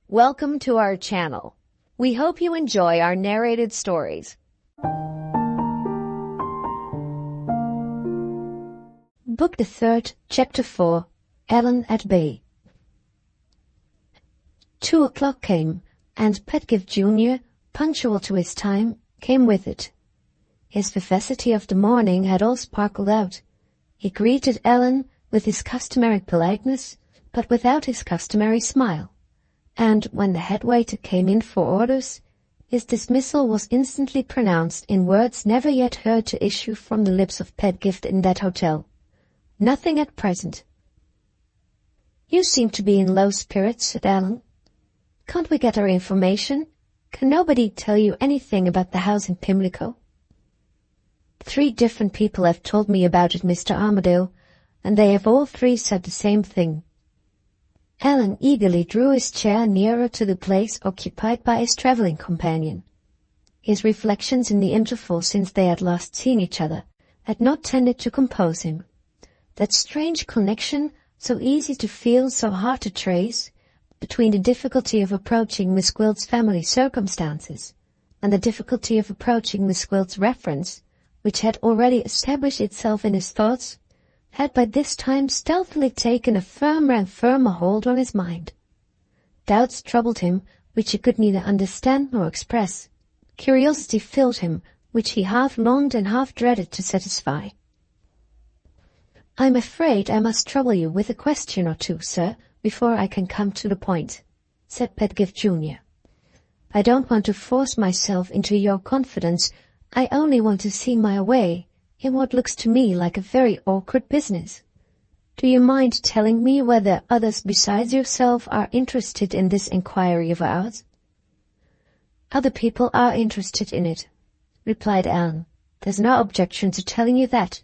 Welcome to our channel. We hope you enjoy our narrated stories. Book the 3rd, Chapter 4, Allan at Bay. 2 o'clock came, and Pedgift Jr., punctual to his time, came with it. His vivacity of the morning had all sparkled out. He greeted Allan with his customary politeness, but without his customary smile. And when the head waiter came in for orders, his dismissal was instantly pronounced in words never yet heard to issue from the lips of Pedgift in that hotel. Nothing at present. "You seem to be in low spirits," said Allan. "Can't we get our information? Can nobody tell you anything about the house in Pimlico?" "3 different people have told me about it, Mr. Armadale, and they have all 3 said the same thing." Allan eagerly drew his chair nearer to the place occupied by his travelling companion. His reflections in the interval since they had last seen each other had not tended to compose him. That strange connection, so easy to feel, so hard to trace, between the difficulty of approaching Miss Gwilt's family circumstances and the difficulty of approaching Miss Gwilt's reference, which had already established itself in his thoughts, had by this time stealthily taken a firmer and firmer hold on his mind. Doubts troubled him which he could neither understand nor express. Curiosity filled him which he half longed and half dreaded to satisfy. "I'm afraid I must trouble you with a question or 2, sir, before I can come to the point," said Pedgift Jr. "I don't want to force myself into your confidence. I only want to see my way in what looks to me like a very awkward business. Do you mind telling me whether others besides yourself are interested in this inquiry of ours?" "Other people are interested in it," replied Allan. "There's no objection to telling you that."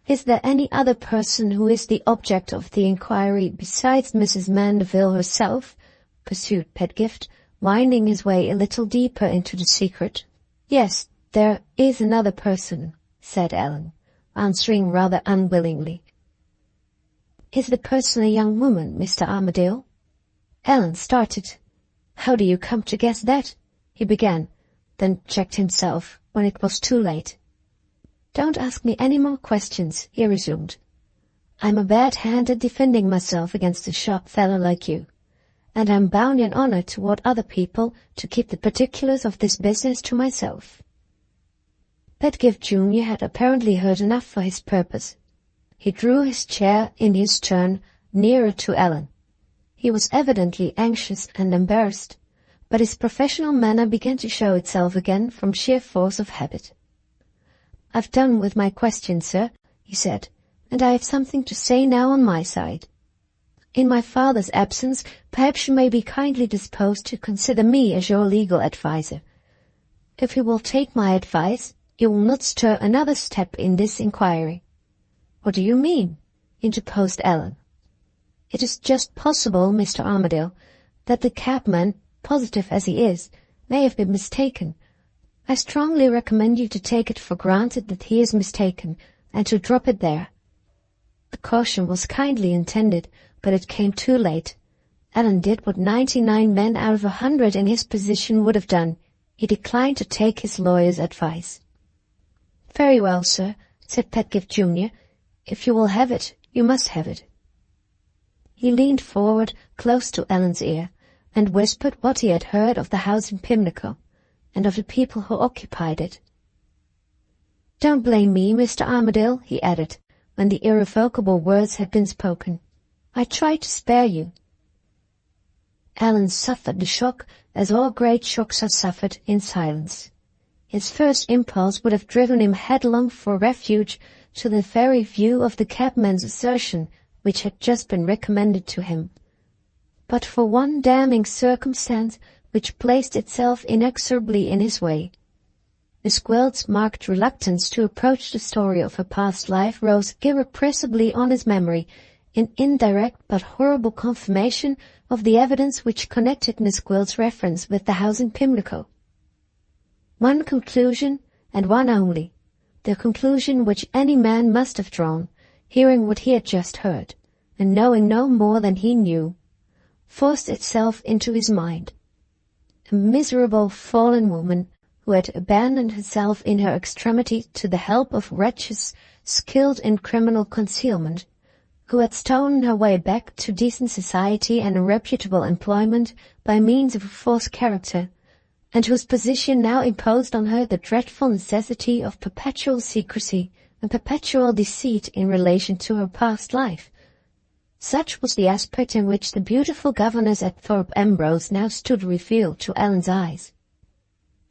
"Is there any other person who is the object of the inquiry besides Mrs. Mandeville herself?" pursued Pedgift, winding his way a little deeper into the secret. "Yes, there is another person," said Allan, answering rather unwillingly. "Is the person a young woman, Mr. Armadale?" Allan started. "How do you come to guess that?" he began, then checked himself when it was too late. "Don't ask me any more questions," he resumed. "I'm a bad hand at defending myself against a sharp fellow like you, and I'm bound in honour toward other people to keep the particulars of this business to myself." Pedgift Jr. had apparently heard enough for his purpose. He drew his chair, in his turn, nearer to Allan. He was evidently anxious and embarrassed, but his professional manner began to show itself again from sheer force of habit. "I've done with my question, sir," he said, "and I have something to say now on my side. In my father's absence, perhaps you may be kindly disposed to consider me as your legal adviser. If you will take my advice, you will not stir another step in this inquiry." "What do you mean?" interposed Allan. "It is just possible, Mr. Armadale, that the cabman, positive as he is, may have been mistaken. I strongly recommend you to take it for granted that he is mistaken, and to drop it there." The caution was kindly intended, but it came too late. Allan did what 99 men out of 100 in his position would have done. He declined to take his lawyer's advice. "Very well, sir," said Pedgift Jr. "If you will have it, you must have it." He leaned forward close to Allan's ear, and whispered what he had heard of the house in Pimlico, and of the people who occupied it. "Don't blame me, Mr. Armadale," he added, when the irrevocable words had been spoken. "I tried to spare you." Allan suffered the shock, as all great shocks are suffered, in silence. His first impulse would have driven him headlong for refuge to the very view of the cabman's assertion which had just been recommended to him. But for one damning circumstance which placed itself inexorably in his way. Miss Gwilt's marked reluctance to approach the story of her past life rose irrepressibly on his memory, in indirect but horrible confirmation of the evidence which connected Miss Gwilt's reference with the house in Pimlico. One conclusion, and one only, the conclusion which any man must have drawn, hearing what he had just heard, and knowing no more than he knew, forced itself into his mind. A miserable fallen woman who had abandoned herself in her extremity to the help of wretches skilled in criminal concealment, who had stolen her way back to decent society and a reputable employment by means of a false character, and whose position now imposed on her the dreadful necessity of perpetual secrecy and perpetual deceit in relation to her past life. Such was the aspect in which the beautiful governess at Thorpe Ambrose now stood revealed to Allan's eyes.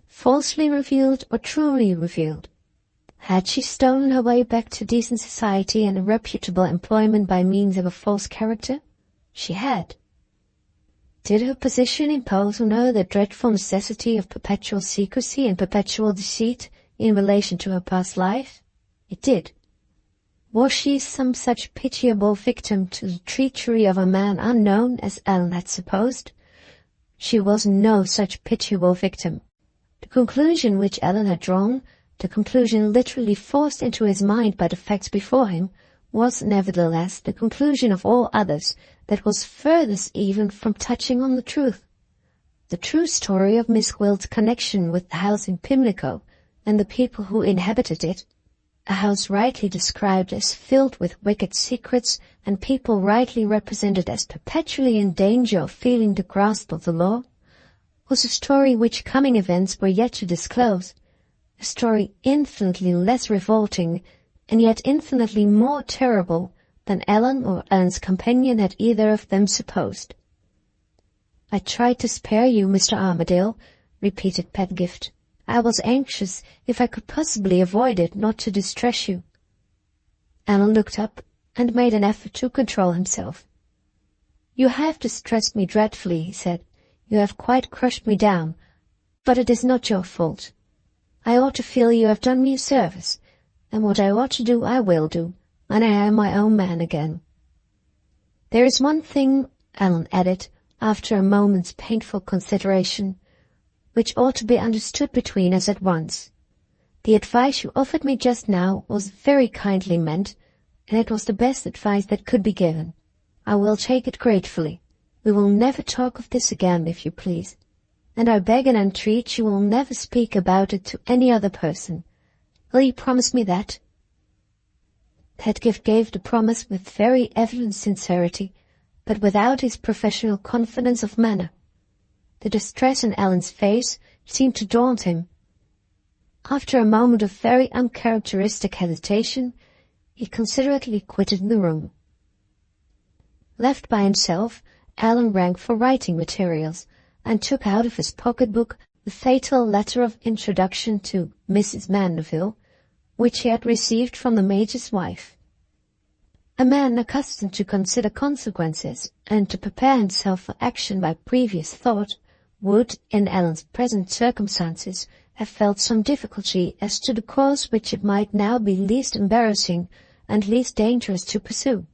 Falsely revealed or truly revealed? Had she stolen her way back to decent society and a reputable employment by means of a false character? She had. Did her position impose on her the dreadful necessity of perpetual secrecy and perpetual deceit in relation to her past life? It did. Was she some such pitiable victim to the treachery of a man unknown, as Allan had supposed? She was no such pitiable victim. The conclusion which Allan had drawn, the conclusion literally forced into his mind by the facts before him, was nevertheless the conclusion of all others that was furthest even from touching on the truth. The true story of Miss Gwilt's connection with the house in Pimlico and the people who inhabited it, a house rightly described as filled with wicked secrets and people rightly represented as perpetually in danger of feeling the grasp of the law, was a story which coming events were yet to disclose, a story infinitely less revolting and yet infinitely more terrible than Allan or Allan's companion had either of them supposed. "I tried to spare you, Mr. Armadale," repeated Pedgift. "I was anxious, if I could possibly avoid it, not to distress you." Allan looked up and made an effort to control himself. "You have distressed me dreadfully," he said. "You have quite crushed me down, but it is not your fault. I ought to feel you have done me a service, and what I ought to do I will do, and I am my own man again. There is one thing," Allan added, after a moment's painful consideration, "which ought to be understood between us at once. The advice you offered me just now was very kindly meant, and it was the best advice that could be given. I will take it gratefully. We will never talk of this again, if you please, and I beg and entreat you will never speak about it to any other person. Will you promise me that?" Pedgift gave the promise with very evident sincerity, but without his professional confidence of manner. The distress in Allan's face seemed to daunt him. After a moment of very uncharacteristic hesitation, he considerately quitted the room. Left by himself, Allan rang for writing materials, and took out of his pocket-book the fatal letter of introduction to Mrs. Mandeville, which he had received from the Major's wife. A man accustomed to consider consequences and to prepare himself for action by previous thought would, in Allan's present circumstances, have felt some difficulty as to the course which it might now be least embarrassing and least dangerous to pursue.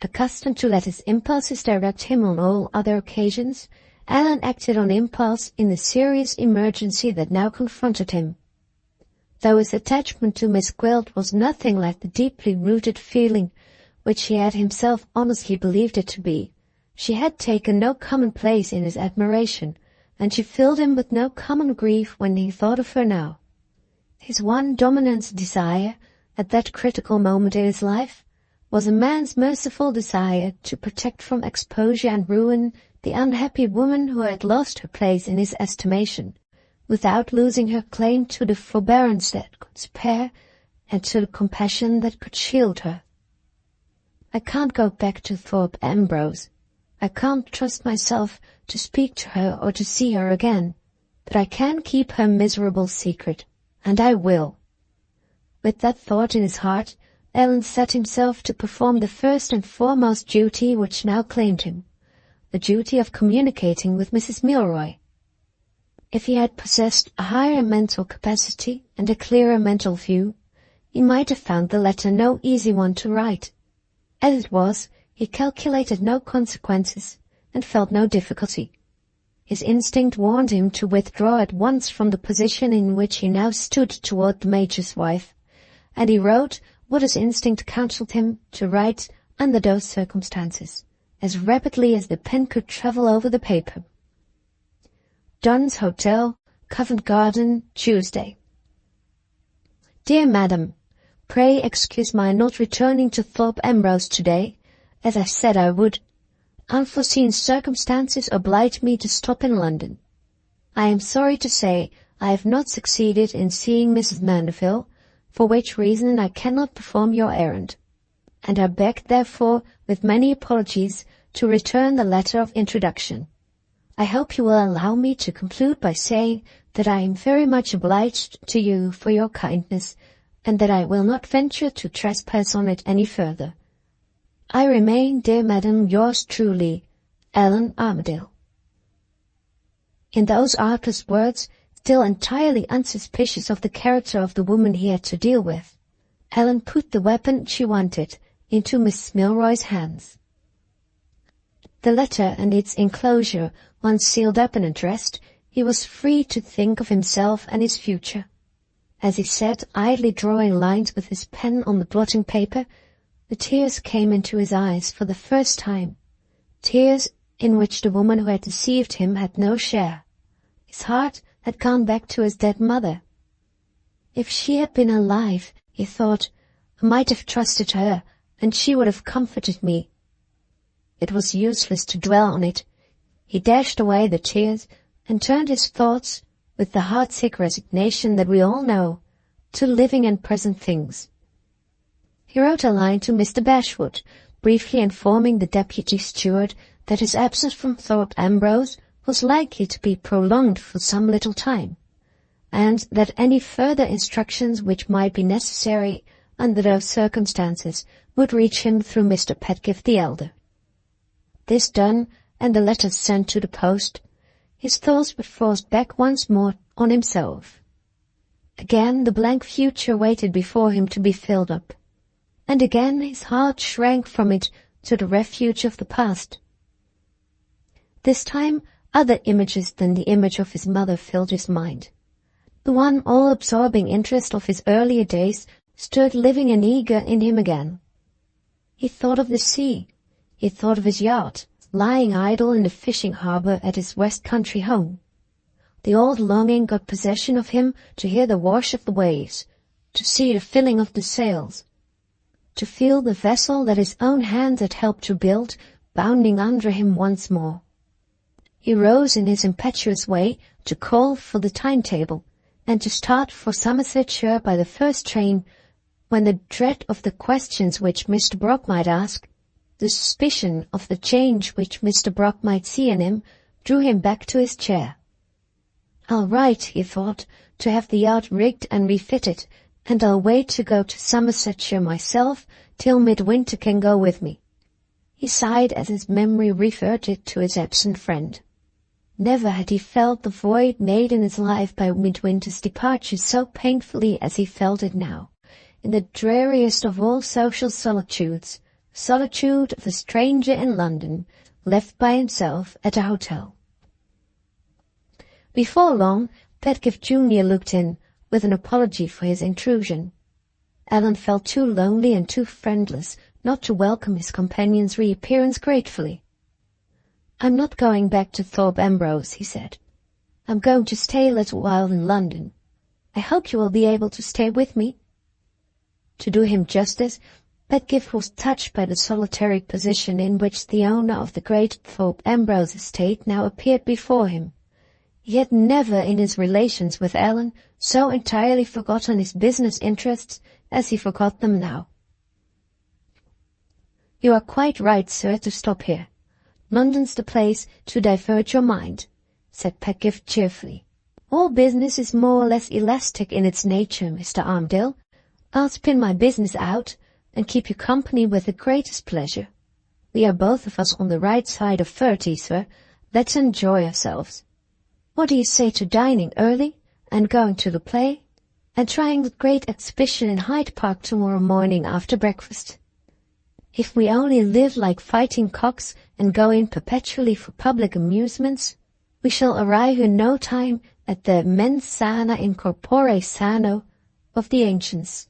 Accustomed to let his impulses direct him on all other occasions, Allan acted on impulse in the serious emergency that now confronted him. Though his attachment to Miss Gwilt was nothing like the deeply rooted feeling which he had himself honestly believed it to be, she had taken no common place in his admiration, and she filled him with no common grief when he thought of her now. His one dominant desire, at that critical moment in his life, was a man's merciful desire to protect from exposure and ruin the unhappy woman who had lost her place in his estimation, without losing her claim to the forbearance that could spare and to the compassion that could shield her. "I can't go back to Thorpe Ambrose. I can't trust myself to speak to her or to see her again, but I can keep her miserable secret, and I will." With that thought in his heart, Allan set himself to perform the first and foremost duty which now claimed him, the duty of communicating with Mrs. Milroy. If he had possessed a higher mental capacity and a clearer mental view, he might have found the letter no easy one to write. As it was, he calculated no consequences and felt no difficulty. His instinct warned him to withdraw at once from the position in which he now stood toward the Major's wife, and he wrote what his instinct counselled him to write under those circumstances, as rapidly as the pen could travel over the paper. Dunn's Hotel, Covent Garden, Tuesday. Dear Madam, pray excuse my not returning to Thorpe Ambrose today, as I said I would. Unforeseen circumstances obliged me to stop in London. I am sorry to say I have not succeeded in seeing Mrs. Mandeville, for which reason I cannot perform your errand, and I beg, therefore, with many apologies, to return the letter of introduction. I hope you will allow me to conclude by saying that I am very much obliged to you for your kindness, and that I will not venture to trespass on it any further. I remain, dear Madam, yours truly, Allan Armadale. In those artless words, still entirely unsuspicious of the character of the woman he had to deal with, Allan put the weapon she wanted into Miss Milroy's hands. The letter and its enclosure once sealed up and addressed, he was free to think of himself and his future. As he sat idly drawing lines with his pen on the blotting paper, the tears came into his eyes for the first time, tears in which the woman who had deceived him had no share. His heart had gone back to his dead mother. If she had been alive, he thought, I might have trusted her, and she would have comforted me. It was useless to dwell on it. He dashed away the tears and turned his thoughts, with the heartsick resignation that we all know, to living and present things. He wrote a line to Mr. Bashwood, briefly informing the deputy steward that his absence from Thorpe Ambrose was likely to be prolonged for some little time, and that any further instructions which might be necessary under those circumstances would reach him through Mr. Pedgift the elder. This done, and the letters sent to the post, his thoughts were forced back once more on himself. Again the blank future waited before him to be filled up, and again his heart shrank from it to the refuge of the past. This time other images than the image of his mother filled his mind. The one all-absorbing interest of his earlier days stirred living and eager in him again. He thought of the sea. He thought of his yacht, lying idle in the fishing harbour at his West Country home. The old longing got possession of him to hear the wash of the waves, to see the filling of the sails, to feel the vessel that his own hands had helped to build bounding under him once more. He rose in his impetuous way to call for the timetable, and to start for Somersetshire by the first train, when the dread of the questions which Mr. Brock might ask, the suspicion of the change which Mr. Brock might see in him, drew him back to his chair. I'll write, he thought, to have the yacht rigged and refitted, and I'll wait to go to Somersetshire myself till Midwinter can go with me. He sighed as his memory reverted to his absent friend. Never had he felt the void made in his life by Midwinter's departure so painfully as he felt it now, in the dreariest of all social solitudes, solitude of a stranger in London, left by himself at a hotel. Before long, Pedgift Junior looked in, with an apology for his intrusion. Allan felt too lonely and too friendless not to welcome his companion's reappearance gratefully. I'm not going back to Thorpe Ambrose, he said. I'm going to stay a little while in London. I hope you will be able to stay with me. To do him justice, Pedgift was touched by the solitary position in which the owner of the great Thorpe Ambrose estate now appeared before him. He had never in his relations with Allan so entirely forgotten his business interests as he forgot them now. You are quite right, sir, to stop here. London's the place to divert your mind, said Pedgift cheerfully. All business is more or less elastic in its nature, Mr. Armadale. I'll spin my business out and keep you company with the greatest pleasure. We are both of us on the right side of 30, sir. Let's enjoy ourselves. What do you say to dining early and going to the play, and trying the great exhibition in Hyde Park tomorrow morning after breakfast? If we only live like fighting cocks and go in perpetually for public amusements, we shall arrive in no time at the mens sana in corpore sano of the ancients.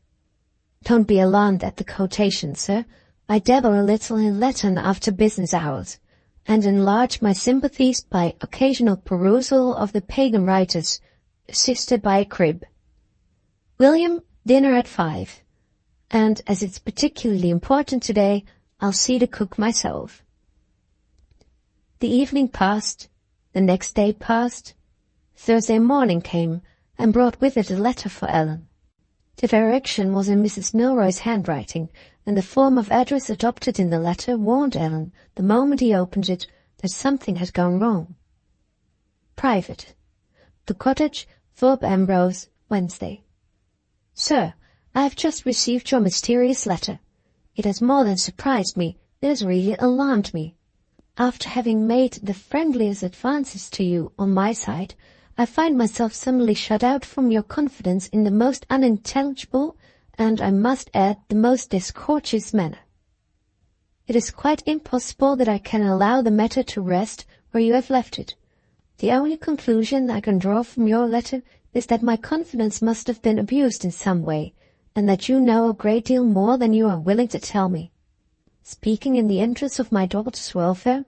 Don't be alarmed at the quotation, sir. I dabble a little in Latin after business hours, and enlarge my sympathies by occasional perusal of the pagan writers, assisted by a crib. William, dinner at 5. And as it's particularly important today, I'll see the cook myself. The evening passed, the next day passed. Thursday morning came, and brought with it a letter for Allan. The direction was in Mrs. Milroy's handwriting, and the form of address adopted in the letter warned Allan, the moment he opened it, that something had gone wrong. Private. The Cottage, Thorpe Ambrose, Wednesday. Sir, I have just received your mysterious letter. It has more than surprised me, it has really alarmed me. After having made the friendliest advances to you on my side, I find myself suddenly shut out from your confidence in the most unintelligible, and I must add the most discourteous manner. It is quite impossible that I can allow the matter to rest where you have left it. The only conclusion I can draw from your letter is that my confidence must have been abused in some way, and that you know a great deal more than you are willing to tell me. Speaking in the interest of my daughter's welfare,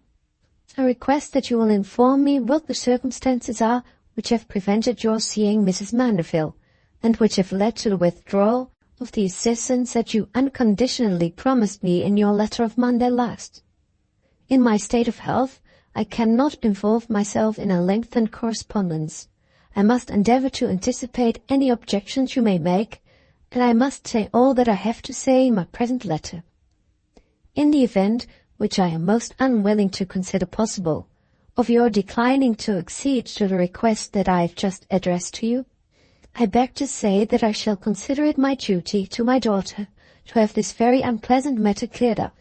I request that you will inform me what the circumstances are which have prevented your seeing Mrs. Mandeville, and which have led to the withdrawal of the assistance that you unconditionally promised me in your letter of Monday last. In my state of health, I cannot involve myself in a lengthened correspondence. I must endeavour to anticipate any objections you may make, and I must say all that I have to say in my present letter. In the event, which I am most unwilling to consider possible, of your declining to accede to the request that I have just addressed to you, I beg to say that I shall consider it my duty to my daughter to have this very unpleasant matter cleared up.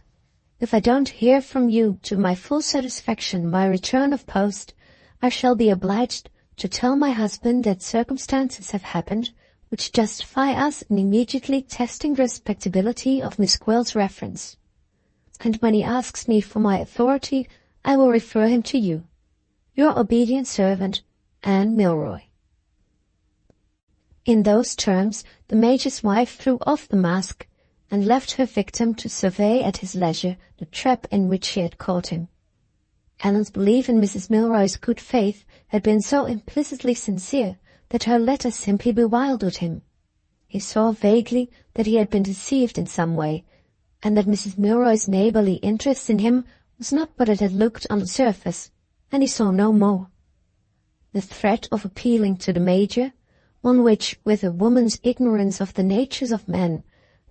If I don't hear from you to my full satisfaction by return of post, I shall be obliged to tell my husband that circumstances have happened which justify us in immediately testing the respectability of Miss Gwilt's reference. And when he asks me for my authority, I will refer him to you. Your obedient servant, Anne Milroy. In those terms, the Major's wife threw off the mask and left her victim to survey at his leisure the trap in which she had caught him. Allan's belief in Mrs. Milroy's good faith had been so implicitly sincere that her letter simply bewildered him. He saw vaguely that he had been deceived in some way, and that Mrs. Milroy's neighbourly interest in him was not what it had looked on the surface, and he saw no more. The threat of appealing to the Major, on which, with a woman's ignorance of the natures of men,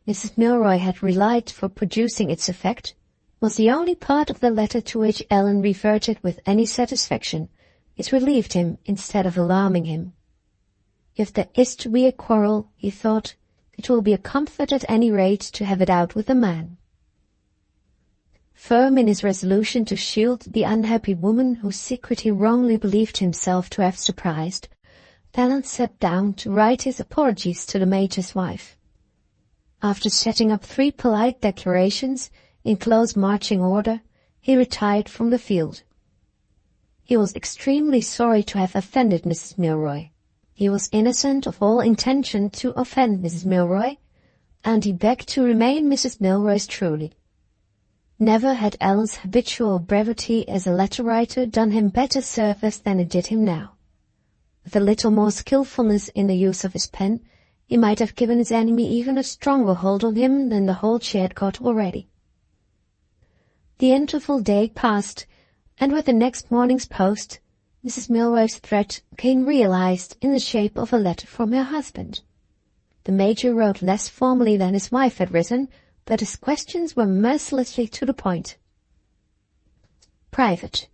Mrs. Milroy had relied for producing its effect, was the only part of the letter to which Allan reverted with any satisfaction. It relieved him instead of alarming him. If there is to be a quarrel, he thought, it will be a comfort at any rate to have it out with a man. Firm in his resolution to shield the unhappy woman whose secret he wrongly believed himself to have surprised, Allan sat down to write his apologies to the Major's wife. After setting up 3 polite declarations in close marching order, he retired from the field. He was extremely sorry to have offended Mrs. Milroy. He was innocent of all intention to offend Mrs. Milroy, and he begged to remain Mrs. Milroy's truly. Never had Allan's habitual brevity as a letter-writer done him better service than it did him now. With a little more skilfulness in the use of his pen, he might have given his enemy even a stronger hold on him than the hold she had got already. The interval day passed, and with the next morning's post, Mrs. Milroy's threat came realized in the shape of a letter from her husband. The Major wrote less formally than his wife had written, but his questions were mercilessly to the point. Private.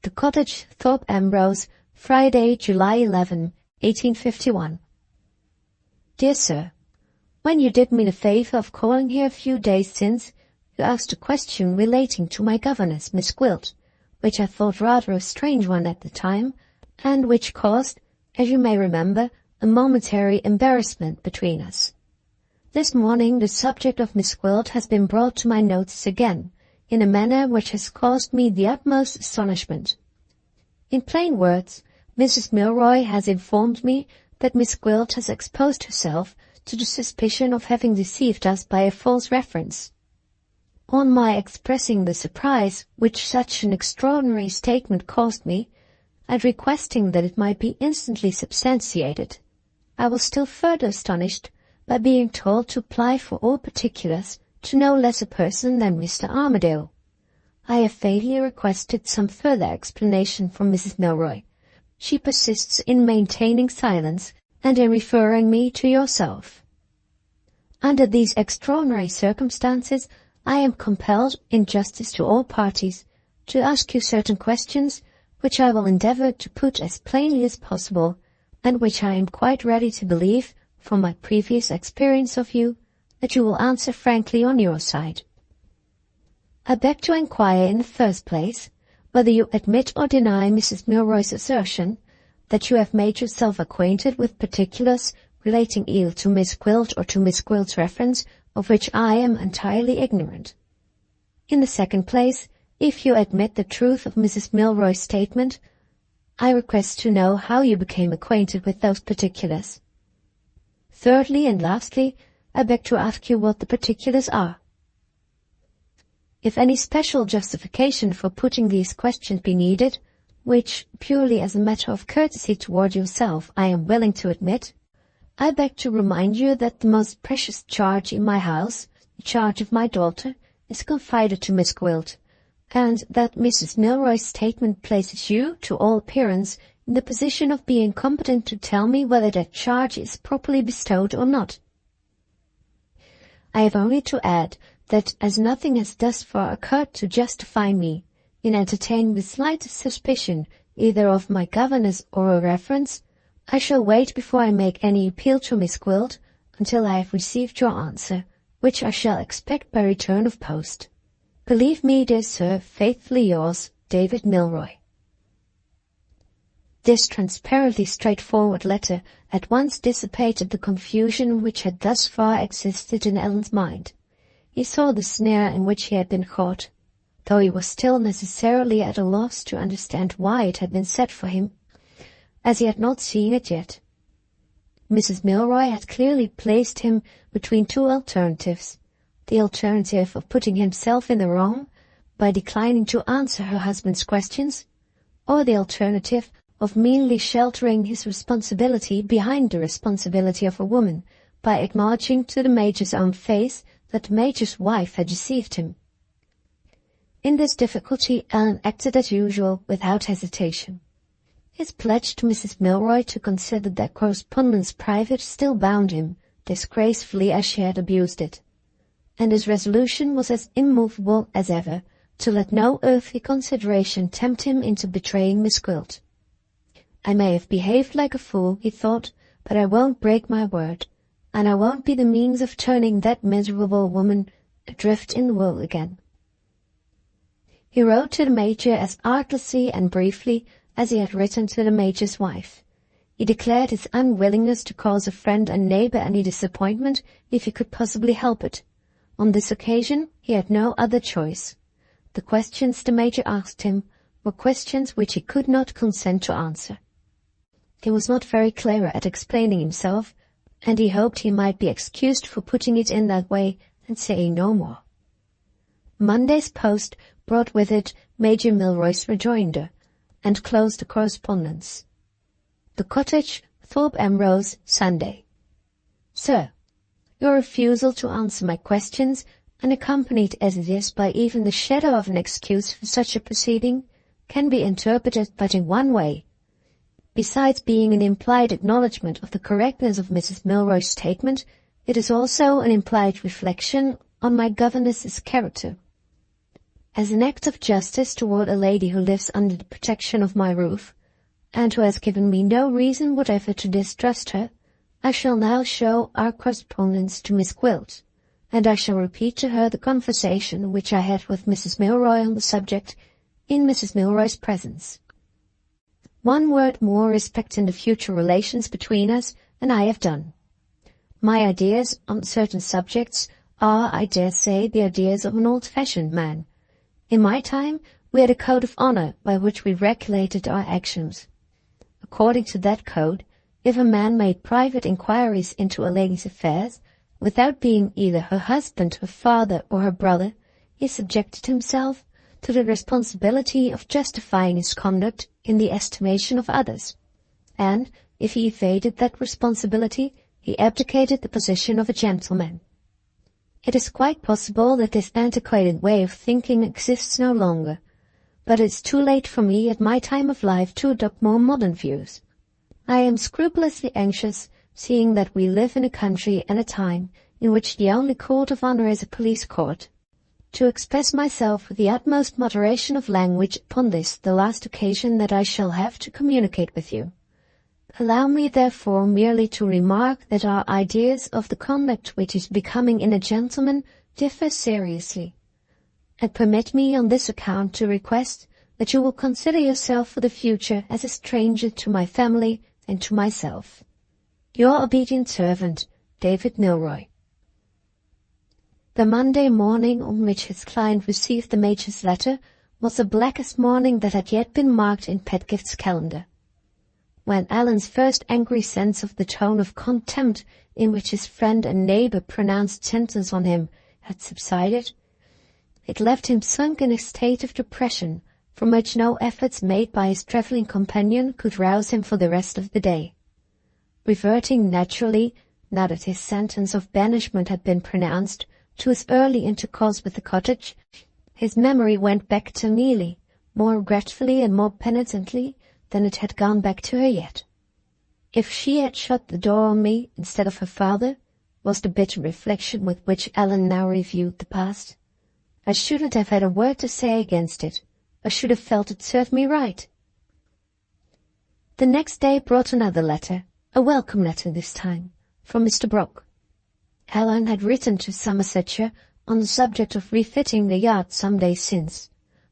The Cottage, Thorpe Ambrose, Friday, July 11, 1851. Dear Sir, when you did me the favour of calling here a few days since, you asked a question relating to my governess, Miss Gwilt, which I thought rather a strange one at the time, and which caused, as you may remember, a momentary embarrassment between us. This morning the subject of Miss Gwilt has been brought to my notice again, in a manner which has caused me the utmost astonishment. In plain words, Mrs. Milroy has informed me that Miss Gwilt has exposed herself to the suspicion of having deceived us by a false reference. On my expressing the surprise which such an extraordinary statement caused me, and requesting that it might be instantly substantiated, I was still further astonished by being told to apply for all particulars to no less a person than Mr. Armadale. I have vainly requested some further explanation from Mrs. Milroy. She persists in maintaining silence and in referring me to yourself. Under these extraordinary circumstances, I am compelled, in justice to all parties, to ask you certain questions, which I will endeavour to put as plainly as possible, and which I am quite ready to believe, from my previous experience of you, that you will answer frankly on your side. I beg to inquire in the first place, whether you admit or deny Mrs. Milroy's assertion that you have made yourself acquainted with particulars relating either to Miss Gwilt or to Miss Gwilt's reference, of which I am entirely ignorant. In the second place, if you admit the truth of Mrs. Milroy's statement, I request to know how you became acquainted with those particulars. Thirdly and lastly, I beg to ask you what the particulars are. If any special justification for putting these questions be needed, which, purely as a matter of courtesy toward yourself, I am willing to admit, I beg to remind you that the most precious charge in my house, the charge of my daughter, is confided to Miss Gwilt, and that Mrs. Milroy's statement places you, to all appearance, in the position of being competent to tell me whether that charge is properly bestowed or not. I have only to add that as nothing has thus far occurred to justify me in entertaining the slightest suspicion either of my governess or her reference, I shall wait before I make any appeal to Miss Gwilt until I have received your answer, which I shall expect by return of post. Believe me, dear sir, faithfully yours, David Milroy. This transparently straightforward letter at once dissipated the confusion which had thus far existed in Allan's mind. He saw the snare in which he had been caught, though he was still necessarily at a loss to understand why it had been set for him, as he had not seen it yet. Mrs. Milroy had clearly placed him between two alternatives: the alternative of putting himself in the wrong by declining to answer her husband's questions, or the alternative of meanly sheltering his responsibility behind the responsibility of a woman by acknowledging to the Major's own face that the Major's wife had deceived him. In this difficulty Allan acted as usual, without hesitation. His pledge to Mrs. Milroy to consider their correspondence private still bound him, disgracefully as she had abused it, and his resolution was as immovable as ever to let no earthly consideration tempt him into betraying Miss Gwilt. I may have behaved like a fool, he thought, but I won't break my word, and I won't be the means of turning that miserable woman adrift in the world again. He wrote to the Major as artlessly and briefly as he had written to the Major's wife. He declared his unwillingness to cause a friend and neighbour any disappointment if he could possibly help it. On this occasion he had no other choice. The questions the Major asked him were questions which he could not consent to answer. He was not very clever at explaining himself, and he hoped he might be excused for putting it in that way and saying no more. Monday's post brought with it Major Milroy's rejoinder, and closed the correspondence. The Cottage, Thorpe Ambrose, Sunday. Sir, your refusal to answer my questions, unaccompanied as it is by even the shadow of an excuse for such a proceeding, can be interpreted but in one way. Besides being an implied acknowledgment of the correctness of Mrs. Milroy's statement, it is also an implied reflection on my governess's character. As an act of justice toward a lady who lives under the protection of my roof, and who has given me no reason whatever to distrust her, I shall now show our correspondence to Miss Gwilt, and I shall repeat to her the conversation which I had with Mrs. Milroy on the subject in Mrs. Milroy's presence. One word more respecting the future relations between us, and I have done. My ideas on certain subjects are, I dare say, the ideas of an old-fashioned man. In my time, we had a code of honor by which we regulated our actions. According to that code, if a man made private inquiries into a lady's affairs, without being either her husband, her father, or her brother, he subjected himself to the responsibility of justifying his conduct in the estimation of others, and if he evaded that responsibility, he abdicated the position of a gentleman. It is quite possible that this antiquated way of thinking exists no longer, but it's too late for me at my time of life to adopt more modern views. I am scrupulously anxious, seeing that we live in a country and a time in which the only court of honor is a police court, to express myself with the utmost moderation of language upon this, the last occasion that I shall have to communicate with you. Allow me, therefore, merely to remark that our ideas of the conduct which is becoming in a gentleman differ seriously, and permit me on this account to request that you will consider yourself for the future as a stranger to my family and to myself. Your obedient servant, David Milroy. The Monday morning on which his client received the Major's letter was the blackest morning that had yet been marked in Pedgift's calendar. When Allan's first angry sense of the tone of contempt in which his friend and neighbor pronounced sentence on him had subsided, it left him sunk in a state of depression from which no efforts made by his travelling companion could rouse him for the rest of the day. Reverting naturally, now that his sentence of banishment had been pronounced, to his early intercourse with the cottage, his memory went back to Amelie, more regretfully and more penitently than it had gone back to her yet. If she had shut the door on me instead of her father, was the bitter reflection with which Allan now reviewed the past, I shouldn't have had a word to say against it. I should have felt it served me right. The next day brought another letter, a welcome letter this time, from Mr. Brooke. Allan had written to Somersetshire on the subject of refitting the yacht some days since.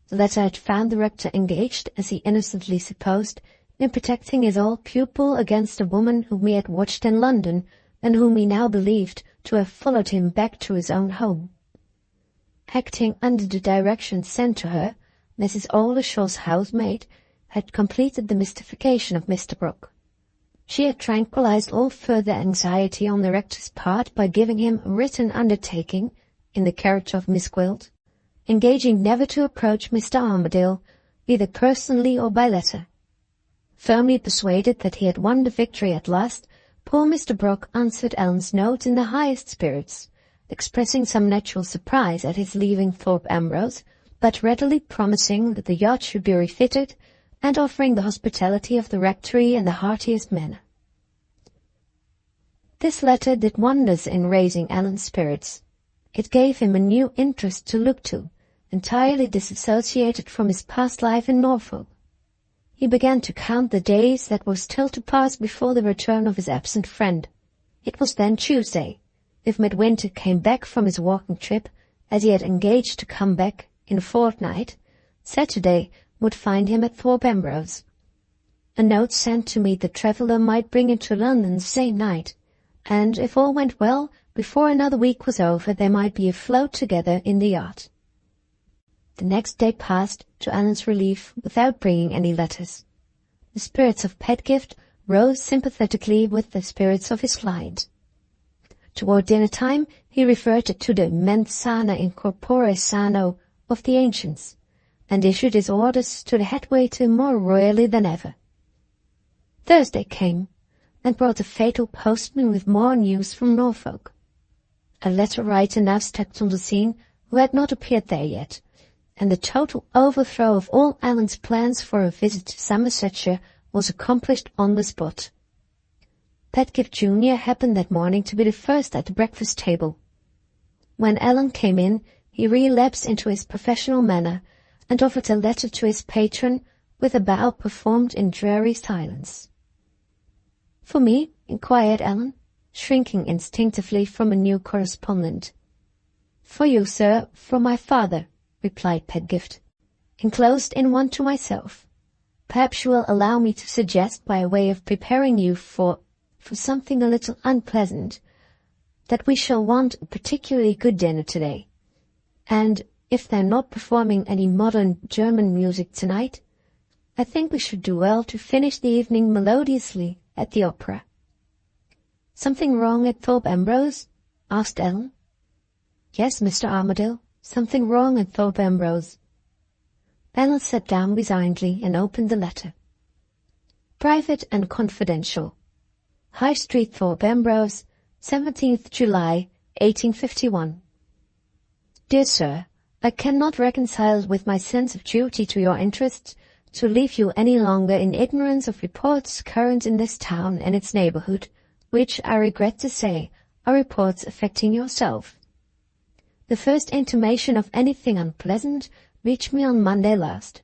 The letter had found the rector engaged, as he innocently supposed, in protecting his old pupil against a woman whom he had watched in London, and whom he now believed to have followed him back to his own home. Acting under the directions sent to her, Mrs. Oldershaw's housemaid had completed the mystification of Mr. Brooke. She had tranquilized all further anxiety on the rector's part by giving him a written undertaking, in the character of Miss Gwilt, engaging never to approach Mr. Armadale, either personally or by letter. Firmly persuaded that he had won the victory at last, poor Mr. Brooke answered Allan's note in the highest spirits, expressing some natural surprise at his leaving Thorpe Ambrose, but readily promising that the yacht should be refitted, and offering the hospitality of the rectory in the heartiest manner. This letter did wonders in raising Allan's spirits. It gave him a new interest to look to, entirely disassociated from his past life in Norfolk. He began to count the days that were still to pass before the return of his absent friend. It was then Tuesday. If Midwinter came back from his walking trip, as he had engaged to come back in a fortnight, Saturday would find him at Thorpe Ambrose. A note sent to meet the traveller might bring him to London the same night, and if all went well, before another week was over they might be afloat together in the yacht. The next day passed, to Allan's relief, without bringing any letters. The spirits of Pedgift rose sympathetically with the spirits of his client. Toward dinner-time he reverted to the mens sana in corpore sano of the ancients, and issued his orders to the head waiter more royally than ever. Thursday came, and brought a fatal postman with more news from Norfolk. A letter-writer now stepped on the scene who had not appeared there yet, and the total overthrow of all Allan's plans for a visit to Somersetshire was accomplished on the spot. Pedgift Junior happened that morning to be the first at the breakfast table. When Allan came in, he relapsed into his professional manner, and offered a letter to his patron with a bow performed in dreary silence. "For me?" inquired Allan, shrinking instinctively from a new correspondent. "For you, sir, from my father," replied Pedgift, "enclosed in one to myself. Perhaps you will allow me to suggest, by way of preparing you for something a little unpleasant, that we shall want a particularly good dinner today, and if they're not performing any modern German music tonight, I think we should do well to finish the evening melodiously at the opera." "Something wrong at Thorpe Ambrose?" asked Allan. "Yes, Mr. Armadale," Something wrong at Thorpe Ambrose. Bennett sat down resignedly and opened the letter. Private and confidential. High Street, Thorpe Ambrose, 17th July, 1851. Dear Sir, I cannot reconcile with my sense of duty to your interests to leave you any longer in ignorance of reports current in this town and its neighborhood, which, I regret to say, are reports affecting yourself. The first intimation of anything unpleasant reached me on Monday last.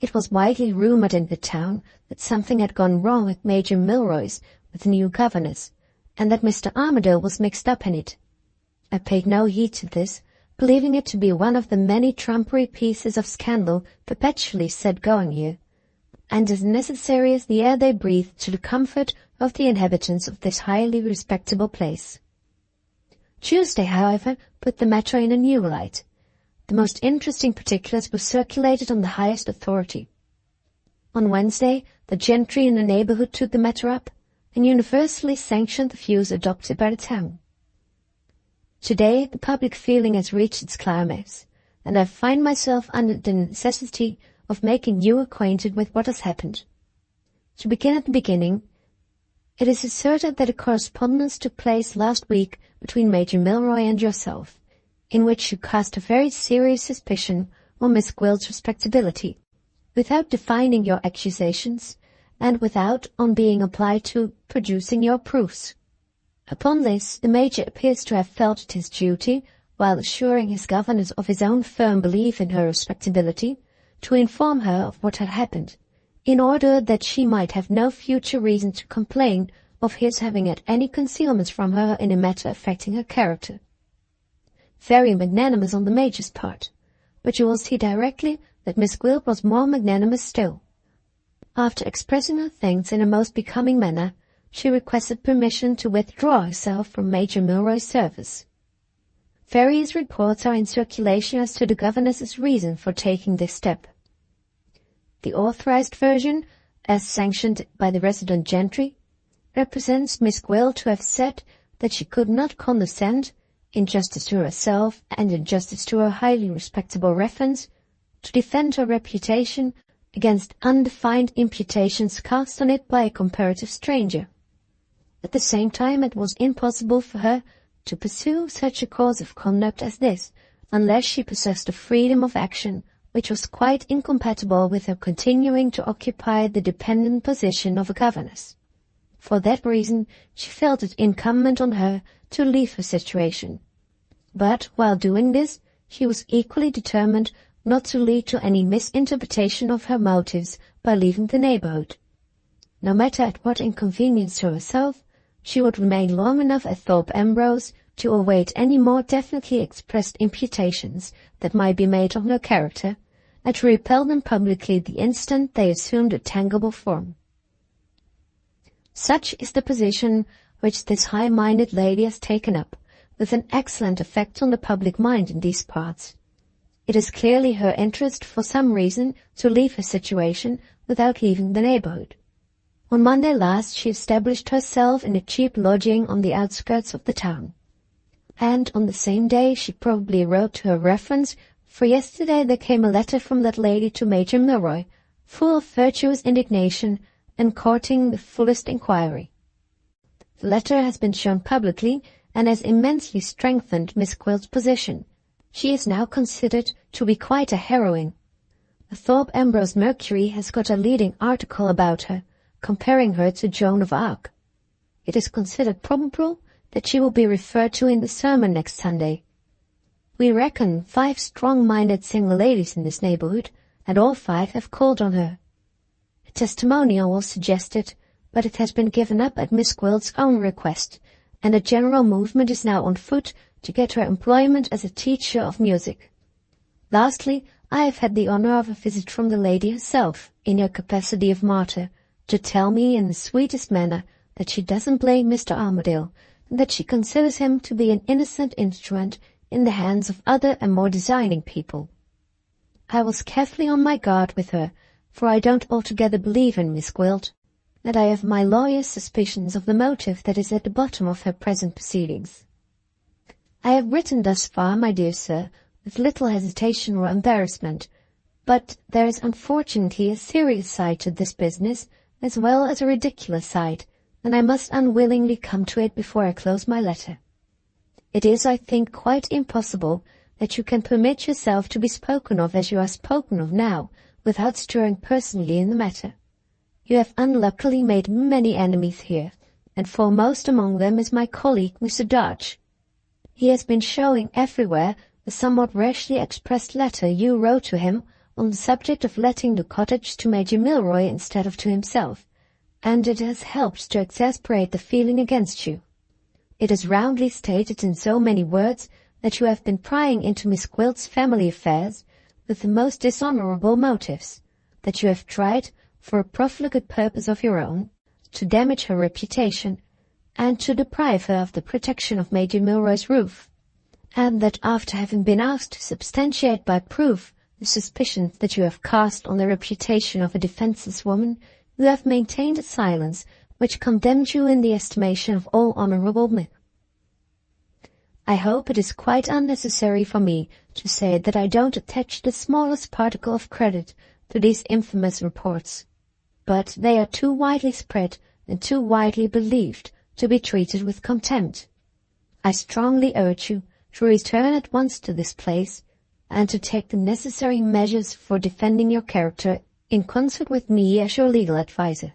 It was widely rumored in the town that something had gone wrong at Major Milroy's with the new governess, and that Mr. Armadale was mixed up in it. I paid no heed to this, believing it to be one of the many trumpery pieces of scandal perpetually set going here, and as necessary as the air they breathe to the comfort of the inhabitants of this highly respectable place. Tuesday, however, put the matter in a new light. The most interesting particulars were circulated on the highest authority. On Wednesday, the gentry in the neighborhood took the matter up, and universally sanctioned the views adopted by the town. Today, the public feeling has reached its climax, and I find myself under the necessity of making you acquainted with what has happened. To begin at the beginning, it is asserted that a correspondence took place last week between Major Milroy and yourself, in which you cast a very serious suspicion on Miss Gwilt's respectability, without defining your accusations, and without, on being applied to, producing your proofs. Upon this, the Major appears to have felt it his duty, while assuring his governess of his own firm belief in her respectability, to inform her of what had happened, in order that she might have no future reason to complain of his having had any concealments from her in a matter affecting her character. Very magnanimous on the Major's part, but you will see directly that Miss Gwilt was more magnanimous still. After expressing her thanks in a most becoming manner, she requested permission to withdraw herself from Major Milroy's service. Various reports are in circulation as to the governess's reason for taking this step. The authorized version, as sanctioned by the resident gentry, represents Miss Gwilt to have said that she could not condescend, in justice to herself and in justice to her highly respectable reference, to defend her reputation against undefined imputations cast on it by a comparative stranger. At the same time, it was impossible for her to pursue such a course of conduct as this, unless she possessed a freedom of action which was quite incompatible with her continuing to occupy the dependent position of a governess. For that reason, she felt it incumbent on her to leave her situation. But, while doing this, she was equally determined not to lead to any misinterpretation of her motives by leaving the neighborhood. No matter at what inconvenience to herself, she would remain long enough at Thorpe Ambrose to await any more definitely expressed imputations that might be made on her character, and to repel them publicly the instant they assumed a tangible form. Such is the position which this high-minded lady has taken up, with an excellent effect on the public mind in these parts. It is clearly her interest, for some reason, to leave her situation without leaving the neighborhood. On Monday last she established herself in a cheap lodging on the outskirts of the town, and on the same day she probably wrote to her reference, for yesterday there came a letter from that lady to Major Milroy, full of virtuous indignation and courting the fullest inquiry. The letter has been shown publicly, and has immensely strengthened Miss Gwilt's position. She is now considered to be quite a heroine. The Thorpe Ambrose Mercury has got a leading article about her, comparing her to Joan of Arc. It is considered probable that she will be referred to in the sermon next Sunday. We reckon 5 strong-minded single ladies in this neighborhood, and all 5 have called on her. A testimonial was suggested, but it has been given up at Miss Gwilt's own request, and a general movement is now on foot to get her employment as a teacher of music. Lastly, I have had the honor of a visit from the lady herself, in her capacity of martyr, to tell me in the sweetest manner that she doesn't blame Mr. Armadale, and that she considers him to be an innocent instrument in the hands of other and more designing people. I was carefully on my guard with her, for I don't altogether believe in Miss Gwilt, and I have my lawyer's suspicions of the motive that is at the bottom of her present proceedings. I have written thus far, my dear sir, with little hesitation or embarrassment. But there is unfortunately a serious side to this business, as well as a ridiculous side, and I must unwillingly come to it before I close my letter. It is, I think, quite impossible that you can permit yourself to be spoken of as you are spoken of now, without stirring personally in the matter. You have unluckily made many enemies here, and foremost among them is my colleague, Mr. Dodge. He has been showing everywhere the somewhat rashly expressed letter you wrote to him on the subject of letting the cottage to Major Milroy instead of to himself, and it has helped to exasperate the feeling against you. It is roundly stated in so many words that you have been prying into Miss Gwilt's family affairs with the most dishonourable motives, that you have tried, for a profligate purpose of your own, to damage her reputation, and to deprive her of the protection of Major Milroy's roof, and that after having been asked to substantiate by proof the suspicions that you have cast on the reputation of a defenceless woman, you have maintained a silence which condemns you in the estimation of all honourable men. I hope it is quite unnecessary for me to say that I don't attach the smallest particle of credit to these infamous reports, but they are too widely spread and too widely believed to be treated with contempt. I strongly urge you to return at once to this place, and to take the necessary measures for defending your character in concert with me as your legal adviser.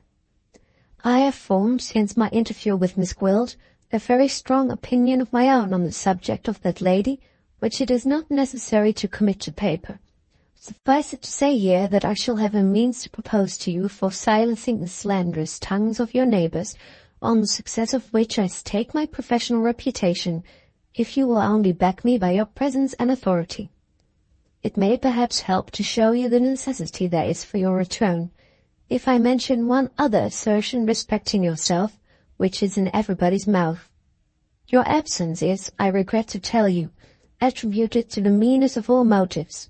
I have formed, since my interview with Miss Gwilt, a very strong opinion of my own on the subject of that lady, which it is not necessary to commit to paper. Suffice it to say here that I shall have a means to propose to you for silencing the slanderous tongues of your neighbours, on the success of which I stake my professional reputation, if you will only back me by your presence and authority. It may perhaps help to show you the necessity there is for your return, if I mention one other assertion respecting yourself, which is in everybody's mouth. Your absence is, I regret to tell you, attributed to the meanest of all motives.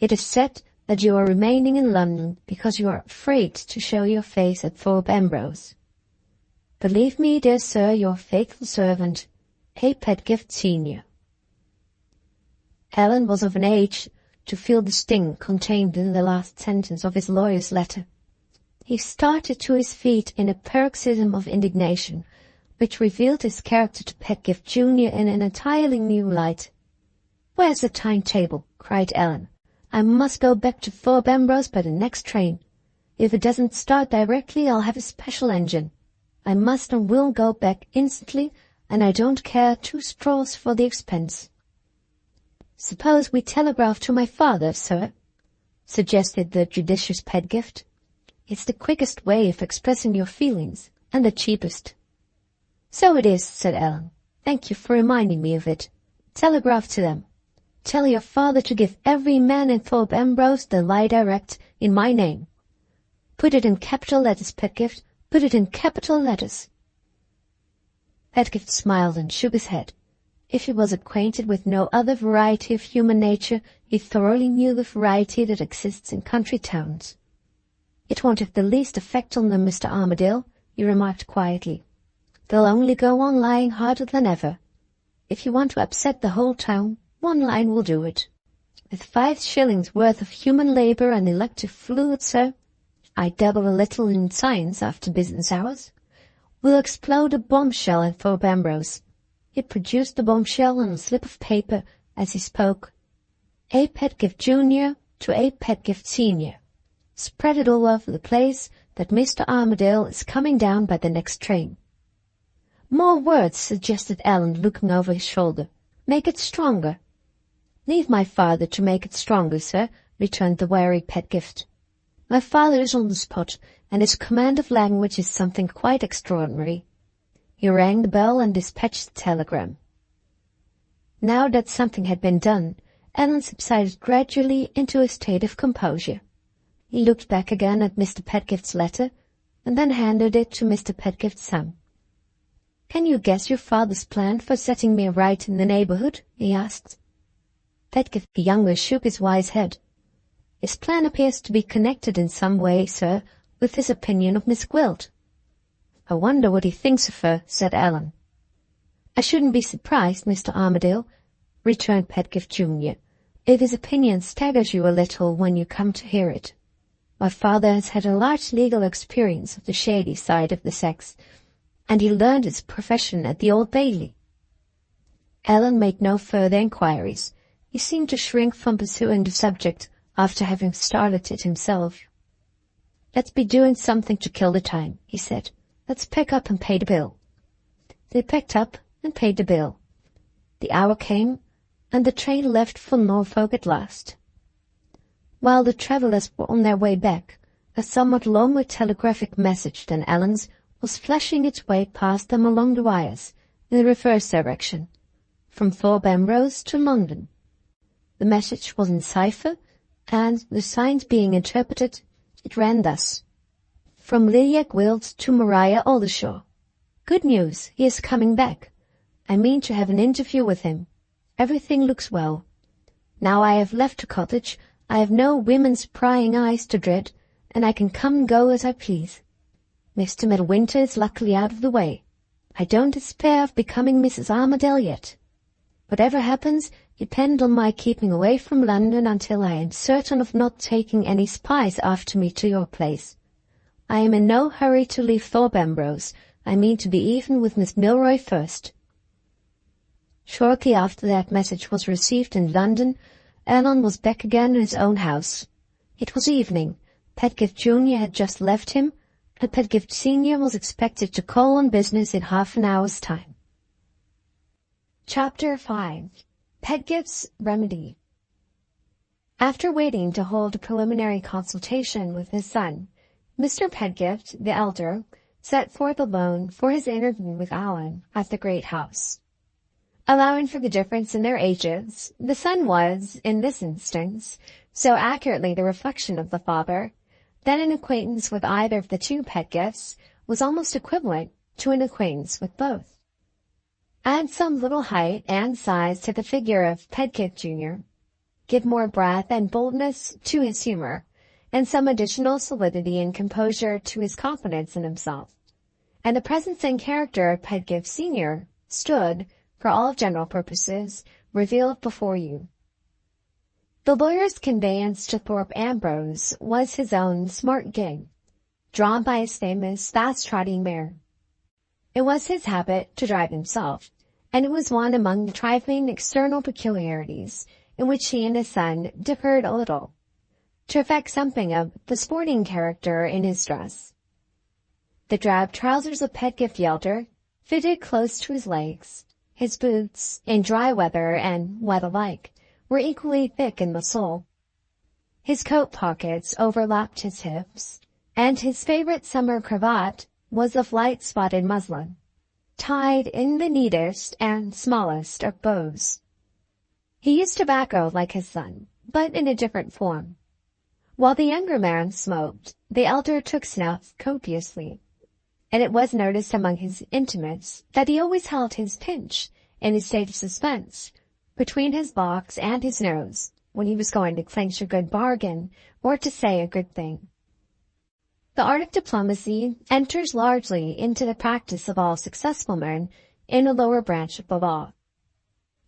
It is said that you are remaining in London because you are afraid to show your face at Thorpe Ambrose. Believe me, dear sir, your faithful servant, A. Pedgift, Senior. Allan was of an age to feel the sting contained in the last sentence of his lawyer's letter. He started to his feet in a paroxysm of indignation, which revealed his character to Pedgift Junior in an entirely new light. "Where's the timetable?" cried Allan. "I must go back to Thorpe Ambrose by the next train. If it doesn't start directly, I'll have a special engine. I must and will go back instantly, and I don't care 2 straws for the expense." "Suppose we telegraph to my father, sir?" suggested the judicious Pedgift. "It's the quickest way of expressing your feelings, and the cheapest." "So it is," said Allan. "Thank you for reminding me of it. Telegraph to them. Tell your father to give every man in Thorpe Ambrose the lie direct in my name. Put it in capital letters, Pedgift. Put it in capital letters." Pedgift smiled and shook his head. If he was acquainted with no other variety of human nature, he thoroughly knew the variety that exists in country towns. "It won't have the least effect on them, Mr. Armadale," he remarked quietly. "They'll only go on lying harder than ever. If you want to upset the whole town, 1 line will do it. With 5 shillings worth of human labour and electric fluid, sir, I dabble a little in science after business hours, we'll explode a bombshell in Thorpe Ambrose." He produced the bombshell on a slip of paper as he spoke. "A. Pedgift Junior to A. Pedgift Senior. Spread it all over the place that Mr. Armadale is coming down by the next train." "More words," suggested Allan, looking over his shoulder. "Make it stronger." "Leave my father to make it stronger, sir," returned the wary Pedgift. "My father is on the spot, and his command of language is something quite extraordinary." He rang the bell and dispatched the telegram. Now that something had been done, Allan subsided gradually into a state of composure. He looked back again at Mr. Pedgift's letter, and then handed it to Mr. Pedgift's son. "Can you guess your father's plan for setting me right in the neighbourhood?" he asked. Pedgift the younger shook his wise head. "His plan appears to be connected in some way, sir, with his opinion of Miss Gwilt." "I wonder what he thinks of her," said Allan. "I shouldn't be surprised, Mr. Armadale, returned Pedgift Junior, "if his opinion staggers you a little when you come to hear it. My father has had a large legal experience of the shady side of the sex, and he learned his profession at the Old Bailey." Allan made no further inquiries. He seemed to shrink from pursuing the subject after having started it himself. "Let's be doing something to kill the time," he said. "Let's pack up and pay the bill." They packed up and paid the bill. The hour came, and the train left for Norfolk at last. While the travellers were on their way back, a somewhat longer telegraphic message than Allan's was flashing its way past them along the wires, in the reverse direction, from Thorpe Ambrose to London. The message was in cipher, and, the signs being interpreted, it ran thus: "From Lydia Gwilt to Maria Aldershaw. Good news, he is coming back. I mean to have an interview with him. Everything looks well. Now I have left the cottage, I have no women's prying eyes to dread, and I can come and go as I please. Mr. Midwinter is luckily out of the way. I don't despair of becoming Mrs. Armadale yet. Whatever happens, depend on my keeping away from London until I am certain of not taking any spies after me to your place. I am in no hurry to leave Thorpe Ambrose. I mean to be even with Miss Milroy first." Shortly after that message was received in London, Allan was back again in his own house. It was evening. Pedgift Junior had just left him, and Pedgift Senior was expected to call on business in half an hour's time. Chapter 5. Pedgift's Remedy. After waiting to hold a preliminary consultation with his son, Mr. Pedgift, the elder, set forth alone for his interview with Allan at the great house. Allowing for the difference in their ages, the son was, in this instance, so accurately the reflection of the father, that an acquaintance with either of the two Pedgifts was almost equivalent to an acquaintance with both. Add some little height and size to the figure of Pedgift Junior, give more breadth and boldness to his humor, and some additional solidity and composure to his confidence in himself, and the presence and character of Pedgift Senior stood, for all general purposes, revealed before you. The lawyer's conveyance to Thorpe Ambrose was his own smart gig, drawn by his famous fast-trotting mare. It was his habit to drive himself, and it was one among the trifling external peculiarities in which he and his son differed a little, to affect something of the sporting character in his dress. The drab trousers of Pedgift the elder fitted close to his legs. His boots, in dry weather and wet alike, were equally thick in the sole. His coat pockets overlapped his hips, and his favorite summer cravat was of light spotted muslin, tied in the neatest and smallest of bows. He used tobacco like his son, but in a different form. While the younger man smoked, the elder took snuff copiously, and it was noticed among his intimates that he always held his pinch in a state of suspense between his box and his nose when he was going to clinch a good bargain or to say a good thing. The art of diplomacy enters largely into the practice of all successful men in a lower branch of the law.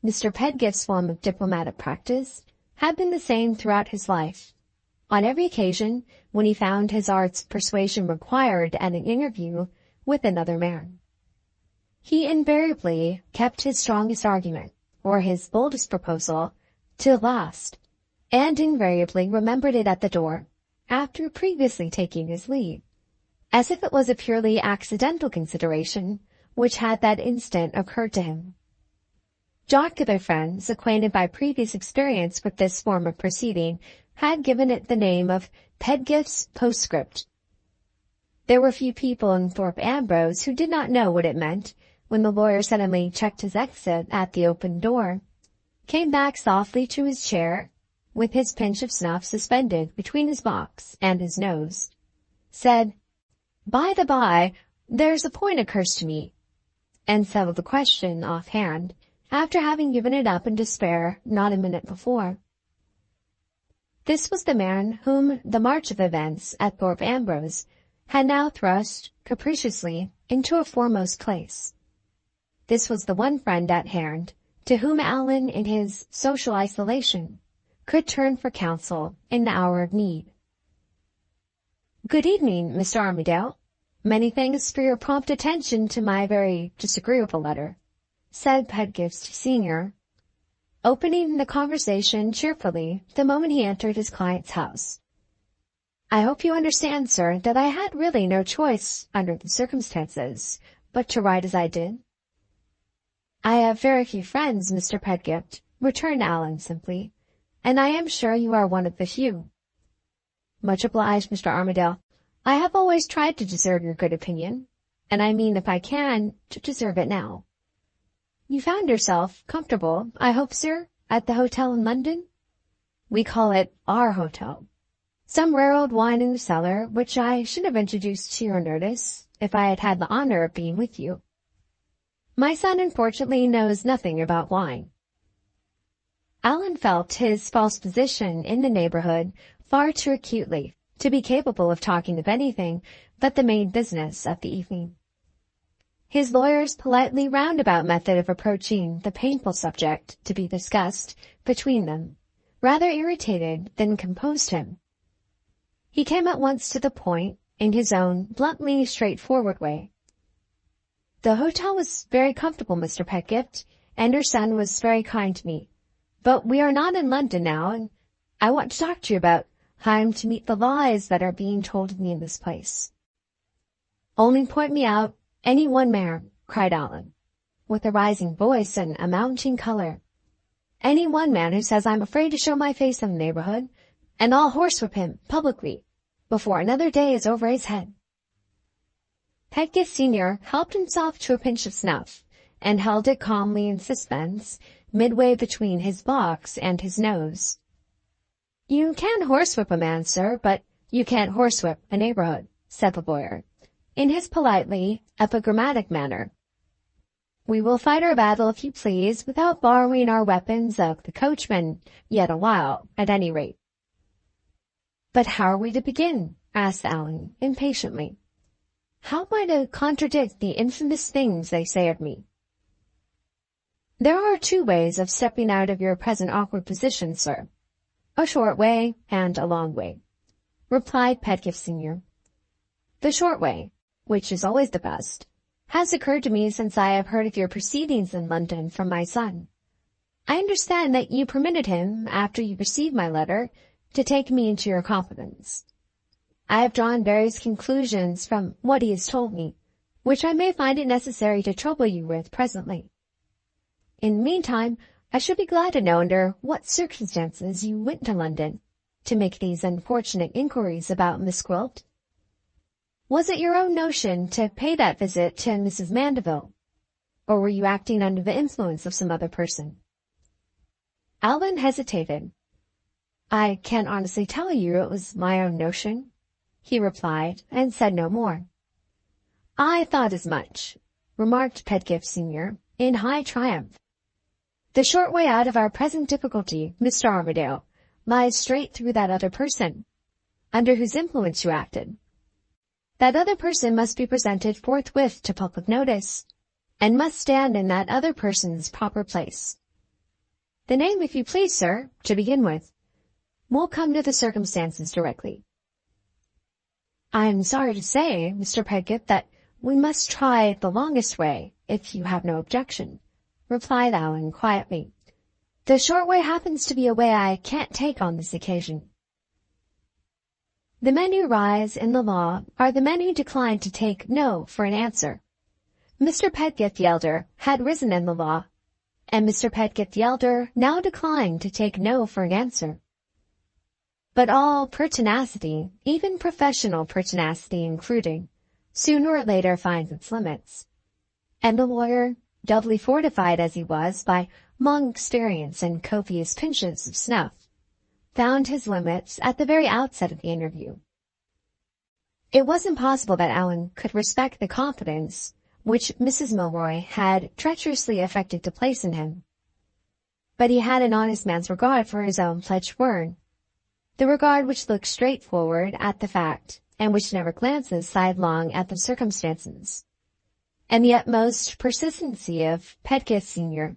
Mr. Pedgift's form of diplomatic practice had been the same throughout his life. On every occasion when he found his art's persuasion required at an interview with another man, he invariably kept his strongest argument, or his boldest proposal, till last, and invariably remembered it at the door, after previously taking his leave, as if it was a purely accidental consideration which had that instant occurred to him. Jocular friends, acquainted by previous experience with this form of proceeding, had given it the name of Pedgift's postscript. There were few people in Thorpe Ambrose who did not know what it meant when the lawyer suddenly checked his exit at the open door, came back softly to his chair, with his pinch of snuff suspended between his box and his nose, said, "By the by, there's a point occurs to me," and settled the question offhand, after having given it up in despair not a minute before. This was the man whom the march of events at Thorpe Ambrose had now thrust, capriciously, into a foremost place. This was the one friend at hand to whom Allan, in his social isolation, could turn for counsel in the hour of need. "Good evening, Mr. Armadale. Many thanks for your prompt attention to my very disagreeable letter," said Pedgift Senior, opening the conversation cheerfully the moment he entered his client's house. "I hope you understand, sir, that I had really no choice, under the circumstances, but to write as I did." "I have very few friends, Mr. Pedgift," returned Allan simply, "and I am sure you are one of the few." "Much obliged, Mr. Armadale. I have always tried to deserve your good opinion, and I mean, if I can, to deserve it now. You found yourself comfortable, I hope, sir, at the hotel in London?" "We call it our hotel. Some rare old wine in the cellar, which I should have introduced to your notice if I had had the honor of being with you. My son, unfortunately, knows nothing about wine." Allan felt his false position in the neighborhood far too acutely to be capable of talking of anything but the main business of the evening. His lawyer's politely roundabout method of approaching the painful subject to be discussed between them rather irritated than composed him. He came at once to the point in his own bluntly straightforward way. "The hotel was very comfortable, Mr. Pedgift, and your son was very kind to me. But we are not in London now, and I want to talk to you about how I am to meet the lies that are being told of me in this place." "Only point me out any one man," cried Allan, with a rising voice and a mounting color. "Any one man who says I'm afraid to show my face in the neighborhood, and I'll horsewhip him publicly before another day is over his head." Pedgift Senior helped himself to a pinch of snuff, and held it calmly in suspense midway between his box and his nose. "You can horsewhip a man, sir, but you can't horsewhip a neighborhood," said the lawyer, in his politely epigrammatic manner. "We will fight our battle, if you please, without borrowing our weapons of the coachman yet a while, at any rate." "But how are we to begin?" asked Allan, impatiently. "How am I to contradict the infamous things they say of me?" "There are two ways of stepping out of your present awkward position, sir. A short way and a long way," replied Pedgift Senior. "The short way, which is always the best, has occurred to me since I have heard of your proceedings in London from my son. I understand that you permitted him, after you received my letter, to take me into your confidence. I have drawn various conclusions from what he has told me, which I may find it necessary to trouble you with presently. In the meantime, I should be glad to know under what circumstances you went to London to make these unfortunate inquiries about Miss Gwilt. Was it your own notion to pay that visit to Mrs. Mandeville, or were you acting under the influence of some other person?" Allan hesitated. "I can't honestly tell you it was my own notion," he replied, and said no more. "I thought as much," remarked Pedgift Senior, in high triumph. "The short way out of our present difficulty, Mr. Armadale, lies straight through that other person, under whose influence you acted. That other person must be presented forthwith to public notice, and must stand in that other person's proper place. The name, if you please, sir, to begin with. We'll come to the circumstances directly." "I am sorry to say, Mr. Pedgift, that we must try the longest way, if you have no objection," replied Allan quietly. "The short way happens to be a way I can't take on this occasion." The men who rise in the law are the men who decline to take no for an answer. Mr. Pedgift the elder had risen in the law, and Mr. Pedgift the elder now declined to take no for an answer. But all pertinacity, even professional pertinacity including, sooner or later finds its limits. And the lawyer, doubly fortified as he was by long experience and copious pinches of snuff, found his limits at the very outset of the interview. It was impossible that Allan could respect the confidence which Mrs. Milroy had treacherously affected to place in him. But he had an honest man's regard for his own pledged word, the regard which looks straight forward at the fact, and which never glances sidelong at the circumstances. And the utmost persistency of Pedgift Senior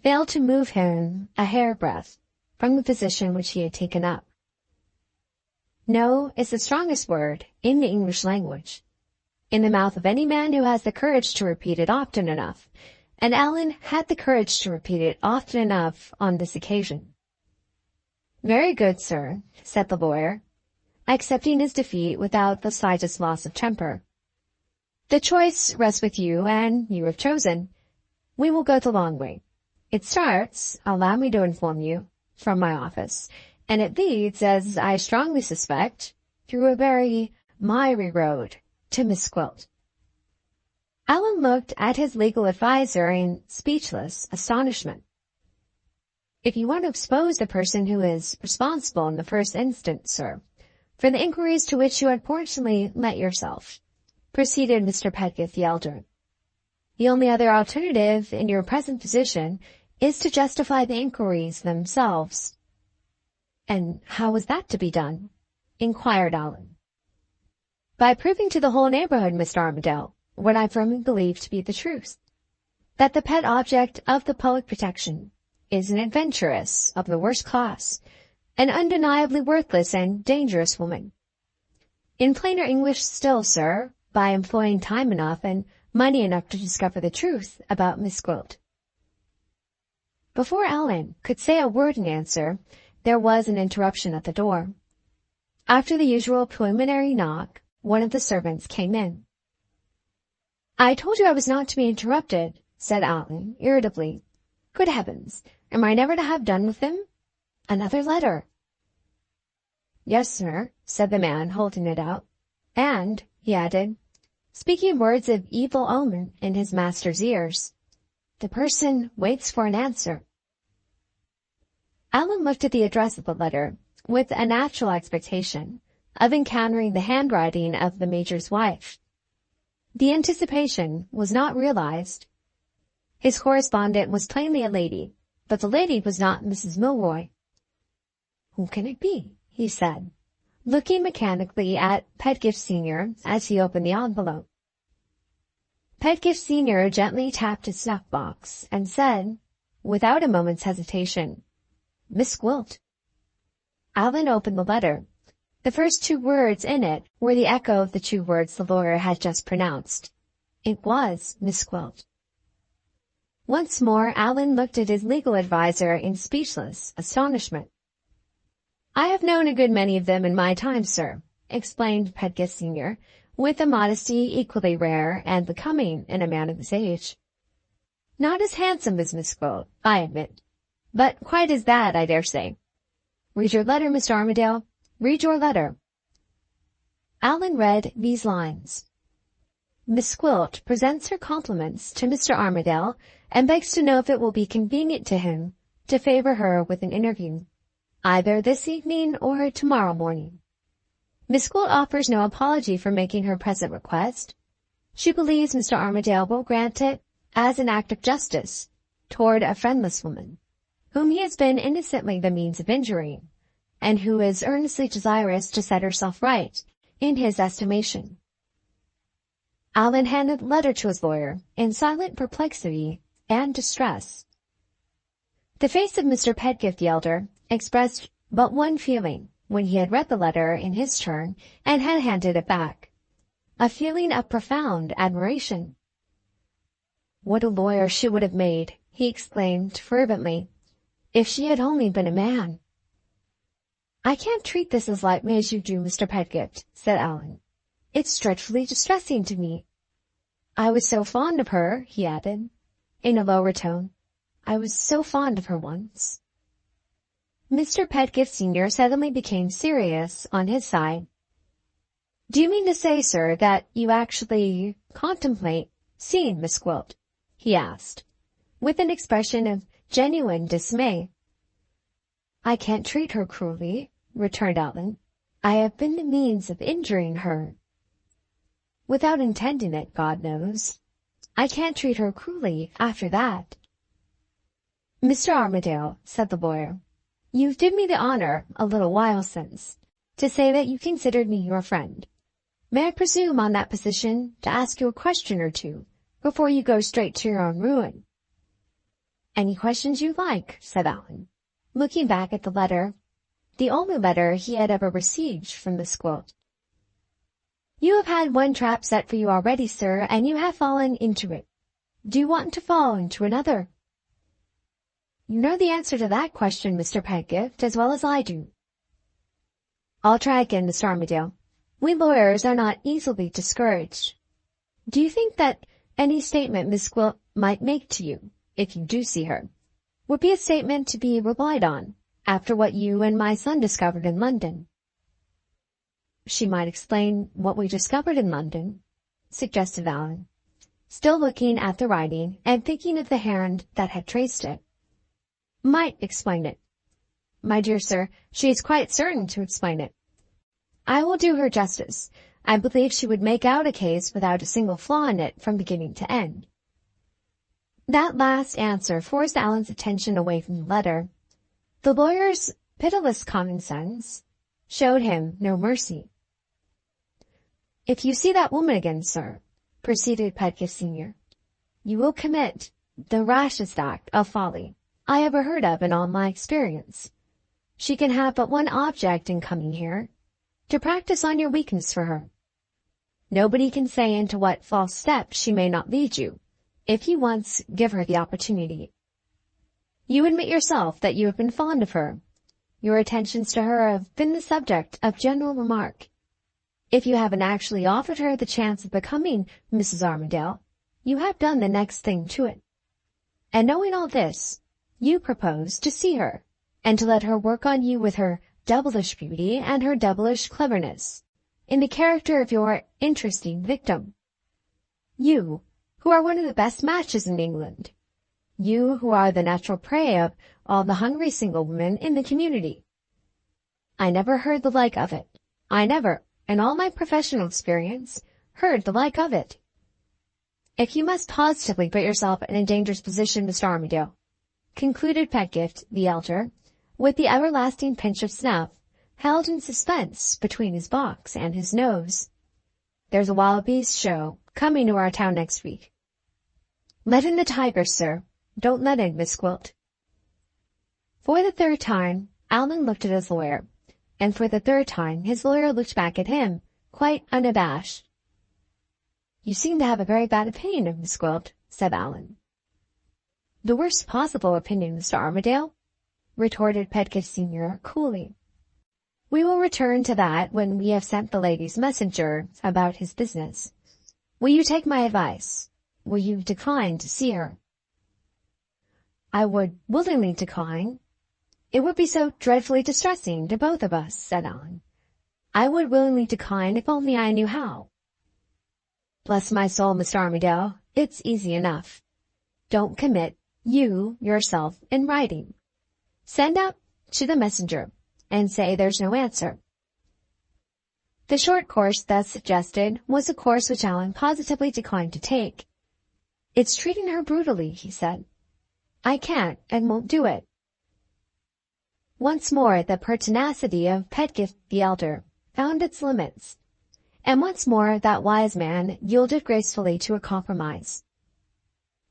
failed to move him a hairbreadth from the position which he had taken up. No is the strongest word in the English language, in the mouth of any man who has the courage to repeat it often enough, and Allan had the courage to repeat it often enough on this occasion. "Very good, sir," said the lawyer, accepting his defeat without the slightest loss of temper. "The choice rests with you, and you have chosen. We will go the long way. It starts, allow me to inform you, from my office, and it leads, as I strongly suspect, through a very miry road to Miss Gwilt." Allan looked at his legal adviser in speechless astonishment. "If you want to expose the person who is responsible in the first instance, sir, for the inquiries to which you unfortunately let yourself," proceeded Mr. Pedgift the elder, "the only other alternative in your present position is to justify the inquiries themselves." "And how was that to be done?" inquired Allan. "By proving to the whole neighborhood, Mr. Armadale, what I firmly believe to be the truth, that the pet object of the public protection is an adventuress of the worst class, an undeniably worthless and dangerous woman. In plainer English still, sir, by employing time enough and money enough to discover the truth about Miss Gwilt." Before Allan could say a word in answer, there was an interruption at the door. After the usual preliminary knock, one of the servants came in. "I told you I was not to be interrupted," said Allan, irritably. "Good heavens, am I never to have done with him? Another letter." "Yes, sir," said the man, holding it out. "And," he added, speaking words of evil omen in his master's ears, "the person waits for an answer." Allan looked at the address of the letter with a natural expectation of encountering the handwriting of the major's wife. The anticipation was not realized. His correspondent was plainly a lady, but the lady was not Mrs. Milroy. "Who can it be?" he said, looking mechanically at Pedgift Senior as he opened the envelope. Pedgift Senior gently tapped his snuff-box and said, without a moment's hesitation, "Miss Gwilt." Allan opened the letter. The first two words in it were the echo of the two words the lawyer had just pronounced. It was Miss Gwilt. Once more Allan looked at his legal adviser in speechless astonishment. "I have known a good many of them in my time, sir," explained Pedgift Senior, with a modesty equally rare and becoming in a man of his age. "Not as handsome as Miss Gwilt, I admit, but quite as that, I dare say. Read your letter, Mr. Armadale. Read your letter." Allan read these lines. "Miss Gwilt presents her compliments to Mr. Armadale and begs to know if it will be convenient to him to favor her with an interview, either this evening or tomorrow morning. Miss Gwilt offers no apology for making her present request. She believes Mr. Armadale will grant it as an act of justice toward a friendless woman, whom he has been innocently the means of injuring, and who is earnestly desirous to set herself right in his estimation." Allan handed the letter to his lawyer in silent perplexity and distress. The face of Mr. Pedgift the elder expressed but one feeling when he had read the letter in his turn and had handed it back, a feeling of profound admiration. "What a lawyer she would have made," he exclaimed fervently, "if she had only been a man." "I can't treat this as lightly as you do, Mr. Pedgift," said Allan. "It's dreadfully distressing to me. I was so fond of her," he added, in a lower tone. "I was so fond of her once." Mr. Pedgift Senior suddenly became serious on his side. "Do you mean to say, sir, that you actually contemplate seeing Miss Gwilt?" he asked, with an expression of genuine dismay. "I can't treat her cruelly," returned Allan. "I have been the means of injuring her. Without intending it, God knows. I can't treat her cruelly after that." "Mr. Armadale," said the lawyer, "you've did me the honor, a little while since, to say that you considered me your friend. May I presume on that position to ask you a question or two before you go straight to your own ruin?" "Any questions you like," said Allan, looking back at the letter, the only letter he had ever received from Miss Gwilt. "You have had one trap set for you already, sir, and you have fallen into it. Do you want to fall into another?" "You know the answer to that question, Mr. Pedgift, as well as I do." "I'll try again, Mr. Armadale. We lawyers are not easily discouraged. Do you think that any statement Miss Gwilt might make to you, if you do see her, would be a statement to be relied on, after what you and my son discovered in London?" "She might explain what we discovered in London," suggested Allan, still looking at the writing and thinking of the hand that had traced it. "Might explain it. My dear sir, she is quite certain to explain it. I will do her justice. I believe she would make out a case without a single flaw in it from beginning to end." That last answer forced Allan's attention away from the letter. The lawyer's pitiless common sense showed him no mercy. "If you see that woman again, sir," proceeded Pedgift Senior, "you will commit the rashest act of folly I ever heard of in all my experience. She can have but one object in coming here, to practice on your weakness for her. Nobody can say into what false step she may not lead you, if you once give her the opportunity. You admit yourself that you have been fond of her. Your attentions to her have been the subject of general remark. If you haven't actually offered her the chance of becoming Mrs. Armadale, you have done the next thing to it. And knowing all this, you propose to see her, and to let her work on you with her devilish beauty and her devilish cleverness, in the character of your interesting victim. You, who are one of the best matches in England. You, who are the natural prey of all the hungry single women in the community. I never heard the like of it. I never, in all my professional experience, heard the like of it. If you must positively put yourself in a dangerous position, Mr. Armadale," concluded Pedgift the elder, with the everlasting pinch of snuff held in suspense between his box and his nose, "there's a wild beast show coming to our town next week. Let in the tigers, sir. Don't let in Miss Gwilt." For the third time, Allan looked at his lawyer, and for the third time his lawyer looked back at him, quite unabashed. "You seem to have a very bad opinion of Miss Gwilt," said Allan. "The worst possible opinion, Mr. Armadale," retorted Pedgift Senior coolly. "We will return to that when we have sent the lady's messenger about his business. Will you take my advice? Will you decline to see her?" "I would willingly decline. It would be so dreadfully distressing to both of us," said Allan. "I would willingly decline if only I knew how." "Bless my soul, Mr. Armadale, it's easy enough. Don't commit yourself in writing. Send out to the messenger, and say there's no answer." The short course thus suggested was a course which Allan positively declined to take. "It's treating her brutally," he said. "I can't and won't do it." Once more the pertinacity of Pedgift the elder found its limits, and once more that wise man yielded gracefully to a compromise.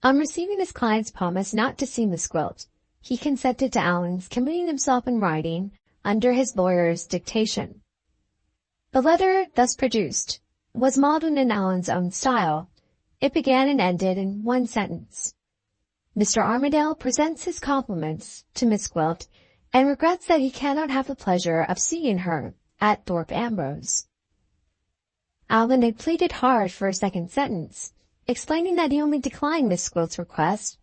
On receiving his client's promise not to see Miss Gwilt, he consented to Allan's committing himself in writing under his lawyer's dictation. The letter thus produced was modeled in Allan's own style. It began and ended in one sentence. "Mr. Armadale presents his compliments to Miss Gwilt and regrets that he cannot have the pleasure of seeing her at Thorpe Ambrose." Allan had pleaded hard for a second sentence, explaining that he only declined Miss Gwilt's request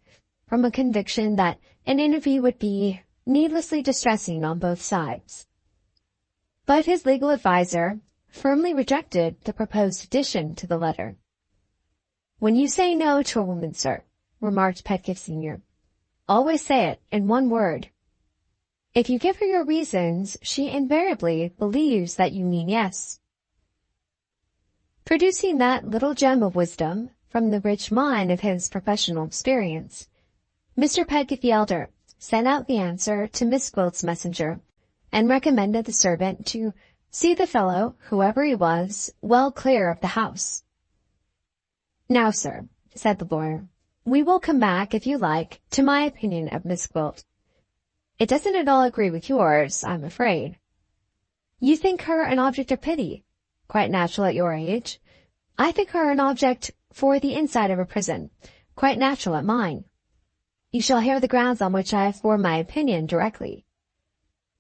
from a conviction that an interview would be needlessly distressing on both sides. But his legal adviser firmly rejected the proposed addition to the letter. "When you say no to a woman, sir," remarked Pedgift Senior, "always say it in one word. If you give her your reasons, she invariably believes that you mean yes." Producing that little gem of wisdom from the rich mine of his professional experience, Mr. Pedgift the elder sent out the answer to Miss Gwilt's messenger, and recommended the servant to see the fellow, whoever he was, well clear of the house. "Now, sir," said the lawyer, We will come back, if you like, to my opinion of Miss Gwilt. It doesn't at all agree with yours, I'm afraid. You think her an object of pity. Quite natural at your age. I think her an object for the inside of a prison. Quite natural at mine. You shall hear the grounds on which I have formed my opinion directly.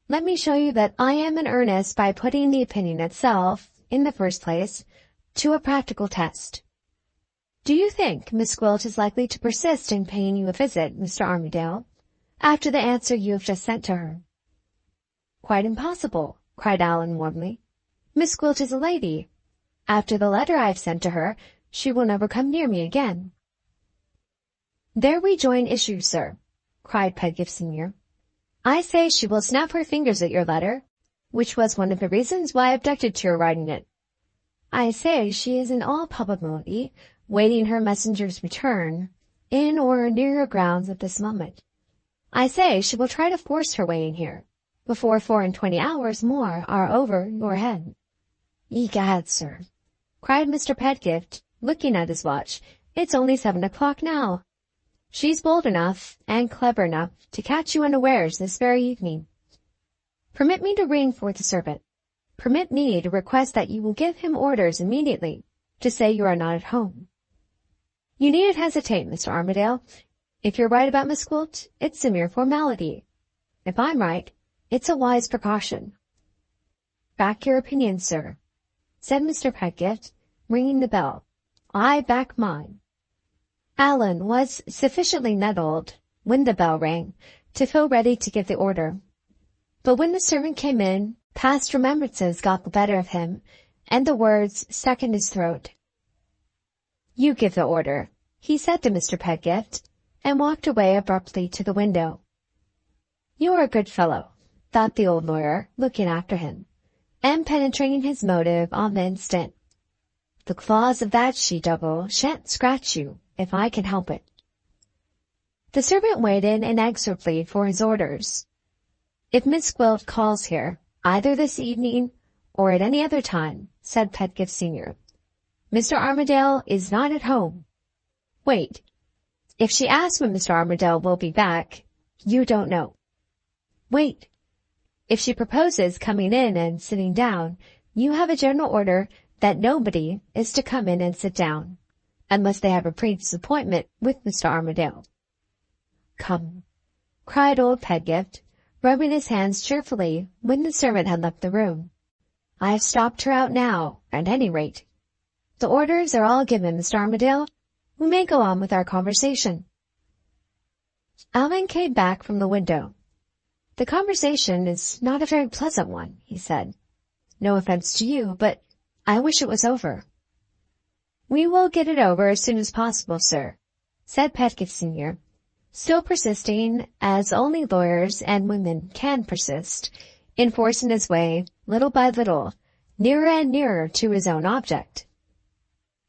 Let me show you that I am in earnest by putting the opinion itself, in the first place, to a practical test. Do you think Miss Gwilt is likely to persist in paying you a visit, Mr. Armadale, after the answer you have just sent to her? Quite impossible, cried Allan warmly. Miss Gwilt is a lady. After the letter I have sent to her, she will never come near me again. There we join issue, sir, cried Pedgift Senior. I say she will snap her fingers at your letter, which was one of the reasons why I objected to your writing it. I say she is in all probability waiting her messenger's return, in or near your grounds at this moment. I say she will try to force her way in here, before 24 hours more are over your head. Egad, sir, cried Mr. Pedgift, looking at his watch, it's only 7 o'clock now. She's bold enough and clever enough to catch you unawares this very evening. Permit me to ring for the servant. Permit me to request that you will give him orders immediately to say you are not at home. You needn't hesitate, Mr. Armadale. If you're right about Miss Gwilt, it's a mere formality. If I'm right, it's a wise precaution. Back your opinion, sir, said Mr. Pedgift, ringing the bell. I back mine. Allan was sufficiently nettled, when the bell rang, to feel ready to give the order. But when the servant came in, past remembrances got the better of him, and the words stuck in his throat. You give the order, he said to Mr. Pedgift, and walked away abruptly to the window. You're a good fellow, thought the old lawyer, looking after him, and penetrating his motive on the instant. The claws of that she-devil shan't scratch you, if I can help it. The servant waited inexorably for his orders. If Miss Gwilt calls here, either this evening or at any other time, said Pedgift Senior, Mr. Armadale is not at home. Wait. If she asks when Mr. Armadale will be back, you don't know. Wait. If she proposes coming in and sitting down, you have a general order that nobody is to come in and sit down, unless they have a previous appointment with Mr. Armadale. Come, cried old Pedgift, rubbing his hands cheerfully when the servant had left the room. I have stopped her out now, at any rate. The orders are all given, Mr. Armadale. We may go on with our conversation. Allan came back from the window. The conversation is not a very pleasant one, he said. No offense to you, but I wish it was over. We will get it over as soon as possible, sir, said Pedgift Senior, still persisting, as only lawyers and women can persist, in forcing his way, little by little, nearer and nearer to his own object.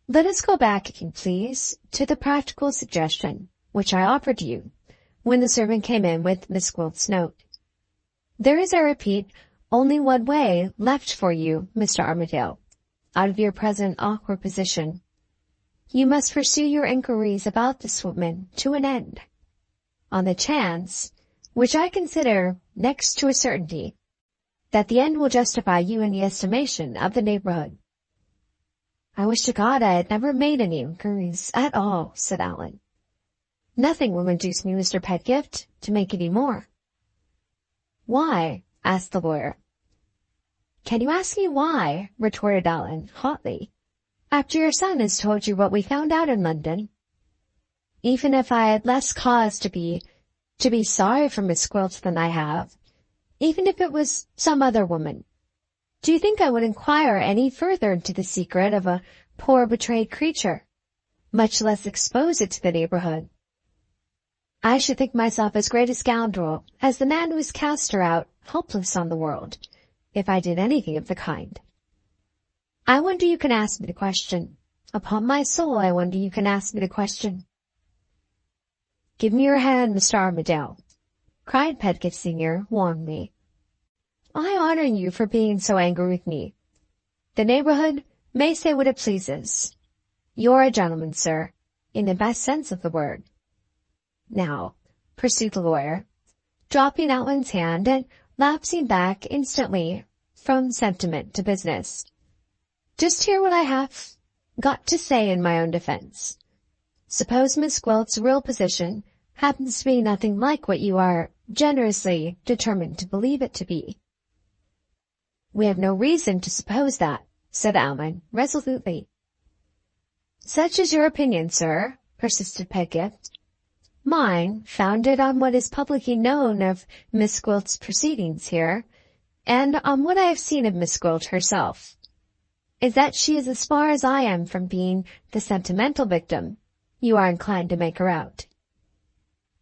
Let us go back, if you please, to the practical suggestion which I offered you when the servant came in with Miss Gwilt's note. There is, I repeat, only one way left for you, Mr. Armadale, out of your present awkward position. You must pursue your inquiries about this woman to an end, on the chance, which I consider next to a certainty, that the end will justify you in the estimation of the neighborhood. I wish to God I had never made any inquiries at all, said Allan. Nothing will induce me, Mr. Pedgift, to make any more. Why? Asked the lawyer. Can you ask me why? Retorted Allan, hotly. After your son has told you what we found out in London. Even if I had less cause to be sorry for Miss Gwilt than I have, even if it was some other woman, do you think I would inquire any further into the secret of a poor betrayed creature, much less expose it to the neighborhood? I should think myself as great a scoundrel as the man who has cast her out helpless on the world, if I did anything of the kind. I wonder you can ask me the question. Upon my soul, I wonder you can ask me the question. Give me your hand, Mr. Armadale, cried Pedgift Senior warmly. I honor you for being so angry with me. The neighborhood may say what it pleases. You're a gentleman, sir, in the best sense of the word. Now, pursued the lawyer, dropping Allan's hand and lapsing back instantly from sentiment to business, just hear what I have got to say in my own defense. Suppose Miss Gwilt's real position happens to be nothing like what you are generously determined to believe it to be. We have no reason to suppose that, said Allan resolutely. Such is your opinion, sir, persisted Pedgift. Mine, founded on what is publicly known of Miss Gwilt's proceedings here, and on what I have seen of Miss Gwilt herself, is that she is as far as I am from being the sentimental victim you are inclined to make her out.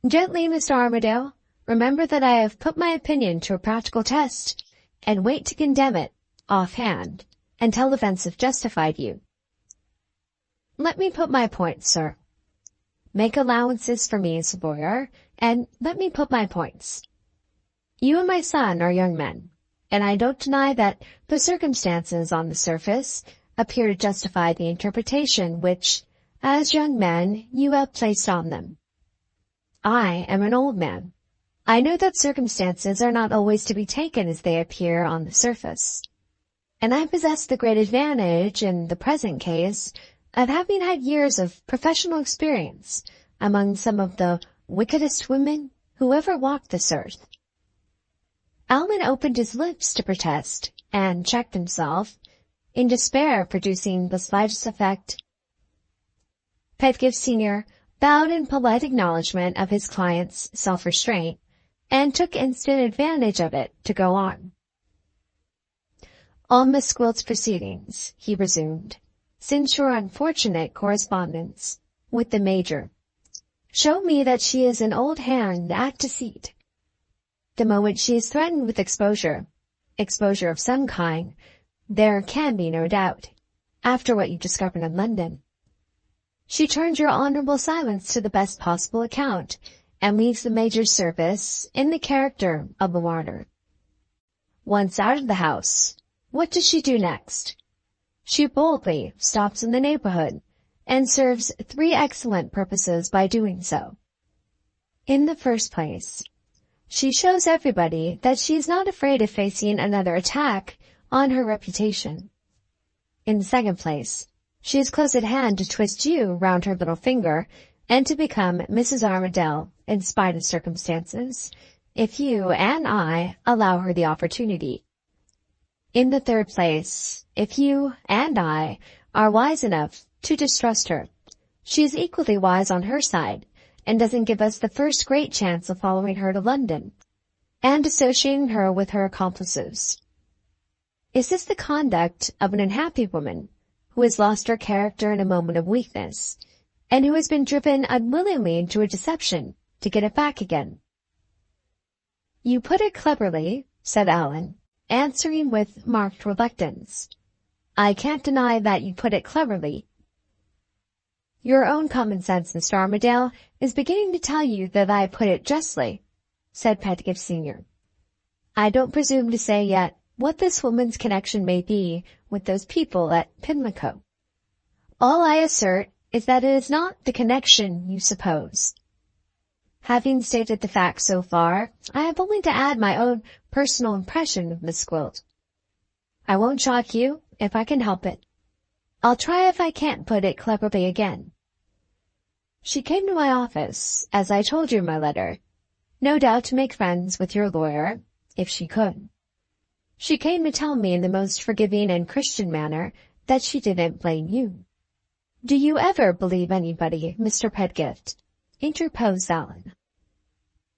Gently, Mr. Armadale, remember that I have put my opinion to a practical test, and wait to condemn it offhand until events have justified you. Let me put my points, sir. Make allowances for me as a lawyer, and let me put my points. You and my son are young men, and I don't deny that the circumstances on the surface appear to justify the interpretation which, as young men, you have placed on them. I am an old man. I know that circumstances are not always to be taken as they appear on the surface, and I possess the great advantage in the present case of having had years of professional experience among some of the wickedest women who ever walked this earth. Allan opened his lips to protest, and checked himself, in despair of producing the slightest effect. Pedgift Senior bowed in polite acknowledgment of his client's self-restraint, and took instant advantage of it to go on. On Miss Gwilt's proceedings, he resumed, since your unfortunate correspondence with the Major show me that she is an old hand at deceit. The moment she is threatened with exposure of some kind, there can be no doubt, after what you discovered in London, she turns your honorable silence to the best possible account, and leaves the Major's service in the character of a martyr. Once out of the house, what does she do next? She boldly stops in the neighborhood, and serves 3 excellent purposes by doing so. In the first place, she shows everybody that she is not afraid of facing another attack on her reputation. In the second place, she is close at hand to twist you round her little finger, and to become Mrs. Armadale in spite of circumstances, if you and I allow her the opportunity. In the third place, if you and I are wise enough to distrust her, she is equally wise on her side, and doesn't give us the first great chance of following her to London, and associating her with her accomplices. Is this the conduct of an unhappy woman, who has lost her character in a moment of weakness, and who has been driven unwillingly into a deception to get it back again? You put it cleverly, said Allan, answering with marked reluctance. I can't deny that you put it cleverly. Your own common sense, Mr. Armadale, is beginning to tell you that I put it justly, said Pedgift Senior. I don't presume to say yet what this woman's connection may be with those people at Pimlico. All I assert is that it is not the connection you suppose. Having stated the facts so far, I have only to add my own personal impression of Miss Gwilt. I won't shock you, if I can help it. I'll try if I can't put it cleverly again. She came to my office, as I told you in my letter, no doubt to make friends with your lawyer, if she could. She came to tell me in the most forgiving and Christian manner that she didn't blame you. Do you ever believe anybody, Mr. Pedgift? Interposed Allan.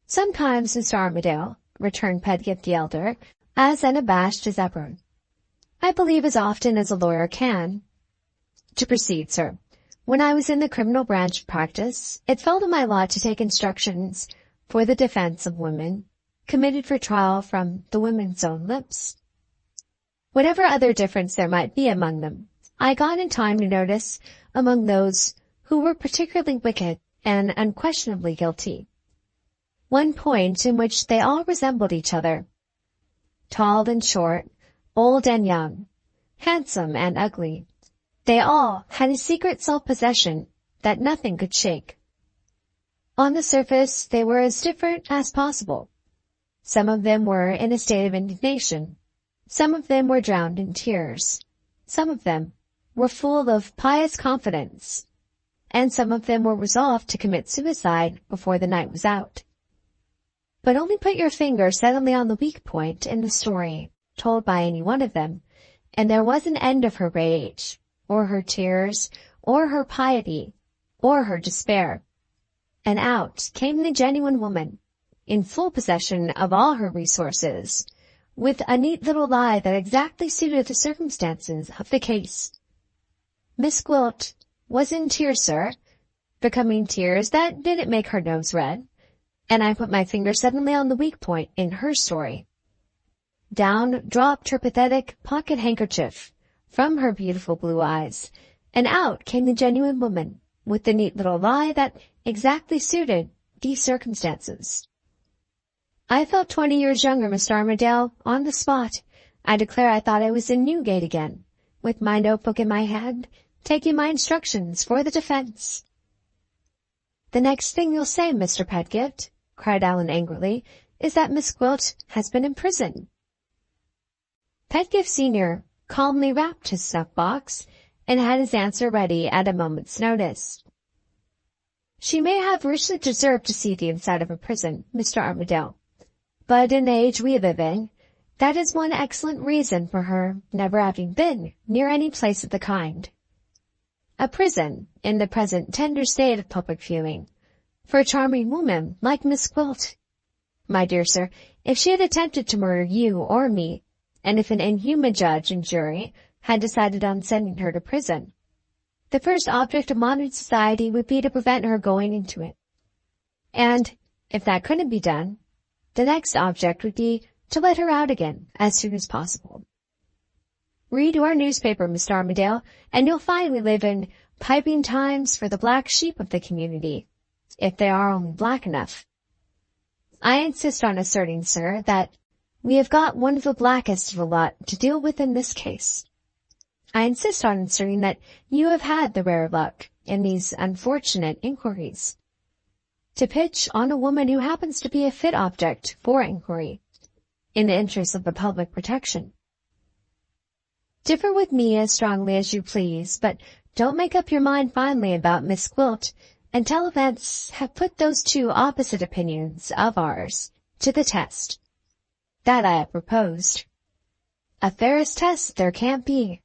Sometimes, Mr. Armadale, returned Pedgift the elder, as unabashed as ever. I believe as often as a lawyer can. To proceed, sir. When I was in the criminal branch of practice, it fell to my lot to take instructions for the defense of women committed for trial from the women's own lips. Whatever other difference there might be among them, I got in time to notice among those who were particularly wicked and unquestionably guilty one point in which they all resembled each other. Tall and short, old and young, handsome and ugly, they all had a secret self-possession that nothing could shake. On the surface, they were as different as possible. Some of them were in a state of indignation. Some of them were drowned in tears. Some of them were full of pious confidence. And some of them were resolved to commit suicide before the night was out. But only put your finger suddenly on the weak point in the story told by any one of them, and there was an end of her rage, or her tears, or her piety, or her despair. And out came the genuine woman, in full possession of all her resources, with a neat little lie that exactly suited the circumstances of the case. Miss Gwilt was in tears, sir, becoming tears that didn't make her nose red, and I put my finger suddenly on the weak point in her story. Down dropped her pathetic pocket handkerchief from her beautiful blue eyes, and out came the genuine woman, with the neat little lie that exactly suited these circumstances. I felt 20 years younger, Mr. Armadale, on the spot. I declare I thought I was in Newgate again, with my notebook in my hand, taking my instructions for the defense. "The next thing you'll say, Mr. Pedgift," cried Allan angrily, "is that Miss Gwilt has been in prison." Pedgift Senior calmly wrapped his snuff-box and had his answer ready at a moment's notice. "She may have richly deserved to see the inside of a prison, Mr. Armadale, but in the age we live in, that is one excellent reason for her never having been near any place of the kind. A prison, in the present tender state of public feeling, for a charming woman like Miss Gwilt. My dear sir, if she had attempted to murder you or me, and if an inhuman judge and jury had decided on sending her to prison, the first object of modern society would be to prevent her going into it. And, if that couldn't be done, the next object would be to let her out again as soon as possible. Read your newspaper, Mr. Armadale, and you'll find we live in piping times for the black sheep of the community, if they are only black enough. I insist on asserting, sir, that we have got one of the blackest of the lot to deal with in this case. I insist on asserting that you have had the rare luck, in these unfortunate inquiries, to pitch on a woman who happens to be a fit object for inquiry, in the interest of the public protection. Differ with me as strongly as you please, but don't make up your mind finally about Miss Gwilt until events have put those two opposite opinions of ours to the test. That I have proposed. A fairest test there can't be.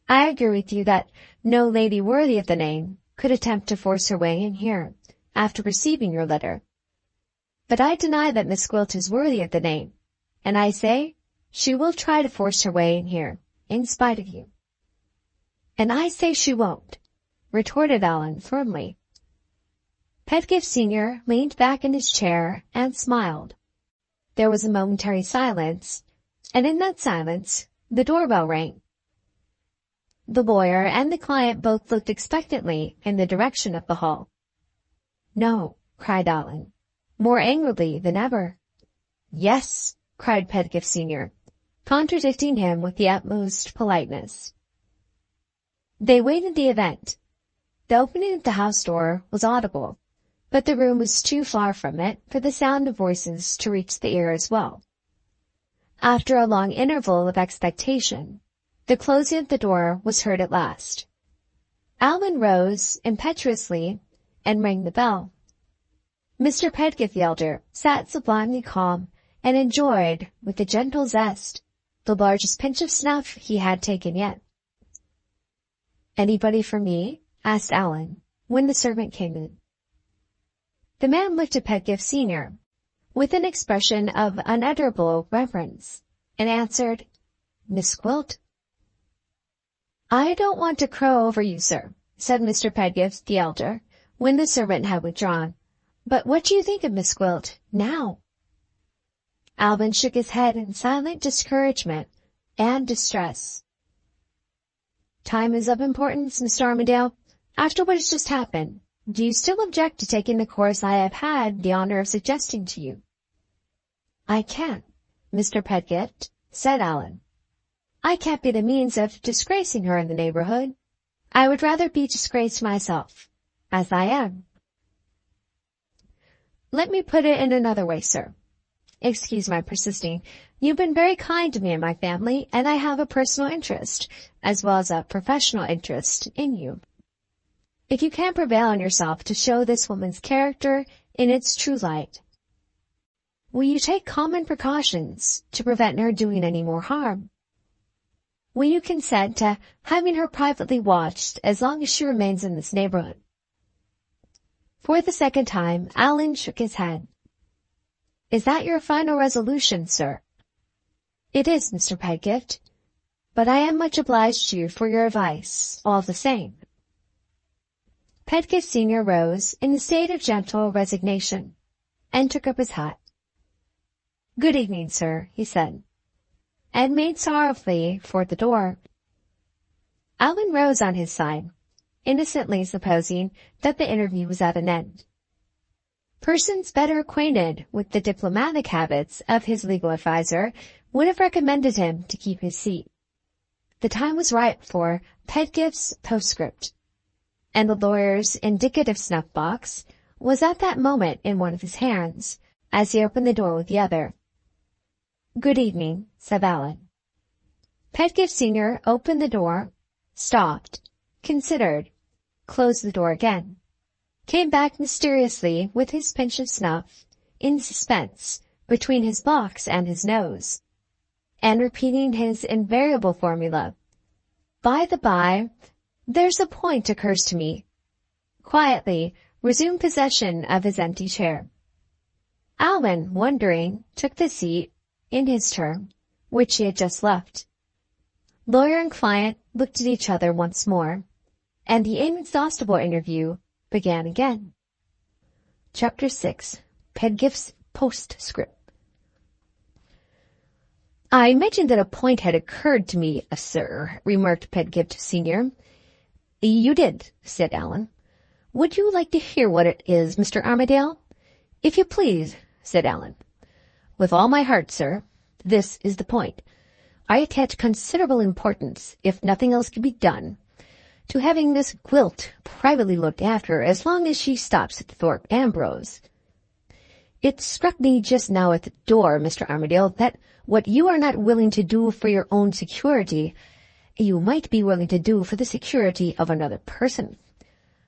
I agree with you that no lady worthy of the name could attempt to force her way in here after receiving your letter. But I deny that Miss Gwilt is worthy of the name, and I say she will try to force her way in here, in spite of you. And I say she won't, retorted Allan firmly. Pedgift Senior leaned back in his chair and smiled. There was a momentary silence, and in that silence the doorbell rang. The lawyer and the client both looked expectantly in the direction of the hall. "No," cried Allan, more angrily than ever. "Yes," cried Pedgift Senior, contradicting him with the utmost politeness. They waited the event. The opening of the house door was audible, but the room was too far from it for the sound of voices to reach the ear as well. After a long interval of expectation, the closing of the door was heard at last. Allan rose impetuously and rang the bell. Mr. Pedgift the elder sat sublimely calm and enjoyed, with a gentle zest, the largest pinch of snuff he had taken yet. "Anybody for me?" asked Allan, when the servant came in. The man looked at Pedgift Senior with an expression of unutterable reverence, and answered, "Miss Gwilt." "I don't want to crow over you, sir," said Mr. Pedgift the elder, when the servant had withdrawn, "but what do you think of Miss Gwilt now?" Allan shook his head in silent discouragement and distress. "Time is of importance, Mr. Armadale. After what has just happened, do you still object to taking the course I have had the honor of suggesting to you?" "I can't, Mr. Pedgift," said Allan. "I can't be the means of disgracing her in the neighborhood. I would rather be disgraced myself, as I am. Let me put it in another way, sir. Excuse my persisting. You've been very kind to me and my family, and I have a personal interest, as well as a professional interest, in you. If you can't prevail on yourself to show this woman's character in its true light, will you take common precautions to prevent her doing any more harm? Will you consent to having her privately watched as long as she remains in this neighborhood? For the second time, Allan shook his head. Is that your final resolution, sir? It is, Mr. Pedgift, but I am much obliged to you for your advice, all the same. Pedgift Senior rose in a state of gentle resignation and took up his hat. Good evening, sir, he said, and made sorrowfully for the door. Allan rose on his side, innocently supposing that the interview was at an end. Persons better acquainted with the diplomatic habits of his legal adviser would have recommended him to keep his seat. The time was ripe for Pedgift's postscript, and the lawyer's indicative snuff-box was at that moment in one of his hands, as he opened the door with the other. Good evening, said Allan. Pedgift Senior opened the door, stopped, considered, closed the door again, came back mysteriously with his pinch of snuff, in suspense, between his box and his nose, and repeating his invariable formula, By the by, there's a point occurs to me, quietly resumed possession of his empty chair. Allan, wondering, took the seat, in his turn, which he had just left. Lawyer and client looked at each other once more, and the inexhaustible interview began again. Chapter 6. Pedgift's Postscript. I mentioned that a point had occurred to me, sir, remarked Pedgift Senior. You did, said Allan. Would you like to hear what it is, Mr. Armadale? If you please, said Allan. With all my heart, sir. This is the point. I attach considerable importance, if nothing else can be done, to having Miss Gwilt privately looked after as long as she stops at Thorpe Ambrose. It struck me just now at the door, Mr. Armadale, that what you are not willing to do for your own security, you might be willing to do for the security of another person.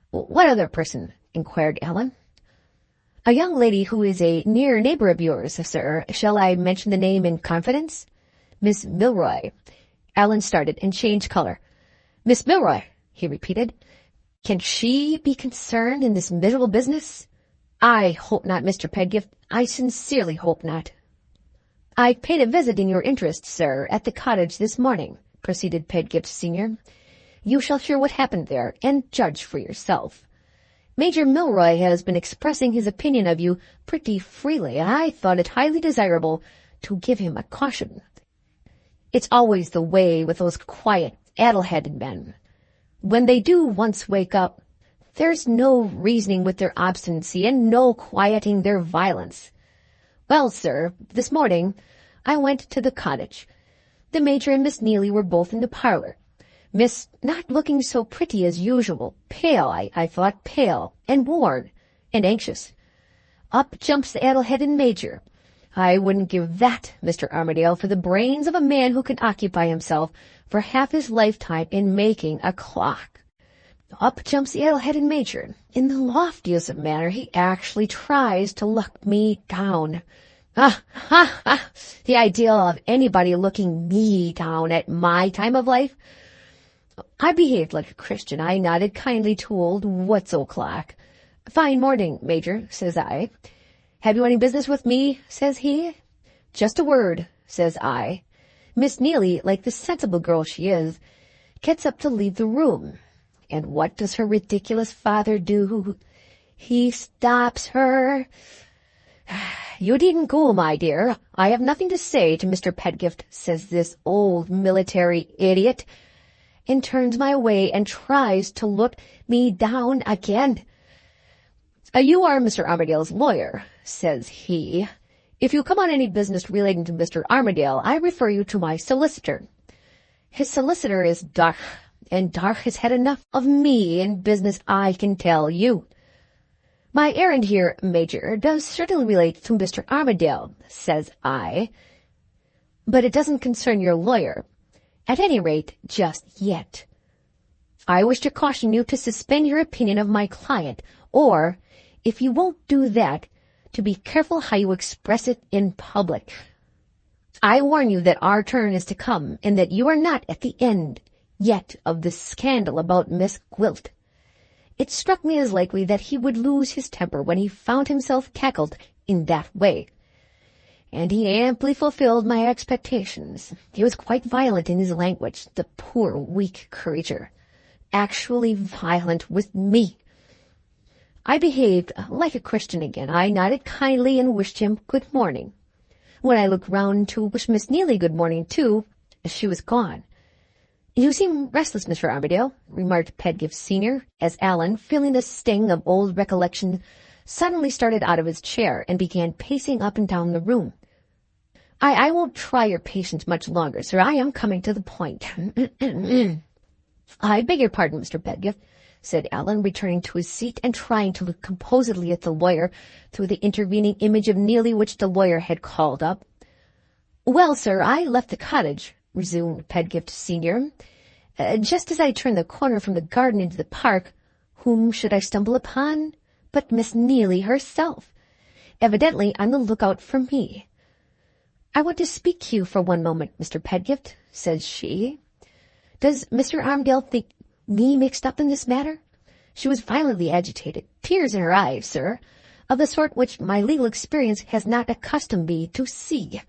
What other person? Inquired Allan. A young lady who is a near neighbor of yours, sir. Shall I mention the name in confidence? Miss Milroy. Allan started and changed color. Miss Milroy, he repeated. Can she be concerned in this miserable business? I hope not, Mr. Pedgift. I sincerely hope not. I paid a visit in your interest, sir, at the cottage this morning, proceeded Pedgift Senior. You shall hear what happened there, and judge for yourself. Major Milroy has been expressing his opinion of you pretty freely. I thought it highly desirable to give him a caution. It's always the way with those quiet, addle-headed men. When they do once wake up, there's no reasoning with their obstinacy and no quieting their violence. Well, sir, this morning I went to the cottage. The Major and Miss Neely were both in the parlor. Miss not looking so pretty as usual, pale, I thought, pale, and worn, and anxious. Up jumps the addle-headed Major. I wouldn't give that, Mr. Armadale, for the brains of a man who can occupy himself for half his lifetime in making a clock. Up jumps the addle-headed Major. In the loftiest of manner, he actually tries to look me down. Ah, ha, ha! The idea of anybody looking me down at my time of life! I behaved like a Christian. I nodded kindly to old What's-o'clock. Fine morning, Major, says I. Have you any business with me, says he. Just a word, says I. Miss Neely, like the sensible girl she is, gets up to leave the room. And what does her ridiculous father do? He stops her. You needn't go, my dear. I have nothing to say to Mr. Pedgift, says this old military idiot, and turns my way and tries to look me down again. You are Mr. Armadale's lawyer, says he. If you come on any business relating to Mr. Armadale, I refer you to my solicitor. His solicitor is and Dar has had enough of me in business, I can tell you. My errand here, Major, does certainly relate to Mr. Armadale, says I, but it doesn't concern your lawyer, at any rate, just yet. I wish to caution you to suspend your opinion of my client, or, if you won't do that, to be careful how you express it in public. I warn you that our turn is to come, and that you are not at the end yet of the scandal about Miss Gwilt. It struck me as likely that he would lose his temper when he found himself cackled in that way. And he amply fulfilled my expectations. He was quite violent in his language, the poor weak creature. Actually violent with me. I behaved like a Christian again. I nodded kindly and wished him good morning. When I looked round to wish Miss Neely good morning, too, she was gone. "You seem restless, Mr. Armadale," remarked Pedgift Senior, as Allan, feeling the sting of old recollection, suddenly started out of his chair and began pacing up and down the room. I won't try your patience much longer, sir. I am coming to the point." "I beg your pardon, Mr. Pedgift," said Allan, returning to his seat and trying to look composedly at the lawyer through the intervening image of Neely which the lawyer had called up. "Well, sir, I left the cottage," resumed Pedgift Senior. "Just as I turned the corner from the garden into the park, whom should I stumble upon but Miss Neely herself, evidently on the lookout for me. "I want to speak to you for one moment, Mr. Pedgift," said she. "Does Mr. Armadale think me mixed up in this matter?" She was violently agitated, tears in her eyes, sir, of the sort which my legal experience has not accustomed me to see.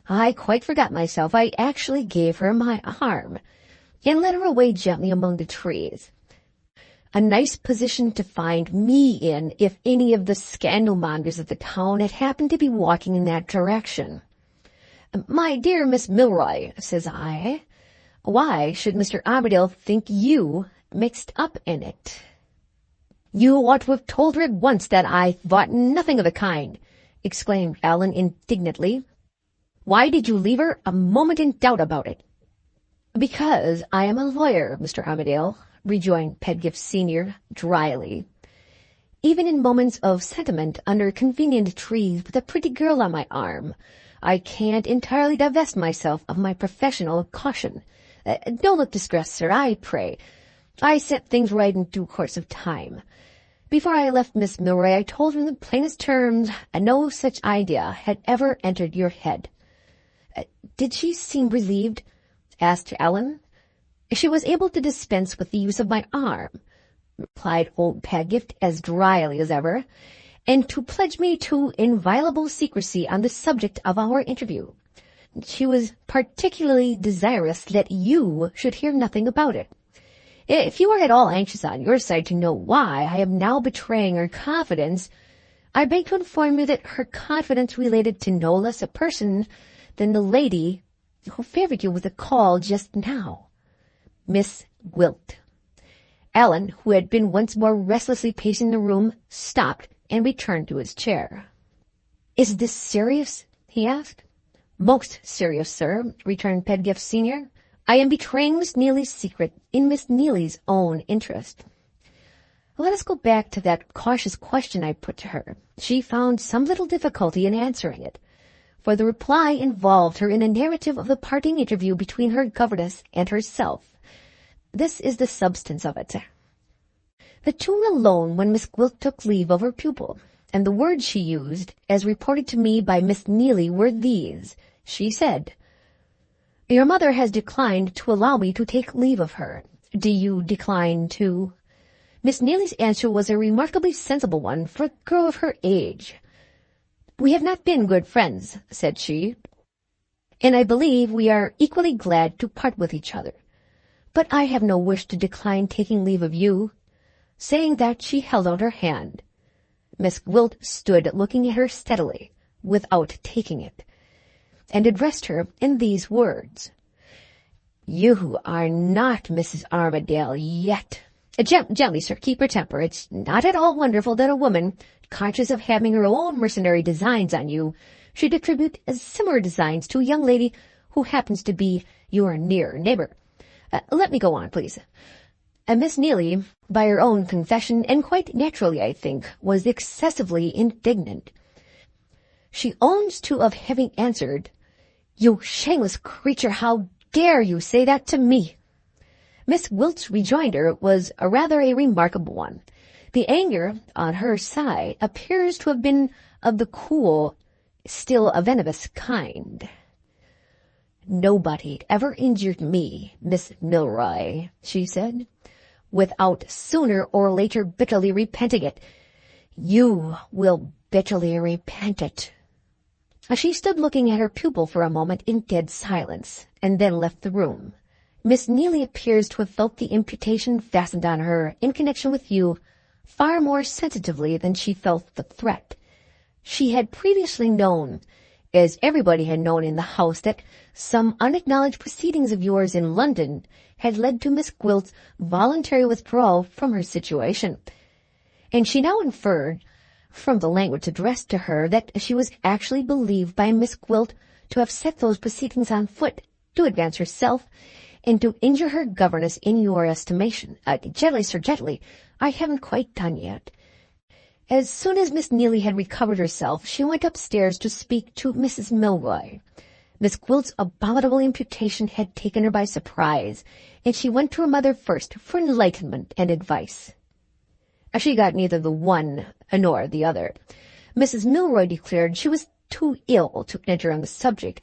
I quite forgot myself. I actually gave her my arm, and led her away gently among the trees. A nice position to find me in if any of the scandal-mongers of the town had happened to be walking in that direction. "My dear Miss Milroy," says I, "why should Mr. Armadale think you mixed up in it?" "You ought to have told her at once that I thought nothing of the kind," exclaimed Allan indignantly. "Why did you leave her a moment in doubt about it?" "Because I am a lawyer, Mr. Armadale," rejoined Pedgift Senior dryly. "Even in moments of sentiment under convenient trees with a pretty girl on my arm, I can't entirely divest myself of my professional caution. Don't look distressed, sir, I pray. I set things right in due course of time. Before I left Miss Milroy, I told her in the plainest terms no such idea had ever entered your head." "Did she seem relieved?" asked Allan. "She was able to dispense with the use of my arm," replied old Pedgift as dryly as ever, "and to pledge me to inviolable secrecy on the subject of our interview. She was particularly desirous that you should hear nothing about it. If you are at all anxious on your side to know why I am now betraying her confidence, I beg to inform you that her confidence related to no less a person than the lady who favored you with a call just now, Miss Gwilt." Allan, who had been once more restlessly pacing the room, stopped and returned to his chair. "Is this serious?" he asked. "Most serious, sir," returned Pedgift Senior. "I am betraying Miss Neely's secret in Miss Neely's own interest. Let us go back to that cautious question I put to her. She found some little difficulty in answering it, for the reply involved her in a narrative of the parting interview between her governess and herself. This is the substance of it. The two were alone when Miss Gwilt took leave of her pupil, and the words she used, as reported to me by Miss Neely, were these. She said, 'Your mother has declined to allow me to take leave of her. Do you decline to?' Miss Neely's answer was a remarkably sensible one for a girl of her age. 'We have not been good friends,' said she, 'and I believe we are equally glad to part with each other. But I have no wish to decline taking leave of you.' Saying that, she held out her hand. Miss Gwilt stood looking at her steadily, without taking it, and addressed her in these words. 'You are not Mrs. Armadale yet.' Gently, sir, keep your temper. It's not at all wonderful that a woman, conscious of having her own mercenary designs on you, should attribute similar designs to a young lady who happens to be your near neighbor. Let me go on, please. Miss Neely, by her own confession, and quite naturally, I think, was excessively indignant. She owns to of having answered, "You shameless creature, how dare you say that to me?" Miss Gwilt's rejoinder was rather a remarkable one. The anger on her side appears to have been of the cool, still venomous kind. "Nobody ever injured me, Miss Milroy," she said, "without sooner or later bitterly repenting it. You will bitterly repent it." She stood looking at her pupil for a moment in dead silence, and then left the room. Miss Neely appears to have felt the imputation fastened on her in connection with you far more sensitively than she felt the threat. She had previously known, as everybody had known in the house, that some unacknowledged proceedings of yours in London had led to Miss Gwilt's voluntary withdrawal from her situation, and she now inferred, from the language addressed to her, that she was actually believed by Miss Gwilt to have set those proceedings on foot to advance herself and to injure her governess in your estimation. Gently, sir, gently. I haven't quite done yet. As soon as Miss Neely had recovered herself, she went upstairs to speak to Mrs. Milroy. Miss Gwilt's abominable imputation had taken her by surprise, and she went to her mother first for enlightenment and advice. She got neither the one nor the other. Mrs. Milroy declared she was too ill to enter on the subject,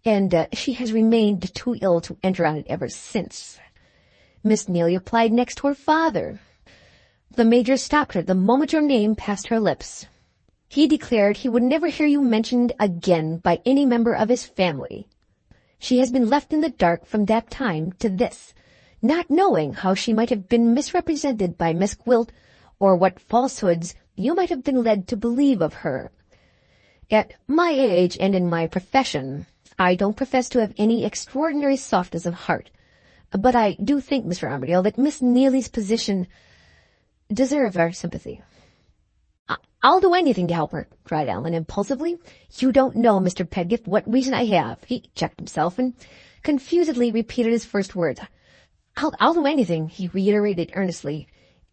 and she has remained too ill to enter on it ever since. Miss Neely applied next to her father. The Major stopped her the moment your name passed her lips. He declared he would never hear you mentioned again by any member of his family. She has been left in the dark from that time to this, not knowing how she might have been misrepresented by Miss Gwilt, or what falsehoods you might have been led to believe of her. At my age and in my profession, I don't profess to have any extraordinary softness of heart, but I do think, Mr. Armadale, that Miss Neely's position deserves our sympathy." "I'll do anything to help her," cried Allan impulsively. "You don't know, Mr. Pedgift, what reason I have." He checked himself and confusedly repeated his first words. I'll do anything," he reiterated earnestly.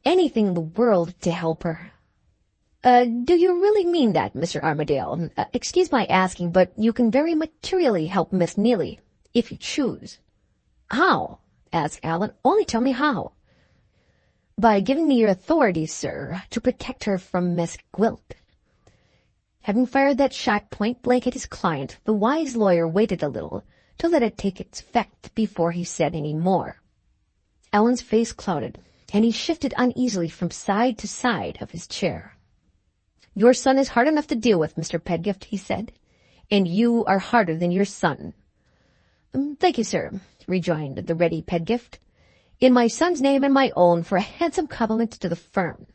"Anything in the world to help her." Do you really mean that, Mr. Armadale? Excuse my asking, but you can very materially help Miss Neely, if you choose." "How?" asked Allan. "Only tell me how." "By giving me your authority, sir, to protect her from Miss Gwilt." Having fired that shot point-blank at his client, the wise lawyer waited a little to let it take its effect before he said any more. Allan's face clouded, and he shifted uneasily from side to side of his chair. "Your son is hard enough to deal with, Mr. Pedgift," he said, "and you are harder than your son." "Thank you, sir," rejoined the ready Pedgift, "in my son's name and my own, for a handsome compliment to the firm.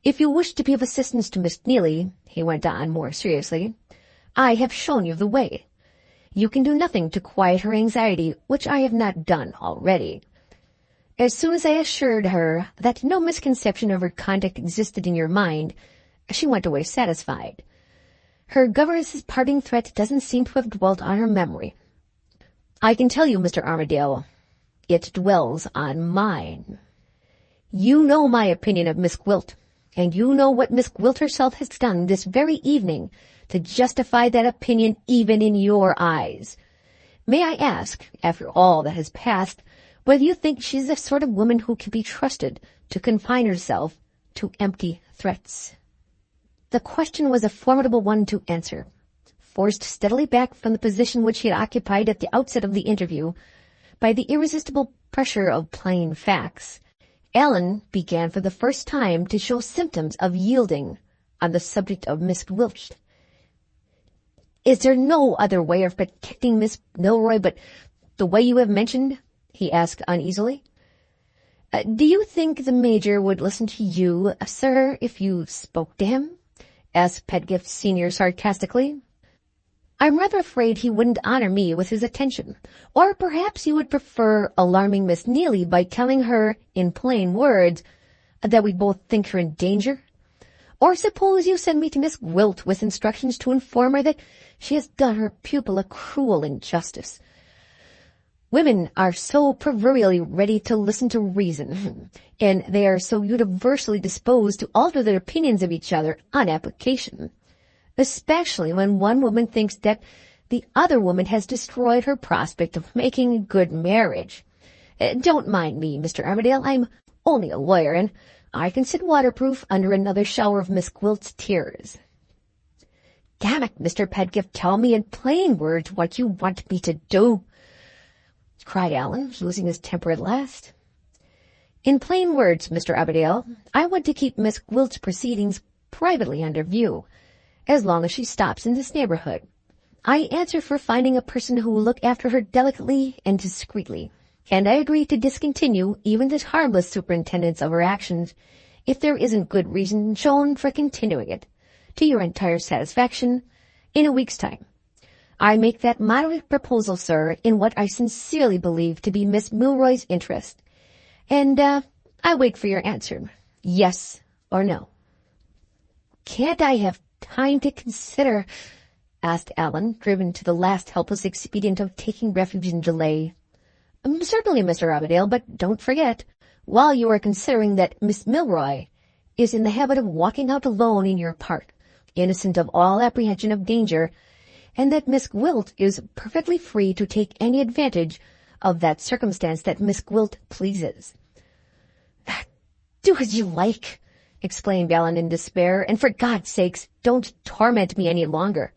If you wish to be of assistance to Miss Neely," he went on more seriously, "I have shown you the way. You can do nothing to quiet her anxiety, which I have not done already. As soon as I assured her that no misconception of her conduct existed in your mind, she went away satisfied. Her governess's parting threat doesn't seem to have dwelt on her memory. I can tell you, Mr. Armadale, it dwells on mine. You know my opinion of Miss Gwilt, and you know what Miss Gwilt herself has done this very evening to justify that opinion even in your eyes. May I ask, after all that has passed, whether you think she's the sort of woman who can be trusted to confine herself to empty threats?" The question was a formidable one to answer. Forced steadily back from the position which he had occupied at the outset of the interview by the irresistible pressure of plain facts, Allan began for the first time to show symptoms of yielding on the subject of Miss Gwilt. "Is there no other way of protecting Miss Milroy but the way you have mentioned?" he asked uneasily. "Do you think the Major would listen to you, sir, if you spoke to him?" asked Pedgift Senior sarcastically. "I'm rather afraid he wouldn't honor me with his attention. Or perhaps you would prefer alarming Miss Neely by telling her in plain words that we both think her in danger? Or suppose you send me to Miss Gwilt with instructions to inform her that she has done her pupil a cruel injustice. Women are so proverbially ready to listen to reason, and they are so universally disposed to alter their opinions of each other on application, especially when one woman thinks that the other woman has destroyed her prospect of making a good marriage. Don't mind me, Mr. Armadale. I'm only a lawyer, and I can sit waterproof under another shower of Miss Gwilt's tears. Damn it, Mr. Pedgift, tell me in plain words what you want me to do, cried Allan, losing his temper at last. In plain words, Mr. Armadale, I want to keep Miss Gwilt's proceedings privately under view, as long as she stops in this neighborhood. I answer for finding a person who will look after her delicately and discreetly, and I agree to discontinue even the harmless superintendence of her actions if there isn't good reason shown for continuing it, to your entire satisfaction, in a week's time. I make that moderate proposal, sir, in what I sincerely believe to be Miss Milroy's interest, and I wait for your answer, yes or no. Can't I have time to consider? Asked Allan, driven to the last helpless expedient of taking refuge in delay. Certainly, Mr. Armadale, but don't forget, while you are considering that Miss Milroy is in the habit of walking out alone in your park, innocent of all apprehension of danger, and that Miss Gwilt is perfectly free to take any advantage of that circumstance that Miss Gwilt pleases. Do as you like, exclaimed Allan in despair, and for God's sakes, don't torment me any longer.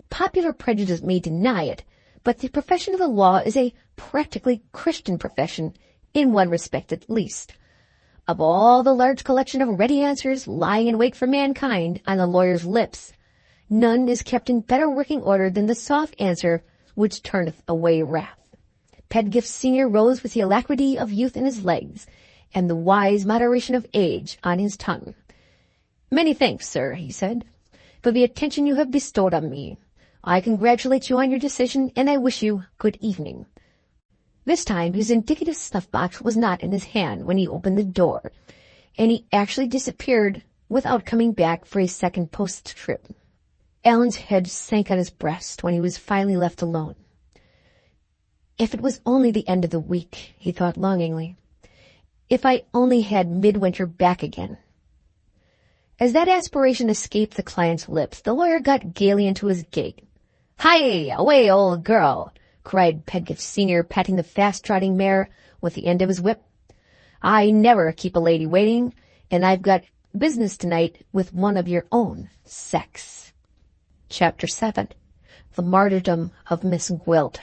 Popular prejudice may deny it, but the profession of the law is a practically Christian profession, in one respect at least. Of all the large collection of ready answers lying in wait for mankind on the lawyer's lips, none is kept in better working order than the soft answer which turneth away wrath. Pedgift Senior rose with the alacrity of youth in his legs, and the wise moderation of age on his tongue. Many thanks, sir, he said, for the attention you have bestowed on me. I congratulate you on your decision, and I wish you good evening. This time his indicative snuff-box was not in his hand when he opened the door, and he actually disappeared without coming back for a second post-trip. Allan's head sank on his breast when he was finally left alone. If it was only the end of the week, he thought longingly. If I only had midwinter back again. As that aspiration escaped the client's lips, the lawyer got gaily into his gait. "Hi, away, old girl!" cried Pedgift Senior, patting the fast-trotting mare with the end of his whip. "I never keep a lady waiting, and I've got business tonight with one of your own sex." Chapter 7. The Martyrdom of Miss Gwilt.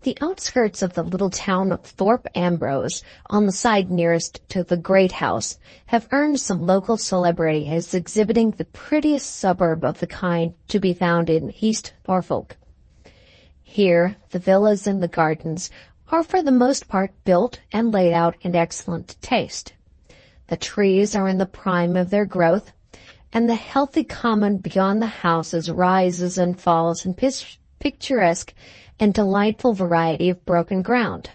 The outskirts of the little town of Thorpe Ambrose, on the side nearest to the great house, have earned some local celebrity as exhibiting the prettiest suburb of the kind to be found in East Norfolk. Here, the villas and the gardens are for the most part built and laid out in excellent taste. The trees are in the prime of their growth, and the healthy common beyond the houses rises and falls in picturesque and delightful variety of broken ground.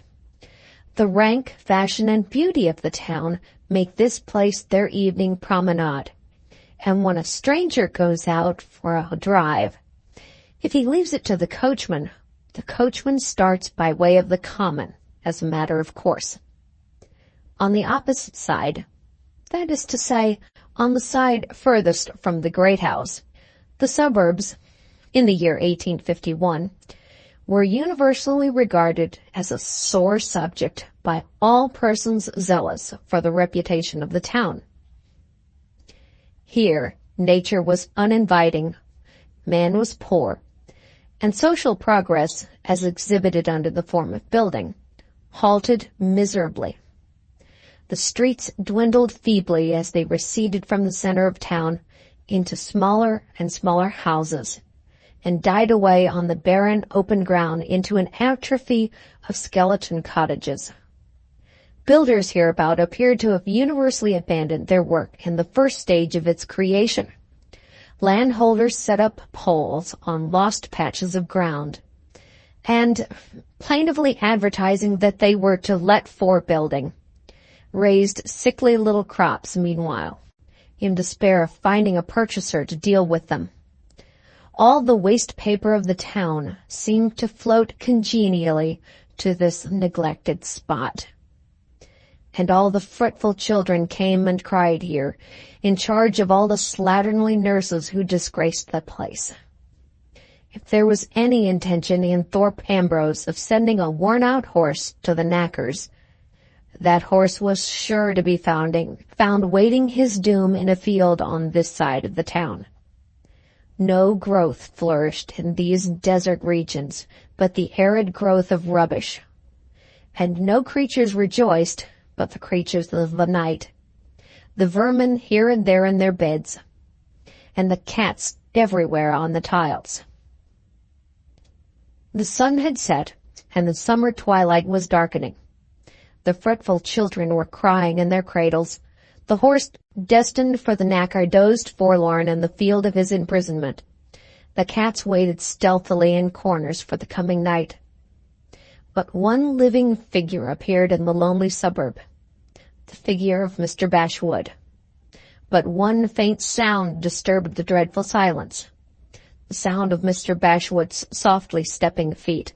The rank, fashion, and beauty of the town make this place their evening promenade, and when a stranger goes out for a drive, if he leaves it to the coachman starts by way of the common, as a matter of course. On the opposite side, that is to say, on the side furthest from the great house, the suburbs, in the year 1851, were universally regarded as a sore subject by all persons zealous for the reputation of the town. Here, nature was uninviting, man was poor, and social progress, as exhibited under the form of building, halted miserably. The streets dwindled feebly as they receded from the center of town into smaller and smaller houses, and died away on the barren open ground into an atrophy of skeleton cottages. Builders hereabout appeared to have universally abandoned their work in the first stage of its creation. Landholders set up poles on lost patches of ground, and, plaintively advertising that they were to let for building, raised sickly little crops meanwhile, in despair of finding a purchaser to deal with them. All the waste paper of the town seemed to float congenially to this neglected spot. And all the fretful children came and cried here, in charge of all the slatternly nurses who disgraced the place. If there was any intention in Thorpe Ambrose of sending a worn-out horse to the knackers, that horse was sure to be found waiting his doom in a field on this side of the town. No growth flourished in these desert regions but the arid growth of rubbish, and no creatures rejoiced but the creatures of the night, the vermin here and there in their beds, and the cats everywhere on the tiles. The sun had set, and the summer twilight was darkening. The fretful children were crying in their cradles. The horse destined for the knacker dozed forlorn in the field of his imprisonment. The cats waited stealthily in corners for the coming night. But one living figure appeared in the lonely suburb, the figure of Mr. Bashwood. But one faint sound disturbed the dreadful silence, the sound of Mr. Bashwood's softly stepping feet.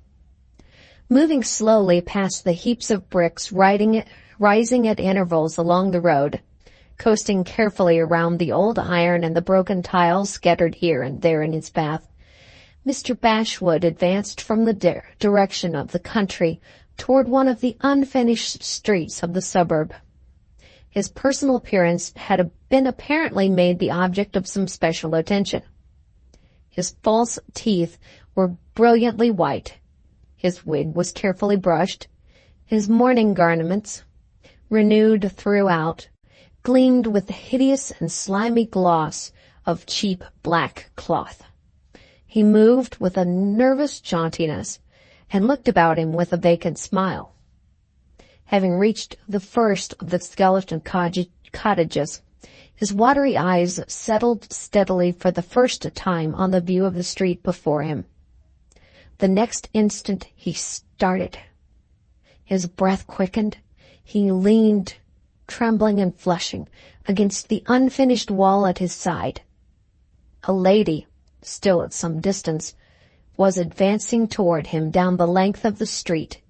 Moving slowly past the heaps of bricks rising at intervals along the road, coasting carefully around the old iron and the broken tiles scattered here and there in his path, Mr. Bashwood advanced from the direction of the country toward one of the unfinished streets of the suburb. His personal appearance had been apparently made the object of some special attention. His false teeth were brilliantly white. His wig was carefully brushed. His mourning garments, renewed throughout, gleamed with the hideous and slimy gloss of cheap black cloth. He moved with a nervous jauntiness and looked about him with a vacant smile. Having reached the first of the skeleton cottages, his watery eyes settled steadily for the first time on the view of the street before him. The next instant he started. His breath quickened. He leaned, trembling and flushing, against the unfinished wall at his side. A lady, still at some distance, was advancing toward him down the length of the street.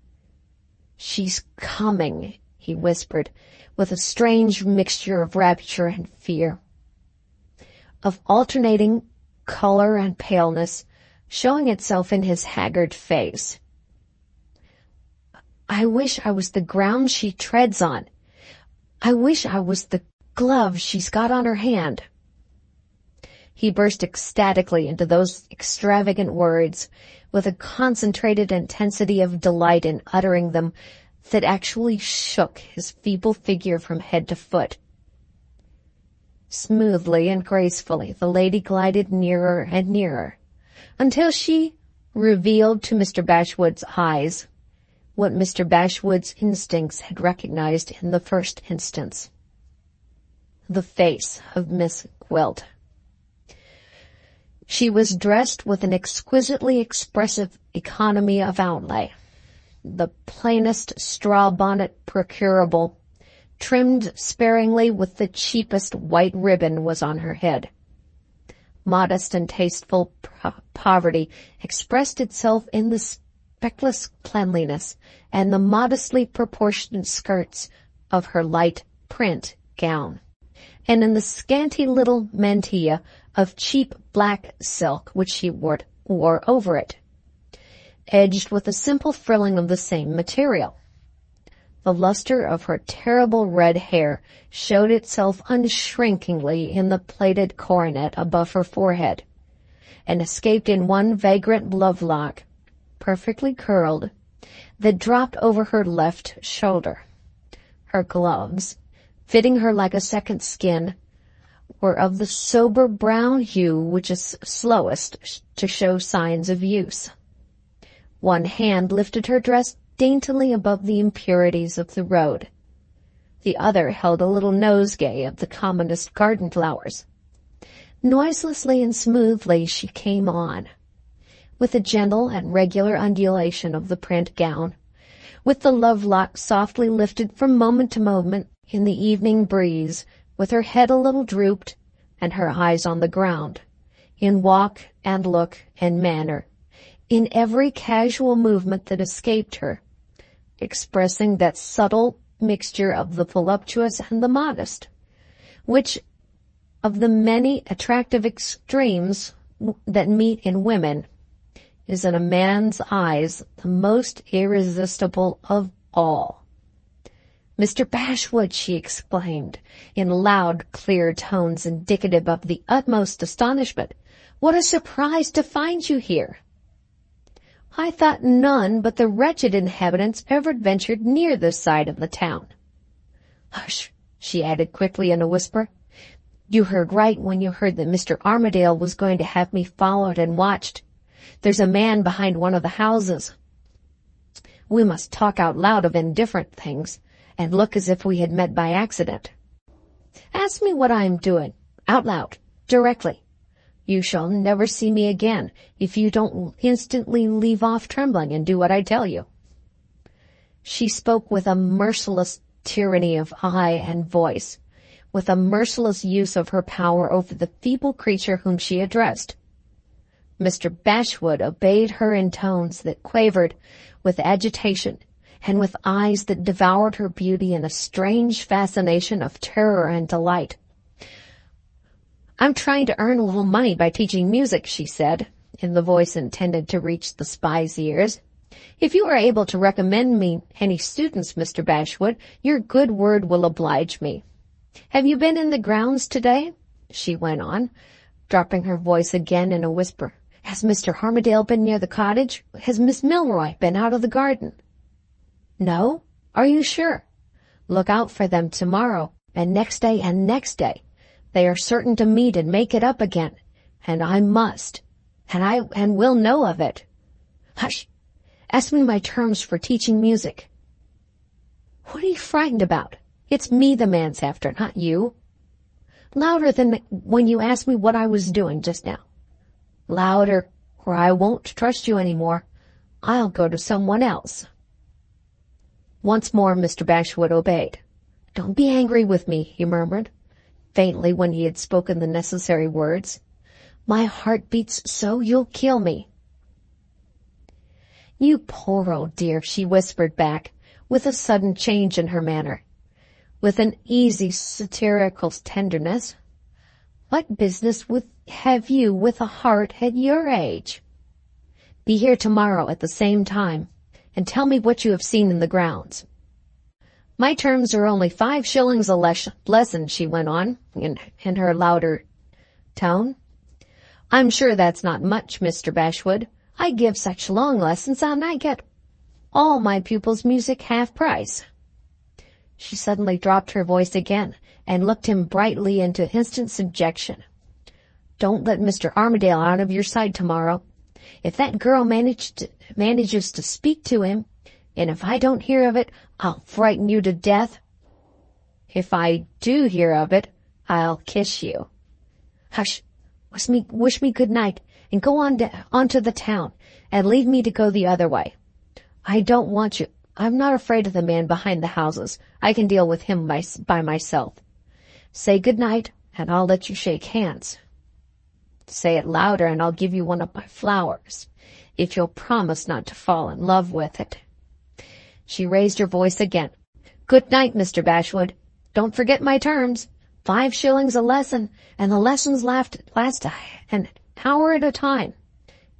"She's coming," he whispered, with a strange mixture of rapture and fear, of alternating color and paleness, showing itself in his haggard face. "I wish I was the ground she treads on. I wish I was the glove she's got on her hand." He burst ecstatically into those extravagant words, with a concentrated intensity of delight in uttering them that actually shook his feeble figure from head to foot. Smoothly and gracefully the lady glided nearer and nearer, until she revealed to Mr. Bashwood's eyes what Mr. Bashwood's instincts had recognized in the first instance: the face of Miss Gwilt. She was dressed with an exquisitely expressive economy of outlay. The plainest straw bonnet procurable, trimmed sparingly with the cheapest white ribbon, was on her head. Modest and tasteful poverty expressed itself in the speckless cleanliness and the modestly proportioned skirts of her light print gown, and in the scanty little mantilla of cheap black silk which she wore over it, edged with a simple frilling of the same material. The luster of her terrible red hair showed itself unshrinkingly in the plaited coronet above her forehead, and escaped in one vagrant love-lock, perfectly curled, that dropped over her left shoulder. Her gloves, fitting her like a second skin, were of the sober brown hue which is slowest to show signs of use. One hand lifted her dress daintily above the impurities of the road. The other held a little nosegay of the commonest garden flowers. Noiselessly and smoothly she came on, with a gentle and regular undulation of the print gown, with the love-lock softly lifted from moment to moment in the evening breeze, with her head a little drooped and her eyes on the ground, in walk and look and manner, in every casual movement that escaped her, expressing that subtle mixture of the voluptuous and the modest, which of the many attractive extremes that meet in women is in a man's eyes the most irresistible of all. "Mr. Bashwood," she exclaimed, in loud, clear tones indicative of the utmost astonishment, "what a surprise to find you here! I thought none but the wretched inhabitants ever ventured near this side of the town." "Hush," she added quickly in a whisper. "You heard right when you heard that Mr. Armadale was going to have me followed and watched. There's a man behind one of the houses. We must talk out loud of indifferent things, and look as if we had met by accident. Ask me what I am doing, out loud, directly. You shall never see me again if you don't instantly leave off trembling and do what I tell you." She spoke with a merciless tyranny of eye and voice, with a merciless use of her power over the feeble creature whom she addressed. Mr. Bashwood obeyed her in tones that quavered with agitation, and with eyes that devoured her beauty in a strange fascination of terror and delight. "I'm trying to earn a little money by teaching music," she said, in the voice intended to reach the spy's ears. "If you are able to recommend me any students, Mr. Bashwood, your good word will oblige me. Have you been in the grounds today?" she went on, dropping her voice again in a whisper. "Has Mr. Armadale been near the cottage? Has Miss Milroy been out of the garden?" "No? Are you sure? Look out for them tomorrow, and next day and next day. They are certain to meet and make it up again, and I must, and will know of it. Hush! Ask me my terms for teaching music." "What are you frightened about? It's me the man's after, not you." "Louder than when you asked me what I was doing just now." "Louder, or I won't trust you any more. I'll go to someone else." Once more Mr. Bashwood obeyed. "Don't be angry with me," he murmured, faintly, when he had spoken the necessary words. "My heart beats so you'll kill me." "You poor old dear," she whispered back, with a sudden change in her manner, with an easy satirical tenderness. "What business have you with a heart at your age? Be here tomorrow at the same time, and tell me what you have seen in the grounds." "My terms are only 5 shillings a lesson," she went on, in her louder tone. "I'm sure that's not much, Mr. Bashwood. I give such long lessons, and I get all my pupils' music half price." She suddenly dropped her voice again, and looked him brightly into instant subjection. "Don't let Mr. Armadale out of your sight tomorrow. If that girl manages to speak to him, and if I don't hear of it, I'll frighten you to death. If I do hear of it, I'll kiss you. Hush! Wish me good night, and go on to the town, and leave me to go the other way. I don't want you. I'm not afraid of the man behind the houses. I can deal with him by myself. Say good night, and I'll let you shake hands. Say it louder, and I'll give you one of my flowers, if you'll promise not to fall in love with it." She raised her voice again. "Good night, Mr. Bashwood. Don't forget my terms. 5 shillings a lesson, and the lessons last an hour at a time.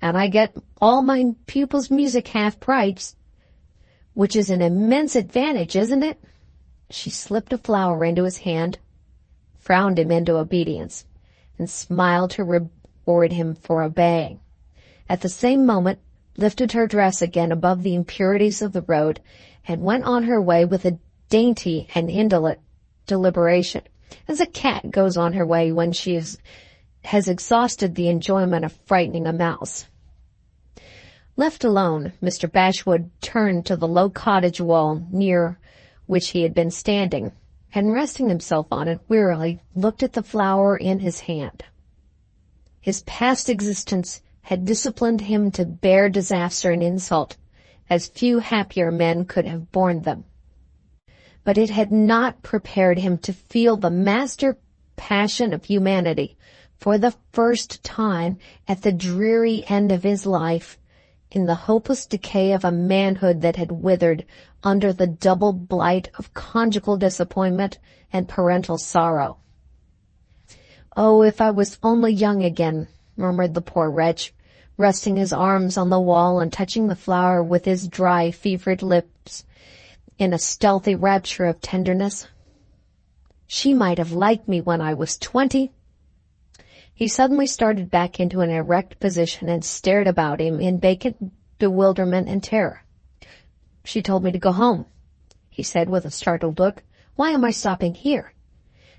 And I get all my pupils' music half price, which is an immense advantage, isn't it?" She slipped a flower into his hand, frowned him into obedience, and smiled to reward him for obeying. At the same moment, lifted her dress again above the impurities of the road, and went on her way with a dainty and indolent deliberation, as a cat goes on her way when she has exhausted the enjoyment of frightening a mouse. Left alone, Mr. Bashwood turned to the low cottage wall near which he had been standing, and resting himself on it wearily, looked at the flower in his hand. His past existence had disciplined him to bear disaster and insult, as few happier men could have borne them. But it had not prepared him to feel the master passion of humanity for the first time at the dreary end of his life, in the hopeless decay of a manhood that had withered under the double blight of conjugal disappointment and parental sorrow. "Oh, if I was only young again," murmured the poor wretch, resting his arms on the wall and touching the flower with his dry, fevered lips in a stealthy rapture of tenderness. "She might have liked me when I was 20. He suddenly started back into an erect position and stared about him in vacant bewilderment and terror. "She told me to go home," he said with a startled look. "Why am I stopping here?"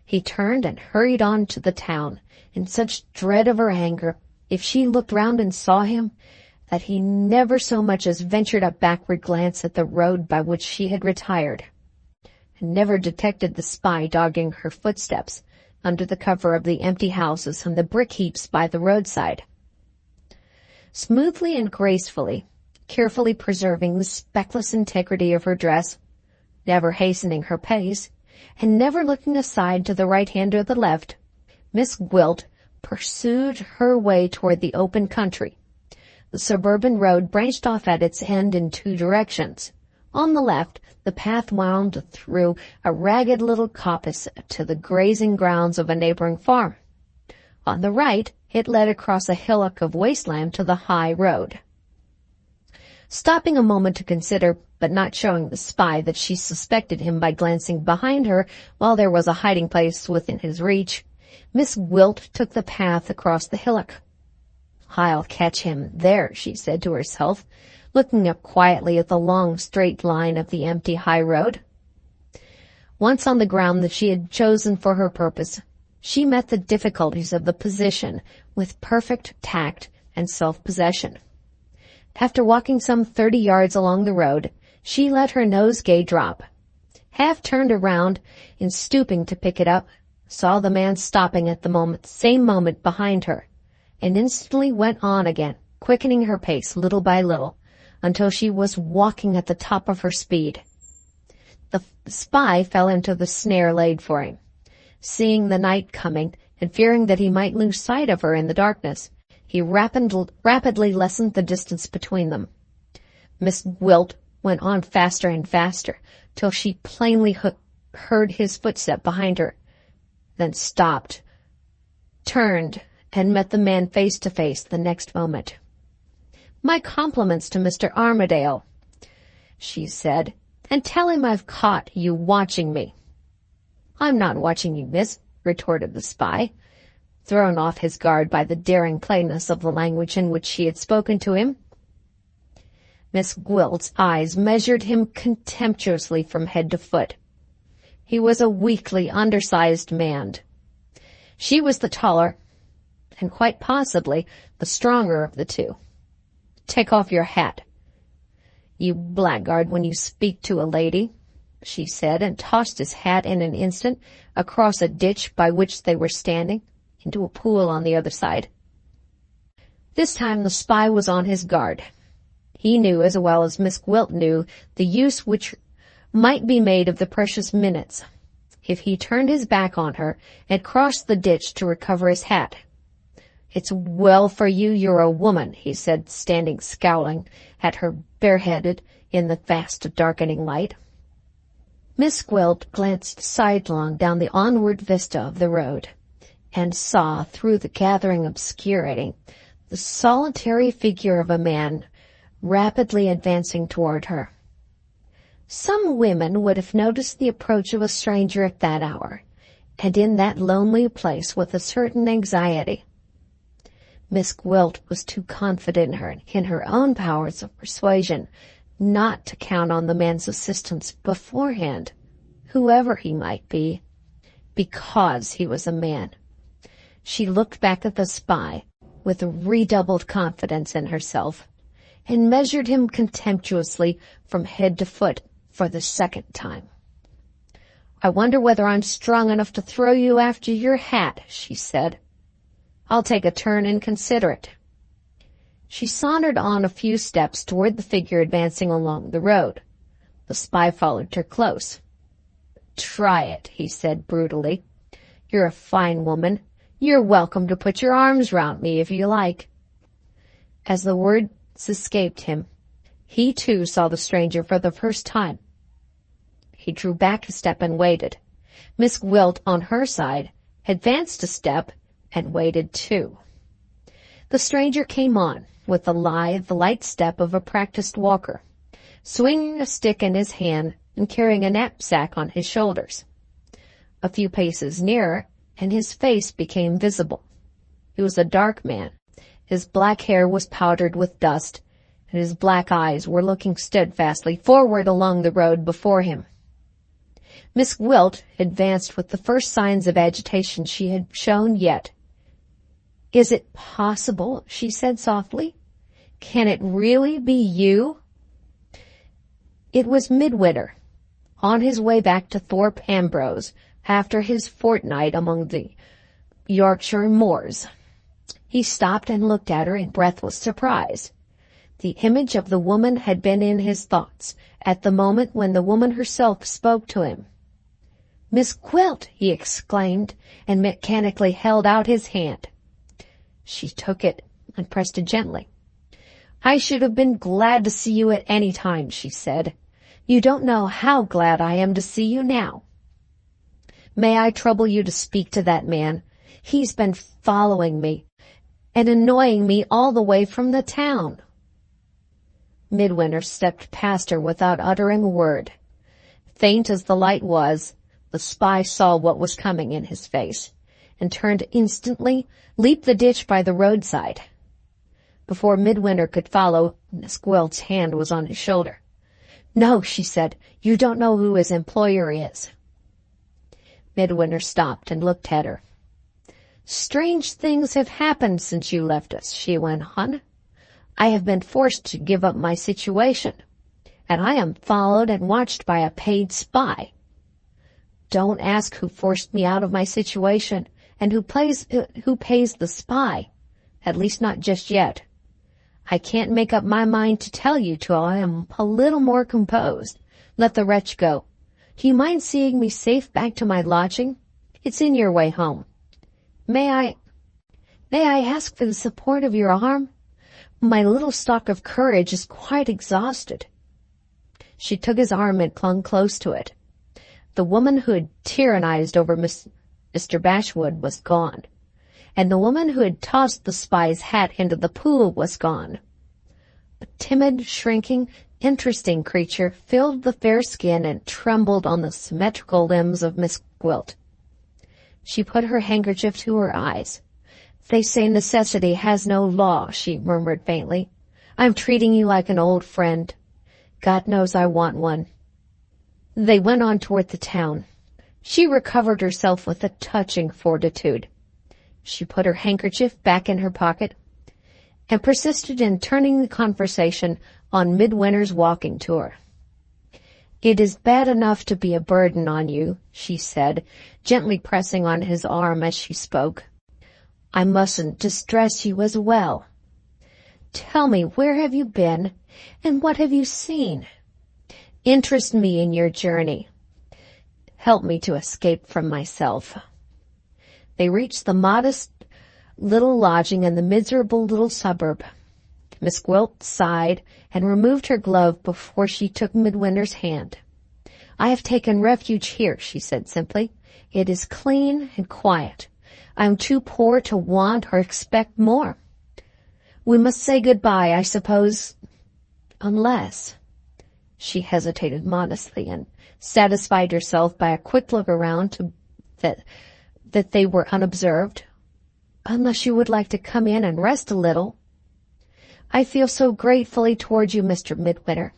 He turned and hurried on to the town, in such dread of her anger, if she looked round and saw him, that he never so much as ventured a backward glance at the road by which she had retired, and never detected the spy dogging her footsteps under the cover of the empty houses and the brick heaps by the roadside. Smoothly and gracefully, carefully preserving the speckless integrity of her dress, never hastening her pace, and never looking aside to the right hand or the left, Miss Gwilt pursued her way toward the open country. The suburban road branched off at its end in two directions. On the left, the path wound through a ragged little coppice to the grazing grounds of a neighboring farm. On the right, it led across a hillock of wasteland to the high road. Stopping a moment to consider, but not showing the spy that she suspected him by glancing behind her while there was a hiding place within his reach, Miss Gwilt took the path across the hillock. "I'll catch him there," she said to herself, looking up quietly at the long straight line of the empty high road. Once on the ground that she had chosen for her purpose, she met the difficulties of the position with perfect tact and self-possession. After walking some 30 yards along the road, she let her nosegay drop, half turned around, in stooping to pick it up, saw the man stopping at the same moment behind her, and instantly went on again, quickening her pace little by little, until she was walking at the top of her speed. The spy fell into the snare laid for him. Seeing the night coming, and fearing that he might lose sight of her in the darkness, he rapidly lessened the distance between them. Miss Gwilt went on faster and faster, till she plainly heard his footstep behind her, then stopped, turned, and met the man face to face the next moment. "My compliments to Mr. Armadale," she said, "and tell him I've caught you watching me." "I'm not watching you, miss," retorted the spy, thrown off his guard by the daring plainness of the language in which she had spoken to him. Miss Gwilt's eyes measured him contemptuously from head to foot. He was a weakly, undersized man. She was the taller, and quite possibly the stronger of the two. "Take off your hat, you blackguard, when you speak to a lady," she said, and tossed his hat in an instant across a ditch by which they were standing, into a pool on the other side. This time the spy was on his guard. He knew, as well as Miss Gwilt knew, the use which might be made of the precious minutes if he turned his back on her and crossed the ditch to recover his hat. "It's well for you you're a woman," he said, standing scowling at her bareheaded in the fast darkening light. Miss Gwilt glanced sidelong down the onward vista of the road, and saw, through the gathering obscurity, the solitary figure of a man rapidly advancing toward her. Some women would have noticed the approach of a stranger at that hour, and in that lonely place with a certain anxiety. Miss Gwilt was too confident in her own powers of persuasion not to count on the man's assistance beforehand, whoever he might be, because he was a man. She looked back at the spy with redoubled confidence in herself, and measured him contemptuously from head to foot for the second time. "I wonder whether I'm strong enough to throw you after your hat," she said. "I'll take a turn and consider it." She sauntered on a few steps toward the figure advancing along the road. The spy followed her close. "Try it," he said brutally. "You're a fine woman. You're welcome to put your arms round me if you like." As the words escaped him, he too saw the stranger for the first time. He drew back a step and waited. Miss Gwilt, on her side, advanced a step and waited too. The stranger came on with the lithe, light step of a practiced walker, swinging a stick in his hand and carrying a knapsack on his shoulders. A few paces nearer, and his face became visible. He was a dark man. His black hair was powdered with dust, and his black eyes were looking steadfastly forward along the road before him. Miss Gwilt advanced with the first signs of agitation she had shown yet. "Is it possible?" she said softly. "Can it really be you?" It was Midwinter, on his way back to Thorpe Ambrose after his fortnight among the Yorkshire moors. He stopped and looked at her in breathless surprise. The image of the woman had been in his thoughts at the moment when the woman herself spoke to him. "Miss Gwilt!" he exclaimed, and mechanically held out his hand. She took it and pressed it gently. "I should have been glad to see you at any time," she said. "You don't know how glad I am to see you now. May I trouble you to speak to that man? He's been following me and annoying me all the way from the town." Midwinter stepped past her without uttering a word. Faint as the light was, the spy saw what was coming in his face, and turned instantly, leaped the ditch by the roadside. Before Midwinter could follow, Miss Gwilt's hand was on his shoulder. "No," she said, "you don't know who his employer is." Midwinter stopped and looked at her. "Strange things have happened since you left us," she went on. "I have been forced to give up my situation, and I am followed and watched by a paid spy. Don't ask who forced me out of my situation and who pays the spy, at least not just yet. I can't make up my mind to tell you till I am a little more composed. Let the wretch go. Do you mind seeing me safe back to my lodging? It's in your way home. May I ask for the support of your arm? My little stock of courage is quite exhausted." She took his arm and clung close to it. The woman who had tyrannized over Mr. Bashwood was gone, and the woman who had tossed the spy's hat into the pool was gone. A timid, shrinking, interesting creature filled the fair skin and trembled on the symmetrical limbs of Miss Gwilt. She put her handkerchief to her eyes. "They say necessity has no law," she murmured faintly. "I'm treating you like an old friend. God knows I want one." They went on toward the town. She recovered herself with a touching fortitude. She put her handkerchief back in her pocket and persisted in turning the conversation on Midwinter's walking tour. "It is bad enough to be a burden on you," she said, gently pressing on his arm as she spoke. "I mustn't distress you as well. Tell me, where have you been, and what have you seen? Interest me in your journey. Help me to escape from myself." They reached the modest little lodging in the miserable little suburb. Miss Gwilt sighed and removed her glove before she took Midwinter's hand. "I have taken refuge here," she said simply. "It is clean and quiet. I am too poor to want or expect more. We must say good-bye, I suppose, unless—" She hesitated modestly and satisfied herself by a quick look around that they were unobserved. "Unless you would like to come in and rest a little. I feel so gratefully toward you, Mr. Midwinter.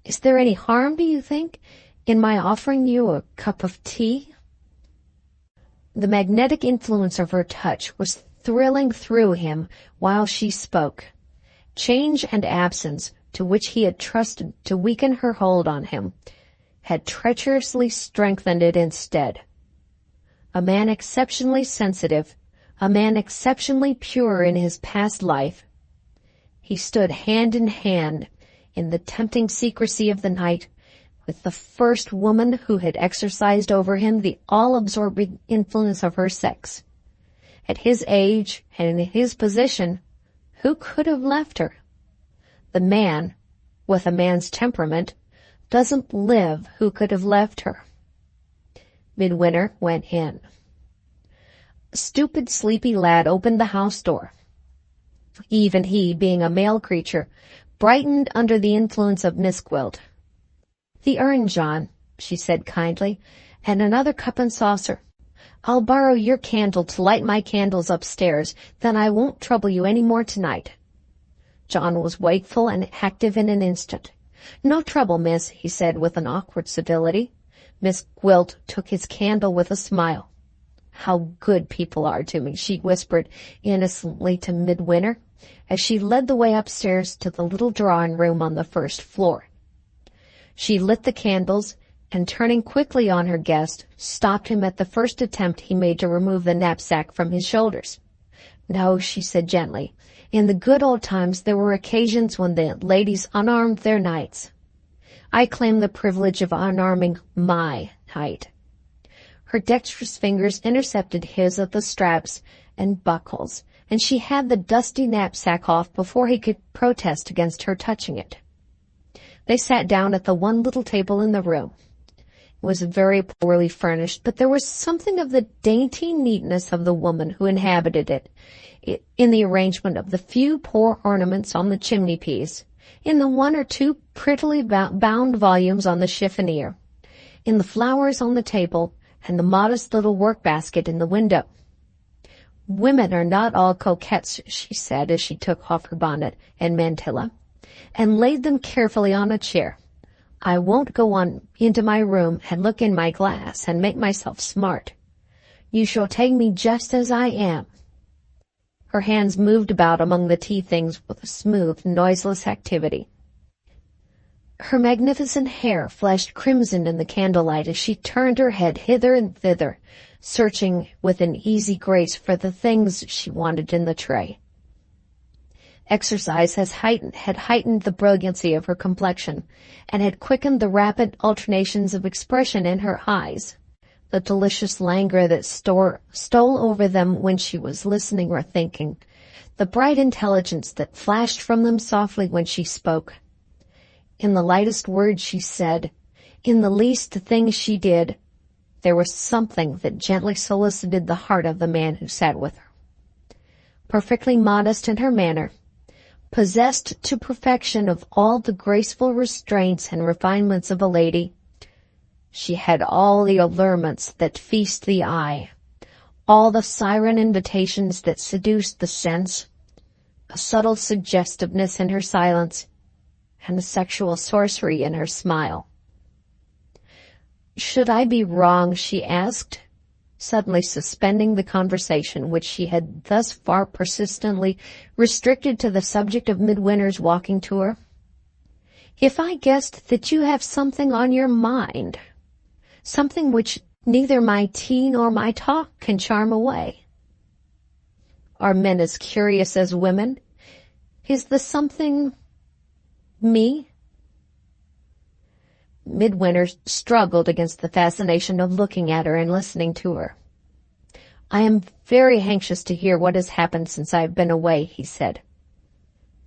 Is there any harm, do you think, in my offering you a cup of tea?" The magnetic influence of her touch was thrilling through him while she spoke. Change and absence, to which he had trusted to weaken her hold on him, had treacherously strengthened it instead. A man exceptionally sensitive, a man exceptionally pure in his past life, he stood hand in hand in the tempting secrecy of the night with the first woman who had exercised over him the all-absorbing influence of her sex. At his age and in his position, who could have left her? The man, with a man's temperament, doesn't live who could have left her. Midwinter went in. A stupid, sleepy lad opened the house door. Even he, being a male creature, brightened under the influence of Miss Gwilt. "The urn, John," she said kindly, "and another cup and saucer. I'll borrow your candle to light my candles upstairs, then I won't trouble you any more tonight." John was wakeful and active in an instant. "No trouble, miss," he said with an awkward civility. Miss Gwilt took his candle with a smile. "How good people are to me," she whispered innocently to Midwinter, as she led the way upstairs to the little drawing-room on the first floor. She lit the candles, and turning quickly on her guest, stopped him at the first attempt he made to remove the knapsack from his shoulders. "No," she said gently. "In the good old times there were occasions when the ladies unarmed their knights. I claim the privilege of unarming my knight." Her dexterous fingers intercepted his at the straps and buckles, and she had the dusty knapsack off before he could protest against her touching it. They sat down at the one little table in the room. It was very poorly furnished, but there was something of the dainty neatness of the woman who inhabited it, in the arrangement of the few poor ornaments on the chimney-piece, in the one or two prettily bound volumes on the chiffonier, in the flowers on the table, and the modest little work-basket in the window. "Women are not all coquettes," she said as she took off her bonnet and mantilla, and laid them carefully on a chair. "I won't go on into my room and look in my glass and make myself smart. You shall take me just as I am." Her hands moved about among the tea things with a smooth, noiseless activity. Her magnificent hair flashed crimson in the candlelight as she turned her head hither and thither, searching with an easy grace for the things she wanted in the tray. Exercise had heightened the brilliancy of her complexion, and had quickened the rapid alternations of expression in her eyes, the delicious languor that stole over them when she was listening or thinking, the bright intelligence that flashed from them softly when she spoke. In the lightest word she said, in the least thing she did, there was something that gently solicited the heart of the man who sat with her. Perfectly modest in her manner, possessed to perfection of all the graceful restraints and refinements of a lady, she had all the allurements that feast the eye, all the siren invitations that seduce the sense, a subtle suggestiveness in her silence, and a sexual sorcery in her smile. "Should I be wrong?" she asked, suddenly suspending the conversation which she had thus far persistently restricted to the subject of Midwinter's walking tour. "If I guessed that you have something on your mind, something which neither my tea nor my talk can charm away." "Are men as curious as women? Is the something me?" Midwinter struggled against the fascination of looking at her and listening to her. "I am very anxious to hear what has happened since I have been away," he said.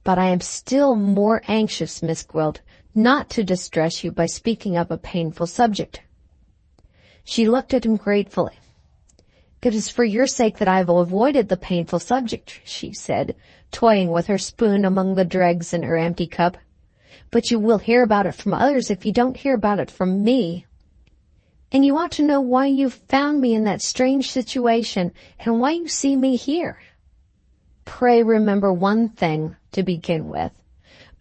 "But I am still more anxious, Miss Gwilt, not to distress you by speaking of a painful subject." She looked at him gratefully. "It is for your sake that I have avoided the painful subject," she said, toying with her spoon among the dregs in her empty cup. "But you will hear about it from others if you don't hear about it from me. And you ought to know why you found me in that strange situation and why you see me here. Pray remember one thing to begin with.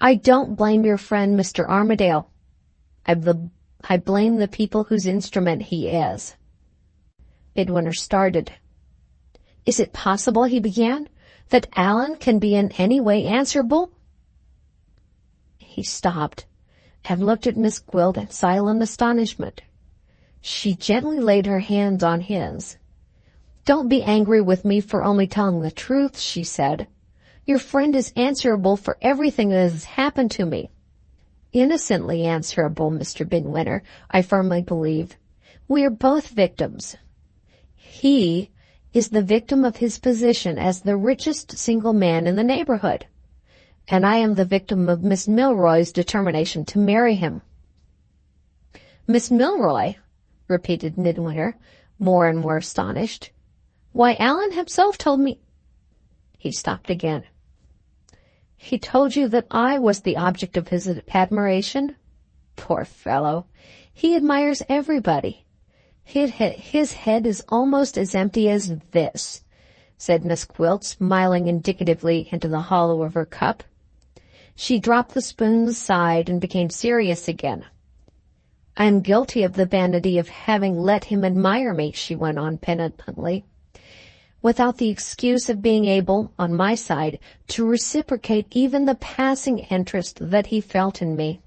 I don't blame your friend Mr. Armadale. I blame the people whose instrument he is." Midwinter started. "Is it possible," he began, "that Allan can be in any way answerable?" He stopped and looked at Miss Gwilt in silent astonishment. She gently laid her hand on his. "Don't be angry with me for only telling the truth," she said. "Your friend is answerable for everything that has happened to me. Innocently answerable, Mr. Midwinter, I firmly believe. We are both victims. He is the victim of his position as the richest single man in the neighborhood, and I am the victim of Miss Milroy's determination to marry him." "Miss Milroy?" repeated Midwinter, more and more astonished. "Why, Allan himself told me—" He stopped again. "He told you that I was the object of his admiration? Poor fellow! He admires everybody. His head is almost as empty as this," said Miss Gwilt, smiling indicatively into the hollow of her cup. She dropped the spoon aside and became serious again. "I am guilty of the vanity of having let him admire me," she went on penitently, "without the excuse of being able, on my side, to reciprocate even the passing interest that he felt in me.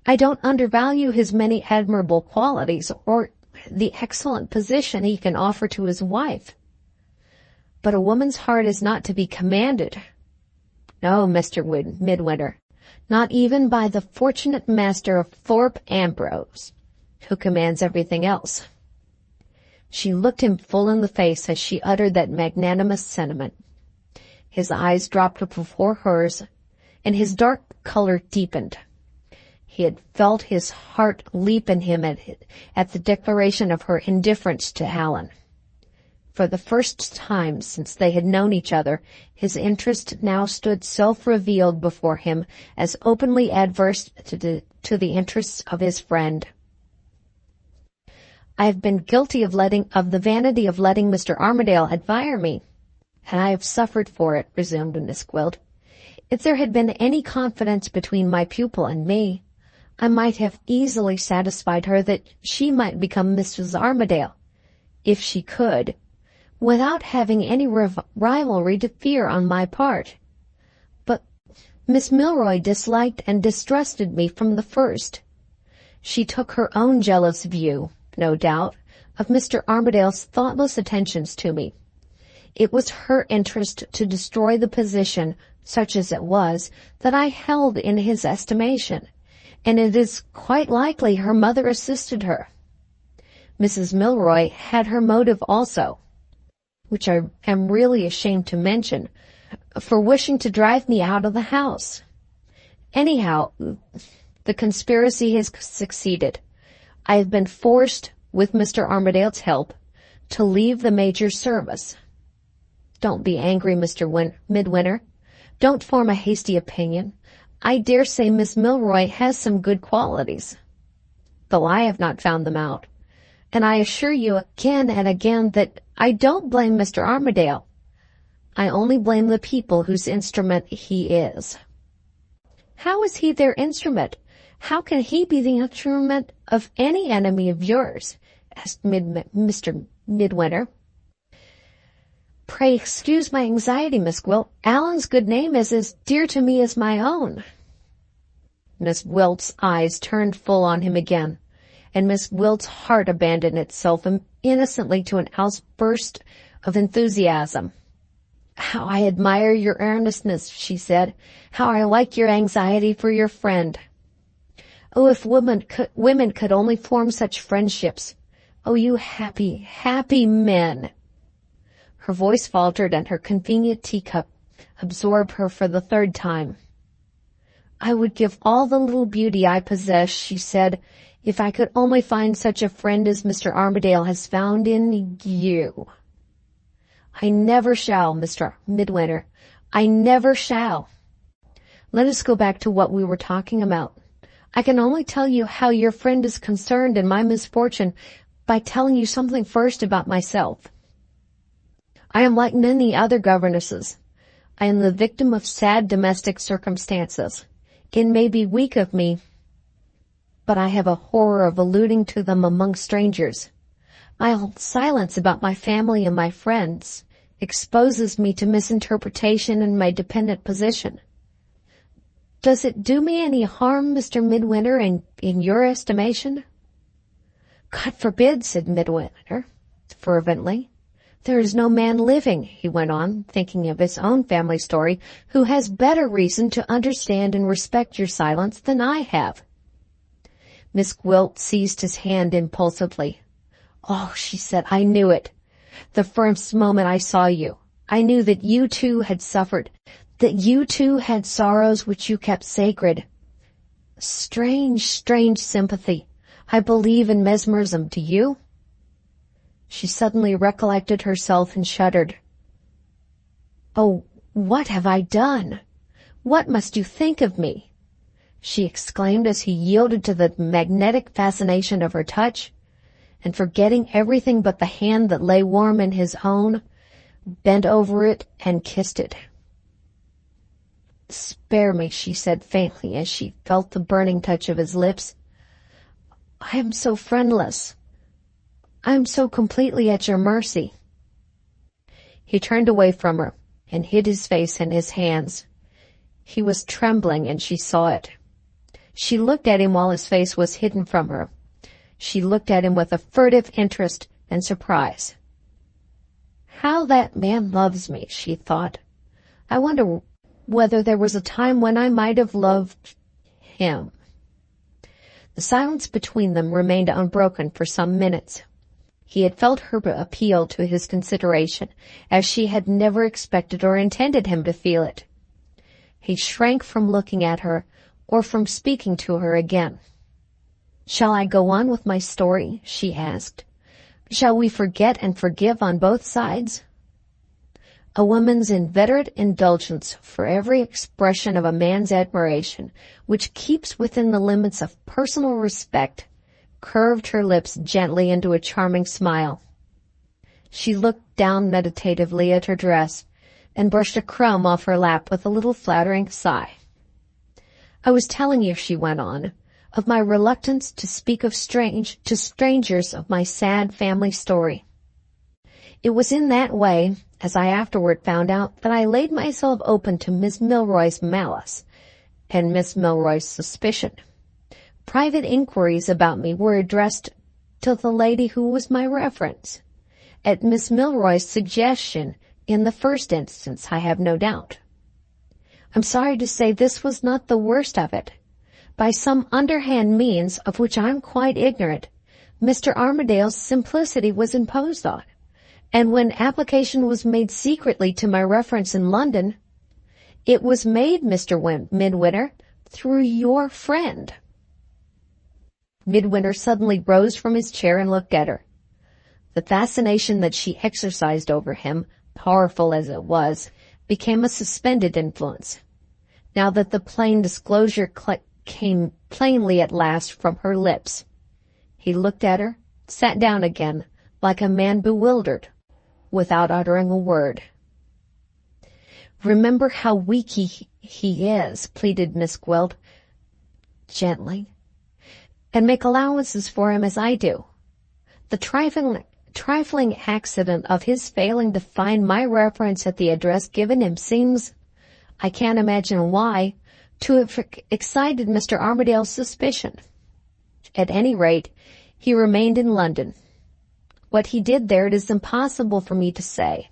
I don't undervalue his many admirable qualities or the excellent position he can offer to his wife. But a woman's heart is not to be commanded. No, Mr. Midwinter, not even by the fortunate master of Thorpe Ambrose, who commands everything else." She looked him full in the face as she uttered that magnanimous sentiment. His eyes dropped before hers, and his dark color deepened. He had felt his heart leap in him at the declaration of her indifference to Allan. For the first time since they had known each other, his interest now stood self-revealed before him as openly adverse to the interests of his friend. "I have been guilty of the vanity of letting Mr. Armadale admire me, and I have suffered for it," resumed Miss Gwilt. "If there had been any confidence between my pupil and me, I might have easily satisfied her that she might become Mrs. Armadale, if she could, without having any rivalry to fear on my part. But Miss Milroy disliked and distrusted me from the first. She took her own jealous view, no doubt, of Mr. Armadale's thoughtless attentions to me. It was her interest to destroy the position, such as it was, that I held in his estimation, and it is quite likely her mother assisted her. Mrs. Milroy had her motive also, which I am really ashamed to mention, for wishing to drive me out of the house. Anyhow, the conspiracy has succeeded. I have been forced, with Mr. Armadale's help, to leave the Major's service. Don't be angry, Mr. Midwinter. Don't form a hasty opinion. I dare say Miss Milroy has some good qualities, though I have not found them out. And I assure you again and again that I don't blame Mr. Armadale. I only blame the people whose instrument he is." "How is he their instrument? How can he be the instrument of any enemy of yours?" asked Mr. Midwinter. "Pray excuse my anxiety, Miss Gwilt. Allan's good name is as dear to me as my own." Miss Gwilt's eyes turned full on him again, and Miss Gwilt's heart abandoned itself innocently to an outburst of enthusiasm. "How I admire your earnestness," she said. "How I like your anxiety for your friend. Oh, if women could only form such friendships. Oh, you happy, happy men." Her voice faltered, and her convenient teacup absorbed her for the third time. "I would give all the little beauty I possess," she said, "if I could only find such a friend as Mr. Armadale has found in you." "I never shall, Mr. Midwinter. I never shall. Let us go back to what we were talking about. I can only tell you how your friend is concerned in my misfortune by telling you something first about myself. I am like many other governesses. I am the victim of sad domestic circumstances. It may be weak of me, but I have a horror of alluding to them among strangers. My silence about my family and my friends exposes me to misinterpretation in my dependent position. Does it do me any harm, Mr. Midwinter, in your estimation?" "God forbid," said Midwinter fervently. "There is no man living," he went on, thinking of his own family story, "who has better reason to understand and respect your silence than I have." Miss Gwilt seized his hand impulsively. "Oh," she said, "I knew it. The first moment I saw you, I knew that you too had suffered, that you too had sorrows which you kept sacred. Strange, strange sympathy. I believe in mesmerism. Do you?" She suddenly recollected herself and shuddered. "Oh, what have I done? What must you think of me?" she exclaimed as he yielded to the magnetic fascination of her touch, and forgetting everything but the hand that lay warm in his own, bent over it and kissed it. "Spare me," she said faintly as she felt the burning touch of his lips. "I am so friendless. I am so completely at your mercy." He turned away from her and hid his face in his hands. He was trembling, and she saw it. She looked at him while his face was hidden from her. She looked at him with a furtive interest and surprise. "How that man loves me," she thought. "I wonder whether there was a time when I might have loved him." The silence between them remained unbroken for some minutes. He had felt her appeal to his consideration as she had never expected or intended him to feel it. He shrank from looking at her or from speaking to her again. "Shall I go on with my story?" she asked. "Shall we forget and forgive on both sides?" A woman's inveterate indulgence for every expression of a man's admiration, which keeps within the limits of personal respect, curved her lips gently into a charming smile. She looked down meditatively at her dress and brushed a crumb off her lap with a little flattering sigh. "I was telling you," she went on, "of my reluctance to speak to strangers of my sad family story. It was in that way, as I afterward found out, that I laid myself open to Miss Milroy's malice and Miss Milroy's suspicion. Private inquiries about me were addressed to the lady who was my reference, at Miss Milroy's suggestion in the first instance, I have no doubt. I'm sorry to say this was not the worst of it. By some underhand means of which I'm quite ignorant, Mr. Armadale's simplicity was imposed on, and when application was made secretly to my reference in London, it was made, Mr. Midwinter, through your friend." Midwinter suddenly rose from his chair and looked at her. The fascination that she exercised over him, powerful as it was, became a suspended influence. Now that the plain disclosure came plainly at last from her lips, he looked at her, sat down again, like a man bewildered, without uttering a word. "Remember how weak he is," pleaded Miss Gwilt, gently, "and make allowances for him as I do. The trifling accident of his failing to find my reference at the address given him seems, I can't imagine why, to have excited Mr. Armadale's suspicion. At any rate, he remained in London. What he did there it is impossible for me to say.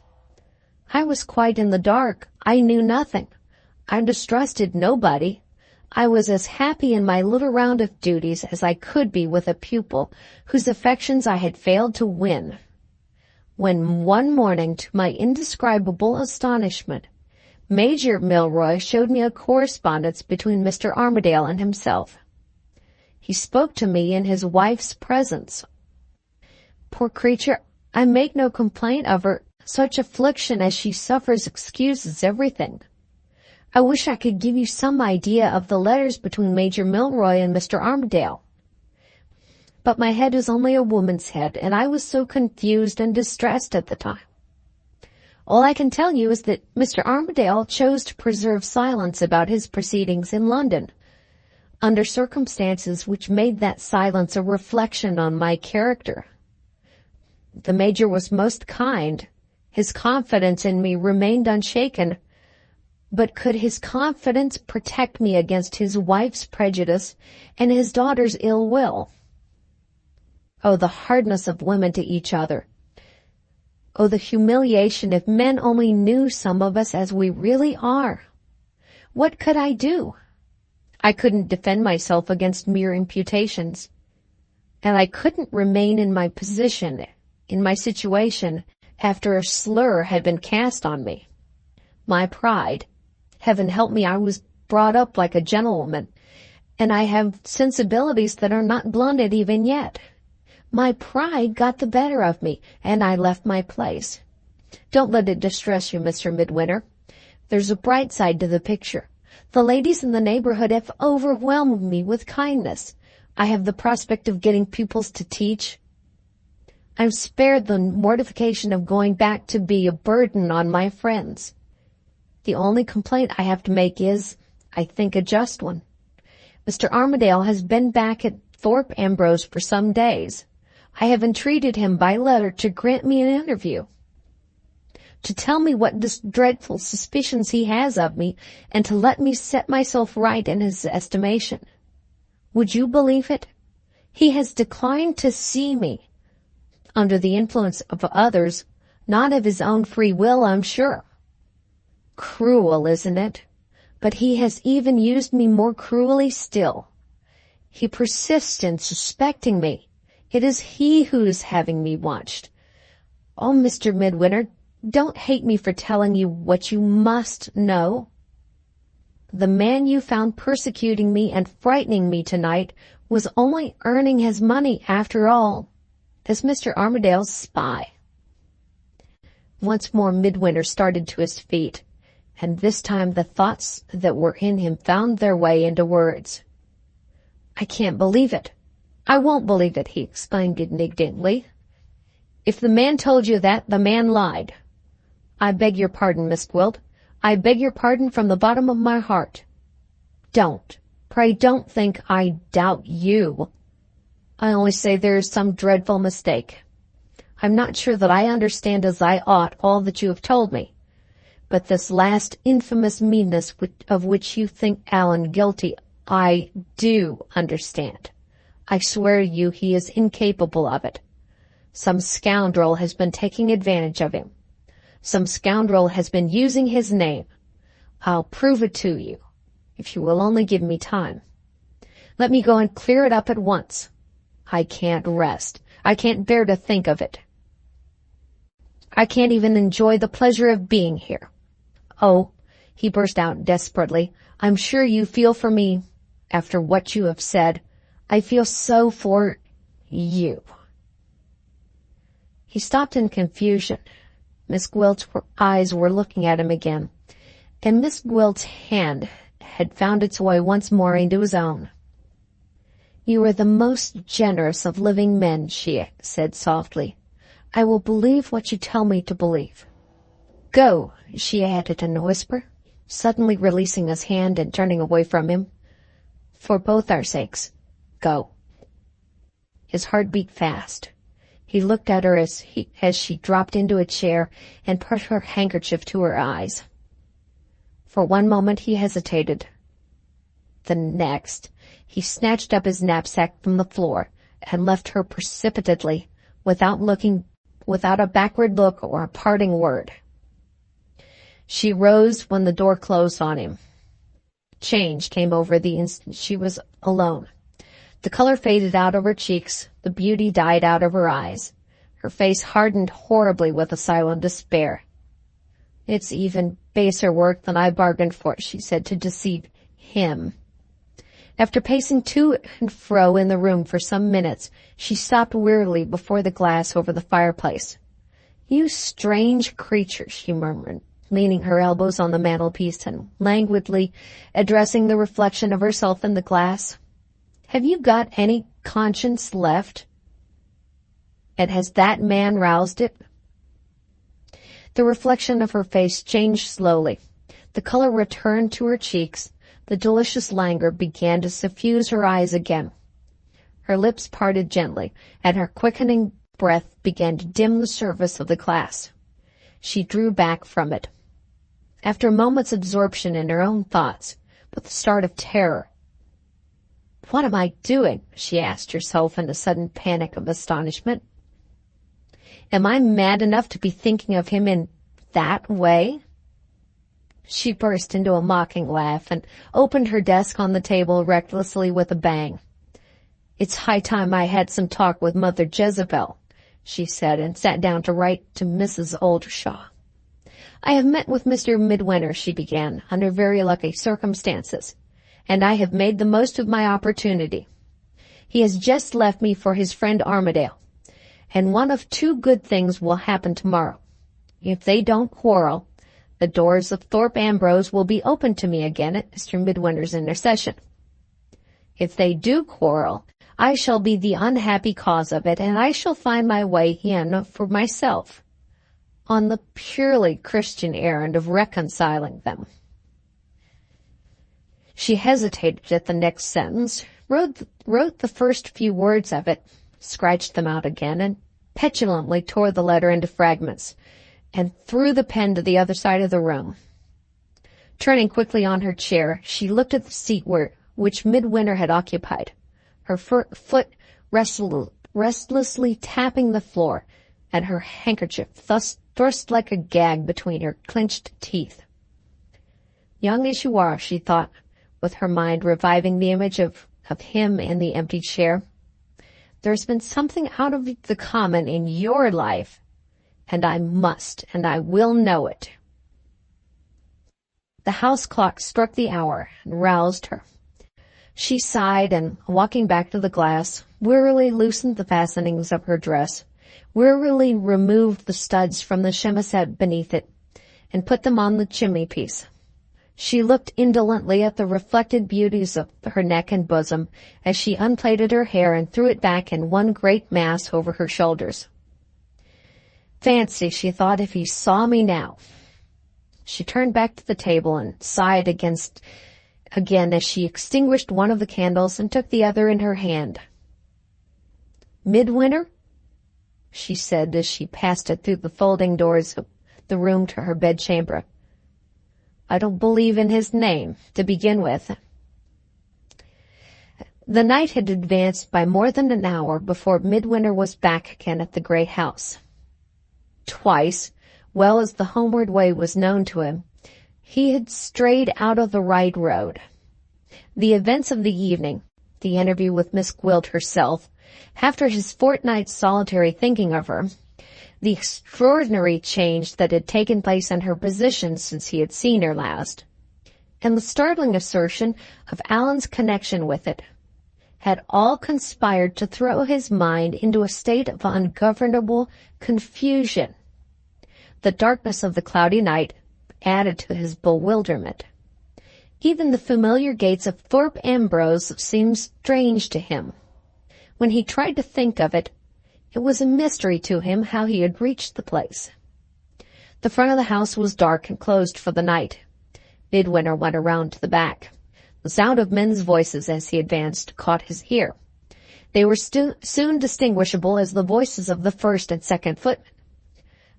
I was quite in the dark. I knew nothing. I distrusted nobody. I was as happy in my little round of duties as I could be with a pupil whose affections I had failed to win, when one morning, to my indescribable astonishment, Major Milroy showed me a correspondence between Mr. Armadale and himself. He spoke to me in his wife's presence. Poor creature, I make no complaint of her. Such affliction as she suffers excuses everything. I wish I could give you some idea of the letters between Major Milroy and Mr. Armadale. But my head is only a woman's head, and I was so confused and distressed at the time. All I can tell you is that Mr. Armadale chose to preserve silence about his proceedings in London, under circumstances which made that silence a reflection on my character. The Major was most kind. His confidence in me remained unshaken. But could his confidence protect me against his wife's prejudice and his daughter's ill will? Oh, the hardness of women to each other. Oh, the humiliation if men only knew some of us as we really are. What could I do? I couldn't defend myself against mere imputations. And I couldn't remain in my position, in my situation, after a slur had been cast on me. My pride. Heaven help me, I was brought up like a gentlewoman, and I have sensibilities that are not blunted even yet. My pride got the better of me, and I left my place. Don't let it distress you, Mr. Midwinter. There's a bright side to the picture. The ladies in the neighborhood have overwhelmed me with kindness. I have the prospect of getting pupils to teach. I'm spared the mortification of going back to be a burden on my friends. The only complaint I have to make is, I think, a just one. Mr. Armadale has been back at Thorpe Ambrose for some days. I have entreated him by letter to grant me an interview, to tell me what dreadful suspicions he has of me, and to let me set myself right in his estimation. Would you believe it? He has declined to see me, under the influence of others, not of his own free will, I'm sure. Cruel, isn't it? But he has even used me more cruelly still. He persists in suspecting me. It is he who is having me watched. Oh, Mr. Midwinter, don't hate me for telling you what you must know. The man you found persecuting me and frightening me tonight was only earning his money after all, as Mr. Armadale's spy. Once more Midwinter started to his feet, and this time the thoughts that were in him found their way into words. I can't believe it. I won't believe it, he exclaimed indignantly. If the man told you that, the man lied. I beg your pardon, Miss Gwilt. I beg your pardon from the bottom of my heart. Don't. Pray don't think I doubt you. I only say there is some dreadful mistake. I'm not sure that I understand as I ought all that you have told me. But this last infamous meanness of which you think Allan guilty, I do understand. I swear to you he is incapable of it. Some scoundrel has been taking advantage of him. Some scoundrel has been using his name. I'll prove it to you, if you will only give me time. Let me go and clear it up at once. I can't rest. I can't bear to think of it. I can't even enjoy the pleasure of being here. Oh, he burst out desperately, I'm sure you feel for me after what you have said. I feel so for you. He stopped in confusion. Miss Gwilt's eyes were looking at him again, and Miss Gwilt's hand had found its way once more into his own. You are the most generous of living men, she said softly. I will believe what you tell me to believe. Go, she added in a whisper, suddenly releasing his hand and turning away from him. For both our sakes, go. His heart beat fast. He looked at her as she dropped into a chair and put her handkerchief to her eyes. For one moment he hesitated. The next, he snatched up his knapsack from the floor and left her precipitately, without a backward look or a parting word. She rose when the door closed on him. Change came over the instant she was alone. The color faded out of her cheeks, the beauty died out of her eyes. Her face hardened horribly with a silent despair. It's even baser work than I bargained for, she said, to deceive him. After pacing to and fro in the room for some minutes, she stopped wearily before the glass over the fireplace. You strange creature, she murmured, leaning her elbows on the mantelpiece and languidly addressing the reflection of herself in the glass. Have you got any conscience left? And has that man roused it? The reflection of her face changed slowly. The color returned to her cheeks. The delicious languor began to suffuse her eyes again. Her lips parted gently, and her quickening breath began to dim the surface of the glass. She drew back from it. After a moment's absorption in her own thoughts, with a start of terror, What am I doing? She asked herself in a sudden panic of astonishment. Am I mad enough to be thinking of him in that way? She burst into a mocking laugh and opened her desk on the table recklessly with a bang. It's high time I had some talk with Mother Jezebel. she said, and sat down to write to Mrs. Oldershaw. I have met with Mr. Midwinter, she began, under very lucky circumstances, and I have made the most of my opportunity. He has just left me for his friend Armadale, and one of two good things will happen tomorrow. If they don't quarrel, the doors of Thorpe Ambrose will be opened to me again at Mr. Midwinter's intercession. If they do quarrel, I shall be the unhappy cause of it, and I shall find my way in for myself, on the purely Christian errand of reconciling them. She hesitated at the next sentence, wrote the first few words of it, scratched them out again, and petulantly tore the letter into fragments, and threw the pen to the other side of the room. Turning quickly on her chair, she looked at the seat which Midwinter had occupied, her foot restlessly tapping the floor, and her handkerchief thus thrust like a gag between her clenched teeth. Young as you are, she thought, with her mind reviving the image of him in the empty chair, there's been something out of the common in your life, and I must and I will know it. The house clock struck the hour and roused her. She sighed and, walking back to the glass, wearily loosened the fastenings of her dress, wearily removed the studs from the chemisette beneath it, and put them on the chimney-piece. She looked indolently at the reflected beauties of her neck and bosom as she unplaited her hair and threw it back in one great mass over her shoulders. Fancy, she thought, if he saw me now. She turned back to the table and sighed again as she extinguished one of the candles and took the other in her hand. "Midwinter?" she said as she passed it through the folding doors of the room to her bedchamber. "I don't believe in his name, to begin with." The night had advanced by more than an hour before Midwinter was back again at the great house. Twice, well as the homeward way was known to him, he had strayed out of the right road. The events of the evening, the interview with Miss Gwilt herself, after his fortnight's solitary thinking of her, the extraordinary change that had taken place in her position since he had seen her last, and the startling assertion of Allan's connection with it, had all conspired to throw his mind into a state of ungovernable confusion. The darkness of the cloudy night added to his bewilderment. Even the familiar gates of Thorpe Ambrose seemed strange to him. When he tried to think of it, it was a mystery to him how he had reached the place. The front of the house was dark and closed for the night. Midwinter went around to the back. The sound of men's voices as he advanced caught his ear. They were soon distinguishable as the voices of the first and second footmen.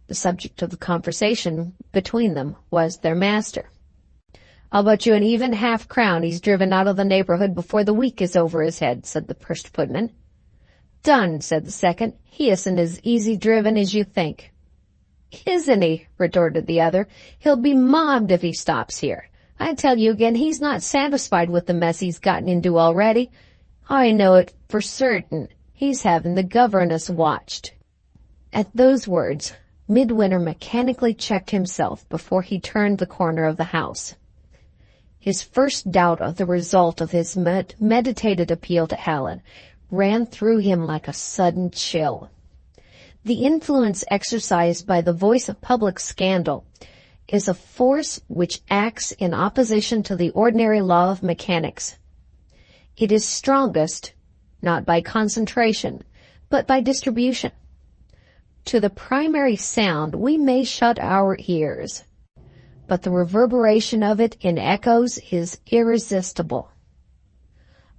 The subject of the conversation between them was their master. "I'll bet you an even half-crown he's driven out of the neighborhood before the week is over his head," said the first footman. "Done," said the second. "He isn't as easy driven as you think." "Isn't he?" retorted the other. "He'll be mobbed if he stops here. I tell you again, he's not satisfied with the mess he's gotten into already. I know it for certain. He's having the governess watched." At those words, Midwinter mechanically checked himself before he turned the corner of the house. His first doubt of the result of his meditated appeal to Allan ran through him like a sudden chill. The influence exercised by the voice of public scandal is a force which acts in opposition to the ordinary law of mechanics. It is strongest, not by concentration, but by distribution. To the primary sound we may shut our ears, but the reverberation of it in echoes is irresistible.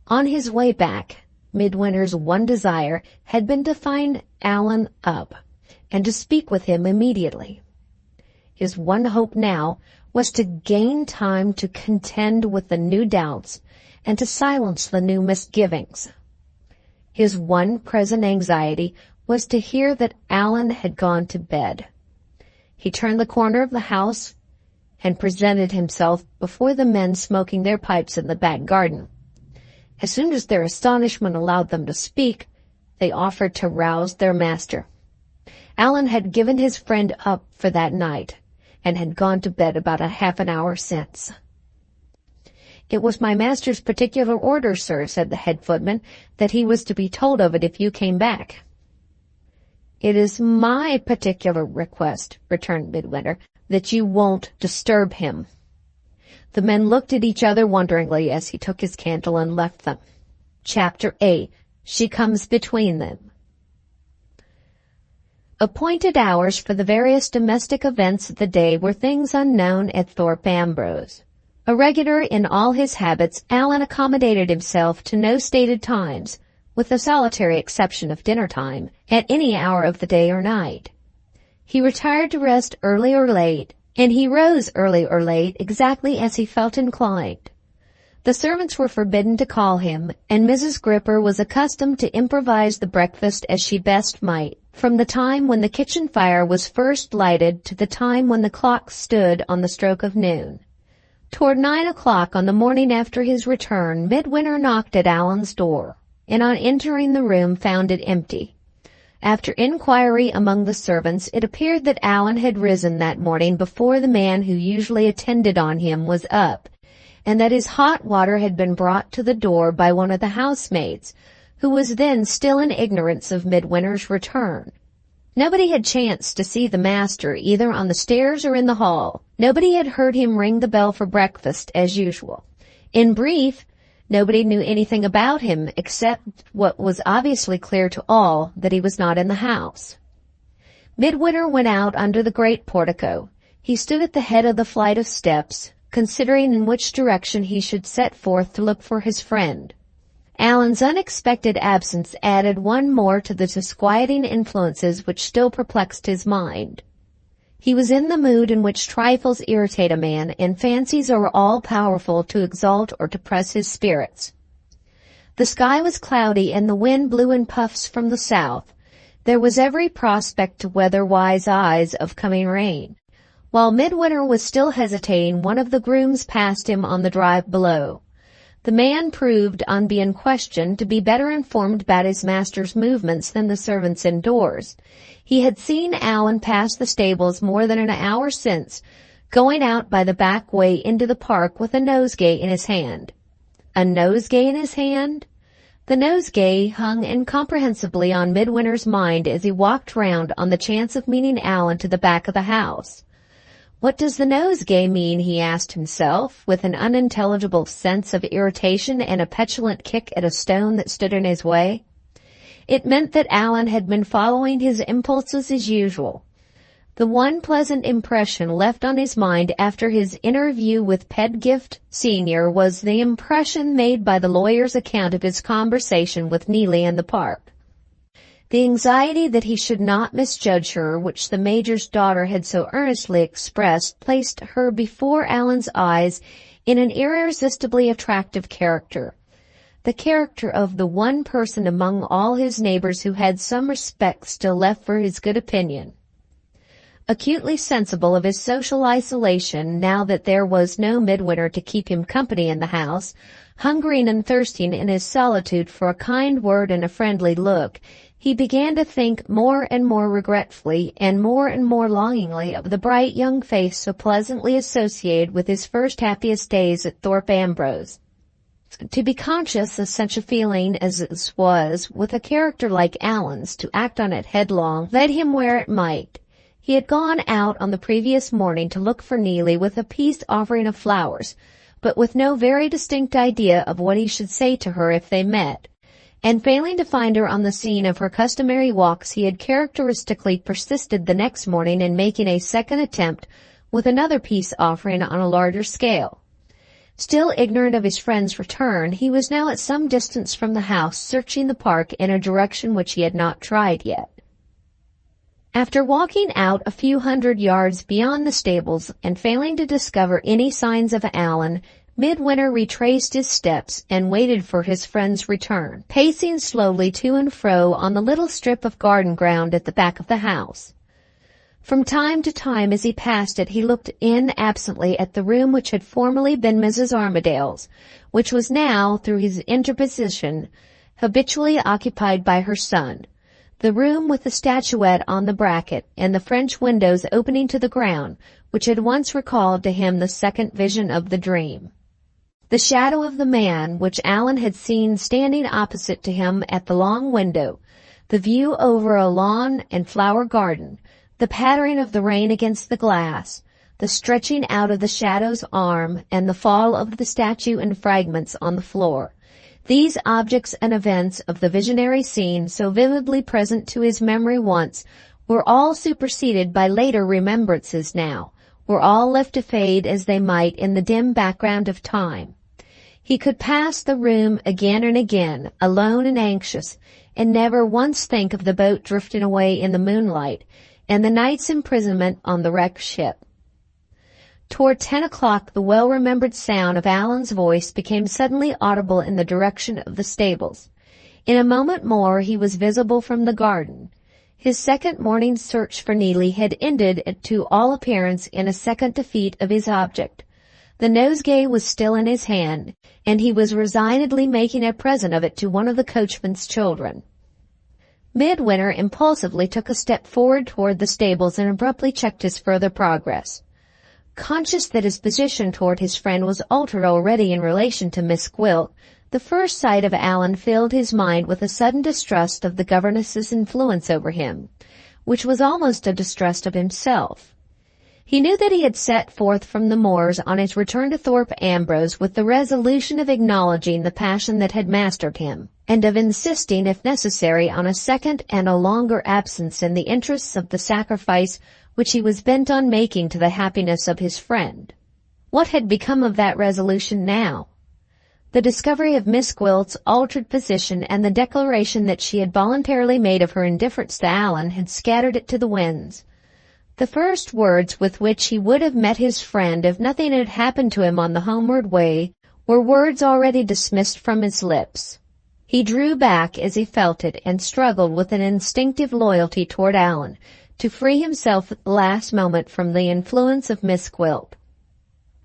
On his way back, Midwinter's one desire had been to find Allan up and to speak with him immediately. His one hope now was to gain time to contend with the new doubts and to silence the new misgivings. His one present anxiety was to hear that Allan had gone to bed. He turned the corner of the house and presented himself before the men smoking their pipes in the back garden. As soon as their astonishment allowed them to speak, they offered to rouse their master. Allan had given his friend up for that night, and had gone to bed about a half an hour since. "It was my master's particular order, sir," said the head footman, "that he was to be told of it if you came back." "It is my particular request," returned Midwinter, "that you won't disturb him." The men looked at each other wonderingly as he took his candle and left them. Chapter 8. She Comes Between Them. Appointed hours for the various domestic events of the day were things unknown at Thorpe Ambrose. Irregular in all his habits, Allan accommodated himself to no stated times, with the solitary exception of dinner time, at any hour of the day or night. He retired to rest early or late, and he rose early or late exactly as he felt inclined. The servants were forbidden to call him, and Mrs. Gripper was accustomed to improvise the breakfast as she best might, from the time when the kitchen fire was first lighted to the time when the clock stood on the stroke of noon. Toward 9 o'clock on the morning after his return, Midwinter knocked at Allan's door, and on entering the room found it empty. After inquiry among the servants, it appeared that Allan had risen that morning before the man who usually attended on him was up, and that his hot water had been brought to the door by one of the housemaids, who was then still in ignorance of Midwinter's return. Nobody had chanced to see the master either on the stairs or in the hall. Nobody had heard him ring the bell for breakfast as usual. In brief, nobody knew anything about him except what was obviously clear to all, that he was not in the house. Midwinter went out under the great portico. He stood at the head of the flight of steps, considering in which direction he should set forth to look for his friend. Allan's unexpected absence added one more to the disquieting influences which still perplexed his mind. He was in the mood in which trifles irritate a man, and fancies are all-powerful to exalt or depress his spirits. The sky was cloudy, and the wind blew in puffs from the south. There was every prospect to weather-wise eyes of coming rain. While Midwinter was still hesitating, one of the grooms passed him on the drive below. The man proved, on being questioned, to be better informed about his master's movements than the servants indoors. He had seen Allan pass the stables more than an hour since, going out by the back way into the park with a nosegay in his hand. A nosegay in his hand? The nosegay hung incomprehensibly on Midwinter's mind as he walked round on the chance of meeting Allan to the back of the house. "What does the nosegay mean?" he asked himself, with an unintelligible sense of irritation and a petulant kick at a stone that stood in his way. It meant that Allan had been following his impulses as usual. The one pleasant impression left on his mind after his interview with Pedgift Sr. was the impression made by the lawyer's account of his conversation with Neelie in the park. The anxiety that he should not misjudge her, which the Major's daughter had so earnestly expressed, placed her before Allan's eyes in an irresistibly attractive character. The character of the one person among all his neighbors who had some respect still left for his good opinion. Acutely sensible of his social isolation, now that there was no Midwinter to keep him company in the house, hungering and thirsting in his solitude for a kind word and a friendly look, he began to think more and more regretfully and more longingly of the bright young face so pleasantly associated with his first happiest days at Thorpe Ambrose. To be conscious of such a feeling as this was, with a character like Allan's, to act on it headlong, led him where it might. He had gone out on the previous morning to look for Neelie with a peace offering of flowers, but with no very distinct idea of what he should say to her if they met. And failing to find her on the scene of her customary walks, he had characteristically persisted the next morning in making a second attempt with another peace offering on a larger scale. Still ignorant of his friend's return, he was now at some distance from the house, searching the park in a direction which he had not tried yet. After walking out a few hundred yards beyond the stables and failing to discover any signs of Allan, Midwinter retraced his steps and waited for his friend's return, pacing slowly to and fro on the little strip of garden ground at the back of the house. From time to time as he passed it, he looked in absently at the room which had formerly been Mrs. Armadale's, which was now, through his interposition, habitually occupied by her son. the room with the statuette on the bracket and the French windows opening to the ground, which had once recalled to him the second vision of the dream. The shadow of the man which Allan had seen standing opposite to him at the long window, the view over a lawn and flower garden, the pattering of the rain against the glass, the stretching out of the shadow's arm, and the fall of the statue in fragments on the floor. These objects and events of the visionary scene, so vividly present to his memory once, were all superseded by later remembrances now, were all left to fade as they might in the dim background of time. He could pass the room again and again, alone and anxious, and never once think of the boat drifting away in the moonlight, and the night's imprisonment on the wrecked ship. Toward 10 o'clock the well-remembered sound of Allan's voice became suddenly audible in the direction of the stables. In a moment more he was visible from the garden. His second morning's search for Neelie had ended, to all appearance, in a second defeat of his object. The nosegay was still in his hand, and he was resignedly making a present of it to one of the coachman's children. Midwinter impulsively took a step forward toward the stables and abruptly checked his further progress. Conscious that his position toward his friend was altered already in relation to Miss Gwilt, the first sight of Allan filled his mind with a sudden distrust of the governess's influence over him, which was almost a distrust of himself. He knew that he had set forth from the moors on his return to Thorpe Ambrose with the resolution of acknowledging the passion that had mastered him, and of insisting, if necessary, on a second and a longer absence in the interests of the sacrifice which he was bent on making to the happiness of his friend. What had become of that resolution now? The discovery of Miss Gwilt's altered position and the declaration that she had voluntarily made of her indifference to Allan had scattered it to the winds. The first words with which he would have met his friend if nothing had happened to him on the homeward way were words already dismissed from his lips. He drew back as he felt it and struggled with an instinctive loyalty toward Allan, to free himself at the last moment from the influence of Miss Gwilt.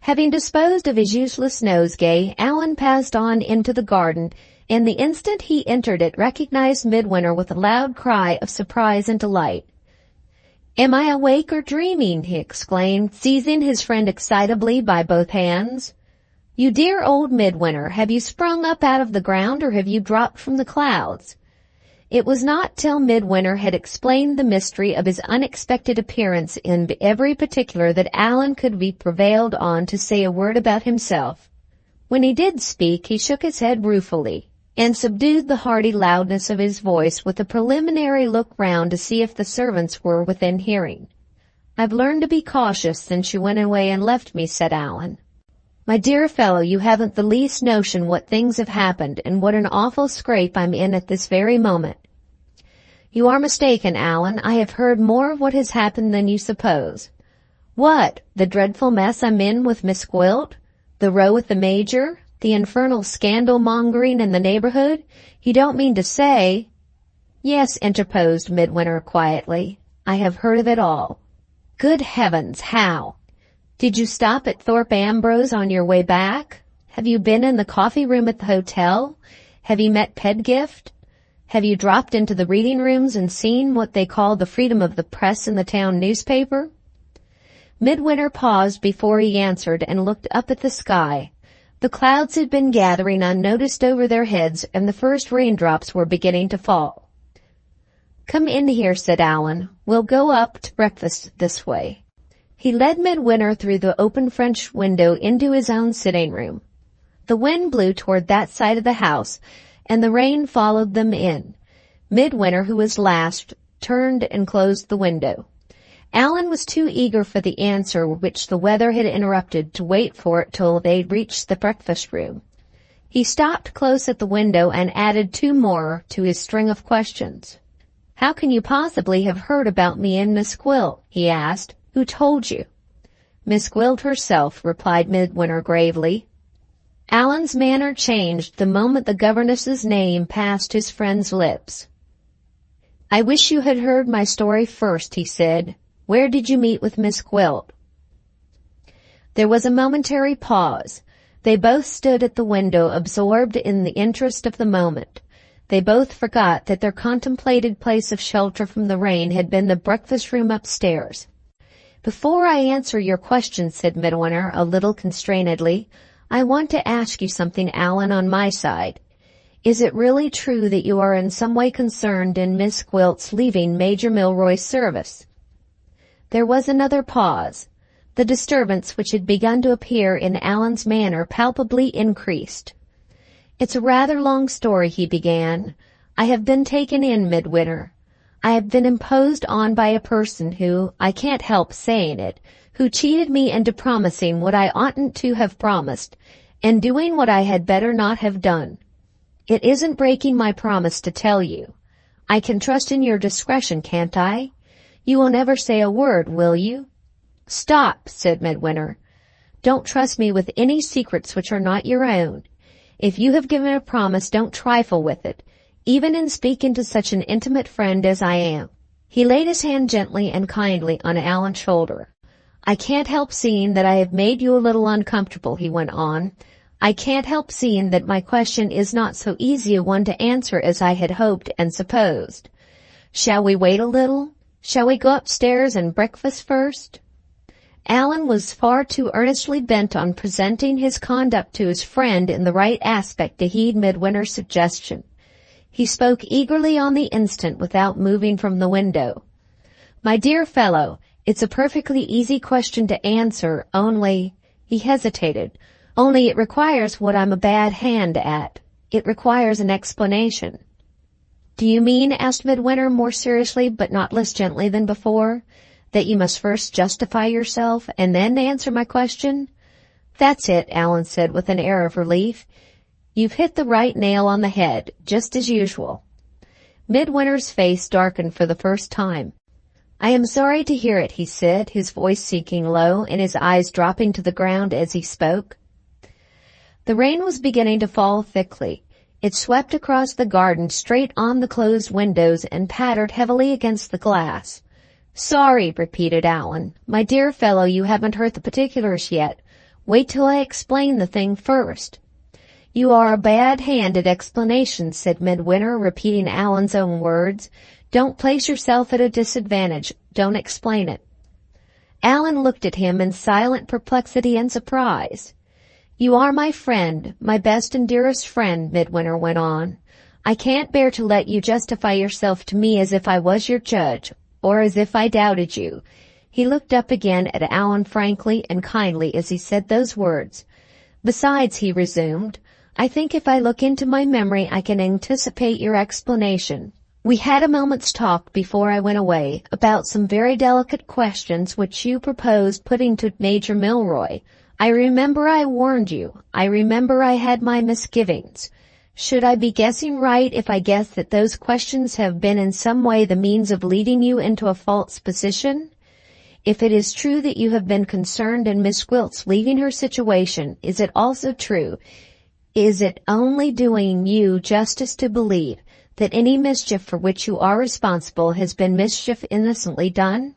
Having disposed of his useless nosegay, Allan passed on into the garden, and the instant he entered it recognized Midwinter with a loud cry of surprise and delight. "Am I awake or dreaming?" he exclaimed, seizing his friend excitably by both hands. "You dear old Midwinter, have you sprung up out of the ground, or have you dropped from the clouds?" It was not till Midwinter had explained the mystery of his unexpected appearance in every particular that Allan could be prevailed on to say a word about himself. When he did speak, he shook his head ruefully, and subdued the hearty loudness of his voice with a preliminary look round to see if the servants were within hearing. "I've learned to be cautious since you went away and left me," said Allan. "My dear fellow, you haven't the least notion what things have happened and what an awful scrape I'm in at this very moment." "You are mistaken, Allan. I have heard more of what has happened than you suppose." "What? The dreadful mess I'm in with Miss Gwilt? The row with the Major? The infernal scandal-mongering in the neighborhood? You don't mean to say—" "Yes," interposed Midwinter quietly. "I have heard of it all." "Good heavens! How? Did you stop at Thorpe Ambrose on your way back? Have you been in the coffee-room at the hotel? Have you met Pedgift? Have you dropped into the reading rooms and seen what they call the freedom of the press in the town newspaper?" Midwinter paused before he answered and looked up at the sky. The clouds had been gathering unnoticed over their heads, and the first raindrops were beginning to fall. "Come in here," said Allan. "We'll go up to breakfast this way." He led Midwinter through the open French window into his own sitting-room. The wind blew toward that side of the house, and the rain followed them in. Midwinter, who was last, turned and closed the window. Allan was too eager for the answer which the weather had interrupted to wait for it till they reached the breakfast-room. He stopped close at the window and added two more to his string of questions. "How can you possibly have heard about me and Miss Gwilt?" he asked. "Who told you?" "Miss Gwilt herself," replied Midwinter gravely. Allan's manner changed the moment the governess's name passed his friend's lips. "I wish you had heard my story first," he said. "Where did you meet with Miss Gwilt?" There was a momentary pause. They both stood at the window, absorbed in the interest of the moment. They both forgot that their contemplated place of shelter from the rain had been the breakfast room upstairs. "Before I answer your question," said Midwinter, a little constrainedly, "I want to ask you something, Allan, on my side. Is it really true that you are in some way concerned in Miss Gwilt's leaving Major Milroy's service?" There was another pause. The disturbance which had begun to appear in Allan's manner palpably increased. "It's a rather long story," he began. "I have been taken in, Midwinter. I have been imposed on by a person who, I can't help saying it, who cheated me into promising what I oughtn't to have promised, and doing what I had better not have done. It isn't breaking my promise to tell you. I can trust in your discretion, can't I? You will never say a word, will you?" "Stop," said Midwinter. "Don't trust me with any secrets which are not your own. If you have given a promise, don't trifle with it, even in speaking to such an intimate friend as I am." He laid his hand gently and kindly on Allan's shoulder. "I can't help seeing that I have made you a little uncomfortable," he went on. "I can't help seeing that my question is not so easy a one to answer as I had hoped and supposed. Shall we wait a little? Shall we go upstairs and breakfast first?" Allan was far too earnestly bent on presenting his conduct to his friend in the right aspect to heed Midwinter's suggestion. He spoke eagerly on the instant without moving from the window. "My dear fellow, it's a perfectly easy question to answer, only—" He hesitated. "Only it requires what I'm a bad hand at. It requires an explanation." "Do you mean," asked Midwinter more seriously but not less gently than before, "that you must first justify yourself and then answer my question?" "That's it," Allan said with an air of relief. "You've hit the right nail on the head, just as usual." Midwinter's face darkened for the first time. "I am sorry to hear it," he said, his voice sinking low and his eyes dropping to the ground as he spoke. The rain was beginning to fall thickly. It swept across the garden straight on the closed windows and pattered heavily against the glass. "Sorry," repeated Allan. "My dear fellow, you haven't heard the particulars yet. Wait till I explain the thing first." "You are a bad hand at explanations," said Midwinter, repeating Allan's own words. "Don't place yourself at a disadvantage. Don't explain it." Allan looked at him in silent perplexity and surprise. "You are my friend, my best and dearest friend," Midwinter went on. "I can't bear to let you justify yourself to me as if I was your judge, or as if I doubted you." He looked up again at Allan frankly and kindly as he said those words. "Besides," he resumed, "I think if I look into my memory I can anticipate your explanation. We had a moment's talk before I went away about some very delicate questions which you proposed putting to Major Milroy. I remember I warned you. I remember I had my misgivings. Should I be guessing right if I guess that those questions have been in some way the means of leading you into a false position? If it is true that you have been concerned in Miss Gwilt's leaving her situation, is it also true, is it only doing you justice to believe that any mischief for which you are responsible has been mischief innocently done?"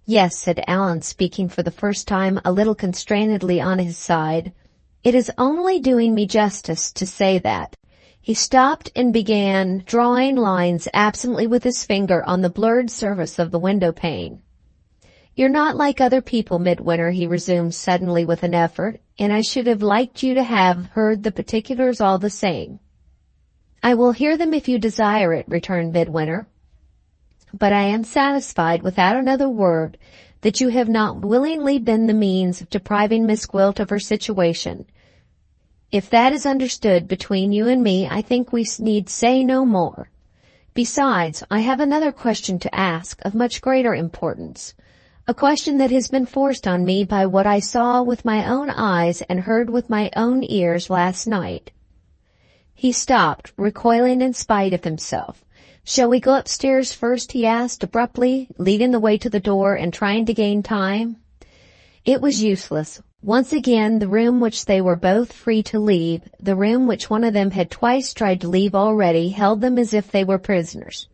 "Yes," said Allan, speaking for the first time a little constrainedly on his side. "It is only doing me justice to say that." He stopped and began drawing lines absently with his finger on the blurred surface of the window pane. "You're not like other people, Midwinter," he resumed suddenly with an effort, "and I should have liked you to have heard the particulars all the same." "I will hear them if you desire it," returned Midwinter. "But I am satisfied, without another word, that you have not willingly been the means of depriving Miss Gwilt of her situation. If that is understood between you and me, I think we need say no more. Besides, I have another question to ask of much greater importance, a question that has been forced on me by what I saw with my own eyes and heard with my own ears last night." He stopped, recoiling in spite of himself. "Shall we go upstairs first?" he asked abruptly, leading the way to the door and trying to gain time. It was useless. Once again, the room which they were both free to leave, the room which one of them had twice tried to leave already, held them as if they were prisoners.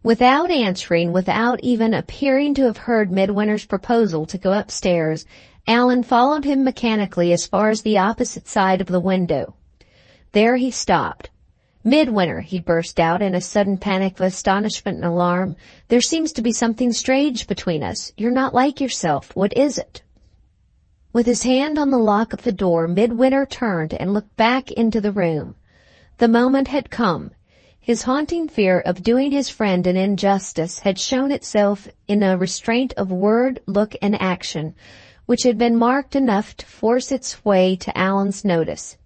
Without answering, without even appearing to have heard Midwinter's proposal to go upstairs, Allan followed him mechanically as far as the opposite side of the window. There he stopped. "Midwinter," he burst out in a sudden panic of astonishment and alarm, "there seems to be something strange between us. You're not like yourself. What is it?" With his hand on the lock of the door, Midwinter turned and looked back into the room. The moment had come. His haunting fear of doing his friend an injustice had shown itself in a restraint of word, look, and action, which had been marked enough to force its way to Allan's notice.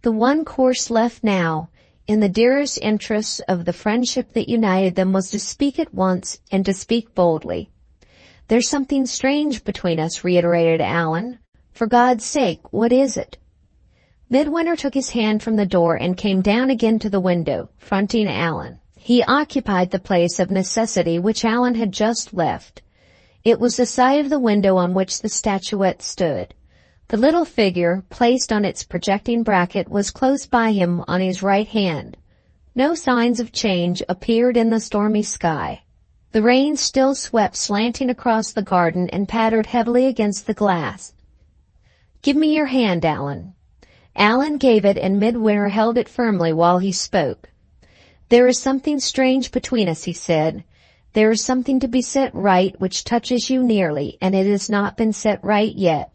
The one course left now, in the dearest interests of the friendship that united them, was to speak at once and to speak boldly. "There's something strange between us," reiterated Allan. "For God's sake, what is it?" Midwinter took his hand from the door and came down again to the window, fronting Allan. He occupied the place of necessity which Allan had just left. It was the side of the window on which the statuette stood. The little figure, placed on its projecting bracket, was close by him on his right hand. No signs of change appeared in the stormy sky. The rain still swept slanting across the garden and pattered heavily against the glass. "Give me your hand, Allan." Allan gave it, and Midwinter held it firmly while he spoke. "There is something strange between us," he said. "There is something to be set right which touches you nearly, and it has not been set right yet.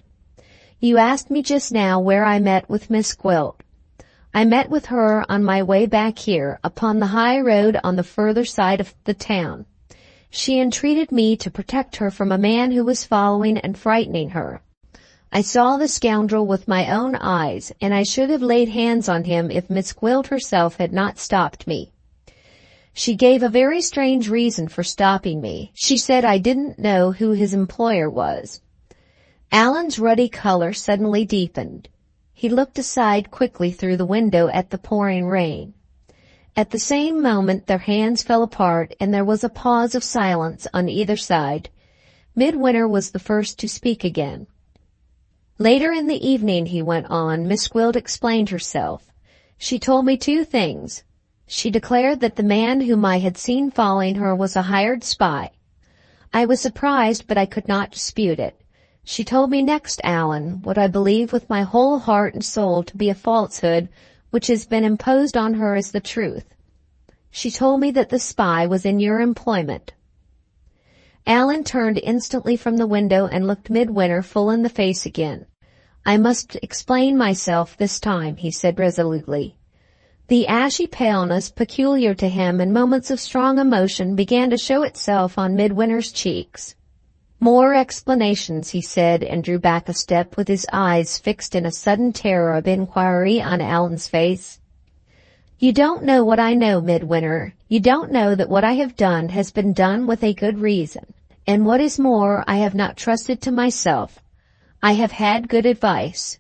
You asked me just now where I met with Miss Gwilt. I met with her on my way back here, upon the high road on the further side of the town. She entreated me to protect her from a man who was following and frightening her. I saw the scoundrel with my own eyes, and I should have laid hands on him if Miss Gwilt herself had not stopped me. She gave a very strange reason for stopping me. She said I didn't know who his employer was." Allan's ruddy color suddenly deepened. He looked aside quickly through the window at the pouring rain. At the same moment their hands fell apart, and there was a pause of silence on either side. Midwinter was the first to speak again. "Later in the evening," he went on, "Miss Gwilt explained herself. She told me two things. She declared that the man whom I had seen following her was a hired spy. I was surprised, but I could not dispute it. She told me next, Allan, what I believe with my whole heart and soul to be a falsehood which has been imposed on her as the truth. She told me that the spy was in your employment." Allan turned instantly from the window and looked Midwinter full in the face again. "I must explain myself this time," he said resolutely. The ashy paleness peculiar to him in moments of strong emotion began to show itself on Midwinter's cheeks. "More explanations," he said, and drew back a step with his eyes fixed in a sudden terror of inquiry on Allan's face. "You don't know what I know, Midwinter. You don't know that what I have done has been done with a good reason. And what is more, I have not trusted to myself. I have had good advice."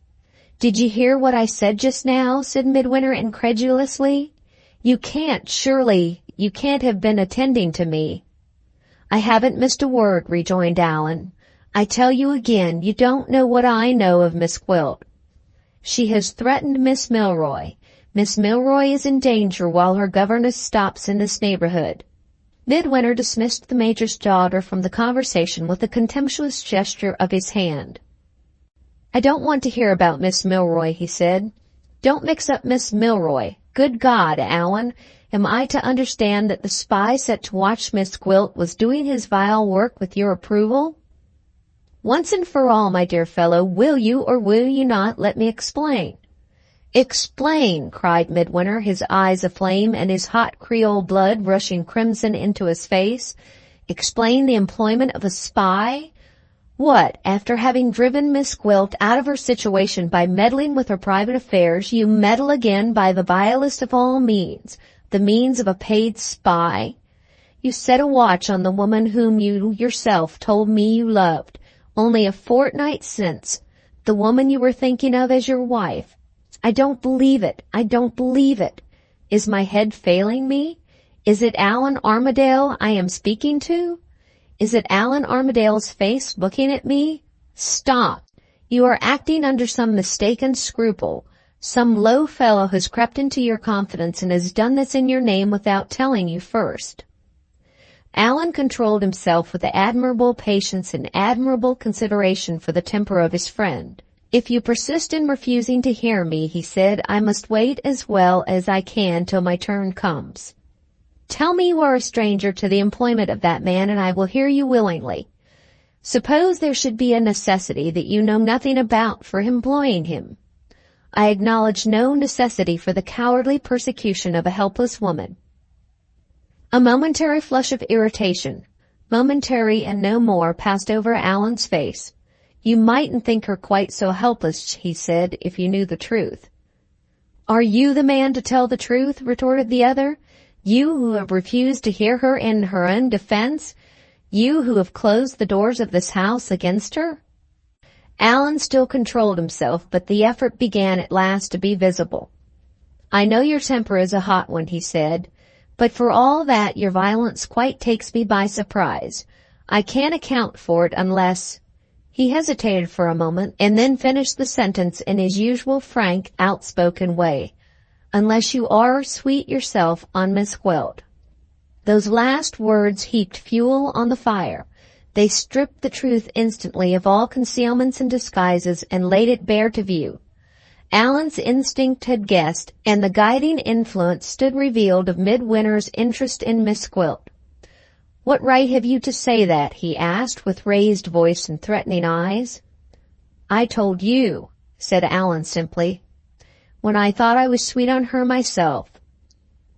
"Did you hear what I said just now?" said Midwinter incredulously. "You can't have been attending to me." "I haven't missed a word," rejoined Allan. "I tell you again, you don't know what I know of Miss Gwilt. She has threatened Miss Milroy. Miss Milroy is in danger while her governess stops in this neighborhood." Midwinter dismissed the Major's daughter from the conversation with a contemptuous gesture of his hand. "I don't want to hear about Miss Milroy," he said. "Don't mix up Miss Milroy. Good God, Allan, am I to understand that the spy set to watch Miss Gwilt was doing his vile work with your approval? Once and for all, my dear fellow, will you or will you not let me explain?" "Explain!" cried Midwinter, his eyes aflame and his hot Creole blood rushing crimson into his face. "Explain the employment of a spy? What, after having driven Miss Gwilt out of her situation by meddling with her private affairs, you meddle again by the vilest of all means, the means of a paid spy? You set a watch on the woman whom you yourself told me you loved, only a fortnight since, the woman you were thinking of as your wife. I don't believe it. I don't believe it. Is my head failing me? Is it Allan Armadale I am speaking to? Is it Allan Armadale's face looking at me? Stop! You are acting under some mistaken scruple. Some low fellow has crept into your confidence and has done this in your name without telling you first." Allan controlled himself with admirable patience and admirable consideration for the temper of his friend. "If you persist in refusing to hear me," he said, "I must wait as well as I can till my turn comes. Tell me you are a stranger to the employment of that man, and I will hear you willingly. Suppose there should be a necessity that you know nothing about for employing him. I acknowledge no necessity for the cowardly persecution of a helpless woman." A momentary flush of irritation, momentary and no more, passed over Allan's face. "You mightn't think her quite so helpless," he said, "if you knew the truth." "Are you the man to tell the truth?" retorted the other. "You who have refused to hear her in her own defense? You who have closed the doors of this house against her?" Allan still controlled himself, but the effort began at last to be visible. "I know your temper is a hot one," he said, "but for all that your violence quite takes me by surprise. I can't account for it unless—" He hesitated for a moment, and then finished the sentence in his usual frank, outspoken way. "Unless you are sweet yourself on Miss Gwilt." Those last words heaped fuel on the fire. They stripped the truth instantly of all concealments and disguises and laid it bare to view. Allan's instinct had guessed, and the guiding influence stood revealed of Midwinter's interest in Miss Gwilt. "What right have you to say that?" he asked, with raised voice and threatening eyes. "I told you," said Allan simply, "when I thought I was sweet on her myself.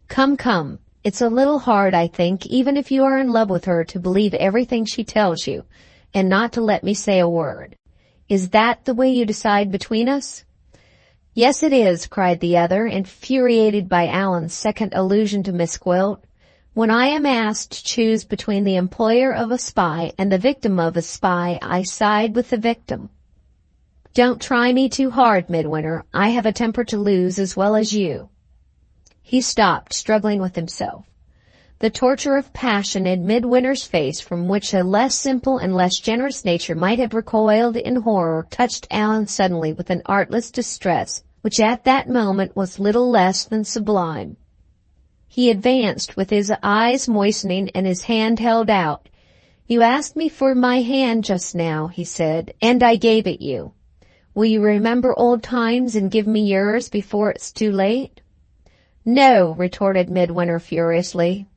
Come, it's a little hard, I think, even if you are in love with her, to believe everything she tells you, and not to let me say a word. Is that the way you decide between us?" "Yes, it is," cried the other, infuriated by Allan's second allusion to Miss Gwilt. "When I am asked to choose between the employer of a spy and the victim of a spy, I side with the victim. Don't try me too hard, Midwinter. I have a temper to lose as well as you." He stopped, struggling with himself. The torture of passion in Midwinter's face, from which a less simple and less generous nature might have recoiled in horror, touched Allan suddenly with an artless distress, which at that moment was little less than sublime. He advanced, with his eyes moistening and his hand held out. "You asked me for my hand just now," he said, "and I gave it you. Will you remember old times and give me yours before it's too late?" "No," retorted Midwinter furiously.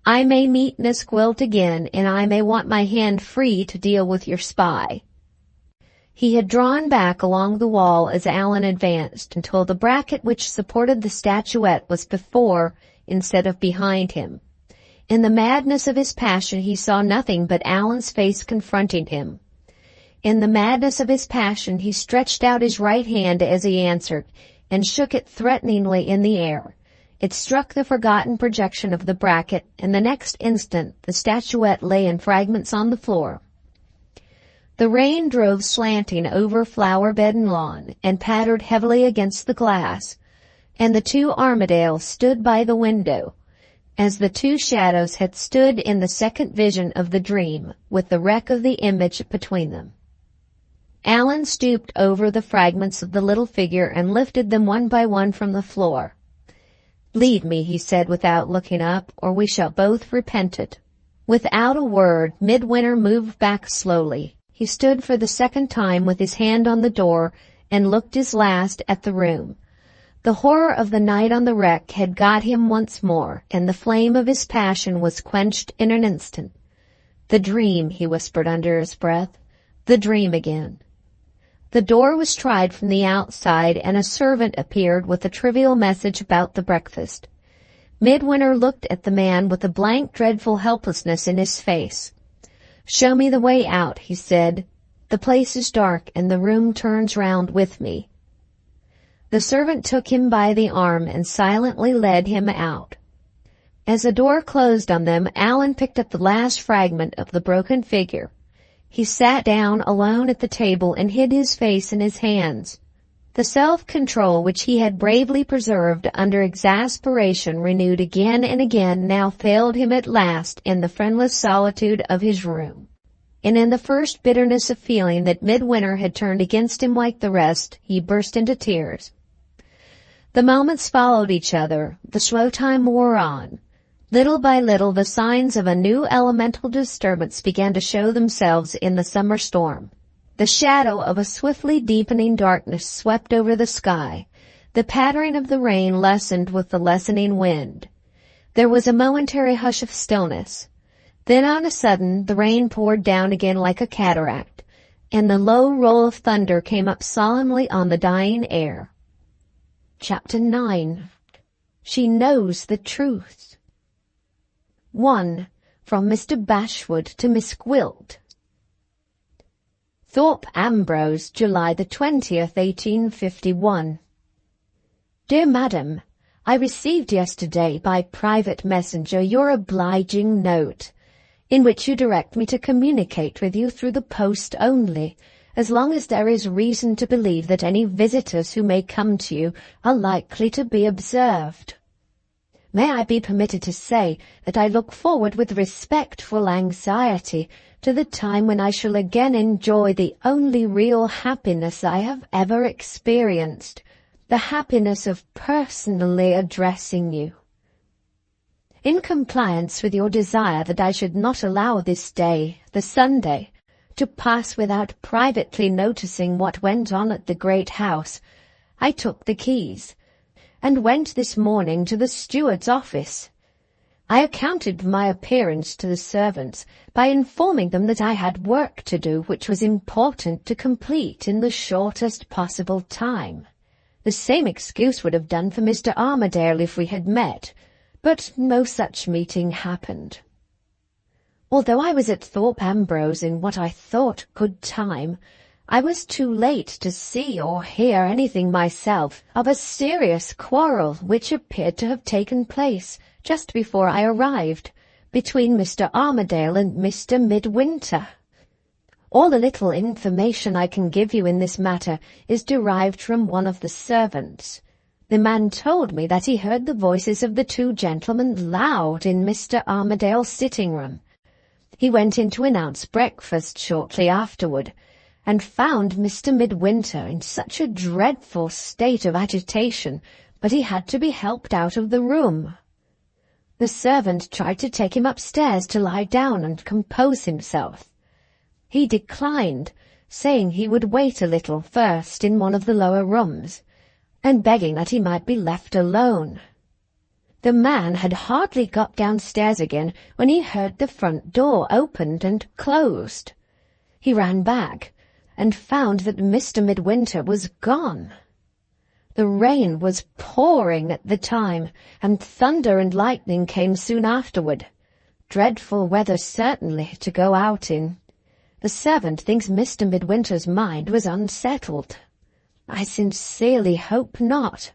"I may meet Miss Gwilt again, and I may want my hand free to deal with your spy." He had drawn back along the wall as Allan advanced, until the bracket which supported the statuette was before instead of behind him. In the madness of his passion he saw nothing but Allan's face confronting him. In the madness of his passion he stretched out his right hand as he answered, and shook it threateningly in the air. It struck the forgotten projection of the bracket, and the next instant the statuette lay in fragments on the floor. The rain drove slanting over flower bed and lawn, and pattered heavily against the glass, and the two Armadales stood by the window, as the two shadows had stood in the second vision of the dream, with the wreck of the image between them. Allan stooped over the fragments of the little figure and lifted them one by one from the floor. "Leave me," he said without looking up, "or we shall both repent it." Without a word, Midwinter moved back slowly. He stood for the second time with his hand on the door and looked his last at the room. The horror of the night on the wreck had got him once more, and the flame of his passion was quenched in an instant. "The dream," he whispered under his breath. "The dream again." The door was tried from the outside, and a servant appeared with a trivial message about the breakfast. Midwinter looked at the man with a blank, dreadful helplessness in his face. "Show me the way out," he said. "The place is dark, and the room turns round with me." The servant took him by the arm and silently led him out. As the door closed on them, Allan picked up the last fragment of the broken figure. He sat down alone at the table and hid his face in his hands. The self-control which he had bravely preserved under exasperation renewed again and again now failed him at last in the friendless solitude of his room. And in the first bitterness of feeling that Midwinter had turned against him like the rest, he burst into tears. The moments followed each other. The slow time wore on. Little by little the signs of a new elemental disturbance began to show themselves in the summer storm. The shadow of a swiftly deepening darkness swept over the sky. The pattering of the rain lessened with the lessening wind. There was a momentary hush of stillness. Then on a sudden the rain poured down again like a cataract, and the low roll of thunder came up solemnly on the dying air. Chapter 9. She Knows the Truth. 1. From Mr. Bashwood to Miss Gwilt. Thorpe Ambrose, July the 20th, 1851. Dear Madam, I received yesterday by private messenger your obliging note, in which you direct me to communicate with you through the post only, as long as there is reason to believe that any visitors who may come to you are likely to be observed. May I be permitted to say that I look forward with respectful anxiety to the time when I shall again enjoy the only real happiness I have ever experienced, the happiness of personally addressing you. In compliance with your desire that I should not allow this day, the Sunday, to pass without privately noticing what went on at the great house, I took the keys, and went this morning to the steward's office. I accounted for my appearance to the servants by informing them that I had work to do which was important to complete in the shortest possible time. The same excuse would have done for Mr. Armadale if we had met, but no such meeting happened. Although I was at Thorpe Ambrose in what I thought good time, I was too late to see or hear anything myself of a serious quarrel which appeared to have taken place just before I arrived, between Mr. Armadale and Mr. Midwinter. All the little information I can give you in this matter is derived from one of the servants. The man told me that he heard the voices of the two gentlemen loud in Mr. Armadale's sitting-room. He went in to announce breakfast shortly afterward, and found Mr. Midwinter in such a dreadful state of agitation that he had to be helped out of the room. The servant tried to take him upstairs to lie down and compose himself. He declined, saying he would wait a little first in one of the lower rooms, and begging that he might be left alone. The man had hardly got downstairs again when he heard the front door opened and closed. He ran back, and found that Mr. Midwinter was gone. The rain was pouring at the time, and thunder and lightning came soon afterward. Dreadful weather certainly to go out in. The servant thinks Mr. Midwinter's mind was unsettled. I sincerely hope not.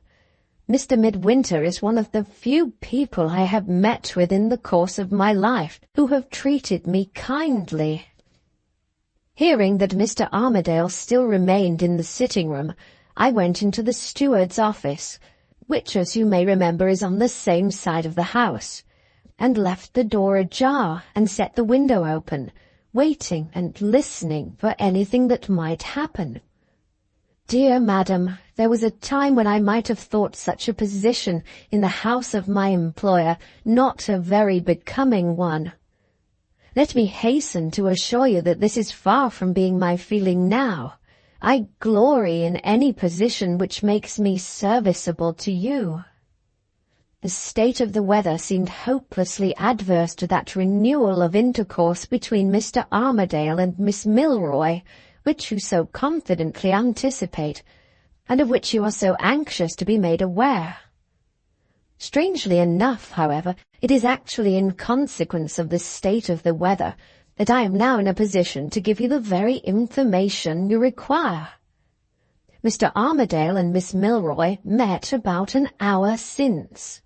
Mr. Midwinter is one of the few people I have met with in the course of my life who have treated me kindly. Hearing that Mr. Armadale still remained in the sitting-room, I went into the steward's office, which, as you may remember, is on the same side of the house, and left the door ajar and set the window open, waiting and listening for anything that might happen. Dear madam, there was a time when I might have thought such a position in the house of my employer not a very becoming one. Let me hasten to assure you that this is far from being my feeling now. I glory in any position which makes me serviceable to you. The state of the weather seemed hopelessly adverse to that renewal of intercourse between Mr. Armadale and Miss Milroy, which you so confidently anticipate, and of which you are so anxious to be made aware. Strangely enough, however, it is actually in consequence of this state of the weather that I am now in a position to give you the very information you require. Mr. Armadale and Miss Milroy met about an hour since.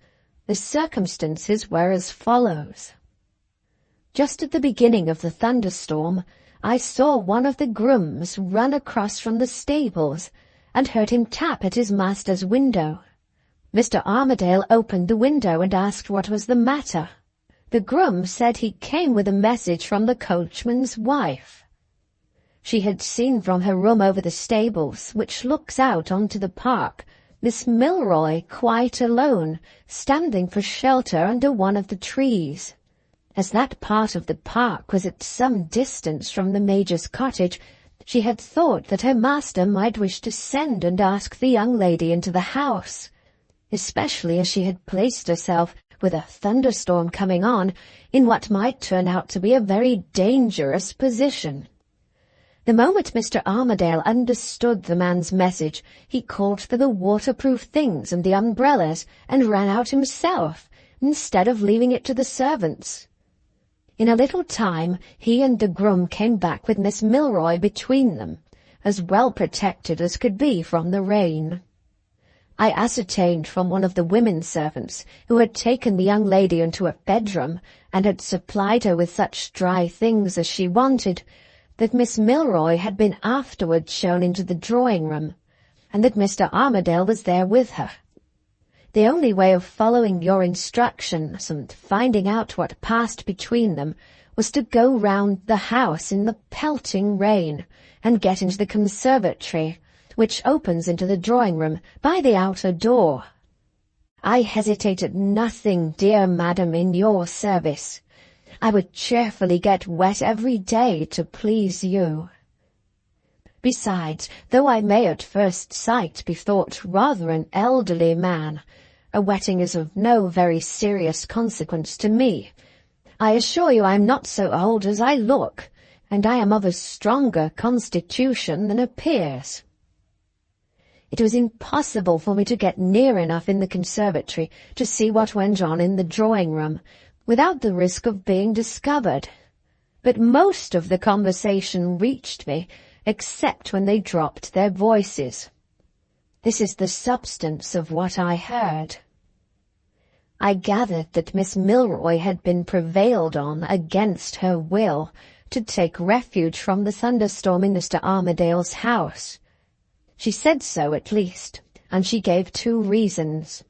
The circumstances were as follows. Just at the beginning of the thunderstorm, I saw one of the grooms run across from the stables, and heard him tap at his master's window. Mr. Armadale opened the window and asked what was the matter. The groom said he came with a message from the coachman's wife. She had seen from her room over the stables, which looks out onto the park, Miss Milroy quite alone, standing for shelter under one of the trees. As that part of the park was at some distance from the Major's cottage, she had thought that her master might wish to send and ask the young lady into the house, especially as she had placed herself, with a thunderstorm coming on, in what might turn out to be a very dangerous position. The moment Mr. Armadale understood the man's message, he called for the waterproof things and the umbrellas, and ran out himself, instead of leaving it to the servants. In a little time he and the groom came back with Miss Milroy between them, as well protected as could be from the rain. I ascertained from one of the women servants, who had taken the young lady into a bedroom, and had supplied her with such dry things as she wanted, that Miss Milroy had been afterwards shown into the drawing-room, and that Mr. Armadale was there with her. The only way of following your instructions and finding out what passed between them was to go round the house in the pelting rain, and get into the conservatory, which opens into the drawing-room by the outer door. I hesitate at nothing, dear madam, in your service. I would cheerfully get wet every day to please you. Besides, though I may at first sight be thought rather an elderly man, a wetting is of no very serious consequence to me. I assure you I am not so old as I look, and I am of a stronger constitution than appears. It was impossible for me to get near enough in the conservatory to see what went on in the drawing-room, without the risk of being discovered. But most of the conversation reached me, except when they dropped their voices. This is the substance of what I heard. I gathered that Miss Milroy had been prevailed on against her will to take refuge from the thunderstorm in Mr. Armadale's house. She said so, at least, and she gave 2 reasons.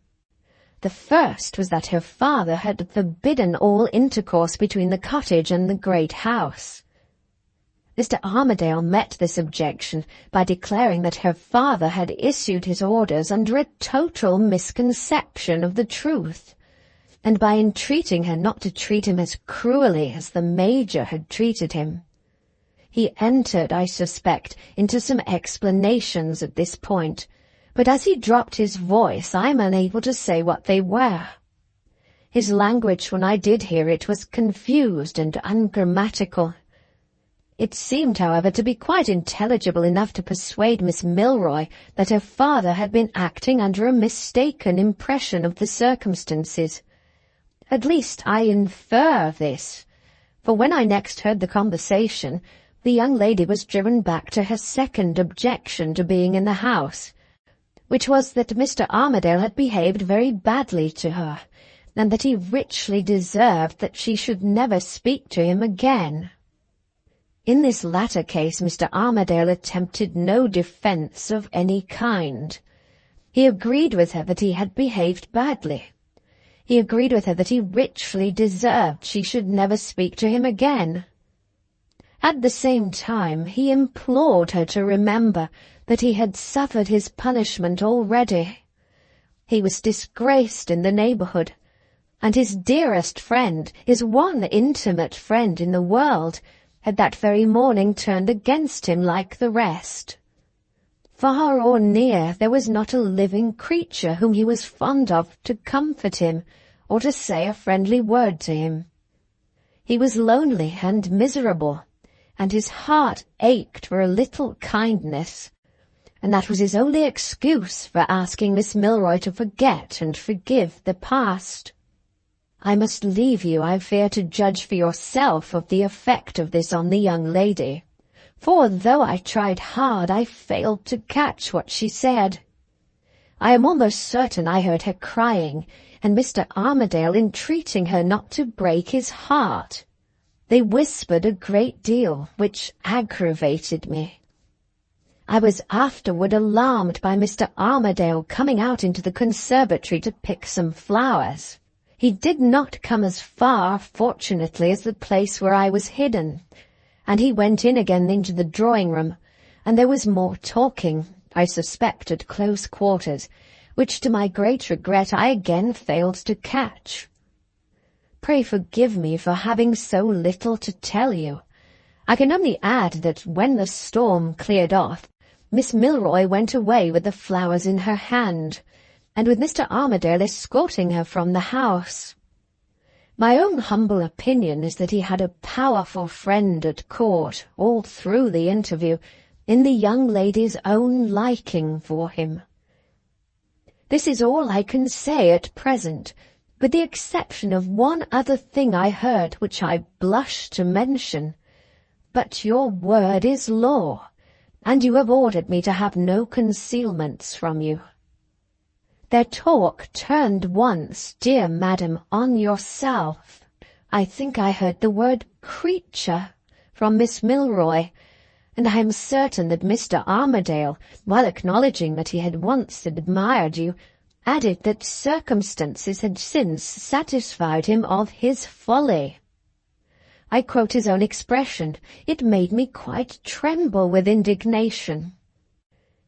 The first was that her father had forbidden all intercourse between the cottage and the great house. Mr. Armadale met this objection by declaring that her father had issued his orders under a total misconception of the truth, and by entreating her not to treat him as cruelly as the Major had treated him. He entered, I suspect, into some explanations at this point, but as he dropped his voice I am unable to say what they were. His language, when I did hear it, was confused and ungrammatical. It seemed, however, to be quite intelligible enough to persuade Miss Milroy that her father had been acting under a mistaken impression of the circumstances. At least I infer this, for when I next heard the conversation, the young lady was driven back to her second objection to being in the house, which was that Mr. Armadale had behaved very badly to her, and that he richly deserved that she should never speak to him again. In this latter case Mr. Armadale attempted no defence of any kind. He agreed with her that he had behaved badly. He agreed with her that he richly deserved she should never speak to him again. At the same time he implored her to remember that he had suffered his punishment already. He was disgraced in the neighbourhood, and his dearest friend, his one intimate friend in the world, had that very morning turned against him like the rest. Far or near there was not a living creature whom he was fond of to comfort him, or to say a friendly word to him. He was lonely and miserable, and his heart ached for a little kindness, and that was his only excuse for asking Miss Milroy to forget and forgive the past. I must leave you, I fear, to judge for yourself of the effect of this on the young lady, for though I tried hard, I failed to catch what she said. I am almost certain I heard her crying, and Mr. Armadale entreating her not to break his heart. They whispered a great deal, which aggravated me. I was afterward alarmed by Mr. Armadale coming out into the conservatory to pick some flowers. He did not come as far, fortunately, as the place where I was hidden, and he went in again into the drawing-room, and there was more talking, I suspect at close quarters, which to my great regret I again failed to catch. Pray forgive me for having so little to tell you. I can only add that when the storm cleared off, Miss Milroy went away with the flowers in her hand, and with Mr. Armadale escorting her from the house. My own humble opinion is that he had a powerful friend at court all through the interview, in the young lady's own liking for him. This is all I can say at present, with the exception of one other thing I heard which I blush to mention. But your word is law, and you have ordered me to have no concealments from you. Their talk turned once, dear madam, on yourself. I think I heard the word creature from Miss Milroy, and I am certain that Mr. Armadale, while acknowledging that he had once admired you, added that circumstances had since satisfied him of his folly. I quote his own expression. It made me quite tremble with indignation.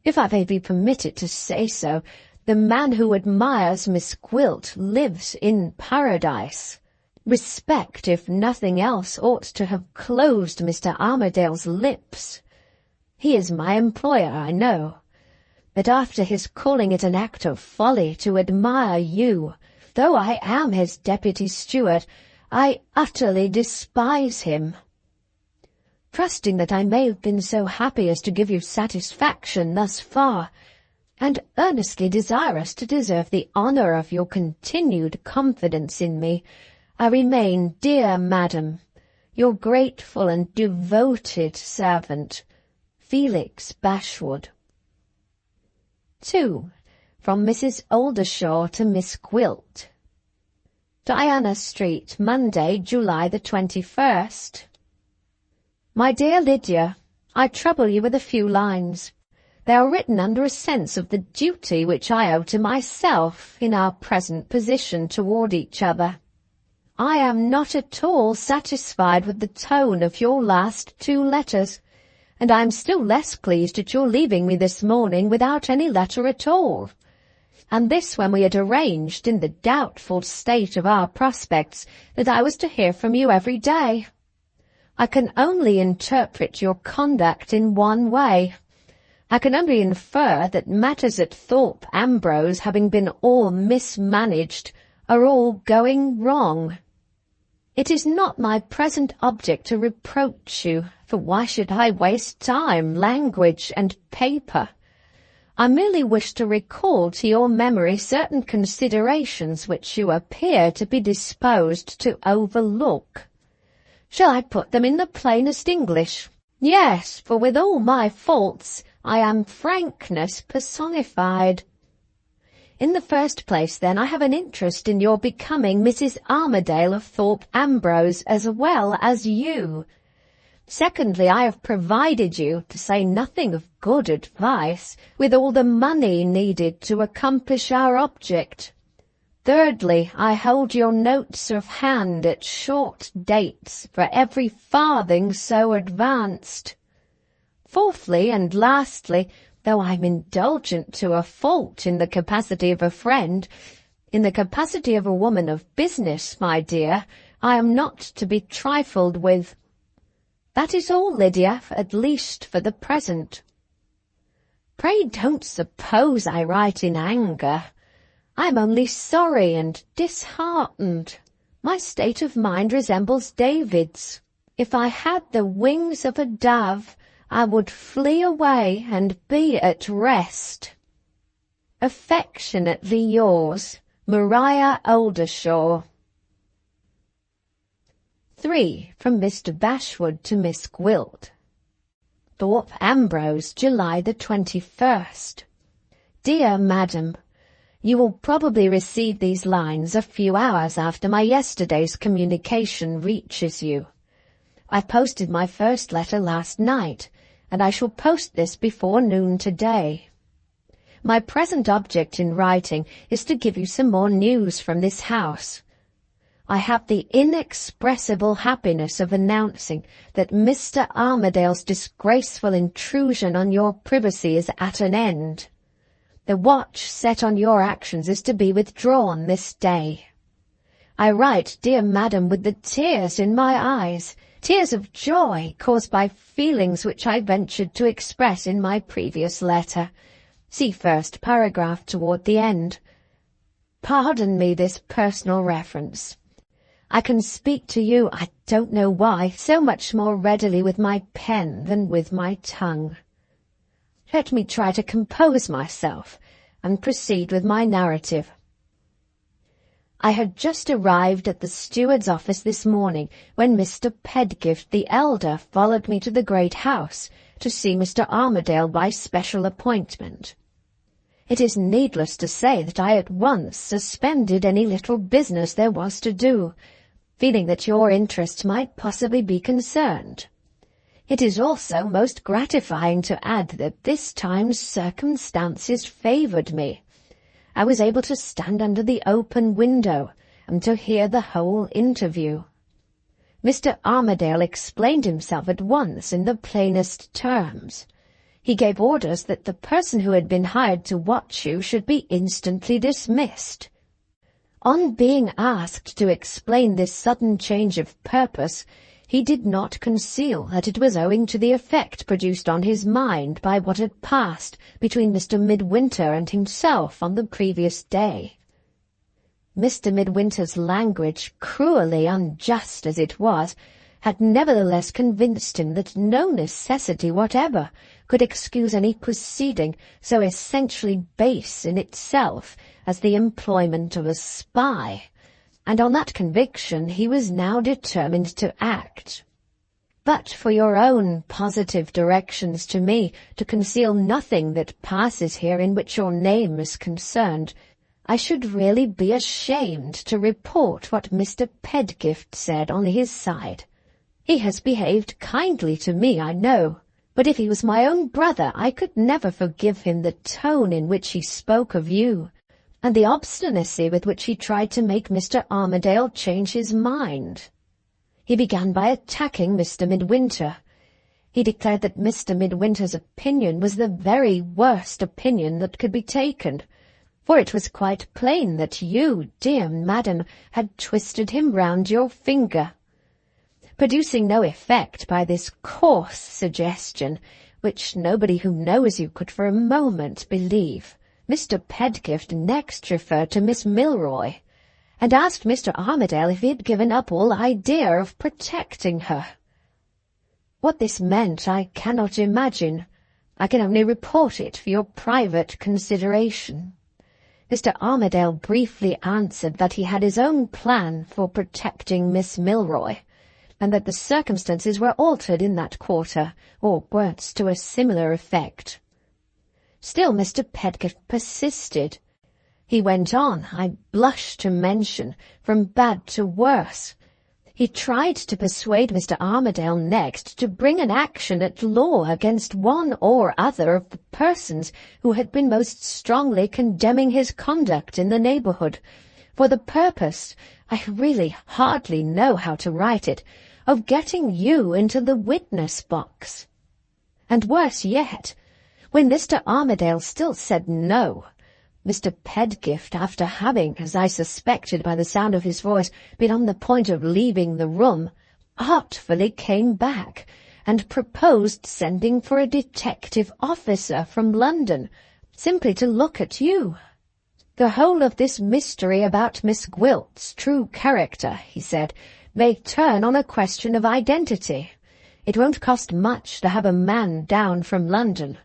If I may be permitted to say so, the man who admires Miss Gwilt lives in paradise. Respect, if nothing else, ought to have closed Mr. Armadale's lips. He is my employer, I know, but after his calling it an act of folly to admire you, though I am his deputy steward, I utterly despise him. Trusting that I may have been so happy as to give you satisfaction thus far, and earnestly desirous to deserve the honour of your continued confidence in me, I remain, dear madam, your grateful and devoted servant, Felix Bashwood. 2. From Mrs. Oldershaw to Miss Gwilt. Diana Street, Monday, July the 21st. My dear Lydia, I trouble you with a few lines. They are written under a sense of the duty which I owe to myself in our present position toward each other. I am not at all satisfied with the tone of your last 2 letters, and I am still less pleased at your leaving me this morning without any letter at all, and this when we had arranged, in the doubtful state of our prospects, that I was to hear from you every day. I can only interpret your conduct in one way. I can only infer that matters at Thorpe Ambrose, having been all mismanaged, are all going wrong. It is not my present object to reproach you, for why should I waste time, language, and paper? I merely wish to recall to your memory certain considerations which you appear to be disposed to overlook. Shall I put them in the plainest English? Yes, for with all my faults, I am frankness personified. In the first place, then, I have an interest in your becoming Mrs. Armadale of Thorpe Ambrose as well as you. Secondly, I have provided you, to say nothing of good advice, with all the money needed to accomplish our object. Thirdly, I hold your notes of hand at short dates for every farthing so advanced. Fourthly and lastly, though I'm indulgent to a fault in the capacity of a friend, in the capacity of a woman of business, my dear, I am not to be trifled with. That is all, Lydia, at least for the present. Pray don't suppose I write in anger. I am only sorry and disheartened. My state of mind resembles David's. If I had the wings of a dove, I would flee away and be at rest. Affectionately yours, Maria Oldershaw. 3. From Mr. Bashwood to Miss Gwilt. Thorpe Ambrose, July the 21st. Dear Madam, you will probably receive these lines a few hours after my yesterday's communication reaches you. I posted my first letter last night, and I shall post this before noon today. My present object in writing is to give you some more news from this house. I have the inexpressible happiness of announcing that Mr. Armadale's disgraceful intrusion on your privacy is at an end. The watch set on your actions is to be withdrawn this day. I write, dear madam, with the tears in my eyes, tears of joy caused by feelings which I ventured to express in my previous letter. See first paragraph toward the end. Pardon me this personal reference. I can speak to you, I don't know why, so much more readily with my pen than with my tongue. Let me try to compose myself and proceed with my narrative. I had just arrived at the steward's office this morning when Mr. Pedgift the elder followed me to the great house to see Mr. Armadale by special appointment. It is needless to say that I at once suspended any little business there was to do, feeling that your interest might possibly be concerned. It is also most gratifying to add that this time circumstances favoured me. I was able to stand under the open window and to hear the whole interview. Mr. Armadale explained himself at once in the plainest terms. He gave orders that the person who had been hired to watch you should be instantly dismissed. On being asked to explain this sudden change of purpose, he did not conceal that it was owing to the effect produced on his mind by what had passed between Mr. Midwinter and himself on the previous day. Mr. Midwinter's language, cruelly unjust as it was, had nevertheless convinced him that no necessity whatever could excuse any proceeding so essentially base in itself as the employment of a spy, and on that conviction he was now determined to act. But for your own positive directions to me to conceal nothing that passes here in which your name is concerned, I should really be ashamed to report what Mr. Pedgift said on his side. He has behaved kindly to me, I know, but if he was my own brother I could never forgive him the tone in which he spoke of you, and the obstinacy with which he tried to make Mr. Armadale change his mind. He began by attacking Mr. Midwinter. He declared that Mr. Midwinter's opinion was the very worst opinion that could be taken, for it was quite plain that you, dear madam, had twisted him round your finger. Producing no effect by this coarse suggestion, which nobody who knows you could for a moment believe, Mr. Pedgift next referred to Miss Milroy, and asked Mr. Armadale if he had given up all idea of protecting her. What this meant I cannot imagine. I can only report it for your private consideration. Mr. Armadale briefly answered that he had his own plan for protecting Miss Milroy, and that the circumstances were altered in that quarter, or words to a similar effect. Still Mr. Pedgift persisted. He went on, I blush to mention, from bad to worse. He tried to persuade Mr. Armadale next to bring an action at law against one or other of the persons who had been most strongly condemning his conduct in the neighbourhood, for the purpose, I really hardly know how to write it, of getting you into the witness box. And worse yet, when Mr. Armadale still said no, Mr. Pedgift, after having, as I suspected by the sound of his voice, been on the point of leaving the room, artfully came back and proposed sending for a detective officer from London, simply to look at you. The whole of this mystery about Miss Gwilt's true character, he said, may turn on a question of identity. It won't cost much to have a man down from London,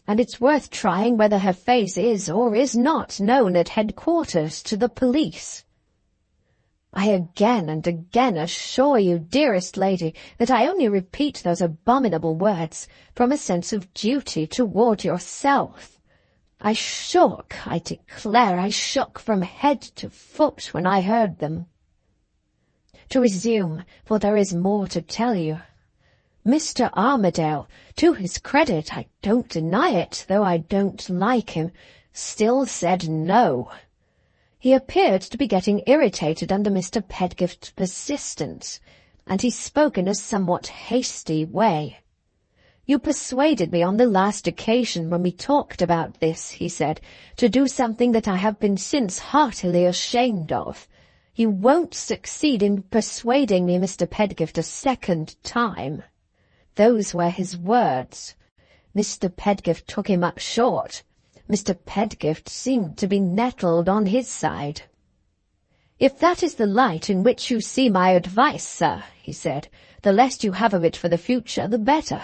and it's worth trying whether her face is or is not known at headquarters to the police. I again and again assure you, dearest lady, that I only repeat those abominable words from a sense of duty toward yourself. I declare I shook from head to foot when I heard them. To resume, for there is more to tell you. Mr. Armadale, to his credit, I don't deny it, though I don't like him, still said no. He appeared to be getting irritated under Mr. Pedgift's persistence, and he spoke in a somewhat hasty way. You persuaded me on the last occasion when we talked about this, he said, to do something that I have been since heartily ashamed of. You won't succeed in persuading me, Mr. Pedgift, a second time." Those were his words. Mr. Pedgift took him up short. Mr. Pedgift seemed to be nettled on his side. "If that is the light in which you see my advice, sir," he said, "the less you have of it for the future, the better.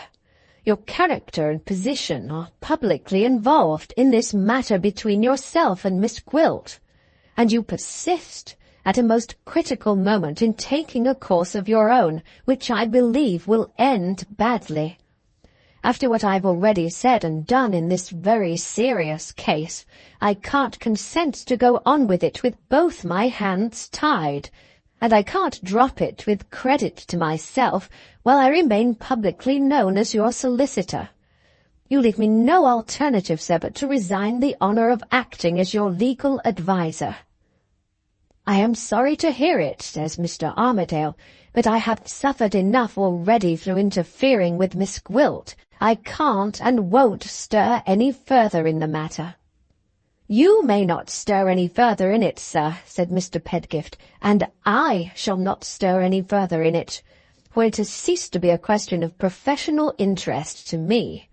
Your character and position are publicly involved in this matter between yourself and Miss Gwilt, and you persist at a most critical moment in taking a course of your own, which I believe will end badly. After what I've already said and done in this very serious case, I can't consent to go on with it with both my hands tied, and I can't drop it with credit to myself while I remain publicly known as your solicitor. You leave me no alternative, sir, but to resign the honour of acting as your legal adviser." "I am sorry to hear it," says Mr. Armadale, "but I have suffered enough already through interfering with Miss Gwilt. I can't and won't stir any further in the matter." "You may not stir any further in it, sir," said Mr. Pedgift, "and I shall not stir any further in it, for it has ceased to be a question of professional interest to me.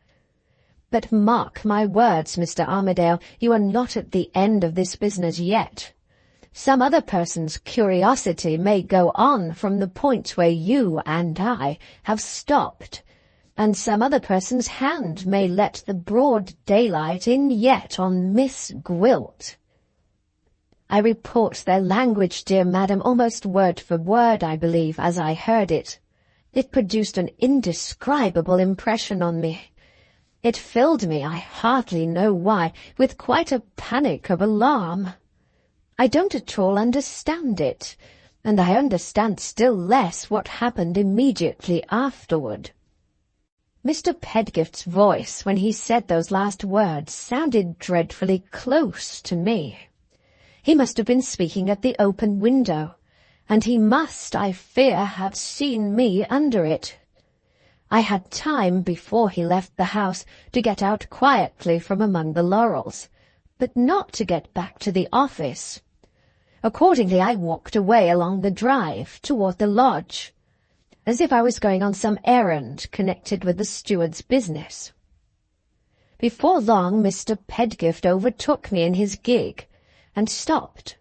But mark my words, Mr. Armadale, you are not at the end of this business yet. Some other person's curiosity may go on from the point where you and I have stopped, and some other person's hand may let the broad daylight in yet on Miss Gwilt. I report their language, dear madam, almost word for word, I believe, as I heard it. It produced an indescribable impression on me. It filled me, I hardly know why, with quite a panic of alarm. I don't at all understand it, and I understand still less what happened immediately afterward." Mr. Pedgift's voice, when he said those last words, sounded dreadfully close to me. He must have been speaking at the open window, and he must, I fear, have seen me under it. I had time, before he left the house, to get out quietly from among the laurels, but not to get back to the office. Accordingly, I walked away along the drive toward the lodge, as if I was going on some errand connected with the steward's business. Before long, Mr. Pedgift overtook me in his gig, and stopped.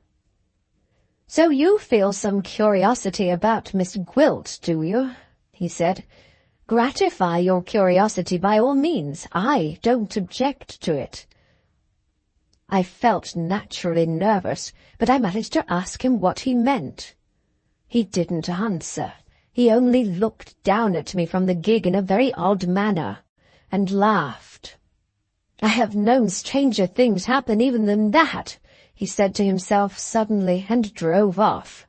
"So you feel some curiosity about Miss Gwilt, do you?" he said. "Gratify your curiosity by all means. I don't object to it." I felt naturally nervous, but I managed to ask him what he meant. He didn't answer. He only looked down at me from the gig in a very odd manner, and laughed. "I have known stranger things happen even than that," he said to himself suddenly, and drove off.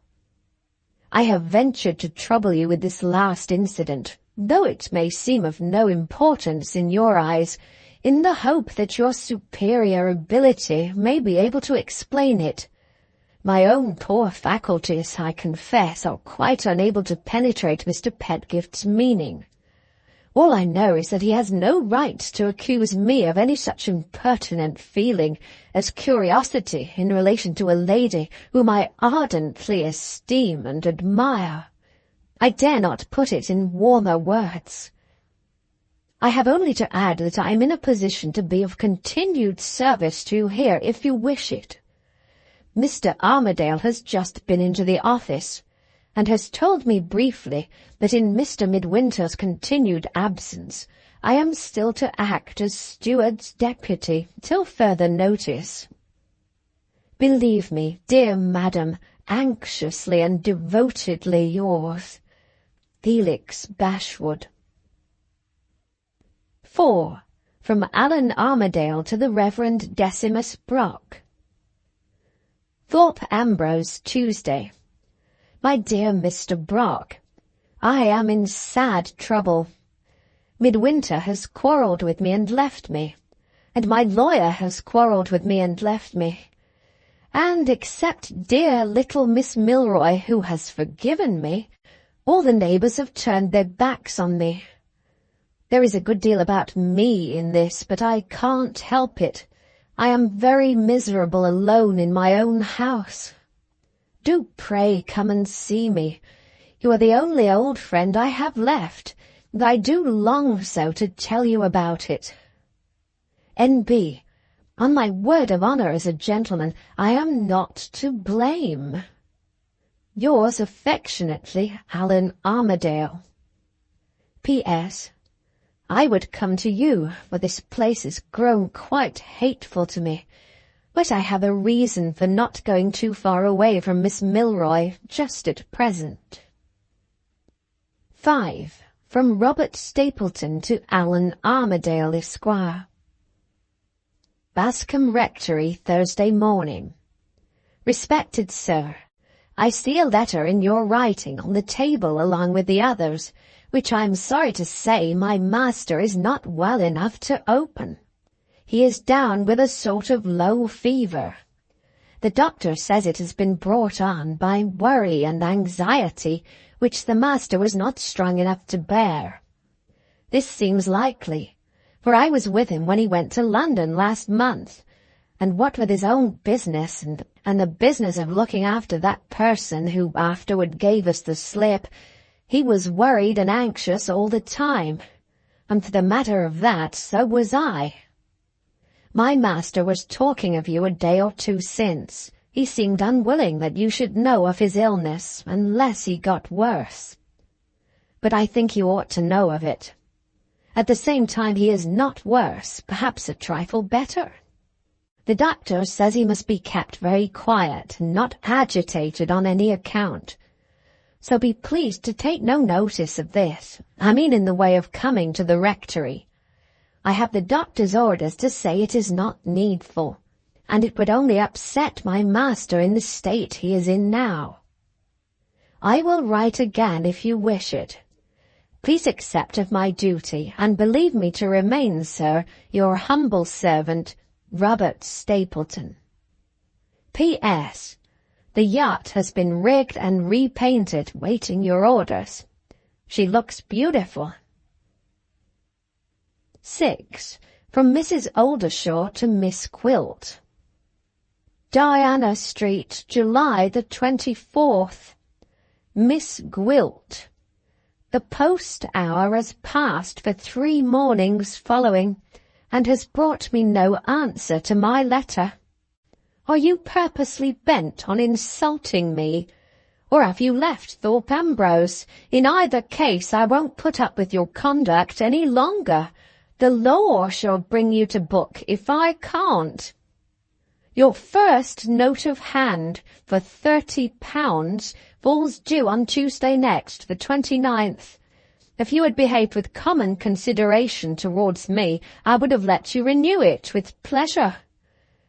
"I have ventured to trouble you with this last incident, though it may seem of no importance in your eyes, in the hope that your superior ability may be able to explain it. My own poor faculties, I confess, are quite unable to penetrate Mr. Pedgift's meaning. All I know is that he has no right to accuse me of any such impertinent feeling as curiosity in relation to a lady whom I ardently esteem and admire. I dare not put it in warmer words. I have only to add that I am in a position to be of continued service to you here if you wish it. Mr. Armadale has just been into the office, and has told me briefly that in Mr. Midwinter's continued absence I am still to act as steward's deputy till further notice. Believe me, dear madam, anxiously and devotedly yours, Felix Bashwood. 4. From Allan Armadale to the Reverend Decimus Brock. Thorpe Ambrose, Tuesday. My dear Mr. Brock, I am in sad trouble. Midwinter has quarrelled with me and left me, and my lawyer has quarrelled with me and left me, and except dear little Miss Milroy, who has forgiven me, all the neighbours have turned their backs on me. There is a good deal about me in this, but I can't help it. I am very miserable alone in my own house. Do pray come and see me. You are the only old friend I have left, and I do long so to tell you about it. N.B. On my word of honour as a gentleman, I am not to blame. Yours affectionately, Allan Armadale. P.S. I would come to you, for this place is grown quite hateful to me, but I have a reason for not going too far away from Miss Milroy just at present. 5. From Robert Stapleton to Allan Armadale, Esquire. Bascombe Rectory, Thursday morning. Respected Sir, I see a letter in your writing on the table along with the others, which I am sorry to say my master is not well enough to open. He is down with a sort of low fever. The doctor says it has been brought on by worry and anxiety, which the master was not strong enough to bear. This seems likely, for I was with him when he went to London last month, and what with his own business and the business of looking after that person who afterward gave us the slip, he was worried and anxious all the time, and for the matter of that, so was I. My master was talking of you a day or two since. He seemed unwilling that you should know of his illness unless he got worse. But I think you ought to know of it. At the same time he is not worse, perhaps a trifle better. The doctor says he must be kept very quiet and not agitated on any account. So be pleased to take no notice of this, I mean in the way of coming to the rectory. I have the doctor's orders to say it is not needful, and it would only upset my master in the state he is in now. I will write again if you wish it. Please accept of my duty, and believe me to remain, sir, your humble servant, Robert Stapleton. P.S. The yacht has been rigged and repainted, waiting your orders. She looks beautiful. 6. From Mrs. Oldershaw to Miss Gwilt. Diana Street, July the 24th. Miss Gwilt. The post hour has passed for 3 mornings following, and has brought me no answer to my letter. Are you purposely bent on insulting me, or have you left Thorpe Ambrose? In either case I won't put up with your conduct any longer. The law shall bring you to book if I can't. Your first note of hand for £30 falls due on Tuesday next, the 29th. If you had behaved with common consideration towards me, I would have let you renew it with pleasure.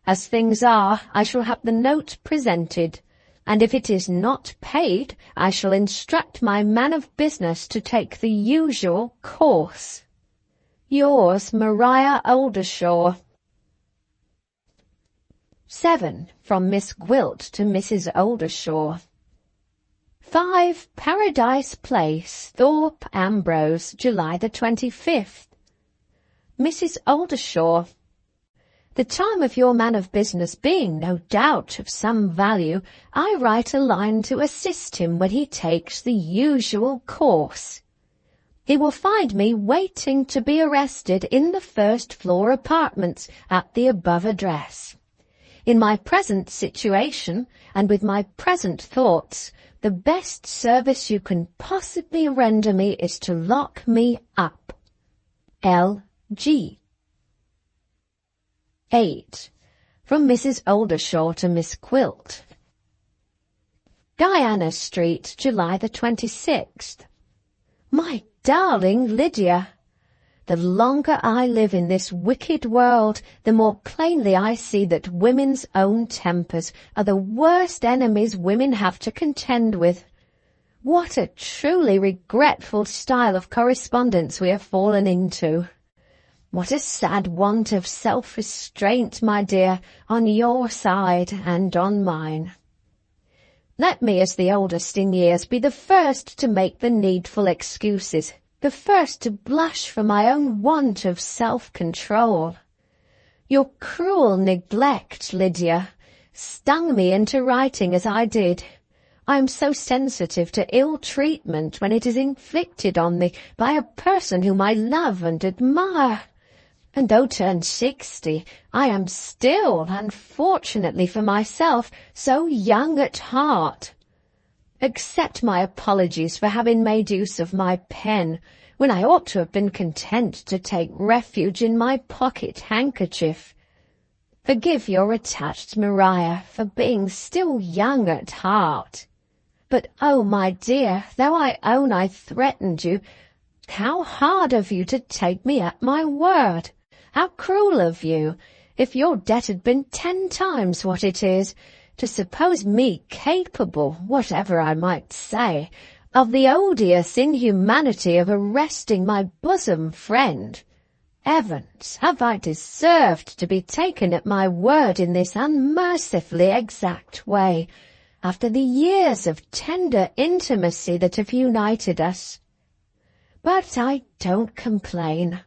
As things are, I shall have the note presented, and if it is not paid, I shall instruct my man of business to take the usual course. Yours, Maria Oldershaw. 7. From Miss Gwilt to Mrs. Oldershaw. 5 Paradise Place, Thorpe Ambrose, July the 25th. Mrs. Oldershaw. The time of your man of business being, no doubt, of some value, I write a line to assist him when he takes the usual course. He will find me waiting to be arrested in the first-floor apartments at the above address. In my present situation, and with my present thoughts, the best service you can possibly render me is to lock me up. L.G. 8. From Mrs. Oldershaw to Miss Gwilt. Diana Street, July the 26th. My darling Lydia, the longer I live in this wicked world, the more plainly I see that women's own tempers are the worst enemies women have to contend with. What a truly regretful style of correspondence we have fallen into. What a sad want of self-restraint, my dear, on your side and on mine. Let me, as the oldest in years, be the first to make the needful excuses, the first to blush for my own want of self-control. Your cruel neglect, Lydia, stung me into writing as I did, I am so sensitive to ill treatment when it is inflicted on me by a person whom I love and admire. And though turned 60, I am still, unfortunately for myself, so young at heart. Accept my apologies for having made use of my pen, when I ought to have been content to take refuge in my pocket handkerchief. Forgive your attached Maria for being still young at heart. But, oh, my dear, though I own I threatened you, how hard of you to take me at my word! How cruel of you, if your debt had been 10 times what it is, to suppose me capable, whatever I might say, of the odious inhumanity of arresting my bosom friend. Heavens, have I deserved to be taken at my word in this unmercifully exact way, after the years of tender intimacy that have united us? But I don't complain.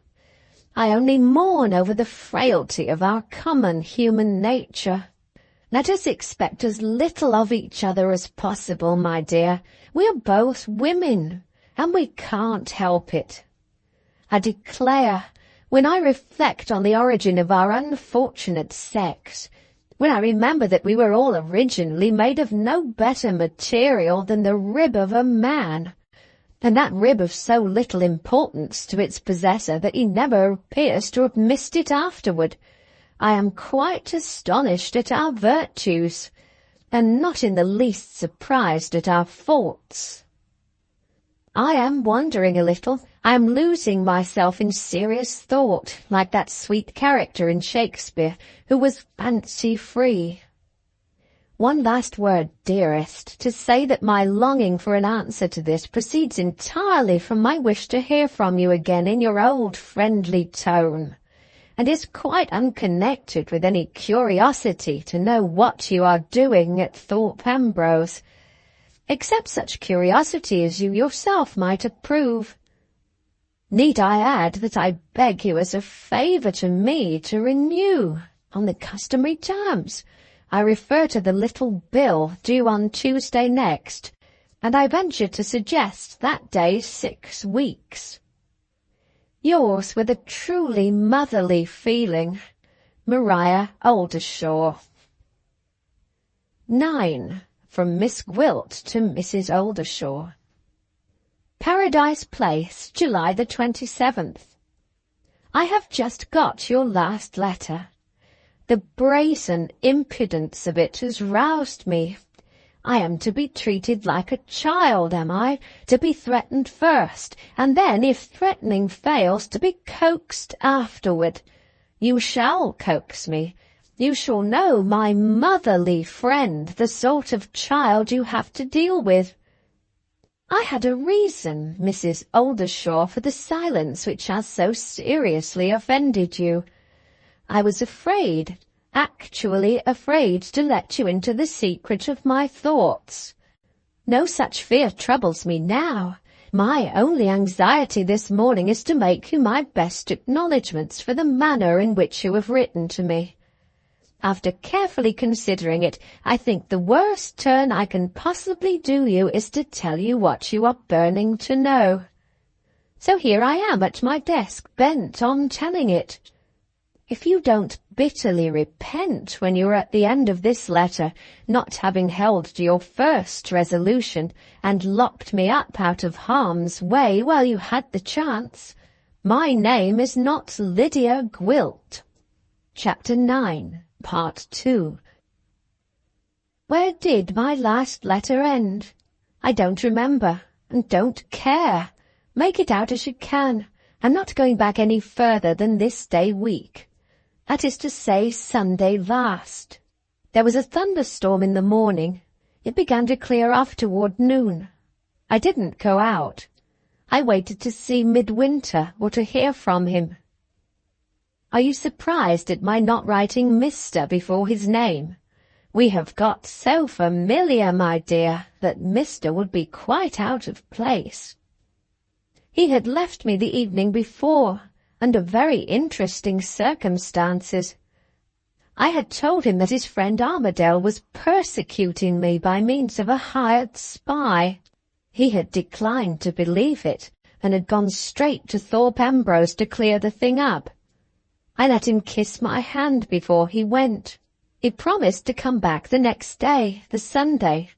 I only mourn over the frailty of our common human nature. Let us expect as little of each other as possible, my dear. We are both women, and we can't help it. I declare, when I reflect on the origin of our unfortunate sex, when I remember that we were all originally made of no better material than the rib of a man, and that rib of so little importance to its possessor that he never appears to have missed it afterward, I am quite astonished at our virtues, and not in the least surprised at our faults. I am wandering a little. I am losing myself in serious thought, like that sweet character in Shakespeare, who was fancy-free. One last word, dearest, to say that my longing for an answer to this proceeds entirely from my wish to hear from you again in your old friendly tone, and is quite unconnected with any curiosity to know what you are doing at Thorpe Ambrose, except such curiosity as you yourself might approve. Need I add that I beg you as a favour to me to renew, on the customary terms? I refer to the little bill due on Tuesday next, and I venture to suggest that day 6 weeks. Yours with a truly motherly feeling, Maria Oldershaw. 9. From Miss Gwilt to Mrs. Oldershaw. Paradise Place, July the 27th. I have just got your last letter. The brazen impudence of it has roused me. I am to be treated like a child, am I? To be threatened first, and then, if threatening fails, to be coaxed afterward. You shall coax me. You shall know, my motherly friend, the sort of child you have to deal with. I had a reason, Mrs. Oldershaw, for the silence which has so seriously offended you. I was afraid, actually afraid, to let you into the secret of my thoughts. No such fear troubles me now. My only anxiety this morning is to make you my best acknowledgments for the manner in which you have written to me. After carefully considering it, I think the worst turn I can possibly do you is to tell you what you are burning to know. So here I am at my desk, bent on telling it. If you don't bitterly repent when you are at the end of this letter, not having held to your first resolution and locked me up out of harm's way while you had the chance, my name is not Lydia Gwilt. Chapter 9, Part 2. Where did my last letter end? I don't remember, and don't care. Make it out as you can. I'm not going back any further than this day week. That is to say, Sunday last. There was a thunderstorm in the morning. It began to clear off toward noon. I didn't go out. I waited to see Midwinter or to hear from him. Are you surprised at my not writing Mr. before his name? We have got so familiar, my dear, that Mr. would be quite out of place. He had left me the evening before, under very interesting circumstances. I had told him that his friend Armadale was persecuting me by means of a hired spy. He had declined to believe it, and had gone straight to Thorpe Ambrose to clear the thing up. I let him kiss my hand before he went. He promised to come back the next day, the Sunday.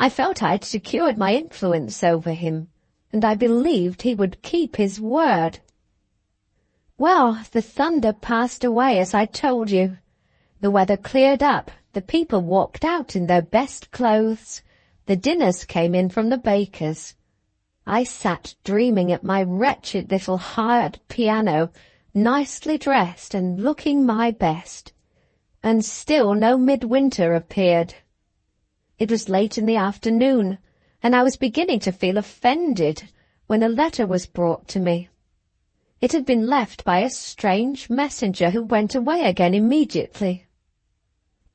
I felt I had secured my influence over him, and I believed he would keep his word. Well, the thunder passed away as I told you. The weather cleared up, the people walked out in their best clothes, the dinners came in from the baker's. I sat dreaming at my wretched little hired piano, nicely dressed and looking my best, and still no midwinter appeared. It was late in the afternoon, and I was beginning to feel offended when a letter was brought to me. It had been left by a strange messenger who went away again immediately.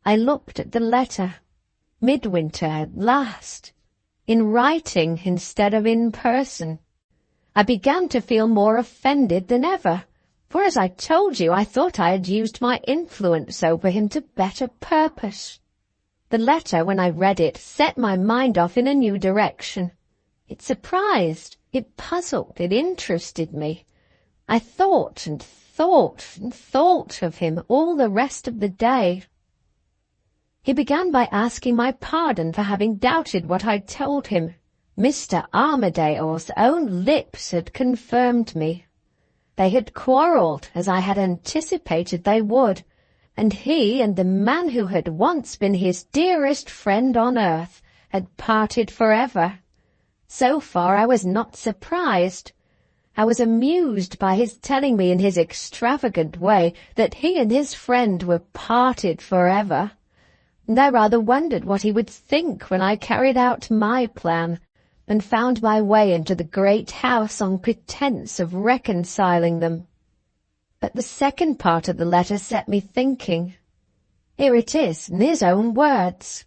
I looked at the letter. Midwinter at last, in writing instead of in person. I began to feel more offended than ever, for as I told you, I thought I had used my influence over him to better purpose. The letter, when I read it, set my mind off in a new direction. It surprised, it puzzled, it interested me. I thought and thought and thought of him all the rest of the day. He began by asking my pardon for having doubted what I'd told him. Mr. Armadale's own lips had confirmed me. They had quarrelled, as I had anticipated they would, and he and the man who had once been his dearest friend on earth had parted forever. So far I was not surprised. I was amused by his telling me in his extravagant way that he and his friend were parted forever. And I rather wondered what he would think when I carried out my plan, and found my way into the great house on pretence of reconciling them. But the second part of the letter set me thinking. Here it is, in his own words.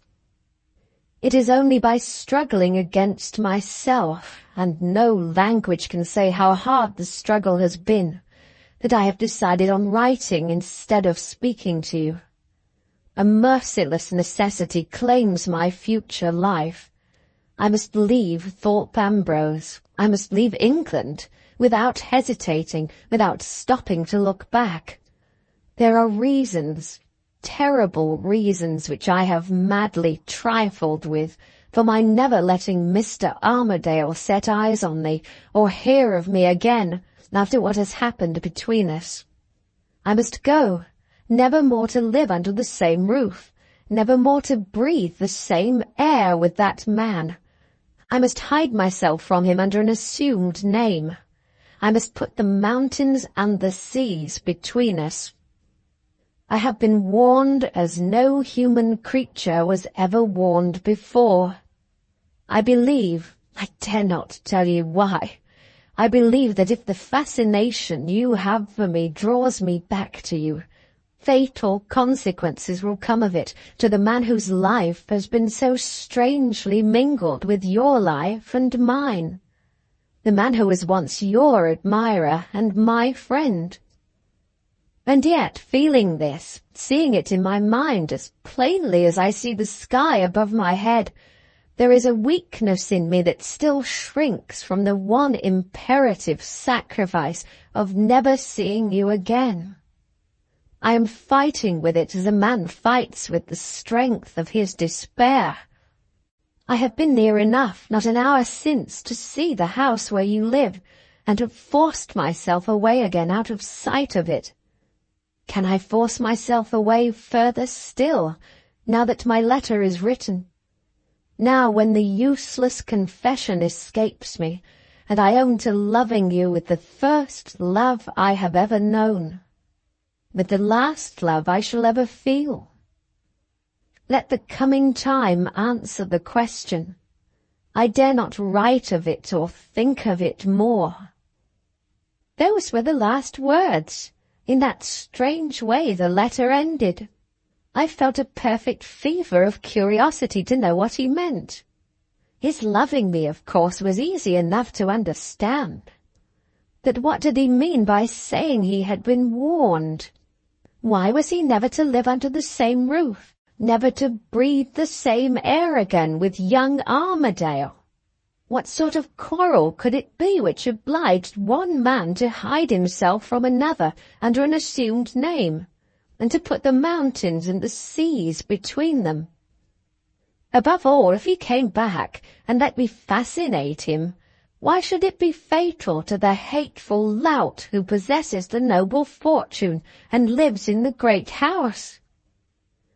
It is only by struggling against myself, and no language can say how hard the struggle has been, that I have decided on writing instead of speaking to you. A merciless necessity claims my future life. I must leave Thorpe Ambrose. I must leave England, without hesitating, without stopping to look back. There are reasons, terrible reasons, which I have madly trifled with, for my never letting Mr. Armadale set eyes on me, or hear of me again, after what has happened between us. I must go, never more to live under the same roof, never more to breathe the same air with that man. I must hide myself from him under an assumed name. I must put the mountains and the seas between us. I have been warned as no human creature was ever warned before. I believe, I dare not tell you why, I believe that if the fascination you have for me draws me back to you, fatal consequences will come of it to the man whose life has been so strangely mingled with your life and mine, the man who was once your admirer and my friend. And yet, feeling this, seeing it in my mind as plainly as I see the sky above my head, there is a weakness in me that still shrinks from the one imperative sacrifice of never seeing you again. I am fighting with it as a man fights with the strength of his despair. I have been near enough, not an hour since, to see the house where you live, and have forced myself away again out of sight of it. Can I force myself away further still, now that my letter is written? Now, when the useless confession escapes me, and I own to loving you with the first love I have ever known, with the last love I shall ever feel. Let the coming time answer the question. I dare not write of it or think of it more. Those were the last words. In that strange way the letter ended. I felt a perfect fever of curiosity to know what he meant. His loving me, of course, was easy enough to understand. But what did he mean by saying he had been warned? Why was he never to live under the same roof, never to breathe the same air again with young Armadale? What sort of quarrel could it be which obliged one man to hide himself from another under an assumed name, and to put the mountains and the seas between them? Above all, if he came back and let me fascinate him, why should it be fatal to the hateful lout who possesses the noble fortune and lives in the great house?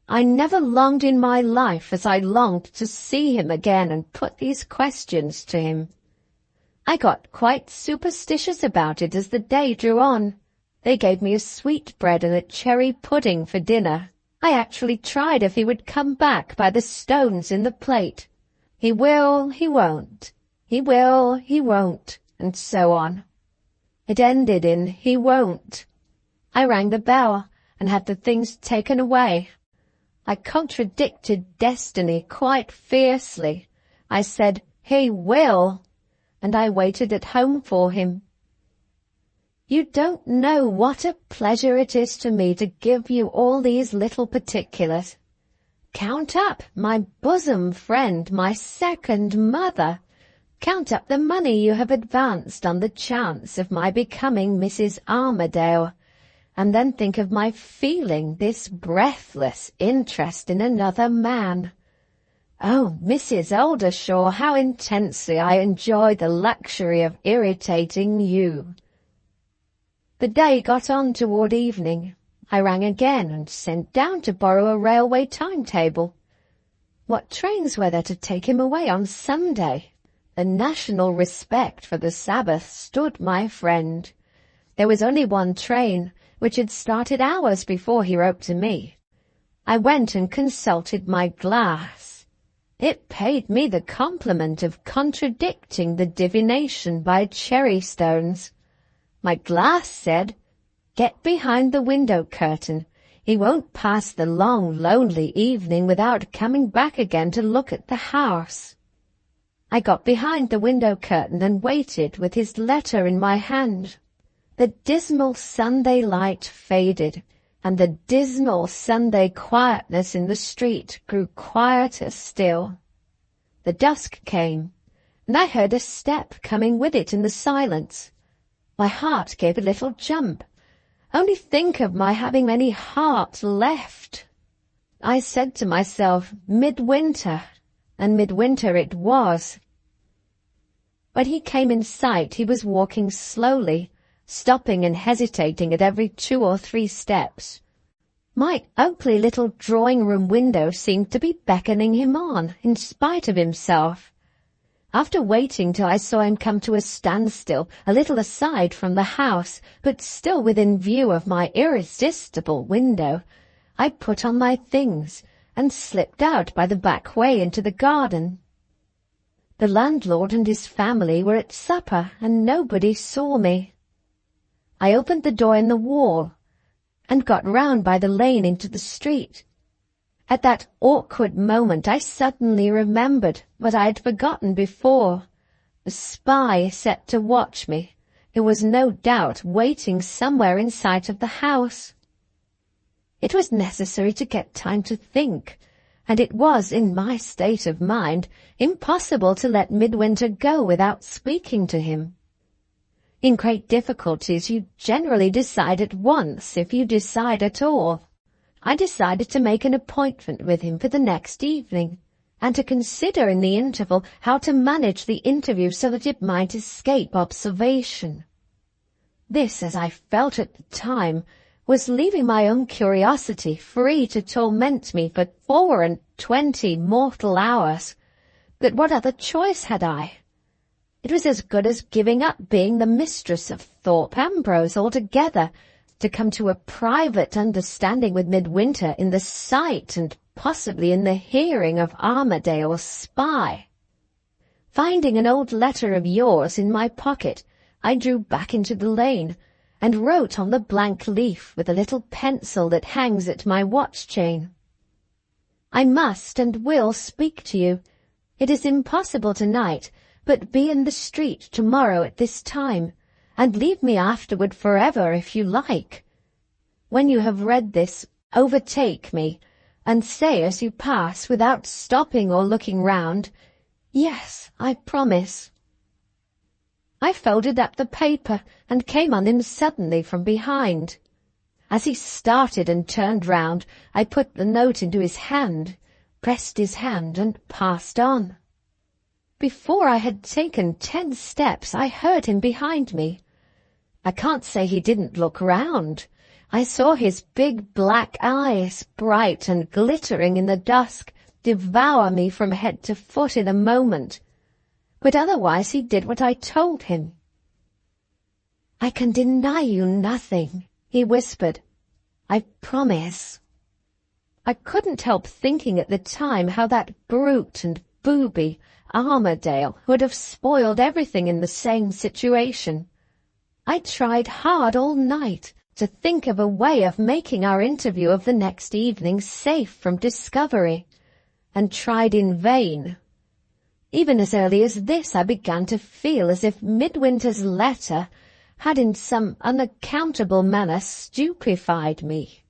I never longed in my life as I longed to see him again and put these questions to him. I got quite superstitious about it as the day drew on. They gave me a sweetbread and a cherry pudding for dinner. I actually tried if he would come back by the stones in the plate. He will, he won't. He will, he won't, and so on. It ended in he won't. I rang the bell and had the things taken away. I contradicted destiny quite fiercely. I said, he will, and I waited at home for him. You don't know what a pleasure it is to me to give you all these little particulars. Count up, my bosom friend, my second mother. Count up the money you have advanced on the chance of my becoming Mrs. Armadale, and then think of my feeling this breathless interest in another man. Oh, Mrs. Oldershaw, how intensely I enjoy the luxury of irritating you. The day got on toward evening. I rang again and sent down to borrow a railway timetable. What trains were there to take him away on Sunday? The national respect for the Sabbath stood my friend. There was only one train, which had started hours before he wrote to me. I went and consulted my glass. It paid me the compliment of contradicting the divination by cherry stones. My glass said, "Get behind the window curtain. He won't pass the long, lonely evening without coming back again to look at the house." I got behind the window curtain and waited with his letter in my hand. The dismal Sunday light faded, and the dismal Sunday quietness in the street grew quieter still. The dusk came, and I heard a step coming with it in the silence. My heart gave a little jump. Only think of my having any heart left. I said to myself, midwinter, and midwinter it was. When he came in sight, he was walking slowly, stopping and hesitating at every 2 or 3 steps. My ugly little drawing-room window seemed to be beckoning him on, in spite of himself. After waiting till I saw him come to a standstill, a little aside from the house, but still within view of my irresistible window, I put on my things and slipped out by the back way into the garden. The landlord and his family were at supper, and nobody saw me. I opened the door in the wall, and got round by the lane into the street. At that awkward moment I suddenly remembered what I had forgotten before. The spy set to watch me, who was no doubt waiting somewhere in sight of the house. It was necessary to get time to think, and it was, in my state of mind, impossible to let Midwinter go without speaking to him. In great difficulties you generally decide at once, if you decide at all. I decided to make an appointment with him for the next evening, and to consider in the interval how to manage the interview so that it might escape observation. This, as I felt at the time, was leaving my own curiosity free to torment me for 24 mortal hours. But what other choice had I? It was as good as giving up being the mistress of Thorpe Ambrose altogether, to come to a private understanding with Midwinter in the sight and possibly in the hearing of Armadale's spy. Finding an old letter of yours in my pocket, I drew back into the lane, and wrote on the blank leaf with a little pencil that hangs at my watch-chain. I must and will speak to you. It is impossible tonight, but be in the street tomorrow at this time, and leave me afterward forever if you like. When you have read this, overtake me, and say as you pass without stopping or looking round, 'Yes, I promise.'" I folded up the paper and came on him suddenly from behind. As he started and turned round, I put the note into his hand, pressed his hand, and passed on. Before I had taken 10 steps, I heard him behind me. I can't say he didn't look round. I saw his big black eyes, bright and glittering in the dusk, devour me from head to foot in a moment. But otherwise he did what I told him. "I can deny you nothing," he whispered. "I promise." I couldn't help thinking at the time how that brute and booby, Armadale, would have spoiled everything in the same situation. I tried hard all night to think of a way of making our interview of the next evening safe from discovery, and tried in vain. Even as early as this I began to feel as if Midwinter's letter had in some unaccountable manner stupefied me.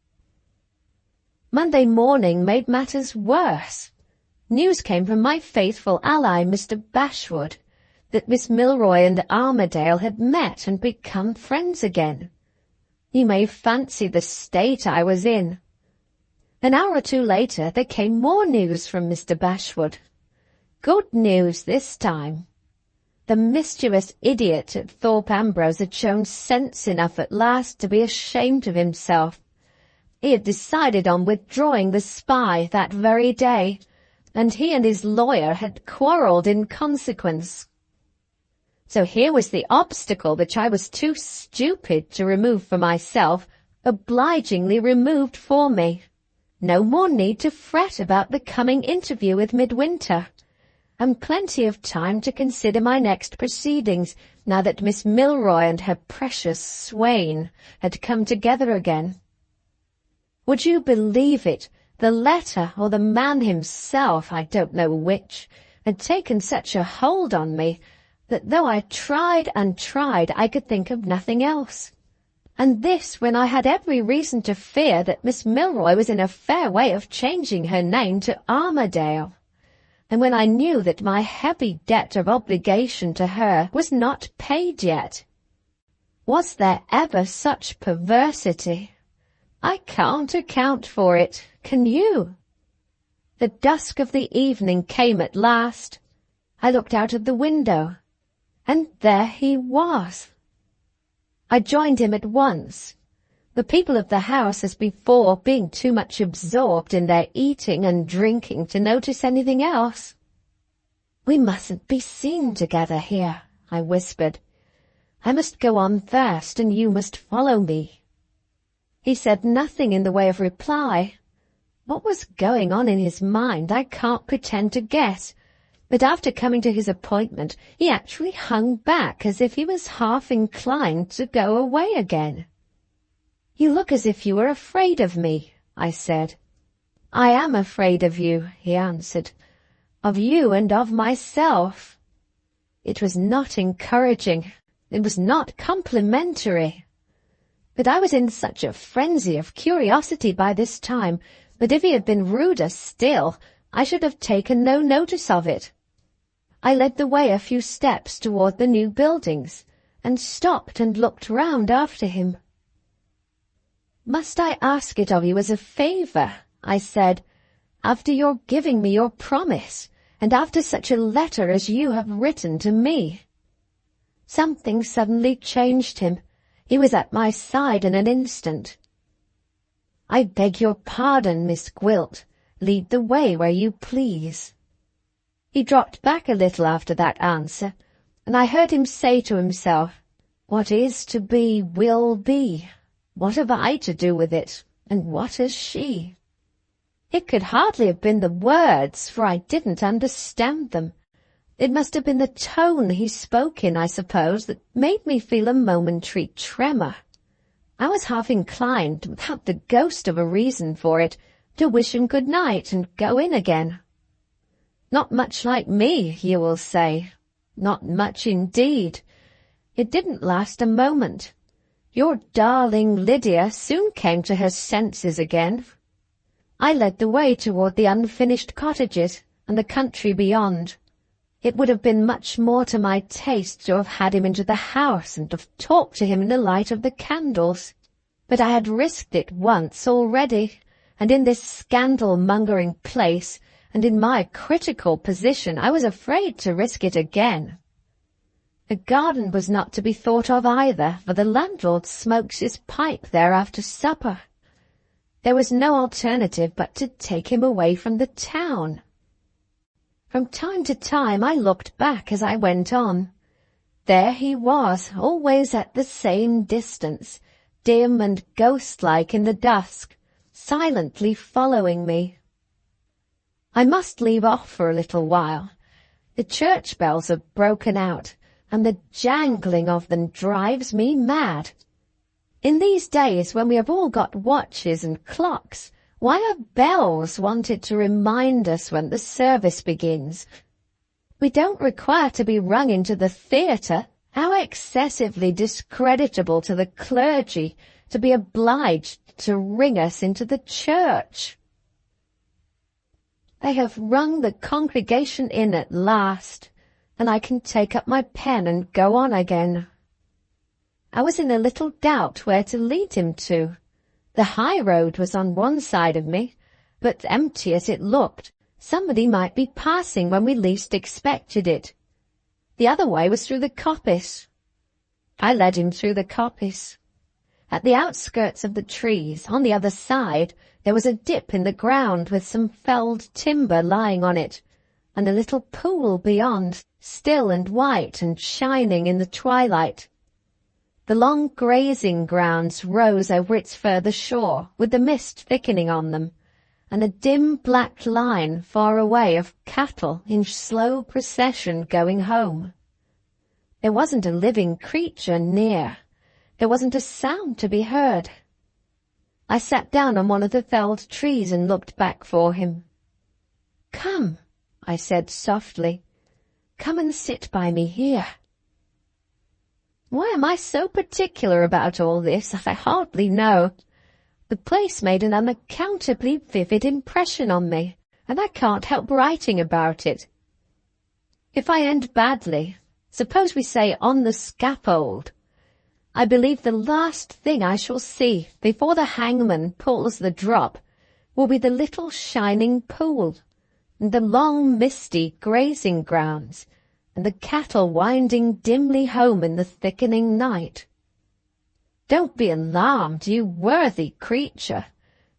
Monday morning made matters worse. News came from my faithful ally, Mr. Bashwood, that Miss Milroy and Armadale had met and become friends again. You may fancy the state I was in. An hour or two later there came more news from Mr. Bashwood. Good news this time. The mischievous idiot at Thorpe Ambrose had shown sense enough at last to be ashamed of himself. He had decided on withdrawing the spy that very day, and he and his lawyer had quarrelled in consequence. So here was the obstacle which I was too stupid to remove for myself, obligingly removed for me. No more need to fret about the coming interview with Midwinter, and plenty of time to consider my next proceedings, now that Miss Milroy and her precious swain had come together again. Would you believe it? The letter, or the man himself, I don't know which, had taken such a hold on me that though I tried and tried, I could think of nothing else. And this when I had every reason to fear that Miss Milroy was in a fair way of changing her name to Armadale, and when I knew that my heavy debt of obligation to her was not paid yet. Was there ever such perversity? I can't account for it, can you? The dusk of the evening came at last. I looked out of the window, and there he was. I joined him at once, the people of the house as before being too much absorbed in their eating and drinking to notice anything else. "We mustn't be seen together here," I whispered. "I must go on first, and you must follow me." He said nothing in the way of reply. What was going on in his mind I can't pretend to guess, but after coming to his appointment he actually hung back as if he was half inclined to go away again. "You look as if you were afraid of me," I said. "I am afraid of you," he answered. "Of you and of myself." It was not encouraging. It was not complimentary. But I was in such a frenzy of curiosity by this time that if he had been ruder still, I should have taken no notice of it. I led the way a few steps toward the new buildings, and stopped and looked round after him. "Must I ask it of you as a favour?" I said, "after your giving me your promise, and after such a letter as you have written to me?" Something suddenly changed him. He was at my side in an instant. "I beg your pardon, Miss Gwilt. Lead the way where you please." He dropped back a little after that answer, and I heard him say to himself, "What is to be will be. What have I to do with it, and what has she?" It could hardly have been the words, for I didn't understand them. It must have been the tone he spoke in, I suppose, that made me feel a momentary tremor. I was half inclined, without the ghost of a reason for it, to wish him good night and go in again. Not much like me, you will say. Not much indeed. It didn't last a moment. Your darling Lydia soon came to her senses again. I led the way toward the unfinished cottages and the country beyond. It would have been much more to my taste to have had him into the house and have talked to him in the light of the candles. But I had risked it once already, and in this scandal-mongering place, and in my critical position, I was afraid to risk it again. The garden was not to be thought of either, for the landlord smokes his pipe there after supper. There was no alternative but to take him away from the town. From time to time I looked back as I went on. There he was, always at the same distance, dim and ghost-like in the dusk, silently following me. I must leave off for a little while. The church bells have broken out, and the jangling of them drives me mad. In these days when we have all got watches and clocks, why are bells wanted to remind us when the service begins? We don't require to be rung into the theatre. How excessively discreditable to the clergy to be obliged to ring us into the church. They have rung the congregation in at last, and I can take up my pen and go on again. I was in a little doubt where to lead him to. The high road was on one side of me, but empty as it looked, somebody might be passing when we least expected it. The other way was through the coppice. I led him through the coppice. At the outskirts of the trees, on the other side, there was a dip in the ground with some felled timber lying on it, and a little pool beyond, still and white and shining in the twilight. The long grazing grounds rose over its further shore, with the mist thickening on them, and a dim black line far away of cattle in slow procession going home. There wasn't a living creature near. There wasn't a sound to be heard. I sat down on one of the felled trees and looked back for him. "Come," I said softly. "Come and sit by me here." Why am I so particular about all this? I hardly know. The place made an unaccountably vivid impression on me, and I can't help writing about it. If I end badly, suppose we say on the scaffold, I believe the last thing I shall see before the hangman pulls the drop will be the little shining pool, and the long misty grazing grounds, and the cattle winding dimly home in the thickening night. Don't be alarmed, you worthy creature.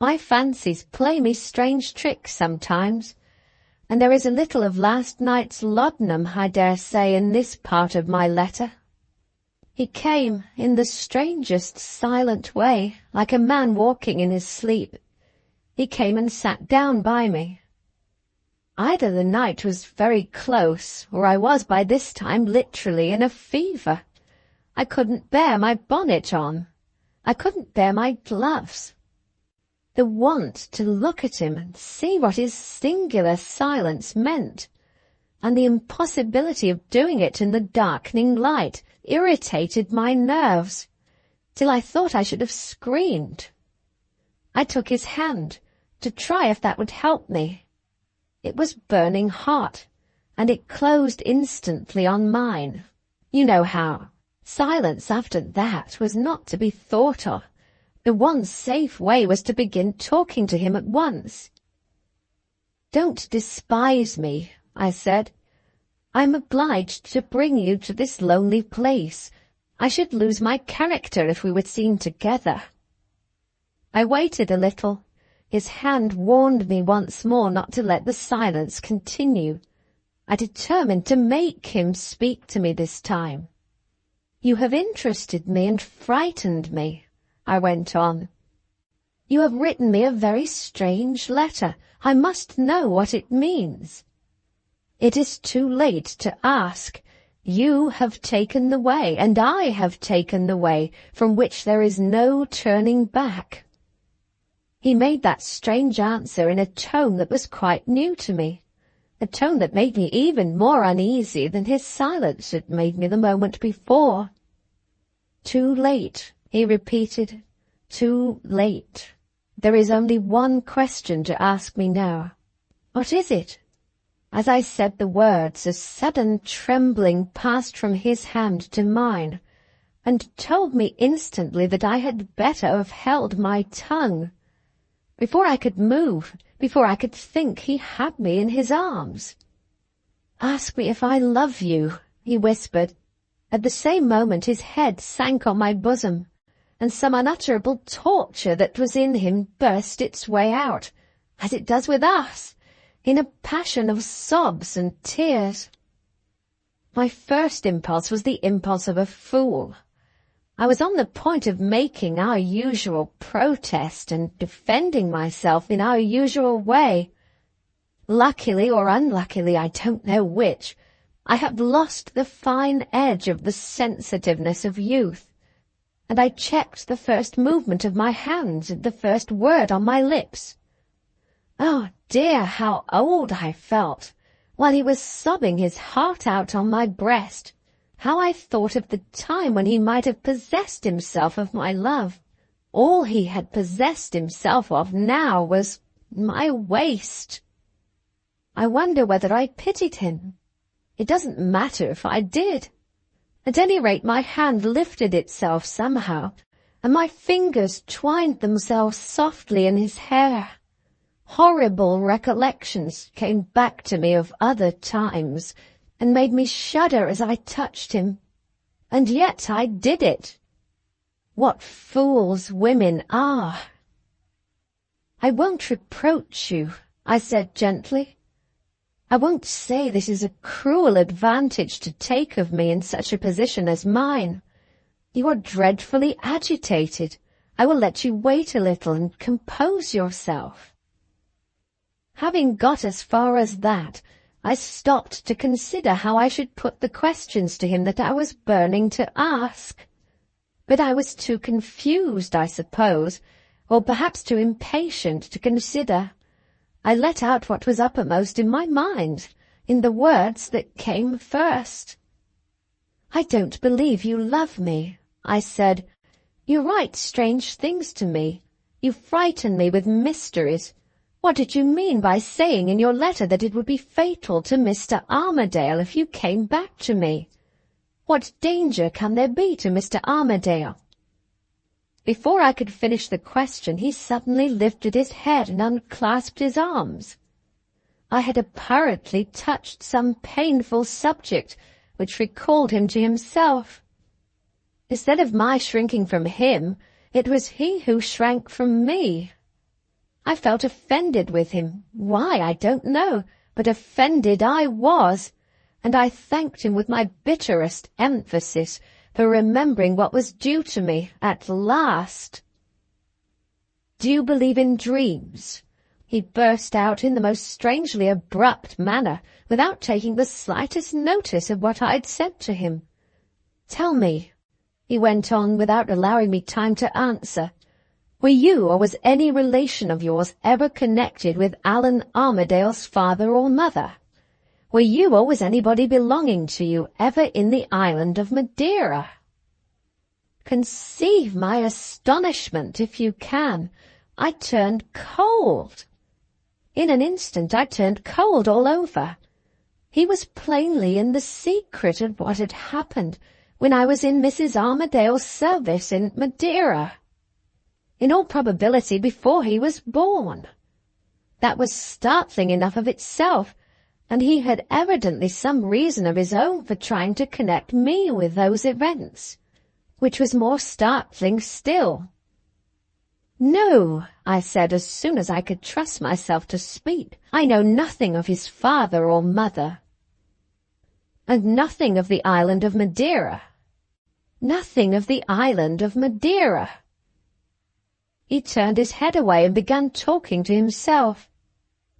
My fancies play me strange tricks sometimes, and there is a little of last night's laudanum, I dare say, in this part of my letter. He came in the strangest silent way, like a man walking in his sleep. He came and sat down by me. Either the night was very close, or I was by this time literally in a fever. I couldn't bear my bonnet on. I couldn't bear my gloves. The want to look at him and see what his singular silence meant, and the impossibility of doing it in the darkening light, irritated my nerves, till I thought I should have screamed. I took his hand, to try if that would help me. It was burning hot, and it closed instantly on mine. You know how. Silence after that was not to be thought of. The one safe way was to begin talking to him at once. "Don't despise me," I said. "I am obliged to bring you to this lonely place. I should lose my character if we were seen together." I waited a little. His hand warned me once more not to let the silence continue. I determined to make him speak to me this time. "You have interested me and frightened me," I went on. "You have written me a very strange letter. I must know what it means." "It is too late to ask. You have taken the way, and I have taken the way from which there is no turning back." He made that strange answer in a tone that was quite new to me, a tone that made me even more uneasy than his silence had made me the moment before. "Too late," he repeated. Too late. There is only one question to ask me now. What is it? As I said the words, a sudden trembling passed from his hand to mine, and told me instantly that I had better have held my tongue. Before I could move, before I could think, he had me in his arms. Ask me if I love you, he whispered. At the same moment his head sank on my bosom, and some unutterable torture that was in him burst its way out, as it does with us, in a passion of sobs and tears. My first impulse was the impulse of a fool. I was on the point of making our usual protest and defending myself in our usual way. Luckily or unluckily, I don't know which, I have lost the fine edge of the sensitiveness of youth, and I checked the first movement of my hands and the first word on my lips. Oh dear, how old I felt, while he was sobbing his heart out on my breast. How I thought of the time when he might have possessed himself of my love. All he had possessed himself of now was my waist. I wonder whether I pitied him. It doesn't matter if I did. At any rate, my hand lifted itself somehow, and my fingers twined themselves softly in his hair. Horrible recollections came back to me of other times, and made me shudder as I touched him. And yet I did it. What fools women are! I won't reproach you, I said gently. I won't say this is a cruel advantage to take of me in such a position as mine. You are dreadfully agitated. I will let you wait a little and compose yourself. Having got as far as that, I stopped to consider how I should put the questions to him that I was burning to ask. But I was too confused, I suppose, or perhaps too impatient to consider. I let out what was uppermost in my mind, in the words that came first. I don't believe you love me, I said. You write strange things to me. You frighten me with mysteries. What did you mean by saying in your letter that it would be fatal to Mr. Armadale if you came back to me? What danger can there be to Mr. Armadale? Before I could finish the question, he suddenly lifted his head and unclasped his arms. I had apparently touched some painful subject which recalled him to himself. Instead of my shrinking from him, it was he who shrank from me. I felt offended with him. Why, I don't know, but offended I was, and I thanked him with my bitterest emphasis for remembering what was due to me at last. Do you believe in dreams? He burst out in the most strangely abrupt manner, without taking the slightest notice of what I'd said to him. Tell me, he went on without allowing me time to answer, were you or was any relation of yours ever connected with Allan Armadale's father or mother? Were you or was anybody belonging to you ever in the island of Madeira? Conceive my astonishment, if you can. I turned cold. In an instant I turned cold all over. He was plainly in the secret of what had happened when I was in Mrs. Armadale's service in Madeira. In all probability before he was born. That was startling enough of itself, and he had evidently some reason of his own for trying to connect me with those events, which was more startling still. No, I said as soon as I could trust myself to speak, I know nothing of his father or mother. And nothing of the island of Madeira. Nothing of the island of Madeira. He turned his head away and began talking to himself.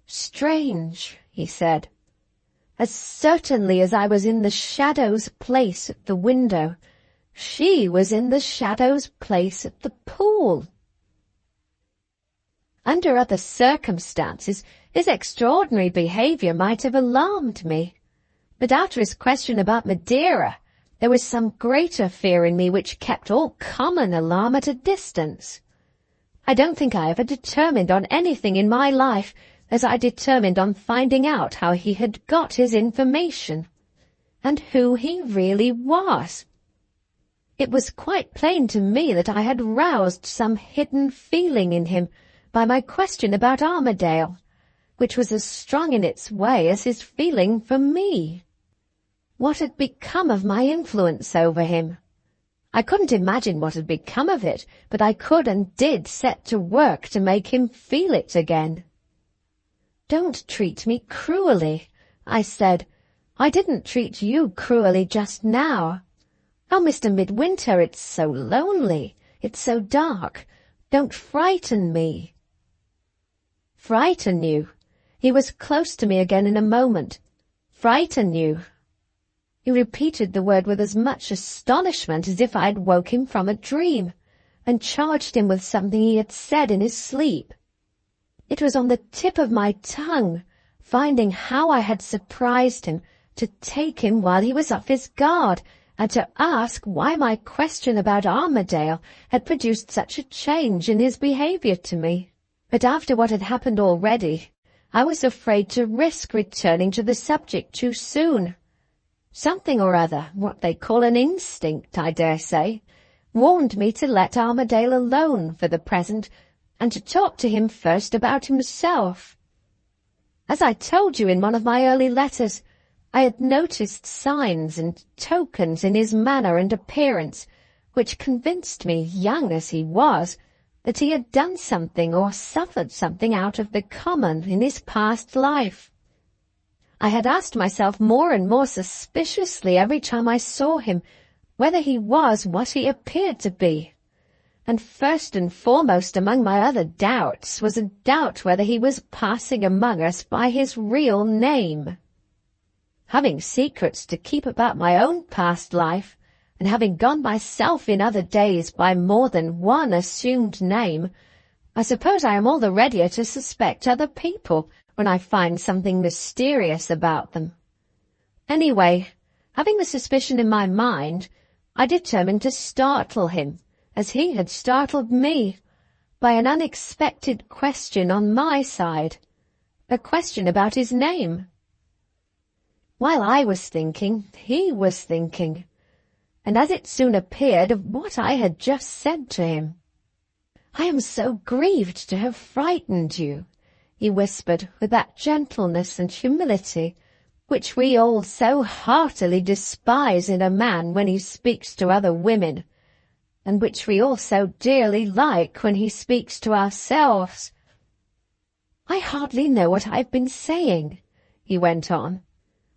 Strange, he said. As certainly as I was in the shadow's place at the window, she was in the shadow's place at the pool. Under other circumstances, his extraordinary behaviour might have alarmed me. But after his question about Madeira, There was some greater fear in me which kept all common alarm at a distance. I don't think I ever determined on anything in my life as I determined on finding out how he had got his information, and who he really was. It was quite plain to me that I had roused some hidden feeling in him by my question about Armadale, which was as strong in its way as his feeling for me. What had become of my influence over him? I couldn't imagine what had become of it, but I could and did set to work to make him feel it again. "Don't treat me cruelly," I said. "I didn't treat you cruelly just now. Oh, Mr. Midwinter, it's so lonely. It's so dark. Don't frighten me." "Frighten you?" He was close to me again in a moment. "Frighten you?" He repeated the word with as much astonishment as if I had woke him from a dream, and charged him with something he had said in his sleep. It was on the tip of my tongue, finding how I had surprised him, to take him while he was off his guard, and to ask why my question about Armadale had produced such a change in his behaviour to me. But after what had happened already, I was afraid to risk returning to the subject too soon. Something or other, what they call an instinct, I dare say, warned me to let Armadale alone for the present, and to talk to him first about himself. As I told you in one of my early letters, I had noticed signs and tokens in his manner and appearance which convinced me, young as he was, that he had done something or suffered something out of the common in his past life. I had asked myself more and more suspiciously every time I saw him whether he was what he appeared to be, and first and foremost among my other doubts was a doubt whether he was passing among us by his real name. Having secrets to keep about my own past life, and having gone myself in other days by more than one assumed name, I suppose I am all the readier to suspect other people when I find something mysterious about them. Anyway, having the suspicion in my mind, I determined to startle him, as he had startled me, by an unexpected question on my side, a question about his name. While I was thinking, he was thinking, and as it soon appeared, of what I had just said to him. "I am so grieved to have frightened you," he whispered with that gentleness and humility which we all so heartily despise in a man when he speaks to other women, and which we all so dearly like when he speaks to ourselves. "I hardly know what I've been saying," he went on.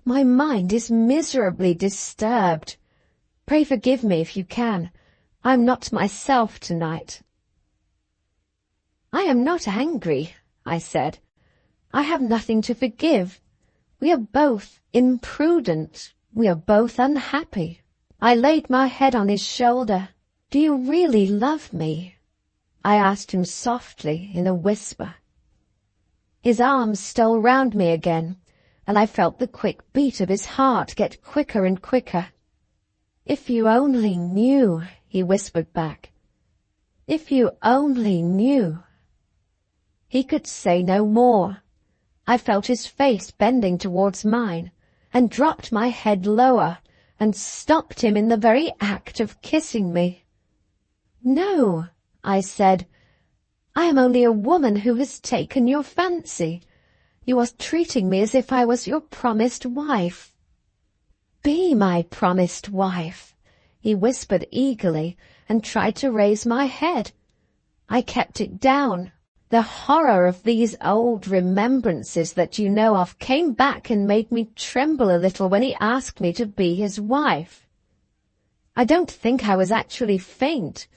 "My mind is miserably disturbed. Pray forgive me if you can. I'm not myself tonight." "I am not angry," I said. "I have nothing to forgive. We are both imprudent. We are both unhappy." I laid my head on his shoulder. "Do you really love me?" I asked him softly in a whisper. His arms stole round me again, and I felt the quick beat of his heart get quicker and quicker. "If you only knew," he whispered back. "If you only knew." He could say no more. I felt his face bending towards mine, and dropped my head lower, and stopped him in the very act of kissing me. "No," I said, "I am only a woman who has taken your fancy. You are treating me as if I was your promised wife." "Be my promised wife," he whispered eagerly, and tried to raise my head. I kept it down. The horror of these old remembrances that you know of came back and made me tremble a little when he asked me to be his wife. I don't think I was actually faint,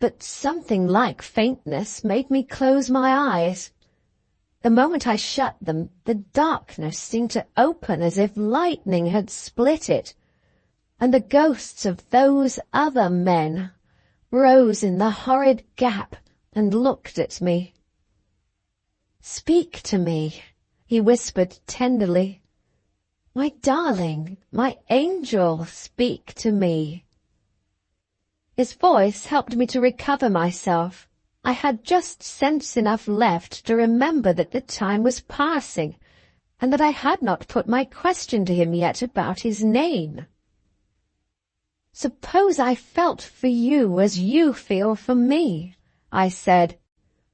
but something like faintness made me close my eyes. The moment I shut them, the darkness seemed to open as if lightning had split it, and the ghosts of those other men rose in the horrid gap and looked at me. "Speak to me," he whispered tenderly. My darling, my angel, speak to me. His voice helped me to recover myself. I had just sense enough left to remember that the time was passing, and that I had not put my question to him yet about his name. Suppose I felt for you as you feel for me, I said.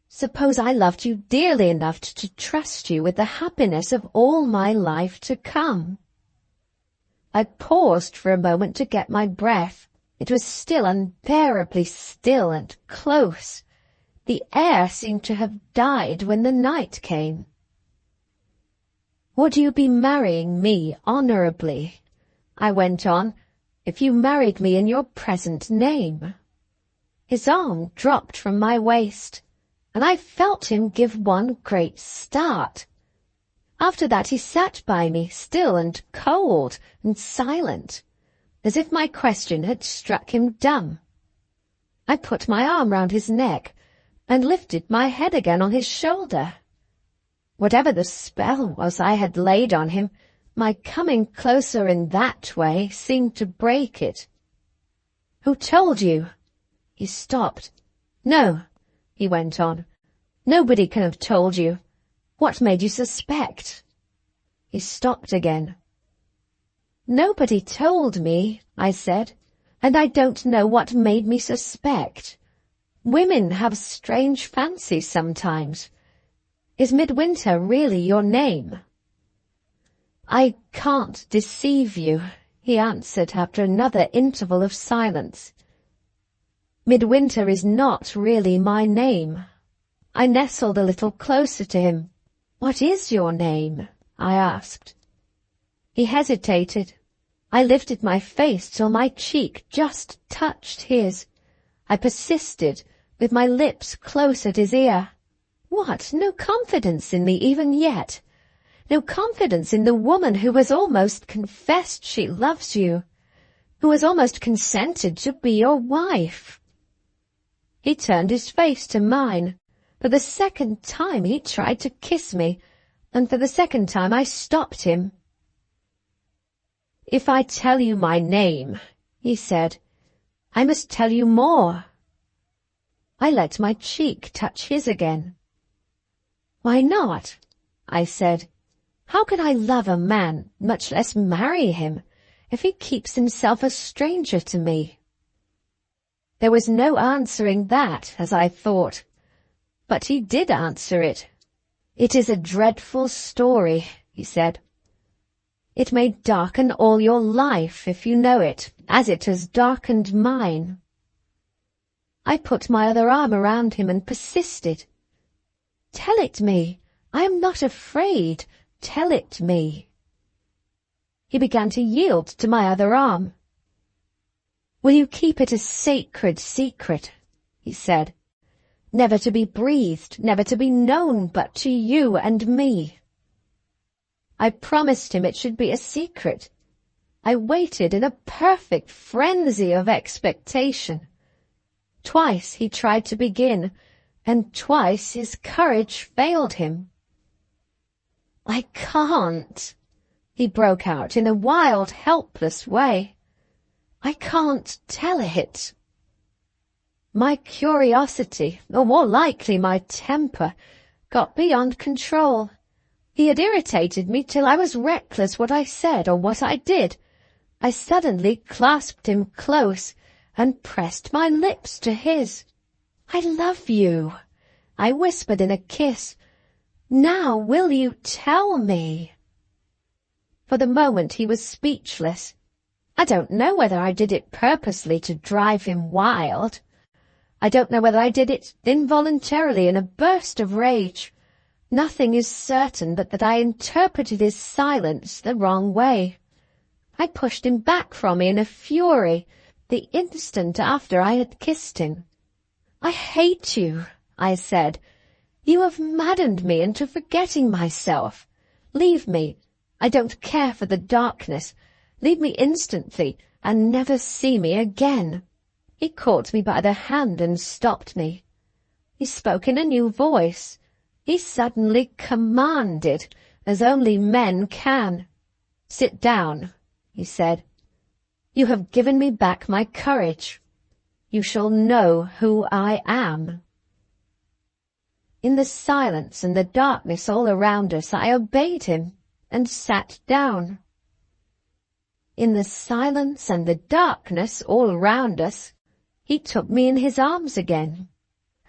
Suppose I loved you dearly enough to trust you with the happiness of all my life to come. I paused for a moment to get my breath. It was still unbearably still and close. The air seemed to have died when the night came. Would you be marrying me honourably, I went on, if you married me in your present name? His arm dropped from my waist, and I felt him give one great start. After that he sat by me, still and cold and silent, as if my question had struck him dumb. I put my arm round his neck and lifted my head again on his shoulder. Whatever the spell was I had laid on him, my coming closer in that way seemed to break it. Who told you? He stopped. No, he went on. Nobody can have told you. What made you suspect? He stopped again. Nobody told me, I said, and I don't know what made me suspect. Women have strange fancies sometimes. Is Midwinter really your name? I can't deceive you, he answered after another interval of silence. Midwinter is not really my name. I nestled a little closer to him. What is your name? I asked. He hesitated. I lifted my face till my cheek just touched his. I persisted, with my lips close at his ear. What, no confidence in me even yet? No confidence in the woman who has almost confessed she loves you, who has almost consented to be your wife? He turned his face to mine. For the second time he tried to kiss me, and for the second time I stopped him. If I tell you my name, he said, I must tell you more. I let my cheek touch his again. Why not? I said. How can I love a man, much less marry him, if he keeps himself a stranger to me? There was no answering that, as I thought. But he did answer it. It is a dreadful story, he said. It may darken all your life if you know it, as it has darkened mine. I put my other arm around him and persisted. Tell it me. I am not afraid. Tell it me. He began to yield to my other arm. Will you keep it a sacred secret? He said. Never to be breathed, never to be known but to you and me. I promised him it should be a secret. I waited in a perfect frenzy of expectation. Twice he tried to begin, and twice his courage failed him. I can't, he broke out in a wild, helpless way. I can't tell it. My curiosity, or more likely my temper, got beyond control. He had irritated me till I was reckless what I said or what I did. I suddenly clasped him close and pressed my lips to his. I love you, I whispered in a kiss. Now will you tell me? For the moment he was speechless. I don't know whether I did it purposely to drive him wild. I don't know whether I did it involuntarily in a burst of rage. Nothing is certain but that I interpreted his silence the wrong way. I pushed him back from me in a fury the instant after I had kissed him. I hate you, I said. You have maddened me into forgetting myself. Leave me. I don't care for the darkness. Leave me instantly and never see me again. He caught me by the hand and stopped me. He spoke in a new voice. He suddenly commanded, as only men can. "Sit down," he said. "You have given me back my courage. You shall know who I am." In the silence and the darkness all around us, I obeyed him and sat down. In the silence and the darkness all around us, he took me in his arms again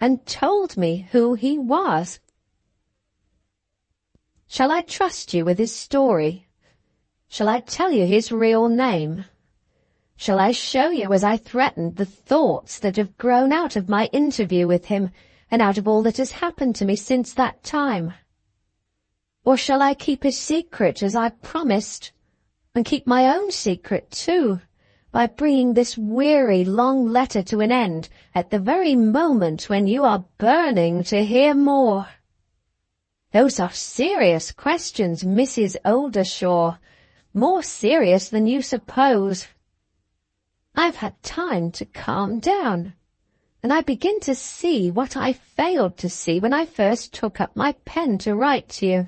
and told me who he was. Shall I trust you with his story? Shall I tell you his real name? Shall I show you, as I threatened, the thoughts that have grown out of my interview with him and out of all that has happened to me since that time? Or shall I keep his secret as I promised, and keep my own secret too, by bringing this weary, long letter to an end at the very moment when you are burning to hear more? Those are serious questions, Mrs. Oldershaw, more serious than you suppose. I've had time to calm down, and I begin to see what I failed to see when I first took up my pen to write to you.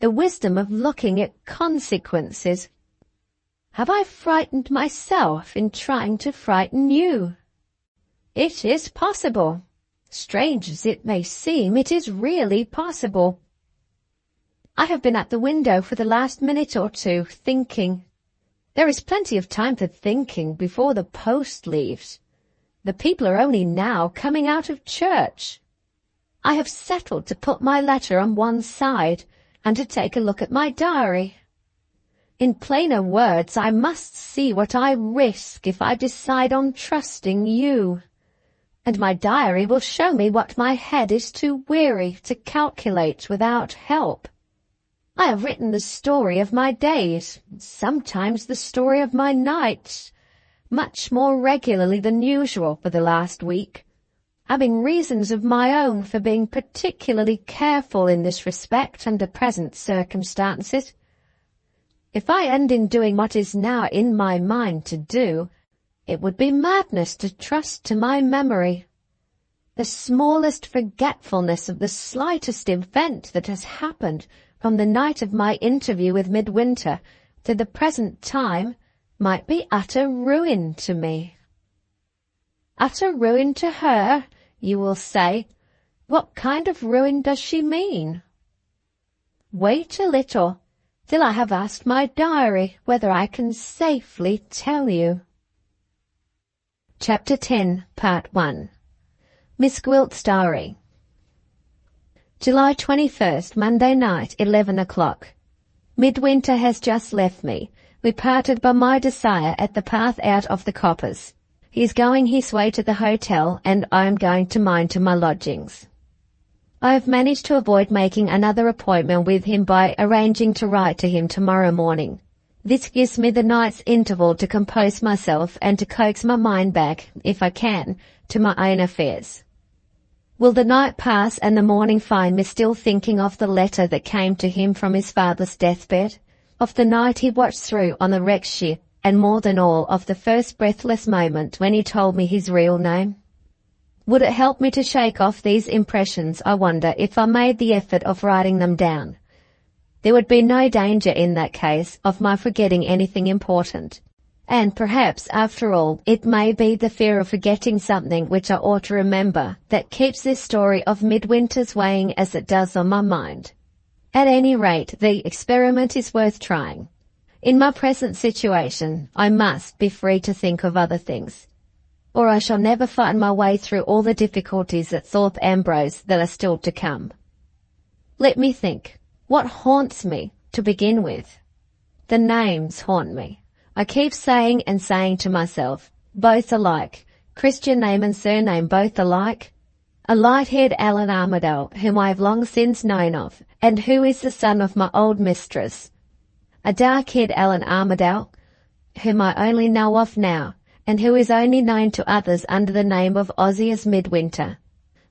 The wisdom of looking at consequences. Have I frightened myself in trying to frighten you? It is possible. Strange as it may seem, it is really possible. I have been at the window for the last minute or two, thinking. There is plenty of time for thinking before the post leaves. The people are only now coming out of church. I have settled to put my letter on one side and to take a look at my diary. In plainer words, I must see what I risk if I decide on trusting you. And my diary will show me what my head is too weary to calculate without help. I have written the story of my days, sometimes the story of my nights, much more regularly than usual for the last week, having reasons of my own for being particularly careful in this respect under present circumstances. If I end in doing what is now in my mind to do, it would be madness to trust to my memory. The smallest forgetfulness of the slightest event that has happened from the night of my interview with Midwinter to the present time might be utter ruin to me. Utter ruin to her, you will say. What kind of ruin does she mean? Wait a little, till I have asked my diary whether I can safely tell you. Chapter 10, Part 1. Miss Gwilt's Diary. July 21st, Monday night, 11 o'clock. Midwinter has just left me. We parted by my desire at the path out of the coppers. He is going his way to the hotel, and I am going to mine to my lodgings. I have managed to avoid making another appointment with him by arranging to write to him tomorrow morning. This gives me the night's interval to compose myself and to coax my mind back, if I can, to my own affairs. Will the night pass and the morning find me still thinking of the letter that came to him from his father's deathbed, of the night he watched through on the wrecked ship, and more than all, of the first breathless moment when he told me his real name? Would it help me to shake off these impressions, I wonder, if I made the effort of writing them down? There would be no danger in that case of my forgetting anything important. And perhaps, after all, it may be the fear of forgetting something which I ought to remember that keeps this story of Midwinter's weighing as it does on my mind. At any rate, the experiment is worth trying. In my present situation, I must be free to think of other things, or I shall never find my way through all the difficulties at Thorpe Ambrose that are still to come. Let me think. What haunts me, to begin with? The names haunt me. I keep saying and saying to myself, both alike, Christian name and surname both alike. A light-haired Allan Armadale, whom I have long since known of, and who is the son of my old mistress. A dark-haired Allan Armadale, whom I only know of now, and who is only known to others under the name of Ozias Midwinter.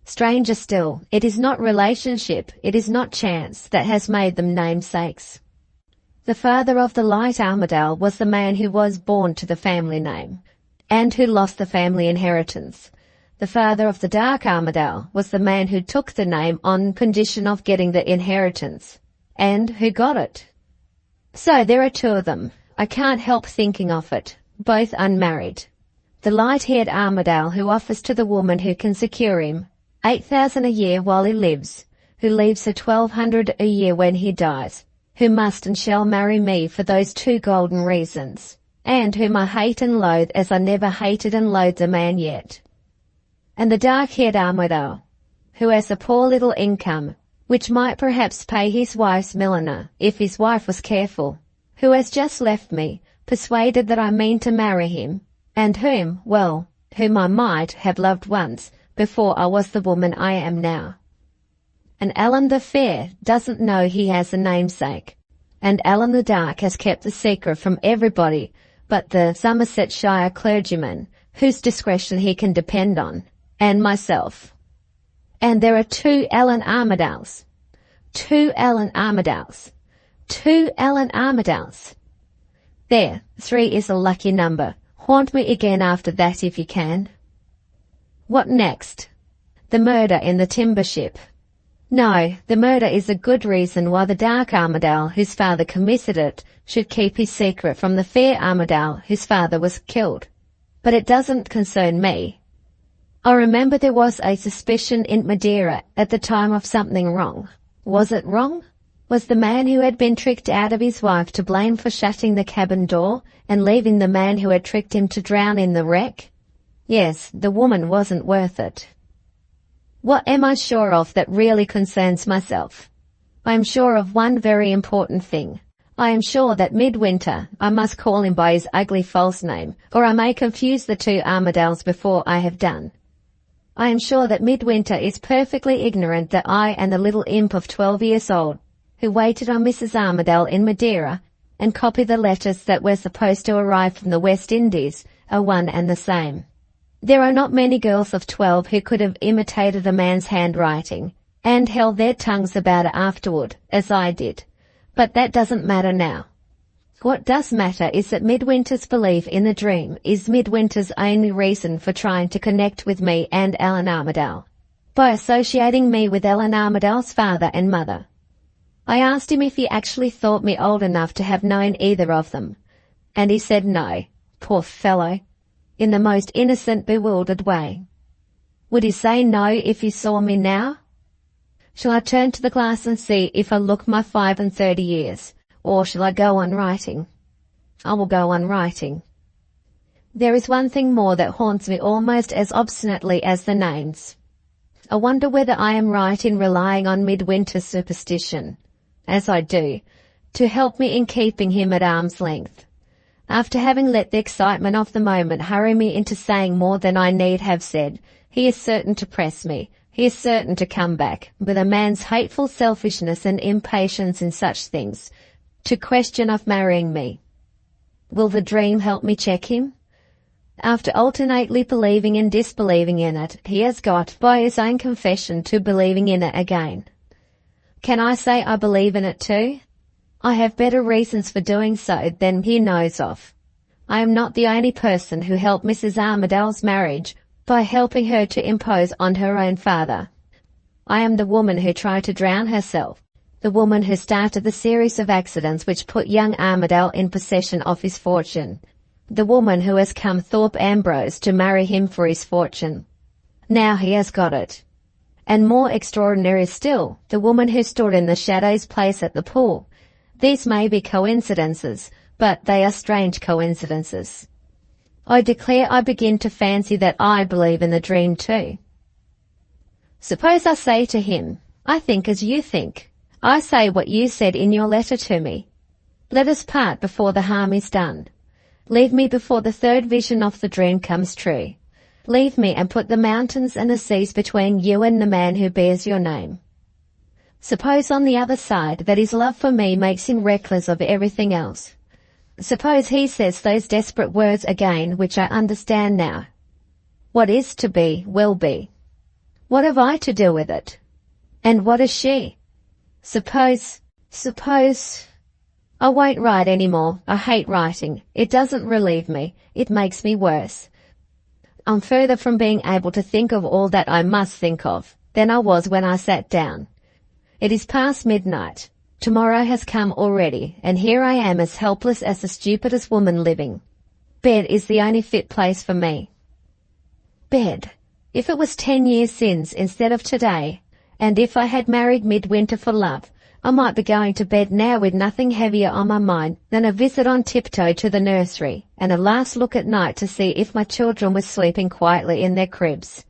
Stranger still, it is not relationship, it is not chance, that has made them namesakes. The father of the light Armadale was the man who was born to the family name, and who lost the family inheritance. The father of the dark Armadale was the man who took the name on condition of getting the inheritance, and who got it. So there are two of them. I can't help thinking of it. Both unmarried. The light-haired Armadale who offers to the woman who can secure him 8,000 a year while he lives, who leaves her 1,200 a year when he dies, who must and shall marry me for those two golden reasons, and whom I hate and loathe as I never hated and loathed a man yet. And the dark-haired Armadale, who has a poor little income, which might perhaps pay his wife's milliner if his wife was careful, who has just left me, persuaded that I mean to marry him, and whom I might have loved once before I was the woman I am now. And Allan the Fair doesn't know he has a namesake, and Allan the Dark has kept the secret from everybody but the Somersetshire clergyman, whose discretion he can depend on, and myself. And there are two Allan Armadales. Two Allan Armadales. Two Allan Armadales. There, 3 is a lucky number. Haunt me again after that if you can. What next? The murder in the timber ship. No, the murder is a good reason why the dark Armadale, whose father committed it, should keep his secret from the fair Armadale, whose father was killed. But it doesn't concern me. I remember there was a suspicion in Madeira at the time of something wrong. Was it wrong? Was the man who had been tricked out of his wife to blame for shutting the cabin door and leaving the man who had tricked him to drown in the wreck? Yes, the woman wasn't worth it. What am I sure of that really concerns myself? I am sure of one very important thing. I am sure that Midwinter, I must call him by his ugly false name, or I may confuse the two Armadales before I have done. I am sure that Midwinter is perfectly ignorant that I and the little imp of 12 years old, who waited on Mrs. Armadale in Madeira and copied the letters that were supposed to arrive from the West Indies, are one and the same. There are not many girls of 12 who could have imitated a man's handwriting and held their tongues about it afterward, as I did. But that doesn't matter now. What does matter is that Midwinter's belief in the dream is Midwinter's only reason for trying to connect with me and Allan Armadale, by associating me with Allan Armadale's father and mother. I asked him if he actually thought me old enough to have known either of them, and he said no, poor fellow, in the most innocent, bewildered way. Would he say no if he saw me now? Shall I turn to the glass and see if I look my 35 years, or shall I go on writing? I will go on writing. There is one thing more that haunts me almost as obstinately as the names. I wonder whether I am right in relying on Midwinter's superstition, as I do, to help me in keeping him at arm's length. After having let the excitement of the moment hurry me into saying more than I need have said, he is certain to press me. He is certain to come back, with a man's hateful selfishness and impatience in such things, to question of marrying me. Will the dream help me check him? After alternately believing and disbelieving in it, he has got, by his own confession, to believing in it again. Can I say I believe in it too? I have better reasons for doing so than he knows of. I am not the only person who helped Mrs. Armadale's marriage by helping her to impose on her own father. I am the woman who tried to drown herself, the woman who started the series of accidents which put young Armadale in possession of his fortune, the woman who has come Thorpe Ambrose to marry him for his fortune. Now he has got it. And more extraordinary still, the woman who stood in the shadow's place at the pool. These may be coincidences, but they are strange coincidences. I declare I begin to fancy that I believe in the dream too. Suppose I say to him, I think as you think. I say what you said in your letter to me. Let us part before the harm is done. Leave me before the third vision of the dream comes true. Leave me and put the mountains and the seas between you and the man who bears your name. Suppose on the other side that his love for me makes him reckless of everything else. Suppose he says those desperate words again which I understand now. What is to be, will be. What have I to do with it? And what is she? Suppose... I won't write any more. I hate writing. It doesn't relieve me. It makes me worse. I'm further from being able to think of all that I must think of than I was when I sat down. It is past midnight. Tomorrow has come already, and here I am as helpless as the stupidest woman living. Bed is the only fit place for me. Bed. If it was 10 years since instead of today, and if I had married Midwinter for love, I might be going to bed now with nothing heavier on my mind than a visit on tiptoe to the nursery, and a last look at night to see if my children were sleeping quietly in their cribs.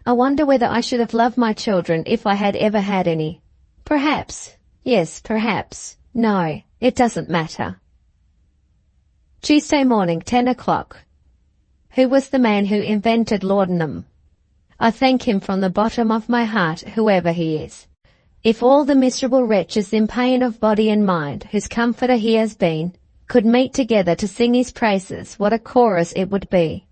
I wonder whether I should have loved my children if I had ever had any. Perhaps. Yes, perhaps. No, it doesn't matter. Tuesday morning, 10 o'clock. Who was the man who invented laudanum? I thank him from the bottom of my heart, whoever he is. If all the miserable wretches in pain of body and mind, whose comforter he has been, could meet together to sing his praises, what a chorus it would be.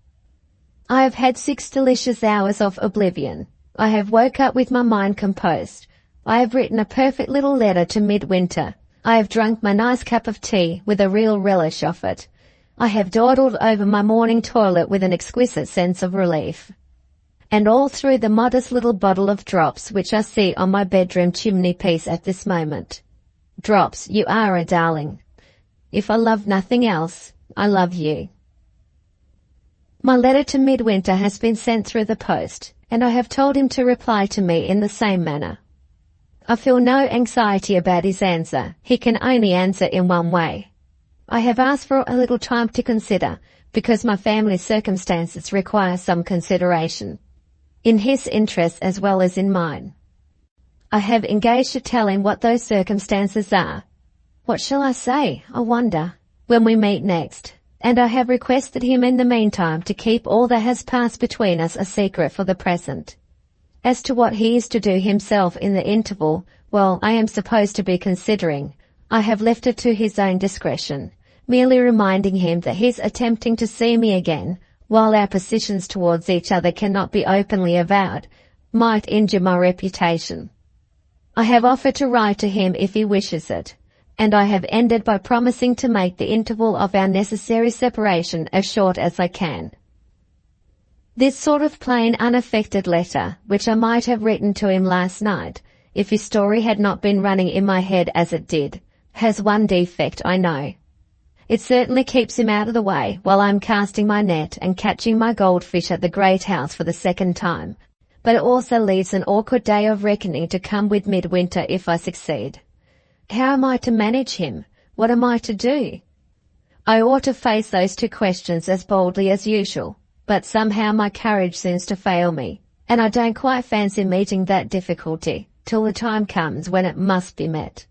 I have had 6 delicious hours of oblivion. I have woke up with my mind composed. I have written a perfect little letter to Midwinter. I have drunk my nice cup of tea with a real relish of it. I have dawdled over my morning toilet with an exquisite sense of relief. And all through the modest little bottle of drops which I see on my bedroom chimney-piece at this moment. Drops, you are a darling. If I love nothing else, I love you. My letter to Midwinter has been sent through the post, and I have told him to reply to me in the same manner. I feel no anxiety about his answer. He can only answer in one way. I have asked for a little time to consider, because my family circumstances require some consideration. In his interest as well as in mine. I have engaged to tell him what those circumstances are. What shall I say, I wonder, when we meet next? And I have requested him in the meantime to keep all that has passed between us a secret for the present. As to what he is to do himself in the interval, well, I am supposed to be considering. I have left it to his own discretion, merely reminding him that his attempting to see me again, while our positions towards each other cannot be openly avowed, might injure my reputation. I have offered to write to him if he wishes it, and I have ended by promising to make the interval of our necessary separation as short as I can. This sort of plain, unaffected letter, which I might have written to him last night, if his story had not been running in my head as it did, has one defect, I know. It certainly keeps him out of the way while I am casting my net and catching my goldfish at the great house for the second time, but it also leaves an awkward day of reckoning to come with Midwinter if I succeed. How am I to manage him? What am I to do? I ought to face those 2 questions as boldly as usual, but somehow my courage seems to fail me, and I don't quite fancy meeting that difficulty till the time comes when it must be met.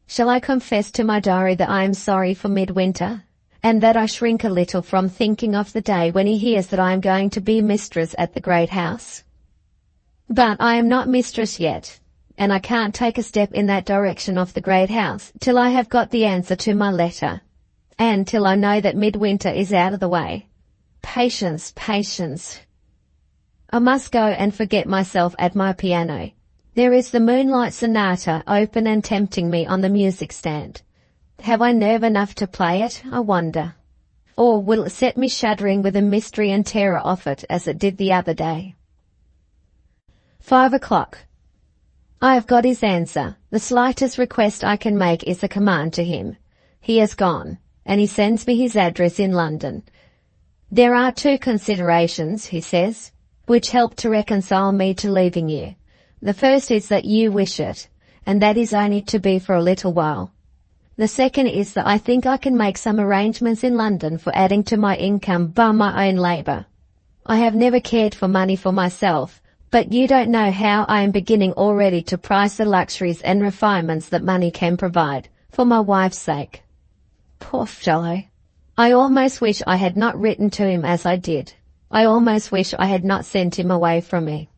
Shall I confess to my diary that I am sorry for Midwinter, and that I shrink a little from thinking of the day when he hears that I am going to be mistress at the great house? But I am not mistress yet, and I can't take a step in that direction of the great house till I have got the answer to my letter, and till I know that Midwinter is out of the way. Patience, patience. I must go and forget myself at my piano. There is the Moonlight Sonata open and tempting me on the music stand. Have I nerve enough to play it, I wonder? Or will it set me shuddering with the mystery and terror of it as it did the other day? 5 o'clock. I have got his answer. The slightest request I can make is a command to him. He has gone, and he sends me his address in London. There are 2 considerations, he says, which help to reconcile me to leaving you. The first is that you wish it, and that is only to be for a little while. The second is that I think I can make some arrangements in London for adding to my income by my own labour. I have never cared for money for myself, but you don't know how I am beginning already to prize the luxuries and refinements that money can provide, for my wife's sake. Poor fellow. I almost wish I had not written to him as I did. I almost wish I had not sent him away from me.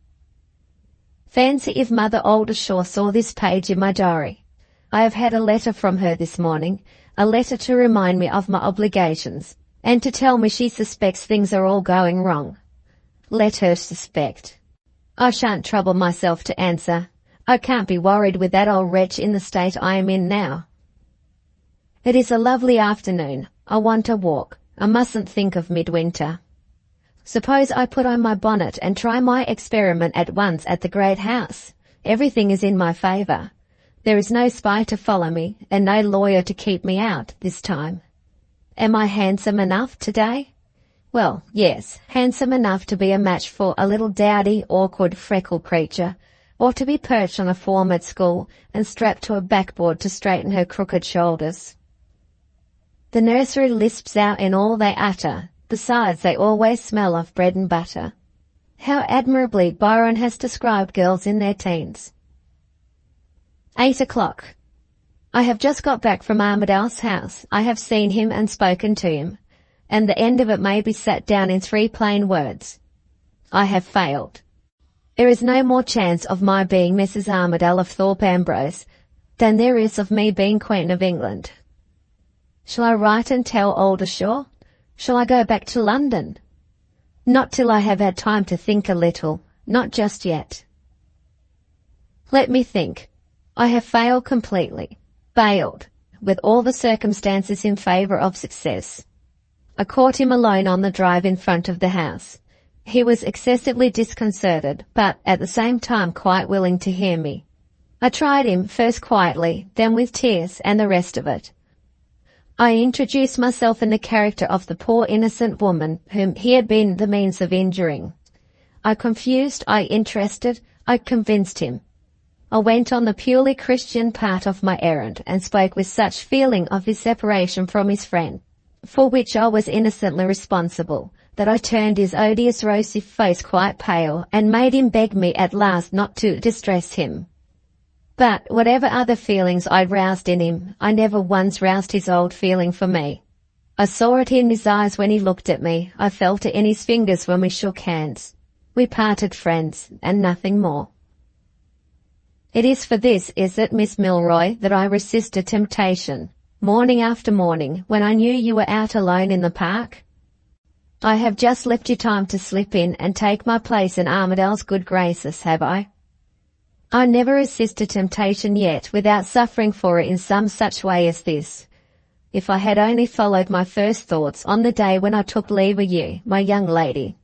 Fancy if Mother Oldershaw saw this page in my diary. I have had a letter from her this morning, a letter to remind me of my obligations, and to tell me she suspects things are all going wrong. Let her suspect. I shan't trouble myself to answer. I can't be worried with that old wretch in the state I am in now. It is a lovely afternoon. I want a walk. I mustn't think of Midwinter. Suppose I put on my bonnet and try my experiment at once at the great house. Everything is in my favour. There is no spy to follow me, and no lawyer to keep me out this time. Am I handsome enough today? Well, yes, handsome enough to be a match for a little dowdy, awkward, freckled creature, or to be perched on a form at school and strapped to a backboard to straighten her crooked shoulders. The nursery lisps out in all they utter, besides they always smell of bread and butter. How admirably Byron has described girls in their teens. 8 o'clock. I have just got back from Armadale's house. I have seen him and spoken to him, and the end of it may be set down in 3 plain words. I have failed. There is no more chance of my being Mrs. Armadale of Thorpe Ambrose than there is of me being Queen of England. Shall I write and tell Aldershaw? Shall I go back to London? Not till I have had time to think a little, not just yet. Let me think. I have failed completely. Failed, with all the circumstances in favour of success. I caught him alone on the drive in front of the house. He was excessively disconcerted, but at the same time quite willing to hear me. I tried him, first quietly, then with tears, and the rest of it. I introduced myself in the character of the poor innocent woman whom he had been the means of injuring. I confused, I interested, I convinced him. I went on the purely Christian part of my errand, and spoke with such feeling of his separation from his friend, for which I was innocently responsible, that I turned his odious rosy face quite pale, and made him beg me at last not to distress him. But whatever other feelings I'd roused in him, I never once roused his old feeling for me. I saw it in his eyes when he looked at me, I felt it in his fingers when we shook hands. We parted friends, and nothing more. It is for this, is it, Miss Milroy, that I resisted temptation, morning after morning, when I knew you were out alone in the park? I have just left you time to slip in and take my place in Armadale's good graces, have I? I never resisted temptation yet without suffering for it in some such way as this. If I had only followed my first thoughts on the day when I took leave of you, my young lady.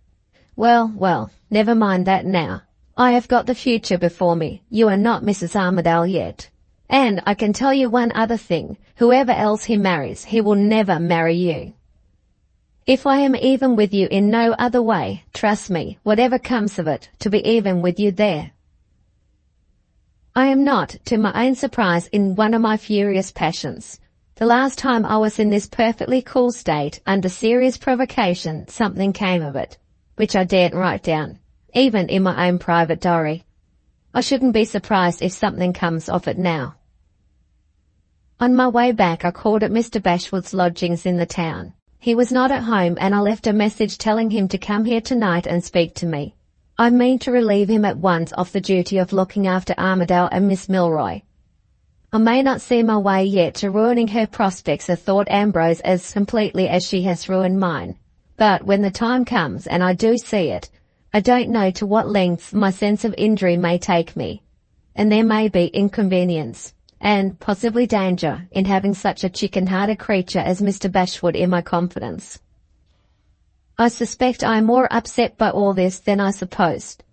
Well, never mind that now. I have got the future before me. You are not Mrs. Armadale yet. And I can tell you one other thing. Whoever else he marries, he will never marry you. If I am even with you in no other way, trust me, whatever comes of it, to be even with you there. I am not, to my own surprise, in one of my furious passions. The last time I was in this perfectly cool state, under serious provocation, something came of it, which I daren't write down, even in my own private diary. I shouldn't be surprised if something comes of it now. On my way back I called at Mr. Bashwood's lodgings in the town. He was not at home, and I left a message telling him to come here tonight and speak to me. I mean to relieve him at once of the duty of looking after Armadale and Miss Milroy. I may not see my way yet to ruining her prospects at Thorpe Ambrose as completely as she has ruined mine, but when the time comes, and I do see it, I don't know to what lengths my sense of injury may take me, and there may be inconvenience, and possibly danger, in having such a chicken-hearted creature as Mr. Bashwood in my confidence. I suspect I am more upset by all this than I supposed.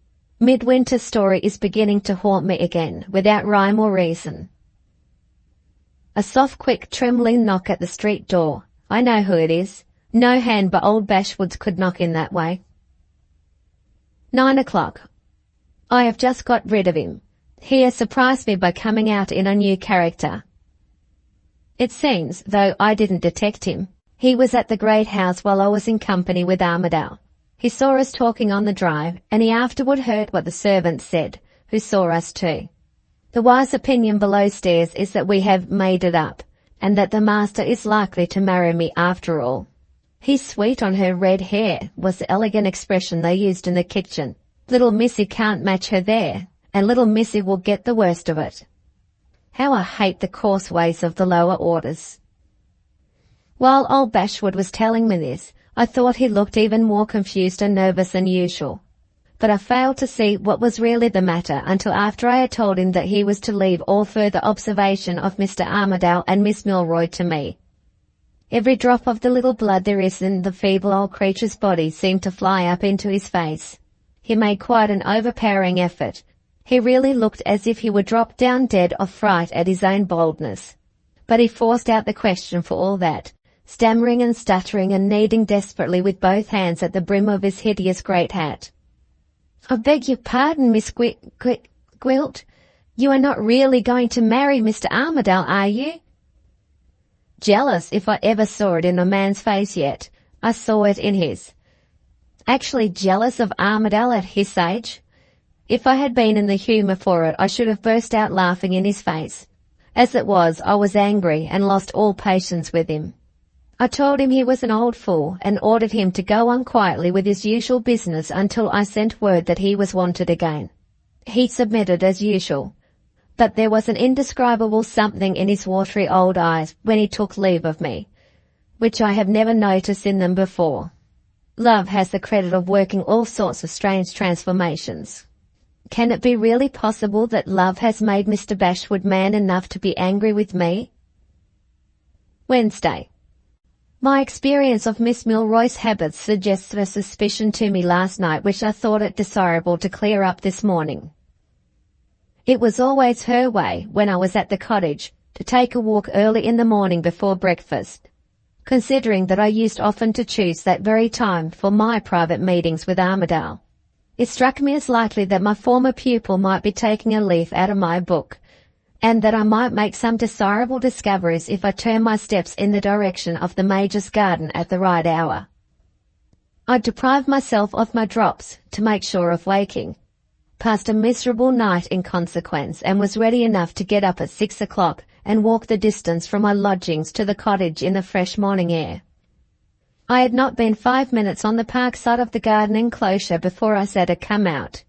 Midwinter's story is beginning to haunt me again, without rhyme or reason. A soft, quick, trembling knock at the street door. I know who it is. No hand but old Bashwood's could knock in that way. 9 o'clock. I have just got rid of him. He has surprised me by coming out in a new character. It seems, though I didn't detect him, he was at the great house while I was in company with Armadale. He saw us talking on the drive, and he afterward heard what the servants said, who saw us too. The wise opinion below stairs is that we have made it up, and that the master is likely to marry me after all. He's sweet on her red hair, was the elegant expression they used in the kitchen. Little Missy can't match her there, and little Missy will get the worst of it. How I hate the coarse ways of the lower orders. While old Bashwood was telling me this, I thought he looked even more confused and nervous than usual. But I failed to see what was really the matter until after I had told him that he was to leave all further observation of Mr. Armadale and Miss Milroy to me. Every drop of the little blood there is in the feeble old creature's body seemed to fly up into his face. He made quite an overpowering effort, He really looked as if he would drop down dead of fright at his own boldness. But he forced out the question for all that, stammering and stuttering and kneading desperately with both hands at the brim of his hideous great hat. "I beg your pardon, Miss Gwilt. You are not really going to marry Mr. Armadale, are you?" Jealous if I ever saw it in a man's face yet. I saw it in his. Actually jealous of Armadale at his age. If I had been in the humour for it, I should have burst out laughing in his face. As it was, I was angry and lost all patience with him. I told him he was an old fool and ordered him to go on quietly with his usual business until I sent word that he was wanted again. He submitted as usual, but there was an indescribable something in his watery old eyes when he took leave of me, which I have never noticed in them before. Love has the credit of working all sorts of strange transformations. Can it be really possible that love has made Mr. Bashwood man enough to be angry with me? Wednesday. My experience of Miss Milroy's habits suggested a suspicion to me last night which I thought it desirable to clear up this morning. It was always her way, when I was at the cottage, to take a walk early in the morning before breakfast. Considering that I used often to choose that very time for my private meetings with Armadale, it struck me as likely that my former pupil might be taking a leaf out of my book, and that I might make some desirable discoveries if I turned my steps in the direction of the Major's garden at the right hour. I deprived myself of my drops to make sure of waking, passed a miserable night in consequence, and was ready enough to get up at 6 o'clock and walk the distance from my lodgings to the cottage in the fresh morning air. I had not been 5 minutes on the park side of the garden enclosure before I said her come out.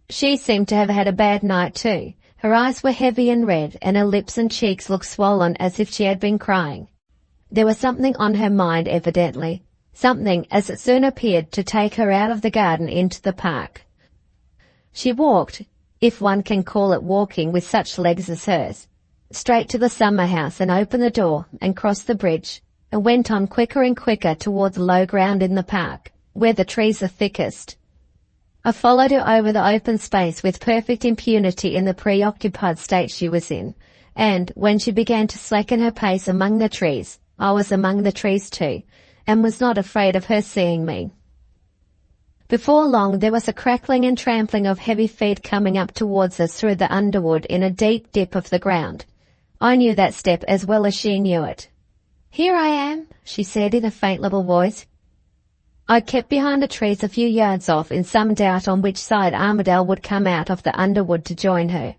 She seemed to have had a bad night too. Her eyes were heavy and red, and her lips and cheeks looked swollen as if she had been crying. There was something on her mind evidently, something, as it soon appeared, to take her out of the garden into the park. She walked, if one can call it walking with such legs as hers, straight to the summer house and opened the door and crossed the bridge, and went on quicker and quicker toward the low ground in the park, where the trees are thickest. I followed her over the open space with perfect impunity in the preoccupied state she was in, and, when she began to slacken her pace among the trees, I was among the trees too, and was not afraid of her seeing me. Before long there was a crackling and trampling of heavy feet coming up towards us through the underwood in a deep dip of the ground. I knew that step as well as she knew it. "Here I am," she said in a faint little voice. I kept behind the trees a few yards off in some doubt on which side Armadale would come out of the underwood to join her.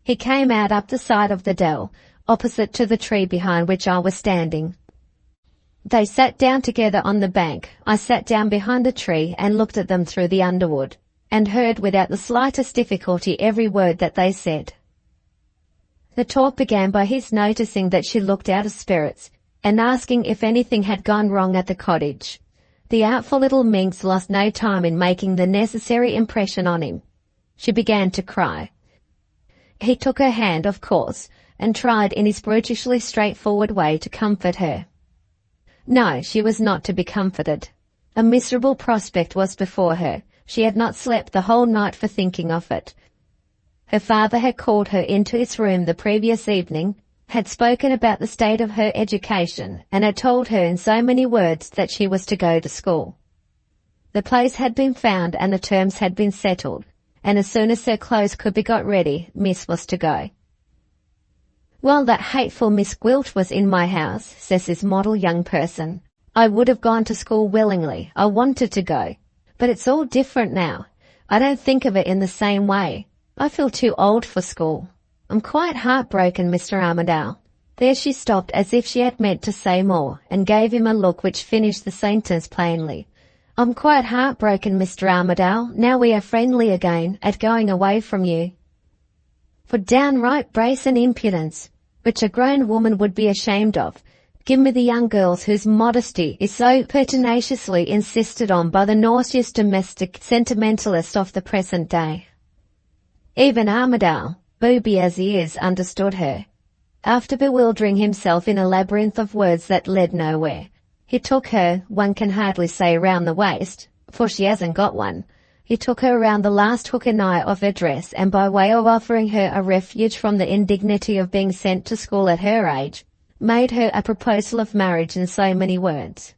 He came out up the side of the dell, opposite to the tree behind which I was standing. They sat down together on the bank. I sat down behind the tree and looked at them through the underwood, and heard without the slightest difficulty every word that they said. The talk began by his noticing that she looked out of spirits, and asking if anything had gone wrong at the cottage. The artful little minx lost no time in making the necessary impression on him. She began to cry. He took her hand, of course, and tried in his brutishly straightforward way to comfort her. No, she was not to be comforted. A miserable prospect was before her. She had not slept the whole night for thinking of it. Her father had called her into his room the previous evening, had spoken about the state of her education, and had told her in so many words that she was to go to school. The place had been found and the terms had been settled, and as soon as her clothes could be got ready, Miss was to go. "While that hateful Miss Gwilt was in my house," says this model young person, "I would have gone to school willingly. I wanted to go. But it's all different now. I don't think of it in the same way. I feel too old for school. I'm quite heartbroken, Mr. Armadale." There she stopped as if she had meant to say more, and gave him a look which finished the sentence plainly. "I'm quite heartbroken, Mr. Armadale, now we are friendly again, at going away from you. For downright brazen impudence, which a grown woman would be ashamed of. Give me the young girls whose modesty is so pertinaciously insisted on by the nauseous domestic sentimentalist of the present day." Even Armadale, booby as he is, understood her. After bewildering himself in a labyrinth of words that led nowhere, he took her, one can hardly say round the waist, for she hasn't got one. He took her around the last hook and eye of her dress, and by way of offering her a refuge from the indignity of being sent to school at her age, made her a proposal of marriage in so many words.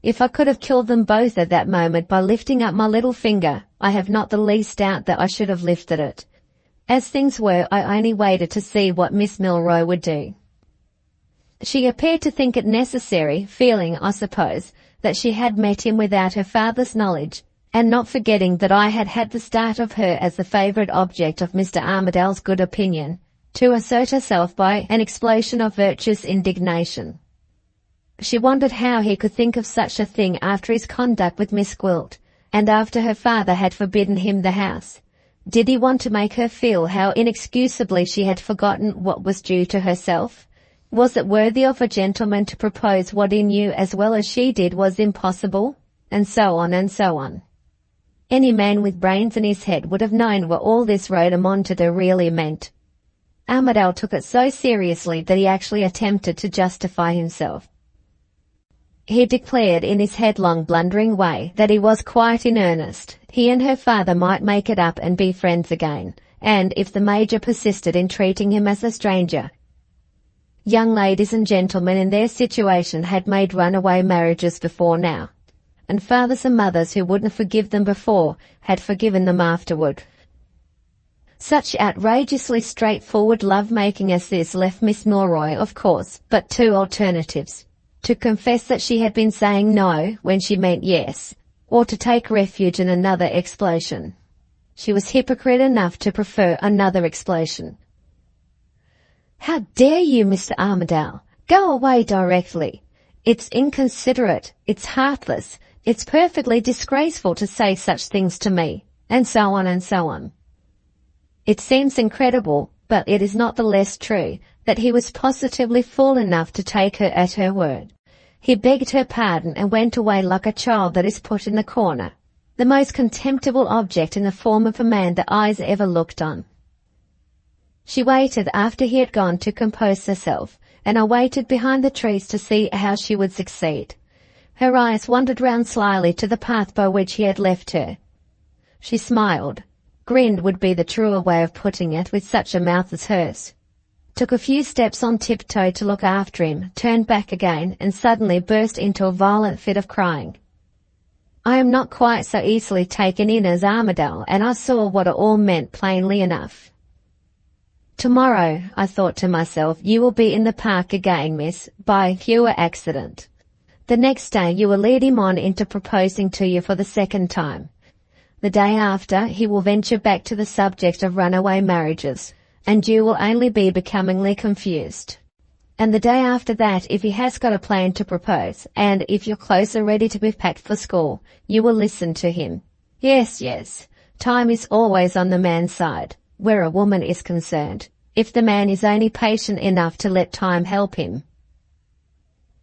If I could have killed them both at that moment by lifting up my little finger, I have not the least doubt that I should have lifted it. As things were, I only waited to see what Miss Milroy would do. She appeared to think it necessary, feeling, I suppose, that she had met him without her father's knowledge, and not forgetting that I had had the start of her as the favourite object of Mr. Armadale's good opinion, to assert herself by an explosion of virtuous indignation. She wondered how he could think of such a thing after his conduct with Miss Gwilt, and after her father had forbidden him the house. Did he want to make her feel how inexcusably she had forgotten what was due to herself? Was it worthy of a gentleman to propose what he knew as well as she did was impossible? And so on and so on. Any man with brains in his head would have known what all this rhodomontade really meant. Armadale took it so seriously that he actually attempted to justify himself. He declared in his headlong, blundering way that he was quite in earnest. He and her father might make it up and be friends again, and if the Major persisted in treating him as a stranger. Young ladies and gentlemen in their situation had made runaway marriages before now, and fathers and mothers who wouldn't forgive them before had forgiven them afterward. Such outrageously straightforward love-making as this left Miss Milroy, of course, but two alternatives: to confess that she had been saying no when she meant yes, or to take refuge in another explosion. She was hypocrite enough to prefer another explosion. "How dare you, Mr. Armadale? Go away directly. It's inconsiderate, it's heartless, it's perfectly disgraceful to say such things to me," and so on and so on. It seems incredible, but it is not the less true, that he was positively fool enough to take her at her word. He begged her pardon and went away like a child that is put in the corner, the most contemptible object in the form of a man that eyes ever looked on. She waited after he had gone to compose herself, and I waited behind the trees to see how she would succeed. Her eyes wandered round slyly to the path by which he had left her. She smiled, grinned would be the truer way of putting it with such a mouth as hers, took a few steps on tiptoe to look after him, turned back again, and suddenly burst into a violent fit of crying. I am not quite so easily taken in as Armadale, and I saw what it all meant plainly enough. "Tomorrow," I thought to myself, "you will be in the park again, miss, by pure accident. The next day you will lead him on into proposing to you for the second time. The day after he will venture back to the subject of runaway marriages, and you will only be becomingly confused. And the day after that, if he has got a plan to propose, and if your clothes are ready to be packed for school, you will listen to him. Yes, yes, time is always on the man's side, where a woman is concerned, if the man is only patient enough to let time help him."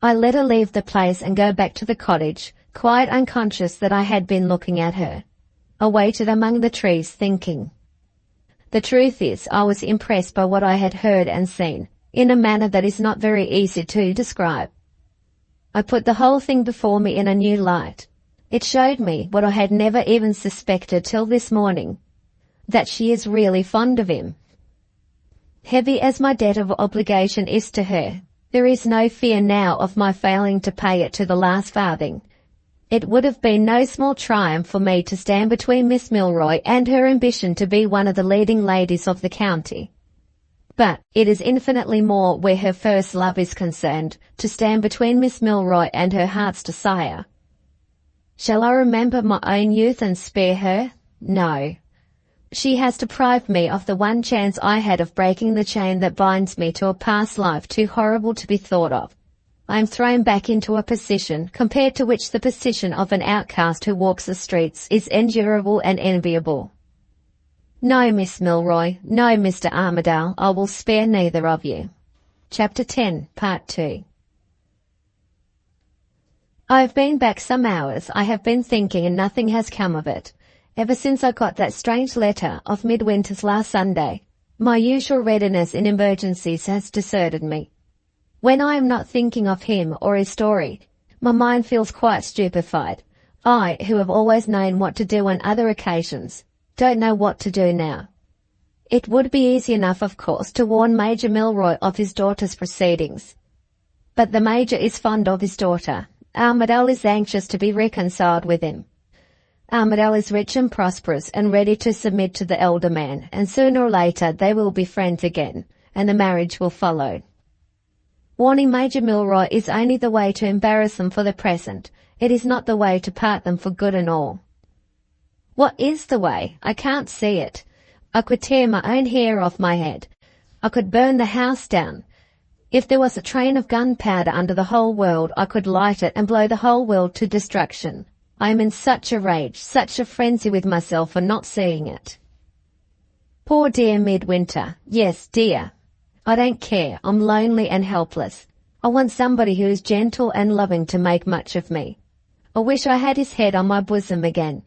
I let her leave the place and go back to the cottage, quite unconscious that I had been looking at her. I waited among the trees thinking. The truth is, I was impressed by what I had heard and seen, in a manner that is not very easy to describe. I put the whole thing before me in a new light. It showed me what I had never even suspected till this morning, that she is really fond of him. Heavy as my debt of obligation is to her, there is no fear now of my failing to pay it to the last farthing. It would have been no small triumph for me to stand between Miss Milroy and her ambition to be one of the leading ladies of the county. But it is infinitely more where her first love is concerned, to stand between Miss Milroy and her heart's desire. Shall I remember my own youth and spare her? No. She has deprived me of the one chance I had of breaking the chain that binds me to a past life too horrible to be thought of. I am thrown back into a position, compared to which the position of an outcast who walks the streets is endurable and enviable. No, Miss Milroy, no, Mr. Armadale, I will spare neither of you. Chapter 10, Part 2. I have been back some hours. I have been thinking, and nothing has come of it. Ever since I got that strange letter of Midwinter's last Sunday, my usual readiness in emergencies has deserted me. When I am not thinking of him or his story, my mind feels quite stupefied. I, who have always known what to do on other occasions, don't know what to do now. It would be easy enough, of course, to warn Major Milroy of his daughter's proceedings. But the Major is fond of his daughter. Armadale is anxious to be reconciled with him. Armadale is rich and prosperous and ready to submit to the elder man, and sooner or later they will be friends again, and the marriage will follow. Warning Major Milroy is only the way to embarrass them for the present. It is not the way to part them for good and all. What is the way? I can't see it. I could tear my own hair off my head. I could burn the house down. If there was a train of gunpowder under the whole world, I could light it and blow the whole world to destruction. I am in such a rage, such a frenzy with myself for not seeing it. Poor dear Midwinter. Yes, dear. I don't care. I'm lonely and helpless. I want somebody who is gentle and loving to make much of me. I wish I had his head on my bosom again.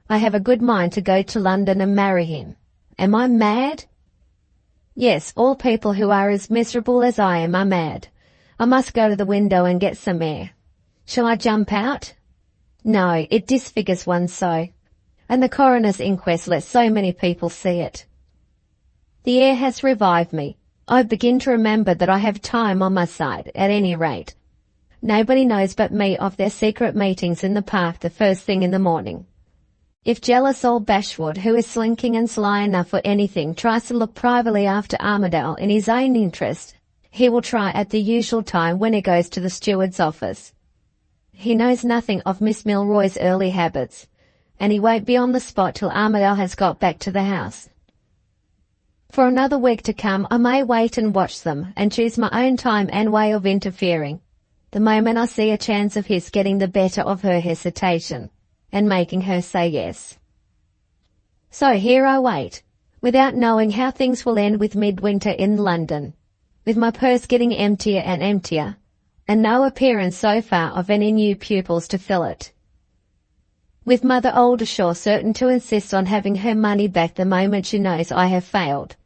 I have a good mind to go to London and marry him. Am I mad? Yes, all people who are as miserable as I am are mad. I must go to the window and get some air. Shall I jump out? No, it disfigures one so. And the coroner's inquest lets so many people see it. The air has revived me. I begin to remember that I have time on my side, at any rate. Nobody knows but me of their secret meetings in the park the first thing in the morning. If jealous old Bashwood, who is slinking and sly enough for anything, tries to look privately after Armadale in his own interest, he will try at the usual time when he goes to the steward's office. He knows nothing of Miss Milroy's early habits, and he won't be on the spot till Armadale has got back to the house. For another week to come I may wait and watch them, and choose my own time and way of interfering, the moment I see a chance of his getting the better of her hesitation, and making her say yes. So here I wait, without knowing how things will end with Midwinter in London, with my purse getting emptier and emptier, and no appearance so far of any new pupils to fill it. With Mother Oldershaw certain to insist on having her money back the moment she knows I have failed.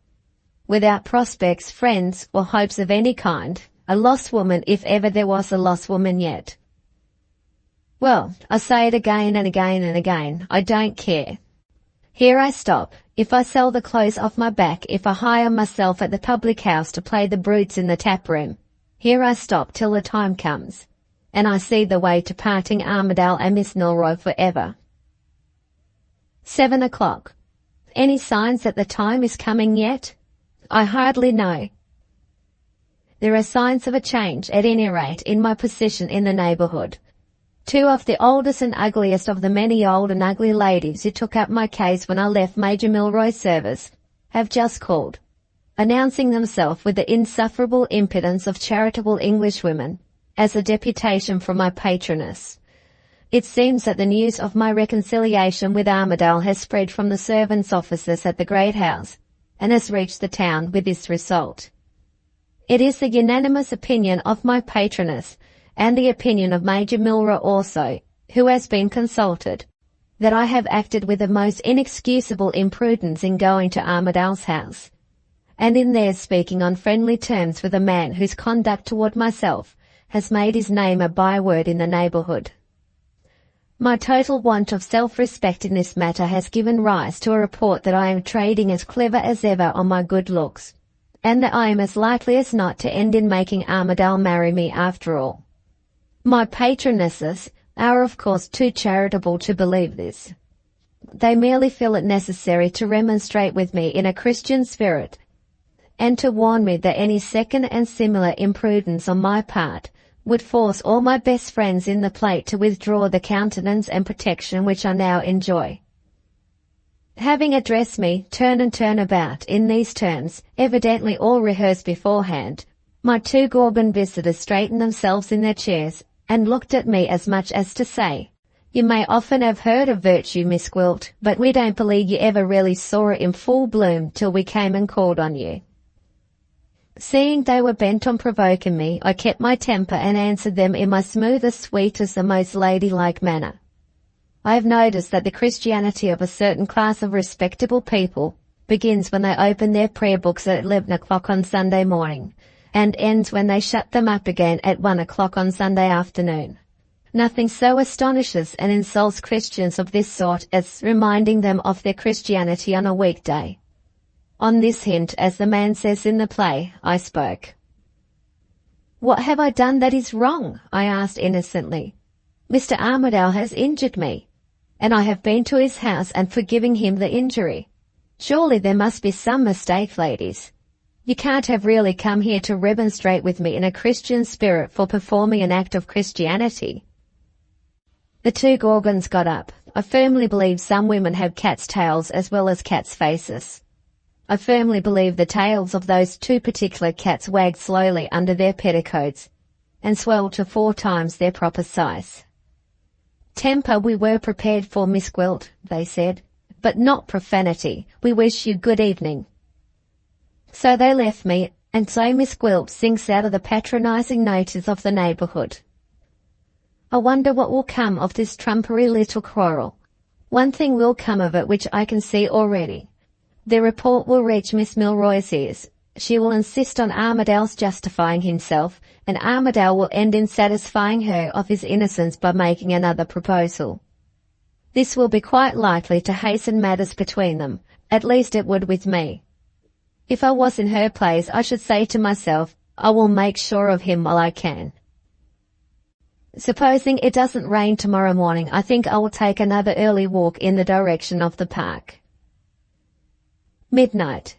Without prospects, friends, or hopes of any kind, a lost woman if ever there was a lost woman yet. Well, I say it again and again and again, I don't care. Here I stop. If I sell the clothes off my back, if I hire myself at the public house to play the brutes in the tap room, here I stop till the time comes, and I see the way to parting Armadale and Miss Milroy forever. 7 o'clock. Any signs that the time is coming yet? I hardly know. There are signs of a change, at any rate, in my position in the neighbourhood. Two of the oldest and ugliest of the many old and ugly ladies who took up my case when I left Major Milroy's service have just called, announcing themselves with the insufferable impudence of charitable Englishwomen as a deputation from my patroness. It seems that the news of my reconciliation with Armadale has spread from the servants' offices at the great house, and has reached the town with this result. It is the unanimous opinion of my patroness, and the opinion of Major Milroy also, who has been consulted, that I have acted with the most inexcusable imprudence in going to Armadale's house, and in there speaking on friendly terms with a man whose conduct toward myself has made his name a byword in the neighbourhood. My total want of self-respect in this matter has given rise to a report that I am trading as clever as ever on my good looks, and that I am as likely as not to end in making Armadale marry me after all. My patronesses are of course too charitable to believe this. They merely feel it necessary to remonstrate with me in a Christian spirit, and to warn me that any second and similar imprudence on my part would force all my best friends in the plate to withdraw the countenance and protection which I now enjoy. Having addressed me turn and turn about in these terms, evidently all rehearsed beforehand, my two Gorgon visitors straightened themselves in their chairs and looked at me as much as to say, "You may often have heard of virtue, Miss Gwilt, but we don't believe you ever really saw it in full bloom till we came and called on you." Seeing they were bent on provoking me, I kept my temper and answered them in my smoothest, sweetest, and most ladylike manner. I have noticed that the Christianity of a certain class of respectable people begins when they open their prayer books at 11 o'clock on Sunday morning, and ends when they shut them up again at 1 o'clock on Sunday afternoon. Nothing so astonishes and insults Christians of this sort as reminding them of their Christianity on a weekday. On this hint, as the man says in the play, I spoke. "What have I done that is wrong?" I asked innocently. "Mr. Armadale has injured me, and I have been to his house and forgiving him the injury. Surely there must be some mistake, ladies. You can't have really come here to remonstrate with me in a Christian spirit for performing an act of Christianity." The two Gorgons got up. I firmly believe some women have cats' tails as well as cats' faces. I firmly believe the tails of those two particular cats wagged slowly under their petticoats and swelled to 4 times their proper size. "Temper we were prepared for, Miss Gwilt," they said, "but not profanity. We wish you good evening." So they left me, and so Miss Gwilt sinks out of the patronising notice of the neighbourhood. I wonder what will come of this trumpery little quarrel. One thing will come of it which I can see already. The report will reach Miss Milroy's ears. She will insist on Armadale's justifying himself, and Armadale will end in satisfying her of his innocence by making another proposal. This will be quite likely to hasten matters between them. At least it would with me. If I was in her place, I should say to myself, I will make sure of him while I can. Supposing it doesn't rain tomorrow morning, I think I will take another early walk in the direction of the park. Midnight.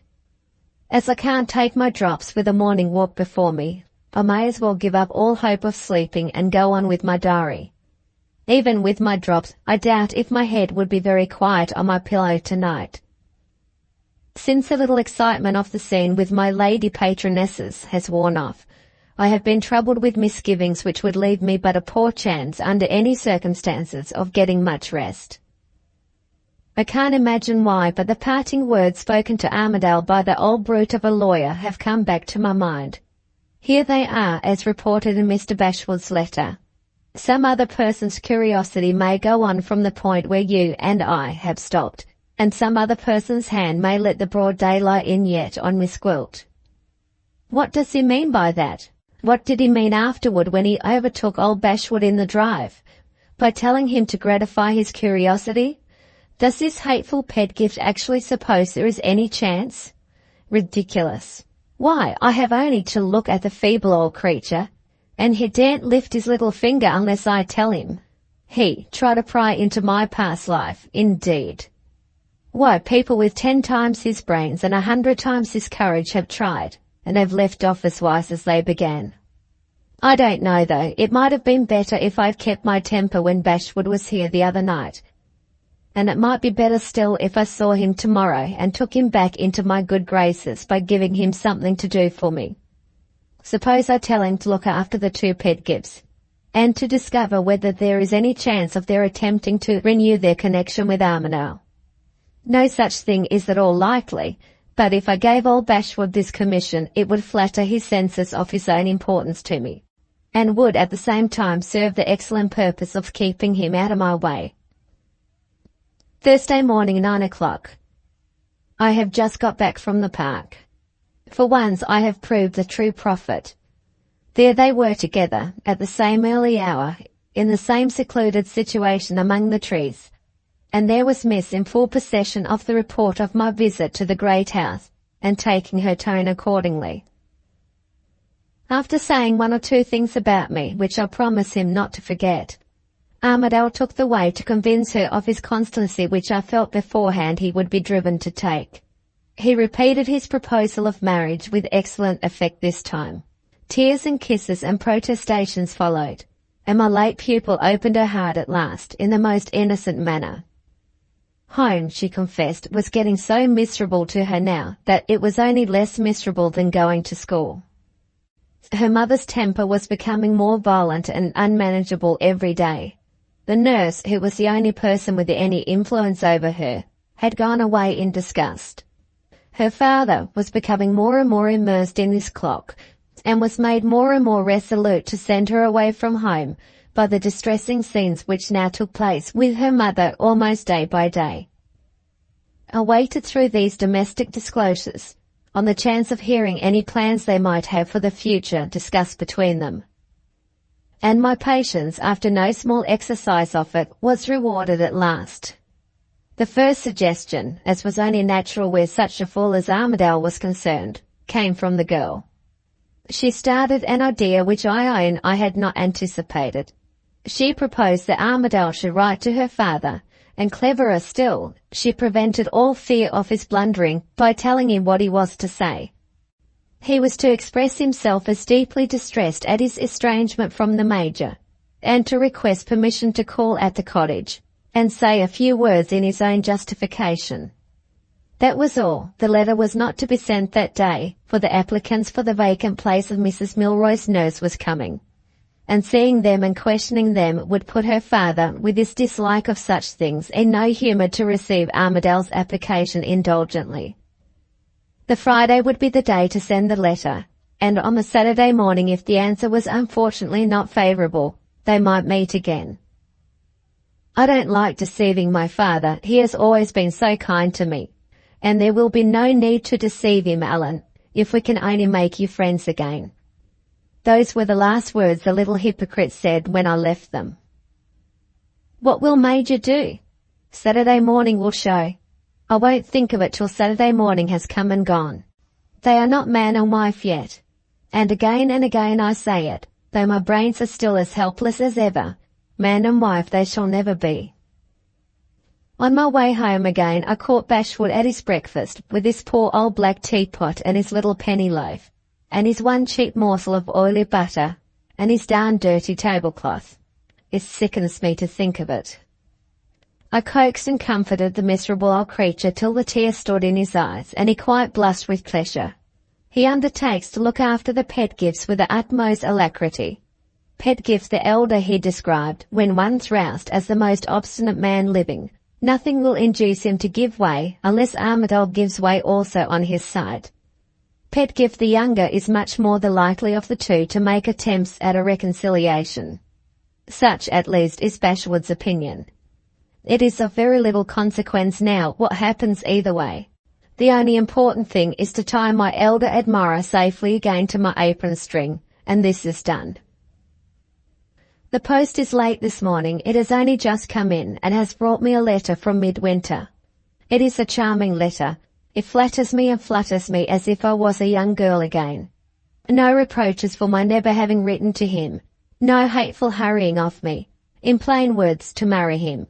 As I can't take my drops with a morning walk before me, I may as well give up all hope of sleeping and go on with my diary. Even with my drops, I doubt if my head would be very quiet on my pillow tonight. Since the little excitement of the scene with my lady patronesses has worn off, I have been troubled with misgivings which would leave me but a poor chance under any circumstances of getting much rest. I can't imagine why, but the parting words spoken to Armadale by the old brute of a lawyer have come back to my mind. Here they are, as reported in Mr. Bashwood's letter. Some other person's curiosity may go on from the point where you and I have stopped, and some other person's hand may let the broad daylight in yet on Miss Gwilt. What does he mean by that? What did he mean afterward when he overtook old Bashwood in the drive? By telling him to gratify his curiosity? Does this hateful Pedgift actually suppose there is any chance? Ridiculous. Why, I have only to look at the feeble old creature, and he daren't lift his little finger unless I tell him. He try to pry into my past life, indeed. Why, people with 10 times his brains and 100 times his courage have tried, and have left off as wise as they began. I don't know, though. It might have been better if I'd kept my temper when Bashwood was here the other night. And it might be better still if I saw him tomorrow and took him back into my good graces by giving him something to do for me. Suppose I tell him to look after the two Pedgifts, and to discover whether there is any chance of their attempting to renew their connection with Armadale. No such thing is at all likely, but if I gave old Bashwood this commission, it would flatter his senses of his own importance to me, and would at the same time serve the excellent purpose of keeping him out of my way. Thursday morning, 9 o'clock. I have just got back from the park. For once I have proved a true prophet. There they were together, at the same early hour, in the same secluded situation among the trees, and there was Miss in full possession of the report of my visit to the great house, and taking her tone accordingly. After saying 1 or 2 things about me, which I promise him not to forget, Armadale took the way to convince her of his constancy, which I felt beforehand he would be driven to take. He repeated his proposal of marriage with excellent effect this time. Tears and kisses and protestations followed, and my late pupil opened her heart at last in the most innocent manner. Home, she confessed, was getting so miserable to her now that it was only less miserable than going to school. Her mother's temper was becoming more violent and unmanageable every day. The nurse, who was the only person with any influence over her, had gone away in disgust. Her father was becoming more and more immersed in this clock, and was made more and more resolute to send her away from home by the distressing scenes which now took place with her mother almost day by day. I waited through these domestic disclosures, on the chance of hearing any plans they might have for the future discussed between them. and my patience, after no small exercise of it, was rewarded at last. The first suggestion, as was only natural where such a fool as Armadale was concerned, came from the girl. She started an idea which I own I had not anticipated. She proposed that Armadale should write to her father, and cleverer still, she prevented all fear of his blundering by telling him what he was to say. He was to express himself as deeply distressed at his estrangement from the Major, and to request permission to call at the cottage, and say a few words in his own justification. That was all. The letter was not to be sent that day, for the applicants for the vacant place of Mrs. Milroy's nurse was coming, and seeing them and questioning them would put her father, with his dislike of such things, in no humour to receive Armadale's application indulgently. The Friday would be the day to send the letter, and on the Saturday morning, if the answer was unfortunately not favourable, they might meet again. I don't like deceiving my father. He has always been so kind to me, and there will be no need to deceive him, Allan, if we can only make you friends again. Those were the last words the little hypocrite said when I left them. What will Major do? Saturday morning will show. I won't think of it till Saturday morning has come and gone. They are not man and wife yet. And again I say it, though my brains are still as helpless as ever. Man and wife they shall never be. On my way home again, I caught Bashwood at his breakfast, with his poor old black teapot and his little penny loaf, and his one cheap morsel of oily butter, and his darn dirty tablecloth. It sickens me to think of it. I coaxed and comforted the miserable old creature till the tears stood in his eyes, and he quite blushed with pleasure. He undertakes to look after the Pedgifts with the utmost alacrity. Pedgift the elder he described, when once roused, as the most obstinate man living. Nothing will induce him to give way, unless Armadale gives way also on his side. Pedgift the younger is much more the likely of the two to make attempts at a reconciliation. Such, at least, is Bashwood's opinion. It is of very little consequence now what happens either way. The only important thing is to tie my elder admirer safely again to my apron string, and this is done. The post is late this morning. It has only just come in, and has brought me a letter from Midwinter. It is a charming letter. It flatters me and flutters me as if I was a young girl again. No reproaches for my never having written to him. No hateful hurrying of me, in plain words, to marry him.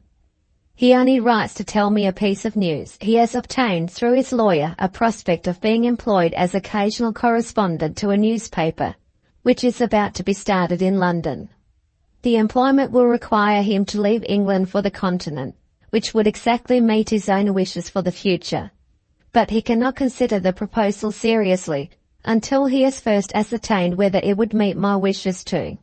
He only writes to tell me a piece of news. He has obtained, through his lawyer, a prospect of being employed as occasional correspondent to a newspaper, which is about to be started in London. The employment will require him to leave England for the Continent, which would exactly meet his own wishes for the future. But he cannot consider the proposal seriously until he has first ascertained whether it would meet my wishes too.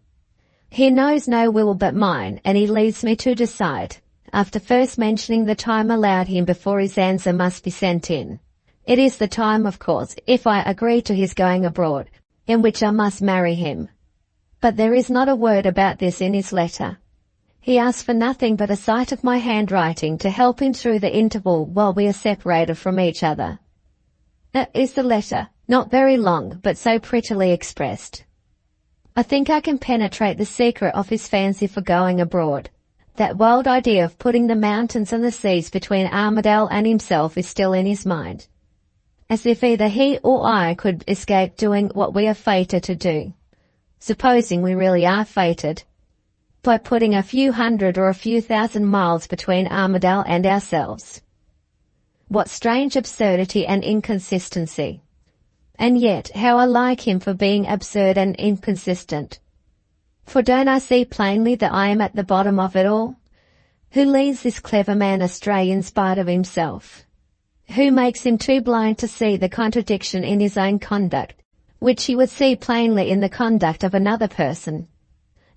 He knows no will but mine, and he leaves me to decide, after first mentioning the time allowed him before his answer must be sent in. It is the time, of course, if I agree to his going abroad, in which I must marry him. But there is not a word about this in his letter. He asks for nothing but a sight of my handwriting to help him through the interval while we are separated from each other. That is the letter, not very long, but so prettily expressed. I think I can penetrate the secret of his fancy for going abroad. That wild idea of putting the mountains and the seas between Armadale and himself is still in his mind, as if either he or I could escape doing what we are fated to do, supposing we really are fated, by putting a few hundred or a few thousand miles between Armadale and ourselves. What strange absurdity and inconsistency! And yet, how I like him for being absurd and inconsistent. For don't I see plainly that I am at the bottom of it all? Who leads this clever man astray in spite of himself? Who makes him too blind to see the contradiction in his own conduct, which he would see plainly in the conduct of another person?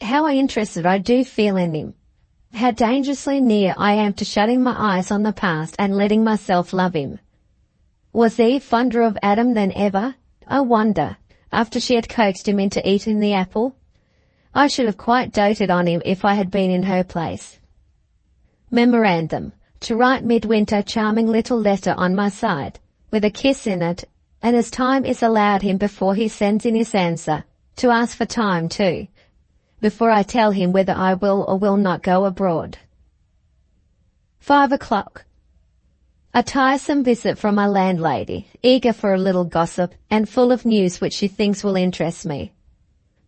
How interested I do feel in him! How dangerously near I am to shutting my eyes on the past and letting myself love him. Was Eve fonder of Adam than ever? I wonder, after she had coaxed him into eating the apple? I should have quite doted on him if I had been in her place. Memorandum, to write Midwinter a charming little letter on my side, with a kiss in it, and as time is allowed him before he sends in his answer, to ask for time too. before I tell him whether I will or will not go abroad. 5 o'clock. A tiresome visit from my landlady, eager for a little gossip and full of news which she thinks will interest me.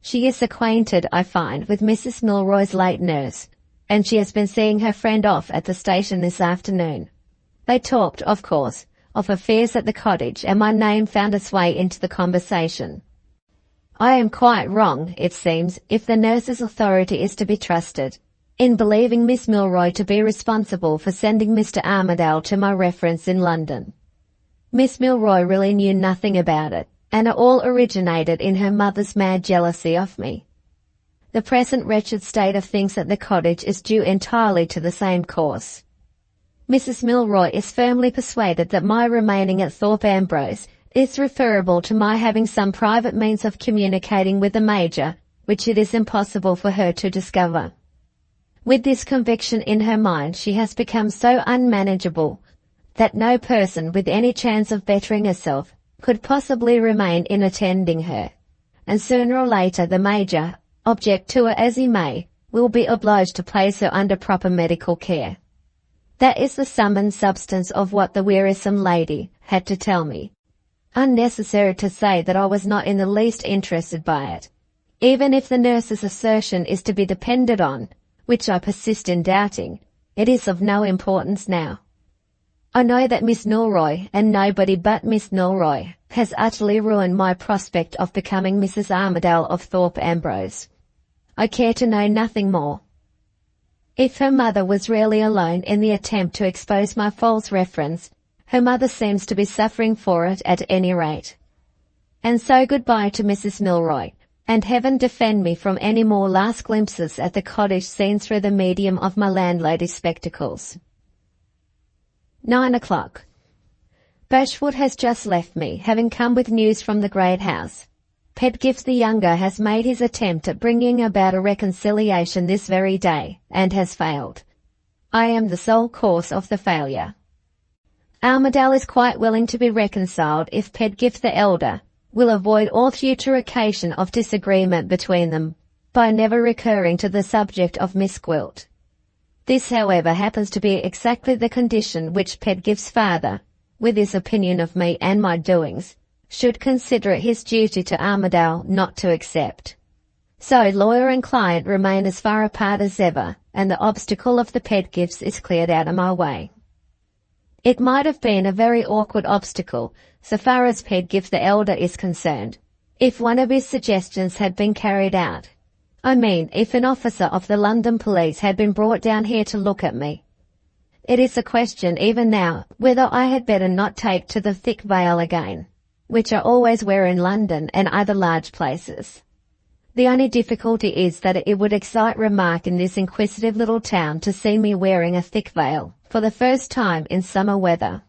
She is acquainted, I find, with Mrs. Milroy's late nurse, and she has been seeing her friend off at the station this afternoon. They talked, of course, of affairs at the cottage, and my name found its way into the conversation. I am quite wrong, it seems, if the nurse's authority is to be trusted, in believing Miss Milroy to be responsible for sending Mr. Armadale to my reference in London. Miss Milroy really knew nothing about it, and it all originated in her mother's mad jealousy of me. The present wretched state of things at the cottage is due entirely to the same cause. Mrs. Milroy is firmly persuaded that my remaining at Thorpe Ambrose is referable to my having some private means of communicating with the Major, which it is impossible for her to discover. With this conviction in her mind, she has become so unmanageable that no person with any chance of bettering herself could possibly remain in attending her, and sooner or later the Major, object to her as he may, will be obliged to place her under proper medical care. That is the sum and substance of what the wearisome lady had to tell me. Unnecessary to say that I was not in the least interested by it. Even if the nurse's assertion is to be depended on, which I persist in doubting, it is of no importance now. I know that Miss Milroy, and nobody but Miss Milroy, has utterly ruined my prospect of becoming Mrs. Armadale of Thorpe Ambrose. I care to know nothing more. If her mother was really alone in the attempt to expose my false reference, her mother seems to be suffering for it at any rate. And so goodbye to Mrs. Milroy, and heaven defend me from any more last glimpses at the cottage seen through the medium of my landlady's spectacles. 9 o'clock. Bashwood has just left me, having come with news from the great house. Pedgift the younger has made his attempt at bringing about a reconciliation this very day, and has failed. I am the sole cause of the failure. Armadale is quite willing to be reconciled if Pedgift the elder will avoid all future occasion of disagreement between them, by never recurring to the subject of Miss Gwilt. This, however, happens to be exactly the condition which Pedgift's father, with his opinion of me and my doings, should consider it his duty to Armadale not to accept. So lawyer and client remain as far apart as ever, and the obstacle of the Pedgifts is cleared out of my way. It might have been a very awkward obstacle, so far as Pedgift the elder is concerned, if one of his suggestions had been carried out. I mean, if an officer of the London police had been brought down here to look at me. It is a question even now whether I had better not take to the thick veil again, which I always wear in London and other large places. The only difficulty is that it would excite remark in this inquisitive little town to see me wearing a thick veil, for the first time in summer weather.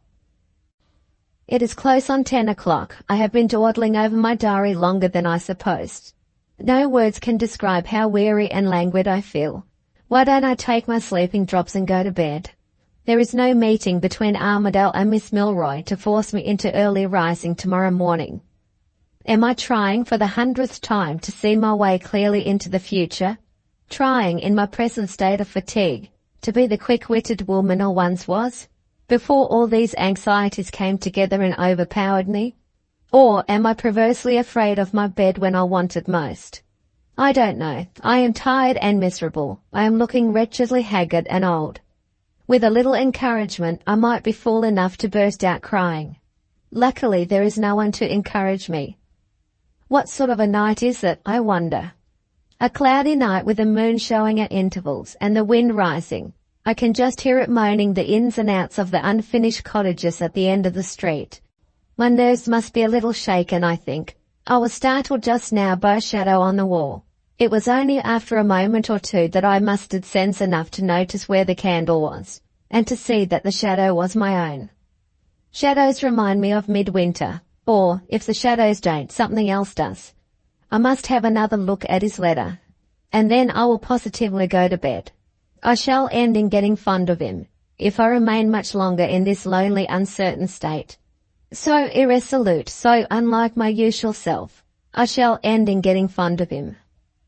It is close on 10 o'clock. I have been dawdling over my diary longer than I supposed. No words can describe how weary and languid I feel. Why don't I take my sleeping drops and go to bed? There is no meeting between Armadale and Miss Milroy to force me into early rising tomorrow morning. Am I trying for the 100th time to see my way clearly into the future? Trying, in my present state of fatigue, to be the quick-witted woman I once was, before all these anxieties came together and overpowered me? Or am I perversely afraid of my bed when I want it most? I don't know. I am tired and miserable. I am looking wretchedly haggard and old. With a little encouragement, I might be fool enough to burst out crying. Luckily, there is no one to encourage me. What sort of a night is it, I wonder? A cloudy night with the moon showing at intervals and the wind rising. I can just hear it moaning the ins and outs of the unfinished cottages at the end of the street. My nerves must be a little shaken, I think. I was startled just now by a shadow on the wall. It was only after a moment or two that I mustered sense enough to notice where the candle was, and to see that the shadow was my own. Shadows remind me of midwinter, or, if the shadows don't, something else does. I must have another look at his letter, and then I will positively go to bed. I shall end in getting fond of him, if I remain much longer in this lonely, uncertain state. So irresolute, so unlike my usual self, I shall end in getting fond of him.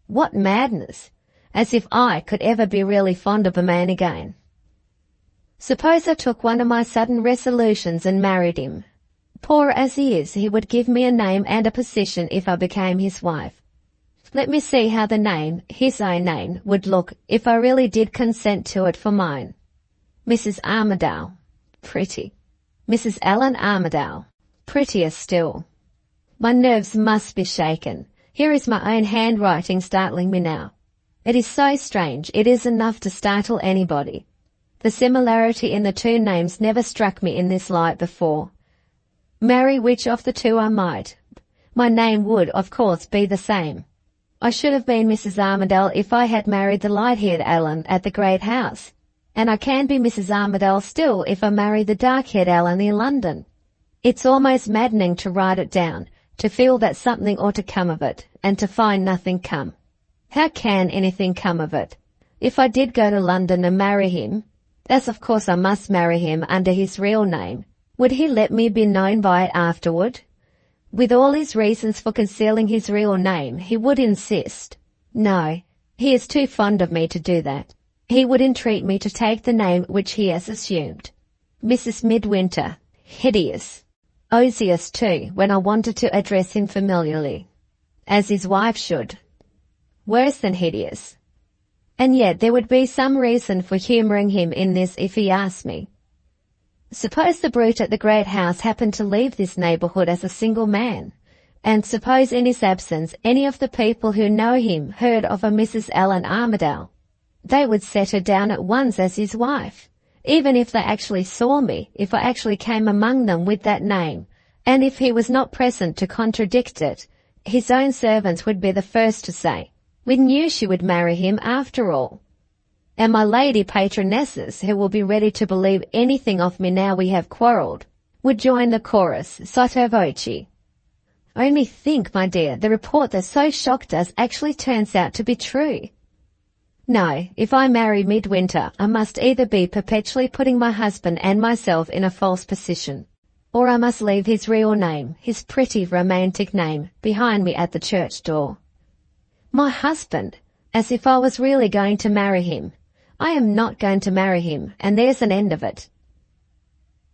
What madness! As if I could ever be really fond of a man again. Suppose I took one of my sudden resolutions and married him. Poor as he is, he would give me a name and a position if I became his wife. Let me see how the name, his own name, would look if I really did consent to it for mine. Mrs. Armadale. Pretty. Mrs. Allan Armadale. Prettier still. My nerves must be shaken. Here is my own handwriting startling me now. It is so strange, it is enough to startle anybody. The similarity in the two names never struck me in this light before. Marry which of the two I might. My name would, of course, be the same. I should have been Mrs. Armadale if I had married the light-haired Allan at the great house. And I can be Mrs. Armadale still if I marry the dark-haired Allan in London. It's almost maddening to write it down, to feel that something ought to come of it, and to find nothing come. How can anything come of it? If I did go to London and marry him, as of course I must marry him under his real name, would he let me be known by it afterward? With all his reasons for concealing his real name, he would insist. No, he is too fond of me to do that. He would entreat me to take the name which he has assumed. Mrs. Midwinter. Hideous. Osious too, when I wanted to address him familiarly, as his wife should. Worse than hideous. And yet there would be some reason for humouring him in this if he asked me. Suppose the brute at the great house happened to leave this neighbourhood as a single man, and suppose in his absence any of the people who know him heard of a Mrs. Allan Armadale. They would set her down at once as his wife, even if they actually saw me, if I actually came among them with that name, and if he was not present to contradict it, his own servants would be the first to say, "We knew she would marry him after all." And my lady patronesses, who will be ready to believe anything of me now we have quarrelled, would join the chorus, sotto voce. Only think, my dear, the report that so shocked us actually turns out to be true. No, if I marry Midwinter, I must either be perpetually putting my husband and myself in a false position, or I must leave his real name, his pretty romantic name, behind me at the church door. My husband, as if I was really going to marry him. I am not going to marry him, and there's an end of it.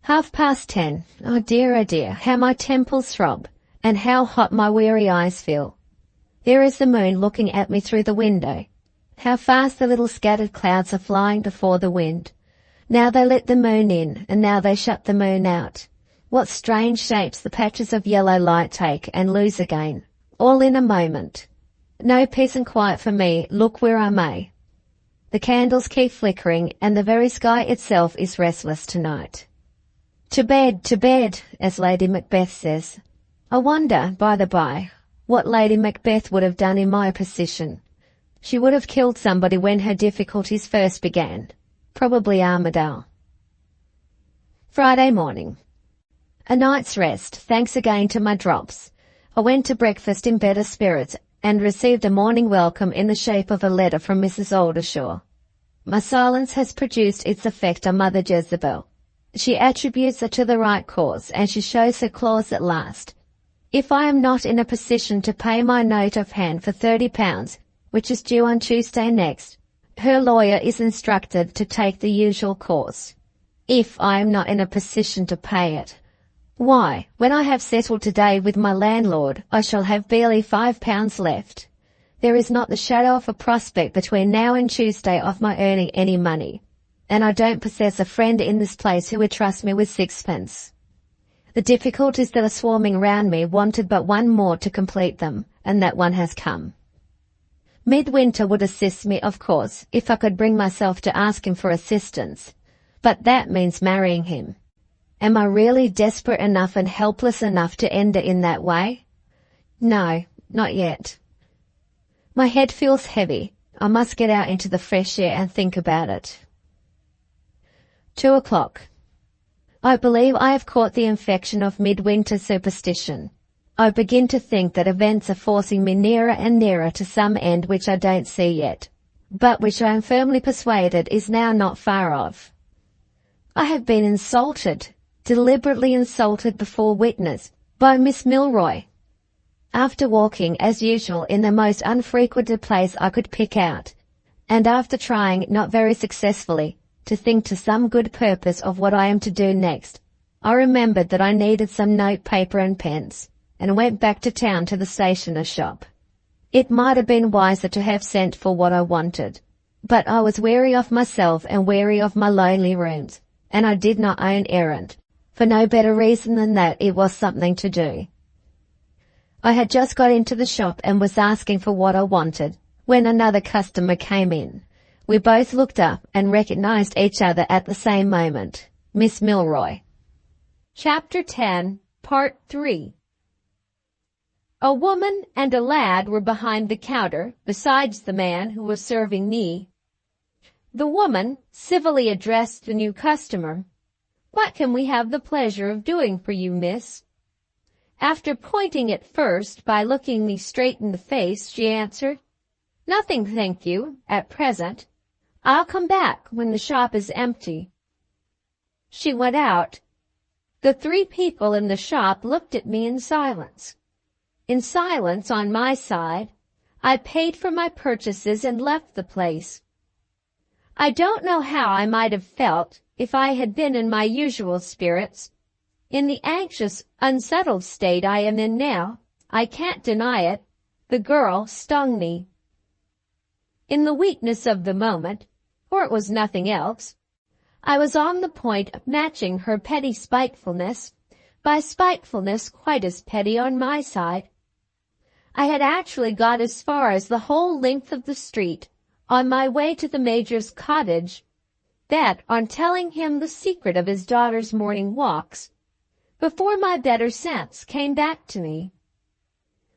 10:30. Oh dear, how my temples throb, and how hot my weary eyes feel. There is the moon looking at me through the window. How fast the little scattered clouds are flying before the wind. Now they let the moon in, and now they shut the moon out. What strange shapes the patches of yellow light take and lose again, all in a moment. No peace and quiet for me, look where I may. The candles keep flickering, and the very sky itself is restless tonight. To bed, as Lady Macbeth says. I wonder, by the by, what Lady Macbeth would have done in my position. She would have killed somebody when her difficulties first began. Probably Armadale. Friday morning. A night's rest, thanks again to my drops. I went to breakfast in better spirits, and received a morning welcome in the shape of a letter from Mrs. Oldershaw. My silence has produced its effect on Mother Jezebel. She attributes it to the right cause, and she shows her claws at last. If I am not in a position to pay my note of hand for £30, which is due on Tuesday next, her lawyer is instructed to take the usual course. If I am not in a position to pay it, why, when I have settled today with my landlord, I shall have barely £5 left. There is not the shadow of a prospect between now and Tuesday of my earning any money, and I don't possess a friend in this place who would trust me with sixpence. The difficulties that are swarming round me wanted but one more to complete them, and that one has come. Midwinter would assist me, of course, if I could bring myself to ask him for assistance, but that means marrying him. Am I really desperate enough and helpless enough to end it in that way? No, not yet. My head feels heavy. I must get out into the fresh air and think about it. 2:00. I believe I have caught the infection of midwinter superstition. I begin to think that events are forcing me nearer and nearer to some end which I don't see yet, but which I am firmly persuaded is now not far off. I have been insulted, deliberately insulted before witness, by Miss Milroy. After walking as usual in the most unfrequented place I could pick out, and after trying, not very successfully, to think to some good purpose of what I am to do next, I remembered that I needed some notepaper and pens, and went back to town to the stationer's shop. It might have been wiser to have sent for what I wanted, but I was weary of myself and weary of my lonely rooms, and I did not own errand, for no better reason than that it was something to do. I had just got into the shop and was asking for what I wanted, when another customer came in. We both looked up and recognized each other at the same moment. Miss Milroy. Chapter 10, Part 3. A woman and a lad were behind the counter, besides the man who was serving me. The woman civilly addressed the new customer. "What can we have the pleasure of doing for you, miss?" After pointing at first by looking me straight in the face, she answered, "Nothing, thank you, at present. I'll come back when the shop is empty." She went out. The three people in the shop looked at me in silence. In silence on my side, I paid for my purchases and left the place. I don't know how I might have felt if I had been in my usual spirits. In the anxious, unsettled state I am in now, I can't deny it, the girl stung me. In the weakness of the moment, for it was nothing else, I was on the point of matching her petty spitefulness by spitefulness quite as petty on my side. I had actually got as far as the whole length of the street, on my way to the Major's cottage, that on telling him the secret of his daughter's morning walks, before my better sense came back to me.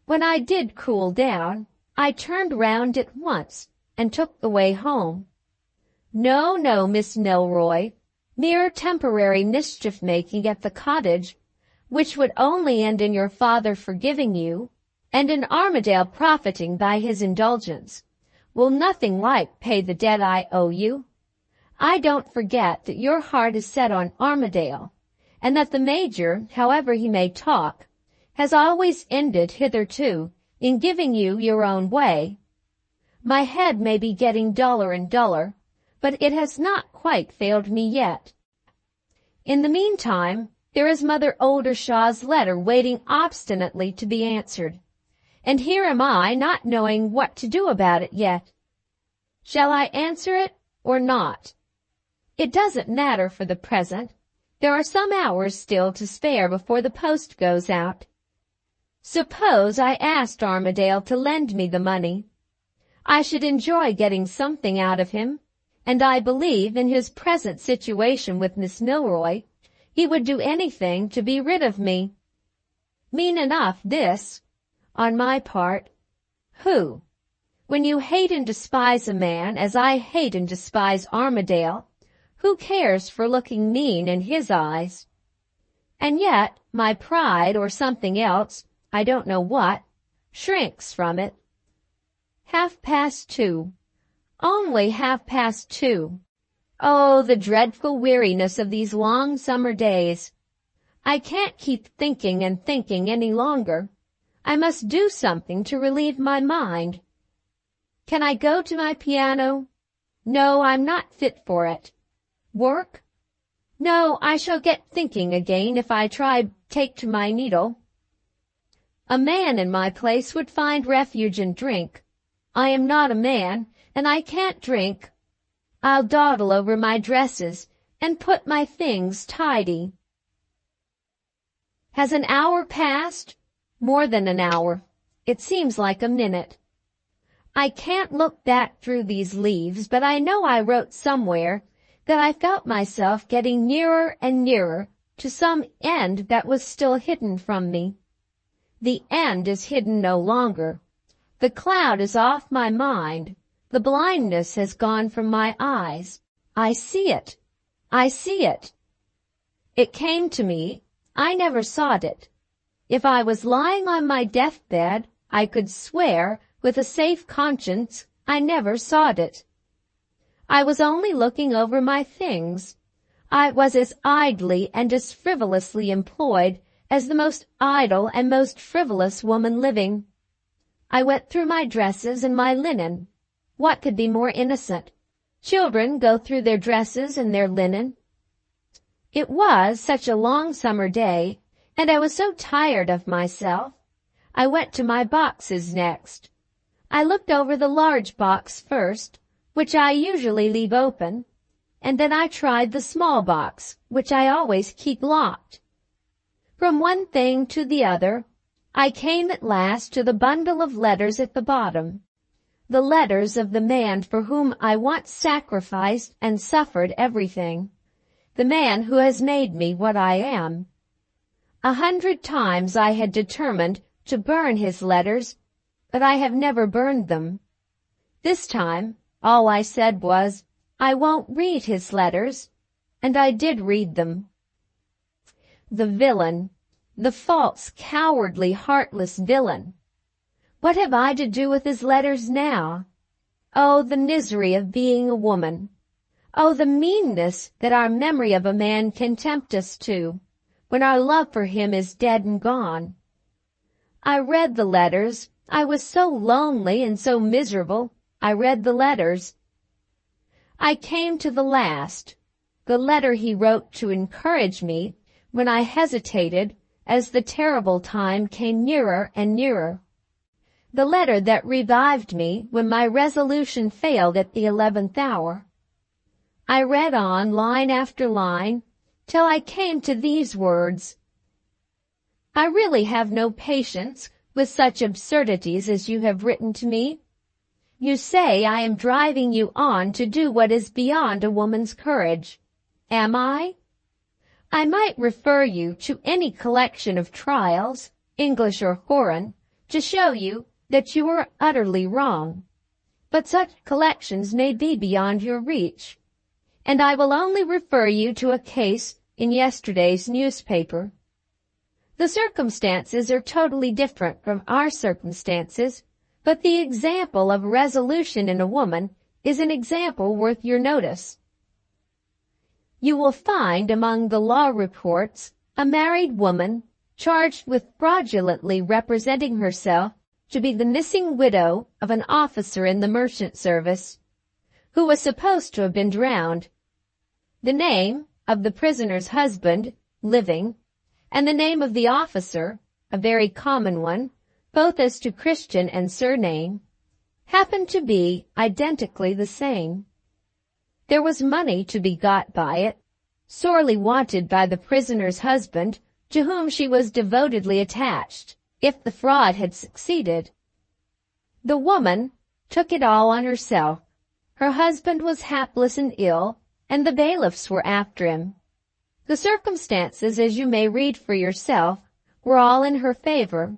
When I did cool down, I turned round at once and took the way home. No, no, Miss Milroy, mere temporary mischief-making at the cottage, which would only end in your father forgiving you, and in Armadale profiting by his indulgence, will nothing like pay the debt I owe you. I don't forget that your heart is set on Armadale, and that the Major, however he may talk, has always ended hitherto in giving you your own way. My head may be getting duller and duller, but it has not quite failed me yet. In the meantime, there is Mother Oldershaw's letter waiting obstinately to be answered, and here am I not knowing what to do about it yet. Shall I answer it or not? It doesn't matter for the present. There are some hours still to spare before the post goes out. Suppose I asked Armadale to lend me the money. I should enjoy getting something out of him, and I believe in his present situation with Miss Milroy, he would do anything to be rid of me. Mean enough, this, on my part. Who, when you hate and despise a man as I hate and despise Armadale, who cares for looking mean in his eyes? And yet my pride, or something else, I don't know what, shrinks from it. 2:30. Only 2:30. Oh, the dreadful weariness of these long summer days. I can't keep thinking and thinking any longer. I must do something to relieve my mind. Can I go to my piano? No, I'm not fit for it. Work? No, I shall get thinking again if I take to my needle. A man in my place would find refuge in drink. I am not a man, and I can't drink. I'll dawdle over my dresses and put my things tidy. Has an hour passed? More than an hour. It seems like a minute. I can't look back through these leaves, but I know I wrote somewhere that I felt myself getting nearer and nearer to some end that was still hidden from me. The end is hidden no longer. The cloud is off my mind. The blindness has gone from my eyes. I see it. I see it. It came to me. I never sought it. If I was lying on my deathbed, I could swear with a safe conscience I never sought it. I was only looking over my things. I was as idly and as frivolously employed as the most idle and most frivolous woman living. I went through my dresses and my linen. What could be more innocent? Children go through their dresses and their linen. It was such a long summer day, and I was so tired of myself. I went to my boxes next. I looked over the large box first, which I usually leave open, and then I tried the small box, which I always keep locked. From one thing to the other, I came at last to the bundle of letters at the bottom, the letters of the man for whom I once sacrificed and suffered everything, the man who has made me what I am. 100 times I had determined to burn his letters, but I have never burned them. This time, all I said was, I won't read his letters, and I did read them. The villain, the false, cowardly, heartless villain. What have I to do with his letters now? Oh, the misery of being a woman. Oh, the meanness that our memory of a man can tempt us to, when our love for him is dead and gone. I read the letters. I was so lonely and so miserable. I read the letters. I came to the last, the letter he wrote to encourage me when I hesitated as the terrible time came nearer and nearer. The letter that revived me when my resolution failed at the 11th hour. I read on line after line till I came to these words. I really have no patience with such absurdities as you have written to me. You say I am driving you on to do what is beyond a woman's courage. Am I? I might refer you to any collection of trials, English or foreign, to show you that you are utterly wrong. But such collections may be beyond your reach, and I will only refer you to a case in yesterday's newspaper. The circumstances are totally different from our circumstances, but the example of resolution in a woman is an example worth your notice. You will find among the law reports a married woman charged with fraudulently representing herself to be the missing widow of an officer in the merchant service, who was supposed to have been drowned. The name of the prisoner's husband, living, and the name of the officer, a very common one, both as to Christian and surname, happened to be identically the same. There was money to be got by it, sorely wanted by the prisoner's husband, to whom she was devotedly attached, if the fraud had succeeded. The woman took it all on herself. Her husband was hapless and ill, and the bailiffs were after him. The circumstances, as you may read for yourself, were all in her favor,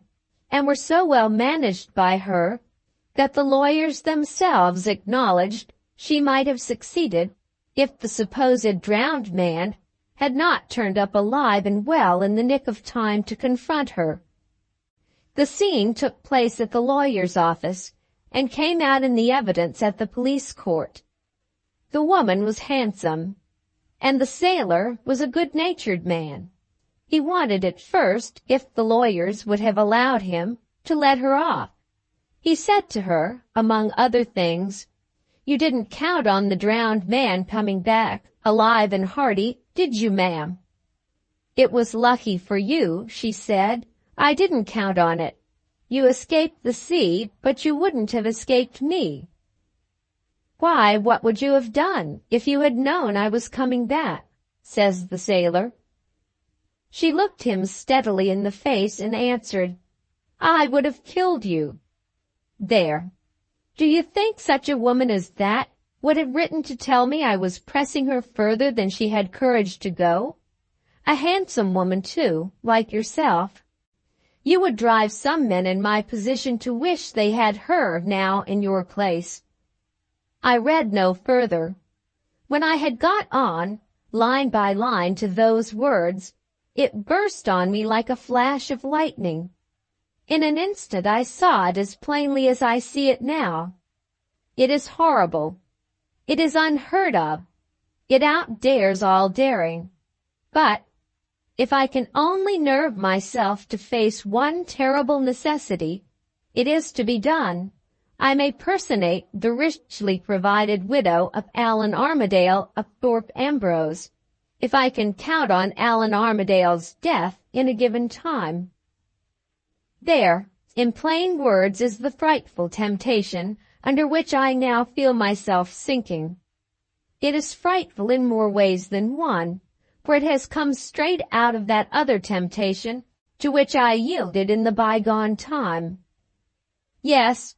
and were so well managed by her that the lawyers themselves acknowledged she might have succeeded if the supposed drowned man had not turned up alive and well in the nick of time to confront her. The scene took place at the lawyer's office and came out in the evidence at the police court. The woman was handsome, and the sailor was a good-natured man. He wanted at first, if the lawyers would have allowed him, to let her off. He said to her, among other things, "You didn't count on the drowned man coming back, alive and hearty, did you, ma'am?" "It was lucky for you," she said. "I didn't count on it. You escaped the sea, but you wouldn't have escaped me." "Why, what would you have done if you had known I was coming back?" says the sailor. She looked him steadily in the face and answered, "I would have killed you." There. Do you think such a woman as that would have written to tell me I was pressing her further than she had courage to go? A handsome woman, too, like yourself. You would drive some men in my position to wish they had her now in your place. I read no further. When I had got on, line by line, to those words, it burst on me like a flash of lightning. In an instant I saw it as plainly as I see it now. It is horrible. It is unheard of. It outdares all daring. But, If I can only nerve myself to face one terrible necessity, it is to be done. I may personate the richly provided widow of Allan Armadale of Thorpe Ambrose, if I can count on Allan Armadale's death in a given time. There, in plain words, is the frightful temptation under which I now feel myself sinking. It is frightful in more ways than one, for it has come straight out of that other temptation to which I yielded in the bygone time. Yes,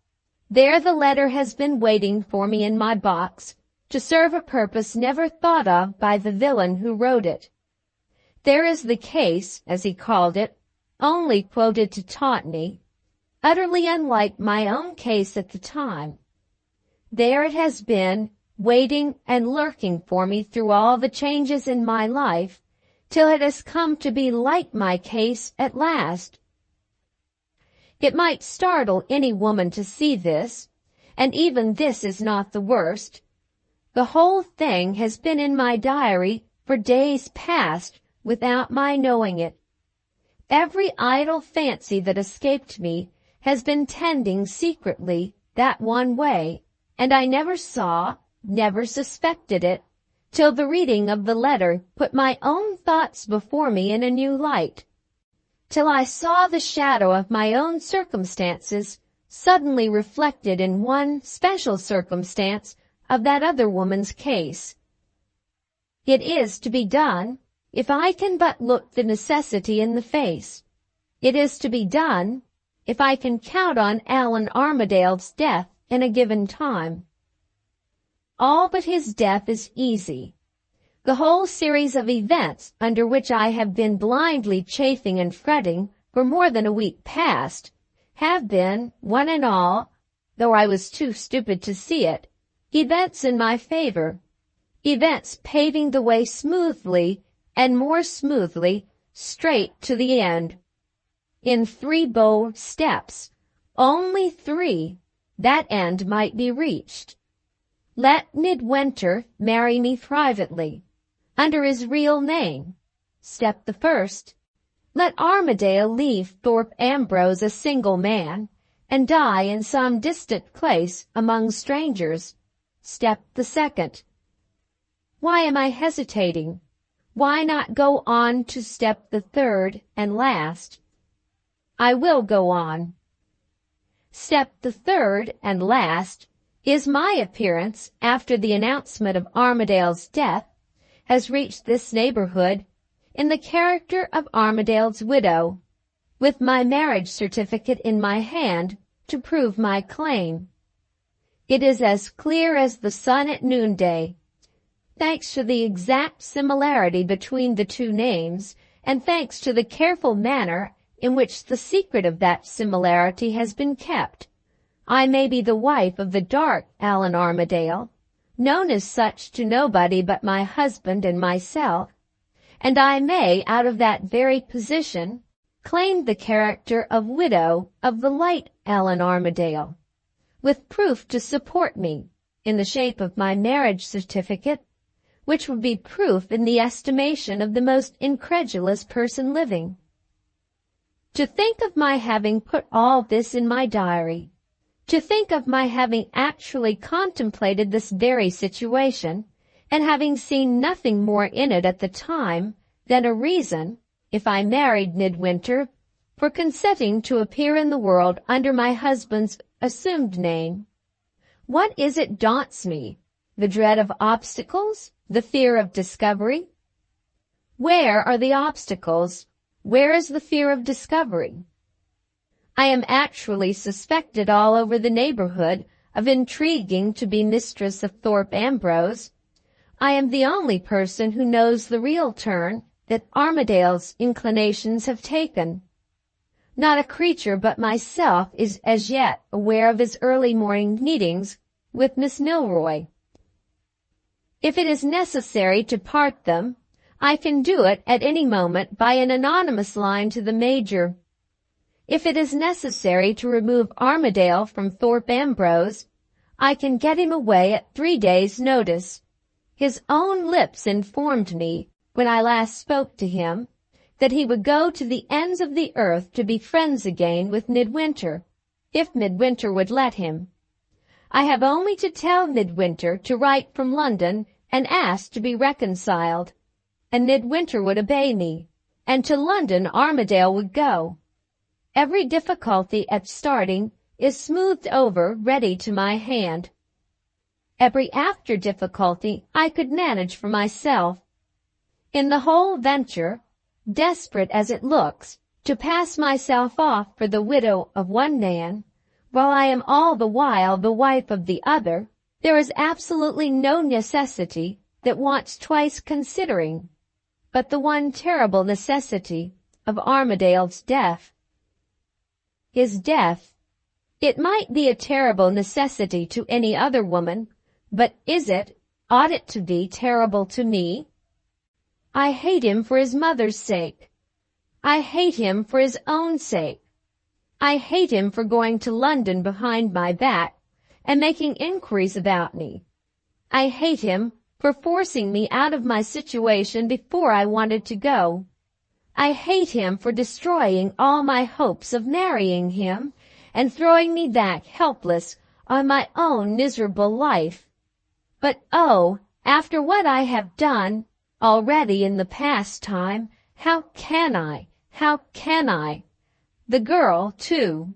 there the letter has been waiting for me in my box, to serve a purpose never thought of by the villain who wrote it. There is the case, as he called it, only quoted to taunt me, utterly unlike my own case at the time. There it has been, waiting and lurking for me through all the changes in my life, till it has come to be like my case at last. It might startle any woman to see this, and even this is not the worst. The whole thing has been in my diary for days past without my knowing it. Every idle fancy that escaped me has been tending secretly that one way, and I never saw, never suspected it, till the reading of the letter put my own thoughts before me in a new light, till I saw the shadow of my own circumstances suddenly reflected in one special circumstance of that other woman's case. It is to be done, if I can but look the necessity in the face. It is to be done, if I can count on Allan Armadale's death in a given time. All but his death is easy. The whole series of events under which I have been blindly chafing and fretting for more than a week past have been, one and all, though I was too stupid to see it, events in my favor, events paving the way smoothly and more smoothly straight to the end. In 3 bold steps, only 3, that end might be reached. Let Midwinter marry me privately, under his real name. Step the first. Let Armadale leave Thorpe Ambrose a single man, and die in some distant place among strangers. Step the second. Why am I hesitating? Why not go on to step the third and last? I will go on. Step the third and last is my appearance after the announcement of Armadale's death has reached this neighborhood in the character of Armadale's widow, with my marriage certificate in my hand to prove my claim. It is as clear as the sun at noonday, thanks to the exact similarity between the 2 names, and thanks to the careful manner in which the secret of that similarity has been kept. I may be the wife of the dark Allan Armadale, known as such to nobody but my husband and myself, and I may, out of that very position, claim the character of widow of the light Allan Armadale, with proof to support me, in the shape of my marriage certificate, which would be proof in the estimation of the most incredulous person living. To think of my having put all this in my diary, to think of my having actually contemplated this very situation, and having seen nothing more in it at the time than a reason, if I married Midwinter, for consenting to appear in the world under my husband's assumed name. What is it daunts me? The dread of obstacles? The fear of discovery? Where are the obstacles? Where is the fear of discovery? I am actually suspected all over the neighborhood of intriguing to be mistress of Thorpe Ambrose. I am the only person who knows the real turn that Armadale's inclinations have taken. Not a creature but myself is as yet aware of his early morning meetings with Miss Milroy. If it is necessary to part them, I can do it at any moment by an anonymous line to the Major. If it is necessary to remove Armadale from Thorpe Ambrose, I can get him away at 3 days' notice. His own lips informed me, when I last spoke to him, that he would go to the ends of the earth to be friends again with Midwinter, if Midwinter would let him. I have only to tell Midwinter to write from London and ask to be reconciled, and Midwinter would obey me, and to London Armadale would go. Every difficulty at starting is smoothed over ready to my hand. Every after difficulty I could manage for myself. In the whole venture, desperate as it looks, to pass myself off for the widow of one man, while I am all the while the wife of the other, there is absolutely no necessity that wants twice considering, but the one terrible necessity of Armadale's death. His death. It might be a terrible necessity to any other woman, but ought it to be terrible to me? I hate him for his mother's sake. I hate him for his own sake. I hate him for going to London behind my back and making inquiries about me. I hate him for forcing me out of my situation before I wanted to go. I hate him for destroying all my hopes of marrying him and throwing me back helpless on my own miserable life. But oh, after what I have done already in the past time, how can I? The girl, too.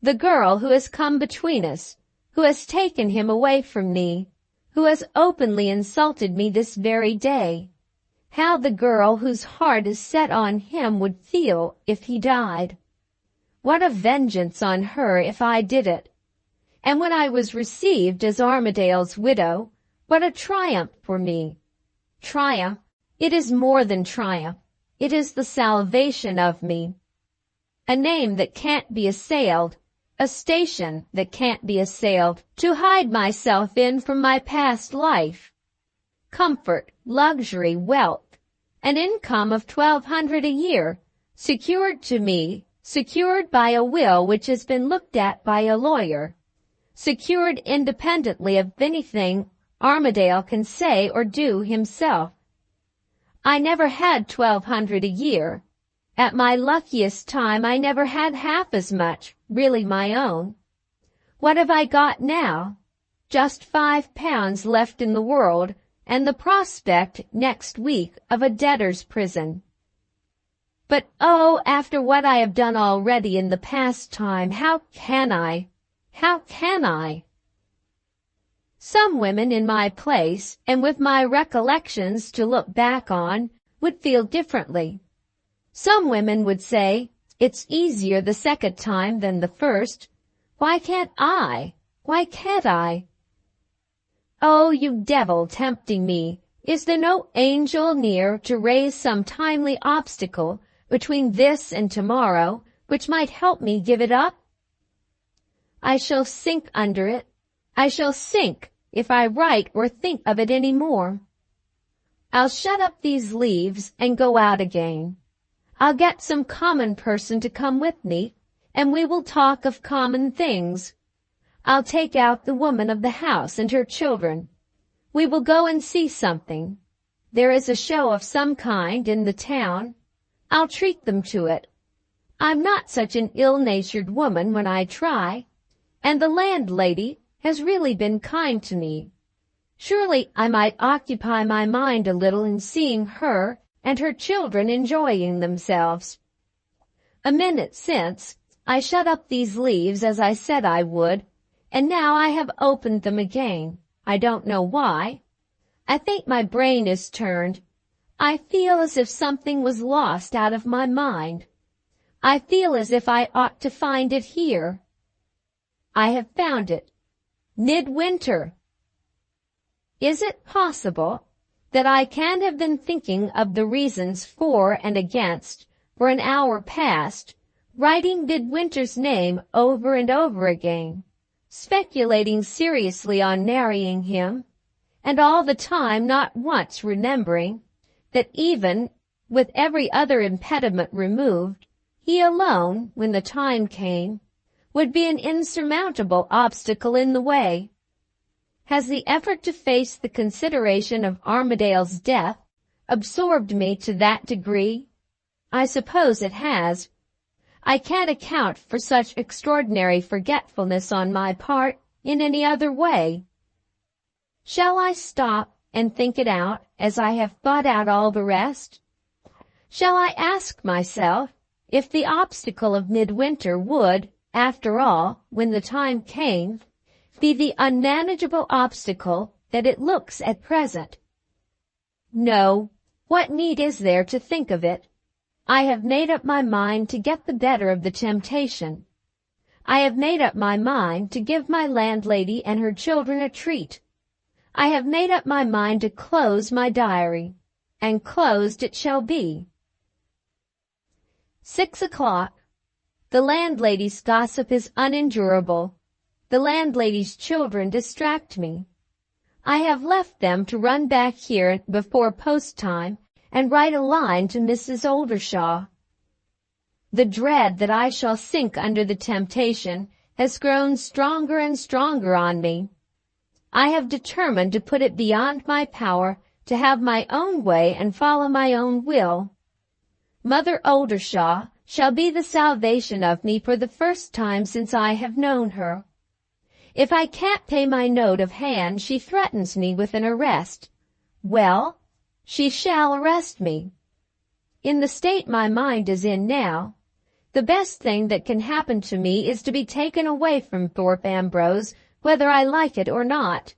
The girl who has come between us, who has taken him away from me, who has openly insulted me this very day. How the girl whose heart is set on him would feel if he died. What a vengeance on her if I did it. And when I was received as Armadale's widow, what a triumph for me. Triumph. It is more than triumph. It is the salvation of me. A name that can't be assailed, a station that can't be assailed, to hide myself in from my past life. Comfort, luxury, wealth, an income of $1,200 a year, secured to me, secured by a will which has been looked at by a lawyer, secured independently of anything Armadale can say or do himself. I never had $1,200 a year. At my luckiest time I never had half as much, really my own. What have I got now? Just £5 left in the world, and the prospect next week of a debtor's prison. But oh, after what I have done already in the past time, how can I? Some women in my place, and with my recollections to look back on, would feel differently. Some women would say, it's easier the second time than the first. Why can't I? Oh, you devil tempting me, is there no angel near to raise some timely obstacle between this and tomorrow, which might help me give it up? I shall sink under it. I shall sink if I write or think of it any more. I'll shut up these leaves and go out again. I'll get some common person to come with me, and we will talk of common things. I'll take out the woman of the house and her children. We will go and see something. There is a show of some kind in the town. I'll treat them to it. I'm not such an ill-natured woman when I try, and the landlady has really been kind to me. Surely I might occupy my mind a little in seeing her and her children enjoying themselves. A minute since, I shut up these leaves as I said I would, and now I have opened them again. I don't know why. I think my brain is turned. I feel as if something was lost out of my mind. I feel as if I ought to find it here. I have found it. Midwinter. Is it possible that I can have been thinking of the reasons for and against for an hour past, writing Midwinter's name over and over again, speculating seriously on marrying him, and all the time not once remembering that even with every other impediment removed, he alone, when the time came, would be an insurmountable obstacle in the way? Has the effort to face the consideration of Armadale's death absorbed me to that degree? I suppose it has. I can't account for such extraordinary forgetfulness on my part in any other way. Shall I stop and think it out as I have thought out all the rest? Shall I ask myself if the obstacle of midwinter would, after all, when the time came, be the unmanageable obstacle that it looks at present? No, what need is there to think of it? I have made up my mind to get the better of the temptation. I have made up my mind to give my landlady and her children a treat. I have made up my mind to close my diary, and closed it shall be. 6 o'clock. The landlady's gossip is unendurable. The landlady's children distract me. I have left them to run back here before post time and write a line to Mrs. Oldershaw. The dread that I shall sink under the temptation has grown stronger and stronger on me. I have determined to put it beyond my power to have my own way and follow my own will. Mother Oldershaw shall be the salvation of me for the first time since I have known her. If I can't pay my note of hand, she threatens me with an arrest. Well, she shall arrest me. In the state my mind is in now, the best thing that can happen to me is to be taken away from Thorpe Ambrose, whether I like it or not.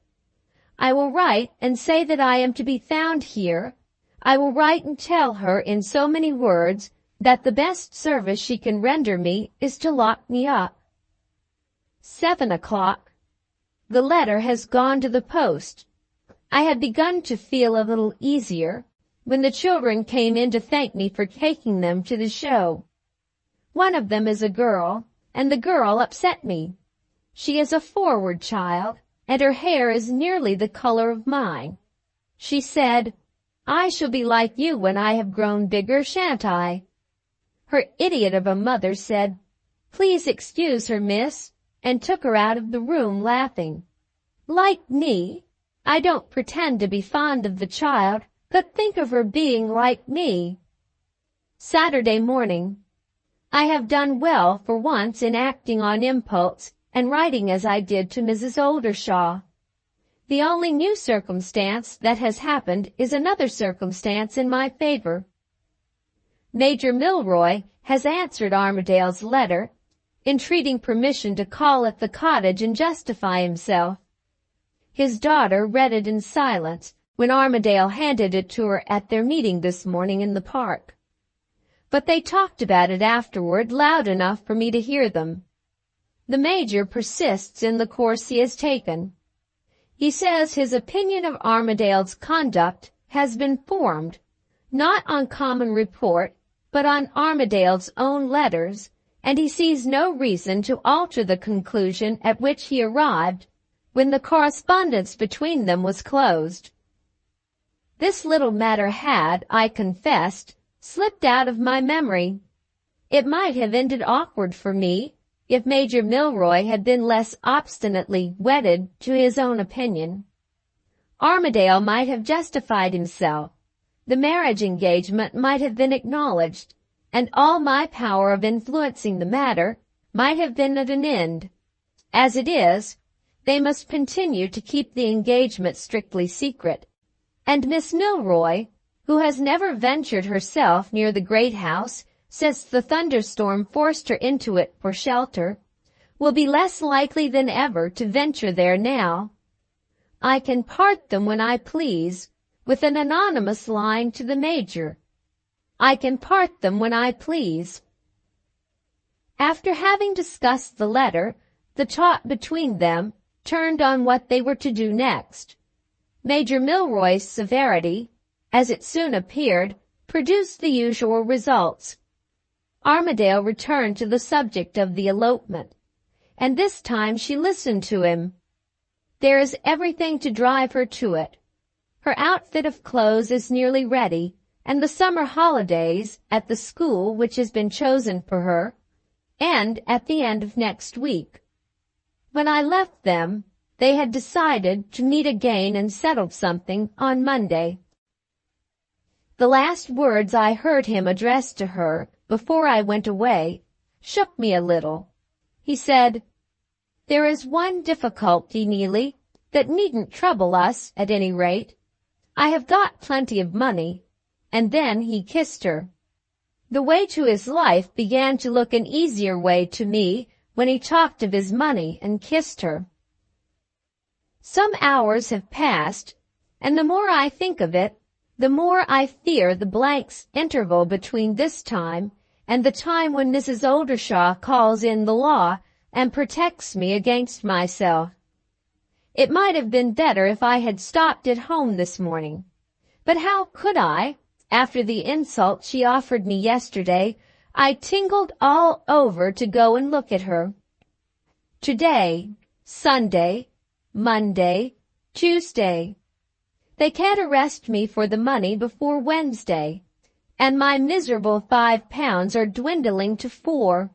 I will write and say that I am to be found here. I will write and tell her in so many words that the best service she can render me is to lock me up. 7 o'clock. The letter has gone to the post. I had begun to feel a little easier when the children came in to thank me for taking them to the show. One of them is a girl, and the girl upset me. She is a forward child, and her hair is nearly the color of mine. She said, "I shall be like you when I have grown bigger, shan't I?" Her idiot of a mother said, "Please excuse her, miss," and took her out of the room laughing. Like me? I don't pretend to be fond of the child, but think of her being like me. Saturday morning. I have done well for once in acting on impulse and writing as I did to Mrs. Oldershaw. The only new circumstance that has happened is another circumstance in my favor. Major Milroy has answered Armadale's letter, entreating permission to call at the cottage and justify himself. His daughter read it in silence when Armadale handed it to her at their meeting this morning in the park. But they talked about it afterward loud enough for me to hear them. The Major persists in the course he has taken. He says his opinion of Armadale's conduct has been formed, not on common report, but on Armadale's own letters, and he sees no reason to alter the conclusion at which he arrived when the correspondence between them was closed. This little matter had, I confessed, slipped out of my memory. It might have ended awkward for me if Major Milroy had been less obstinately wedded to his own opinion. Armadale might have justified himself, the marriage engagement might have been acknowledged, and all my power of influencing the matter might have been at an end. As it is, they must continue to keep the engagement strictly secret, and Miss Milroy, who has never ventured herself near the great house since the thunderstorm forced her into it for shelter, will be less likely than ever to venture there now. I can part them when I please, with an anonymous line to the Major. I can part them when I please. After having discussed the letter, the talk between them turned on what they were to do next. Major Milroy's severity, as it soon appeared, produced the usual results. Armadale returned to the subject of the elopement, and this time she listened to him. There is everything to drive her to it. Her outfit of clothes is nearly ready, and the summer holidays at the school which has been chosen for her end at the end of next week. When I left them, they had decided to meet again and settle something on Monday. The last words I heard him address to her before I went away shook me a little. He said, "There is one difficulty, Neelie, that needn't trouble us, at any rate. I have got plenty of money." And then he kissed her. The way to his life began to look an easier way to me when he talked of his money and kissed her. Some hours have passed, and the more I think of it, the more I fear the blank's interval between this time and the time when Mrs. Oldershaw calls in the law and protects me against myself. It might have been better if I had stopped at home this morning. But how could I? After the insult she offered me yesterday, I tingled all over to go and look at her. Today, Sunday, Monday, Tuesday. They can't arrest me for the money before Wednesday, and my miserable £5 are dwindling to 4.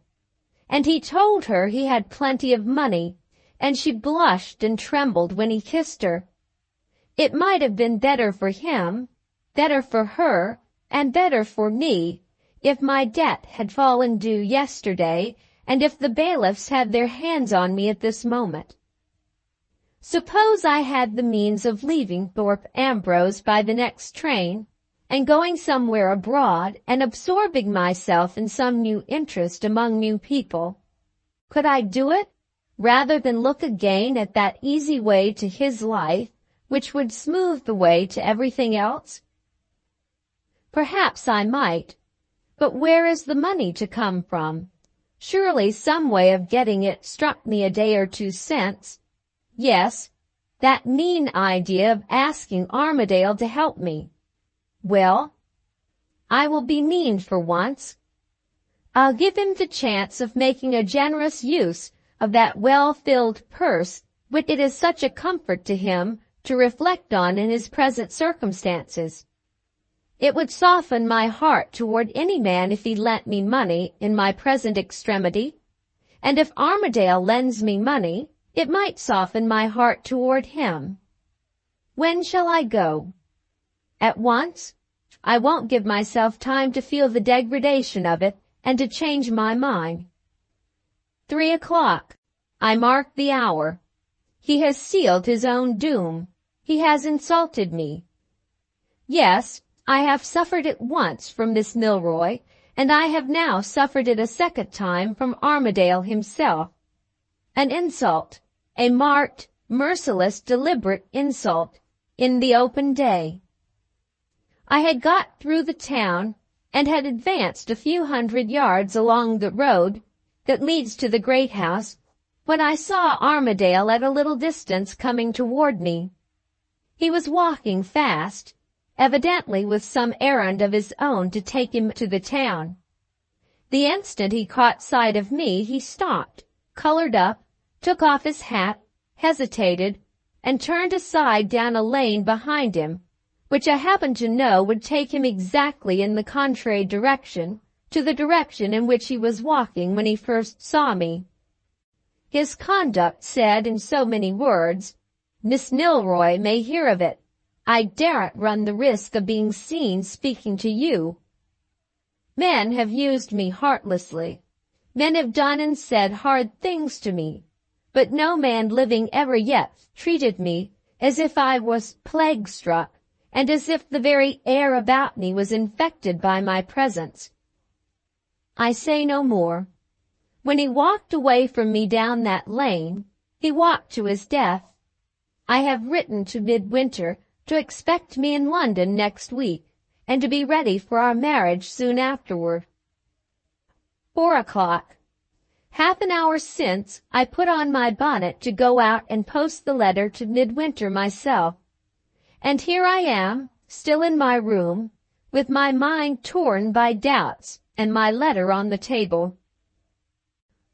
And he told her he had plenty of money, and she blushed and trembled when he kissed her. It might have been better for him, better for her, and better for me, if my debt had fallen due yesterday, and if the bailiffs had their hands on me at this moment. Suppose I had the means of leaving Thorpe Ambrose by the next train, and going somewhere abroad and absorbing myself in some new interest among new people. Could I do it, rather than look again at that easy way to his life, which would smooth the way to everything else? Perhaps I might, but where is the money to come from? Surely some way of getting it struck me a day or two since. Yes, that mean idea of asking Armadale to help me. Well, I will be mean for once. I'll give him the chance of making a generous use of that well-filled purse which it is such a comfort to him to reflect on in his present circumstances. It would soften my heart toward any man if he lent me money in my present extremity, and if Armadale lends me money, it might soften my heart toward him. When shall I go? At once? I won't give myself time to feel the degradation of it and to change my mind. 3 o'clock. I mark the hour. He has sealed his own doom. He has insulted me. Yes, I have suffered it once from Miss Milroy, and I have now suffered it a second time from Armadale himself. An insult, a marked, merciless, deliberate insult, in the open day. I had got through the town, and had advanced a few hundred yards along the road that leads to the great house, when I saw Armadale at a little distance coming toward me. He was walking fast, evidently with some errand of his own to take him to the town. The instant he caught sight of me, he stopped, colored up, took off his hat, hesitated, and turned aside down a lane behind him, which I happened to know would take him exactly in the contrary direction to the direction in which he was walking when he first saw me. His conduct said in so many words, "Miss Milroy may hear of it. I daren't run the risk of being seen speaking to you." Men have used me heartlessly. Men have done and said hard things to me, but no man living ever yet treated me as if I was plague-struck, and as if the very air about me was infected by my presence. I say no more. When he walked away from me down that lane, he walked to his death. I have written to Midwinter to expect me in London next week, and to be ready for our marriage soon afterward. 4 o'clock. Half an hour since, I put on my bonnet to go out and post the letter to Midwinter myself. And here I am, still in my room, with my mind torn by doubts, and my letter on the table.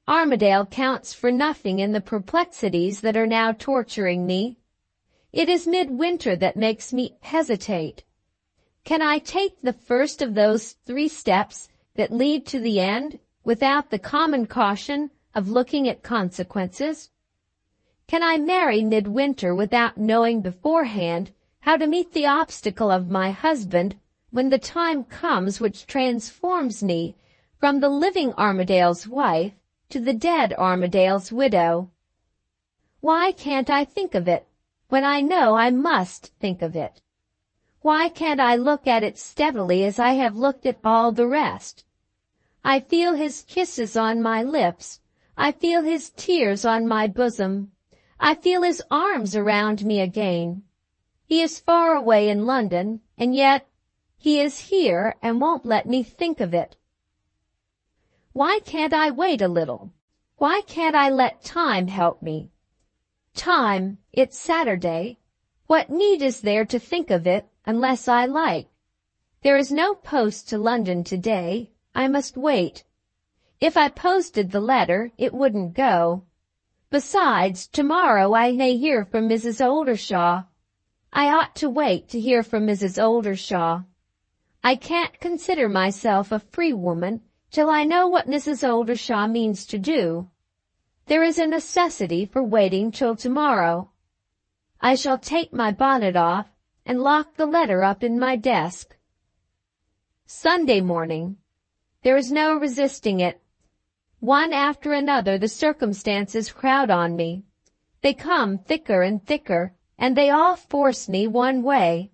Armadale counts for nothing in the perplexities that are now torturing me. It is Midwinter that makes me hesitate. Can I take the first of those 3 steps that lead to the end without the common caution of looking at consequences? Can I marry Midwinter without knowing beforehand how to meet the obstacle of my husband, when the time comes which transforms me from the living Armadale's wife to the dead Armadale's widow. Why can't I think of it when I know I must think of it? Why can't I look at it steadily as I have looked at all the rest? I feel his kisses on my lips. I feel his tears on my bosom. I feel his arms around me again. He is far away in London, and yet he is here and won't let me think of it. Why can't I wait a little? Why can't I let time help me? Time, it's Saturday. What need is there to think of it unless I like? There is no post to London today. I must wait. If I posted the letter, it wouldn't go. Besides, tomorrow I may hear from Mrs. Oldershaw. I ought to wait to hear from Mrs. Oldershaw. I can't consider myself a free woman till I know what Mrs. Oldershaw means to do. There is a necessity for waiting till tomorrow. I shall take my bonnet off and lock the letter up in my desk. Sunday morning. There is no resisting it. One after another the circumstances crowd on me. They come thicker and thicker, and they all force me one way.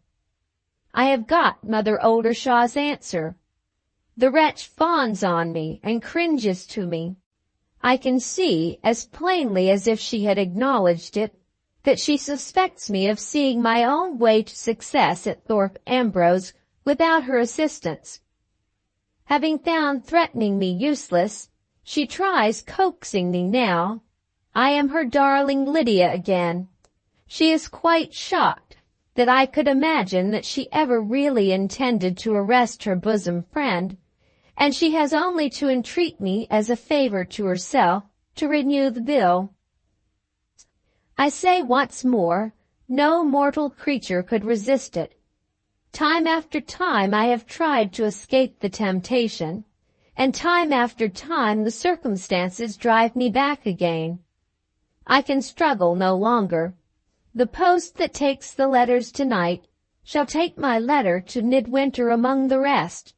I have got Mother Oldershaw's answer. The wretch fawns on me and cringes to me. I can see, as plainly as if she had acknowledged it, that she suspects me of seeing my own way to success at Thorpe Ambrose without her assistance. Having found threatening me useless, she tries coaxing me now. I am her darling Lydia again. She is quite shocked that I could imagine that she ever really intended to arrest her bosom friend, and she has only to entreat me as a favor to herself to renew the bill. I say once more, no mortal creature could resist it. Time after time I have tried to escape the temptation, and time after time the circumstances drive me back again. I can struggle no longer. The post that takes the letters tonight shall take my letter to Midwinter among the rest.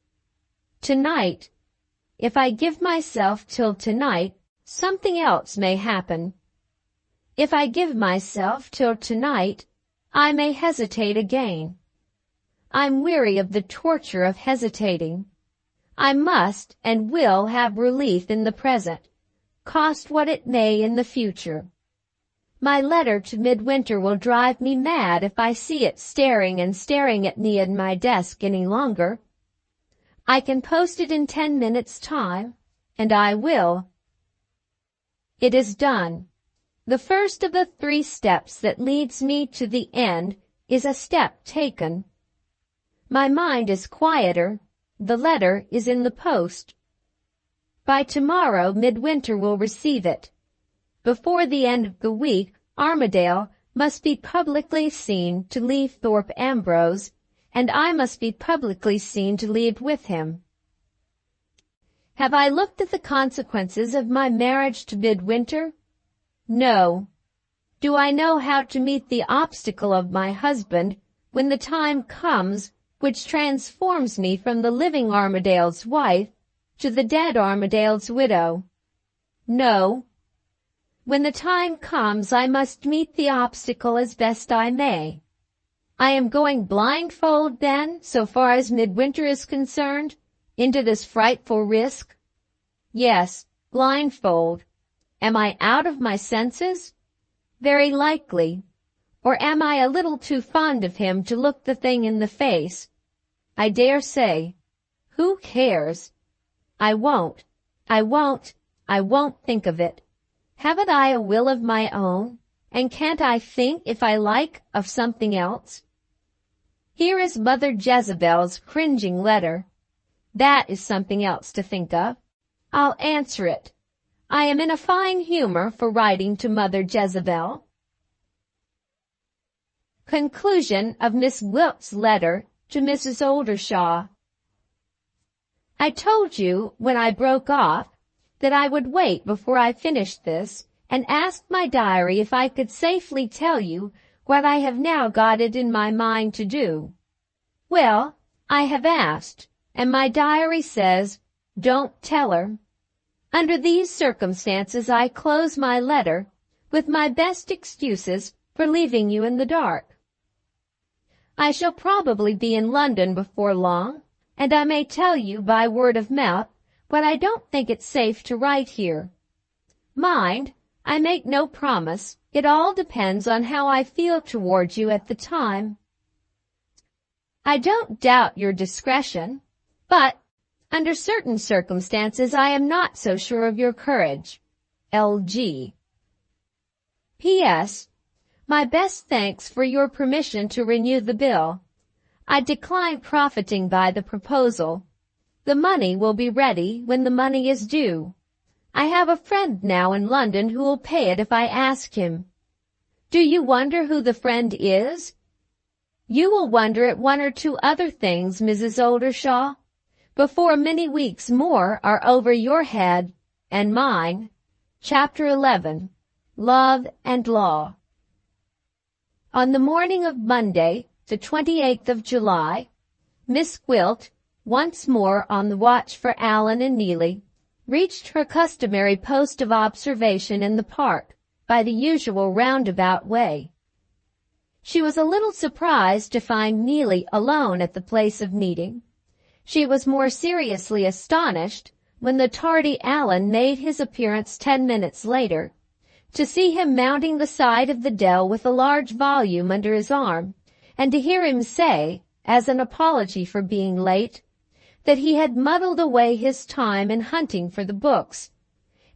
Tonight, if I give myself till tonight, something else may happen. If I give myself till tonight, I may hesitate again. I'm weary of the torture of hesitating. I must and will have relief in the present, cost what it may in the future. My letter to Midwinter will drive me mad if I see it staring and staring at me in my desk any longer. I can post it in 10 minutes' time, and I will. It is done. The first of the 3 steps that leads me to the end is a step taken. My mind is quieter. The letter is in the post. By tomorrow Midwinter will receive it. Before the end of the week, Armadale must be publicly seen to leave Thorpe Ambrose, and I must be publicly seen to leave with him. Have I looked at the consequences of my marriage to Midwinter? No. Do I know how to meet the obstacle of my husband when the time comes which transforms me from the living Armadale's wife to the dead Armadale's widow? No. When the time comes, I must meet the obstacle as best I may. I am going blindfold, then, so far as Midwinter is concerned, into this frightful risk? Yes, blindfold. Am I out of my senses? Very likely. Or am I a little too fond of him to look the thing in the face? I dare say. Who cares? I won't think of it. Haven't I a will of my own, and can't I think, if I like, of something else? Here is Mother Jezebel's cringing letter. That is something else to think of. I'll answer it. I am in a fine humor for writing to Mother Jezebel. Conclusion of Miss Gwilt's letter to Mrs. Oldershaw. I told you, when I broke off, that I would wait before I finished this, and asked my diary if I could safely tell you what I have now got it in my mind to do. Well, I have asked, and my diary says, don't tell her. Under these circumstances, I close my letter with my best excuses for leaving you in the dark. I shall probably be in London before long, and I may tell you by word of mouth what I don't think it safe to write here. Mind, I make no promise. It all depends on how I feel towards you at the time. I don't doubt your discretion, but under certain circumstances I am not so sure of your courage. L.G. P.S. My best thanks for your permission to renew the bill. I decline profiting by the proposal. The money will be ready when the money is due. I have a friend now in London who will pay it if I ask him. Do you wonder who the friend is? You will wonder at one or two other things, Mrs. Oldershaw, before many weeks more are over your head and mine. Chapter 11. Love and Law. On the morning of Monday, the 28th of July, Miss Gwilt, once more on the watch for Allan and Neelie, reached her customary post of observation in the park by the usual roundabout way. She was a little surprised to find Neelie alone at the place of meeting. She was more seriously astonished when the tardy Allan made his appearance 10 minutes later, to see him mounting the side of the dell with a large volume under his arm, and to hear him say, as an apology for being late, that he had muddled away his time in hunting for the books,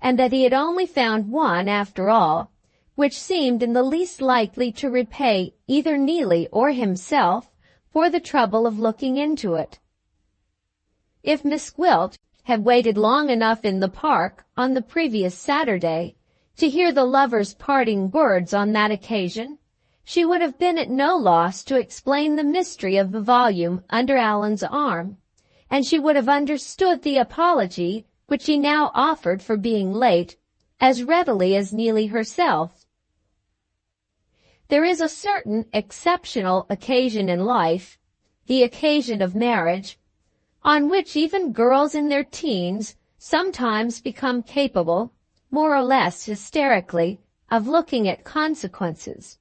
and that he had only found one after all, which seemed in the least likely to repay either Neelie or himself for the trouble of looking into it. If Miss Gwilt had waited long enough in the park on the previous Saturday to hear the lovers' parting words on that occasion, she would have been at no loss to explain the mystery of the volume under Allan's arm, and she would have understood the apology which he now offered for being late as readily as Neelie herself. There is a certain exceptional occasion in life, the occasion of marriage, on which even girls in their teens sometimes become capable, more or less hysterically, of looking at consequences.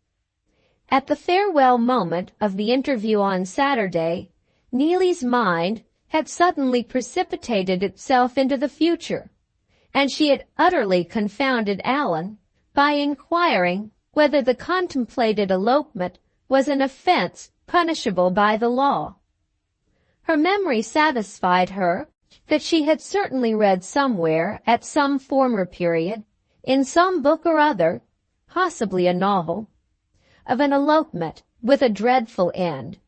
At the farewell moment of the interview on Saturday, Neelie's mind had suddenly precipitated itself into the future, and she had utterly confounded Allan by inquiring whether the contemplated elopement was an offense punishable by the law. Her memory satisfied her that she had certainly read somewhere, at some former period, in some book or other, possibly a novel, of an elopement with a dreadful end,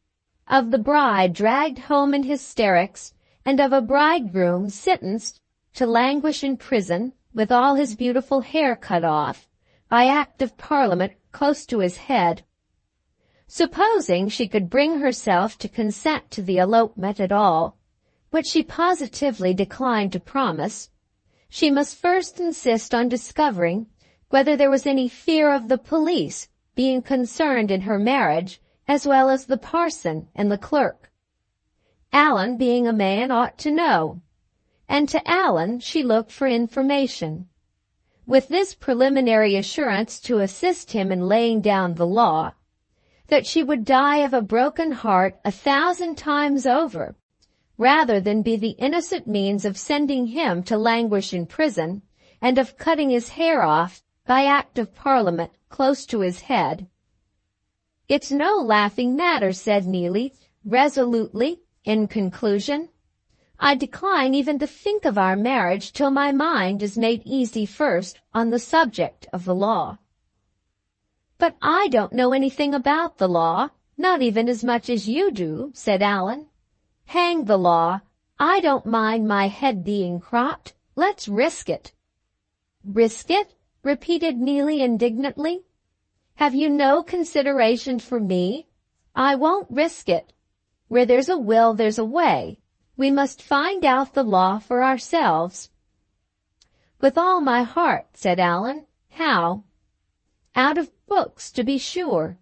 of the bride dragged home in hysterics, and of a bridegroom sentenced to languish in prison with all his beautiful hair cut off by Act of Parliament close to his head. Supposing she could bring herself to consent to the elopement at all, which she positively declined to promise, she must first insist on discovering whether there was any fear of the police being concerned in her marriage, as well as the parson and the clerk. Allan, being a man, ought to know, and to Allan she looked for information. With this preliminary assurance to assist him in laying down the law, that she would die of a broken heart 1,000 times over, rather than be the innocent means of sending him to languish in prison, and of cutting his hair off by Act of Parliament close to his head. "It's no laughing matter," said Neelie, resolutely, in conclusion. "I decline even to think of our marriage till my mind is made easy first on the subject of the law." "But I don't know anything about the law, not even as much as you do," said Allan. "Hang the law. I don't mind my head being cropped. Let's risk it." "Risk it?" repeated Neelie indignantly. "Have you no consideration for me? I won't risk it. Where there's a will, there's a way. We must find out the law for ourselves." "With all my heart," said Allan. "How?" "Out of books, to be sure.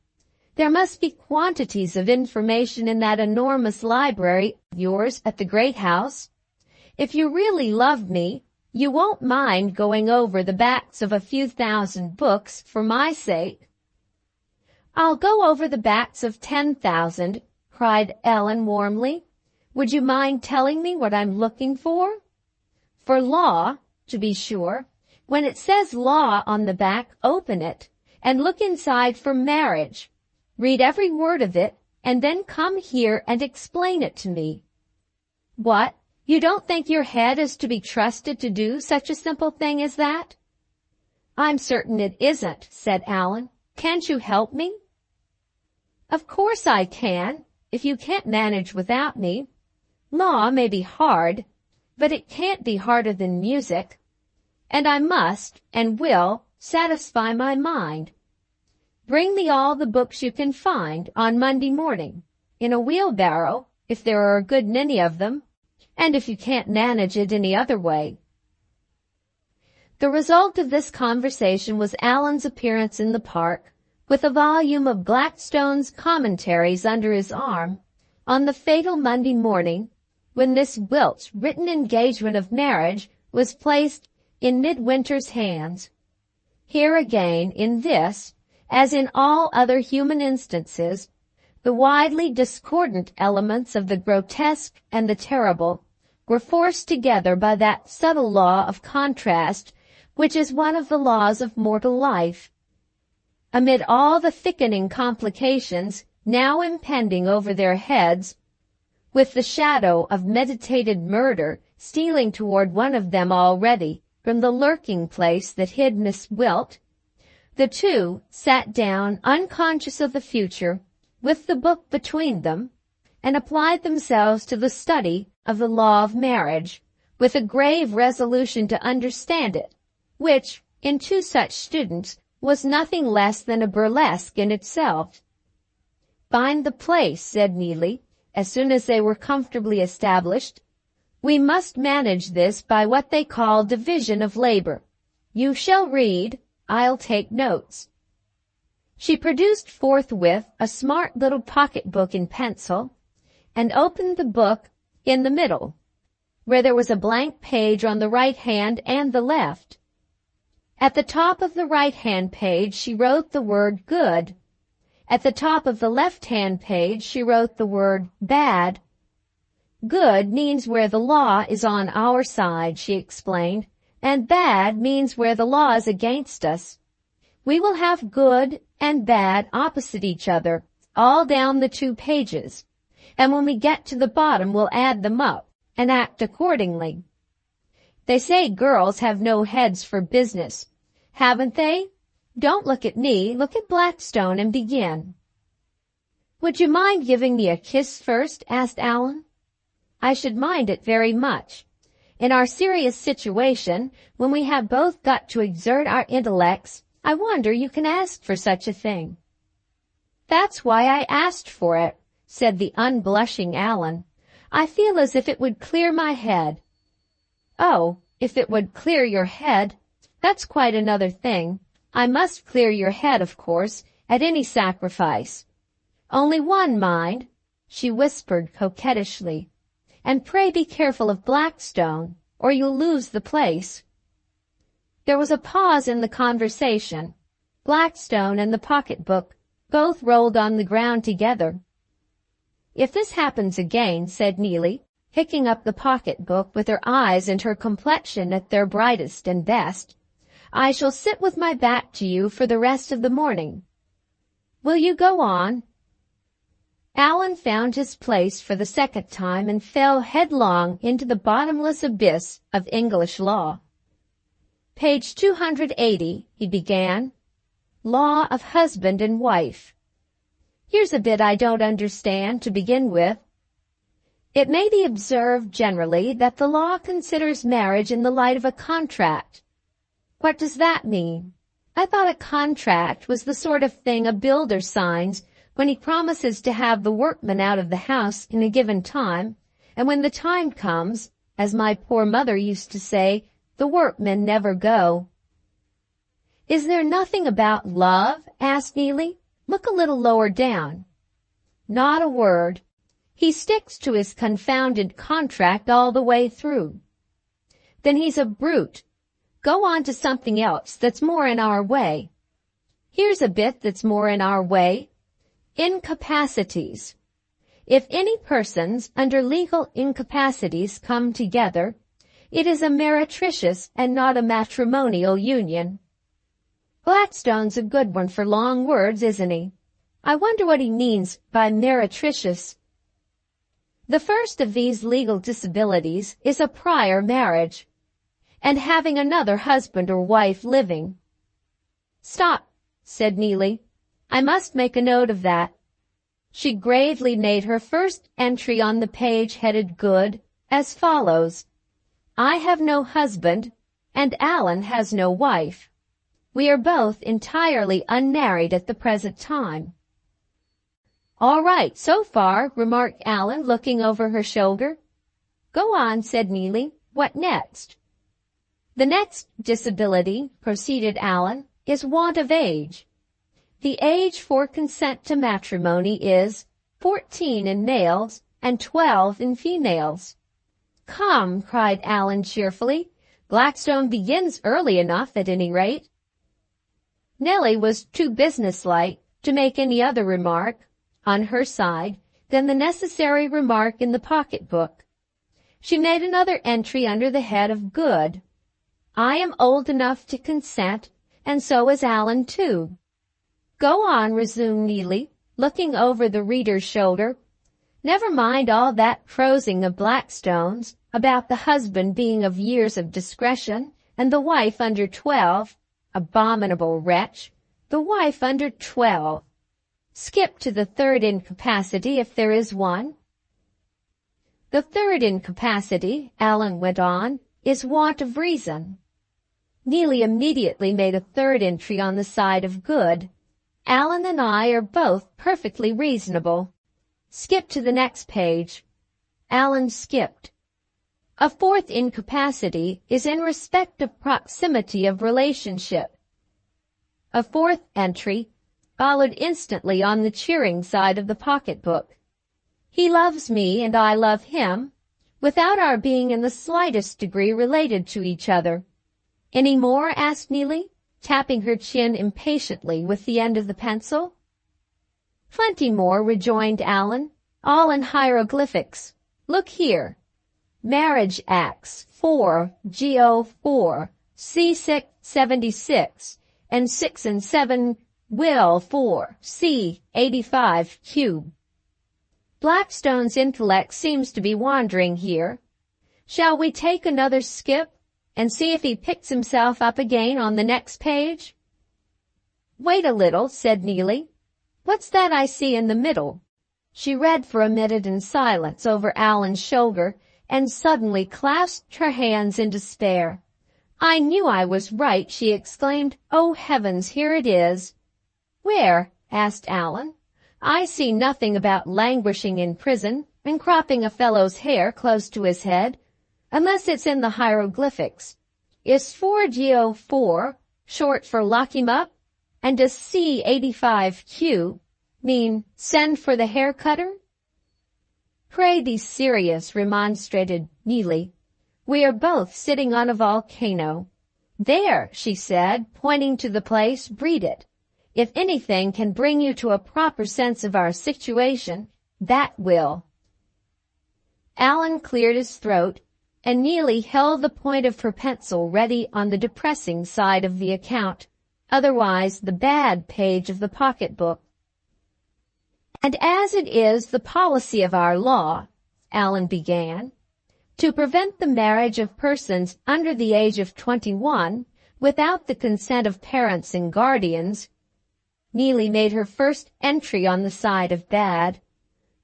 There must be quantities of information in that enormous library of yours at the great house. If you really love me, you won't mind going over the backs of a few thousand books for my sake." "I'll go over the backs of 10,000, cried Allan warmly. "Would you mind telling me what I'm looking for?" "For law, to be sure. When it says law on the back, open it, and look inside for marriage. Read every word of it, and then come here and explain it to me." "What? You don't think your head is to be trusted to do such a simple thing as that?" "I'm certain it isn't," said Allan. "Can't you help me?" "Of course I can, if you can't manage without me. Law may be hard, but it can't be harder than music. And I must and will satisfy my mind. Bring me all the books you can find on Monday morning, in a wheelbarrow, if there are a good many of them, and if you can't manage it any other way." The result of this conversation was Allan's appearance in the park, with a volume of Blackstone's Commentaries under his arm, on the fatal Monday morning, when Miss Gwilt's written engagement of marriage was placed in Midwinter's hands. Here again, in this, as in all other human instances, the widely discordant elements of the grotesque and the terrible were forced together by that subtle law of contrast which is one of the laws of mortal life. Amid all the thickening complications now impending over their heads, with the shadow of meditated murder stealing toward one of them already from the lurking place that hid Miss Gwilt, the two sat down unconscious of the future, with the book between them, and applied themselves to the study of the law of marriage, with a grave resolution to understand it, which, in two such students, was nothing less than a burlesque in itself. "Find the place," said Neelie, as soon as they were comfortably established. "We must manage this by what they call division of labor. You shall read, I'll take notes." She produced forthwith a smart little pocket-book in pencil, and opened the book in the middle, where there was a blank page on the right hand and the left. At the top of the right-hand page she wrote the word good. At the top of the left-hand page she wrote the word bad. "Good means where the law is on our side," she explained, "and bad means where the law is against us. We will have good and bad opposite each other, all down the 2 pages, and when we get to the bottom we'll add them up and act accordingly. They say girls have no heads for business. Haven't they? Don't look at me, look at Blackstone and begin." "Would you mind giving me a kiss first?" asked Allan. "I should mind it very much. In our serious situation, when we have both got to exert our intellects, I wonder you can ask for such a thing." "That's why I asked for it," said the unblushing Allan. "I feel as if it would clear my head." "Oh, if it would clear your head, that's quite another thing. I must clear your head, of course, at any sacrifice. Only one, mind," she whispered coquettishly, "and pray be careful of Blackstone, or you'll lose the place." There was a pause in the conversation. Blackstone and the pocket-book both rolled on the ground together. "If this happens again," said Neelie, picking up the pocket-book with her eyes and her complexion at their brightest and best, "I shall sit with my back to you for the rest of the morning. Will you go on?" Allan found his place for the second time and fell headlong into the bottomless abyss of English law. "Page 280, he began. "Law of husband and wife. Here's a bit I don't understand to begin with. It may be observed generally that the law considers marriage in the light of a contract. What does that mean? I thought a contract was the sort of thing a builder signs when he promises to have the workmen out of the house in a given time, and when the time comes, as my poor mother used to say, the workmen never go." "Is there nothing about love?" asked Neelie. Look a little lower down. Not a word. He sticks to his confounded contract all the way through. Then he's a brute. Go on to something else that's more in our way. Here's a bit that's more in our way. Incapacities. If any persons under legal incapacities come together, it is a meretricious and not a matrimonial union. Blackstone's a good one for long words, isn't he? I wonder what he means by meretricious. The first of these legal disabilities is a prior marriage, and having another husband or wife living. Stop, said Neelie. I must make a note of that. She gravely made her first entry on the page headed Good as follows. I have no husband, and Allan has no wife. We are both entirely unmarried at the present time. All right, so far, remarked Allan, looking over her shoulder. Go on, said Neelie. What next? The next disability, proceeded Allan, is want of age. The age for consent to matrimony is 14 in males and 12 in females. Come, cried Allan cheerfully. Blackstone begins early enough at any rate. Nellie was too businesslike to make any other remark, on her side, than the necessary remark in the pocketbook. She made another entry under the head of Good. I am old enough to consent, and so is Allan too. Go on, resumed Neelie, looking over the reader's shoulder. Never mind all that prosing of Blackstone's about the husband being of years of discretion and the wife under 12. Abominable wretch, the wife under 12. Skip to the third incapacity if there is one. The third incapacity, Allan went on, is want of reason. Neelie immediately made a third entry on the side of Good. Allan and I are both perfectly reasonable. Skip to the next page. Allan skipped. A fourth incapacity is in respect of proximity of relationship. A fourth entry followed instantly on the cheering side of the pocketbook. He loves me and I love him, without our being in the slightest degree related to each other. Any more? Asked Neelie, tapping her chin impatiently with the end of the pencil. Plenty more, rejoined Allan, all in hieroglyphics. Look here. Marriage Acts 4, GO 4, C6 76, and 6 and 7 Will 4, C 85 Q. Blackstone's intellect seems to be wandering here. Shall we take another skip and see if he picks himself up again on the next page? Wait a little, said Neelie. What's that I see in the middle? She read for a minute in silence over Allan's shoulder and suddenly clasped her hands in despair. I knew I was right, she exclaimed. Oh, heavens, here it is. Where? Asked Allan. I see nothing about languishing in prison and cropping a fellow's hair close to his head, unless it's in the hieroglyphics. Is 4GO4 short for lock him up? And does C85Q mean send for the hair cutter? Pray be serious, remonstrated Neelie. We are both sitting on a volcano. There, she said, pointing to the place, read it. If anything can bring you to a proper sense of our situation, that will. Allan cleared his throat, and Neelie held the point of her pencil ready on the depressing side of the account, otherwise the bad page of the pocketbook. And as it is the policy of our law, Allan began, to prevent the marriage of persons under the age of 21 without the consent of parents and guardians, Neelie made her first entry on the side of bad.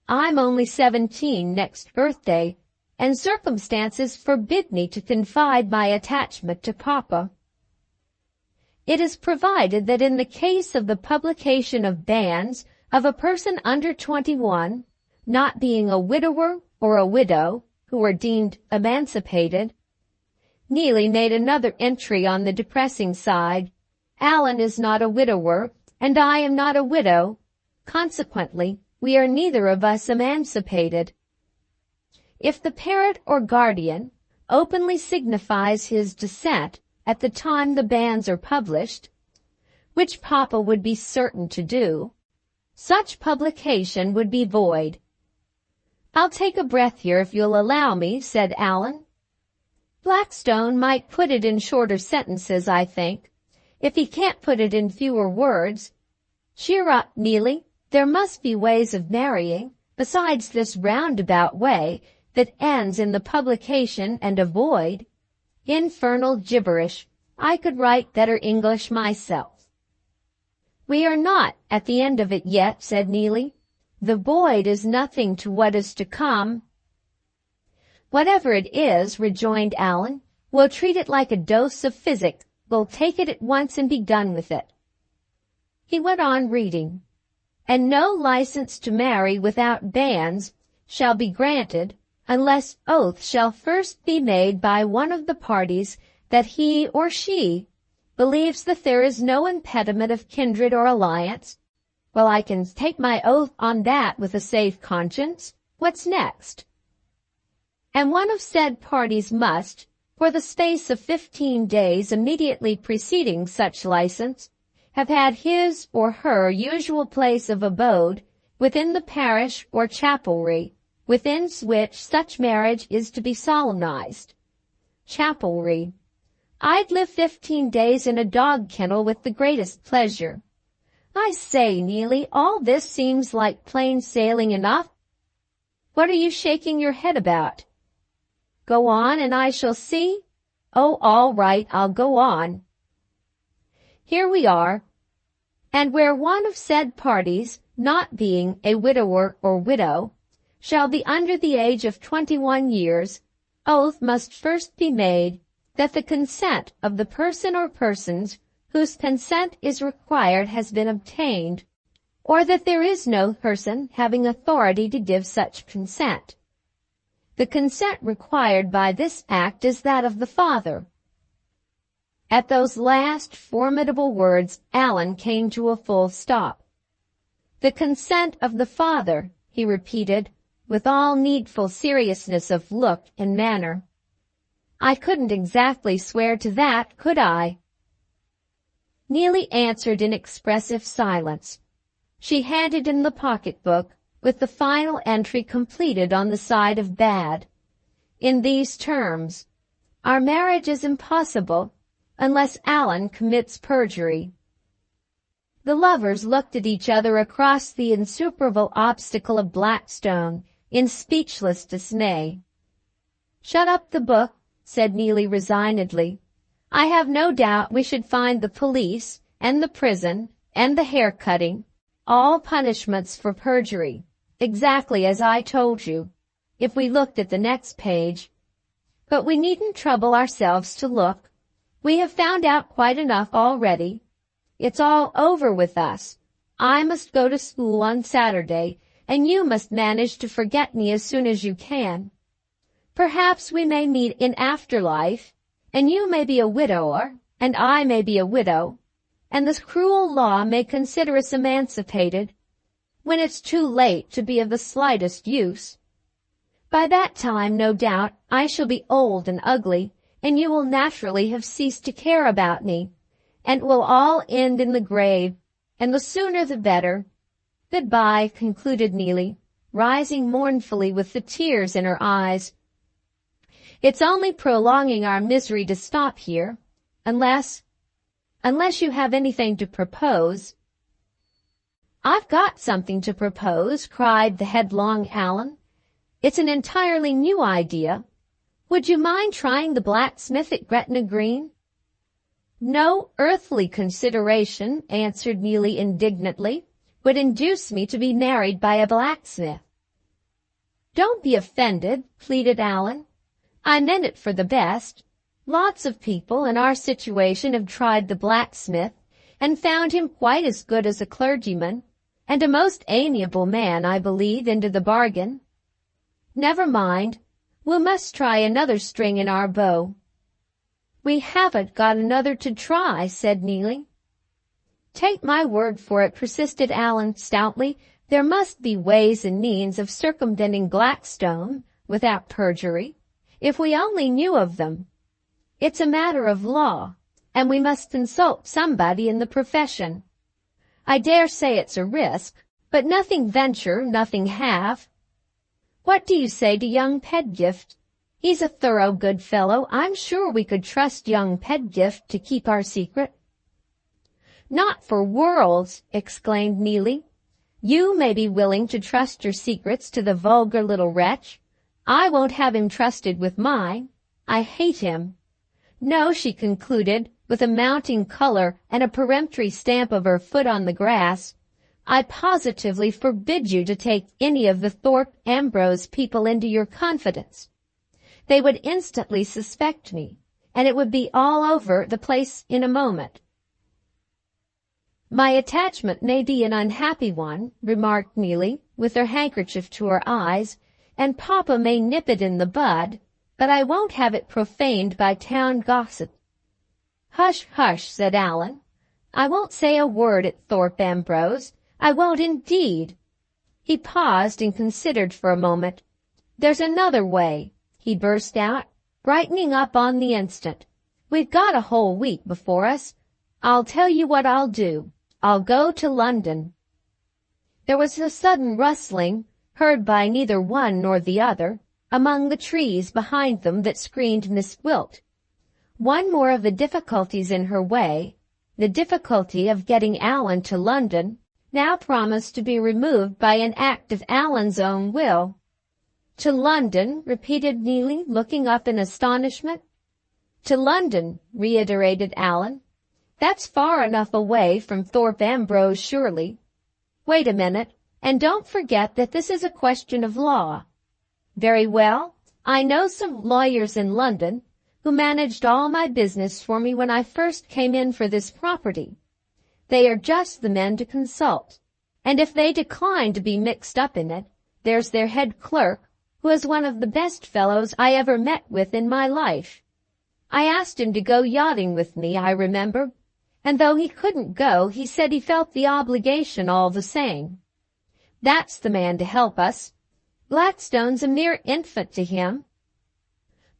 I'm only 17 next birthday, and circumstances forbid me to confide my attachment to Papa. It is provided that in the case of the publication of bans of a person under 21, not being a widower or a widow, who are deemed emancipated. Neelie made another entry on the depressing side. Allan is not a widower, and I am not a widow. Consequently, we are neither of us emancipated. If the parent or guardian openly signifies his dissent at the time the bans are published, which Papa would be certain to do, such publication would be void. I'll take a breath here if you'll allow me, said Allan. Blackstone might put it in shorter sentences, I think, if he can't put it in fewer words. Cheer up, Neelie. There must be ways of marrying, besides this roundabout way that ends in the publication and a void. Infernal gibberish. I could write better English myself. We are not at the end of it yet, said Neelie. The void is nothing to what is to come. Whatever it is, rejoined Allan, we'll treat it like a dose of physic. We'll take it at once and be done with it. He went on reading. And no license to marry without banns shall be granted unless oath shall first be made by one of the parties that he or she believes that there is no impediment of kindred or alliance. Well, I can take my oath on that with a safe conscience. What's next? And one of said parties must, for the space of 15 days immediately preceding such license, have had his or her usual place of abode within the parish or chapelry within which such marriage is to be solemnized. Chapelry. I'd live 15 days in a dog kennel with the greatest pleasure. I say, Neelie, all this seems like plain sailing enough. What are you shaking your head about? Go on and I shall see. Oh, all right, I'll go on. Here we are. And where one of said parties, not being a widower or widow, shall be under the age of 21 years, oath must first be made that the consent of the person or persons whose consent is required has been obtained, or that there is no person having authority to give such consent. The consent required by this act is that of the father. At those last formidable words, Allan came to a full stop. The consent of the father, he repeated, with all needful seriousness of look and manner. I couldn't exactly swear to that, could I? Neelie answered in expressive silence. She handed in the pocketbook, with the final entry completed on the side of bad. In these terms, our marriage is impossible unless Allan commits perjury. The lovers looked at each other across the insuperable obstacle of Blackstone in speechless dismay. Shut up the book, said Neelie resignedly. I have no doubt we should find the police and the prison and the hair-cutting, all punishments for perjury, exactly as I told you, if we looked at the next page. But we needn't trouble ourselves to look. We have found out quite enough already. It's all over with us. I must go to school on Saturday, and you must manage to forget me as soon as you can. Perhaps we may meet in afterlife, and you may be a widower, and I may be a widow, and this cruel law may consider us emancipated, when it's too late to be of the slightest use. By that time, no doubt, I shall be old and ugly, and you will naturally have ceased to care about me, and it will all end in the grave, and the sooner the better. Goodbye, concluded Neelie, rising mournfully with the tears in her eyes. It's only prolonging our misery to stop here, unless you have anything to propose. I've got something to propose, cried the headlong Allan. It's an entirely new idea. Would you mind trying the blacksmith at Gretna Green? No earthly consideration, answered Neelie indignantly, would induce me to be married by a blacksmith. Don't be offended, pleaded Allan. I meant it for the best. Lots of people in our situation have tried the blacksmith and found him quite as good as a clergyman, and a most amiable man, I believe, into the bargain. Never mind. We must try another string in our bow. We haven't got another to try, said Neelie. Take my word for it, persisted Allan stoutly. There must be ways and means of circumventing Blackstone without perjury, if we only knew of them. It's a matter of law, and we must consult somebody in the profession. I dare say it's a risk, but nothing venture, nothing have. What do you say to young Pedgift? He's a thorough good fellow. I'm sure we could trust young Pedgift to keep our secret. Not for worlds, exclaimed Neelie. You may be willing to trust your secrets to the vulgar little wretch. I won't have him trusted with mine. I hate him. No, she concluded, with a mounting color and a peremptory stamp of her foot on the grass, I positively forbid you to take any of the Thorpe Ambrose people into your confidence. They would instantly suspect me, and it would be all over the place in a moment. My attachment may be an unhappy one, remarked Neelie, with her handkerchief to her eyes, and Papa may nip it in the bud, but I won't have it profaned by town gossip. Hush, hush, said Allan. I won't say a word at Thorpe Ambrose. I won't indeed. He paused and considered for a moment. There's another way, he burst out, brightening up on the instant. We've got a whole week before us. I'll tell you what I'll do. I'll go to London. There was a sudden rustling, heard by neither one nor the other, among the trees behind them that screened Miss Gwilt. One more of the difficulties in her way, the difficulty of getting Allan to London, now promised to be removed by an act of Allan's own will. To London, repeated Neelie, looking up in astonishment. To London, reiterated Allan. That's far enough away from Thorpe Ambrose, surely. Wait a minute, and don't forget that this is a question of law. Very well, I know some lawyers in London who managed all my business for me when I first came in for this property. They are just the men to consult, and if they decline to be mixed up in it, there's their head clerk, who is one of the best fellows I ever met with in my life. I asked him to go yachting with me, I remember, and though he couldn't go, he said he felt the obligation all the same. That's the man to help us. Blackstone's a mere infant to him.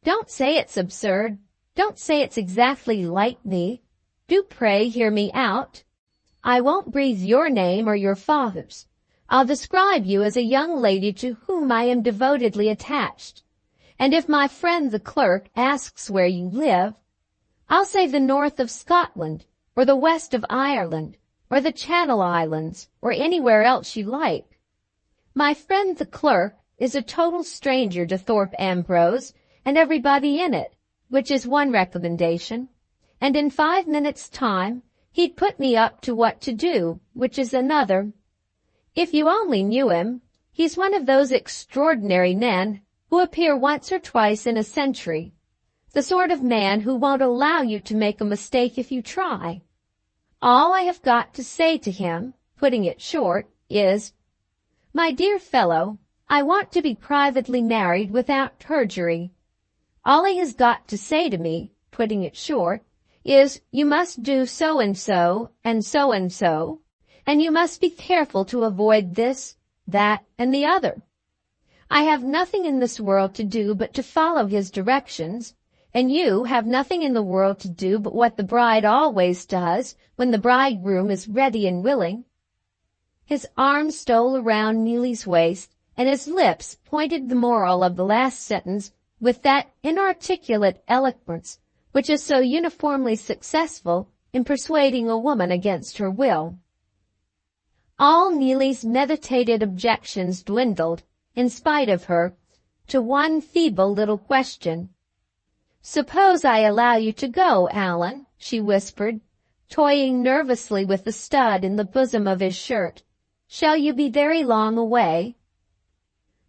Don't say it's absurd. Don't say it's exactly like me. Do pray hear me out. I won't breathe your name or your father's. I'll describe you as a young lady to whom I am devotedly attached. And if my friend the clerk asks where you live, I'll say the north of Scotland, or the west of Ireland, or the Channel Islands, or anywhere else you like. My friend the clerk is a total stranger to Thorpe Ambrose and everybody in it, which is one recommendation, and in 5 minutes' time he'd put me up to what to do, which is another. If you only knew him, he's one of those extraordinary men who appear once or twice in a century, the sort of man who won't allow you to make a mistake if you try. All I have got to say to him, putting it short, is, My dear fellow, I want to be privately married without perjury. All he has got to say to me, putting it short, is, you must do so and so, and so and so, and you must be careful to avoid this, that, and the other. I have nothing in this world to do but to follow his directions, and you have nothing in the world to do but what the bride always does when the bridegroom is ready and willing. His arm stole around Neelie's waist, and his lips pointed the moral of the last sentence with that inarticulate eloquence which is so uniformly successful in persuading a woman against her will. All Neelie's meditated objections dwindled, in spite of her, to one feeble little question. "Suppose I allow you to go, Allan," she whispered, toying nervously with the stud in the bosom of his shirt. "Shall you be very long away?"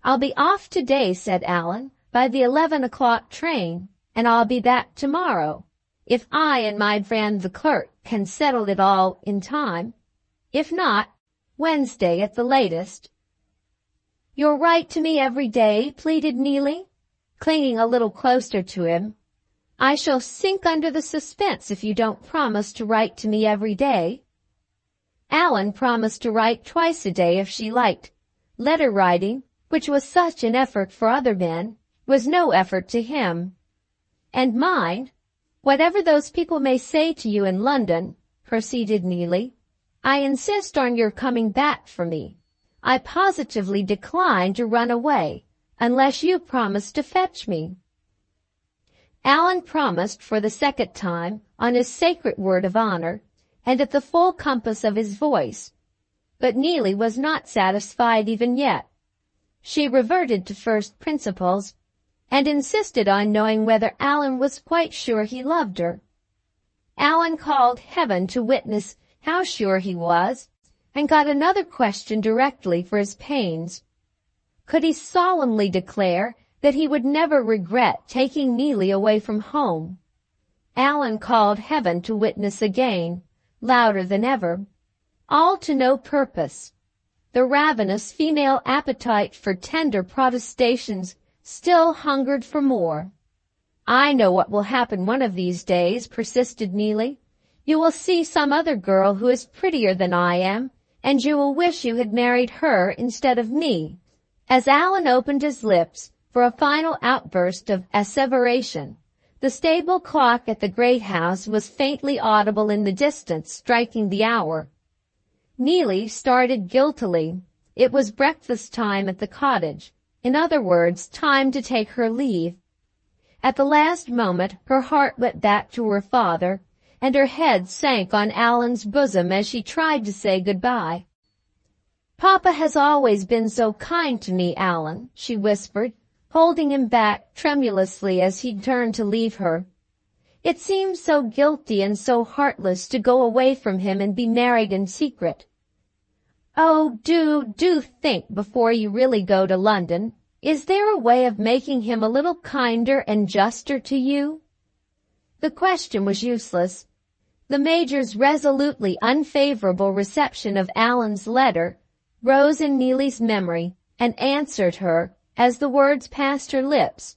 "I'll be off today," said Allan, "by the 11 o'clock train, and I'll be back tomorrow, if I and my friend the clerk can settle it all in time. If not, Wednesday at the latest." "You'll write to me every day?" pleaded Neelie, clinging a little closer to him. "I shall sink under the suspense if you don't promise to write to me every day." Allan promised to write twice a day if she liked. Letter writing, which was such an effort for other men, was no effort to him. "And mind, whatever those people may say to you in London," proceeded Neelie, "I insist on your coming back for me. I positively decline to run away, unless you promise to fetch me." Allan promised for the second time, on his sacred word of honor, and at the full compass of his voice. But Neelie was not satisfied even yet. She reverted to first principles, and insisted on knowing whether Allan was quite sure he loved her. Allan called heaven to witness how sure he was, and got another question directly for his pains. Could he solemnly declare that he would never regret taking Neelie away from home? Allan called heaven to witness again, louder than ever, all to no purpose. The ravenous female appetite for tender protestations still hungered for more. "I know what will happen one of these days," persisted Neelie. "You will see some other girl who is prettier than I am, and you will wish you had married her instead of me." As Allan opened his lips for a final outburst of asseveration, the stable clock at the great house was faintly audible in the distance, striking the hour. Neelie started guiltily. It was breakfast time at the cottage. In other words, time to take her leave. At the last moment her heart went back to her father, and her head sank on Allan's bosom as she tried to say goodbye. "Papa has always been so kind to me, Allan," she whispered, holding him back tremulously as he turned to leave her. "It seems so guilty and so heartless to go away from him and be married in secret. Oh, do think before you really go to London. Is there a way of making him a little kinder and juster to you?" The question was useless. The Major's resolutely unfavorable reception of Allan's letter rose in Neelie's memory and answered her as the words passed her lips.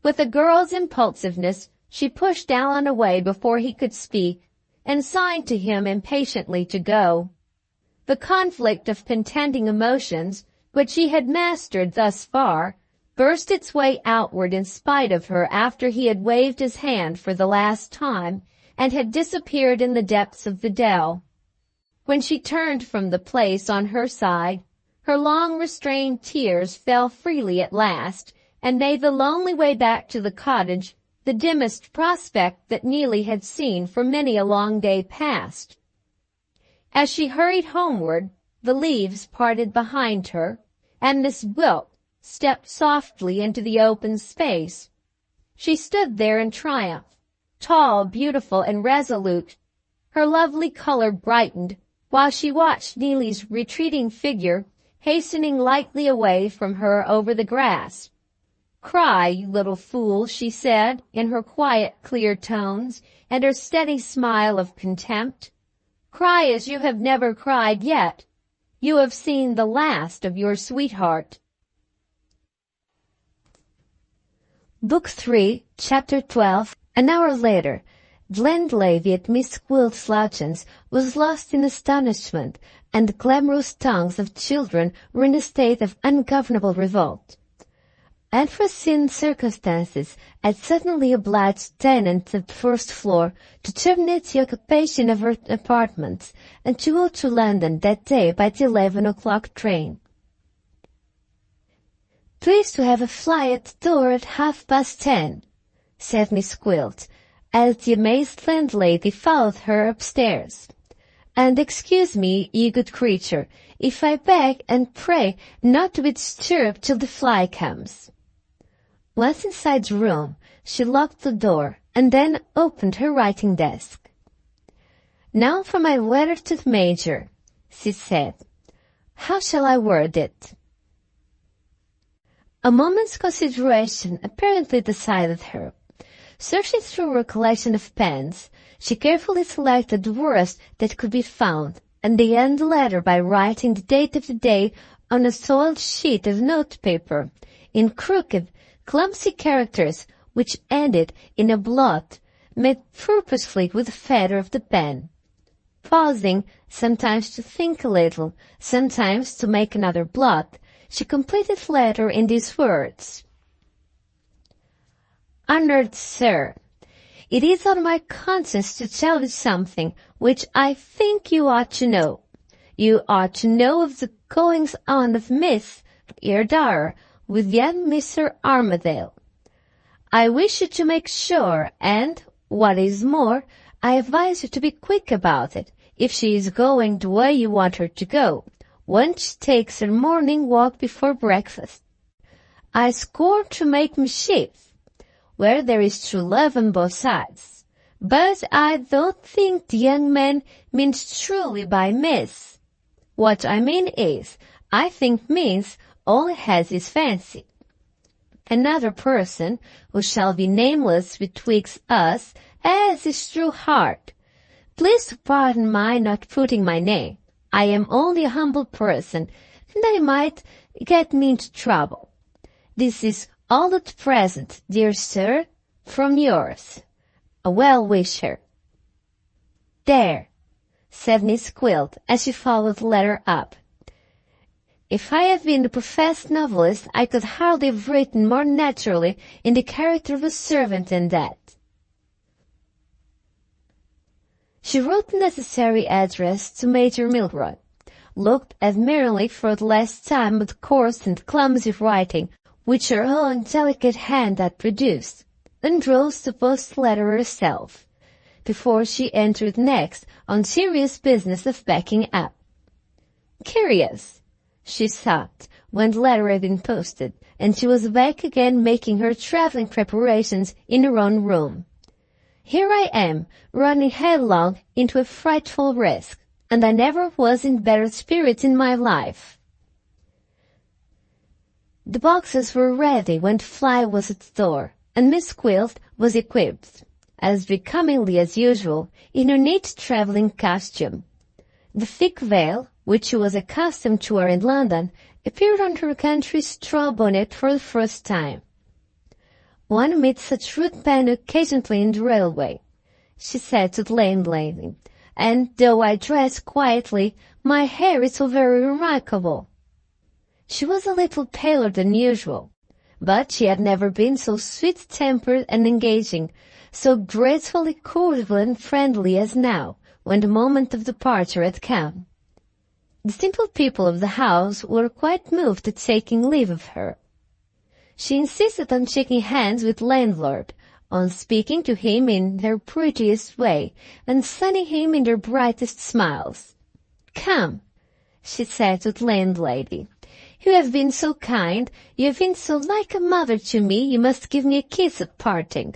With a girl's impulsiveness, she pushed Allan away before he could speak and signed to him impatiently to go. The conflict of contending emotions, which she had mastered thus far, burst its way outward in spite of her after he had waved his hand for the last time and had disappeared in the depths of the dell. When she turned from the place on her side, her long-restrained tears fell freely at last, and made the lonely way back to the cottage the dimmest prospect that Neelie had seen for many a long day past. As she hurried homeward, the leaves parted behind her, and Miss Gwilt stepped softly into the open space. She stood there in triumph, tall, beautiful, and resolute. Her lovely color brightened while she watched Neelie's retreating figure hastening lightly away from her over the grass. "Cry, you little fool," she said, in her quiet, clear tones and her steady smile of contempt. "Cry as you have never cried yet. You have seen the last of your sweetheart." Book 3, Chapter 12. An hour later, the landlady at Miss Gwilt's lodgings was lost in astonishment, and the clamorous tongues of children were in a state of ungovernable revolt. Unforeseen circumstances had suddenly obliged tenants of the first floor to terminate the occupation of her apartments and to go to London that day by the 11 o'clock train. "Please to have a fly at the door at 10:30, said Miss Gwilt, as the amazed landlady followed her upstairs. "And excuse me, you good creature, if I beg and pray not to be disturbed till the fly comes." Once inside the room, she locked the door and then opened her writing desk. "Now for my letter to the Major," she said. "How shall I word it?" A moment's consideration apparently decided her. Searching through her collection of pens, she carefully selected the worst that could be found, and began the letter by writing the date of the day on a soiled sheet of notepaper, in crooked, clumsy characters which ended in a blot made purposely with the feather of the pen. Pausing sometimes to think a little, sometimes to make another blot, she completed the letter in these words. Honored Sir, it is on my conscience to tell you something which I think you ought to know. You ought to know of the goings-on of Miss, your daughter, with young Mr. Armadale. I wish you to make sure, and, what is more, I advise you to be quick about it, if she is going the way you want her to go, when she takes her morning walk before breakfast. I scorn to make mischief, where there is true love on both sides, but I don't think the young man means truly by Miss. What I mean is, I think Miss only has his fancy. Another person, who shall be nameless betwixt us, has his true heart. Please pardon my not putting my name. I am only a humble person, and I might get me into trouble. This is all at present, dear sir, from yours, a well-wisher. There, said Miss Gwilt, as she followed the letter up. If I had been the professed novelist, I could hardly have written more naturally in the character of a servant than that. She wrote the necessary address to Major Milroy, looked admiringly for the last time at the coarse and clumsy writing which her own delicate hand had produced, and rose to post the letter herself, before she entered next on serious business of backing up. Curious, she thought, when the letter had been posted, and she was back again making her travelling preparations in her own room. Here I am, running headlong into a frightful risk, and I never was in better spirits in my life. The boxes were ready when the fly was at the door, and Miss Gwilt was equipped, as becomingly as usual, in her neat travelling costume. The thick veil, which she was accustomed to wear in London, appeared on her country straw bonnet for the first time. One meets such rude men occasionally in the railway, she said to the landlady, and though I dress quietly, my hair is so very remarkable. She was a little paler than usual, but she had never been so sweet-tempered and engaging, so gracefully cordial and friendly as now, when the moment of departure had come. The simple people of the house were quite moved at taking leave of her. She insisted on shaking hands with the landlord, on speaking to him in their prettiest way, and sunning him in their brightest smiles. "Come," she said to the landlady, "you have been so kind, you have been so like a mother to me, you must give me a kiss at parting."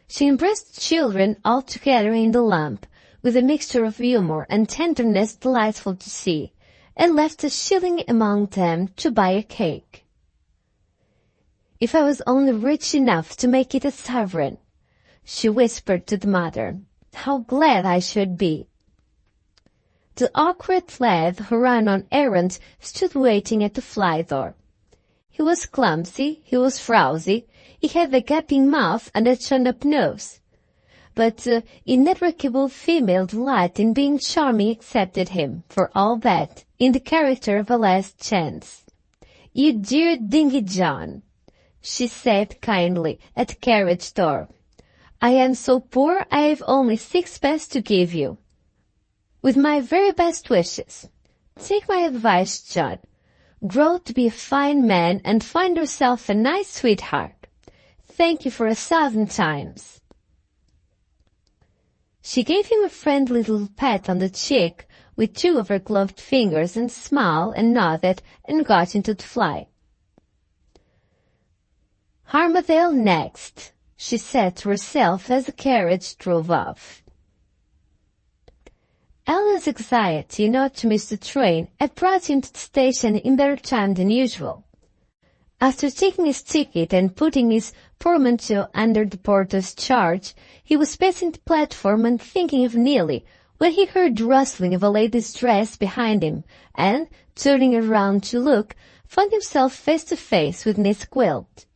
She embraced the children all together in the lamp, with a mixture of humour and tenderness delightful to see, and left a shilling among them to buy a cake. "If I was only rich enough to make it a sovereign," she whispered to the mother, "how glad I should be." The awkward lad who ran on errands stood waiting at the fly door. He was clumsy, he was frowsy, he had a gaping mouth and a turned-up nose. But the ineradicable female delight in being charming accepted him, for all that, in the character of a last chance. "You dear dingy John," she said kindly at the carriage door. "I am so poor I have only sixpence to give you. With my very best wishes. Take my advice, John. Grow to be a fine man and find yourself a nice sweetheart. Thank you for 1,000 times." She gave him a friendly little pat on the cheek with two of her gloved fingers, and smiled and nodded and got into the fly. "Armadale next," she said to herself as the carriage drove off. Allan's anxiety not to miss the train had brought him to the station in better time than usual. After taking his ticket and putting his portmanteau under the porter's charge, he was pacing the platform and thinking of Neelie, when he heard the rustling of a lady's dress behind him, and, turning around to look, found himself face to face with Miss Gwilt.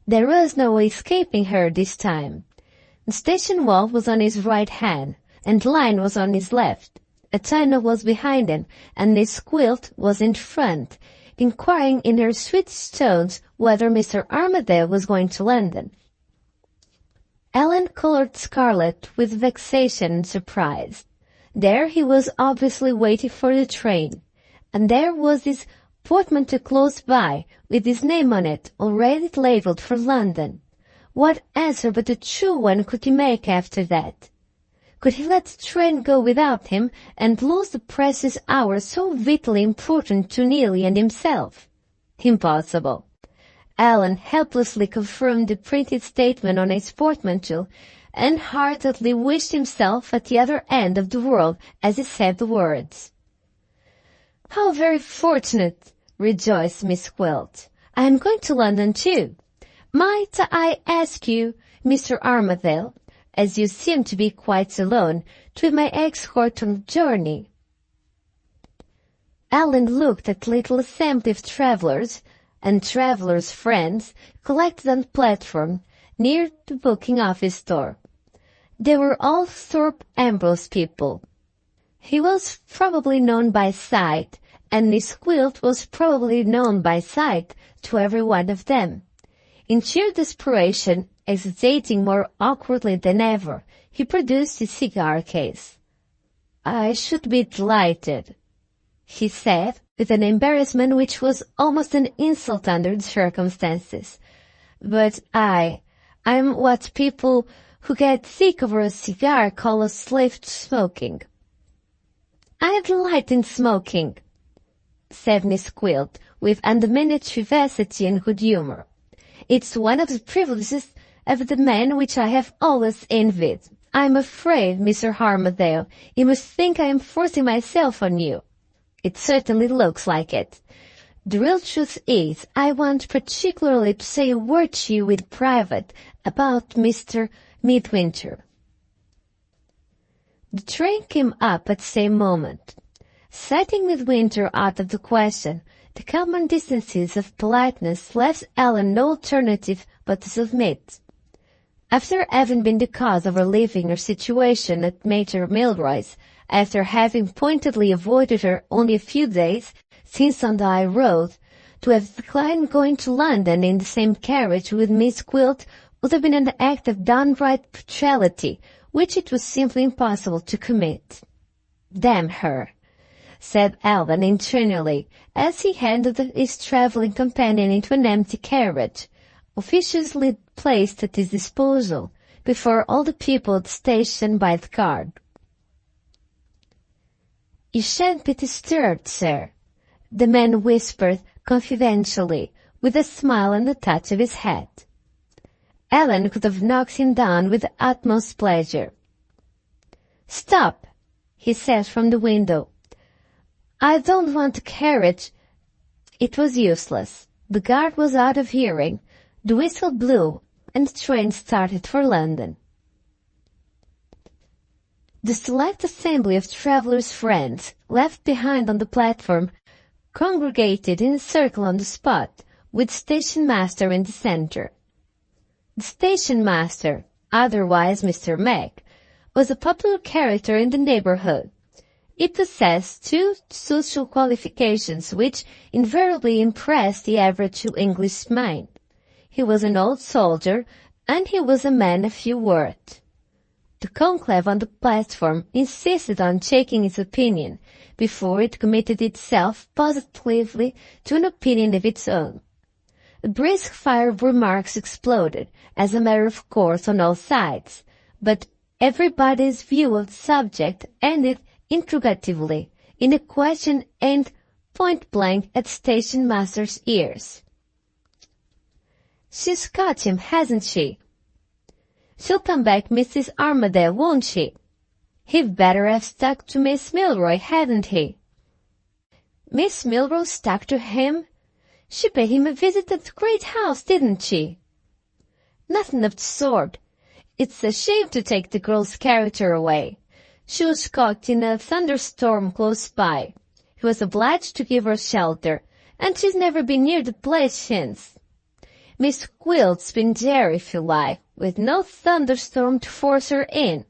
There was no escaping her this time. The station wall was on his right hand, and Lyne was on his left. A tunnel was behind him, and Miss Gwilt was in front, inquiring in her sweetest tones whether Mr. Armadale was going to London. Allan colored scarlet with vexation and surprise. There he was obviously waiting for the train, and there was his portmanteau close by, with his name on it, already labelled for London. What answer but a true one could he make after that? Could he let the train go without him, and lose the precious hour so vitally important to Neelie and himself? Impossible. Allan helplessly confirmed the printed statement on his portmanteau, and heartily wished himself at the other end of the world as he said the words. "How very fortunate!" rejoiced Miss Gwilt. "I am going to London too. Might I ask you, Mr. Armadale, as you seem to be quite alone, to be my escort on the journey?" Allan looked at the little assembly of travellers and travellers' friends collected on the platform near the booking-office door. They were all Thorpe Ambrose people. He was probably known by sight, and Miss Gwilt was probably known by sight to every one of them. In sheer desperation, hesitating more awkwardly than ever, he produced his cigar case. "I should be delighted," he said, with an embarrassment which was almost an insult under the circumstances. "But I'm what people who get sick over a cigar call a slave to smoking." "I delight in smoking," said Miss Gwilt, with undiminished vivacity and good humour. "It's one of the privileges of the man which I have always envied. I'm afraid, Mr. Armadale, you must think I am forcing myself on you." "It certainly looks like it. The real truth is, I want particularly to say a word to you in private about Mr. Midwinter." The train came up at the same moment. Setting Midwinter out of the question, the common decencies of politeness left Allan no alternative but to submit. After having been the cause of her leaving her situation at Major Milroy's, after having pointedly avoided her only a few days since on the high road, to have declined going to London in the same carriage with Miss Gwilt would have been an act of downright brutality, which it was simply impossible to commit. "Damn her," said Allan internally, as he handed his travelling companion into an empty carriage, officiously placed at his disposal, before all the people at the station by the guard. "You shan't be disturbed, sir," the man whispered confidentially, with a smile and a touch of his hat. Allan could have knocked him down with the utmost pleasure. "Stop," he said from the window. "I don't want a carriage." It was useless. The guard was out of hearing. The whistle blew, and the train started for London. The select assembly of travellers' friends, left behind on the platform, congregated in a circle on the spot, with the station-master in the centre. The station-master, otherwise Mr. Mac, was a popular character in the neighbourhood. He possessed two social qualifications which invariably impressed the average English mind. He was an old soldier, and he was a man of few words. The conclave on the platform insisted on checking its opinion before it committed itself positively to an opinion of its own. A brisk fire of remarks exploded, as a matter of course, on all sides, but everybody's view of the subject ended interrogatively in a question aimed point-blank at the station-master's ears. "She's got him, hasn't she?" "She'll come back, Mrs. Armadale, won't she?" "He'd better have stuck to Miss Milroy, hadn't he?" "Miss Milroy stuck to him? She paid him a visit at the great house, didn't she?" "Nothing of the sort. It's a shame to take the girl's character away. She was caught in a thunderstorm close by. He was obliged to give her shelter, and she's never been near the place since. Miss Gwilt's been there, if you like, with no thunderstorm to force her in.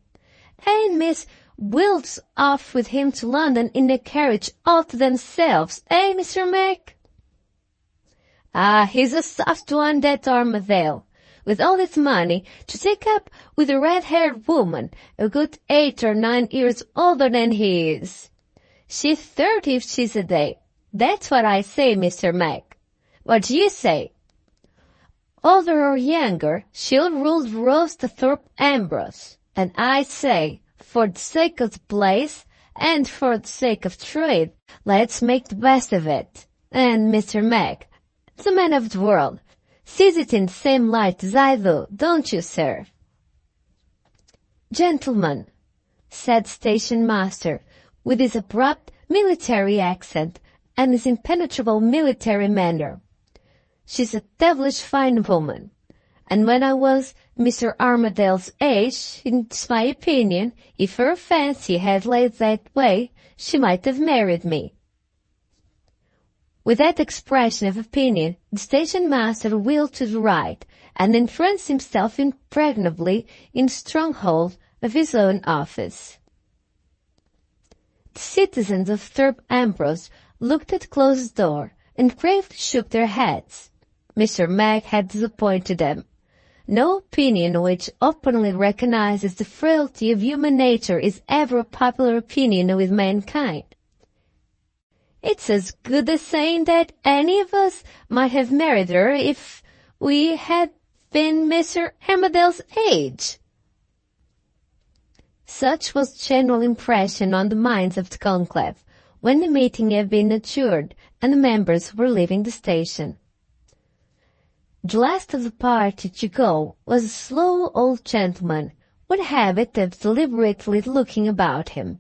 and Miss Gwilt's off with him to London in the carriage all to themselves, eh, Mr. Mac? Ah, he's a soft one, that Armadale. With all his money, to take up with a red-haired woman, a good 8 or 9 years older than he is. She's 30 if she's a day. That's what I say, Mr. Mac. What do you say? Older or younger, she'll rule the roast of Thorpe Ambrose. And I say, for the sake of the place, and for the sake of trade, let's make the best of it. And Mr. Mac, the man of the world, sees it in the same light as I do, don't you, sir? Gentlemen, said station master, with his abrupt military accent and his impenetrable military manner. She's a devilish fine woman, and when I was Mr. Armadale's age, it's my opinion, if her fancy had laid that way, she might have married me. With that expression of opinion, the station master wheeled to the right, and entranced himself impregnably in the stronghold of his own office. The citizens of Thorpe Ambrose looked at the closed door, and gravely shook their heads. Mr. Mac had disappointed them. No opinion which openly recognizes the frailty of human nature is ever a popular opinion with mankind. It's as good as saying that any of us might have married her if we had been Mr. Armadale's age. Such was the general impression on the minds of the conclave, when the meeting had been adjourned and the members were leaving the station. The last of the party to go was a slow old gentleman, with a habit of deliberately looking about him.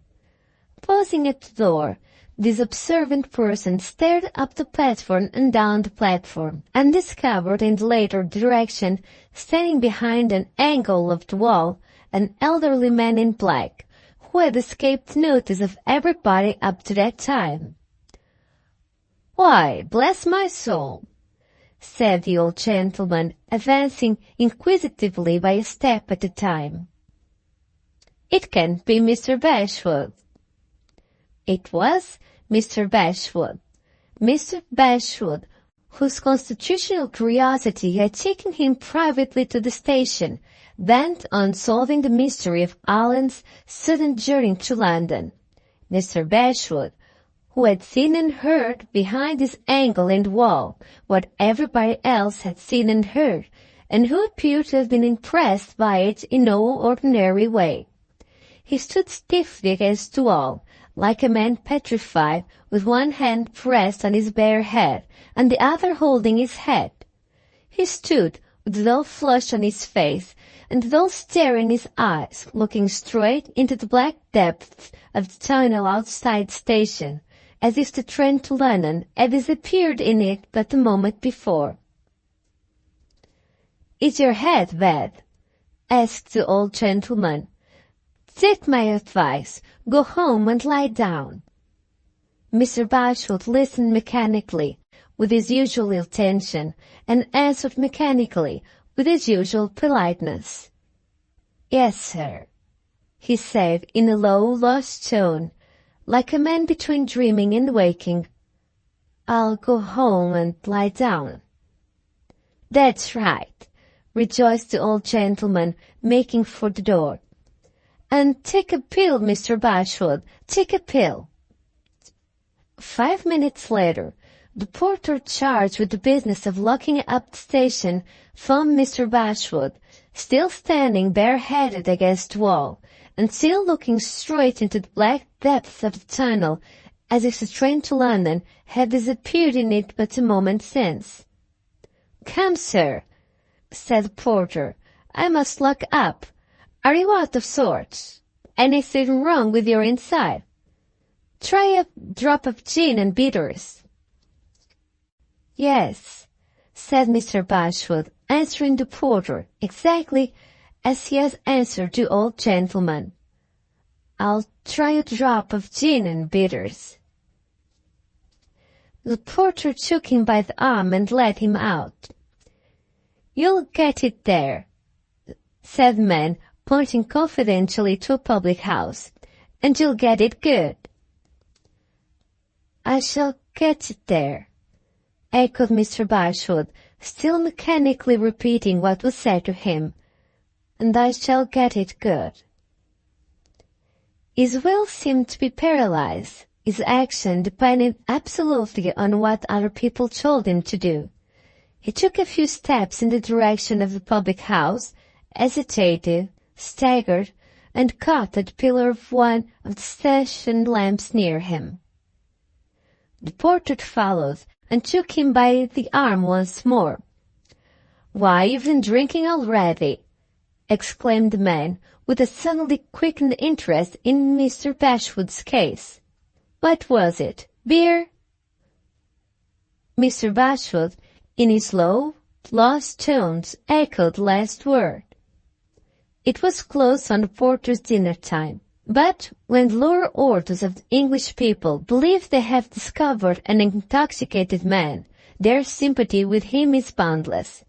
Pausing at the door, this observant person stared up the platform and down the platform, and discovered in the latter direction, standing behind an angle of the wall, an elderly man in black, who had escaped notice of everybody up to that time. "Why, bless my soul," said the old gentleman, advancing inquisitively by a step at a time. "It can't be Mr. Bashwood." It was Mr. Bashwood. Mr. Bashwood, whose constitutional curiosity had taken him privately to the station, bent on solving the mystery of Allan's sudden journey to London. Mr. Bashwood, who had seen and heard behind this angle in the wall what everybody else had seen and heard, and who appeared to have been impressed by it in no ordinary way. He stood stiffly against the wall, like a man petrified, with one hand pressed on his bare head, and the other holding his head. He stood, with a dull flush on his face, and a dull stare in his eyes, looking straight into the black depths of the tunnel outside the station, as if the train to London had disappeared in it but a moment before. "Is your head bad?" asked the old gentleman. "Take my advice. Go home and lie down." Mr. Bashwood listened mechanically, with his usual attention, and answered mechanically, with his usual politeness. "Yes, sir," he said in a low, lost tone, like a man between dreaming and waking. "I'll go home and lie down." "That's right," rejoiced the old gentleman, making for the door. "And take a pill, Mr. Bashwood, take a pill." 5 minutes later, the porter charged with the business of locking up the station found Mr. Bashwood, still standing bareheaded against the wall, and still looking straight into the black depths of the tunnel, as if the train to London had disappeared in it but a moment since. "Come, sir," said the porter, "I must lock up. Are you out of sorts? Anything wrong with your inside? Try a drop of gin and bitters." "Yes," said Mr. Bashwood, answering the porter exactly as he had answered the old gentleman. "I'll try a drop of gin and bitters." The porter took him by the arm and led him out. "You'll get it there," said the man, pointing confidentially to a public house, "and you'll get it good." "I shall get it there," echoed Mr. Bashwood, still mechanically repeating what was said to him. "And I shall get it good." His will seemed to be paralyzed, his action depended absolutely on what other people told him to do. He took a few steps in the direction of the public house, hesitated, staggered, and caught at the pillar of one of the station lamps near him. The portrait followed, and took him by the arm once more. "Why, you've been drinking already!" exclaimed the man, with a suddenly quickened interest in Mr. Bashwood's case. "What was it? Beer?" Mr. Bashwood, in his low, lost tones, echoed the last word. It was close on the porter's dinner time, but when the lower orders of the English people believe they have discovered an intoxicated man, their sympathy with him is boundless.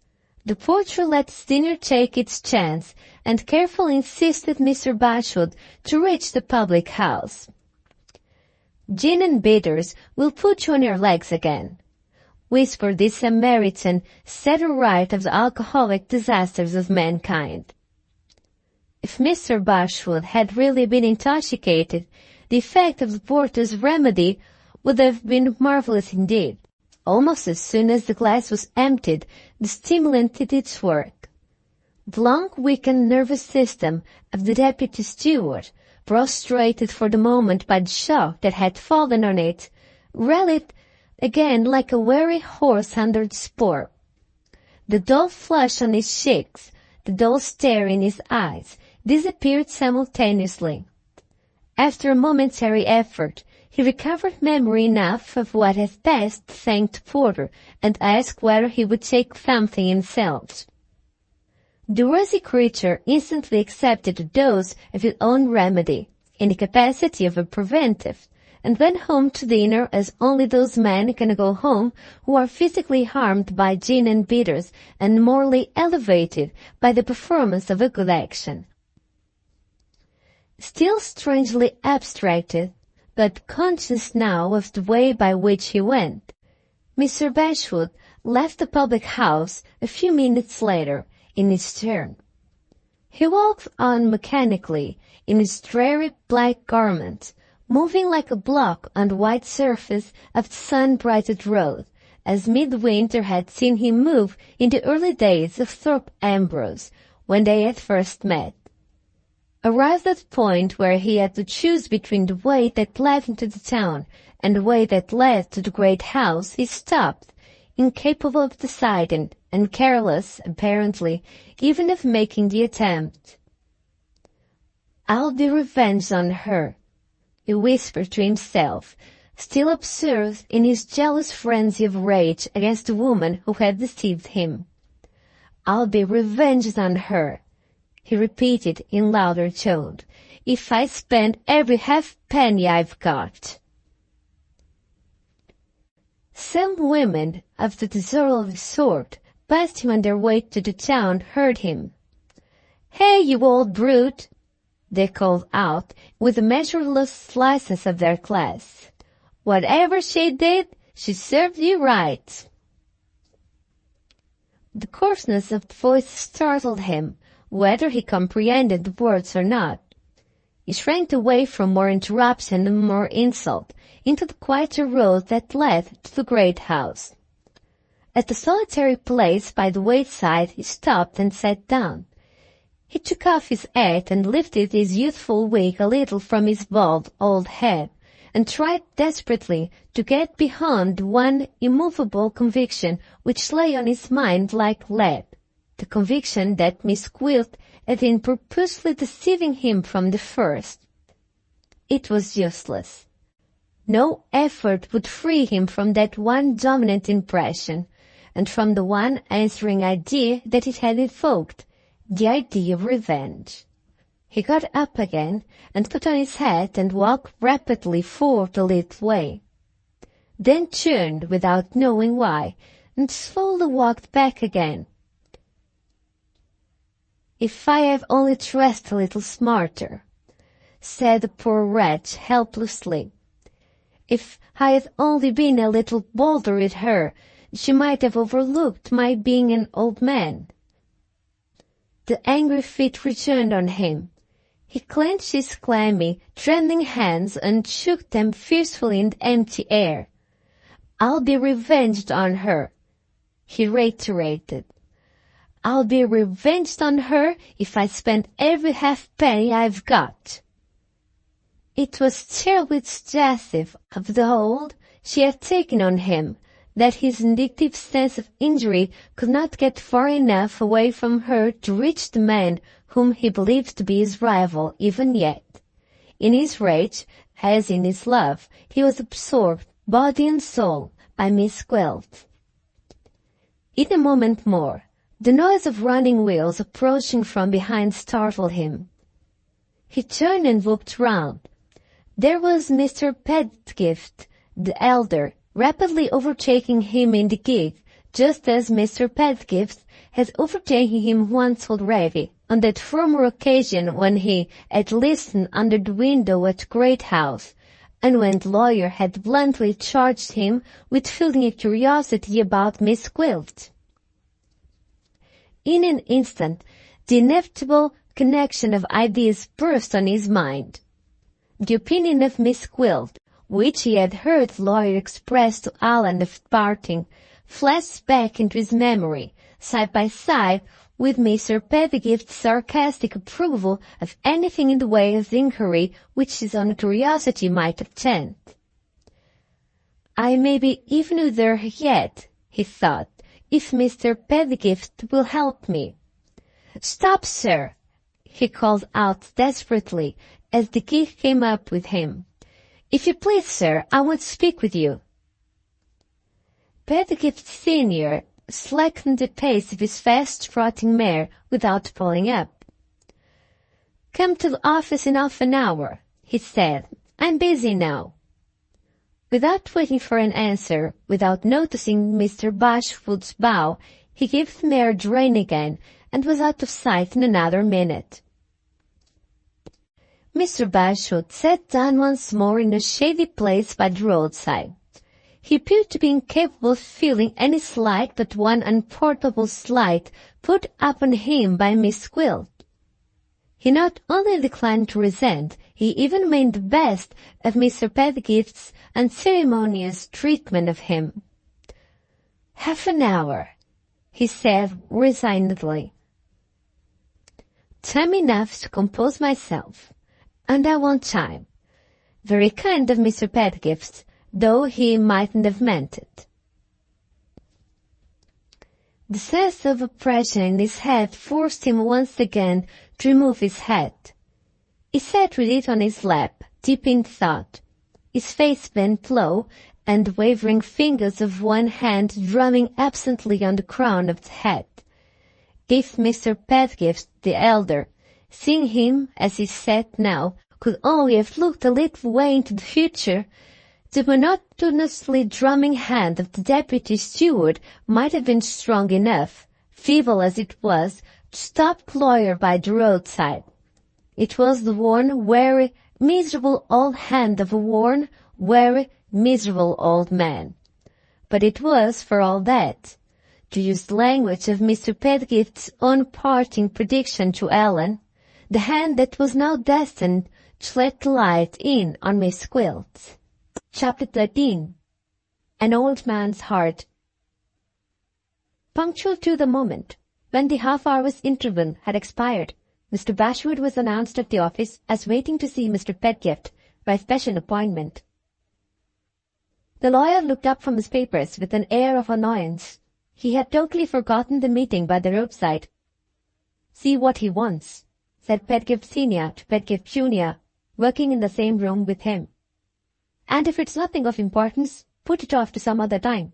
The porter let his dinner take its chance, and carefully insisted Mr. Bashwood to reach the public house. "Gin and bitters will put you on your legs again," whispered this Samaritan, set right of the alcoholic disasters of mankind. If Mr. Bashwood had really been intoxicated, the effect of the porter's remedy would have been marvelous indeed. Almost as soon as the glass was emptied, the stimulant did its work. The long-weakened nervous system of the deputy steward, prostrated for the moment by the shock that had fallen on it, rallied again like a weary horse under the spur. The dull flush on his cheeks, the dull stare in his eyes, disappeared simultaneously. After a momentary effort, he recovered memory enough of what had passed, thanked the porter, and asked whether he would take something himself. The rosy creature instantly accepted a dose of his own remedy, in the capacity of a preventive, and went home to dinner as only those men can go home who are physically harmed by gin and bitters and morally elevated by the performance of a good action. Still strangely abstracted, but conscious now of the way by which he went, Mr. Bashwood left the public house a few minutes later, in his turn. He walked on mechanically in his dreary black garment, moving like a block on the white surface of the sun-brightened road, as midwinter had seen him move in the early days of Thorpe Ambrose, when they had first met. Arrived at the point where he had to choose between the way that led into the town and the way that led to the great house, he stopped, incapable of deciding, and careless, apparently, even of making the attempt. "I'll be revenged on her," he whispered to himself, still absorbed in his jealous frenzy of rage against the woman who had deceived him. "I'll be revenged on her," he repeated in louder tone, "if I spend every halfpenny I've got." Some women of the desultory sort passed him on their way to the town, heard him. "Hey, you old brute!" they called out with the measureless license of their class. "Whatever she did, she served you right." The coarseness of the voice startled him, whether he comprehended the words or not. He shrank away from more interruption and more insult, into the quieter road that led to the great house. At the solitary place by the wayside he stopped and sat down. He took off his hat and lifted his youthful wig a little from his bald old head, and tried desperately to get beyond the one immovable conviction which lay on his mind like lead. The conviction that Miss Gwilt had been purposely deceiving him from the first. It was useless. No effort would free him from that one dominant impression, and from the one answering idea that it had evoked, the idea of revenge. He got up again, and put on his hat and walked rapidly forward a little way. Then turned without knowing why, and slowly walked back again. "If I have only dressed a little smarter," said the poor wretch helplessly. "If I had only been a little bolder with her, she might have overlooked my being an old man." The angry fit returned on him. He clenched his clammy, trembling hands and shook them fiercely in the empty air. "I'll be revenged on her," he reiterated. "I'll be revenged on her if I spend every halfpenny I've got." It was terribly suggestive of the hold she had taken on him that his vindictive sense of injury could not get far enough away from her to reach the man whom he believed to be his rival even yet. In his rage, as in his love, he was absorbed, body and soul, by Miss Gwilt. In a moment more, the noise of running wheels approaching from behind startled him. He turned and looked round. There was Mr. Pedgift, the elder, rapidly overtaking him in the gig, just as Mr. Pedgift had overtaken him once already, on that former occasion when he had listened under the window at the great house, and when the lawyer had bluntly charged him with feeling a curiosity about Miss Gwilt. In an instant, the inevitable connection of ideas burst on his mind. The opinion of Miss Gwilt, which he had heard the lawyer express to Allan at parting, flashed back into his memory, side by side with Mr. Pedgift's sarcastic approval of anything in the way of inquiry which his own curiosity might attend. "I may be even there yet," he thought, "if Mr. Pedgift will help me." "Stop, sir!" he called out desperately as the gig came up with him. "If you please, sir, I want to speak with you." Pedgift Senior slackened the pace of his fast-trotting mare without pulling up. "Come to the office in half an hour," he said. "I'm busy now." Without waiting for an answer, without noticing Mr. Bashwood's bow, he gave the mare the rein again, and was out of sight in another minute. Mr. Bashwood sat down once more in a shady place by the roadside. He appeared to be incapable of feeling any slight but one unpardonable slight put upon him by Miss Gwilt. He not only declined to resent, he even made the best of Mr. Pedgift's unceremonious treatment of him. "Half an hour," he said resignedly. "Time enough to compose myself. And I want time. Very kind of Mr. Pedgift, though he mightn't have meant it." The sense of oppression in his head forced him once again to remove his hat. He sat with it on his lap, deep in thought, his face bent low, and the wavering fingers of one hand drumming absently on the crown of the hat. If Mr. Pedgift the elder, seeing him as he sat now, could only have looked a little way into the future, the monotonously drumming hand of the deputy steward might have been strong enough, feeble as it was, to stop the lawyer by the roadside. It was the worn, weary, miserable old hand of a worn, weary, miserable old man. But it was, for all that, to use the language of Mr. Pedgift's own parting prediction to Allan, the hand that was now destined to let the light in on Miss Gwilt. Chapter 13. An Old Man's Heart. Punctual to the moment, when the half-hour's interval had expired, Mr. Bashwood was announced at the office as waiting to see Mr. Pedgift by special appointment. The lawyer looked up from his papers with an air of annoyance. He had totally forgotten the meeting by the roadside. "See what he wants," said Pedgift Senior to Pedgift Junior, working in the same room with him. "And if it's nothing of importance, put it off to some other time."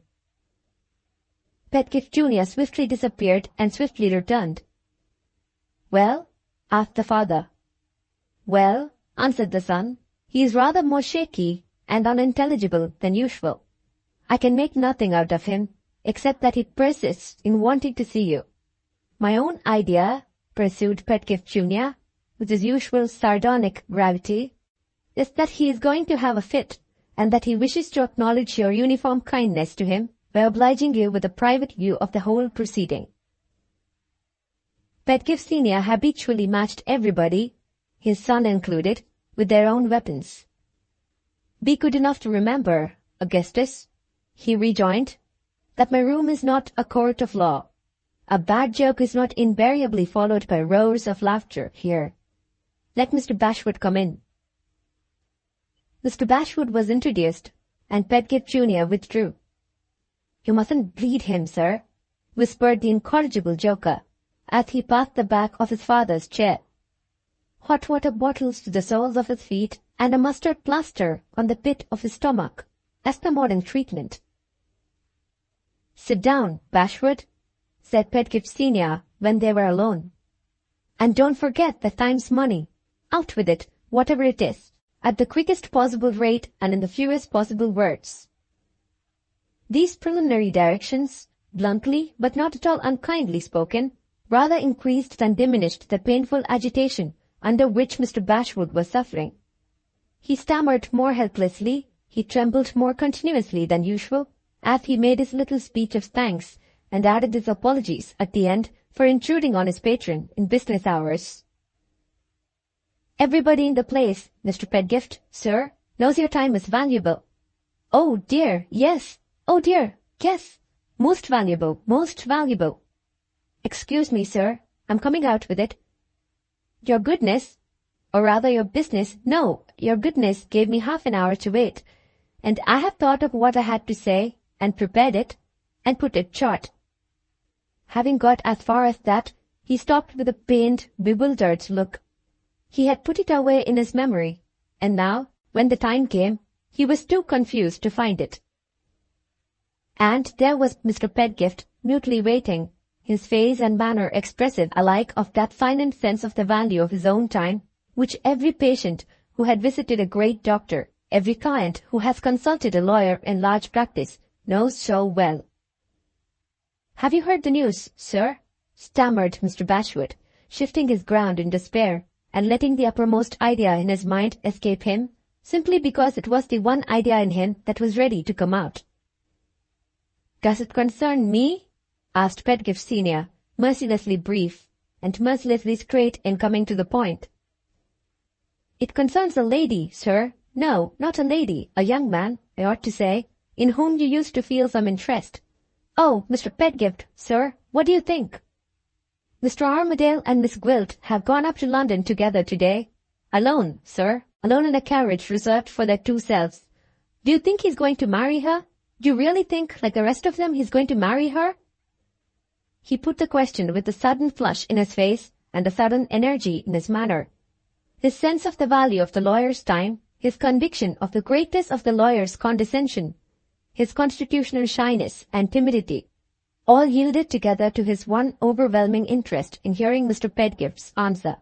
Pedgift Junior swiftly disappeared and swiftly returned. "Well?" asked the father. "Well," answered the son, "he is rather more shaky and unintelligible than usual. I can make nothing out of him, except that he persists in wanting to see you. My own idea pursued Pedgift Jr., with his usual sardonic gravity, is that he is going to have a fit, and that he wishes to acknowledge your uniform kindness to him by obliging you with a private view of the whole proceeding. Pedgift Senior habitually matched everybody, his son included, with their own weapons. "Be good enough to remember, Augustus," he rejoined, "that my room is not a court of law. A bad joke is not invariably followed by roars of laughter here. Let Mr. Bashwood come in." Mr. Bashwood was introduced, and Pedgift Jr. withdrew. "You mustn't bleed him, sir," whispered the incorrigible joker, as he passed the back of his father's chair. "Hot water bottles to the soles of his feet, and a mustard plaster on the pit of his stomach, as the modern treatment." "Sit down, Bashwood," said Pedgift Senior when they were alone. "And don't forget that time's money. Out with it, whatever it is, at the quickest possible rate and in the fewest possible words." These preliminary directions, bluntly but not at all unkindly spoken, rather increased than diminished the painful agitation under which Mr. Bashwood was suffering. He stammered more helplessly, he trembled more continuously than usual, as he made his little speech of thanks, and added his apologies at the end for intruding on his patron in business hours. "Everybody in the place, Mr. Pedgift, sir, knows your time is valuable." "Oh dear, yes. Oh dear, yes. Most valuable, most valuable." "Excuse me, sir. I'm coming out with it. Your goodness, or rather your business, no, your goodness gave me half an hour to wait, and I have thought of what I had to say, and prepared it, and put it short." Having got as far as that, he stopped with a pained, bewildered look. He had put it away in his memory, and now, when the time came, he was too confused to find it. And there was Mr. Pedgift, mutely waiting, his face and manner expressive alike of that silent sense of the value of his own time, which every patient who had visited a great doctor, every client who has consulted a lawyer in large practice, knows so well. "Have you heard the news, sir?" stammered Mr. Bashwood, shifting his ground in despair, and letting the uppermost idea in his mind escape him, simply because it was the one idea in him that was ready to come out. "Does it concern me?" asked Pedgift Senior, mercilessly brief, and mercilessly straight in coming to the point. "It concerns a lady, sir. No, not a lady, a young man, I ought to say, in whom you used to feel some interest. Oh, Mr. Pedgift, sir, what do you think? Mr. Armadale and Miss Gwilt have gone up to London together today. Alone, sir, alone in a carriage reserved for their two selves. Do you think he's going to marry her? Do you really think, like the rest of them, he's going to marry her?" He put the question with a sudden flush in his face and a sudden energy in his manner. His sense of the value of the lawyer's time, his conviction of the greatness of the lawyer's condescension, his constitutional shyness and timidity, all yielded together to his one overwhelming interest in hearing Mr. Pedgift's answer.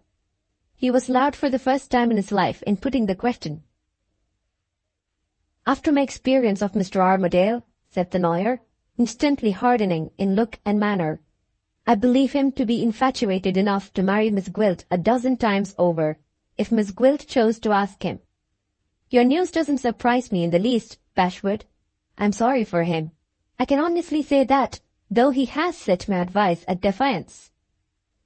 He was loud for the first time in his life in putting the question. "After my experience of Mr. Armadale," said the lawyer, instantly hardening in look and manner, "I believe him to be infatuated enough to marry Miss Gwilt a dozen times over, if Miss Gwilt chose to ask him. Your news doesn't surprise me in the least, Bashwood. I'm sorry for him. I can honestly say that, though he has set my advice at defiance.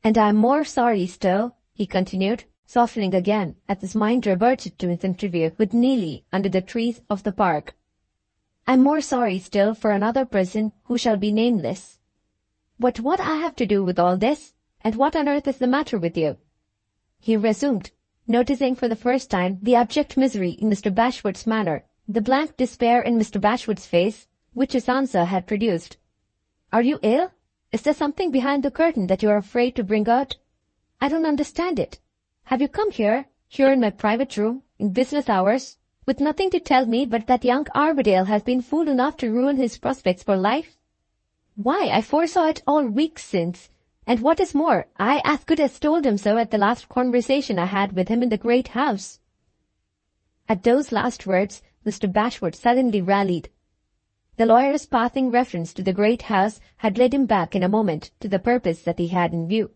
And I'm more sorry still," he continued, softening again as his mind reverted to his interview with Neelie under the trees of the park. "I'm more sorry still for another person who shall be nameless. But what I have to do with all this, and what on earth is the matter with you?" he resumed, noticing for the first time the abject misery in Mr. Bashwood's manner, the blank despair in Mr. Bashwood's face, which his answer had produced. "Are you ill? Is there something behind the curtain that you are afraid to bring out? I don't understand it. Have you come here in my private room, in business hours, with nothing to tell me but that young Armadale has been fool enough to ruin his prospects for life? Why, I foresaw it all weeks since, and what is more, I as good as told him so at the last conversation I had with him in the great house." At those last words, Mr. Bashwood suddenly rallied. The lawyer's passing reference to the great house had led him back in a moment to the purpose that he had in view.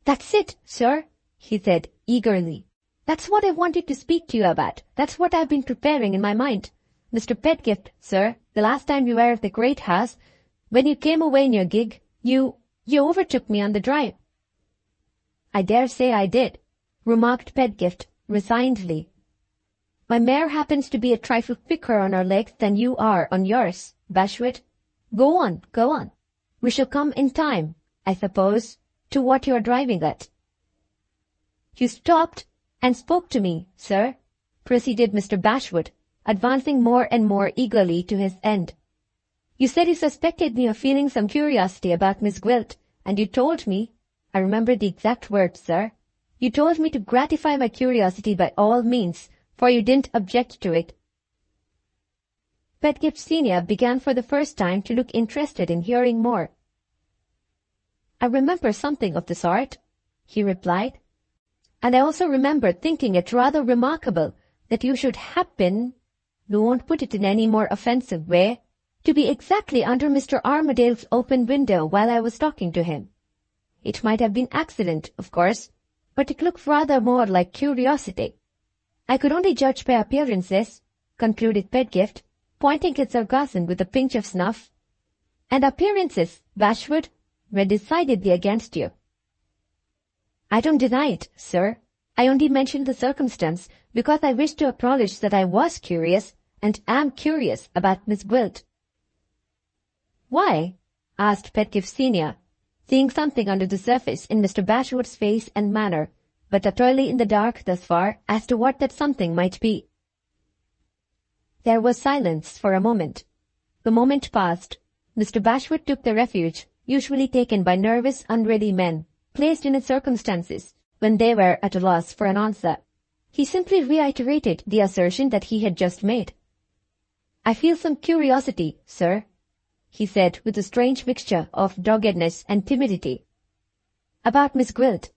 That's it, sir, he said eagerly. That's what I wanted to speak to you about. That's what I've been preparing in my mind. Mr. Pedgift, sir, the last time you were at the great house, when you came away in your gig, you overtook me on the drive. I dare say I did, remarked Pedgift resignedly. My mare happens to be a trifle quicker on her legs than you are on yours, Bashwood. Go on, go on. We shall come in time, I suppose, to what you are driving at. You stopped and spoke to me, sir, proceeded Mr. Bashwood, advancing more and more eagerly to his end. You said you suspected me of feeling some curiosity about Miss Gwilt, and you told me, I remember the exact words, sir, you told me to gratify my curiosity by all means, for you didn't object to it. Pedgift Senior began for the first time to look interested in hearing more. I remember something of the sort, he replied, and I also remember thinking it rather remarkable that you should happen, we won't put it in any more offensive way, to be exactly under Mr. Armadale's open window while I was talking to him. It might have been accident, of course, but it looked rather more like curiosity. I could only judge by appearances, concluded Pedgift, pointing at Sir Gaussen with a pinch of snuff. And appearances, Bashwood, were decidedly against you. I don't deny it, sir. I only mentioned the circumstance because I wish to acknowledge that I was curious and am curious about Miss Gwilt. Why? Asked Pedgift Senior, seeing something under the surface in Mr. Bashwood's face and manner, but utterly in the dark thus far as to what that something might be. There was silence for a moment. The moment passed. Mr. Bashwood took the refuge usually taken by nervous, unready men, placed in circumstances when they were at a loss for an answer. He simply reiterated the assertion that he had just made. I feel some curiosity, sir, he said with a strange mixture of doggedness and timidity. About Miss Gwilt.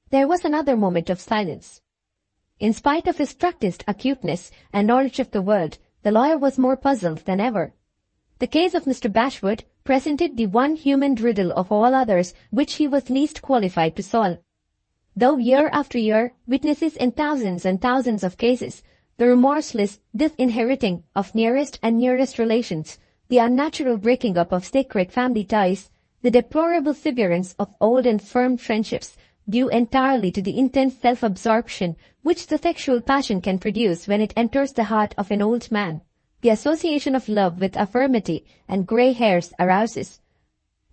There was another moment of silence. In spite of his practiced acuteness and knowledge of the world, the lawyer was more puzzled than ever. The case of Mr. Bashwood presented the one human riddle of all others which he was least qualified to solve. Though year after year, witnesses in thousands and thousands of cases, the remorseless disinheriting of nearest and nearest relations, the unnatural breaking up of sacred family ties, the deplorable severance of old and firm friendships, due entirely to the intense self-absorption which the sexual passion can produce when it enters the heart of an old man, the association of love with affirmity and grey hairs arouses,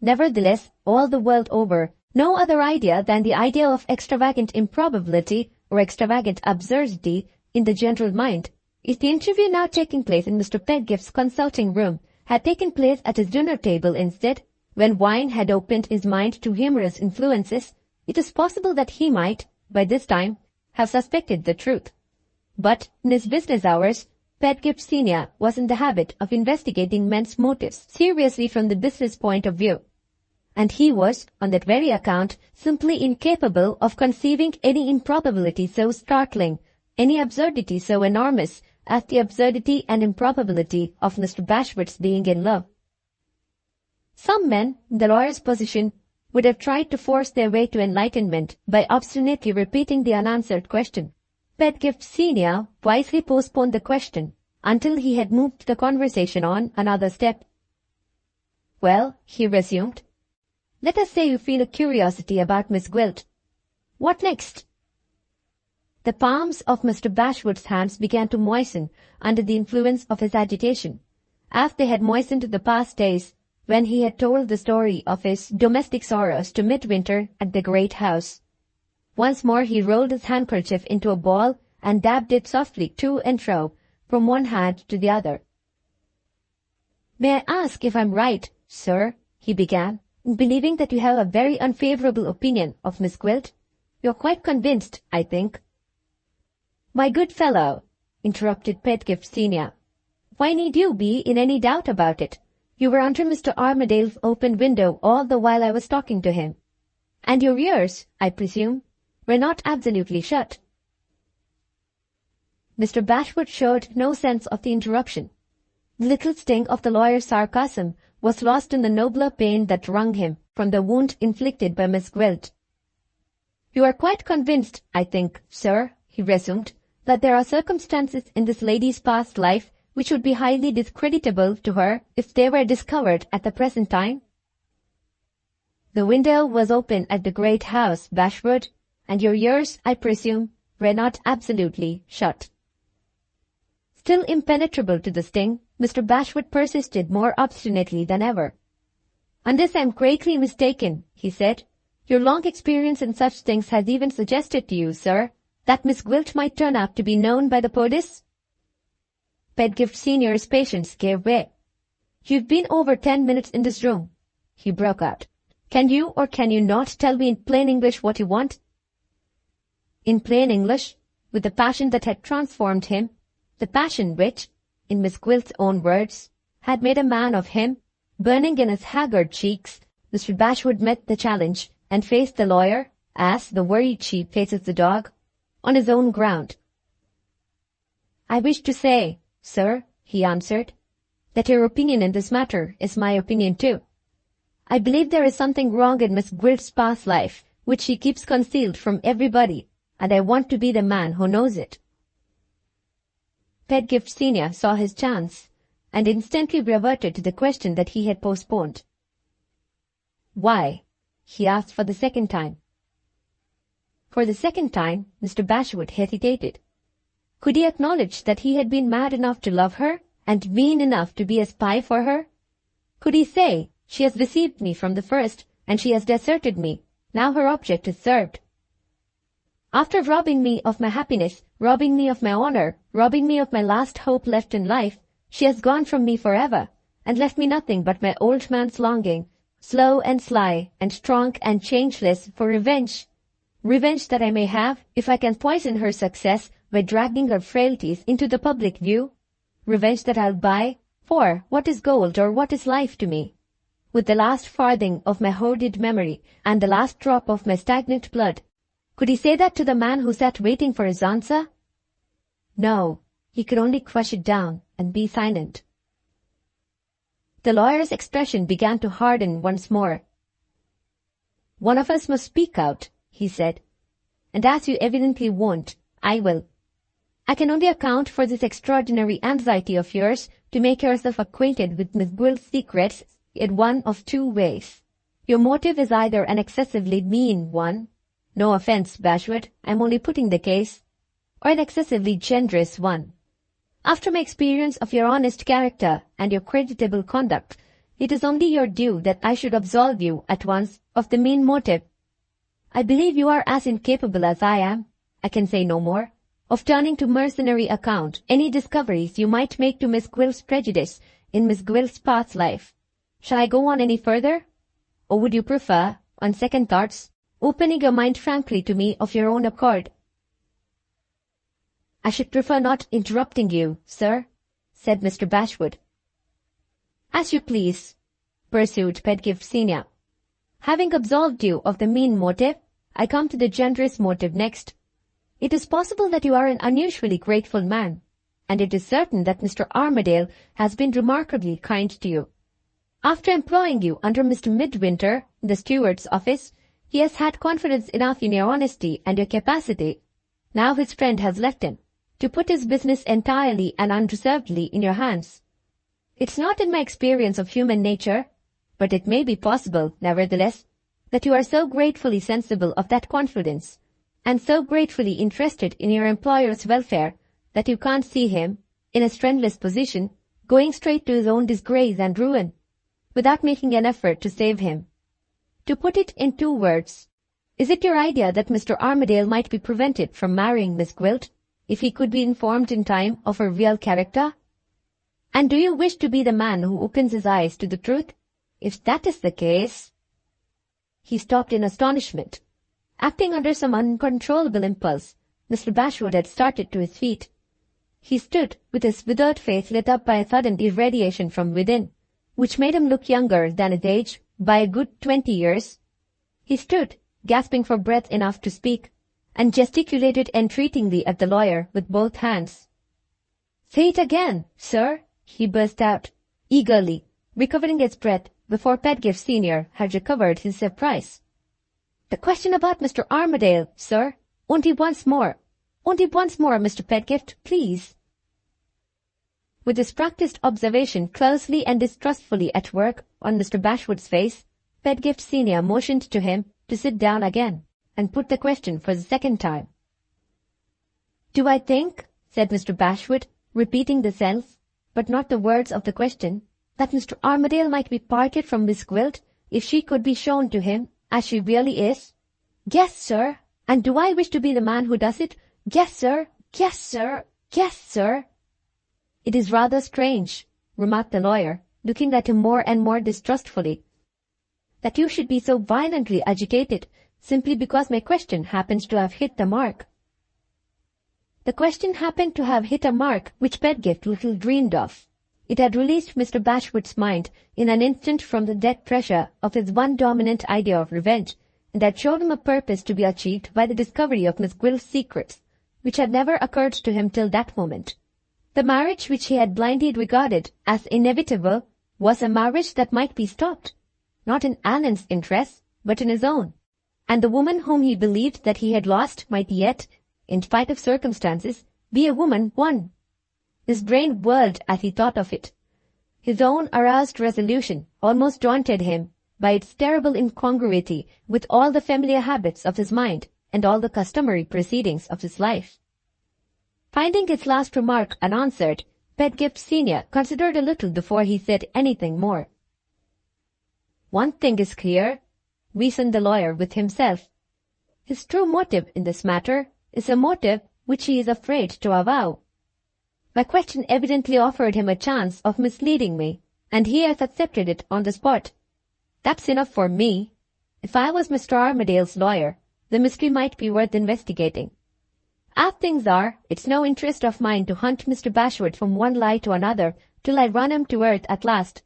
nevertheless, all the world over, no other idea than the idea of extravagant improbability or extravagant absurdity in the general mind. If the interview now taking place in Mr. Pedgift's consulting room had taken place at his dinner table instead, when wine had opened his mind to humorous influences, it is possible that he might, by this time, have suspected the truth. But in his business hours, Pedgift Senior was in the habit of investigating men's motives seriously from the business point of view, and he was, on that very account, simply incapable of conceiving any improbability so startling, any absurdity so enormous, as the absurdity and improbability of Mr. Bashwood's being in love. Some men, in the lawyer's position, would have tried to force their way to enlightenment by obstinately repeating the unanswered question. Pedgift Senior wisely postponed the question until he had moved the conversation on another step. Well, he resumed, let us say you feel a curiosity about Miss Gwilt. What next? The palms of Mr. Bashwood's hands began to moisten under the influence of his agitation, as they had moistened the past days when he had told the story of his domestic sorrows to Midwinter at the great house. Once more he rolled his handkerchief into a ball and dabbed it softly to and fro from one hand to the other. May I ask if I'm right, sir, he began, in believing that you have a very unfavorable opinion of Miss Gwilt? You're quite convinced, I think. My good fellow, interrupted Pedgift Senior, why need you be in any doubt about it? You were under Mr. Armadale's open window all the while I was talking to him. And your ears, I presume, were not absolutely shut. Mr. Bashwood showed no sense of the interruption. The little sting of the lawyer's sarcasm was lost in the nobler pain that wrung him from the wound inflicted by Miss Gwilt. "You are quite convinced, I think, sir," he resumed, "that there are circumstances in this lady's past life which would be highly discreditable to her if they were discovered at the present time?" "The window was open at the great house, Bashwood, and your ears, I presume, were not absolutely shut." Still impenetrable to the sting, Mr. Bashwood persisted more obstinately than ever. "Unless I am greatly mistaken," he said, "your long experience in such things has even suggested to you, sir, that Miss Gwilt might turn out to be known by the police?" Pedgift Senior's patience gave way. "You've been over 10 minutes in this room," he broke out. "Can you or can you not tell me in plain English what you want?" In plain English, with the passion that had transformed him, the passion which, in Miss Gwilt's own words, had made a man of him, burning in his haggard cheeks, Mr. Bashwood met the challenge and faced the lawyer, as the worried sheep faces the dog, on his own ground. "I wish to say, sir," he answered, "that your opinion in this matter is my opinion too. I believe there is something wrong in Miss Gwilt's past life which she keeps concealed from everybody, and I want to be the man who knows it." Pedgift Senior saw his chance, and instantly reverted to the question that he had postponed. "Why?" he asked for the second time. For the second time, Mr. Bashwood hesitated. Could he acknowledge that he had been mad enough to love her, and mean enough to be a spy for her? Could he say, "She has deceived me from the first, and she has deserted me. Now her object is served. After robbing me of my happiness, robbing me of my honor, robbing me of my last hope left in life, she has gone from me forever, and left me nothing but my old man's longing, slow and sly, and strong and changeless, for revenge. Revenge that I may have, if I can poison her success by dragging her frailties into the public view. Revenge that I'll buy, for what is gold or what is life to me? With the last farthing of my hoarded memory, and the last drop of my stagnant blood." Could he say that to the man who sat waiting for his answer? No, he could only crush it down and be silent. The lawyer's expression began to harden once more. "One of us must speak out," he said, "and as you evidently won't, I will. I can only account for this extraordinary anxiety of yours to make yourself acquainted with Miss Gwilt's secrets in one of two ways. Your motive is either an excessively mean one, no offense, Bashwood, I'm only putting the case, or an excessively generous one. After my experience of your honest character and your creditable conduct, it is only your due that I should absolve you at once of the mean motive. I believe you are as incapable as I am, I can say no more, of turning to mercenary account any discoveries you might make to Miss Gwilt's prejudice in Miss Gwilt's past life. Shall I go on any further? Or would you prefer, on second thoughts, opening your mind frankly to me of your own accord?" "I should prefer not interrupting you, sir," said Mr. Bashwood. "As you please," pursued Pedgift Senior. "Having absolved you of the mean motive, I come to the generous motive next. It is possible that you are an unusually grateful man, and it is certain that Mr. Armadale has been remarkably kind to you. After employing you under Mr. Midwinter in the steward's office, he has had confidence enough in your honesty and your capacity, now his friend has left him, to put his business entirely and unreservedly in your hands. It's not in my experience of human nature, but it may be possible, nevertheless, that you are so gratefully sensible of that confidence, and so gratefully interested in your employer's welfare, that you can't see him, in a friendless position, going straight to his own disgrace and ruin, without making an effort to save him. To put it in 2 words, is it your idea that Mr. Armadale might be prevented from marrying Miss Gwilt, if he could be informed in time of her real character? And do you wish to be the man who opens his eyes to the truth? If that is the case—" He stopped in astonishment. Acting under some uncontrollable impulse, Mr. Bashwood had started to his feet. He stood with his withered face lit up by a sudden irradiation from within, which made him look younger than his age by a good 20 years. He stood, gasping for breath enough to speak, and gesticulated entreatingly at the lawyer with both hands. "Say it again, sir," he burst out, eagerly, recovering his breath before Pedgift Senior had recovered his surprise. The question about Mr. Armadale, sir. Only once more. Only once more, Mr. Pedgift, please. With his practised observation closely and distrustfully at work on Mr. Bashwood's face, Pedgift Senior motioned to him to sit down again, and put the question for the second time. "Do I think," said Mr. Bashwood, repeating the sense, but not the words of the question, "that Mr. Armadale might be parted from Miss Gwilt if she could be shown to him as she really is?" "Yes, sir. And do I wish to be the man who does it?" "Yes, sir. Yes, sir. Yes, sir." "It is rather strange," remarked the lawyer, looking at him more and more distrustfully, "that you should be so violently agitated simply because my question happens to have hit the mark." The question happened to have hit a mark which Pedgift little dreamed of. It had released Mr. Bashwood's mind in an instant from the dead pressure of his one dominant idea of revenge, and had shown him a purpose to be achieved by the discovery of Miss Gwilt's secrets, which had never occurred to him till that moment. The marriage which he had blindly regarded as inevitable was a marriage that might be stopped, not in Allan's interests, but in his own, and the woman whom he believed that he had lost might yet, in spite of circumstances, be a woman won. His brain whirled as he thought of it. His own aroused resolution almost daunted him by its terrible incongruity with all the familiar habits of his mind and all the customary proceedings of his life. Finding his last remark unanswered, Pedgift Senior considered a little before he said anything more. "One thing is clear," reasoned the lawyer with himself. "His true motive in this matter is a motive which he is afraid to avow. My question evidently offered him a chance of misleading me, and he has accepted it on the spot. That's enough for me. If I was Mr. Armadale's lawyer, the mystery might be worth investigating. As things are, it's no interest of mine to hunt Mr. Bashwood from one lie to another till I run him to earth at last.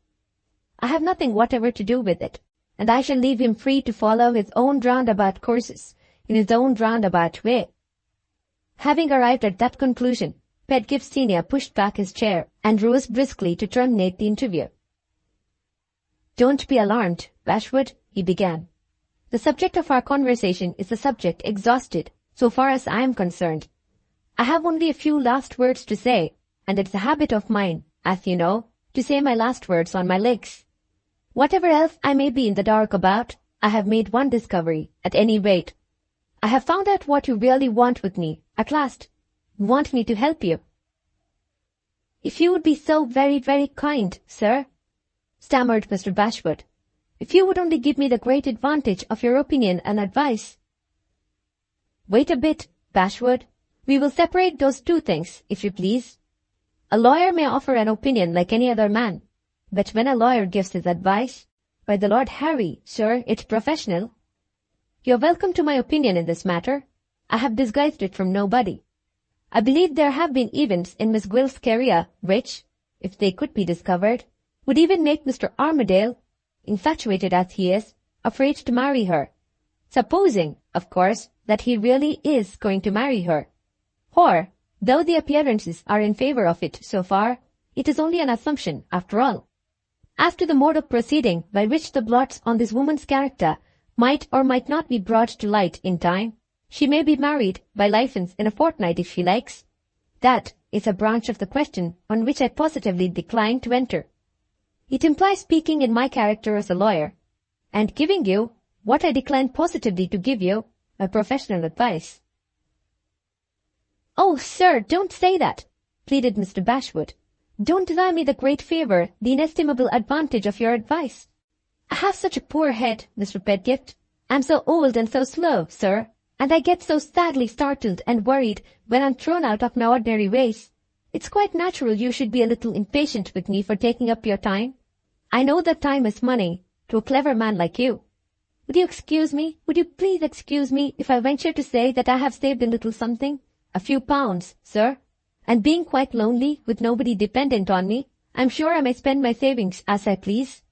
I have nothing whatever to do with it, and I shall leave him free to follow his own roundabout courses, in his own roundabout way." Having arrived at that conclusion, Pedgift Senior pushed back his chair and rose briskly to terminate the interview. "Don't be alarmed, Bashwood," he began. "The subject of our conversation is a subject exhausted, so far as I am concerned. I have only a few last words to say, and it's a habit of mine, as you know, to say my last words on my legs. Whatever else I may be in the dark about, I have made one discovery, at any rate. I have found out what you really want with me, at last. You want me to help you." "If you would be so very, very kind, sir," stammered Mr. Bashwood. "If you would only give me the great advantage of your opinion and advice." "Wait a bit, Bashwood. We will separate those two things, if you please. A lawyer may offer an opinion like any other man, but when a lawyer gives his advice, by the Lord Harry, sir, it's professional. You're welcome to my opinion in this matter. I have disguised it from nobody. I believe there have been events in Miss Gwilt's career which, if they could be discovered, would even make Mr. Armadale, infatuated as he is, afraid to marry her. Supposing, of course, that he really is going to marry her. For, though the appearances are in favor of it so far, it is only an assumption after all. As to the mode of proceeding by which the blots on this woman's character might or might not be brought to light in time, she may be married by license in a fortnight if she likes. That is a branch of the question on which I positively decline to enter. It implies speaking in my character as a lawyer, and giving you, what I decline positively to give you, my professional advice." "Oh, sir, don't say that," pleaded Mr. Bashwood. "Don't deny me the great favor, the inestimable advantage of your advice. I have such a poor head, Mr. Pedgift. I'm so old and so slow, sir, and I get so sadly startled and worried when I'm thrown out of my ordinary ways. It's quite natural you should be a little impatient with me for taking up your time. I know that time is money, to a clever man like you. Would you please excuse me if I venture to say that I have saved a little something, a few pounds, sir, and being quite lonely with nobody dependent on me, I'm sure I may spend my savings as I please."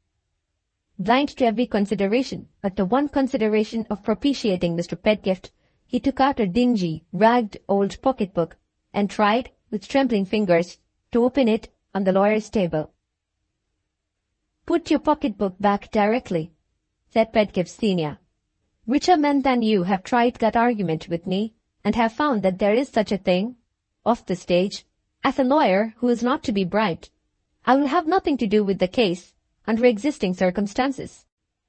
Blind to every consideration but the one consideration of propitiating Mr. Pedgift, he took out a dingy, ragged old pocket-book and tried, with trembling fingers, to open it on the lawyer's table. "Put your pocket-book back directly," said Pedgift Senior. Richer men than you have tried that argument with me, and have found that there is such a thing, off the stage, as a lawyer who is not to be bribed. I will have nothing to do with the case, under existing circumstances.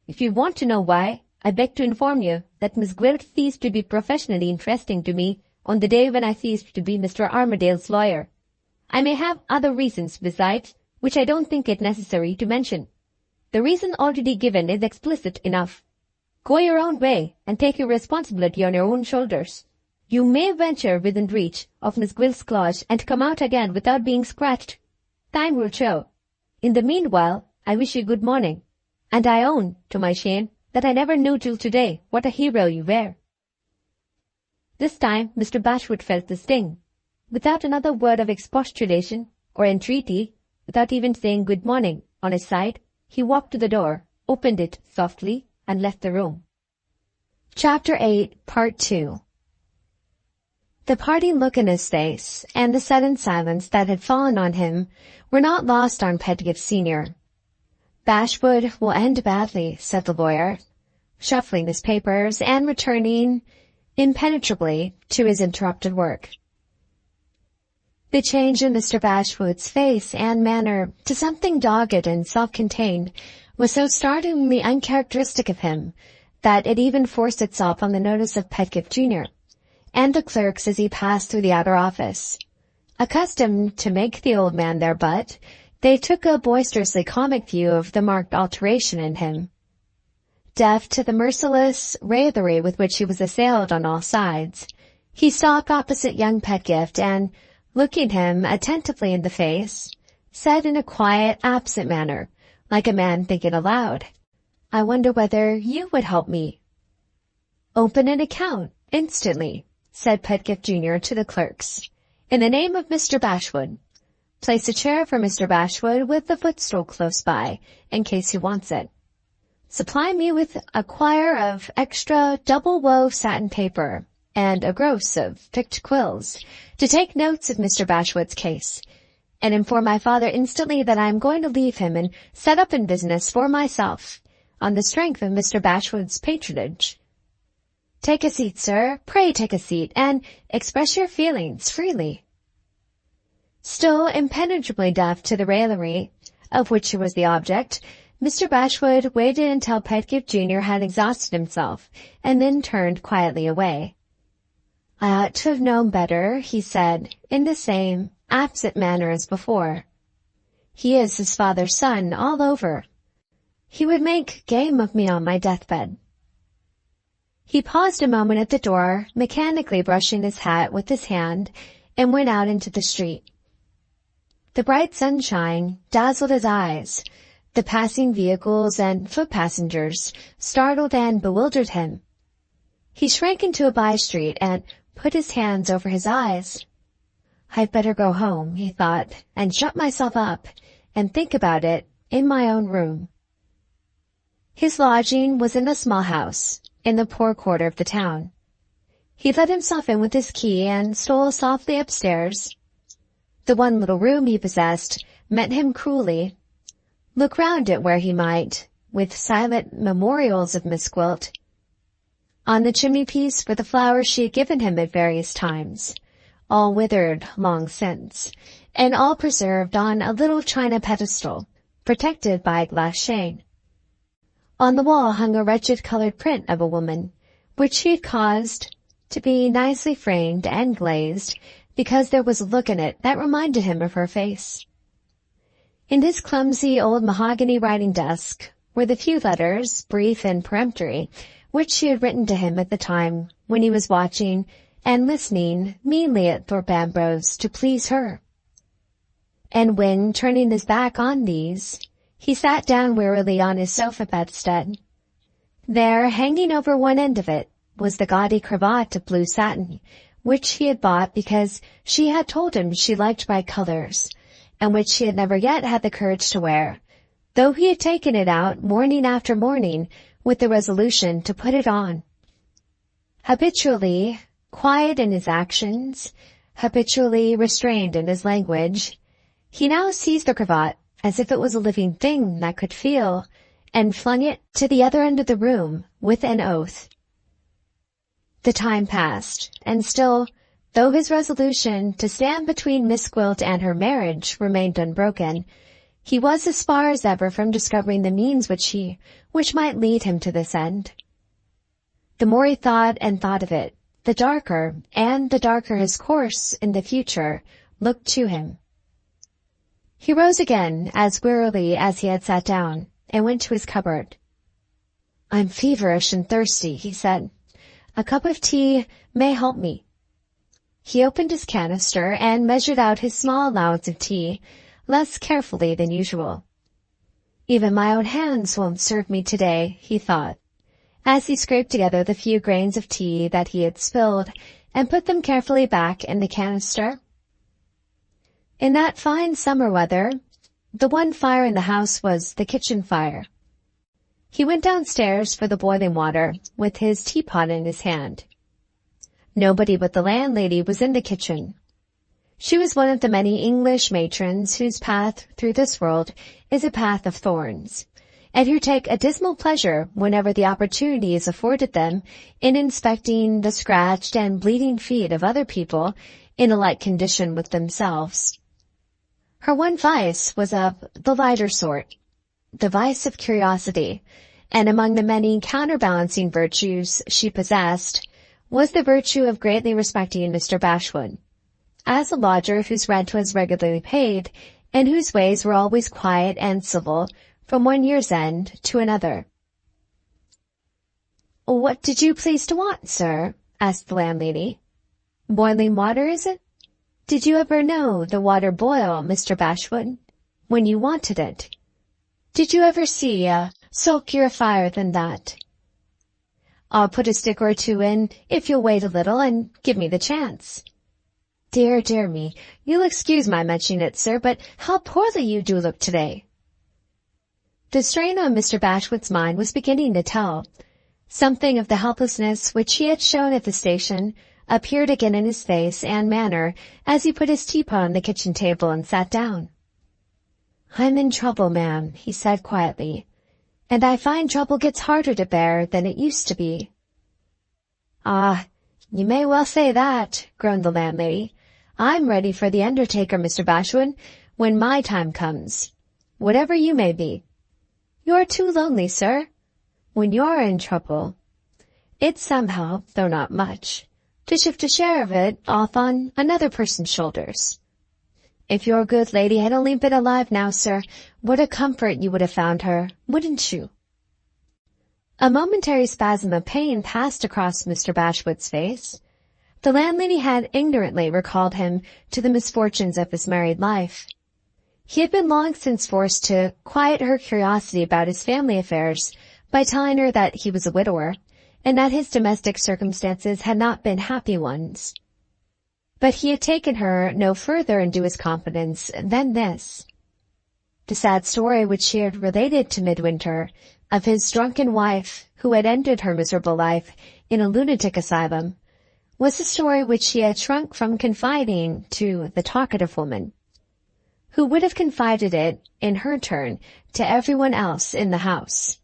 If you want to know why, I beg to inform you that Miss Gwilt ceased to be professionally interesting to me on the day when I ceased to be Mr. Armadale's lawyer. I may have other reasons besides, which I don't think it necessary to mention. The reason already given is explicit enough. Go your own way, and take your responsibility on your own shoulders. You may venture within reach of Miss Gwilt's claws and come out again without being scratched. Time will show. In the meanwhile, I wish you good morning, and I own, to my shame, that I never knew till today what a hero you were. This time Mr. Bashwood felt the sting. Without another word of expostulation or entreaty, without even saying good morning on his side, he walked to the door, opened it softly, and left the room. Chapter 8, Part 2. The parting look in his face, and the sudden silence that had fallen on him, were not lost on Pedgift Senior. "Bashwood will end badly," said the lawyer, shuffling his papers and returning impenetrably to his interrupted work. The change in Mr. Bashwood's face and manner to something dogged and self-contained was so startlingly uncharacteristic of him that it even forced itself on the notice of Pedgift Junior and the clerks as he passed through the outer office. Accustomed to make the old man their butt, they took a boisterously comic view of the marked alteration in him. Deaf to the merciless raillery with which he was assailed on all sides, he stopped opposite young Pedgift and, looking him attentively in the face, said in a quiet, absent manner, like a man thinking aloud, "I wonder whether you would help me." "Open an account, instantly," said Pedgift Junior to the clerks, "in the name of Mr. Bashwood. Place a chair for Mr. Bashwood with a footstool close by, in case he wants it. Supply me with a quire of extra double-wove satin paper, and a gross of picked quills, to take notes of Mr. Bashwood's case, and inform my father instantly that I am going to leave him and set up in business for myself, on the strength of Mr. Bashwood's patronage. Take a seat, sir, pray take a seat, and express your feelings freely." Still impenetrably deaf to the raillery, of which he was the object, Mr. Bashwood waited until Pedgift Junior had exhausted himself, and then turned quietly away. "I ought to have known better," he said, in the same absent manner as before. "He is his father's son all over. He would make game of me on my deathbed." He paused a moment at the door, mechanically brushing his hat with his hand, and went out into the street. The bright sunshine dazzled his eyes. The passing vehicles and foot-passengers startled and bewildered him. He shrank into a by-street and put his hands over his eyes. "I'd better go home," he thought, "and shut myself up, and think about it in my own room." His lodging was in a small house, in the poor quarter of the town. He let himself in with his key and stole softly upstairs. The one little room he possessed met him cruelly. Look round it where he might, with silent memorials of Miss Gwilt. On the chimney-piece were the flowers she had given him at various times, all withered long since, and all preserved on a little china pedestal, protected by a glass shade. On the wall hung a wretched colored print of a woman, which he had caused to be nicely framed and glazed, because there was a look in it that reminded him of her face. In his clumsy old mahogany writing desk were the few letters, brief and peremptory, which she had written to him at the time when he was watching and listening meanly at Thorpe Ambrose to please her. And when, turning his back on these, he sat down wearily on his sofa bedstead, there, hanging over one end of it, was the gaudy cravat of blue satin, which he had bought because she had told him she liked bright colors, and which he had never yet had the courage to wear, though he had taken it out morning after morning with the resolution to put it on. Habitually quiet in his actions, habitually restrained in his language, he now seized the cravat as if it was a living thing that could feel, and flung it to the other end of the room with an oath. The time passed, and still, though his resolution to stand between Miss Gwilt and her marriage remained unbroken, he was as far as ever from discovering the means which might lead him to this end. The more he thought and thought of it, the darker his course in the future looked to him. He rose again as wearily as he had sat down, and went to his cupboard. "I'm feverish and thirsty," he said. "A cup of tea may help me." He opened his canister and measured out his small allowance of tea less carefully than usual. "Even my own hands won't serve me today," he thought, as he scraped together the few grains of tea that he had spilled and put them carefully back in the canister. In that fine summer weather, the one fire in the house was the kitchen fire. He went downstairs for the boiling water with his teapot in his hand. Nobody but the landlady was in the kitchen. She was one of the many English matrons whose path through this world is a path of thorns, and who take a dismal pleasure whenever the opportunity is afforded them in inspecting the scratched and bleeding feet of other people in a like condition with themselves. Her one vice was of the lighter sort, the vice of curiosity, and among the many counterbalancing virtues she possessed was the virtue of greatly respecting Mr. Bashwood, as a lodger whose rent was regularly paid, and whose ways were always quiet and civil from one year's end to another. "What did you please to want, sir?" asked the landlady. "Boiling water, is it? Did you ever know the water boil, Mr. Bashwood, when you wanted it? Did you ever see a sulkier fire than that? I'll put a stick or two in if you'll wait a little and give me the chance." "Dear, dear me, you'll excuse my mentioning it, sir, but how poorly you do look today." The strain on Mr. Bashwood's mind was beginning to tell. Something of the helplessness which he had shown at the station appeared again in his face and manner as he put his teapot on the kitchen table and sat down. "I'm in trouble, ma'am," he said quietly, "and I find trouble gets harder to bear than it used to be." "Ah, you may well say that," groaned the landlady. "I'm ready for the undertaker, Mr. Bashwood, when my time comes, whatever you may be. You're too lonely, sir. When you're in trouble, it's somehow, though not much, to shift a share of it off on another person's shoulders. If your good lady had only been alive now, sir, what a comfort you would have found her, wouldn't you?" A momentary spasm of pain passed across Mr. Bashwood's face. The landlady had ignorantly recalled him to the misfortunes of his married life. He had been long since forced to quiet her curiosity about his family affairs by telling her that he was a widower, and that his domestic circumstances had not been happy ones. But he had taken her no further into his confidence than this. The sad story which he had related to Midwinter of his drunken wife who had ended her miserable life in a lunatic asylum was a story which he had shrunk from confiding to the talkative woman, who would have confided it, in her turn, to everyone else in the house.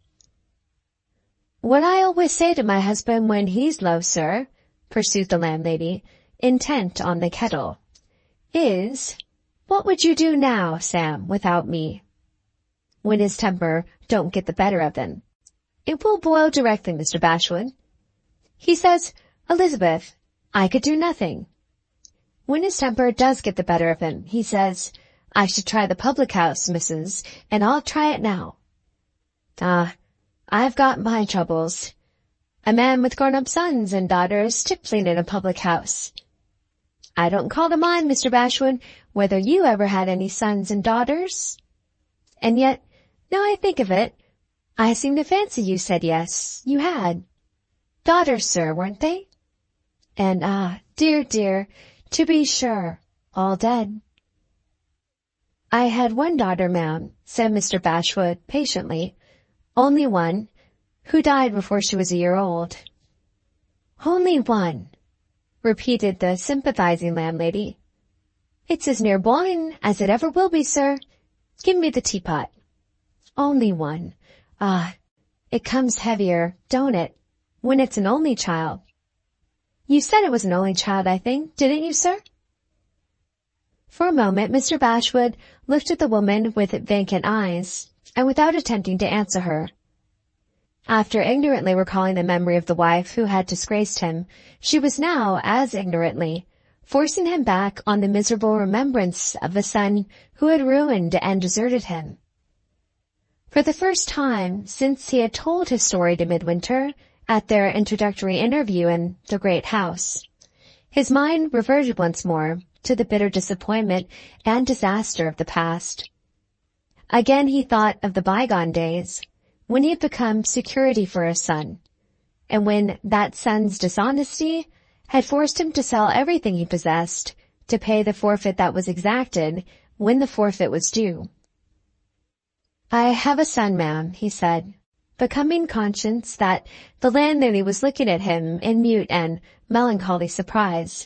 "What I always say to my husband when he's low, sir," pursued the landlady, intent on the kettle, "is, what would you do now, Sam, without me? When his temper don't get the better of him. It will boil directly, Mr. Bashwood. He says, 'Elizabeth, I could do nothing.' When his temper does get the better of him, he says, 'I should try the public house, missus, and I'll try it now.' Ah, I've got my troubles. A man with grown-up sons and daughters tippling in a public house. I don't call to mind, Mr. Bashwood, whether you ever had any sons and daughters. And yet, now I think of it, I seem to fancy you said yes, you had. Daughters, sir, weren't they? And, dear, dear, to be sure, all dead." "I had one daughter, ma'am," said Mr. Bashwood patiently, "only one, who died before she was a year old." "Only one," repeated the sympathizing landlady. "It's as near boiling as it ever will be, sir. Give me the teapot. Only one. Ah, it comes heavier, don't it, when it's an only child?" You said it was an only child, I think, didn't you, sir? For a moment, Mr. Bashwood looked at the woman with vacant eyes, and without attempting to answer her. After ignorantly recalling the memory of the wife who had disgraced him, she was now, as ignorantly, forcing him back on the miserable remembrance of a son who had ruined and deserted him. For the first time since he had told his story to Midwinter at their introductory interview in the great house, his mind reverted once more to the bitter disappointment and disaster of the past. Again he thought of the bygone days, when he had become security for his son, and when that son's dishonesty had forced him to sell everything he possessed to pay the forfeit that was exacted when the forfeit was due. "I have a son, ma'am," he said, becoming conscious that the landlady was looking at him in mute and melancholy surprise.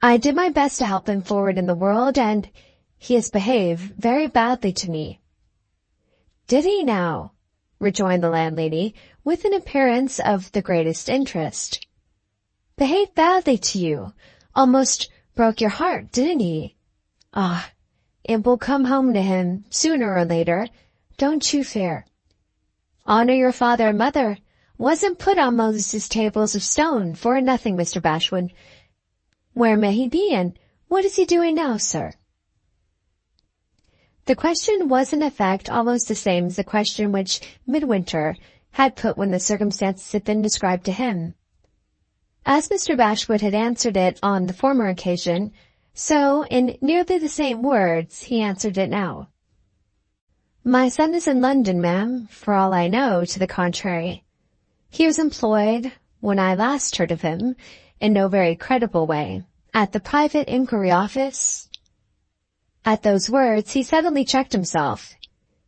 "I did my best to help him forward in the world, and he has behaved very badly to me." "Did he now?" rejoined the landlady, with an appearance of the greatest interest. "Behaved badly to you? Almost broke your heart, didn't he? Ah, it will come home to him, sooner or later, don't you fear. Honor your father and mother wasn't put on Moses' tables of stone for nothing, Mr. Bashwood. Where may he be, and what is he doing now, sir?" The question was in effect almost the same as the question which Midwinter had put when the circumstances had been described to him. As Mr. Bashwood had answered it on the former occasion, so in nearly the same words he answered it now. "My son is in London, ma'am, for all I know to the contrary. He was employed, when I last heard of him, in no very creditable way, at the private inquiry office." At those words he suddenly checked himself.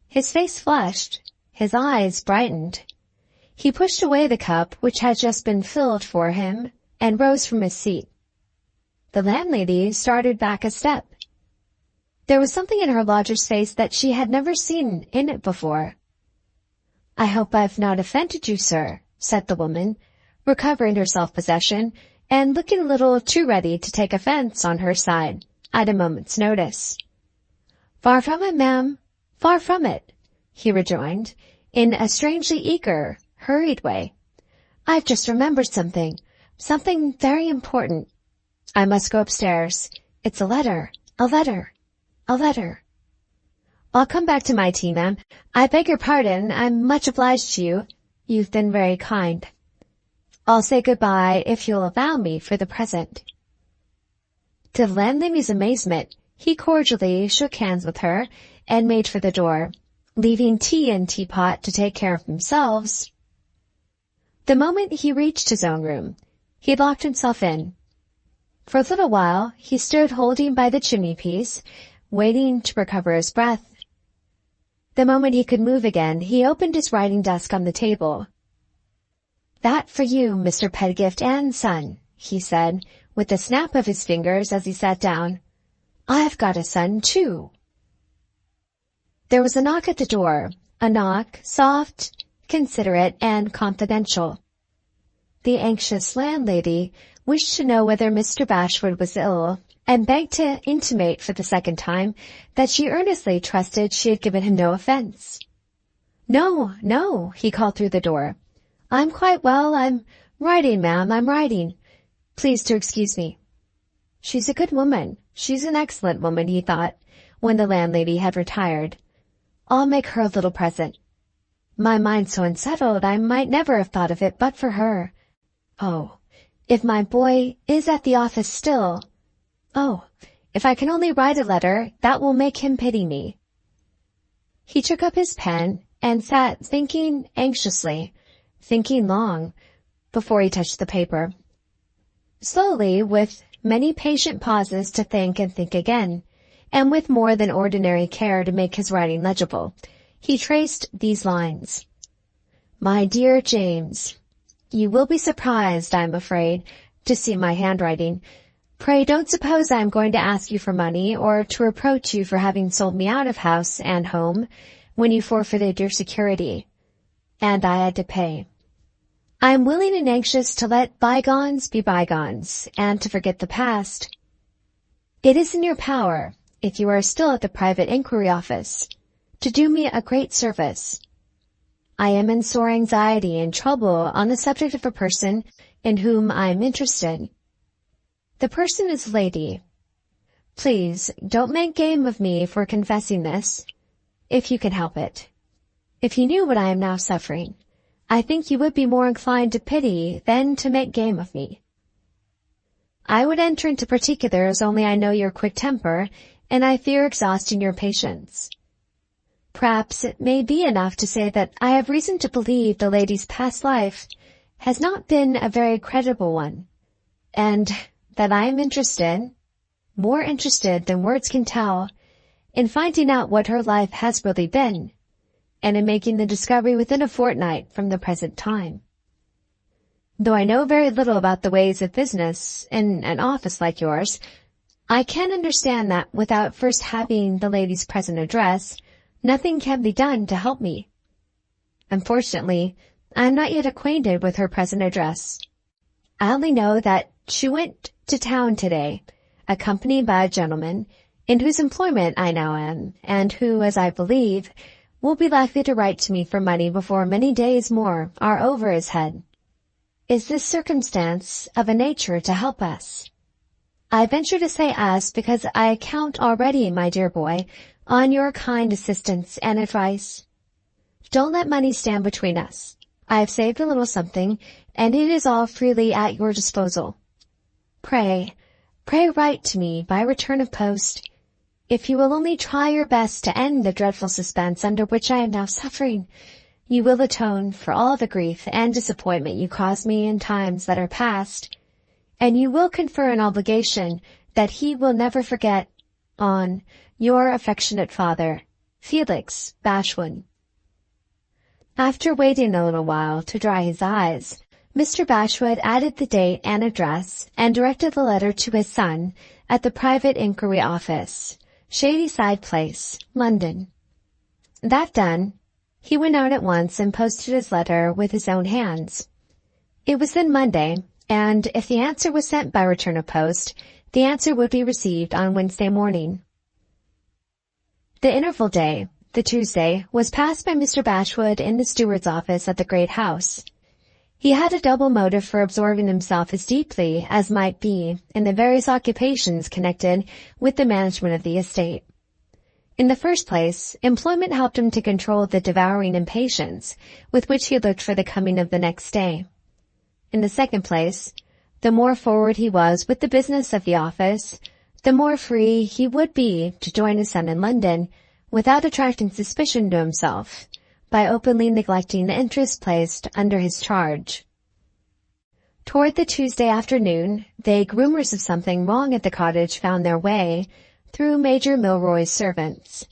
His face flushed, his eyes brightened. He pushed away the cup which had just been filled for him, and rose from his seat. The landlady started back a step. There was something in her lodger's face that she had never seen in it before. "I hope I've not offended you, sir," said the woman, recovering her self-possession, and looking a little too ready to take offense on her side at a moment's notice. "Far from it, ma'am, far from it," he rejoined, in a strangely eager, hurried way. "I've just remembered something very important. I must go upstairs. It's a letter. I'll come back to my tea, ma'am. I beg your pardon. I'm much obliged to you. You've been very kind. I'll say good-bye, if you'll allow me, for the present." To the landlady's amazement, he cordially shook hands with her and made for the door, leaving tea and teapot to take care of themselves. The moment he reached his own room, he locked himself in. For a little while he stood holding by the chimney-piece, waiting to recover his breath. The moment he could move again, he opened his writing desk on the table. "That for you, Mr. Pedgift and Son," he said, with a snap of his fingers as he sat down. "I've got a son, too." There was a knock at the door, a knock, soft, considerate, and confidential. The anxious landlady wished to know whether Mr. Bashwood was ill, and begged to intimate for the second time that she earnestly trusted she had given him no offense. No, he called through the door. "I'm quite well. I'm writing, ma'am, I'm writing. Please to excuse me." "She's a good woman. She's an excellent woman," he thought, when the landlady had retired. "I'll make her a little present. My mind's so unsettled I might never have thought of it but for her. Oh, if my boy is at the office still. Oh, if I can only write a letter that will make him pity me." He took up his pen and sat thinking anxiously, thinking long, before he touched the paper. Slowly, with many patient pauses to think and think again, and with more than ordinary care to make his writing legible, he traced these lines. "My dear James, you will be surprised, I am afraid, to see my handwriting. Pray don't suppose I am going to ask you for money, or to reproach you for having sold me out of house and home when you forfeited your security, and I had to pay. I am willing and anxious to let bygones be bygones, and to forget the past. It is in your power, if you are still at the private inquiry office, to do me a great service. I am in sore anxiety and trouble on the subject of a person in whom I am interested. The person is Lady. Please, don't make game of me for confessing this, if you can help it. If you knew what I am now suffering, I think you would be more inclined to pity than to make game of me. I would enter into particulars, only I know your quick temper, and I fear exhausting your patience. Perhaps it may be enough to say that I have reason to believe the lady's past life has not been a very creditable one, and that I am interested, more interested than words can tell, in finding out what her life has really been, and in making the discovery within a fortnight from the present time. Though I know very little about the ways of business in an office like yours, I can understand that without first having the lady's present address, nothing can be done to help me. Unfortunately, I am not yet acquainted with her present address. I only know that she went to town today, accompanied by a gentleman in whose employment I now am, and who, as I believe, will be likely to write to me for money before many days more are over his head. Is this circumstance of a nature to help us? I venture to say us because I count already, my dear boy, on your kind assistance and advice. Don't let money stand between us. I have saved a little something, and it is all freely at your disposal. Pray write to me by return of post. If you will only try your best to end the dreadful suspense under which I am now suffering, you will atone for all the grief and disappointment you caused me in times that are past, and you will confer an obligation that he will never forget on your affectionate father, Felix Bashwood. After waiting a little while to dry his eyes, Mr. Bashwood added the date and address and directed the letter to his son at the private inquiry office, Shadyside Place, London. That done, he went out at once and posted his letter with his own hands. It was then Monday, and if the answer was sent by return of post, the answer would be received on Wednesday morning. The interval day, the Tuesday, was passed by Mr. Bashwood in the steward's office at the great house. He had a double motive for absorbing himself as deeply as might be in the various occupations connected with the management of the estate. In the first place, employment helped him to control the devouring impatience with which he looked for the coming of the next day. In the second place, the more forward he was with the business of the office, the more free he would be to join his son in London without attracting suspicion to himself, by openly neglecting the interest placed under his charge. Toward the Tuesday afternoon, vague rumors of something wrong at the cottage found their way, through Major Milroy's servants,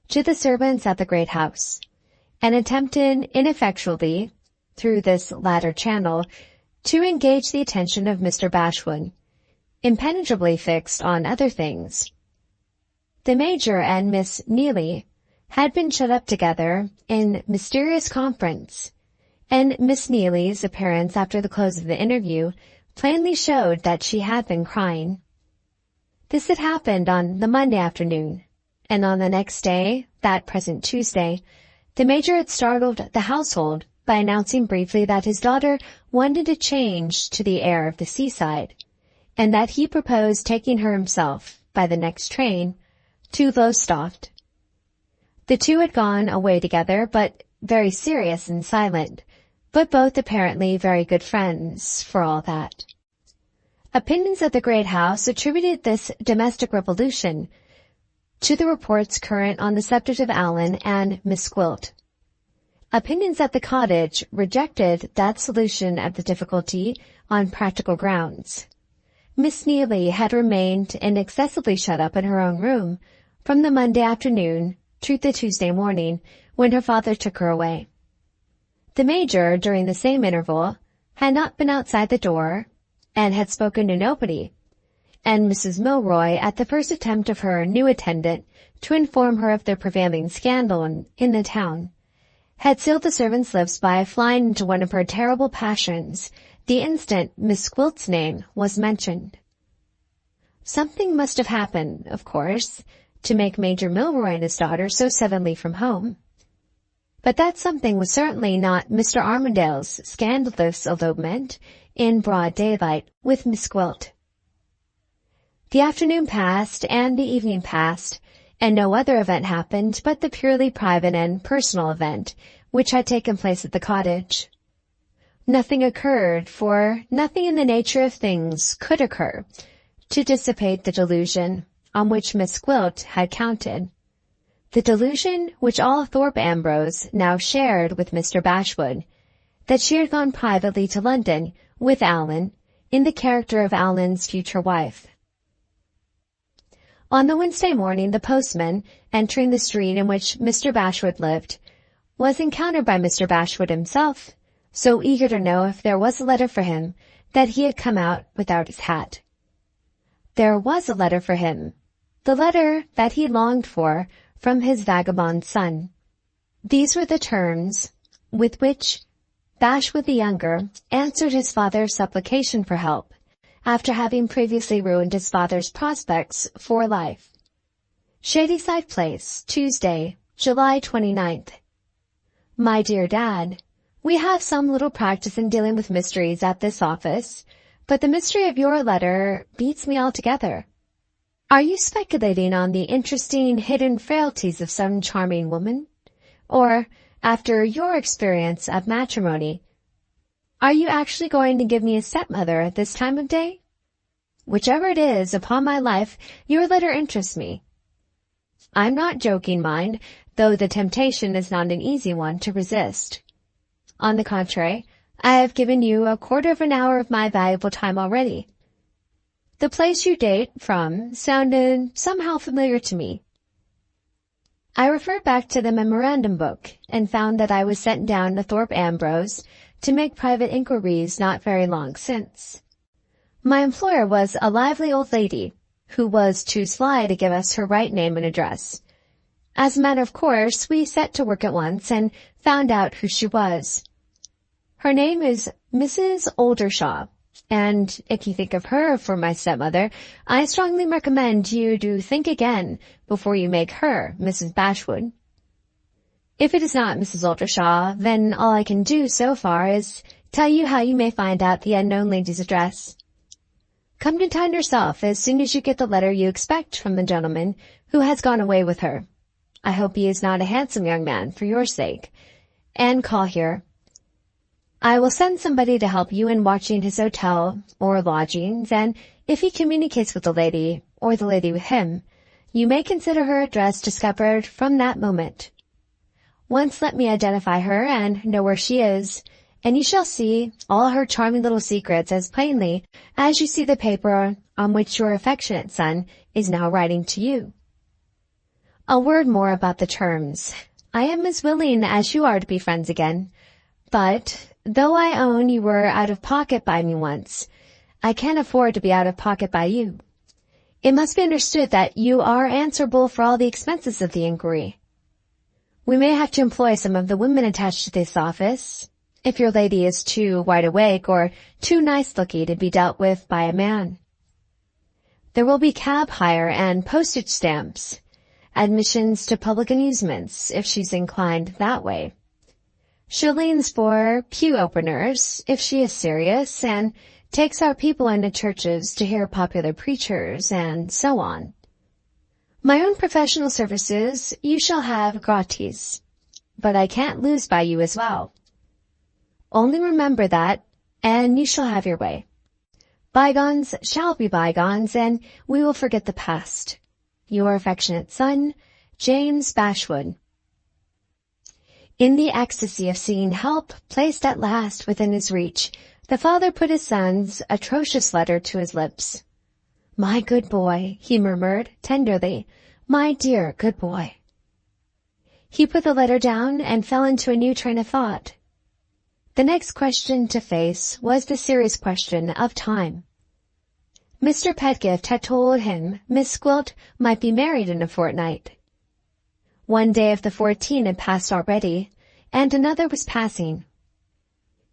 to the servants at the great house, and attempted ineffectually, through this latter channel, to engage the attention of Mr. Bashwood, impenetrably fixed on other things. The Major and Miss Neelie had been shut up together in mysterious conference, and Miss Neelie's appearance after the close of the interview plainly showed that she had been crying. This had happened on the Monday afternoon, and on the next day, that present Tuesday, the Major had startled the household by announcing briefly that his daughter wanted a change to the air of the seaside, and that he proposed taking her himself, by the next train, to Lowestoft. The two had gone away together, but very serious and silent, but both apparently very good friends, for all that. Opinions at the great house attributed this domestic revolution to the reports current on the subject of Allan and Miss Gwilt. Opinions at the cottage rejected that solution of the difficulty on practical grounds. Miss Neelie had remained inaccessibly shut up in her own room from the Monday afternoon to the Tuesday morning, when her father took her away. The Major, during the same interval, had not been outside the door, and had spoken to nobody, and Mrs. Milroy, at the first attempt of her new attendant to inform her of the prevailing scandal in the town, had sealed the servant's lips by flying into one of her terrible passions the instant Miss Gwilt's name was mentioned. Something must have happened, of course, to make Major Milroy and his daughter so suddenly from home. But that something was certainly not Mr. Armadale's scandalous elopement in broad daylight with Miss Gwilt. The afternoon passed and the evening passed, and no other event happened but the purely private and personal event which had taken place at the cottage. Nothing occurred, for nothing in the nature of things could occur to dissipate the delusion on which Miss Gwilt had counted, the delusion which all Thorpe Ambrose now shared with Mr. Bashwood, that she had gone privately to London with Allan in the character of Allan's future wife. On the Wednesday morning, the postman, entering the street in which Mr. Bashwood lived, was encountered by Mr. Bashwood himself, so eager to know if there was a letter for him that he had come out without his hat. There was a letter for him, the letter that he longed for from his vagabond son. These were the terms with which Bashwood the younger answered his father's supplication for help, after having previously ruined his father's prospects for life. Shadyside Place, Tuesday, July 29th. My dear Dad, we have some little practice in dealing with mysteries at this office, but the mystery of your letter beats me altogether. Are you speculating on the interesting hidden frailties of some charming woman? Or, after your experience of matrimony, are you actually going to give me a stepmother at this time of day? Whichever it is, upon my life, your letter interests me. I'm not joking, mind, though the temptation is not an easy one to resist. On the contrary, I have given you a quarter of an hour of my valuable time already. The place you date from sounded somehow familiar to me. I referred back to the memorandum book and found that I was sent down to Thorpe Ambrose to make private inquiries not very long since. My employer was a lively old lady who was too sly to give us her right name and address. As a matter of course, we set to work at once and found out who she was. Her name is Mrs. Oldershaw, and if you think of her for my stepmother, I strongly recommend you to think again before you make her Mrs. Bashwood. If it is not Mrs. Oldershaw, then all I can do so far is tell you how you may find out the unknown lady's address. Come to town yourself as soon as you get the letter you expect from the gentleman who has gone away with her. I hope he is not a handsome young man for your sake, and call here. I will send somebody to help you in watching his hotel or lodgings, and if he communicates with the lady, or the lady with him, you may consider her address discovered from that moment. Once let me identify her and know where she is, and you shall see all her charming little secrets as plainly as you see the paper on which your affectionate son is now writing to you. A word more about the terms. I am as willing as you are to be friends again, but though I own you were out of pocket by me once, I can't afford to be out of pocket by you. It must be understood that you are answerable for all the expenses of the inquiry. We may have to employ some of the women attached to this office, if your lady is too wide awake or too nice-looking to be dealt with by a man. There will be cab hire and postage stamps, admissions to public amusements, if she's inclined that way, shillings for pew openers, if she is serious, and takes our people into churches to hear popular preachers, and so on. My own professional services you shall have gratis, but I can't lose by you as well. Only remember that, and you shall have your way. Bygones shall be bygones, and we will forget the past. Your affectionate son, James Bashwood. In the ecstasy of seeing help placed at last within his reach, the father put his son's atrocious letter to his lips. "My good boy," he murmured tenderly, "my dear good boy." He put the letter down and fell into a new train of thought. The next question to face was the serious question of time. Mr. Pedgift had told him Miss Gwilt might be married in a fortnight. One day of the 14 had passed already, and another was passing.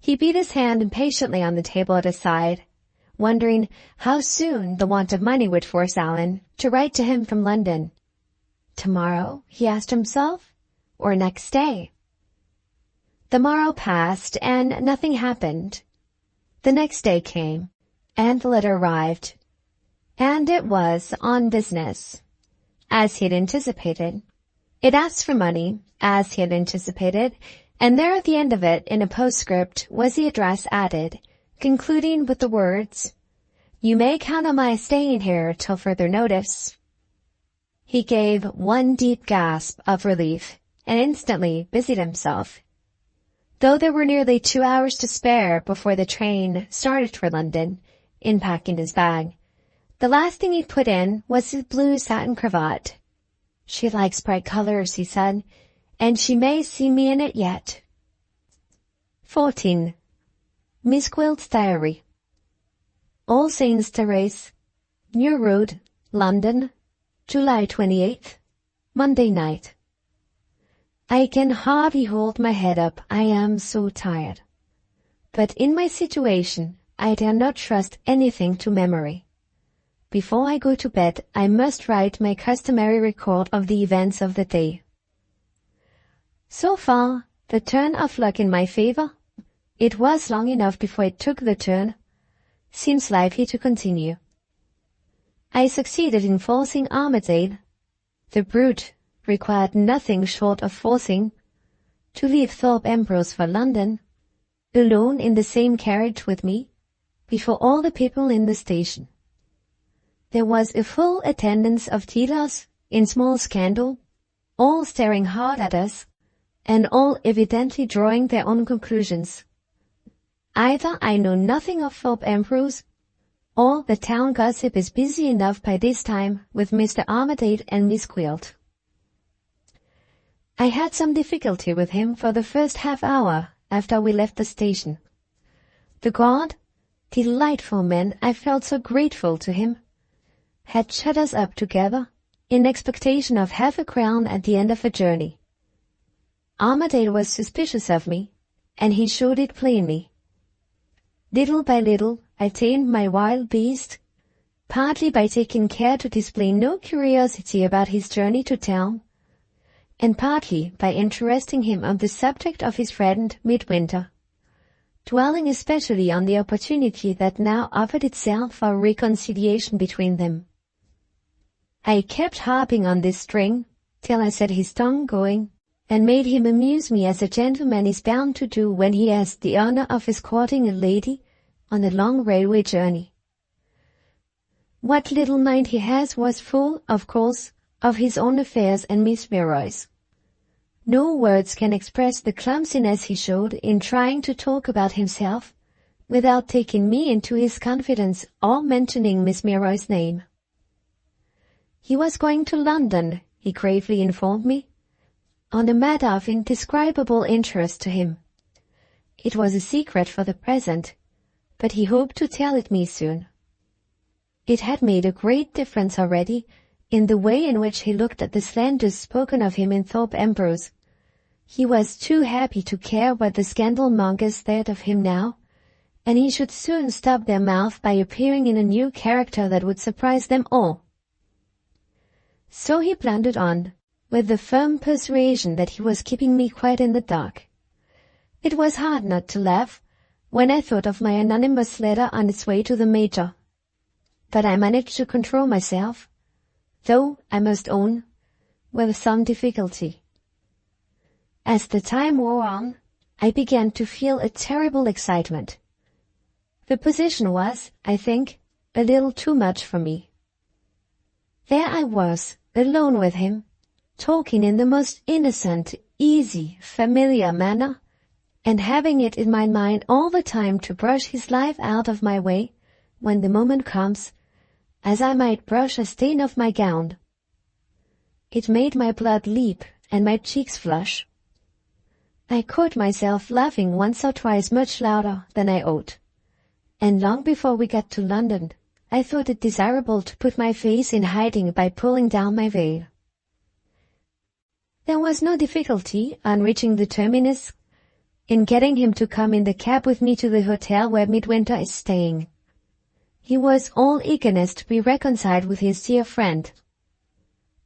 He beat his hand impatiently on the table at his side, wondering how soon the want of money would force Allan to write to him from London. Tomorrow, he asked himself, or next day? The morrow passed, and nothing happened. The next day came, and the letter arrived, and it was on business, as he had anticipated. It asked for money, as he had anticipated, and there at the end of it, in a postscript, was the address added, concluding with the words, "You may count on my staying here till further notice." He gave one deep gasp of relief, and instantly busied himself. Though there were nearly 2 hours to spare before the train started for London, in packing his bag, the last thing he put in was his blue satin cravat. "She likes bright colors," he said, "and she may see me in it yet." 14. Miss Gwilt's Diary. All Saints' Terrace, New Road, London, July 28th, Monday night. I can hardly hold my head up, I am so tired. But in my situation, I dare not trust anything to memory. Before I go to bed, I must write my customary record of the events of the day. So far, the turn of luck in my favor, it was long enough before it took the turn, seems likely to continue. I succeeded in forcing Armadale, the brute required nothing short of forcing, to leave Thorpe Ambrose for London, alone in the same carriage with me, before all the people in the station. There was a full attendance of dealers in small scandal, all staring hard at us, and all evidently drawing their own conclusions. Either I know nothing of Thorpe Ambrose, or the town gossip is busy enough by this time with Mr. Armadale and Miss Gwilt. I had some difficulty with him for the first half-hour after we left the station. The guard, delightful man, I felt so grateful to him, had shut us up together in expectation of half a crown at the end of the journey. Armadale was suspicious of me, and he showed it plainly. Little by little, I tamed my wild beast, partly by taking care to display no curiosity about his journey to town, and partly by interesting him on the subject of his friend Midwinter, dwelling especially on the opportunity that now offered itself for reconciliation between them. I kept harping on this string till I set his tongue going, and made him amuse me as a gentleman is bound to do when he has the honor of escorting a lady on a long railway journey. What little mind he has was full, of course, of his own affairs and Miss Milroy's. No words can express the clumsiness he showed in trying to talk about himself without taking me into his confidence or mentioning Miss Milroy's name. He was going to London, he gravely informed me, on a matter of indescribable interest to him. It was a secret for the present, but he hoped to tell it me soon. It had made a great difference already in the way in which he looked at the slanders spoken of him in Thorpe Ambrose. He was too happy to care what the scandal-mongers thought of him now, and he should soon stop their mouth by appearing in a new character that would surprise them all. So he blundered on, with the firm persuasion that he was keeping me quite in the dark. It was hard not to laugh when I thought of my anonymous letter on its way to the Major, but I managed to control myself, though, I must own, with some difficulty. As the time wore on, I began to feel a terrible excitement. The position was, I think, a little too much for me. There I was, alone with him, talking in the most innocent, easy, familiar manner, and having it in my mind all the time to brush his life out of my way when the moment comes, as I might brush a stain off my gown. It made my blood leap and my cheeks flush. I caught myself laughing once or twice much louder than I ought, and long before we got to London, I thought it desirable to put my face in hiding by pulling down my veil. There was no difficulty on reaching the terminus in getting him to come in the cab with me to the hotel where Midwinter is staying. He was all eagerness to be reconciled with his dear friend.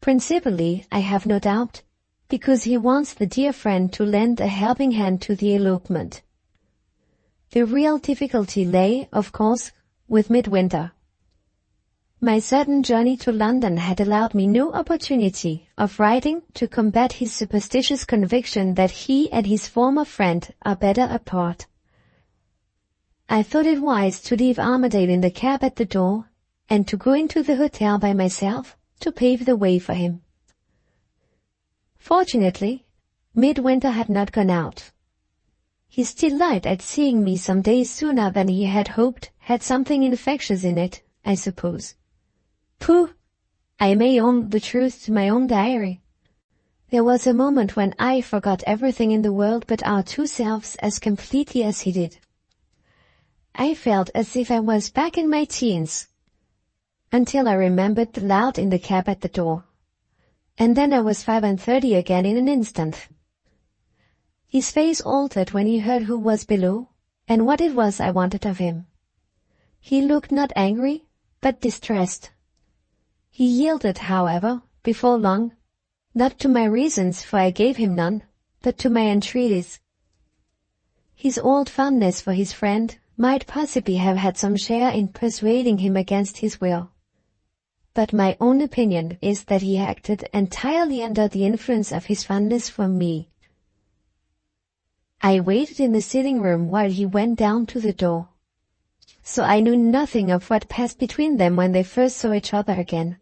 Principally, I have no doubt, because he wants the dear friend to lend a helping hand to the elopement. The real difficulty lay, of course, with Midwinter. My sudden journey to London had allowed me no opportunity of writing to combat his superstitious conviction that he and his former friend are better apart. I thought it wise to leave Armadale in the cab at the door, and to go into the hotel by myself to pave the way for him. Fortunately, Midwinter had not gone out. His delight at seeing me some days sooner than he had hoped had something infectious in it, I suppose. Pooh! I may own the truth to my own diary. There was a moment when I forgot everything in the world but our two selves as completely as he did. I felt as if I was back in my teens, until I remembered the loud in the cab at the door. And then I was 35 again in an instant. His face altered when he heard who was below, and what it was I wanted of him. He looked not angry, but distressed. He yielded, however, before long, not to my reasons, for I gave him none, but to my entreaties. His old fondness for his friend might possibly have had some share in persuading him against his will. But my own opinion is that he acted entirely under the influence of his fondness for me. I waited in the sitting room while he went down to the door, so I knew nothing of what passed between them when they first saw each other again.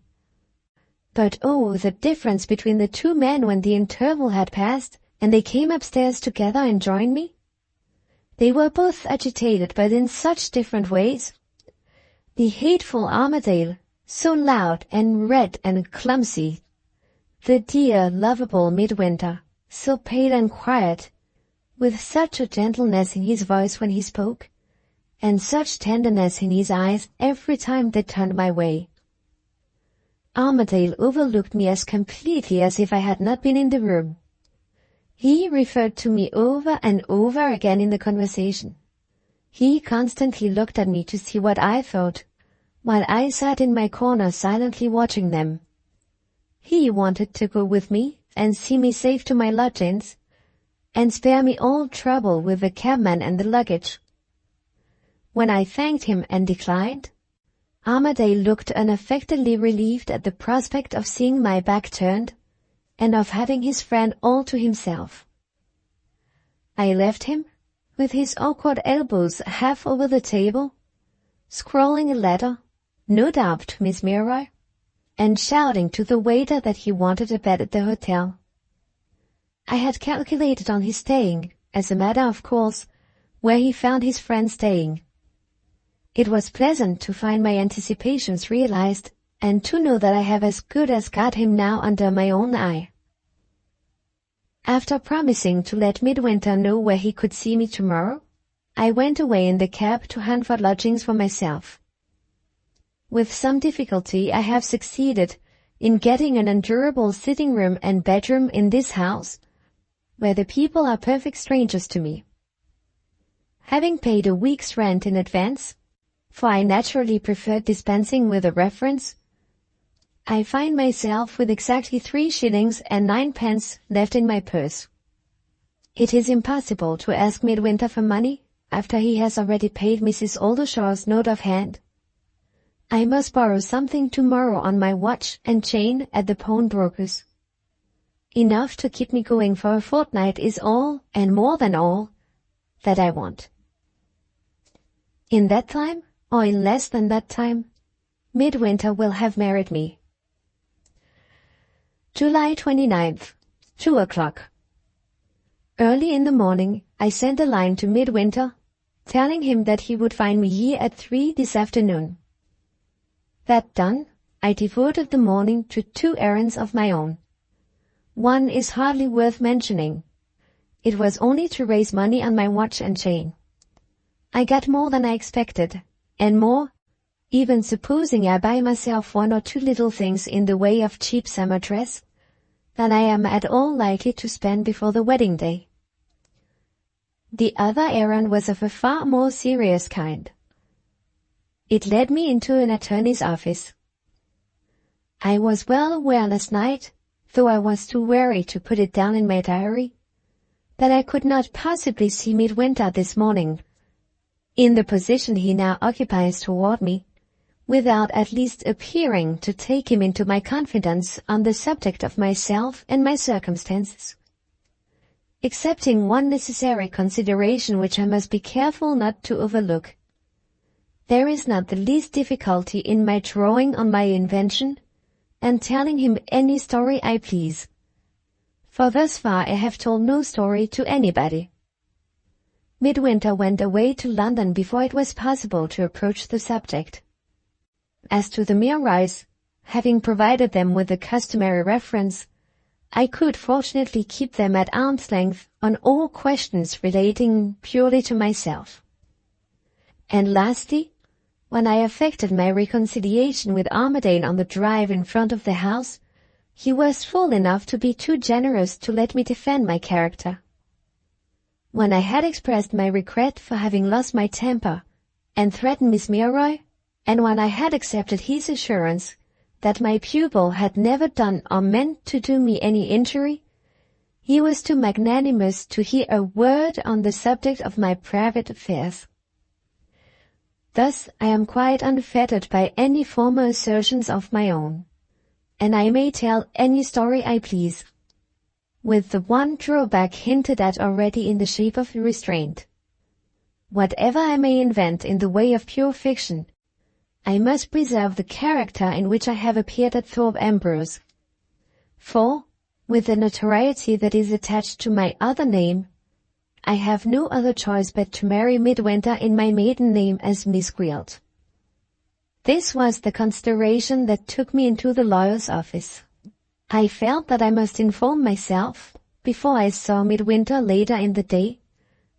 But oh, the difference between the two men when the interval had passed, and they came upstairs together and joined me. They were both agitated, but in such different ways. The hateful Armadale, so loud and red and clumsy. The dear, lovable Midwinter, so pale and quiet, with such a gentleness in his voice when he spoke, and such tenderness in his eyes every time they turned my way. Armadale overlooked me as completely as if I had not been in the room. He referred to me over and over again in the conversation. He constantly looked at me to see what I thought, while I sat in my corner silently watching them. He wanted to go with me and see me safe to my lodgings, and spare me all trouble with the cabman and the luggage. When I thanked him and declined, Armadale looked unaffectedly relieved at the prospect of seeing my back turned, and of having his friend all to himself. I left him, with his awkward elbows half over the table, scrawling a letter, no doubt to Miss Milroy, and shouting to the waiter that he wanted a bed at the hotel. I had calculated on his staying, as a matter of course, where he found his friend staying. It was pleasant to find my anticipations realized, and to know that I have as good as got him now under my own eye. After promising to let Midwinter know where he could see me tomorrow, I went away in the cab to hunt for lodgings for myself. With some difficulty I have succeeded in getting an endurable sitting-room and bedroom in this house, where the people are perfect strangers to me. Having paid a week's rent in advance, for I naturally preferred dispensing with a reference, I find myself with exactly 3 shillings and 9 pence left in my purse. It is impossible to ask Midwinter for money after he has already paid Mrs. Oldershaw's note of hand. I must borrow something tomorrow on my watch and chain at the pawnbroker's. Enough to keep me going for a fortnight is all, and more than all, that I want. In that time, or in less than that time, Midwinter will have married me. July 29th, 2 o'clock. Early in the morning, I sent a line to Midwinter, telling him that he would find me here at 3 this afternoon. That done, I devoted the morning to 2 errands of my own. One is hardly worth mentioning. It was only to raise money on my watch and chain. I got more than I expected, and more, even supposing I buy myself 1 or 2 little things in the way of cheap summer dress, than I am at all likely to spend before the wedding day. The other errand was of a far more serious kind. It led me into an attorney's office. I was well aware last night, though I was too wary to put it down in my diary, that I could not possibly see Midwinter this morning, in the position he now occupies toward me, without at least appearing to take him into my confidence on the subject of myself and my circumstances. Excepting one necessary consideration which I must be careful not to overlook, there is not the least difficulty in my drawing on my invention and telling him any story I please, for thus far I have told no story to anybody. Midwinter went away to London before it was possible to approach the subject. As to the Milroys, having provided them with the customary reference, I could fortunately keep them at arm's length on all questions relating purely to myself. And lastly, when I effected my reconciliation with Armadale on the drive in front of the house, he was fool enough to be too generous to let me defend my character. When I had expressed my regret for having lost my temper and threatened Miss Milroy, and when I had accepted his assurance that my pupil had never done or meant to do me any injury, he was too magnanimous to hear a word on the subject of my private affairs. Thus I am quite unfettered by any former assertions of my own, and I may tell any story I please, with the one drawback hinted at already in the shape of restraint. Whatever I may invent in the way of pure fiction, I must preserve the character in which I have appeared at Thorpe Ambrose. For, with the notoriety that is attached to my other name, I have no other choice but to marry Midwinter in my maiden name as Miss Gwilt. This was the consideration that took me into the lawyer's office. I felt that I must inform myself, before I saw Midwinter later in the day,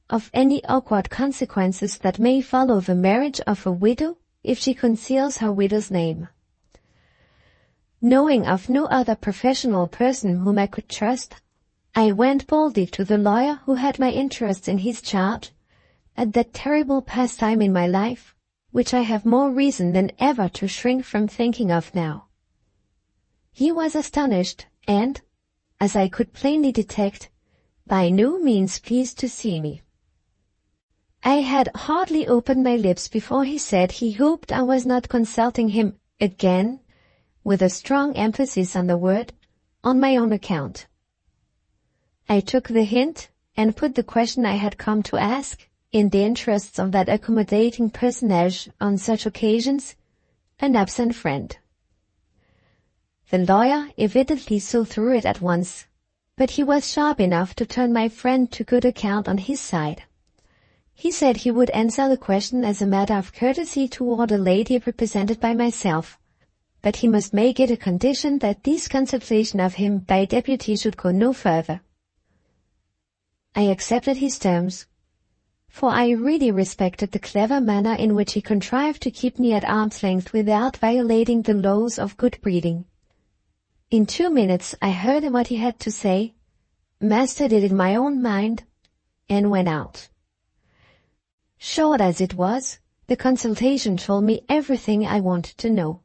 of any awkward consequences that may follow the marriage of a widow if she conceals her widow's name. Knowing of no other professional person whom I could trust, I went boldly to the lawyer who had my interests in his charge at that terrible pastime in my life, which I have more reason than ever to shrink from thinking of now. He was astonished and, as I could plainly detect, by no means pleased to see me. I had hardly opened my lips before he said he hoped I was not consulting him again, with a strong emphasis on the word, on my own account. I took the hint and put the question I had come to ask, in the interests of that accommodating personage on such occasions, an absent friend. The lawyer evidently saw through it at once, but he was sharp enough to turn my friend to good account on his side. He said he would answer the question as a matter of courtesy toward a lady represented by myself, but he must make it a condition that this consultation of him by deputy should go no further. I accepted his terms, for I really respected the clever manner in which he contrived to keep me at arm's length without violating the laws of good breeding. In 2 minutes I heard what he had to say, mastered it in my own mind, and went out. Short as it was, the consultation told me everything I wanted to know.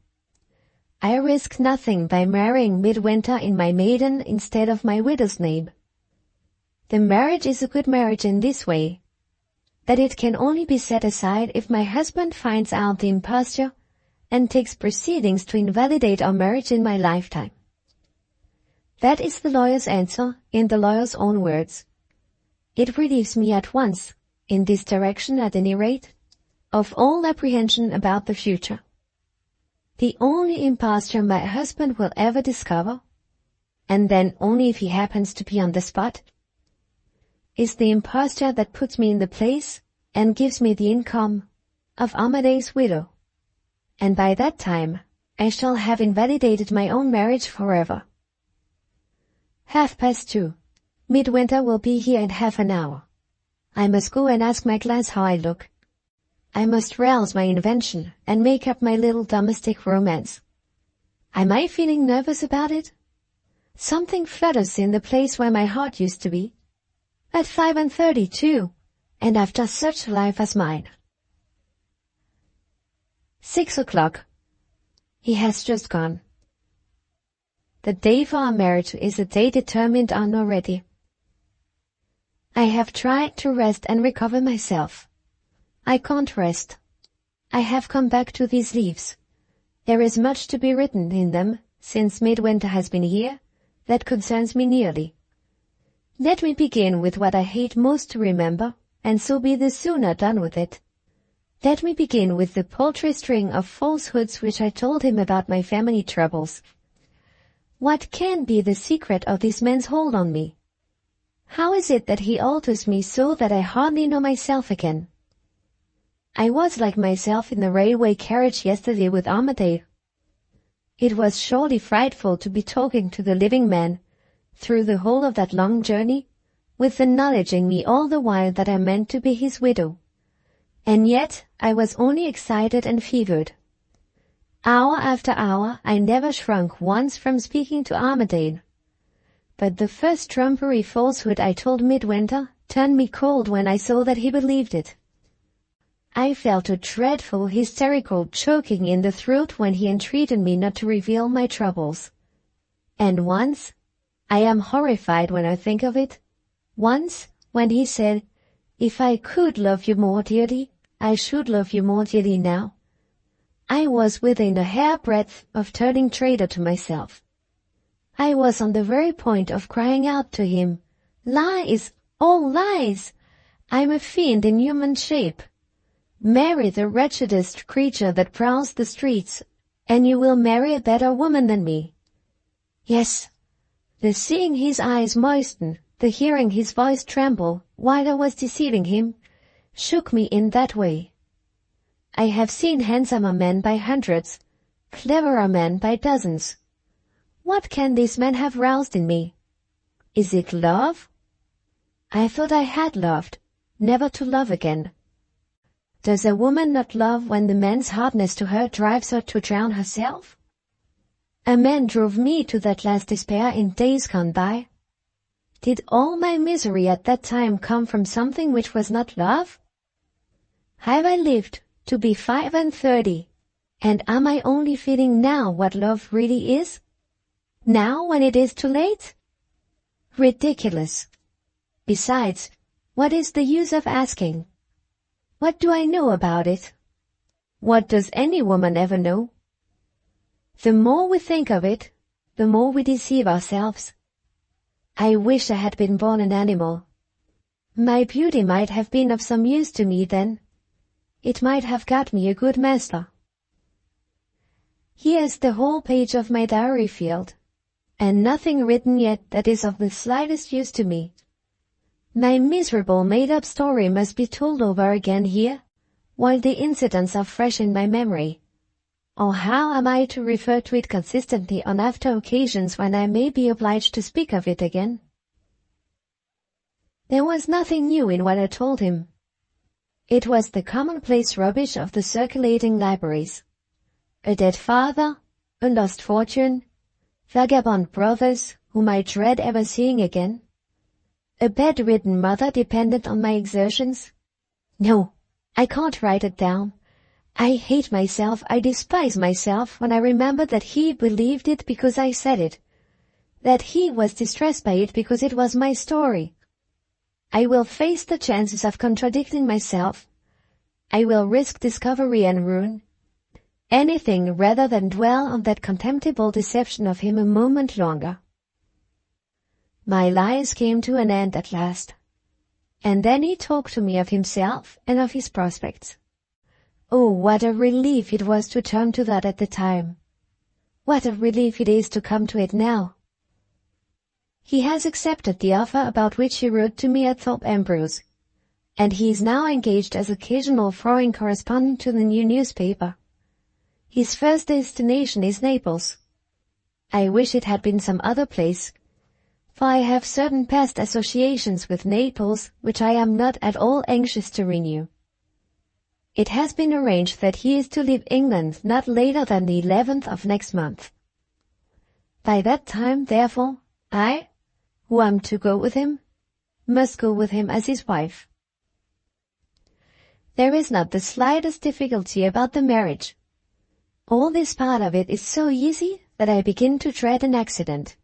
I risked nothing by marrying Midwinter in my maiden instead of my widow's name. The marriage is a good marriage in this way, that it can only be set aside if my husband finds out the imposture and takes proceedings to invalidate our marriage in my lifetime. That is the lawyer's answer in the lawyer's own words. It relieves me at once, in this direction at any rate, of all apprehension about the future. The only imposture my husband will ever discover, and then only if he happens to be on the spot, is the imposture that puts me in the place and gives me the income of Armadale's widow, and by that time I shall have invalidated my own marriage forever. 2:30. Midwinter will be here in half an hour. I must go and ask my glass how I look. I must rouse my invention and make up my little domestic romance. Am I feeling nervous about it? Something flutters in the place where my heart used to be. At 35 too, and after such a life as mine. 6 o'clock. He has just gone. The day for our marriage is a day determined on already. I have tried to rest and recover myself. I can't rest. I have come back to these leaves. There is much to be written in them, since midwinter has been here, that concerns me nearly. Let me begin with what I hate most to remember, and so be the sooner done with it. Let me begin with the paltry string of falsehoods which I told him about my family troubles. What can be the secret of this man's hold on me? How is it that he alters me so that I hardly know myself again? I was like myself in the railway carriage yesterday with Armadale. It was surely frightful to be talking to the living man, through the whole of that long journey, with the knowledge in me all the while that I meant to be his widow. And yet I was only excited and fevered. Hour after hour I never shrunk once from speaking to Armadale. But the first trumpery falsehood I told Midwinter turned me cold when I saw that he believed it. I felt a dreadful hysterical choking in the throat when he entreated me not to reveal my troubles. And once, I am horrified when I think of it, once when he said, "If I could love you more dearly, I should love you more dearly now," I was within a hairbreadth of turning traitor to myself. I was on the very point of crying out to him, "Lies, all lies! I'm a fiend in human shape. Marry the wretchedest creature that prowls the streets, and you will marry a better woman than me." Yes, the seeing his eyes moisten, the hearing his voice tremble while I was deceiving him, shook me in that way. I have seen handsomer men by hundreds, cleverer men by dozens. What can this man have roused in me? Is it love? I thought I had loved, never to love again. Does a woman not love when the man's hardness to her drives her to drown herself? A man drove me to that last despair in days gone by. Did all my misery at that time come from something which was not love? Have I lived to be 35, and am I only feeling now what love really is? Now when it is too late? Ridiculous. Besides, what is the use of asking? What do I know about it? What does any woman ever know? The more we think of it, the more we deceive ourselves. I wish I had been born an animal. My beauty might have been of some use to me then. It might have got me a good master. Here is the whole page of my diary field, and nothing written yet that is of the slightest use to me. My miserable made-up story must be told over again here, while the incidents are fresh in my memory. Or how am I to refer to it consistently on after occasions when I may be obliged to speak of it again? There was nothing new in what I told him. It was the commonplace rubbish of the circulating libraries. A dead father, a lost fortune, vagabond brothers whom I dread ever seeing again, a bedridden mother dependent on my exertions. No, I can't write it down. I hate myself, I despise myself when I remember that he believed it because I said it, that he was distressed by it because it was my story. I will face the chances of contradicting myself. I will risk discovery and ruin. Anything rather than dwell on that contemptible deception of him a moment longer. My lies came to an end at last. And then he talked to me of himself and of his prospects. Oh, what a relief it was to turn to that at the time. What a relief it is to come to it now. He has accepted the offer about which he wrote to me at Thorpe Ambrose, and he is now engaged as occasional foreign correspondent to the new newspaper. His first destination is Naples. I wish it had been some other place, for I have certain past associations with Naples which I am not at all anxious to renew. It has been arranged that he is to leave England not later than the 11th of next month. By that time, therefore, I, who am to go with him, must go with him as his wife. There is not the slightest difficulty about the marriage. All this part of it is so easy that I begin to dread an accident.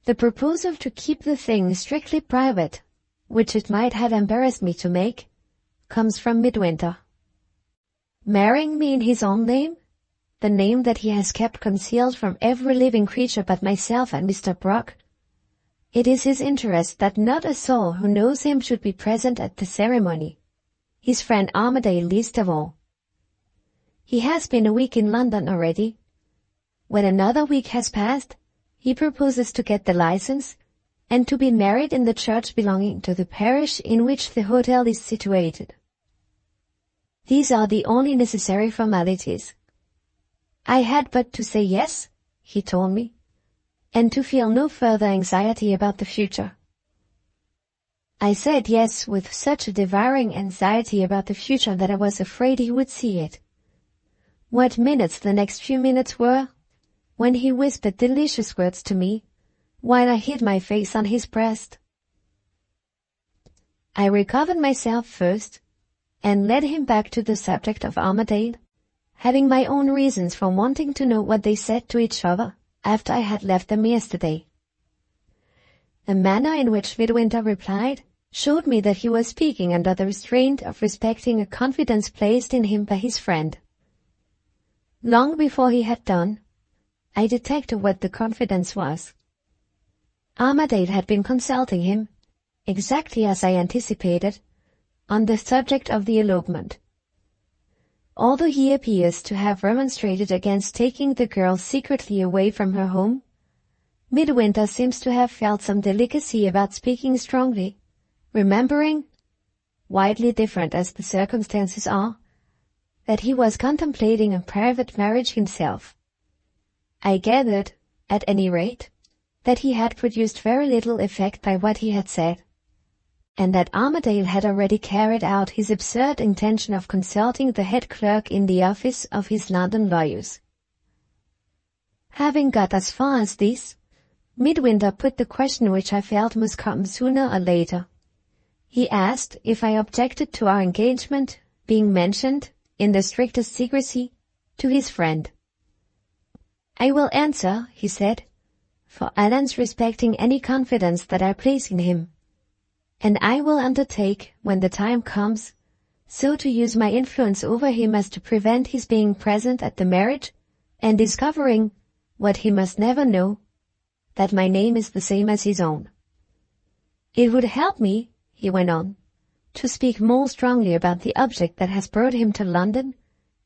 The proposal to keep the thing strictly private, which it might have embarrassed me to make, comes from Midwinter. Marrying me in his own name, the name that he has kept concealed from every living creature but myself and Mr. Brooke, it is his interest that not a soul who knows him should be present at the ceremony, his friend Armadale least of all. He has been a week in London already. When another week has passed, he proposes to get the license and to be married in the church belonging to the parish in which the hotel is situated. These are the only necessary formalities. I had but to say yes, he told me, and to feel no further anxiety about the future. I said yes with such a devouring anxiety about the future that I was afraid he would see it. What minutes the next few minutes were, when he whispered delicious words to me, while I hid my face on his breast. I recovered myself first, and led him back to the subject of Armadale, having my own reasons for wanting to know what they said to each other after I had left them yesterday. The manner in which Midwinter replied showed me that he was speaking under the restraint of respecting a confidence placed in him by his friend. Long before he had done, I detected what the confidence was. Armadale had been consulting him, exactly as I anticipated, on the subject of the elopement. Although he appears to have remonstrated against taking the girl secretly away from her home, Midwinter seems to have felt some delicacy about speaking strongly, remembering, widely different as the circumstances are, that he was contemplating a private marriage himself. I gathered, at any rate, that he had produced very little effect by what he had said, and that Armadale had already carried out his absurd intention of consulting the head clerk in the office of his London lawyers. Having got as far as this, Midwinter put the question which I felt must come sooner or later. He asked if I objected to our engagement being mentioned, in the strictest secrecy, to his friend. I will answer, he said, for Allan's respecting any confidence that I place in him, and I will undertake, when the time comes, so to use my influence over him as to prevent his being present at the marriage and discovering, what he must never know, that my name is the same as his own. It would help me, he went on, to speak more strongly about the object that has brought him to London,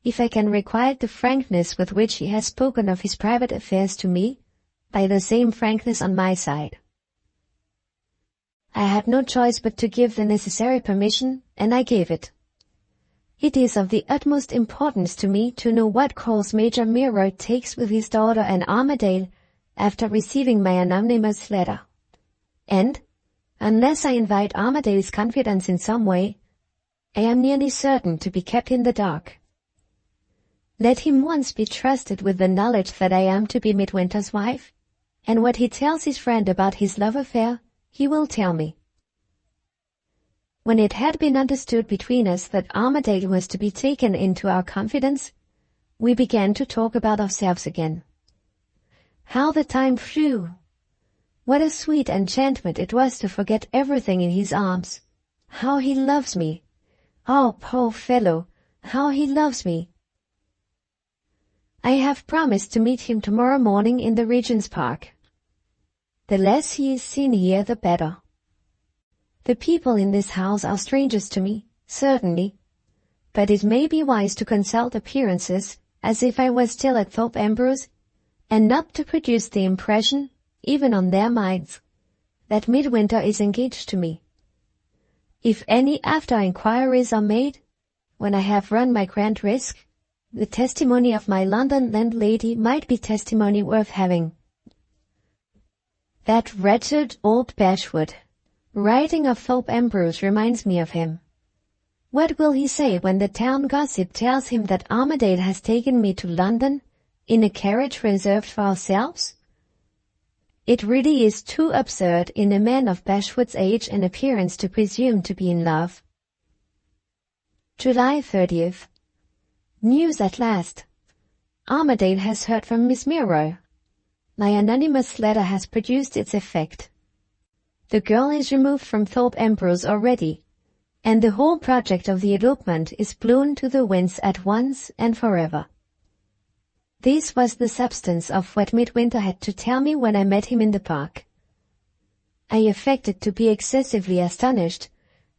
if I can requite the frankness with which he has spoken of his private affairs to me, by the same frankness on my side. I had no choice but to give the necessary permission, and I gave it. It is of the utmost importance to me to know what course Major Milroy takes with his daughter and Armadale after receiving my anonymous letter. And, unless I invite Armadale's confidence in some way, I am nearly certain to be kept in the dark. Let him once be trusted with the knowledge that I am to be Midwinter's wife, and what he tells his friend about his love affair, he will tell me. When it had been understood between us that Armadale was to be taken into our confidence, we began to talk about ourselves again. How the time flew! What a sweet enchantment it was to forget everything in his arms. How he loves me! Oh, poor fellow, how he loves me! I have promised to meet him tomorrow morning in the Regent's Park. The less he is seen here, the better. The people in this house are strangers to me, certainly, but it may be wise to consult appearances as if I was still at Thorpe Ambrose, and not to produce the impression, even on their minds, that Midwinter is engaged to me. If any after inquiries are made, when I have run my grand risk, the testimony of my London landlady might be testimony worth having. That wretched old Bashwood, writing of Thorpe Ambrose, reminds me of him. What will he say when the town gossip tells him that Armadale has taken me to London in a carriage reserved for ourselves? It really is too absurd in a man of Bashwood's age and appearance to presume to be in love. July 30th. News at last. Armadale has heard from Miss Milroy. My anonymous letter has produced its effect. The girl is removed from Thorpe Ambrose already, and the whole project of the elopement is blown to the winds at once and forever. This was the substance of what Midwinter had to tell me when I met him in the park. I affected to be excessively astonished,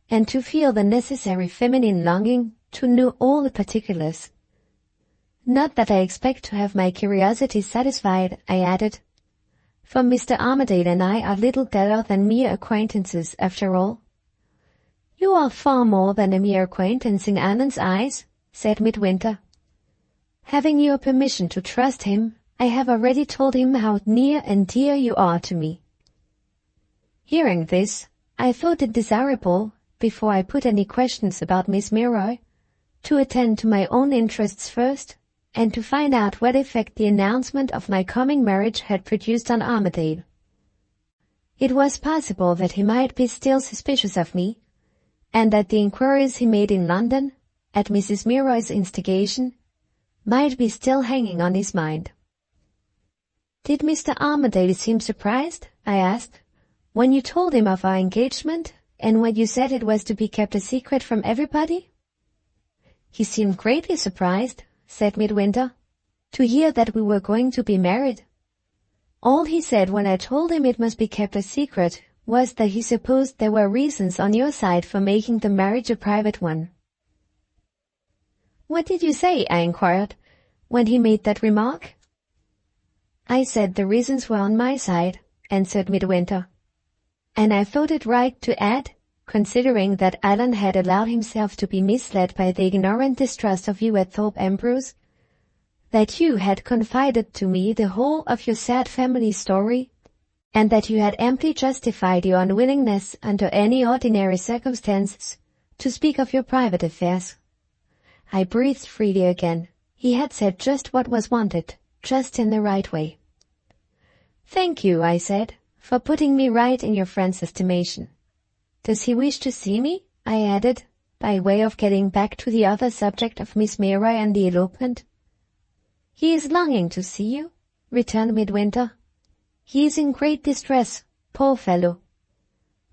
and to feel the necessary feminine longing to know all the particulars. Not that I expect to have my curiosity satisfied, I added, for Mr. Armadale and I are little better than mere acquaintances after all. You are far more than a mere acquaintance in Allan's eyes, said Midwinter. Having your permission to trust him, I have already told him how near and dear you are to me. Hearing this, I thought it desirable, before I put any questions about Miss Milroy, to attend to my own interests first, and to find out what effect the announcement of my coming marriage had produced on Armadale. It was possible that he might be still suspicious of me, and that the inquiries he made in London, at Mrs. Milroy's instigation, might be still hanging on his mind. Did Mr. Armadale seem surprised, I asked, when you told him of our engagement, and when you said it was to be kept a secret from everybody? He seemed greatly surprised, said Midwinter, to hear that we were going to be married. All he said when I told him it must be kept a secret was that he supposed there were reasons on your side for making the marriage a private one. What did you say, I inquired, when he made that remark? I said the reasons were on my side, answered Midwinter, and I thought it right to add, considering that Allan had allowed himself to be misled by the ignorant distrust of you at Thorpe Ambrose, that you had confided to me the whole of your sad family story, and that you had amply justified your unwillingness under any ordinary circumstances to speak of your private affairs. I breathed freely again. He had said just what was wanted, just in the right way. Thank you, I said, for putting me right in your friend's estimation. Does he wish to see me? I added, by way of getting back to the other subject of Miss Milroy and the elopement. He is longing to see you, returned Midwinter. He is in great distress, poor fellow.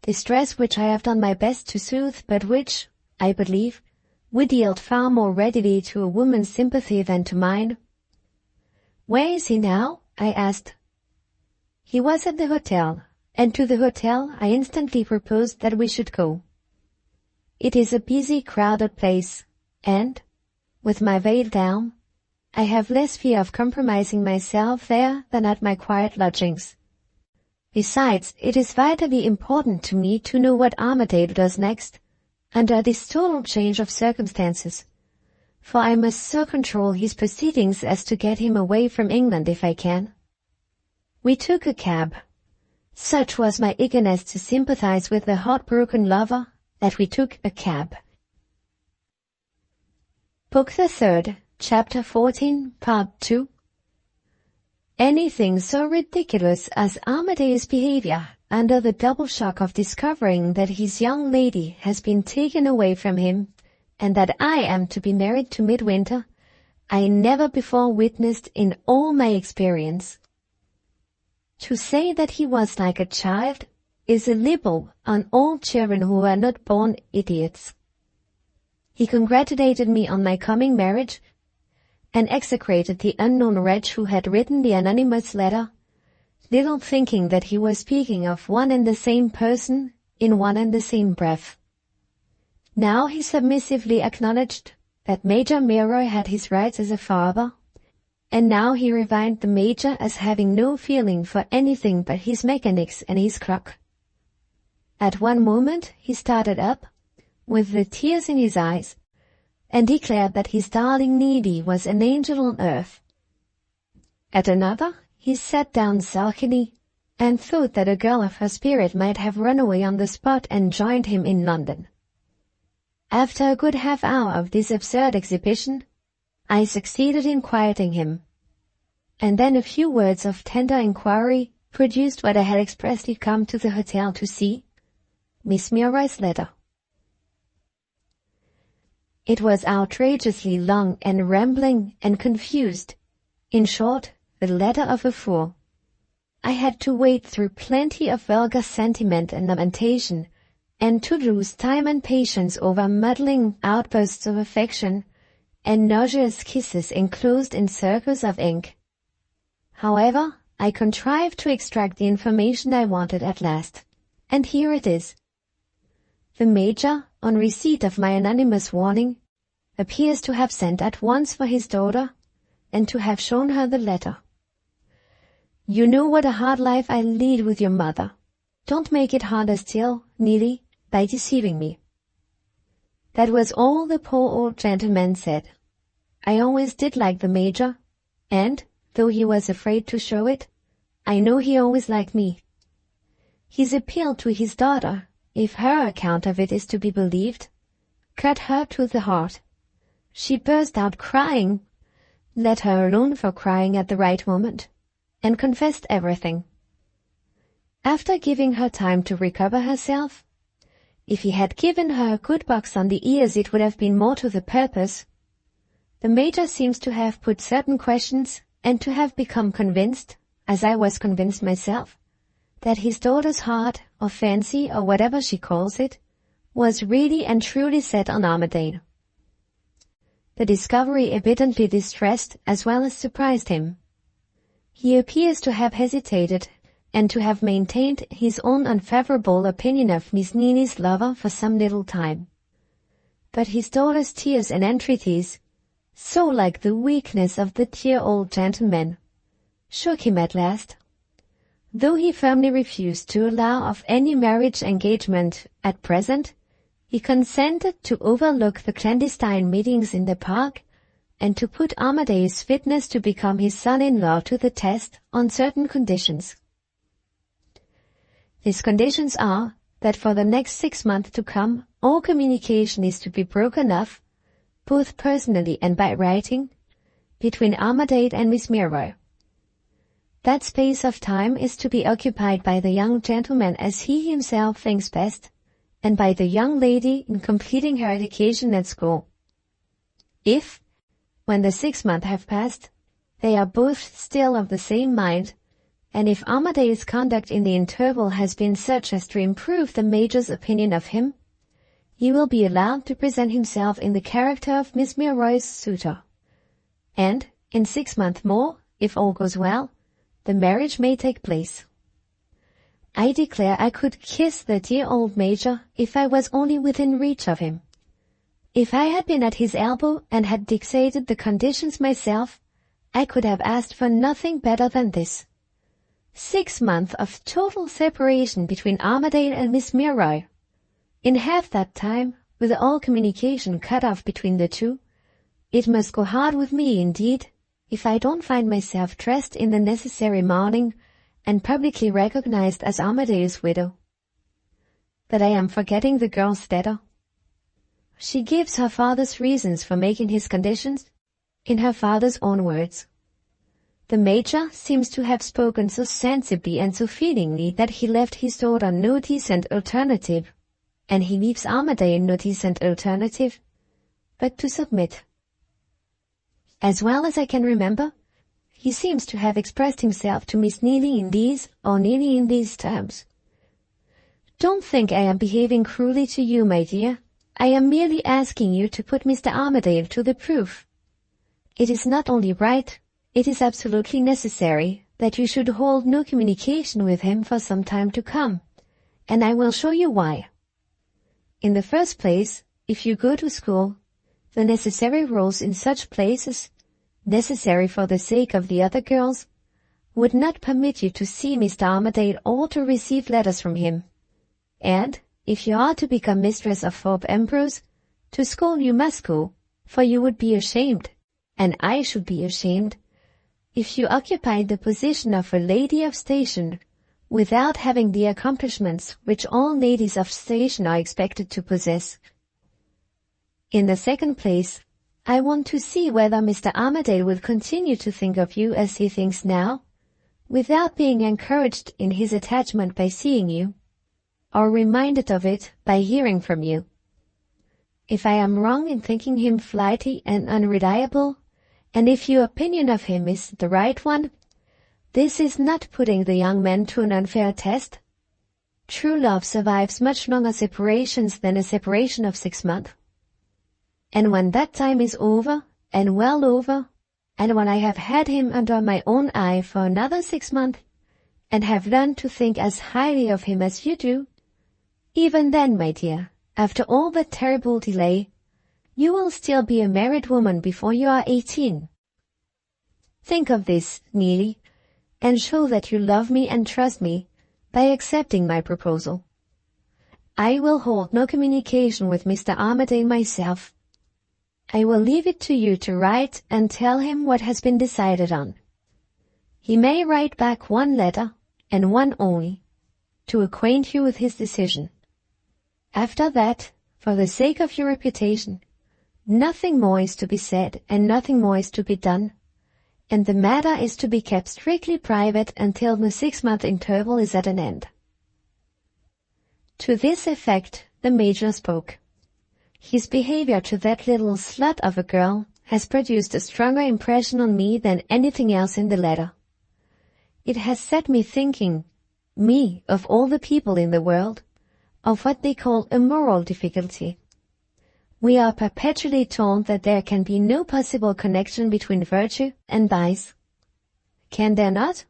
Distress which I have done my best to soothe, but which, I believe, would yield far more readily to a woman's sympathy than to mine. Where is he now? I asked. He was at the hotel, and to the hotel I instantly proposed that we should go. It is a busy, crowded place, and, with my veil down, I have less fear of compromising myself there than at my quiet lodgings. Besides, it is vitally important to me to know what Armadale does next, under this total change of circumstances, for I must so control his proceedings as to get him away from England if I can. We took a cab. Such was my eagerness to sympathize with the heartbroken lover that we took a cab. Book the Third, Chapter 14, Part 2. Anything so ridiculous as Armadale's behavior under the double shock of discovering that his young lady has been taken away from him, and that I am to be married to Midwinter, I never before witnessed in all my experience. To say that he was like a child is a libel on all children who are not born idiots. He congratulated me on my coming marriage, and execrated the unknown wretch who had written the anonymous letter, little thinking that he was speaking of one and the same person in one and the same breath. Now he submissively acknowledged that Major Milroy had his rights as a father, and now he reviled the Major as having no feeling for anything but his mechanics and his clock. At one moment he started up, with the tears in his eyes, and declared that his darling Needy was an angel on earth. At another, he sat down sulkily, and thought that a girl of her spirit might have run away on the spot and joined him in London. After a good half-hour of this absurd exhibition, I succeeded in quieting him, and then a few words of tender inquiry produced what I had expressly come to the hotel to see, Miss Milroy's letter. It was outrageously long and rambling and confused. In short, the letter of a fool. I had to wade through plenty of vulgar sentiment and lamentation, and to lose time and patience over muddling outbursts of affection and nauseous kisses enclosed in circles of ink. However, I contrived to extract the information I wanted at last, and here it is. The Major, on receipt of my anonymous warning, appears to have sent at once for his daughter, and to have shown her the letter. You know what a hard life I lead with your mother. Don't make it harder still, Neelie, by deceiving me. That was all the poor old gentleman said. I always did like the Major, and, though he was afraid to show it, I know he always liked me. His appeal to his daughter, if her account of it is to be believed, cut her to the heart. She burst out crying, let her alone for crying at the right moment, and confessed everything. After giving her time to recover herself, if he had given her a good box on the ears it would have been more to the purpose. The Major seems to have put certain questions and to have become convinced, as I was convinced myself, that his daughter's heart, or fancy, or whatever she calls it, was really and truly set on Armadale. The discovery evidently distressed as well as surprised him. He appears to have hesitated and to have maintained his own unfavorable opinion of Miss Neelie's lover for some little time. But his daughter's tears and entreaties, so like the weakness of the dear old gentleman, shook him at last. Though he firmly refused to allow of any marriage engagement at present, he consented to overlook the clandestine meetings in the park and to put Armadale's fitness to become his son-in-law to the test on certain conditions. These conditions are that for the next 6 months to come, all communication is to be broken off, both personally and by writing, between Armadale and Miss Milroy. That space of time is to be occupied by the young gentleman as he himself thinks best, and by the young lady in completing her education at school. If, when the 6 months have passed, they are both still of the same mind, and if Armadale's conduct in the interval has been such as to improve the Major's opinion of him, he will be allowed to present himself in the character of Miss Milroy's suitor. And, in 6 months more, if all goes well, the marriage may take place. I declare I could kiss the dear old Major if I was only within reach of him. If I had been at his elbow and had dictated the conditions myself, I could have asked for nothing better than this. 6 months of total separation between Armadale and Miss Milroy. In half that time, with all communication cut off between the two, it must go hard with me indeed, if I don't find myself dressed in the necessary mourning and publicly recognized as Armadale's widow. That I am forgetting the girl's letter. She gives her father's reasons for making his conditions, in her father's own words. The Major seems to have spoken so sensibly and so feelingly that he left his daughter no decent alternative, and he leaves Armadale no decent alternative, but to submit. As well as I can remember, he seems to have expressed himself to Miss Neelie in these, or nearly in these terms. Don't think I am behaving cruelly to you, my dear. I am merely asking you to put Mr. Armadale to the proof. It is not only right, it is absolutely necessary that you should hold no communication with him for some time to come, and I will show you why. In the first place, if you go to school, the necessary rules in such places, necessary for the sake of the other girls, would not permit you to see Mr. Armadale or to receive letters from him. And, if you are to become mistress of Thorpe Ambrose, to school you must go, for you would be ashamed, and I should be ashamed, if you occupied the position of a lady of station, without having the accomplishments which all ladies of station are expected to possess. In the second place, I want to see whether Mr. Armadale will continue to think of you as he thinks now, without being encouraged in his attachment by seeing you, or reminded of it by hearing from you. If I am wrong in thinking him flighty and unreliable, and if your opinion of him is the right one, this is not putting the young man to an unfair test. True love survives much longer separations than a separation of 6 months. And when that time is over, and well over, and when I have had him under my own eye for another 6 months, and have learned to think as highly of him as you do, even then, my dear, after all that terrible delay, you will still be a married woman before you are 18. Think of this, Neely, and show that you love me and trust me by accepting my proposal. I will hold no communication with Mr. Armadale myself. I will leave it to you to write and tell him what has been decided on. He may write back one letter, and one only, to acquaint you with his decision. After that, for the sake of your reputation, nothing more is to be said and nothing more is to be done, and the matter is to be kept strictly private until the 6-month interval is at an end. To this effect the Major spoke. His behavior to that little slut of a girl has produced a stronger impression on me than anything else in the letter. It has set me thinking, me of all the people in the world, of what they call a moral difficulty. We are perpetually told that there can be no possible connection between virtue and vice. Can there not?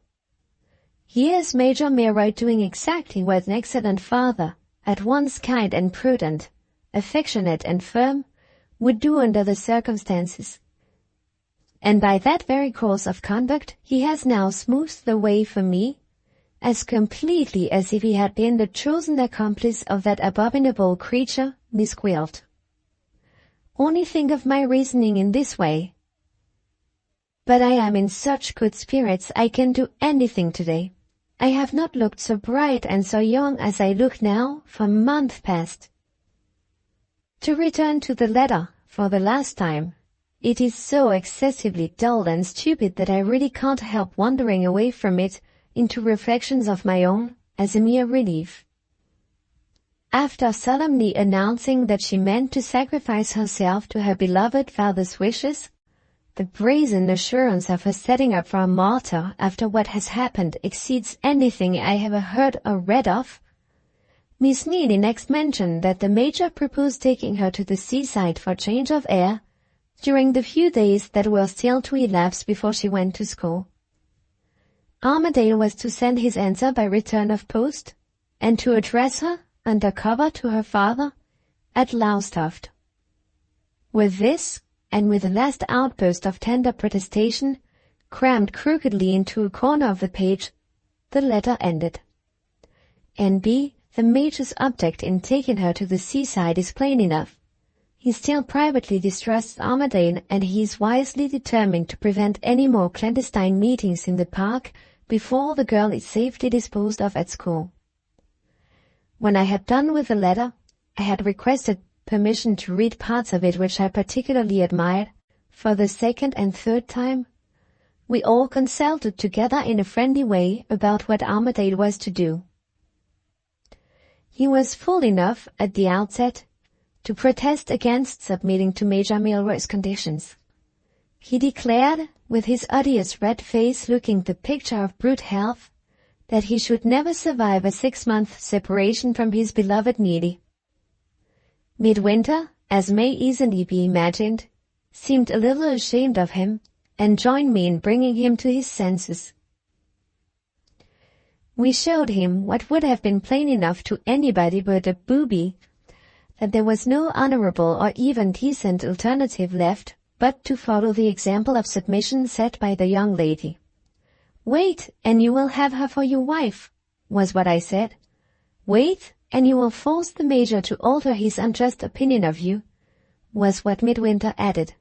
Here is Major Milroy doing exactly what an excellent father, at once kind and prudent, affectionate and firm, would do under the circumstances. And by that very course of conduct he has now smoothed the way for me, as completely as if he had been the chosen accomplice of that abominable creature, Miss Gwilt. Only think of my reasoning in this way. But I am in such good spirits I can do anything today. I have not looked so bright and so young as I look now for months past. To return to the letter for the last time, it is so excessively dull and stupid that I really can't help wandering away from it into reflections of my own as a mere relief. After solemnly announcing that she meant to sacrifice herself to her beloved father's wishes, the brazen assurance of her setting up for a martyr after what has happened exceeds anything I ever heard or read of. Miss Neely next mentioned that the Major proposed taking her to the seaside for change of air during the few days that were still to elapse before she went to school. Armadale was to send his answer by return of post, and to address her under cover to her father at Lowestoft. With this, and with a last outburst of tender protestation, crammed crookedly into a corner of the page, the letter ended. N.B. The Major's object in taking her to the seaside is plain enough. He still privately distrusts Armadale, and he is wisely determined to prevent any more clandestine meetings in the park before the girl is safely disposed of at school. When I had done with the letter, I had requested permission to read parts of it which I particularly admired. For the second and third time, we all consulted together in a friendly way about what Armadale was to do. He was fool enough at the outset to protest against submitting to Major Milroy's conditions. He declared, with his odious red face looking the picture of brute health, that he should never survive a 6-month separation from his beloved Neely. Midwinter, as may easily be imagined, seemed a little ashamed of him, and joined me in bringing him to his senses. We showed him what would have been plain enough to anybody but a booby, that there was no honorable or even decent alternative left but to follow the example of submission set by the young lady. "Wait, and you will have her for your wife," was what I said. "Wait, and you will force the Major to alter his unjust opinion of you," was what Midwinter added.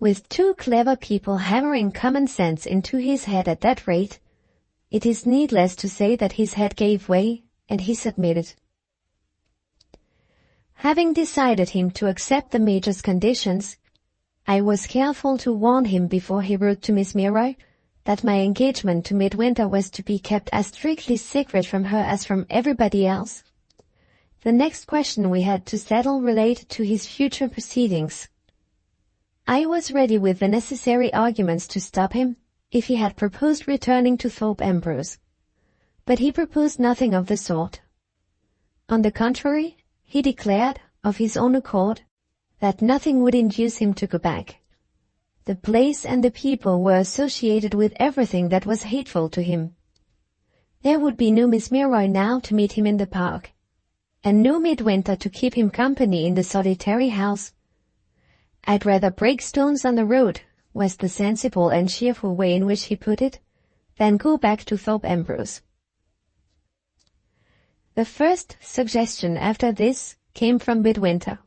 With 2 clever people hammering common sense into his head at that rate, it is needless to say that his head gave way, and he submitted. Having decided him to accept the Major's conditions, I was careful to warn him before he wrote to Miss Milroy that my engagement to Midwinter was to be kept as strictly secret from her as from everybody else. The next question we had to settle related to his future proceedings. I was ready with the necessary arguments to stop him if he had proposed returning to Thorpe Ambrose. But he proposed nothing of the sort. On the contrary, he declared, of his own accord, that nothing would induce him to go back. The place and the people were associated with everything that was hateful to him. There would be no Miss Milroy now to meet him in the park, and no Midwinter to keep him company in the solitary house. I'd rather break stones on the road, was the sensible and cheerful way in which he put it, than go back to Thorpe Ambrose. The first suggestion after this came from Midwinter.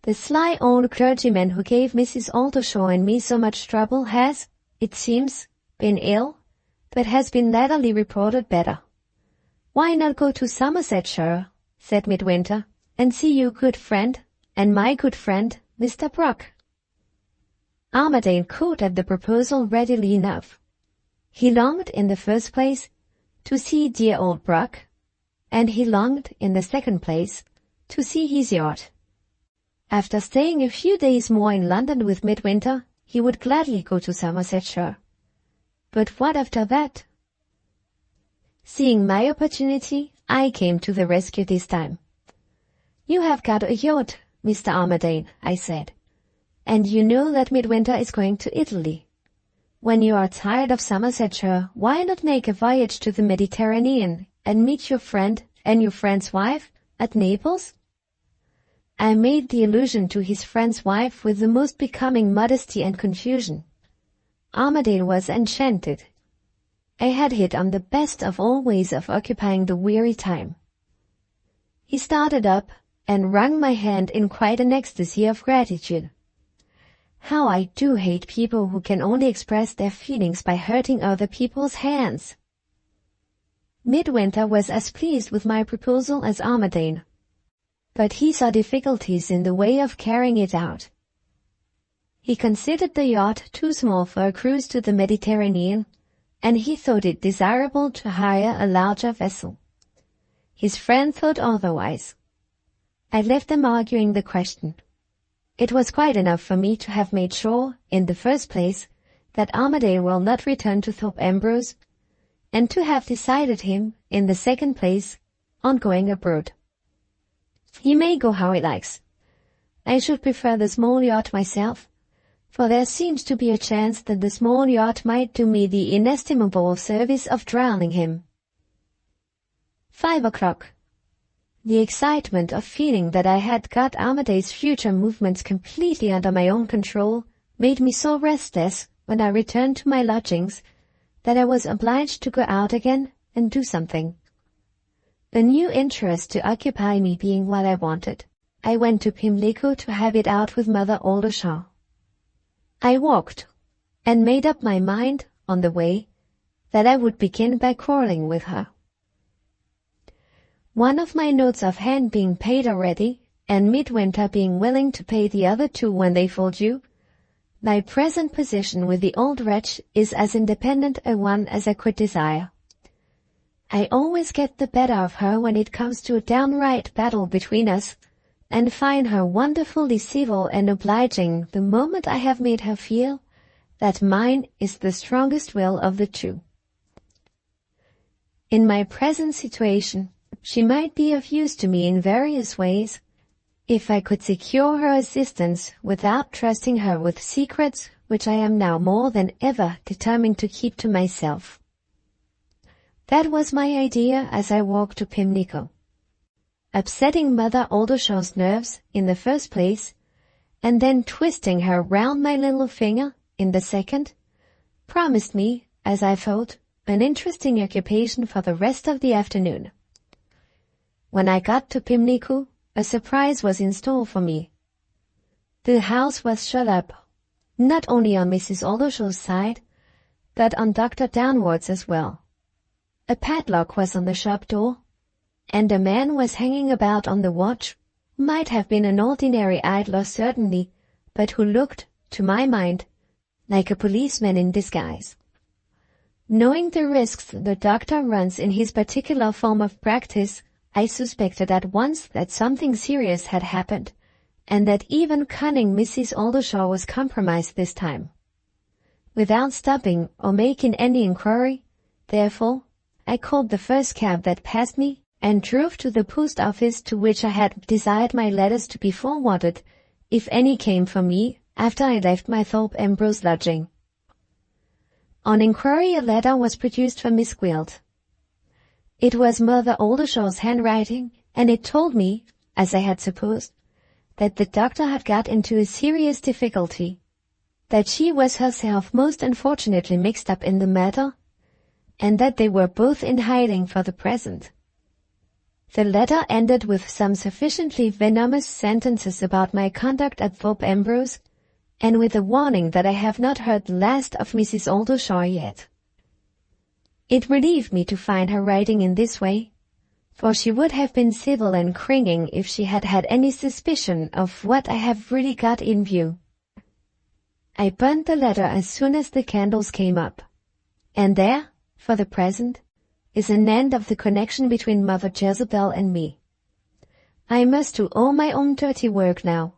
The sly old clergyman who gave Mrs. Aldershaw and me so much trouble has, it seems, been ill, but has been latterly reported better. Why not go to Somersetshire, said Midwinter, and see your good friend, and my good friend, Mr. Brooke? Armadale caught at the proposal readily enough. He longed, in the first place, to see dear old Brooke, and he longed, in the second place, to see his yacht. After staying a few days more in London with Midwinter, he would gladly go to Somersetshire. But what after that? Seeing my opportunity, I came to the rescue this time. You have got a yacht, Mr. Armadale, I said, and you know that Midwinter is going to Italy. When you are tired of Somersetshire, why not make a voyage to the Mediterranean and meet your friend and your friend's wife at Naples? I made the allusion to his friend's wife with the most becoming modesty and confusion. Armadale was enchanted. I had hit on the best of all ways of occupying the weary time. He started up and wrung my hand in quite an ecstasy of gratitude. How I do hate people who can only express their feelings by hurting other people's hands. Midwinter was as pleased with my proposal as Armadale, but he saw difficulties in the way of carrying it out. He considered the yacht too small for a cruise to the Mediterranean, and he thought it desirable to hire a larger vessel. His friend thought otherwise. I left them arguing the question. It was quite enough for me to have made sure, in the first place, that Armadale will not return to Thorpe Ambrose, and to have decided him, in the second place, on going abroad. He may go how he likes. I should prefer the small yacht myself, for there seems to be a chance that the small yacht might do me the inestimable service of drowning him. 5 o'clock. The excitement of feeling that I had got Armadale's future movements completely under my own control made me so restless when I returned to my lodgings that I was obliged to go out again and do something. A new interest to occupy me being what I wanted, I went to Pimlico to have it out with Mother Aldershaw. I walked, and made up my mind, on the way, that I would begin by quarrelling with her. One of my notes of hand being paid already, and Midwinter being willing to pay the other 2 when they fall due, my present position with the old wretch is as independent a one as I could desire. I always get the better of her when it comes to a downright battle between us, and find her wonderfully civil and obliging the moment I have made her feel that mine is the strongest will of the 2. In my present situation, she might be of use to me in various ways, if I could secure her assistance without trusting her with secrets which I am now more than ever determined to keep to myself. That was my idea as I walked to Pimlico. Upsetting Mother Aldershaw's nerves in the first place, and then twisting her round my little finger in the second, promised me, as I thought, an interesting occupation for the rest of the afternoon. When I got to Pimlico, a surprise was in store for me. The house was shut up, not only on Mrs. Aldershaw's side, but on Dr. Downward's as well. A padlock was on the shop door, and a man was hanging about on the watch, who might have been an ordinary idler certainly, but who looked, to my mind, like a policeman in disguise. Knowing the risks the doctor runs in his particular form of practice, I suspected at once that something serious had happened, and that even cunning Mrs. Oldershaw was compromised this time. Without stopping or making any inquiry, therefore, I called the first cab that passed me and drove to the post office to which I had desired my letters to be forwarded, if any came for me, after I left my Thorpe Ambrose lodging. On inquiry, a letter was produced for Miss Gwilt. It was Mother Oldershaw's handwriting, and it told me, as I had supposed, that the doctor had got into a serious difficulty, that she was herself most unfortunately mixed up in the matter, and that they were both in hiding for the present. The letter ended with some sufficiently venomous sentences about my conduct at Thorpe Ambrose, and with a warning that I have not heard the last of Mrs. Oldershaw yet. It relieved me to find her writing in this way, for she would have been civil and cringing if she had had any suspicion of what I have really got in view. I burnt the letter as soon as the candles came up, and there, for the present, is an end of the connection between Mother Jezebel and me. I must do all my own dirty work now,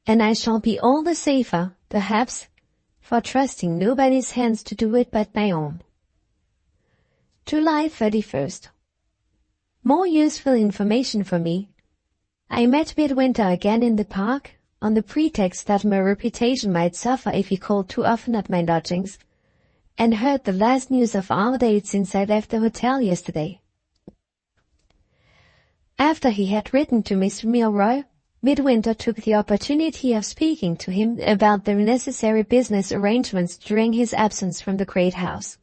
and I shall be all the safer, perhaps, for trusting nobody's hands to do it but my own. July 31st. More useful information for me. I met Midwinter again in the park, on the pretext that my reputation might suffer if he called too often at my lodgings, and heard the last news of Armadale since I left the hotel yesterday. After he had written to Mr. Milroy, Midwinter took the opportunity of speaking to him about the necessary business arrangements during his absence from the great house.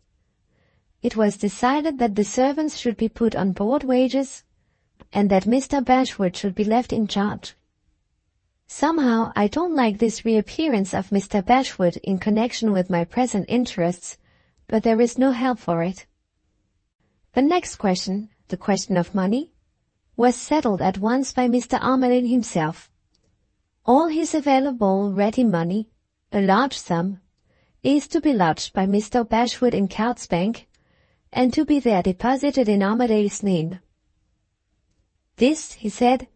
It was decided that the servants should be put on board wages, and that Mr. Bashwood should be left in charge. Somehow I don't like this reappearance of Mr. Bashwood in connection with my present interests, but there is no help for it. The next question, the question of money, was settled at once by Mr. Armadale himself. All his available ready money, a large sum, is to be lodged by Mr. Bashwood in Coutts Bank, and to be there deposited in Armadale's name. This, he said,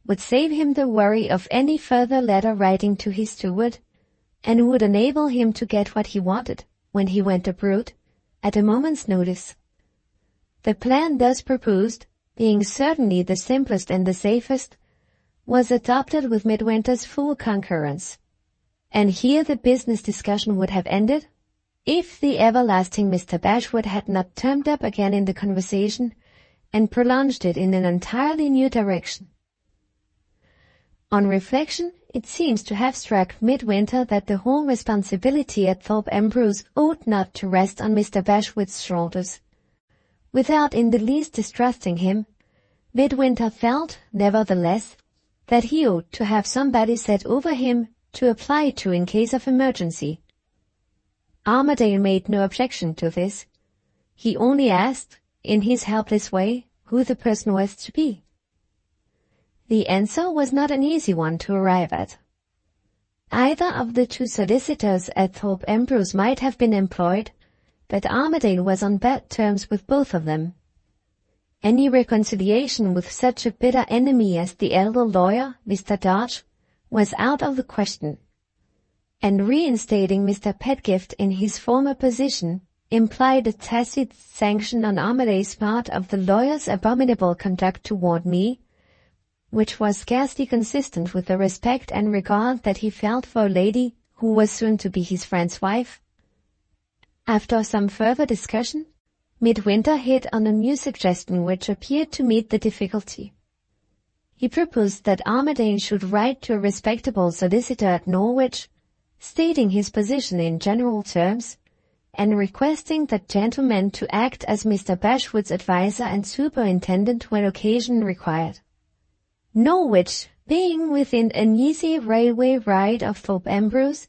would save him the worry of any further letter writing to his steward, and would enable him to get what he wanted, when he went abroad, at a moment's notice. The plan thus proposed, being certainly the simplest and the safest, was adopted with Midwinter's full concurrence. And here the business discussion would have ended, if the everlasting Mr. Bashwood had not turned up again in the conversation, and prolonged it in an entirely new direction. On reflection, it seems to have struck Midwinter that the whole responsibility at Thorpe Ambrose ought not to rest on Mr. Bashwood's shoulders. Without in the least distrusting him, Midwinter felt, nevertheless, that he ought to have somebody set over him to apply to in case of emergency. Armadale made no objection to this. He only asked, in his helpless way, who the person was to be. The answer was not an easy one to arrive at. Either of the two solicitors at Thorpe Ambrose might have been employed, but Armadale was on bad terms with both of them. Any reconciliation with such a bitter enemy as the elder lawyer, Mr. Dodge, was out of the question, and reinstating Mr. Pedgift in his former position implied a tacit sanction on Armadale's part of the lawyer's abominable conduct toward me, which was scarcely consistent with the respect and regard that he felt for a lady who was soon to be his friend's wife. After some further discussion, Midwinter hit on a new suggestion which appeared to meet the difficulty. He proposed that Armadale should write to a respectable solicitor at Norwich, stating his position in general terms, and requesting that gentleman to act as Mr. Bashwood's adviser and superintendent when occasion required. Norwich being within an easy railway ride of Thorpe Ambrose,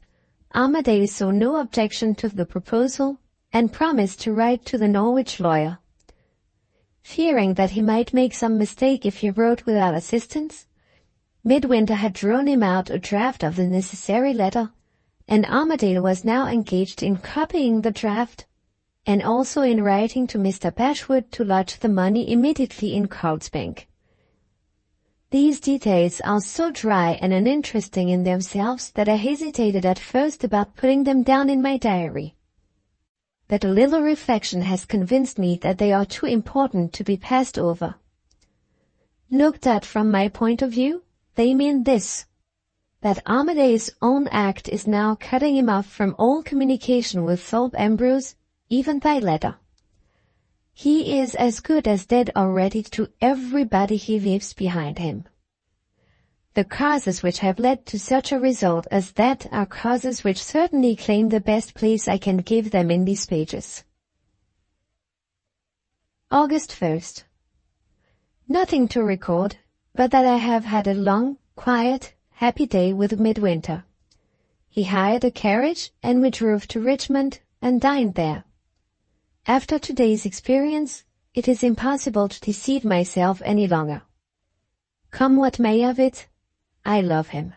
Armadale saw no objection to the proposal, and promised to write to the Norwich lawyer. Fearing that he might make some mistake if he wrote without assistance, Midwinter had drawn him out a draft of the necessary letter, and Armadale was now engaged in copying the draft, and also in writing to Mr. Bashwood to lodge the money immediately in Carl's bank. These details are so dry and uninteresting in themselves that I hesitated at first about putting them down in my diary. But a little reflection has convinced me that they are too important to be passed over. Looked at from my point of view, they mean this: that Armadale's own act is now cutting him off from all communication with Thorpe Ambrose, even by letter. He is as good as dead already to everybody he leaves behind him. The causes which have led to such a result as that are causes which certainly claim the best place I can give them in these pages. August 1st. Nothing to record, but that I have had a long, quiet, happy day with Midwinter. He hired a carriage and we drove to Richmond and dined there. After today's experience, it is impossible to deceive myself any longer. Come what may of it, I love him.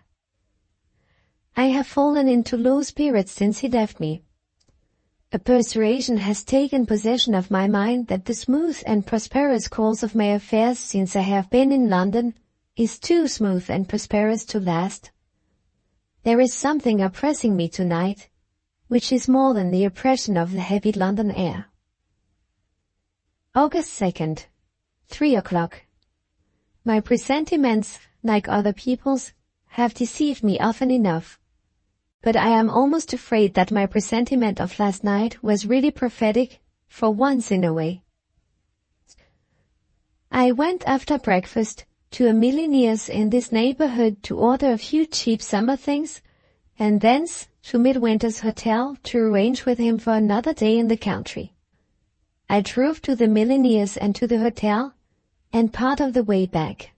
I have fallen into low spirits since he left me. A persuasion has taken possession of my mind that the smooth and prosperous course of my affairs since I have been in London is too smooth and prosperous to last. There is something oppressing me tonight, which is more than the oppression of the heavy London air. August 2nd, 3 o'clock. My presentiments, like other people's, have deceived me often enough. But I am almost afraid that my presentiment of last night was really prophetic, for once in a way. I went after breakfast to a milliner's in this neighborhood to order a few cheap summer things, and thence to Midwinter's hotel to arrange with him for another day in the country. I drove to the milliner's and to the hotel, and part of the way back.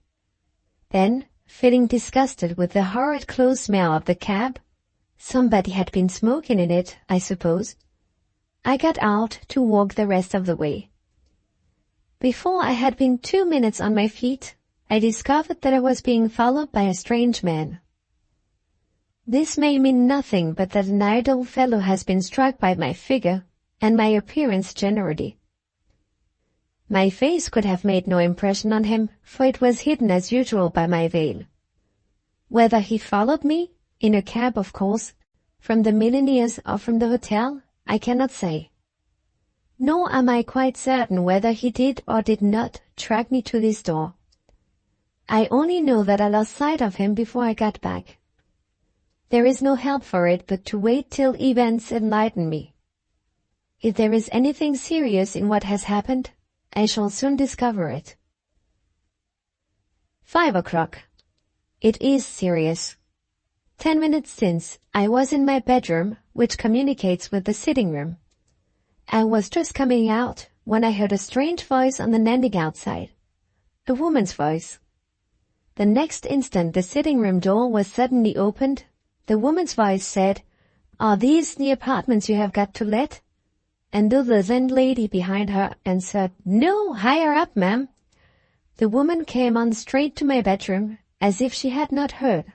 Then, feeling disgusted with the horrid close smell of the cab, somebody had been smoking in it, I suppose, I got out to walk the rest of the way. Before I had been 2 minutes on my feet, I discovered that I was being followed by a strange man. This may mean nothing but that an idle fellow has been struck by my figure, and my appearance generally. My face could have made no impression on him, for it was hidden as usual by my veil. Whether he followed me, in a cab of course, from the milliner's or from the hotel, I cannot say. Nor am I quite certain whether he did or did not track me to this door. I only know that I lost sight of him before I got back. There is no help for it but to wait till events enlighten me. If there is anything serious in what has happened, I shall soon discover it. 5 o'clock. It is serious. 10 minutes since, I was in my bedroom, which communicates with the sitting room. I was just coming out when I heard a strange voice on the landing outside. A woman's voice. The next instant the sitting room door was suddenly opened. The woman's voice said, "Are these the apartments you have got to let?" And though the landlady behind her answered, "No, higher up, ma'am," the woman came on straight to my bedroom, as if she had not heard.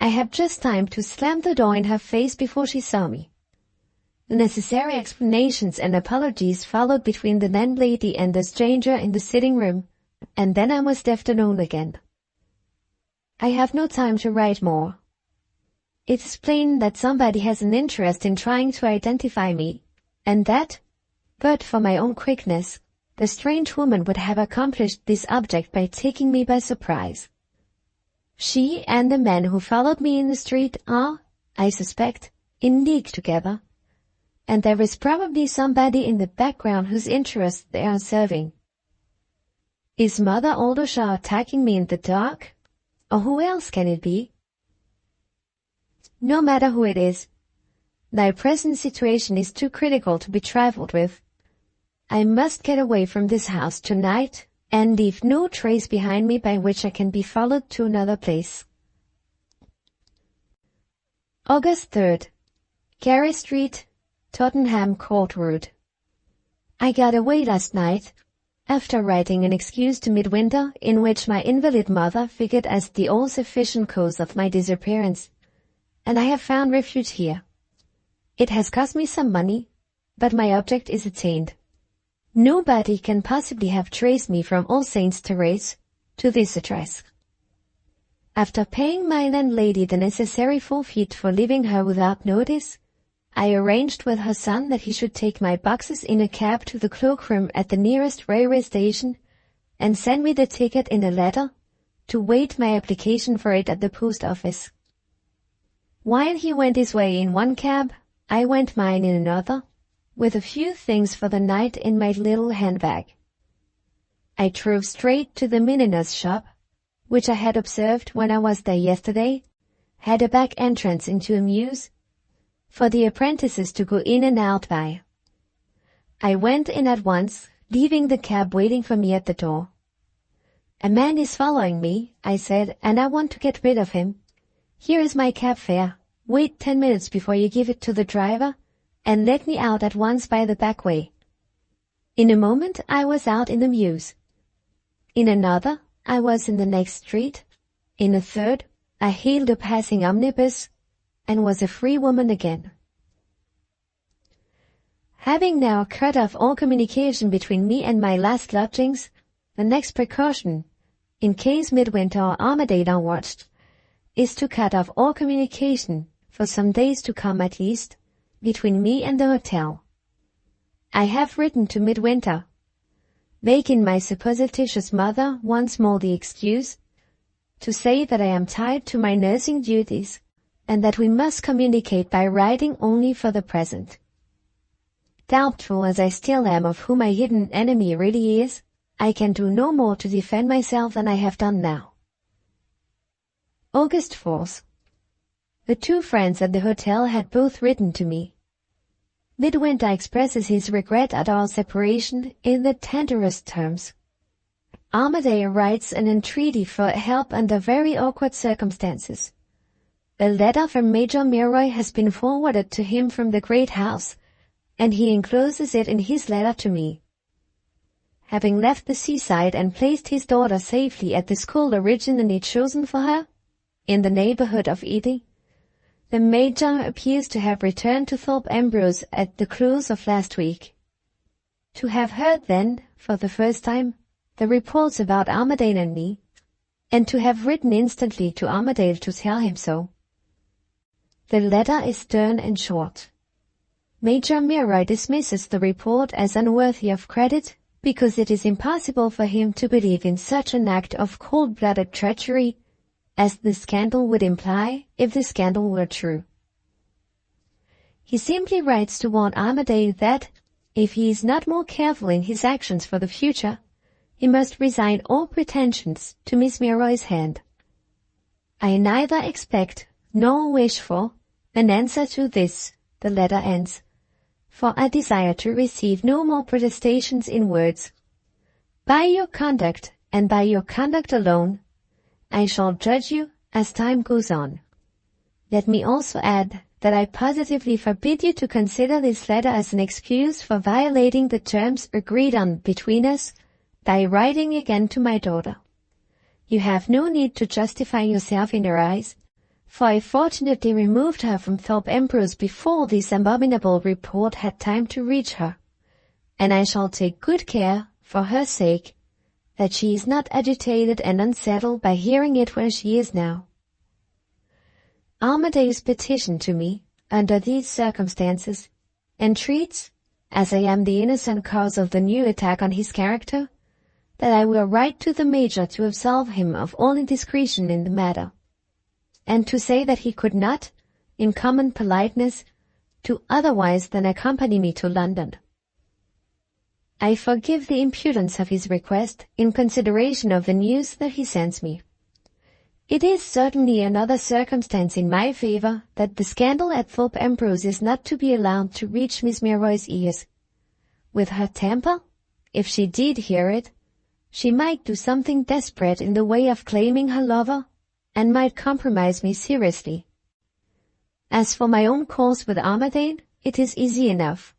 I had just time to slam the door in her face before she saw me. The necessary explanations and apologies followed between the landlady and the stranger in the sitting room, and then I was left alone again. I have no time to write more. It is plain that somebody has an interest in trying to identify me, and that, but for my own quickness, the strange woman would have accomplished this object by taking me by surprise. She and the man who followed me in the street are, I suspect, in league together, and there is probably somebody in the background whose interests they are serving. Is Mother Aldershaw attacking me in the dark? Or who else can it be? No matter who it is, my present situation is too critical to be trifled with. I must get away from this house tonight and leave no trace behind me by which I can be followed to another place. August 3rd. Carey Street, Tottenham Court Road. I got away last night, after writing an excuse to Midwinter in which my invalid mother figured as the all-sufficient cause of my disappearance, and I have found refuge here. It has cost me some money, but my object is attained. Nobody can possibly have traced me from All Saints Terrace to this address. After paying my landlady the necessary forfeit for leaving her without notice, I arranged with her son that he should take my boxes in a cab to the cloakroom at the nearest railway station and send me the ticket in a letter to wait my application for it at the post office. While he went his way in one cab, I went mine in another, with a few things for the night in my little handbag. I drove straight to the milliner's shop, which I had observed when I was there yesterday, had a back entrance into a mews, for the apprentices to go in and out by. I went in at once, leaving the cab waiting for me at the door. "A man is following me," I said, "and I want to get rid of him. Here is my cab fare. Wait 10 minutes before you give it to the driver, and let me out at once by the back way." In a moment I was out in the mews. In another, I was in the next street. In a third, I hailed a passing omnibus, and was a free woman again. Having now cut off all communication between me and my last lodgings, the next precaution, in case Midwinter or Armadale are watched, is to cut off all communication, for some days to come at least, between me and the hotel. I have written to Midwinter, making my supposititious mother once more the excuse, to say that I am tied to my nursing duties, and that we must communicate by writing only for the present. Doubtful as I still am of who my hidden enemy really is, I can do no more to defend myself than I have done now. August 4th. The two friends at the hotel had both written to me. Midwinter expresses his regret at our separation in the tenderest terms. Armadale writes an entreaty for help under very awkward circumstances. A letter from Major Milroy has been forwarded to him from the great house, and he encloses it in his letter to me. Having left the seaside and placed his daughter safely at the school originally chosen for her, in the neighborhood of Ely, the Major appears to have returned to Thorpe Ambrose at the close of last week. To have heard then, for the first time, the reports about Armadale and me, and to have written instantly to Armadale to tell him so. The letter is stern and short. Major Milroy dismisses the report as unworthy of credit, because it is impossible for him to believe in such an act of cold-blooded treachery as the scandal would imply if the scandal were true. He simply writes to warn Armadale that, if he is not more careful in his actions for the future, he must resign all pretensions to Miss Milroy's hand. I neither expect nor wish for an answer to this, the letter ends, for I desire to receive no more protestations in words. By your conduct, and by your conduct alone, I shall judge you as time goes on. Let me also add that I positively forbid you to consider this letter as an excuse for violating the terms agreed on between us by writing again to my daughter. You have no need to justify yourself in her eyes, for I fortunately removed her from Thorpe Ambrose before this abominable report had time to reach her, and I shall take good care, for her sake, that she is not agitated and unsettled by hearing it where she is now. Armadale's petition to me, under these circumstances, entreats, as I am the innocent cause of the new attack on his character, that I will write to the Major to absolve him of all indiscretion in the matter, and to say that he could not, in common politeness, do otherwise than accompany me to London. I forgive the impudence of his request in consideration of the news that he sends me. It is certainly another circumstance in my favor that the scandal at Thorpe Ambrose is not to be allowed to reach Miss Milroy's ears. With her temper, if she did hear it, she might do something desperate in the way of claiming her lover, and might compromise me seriously. As for my own course with Armadale, it is easy enough.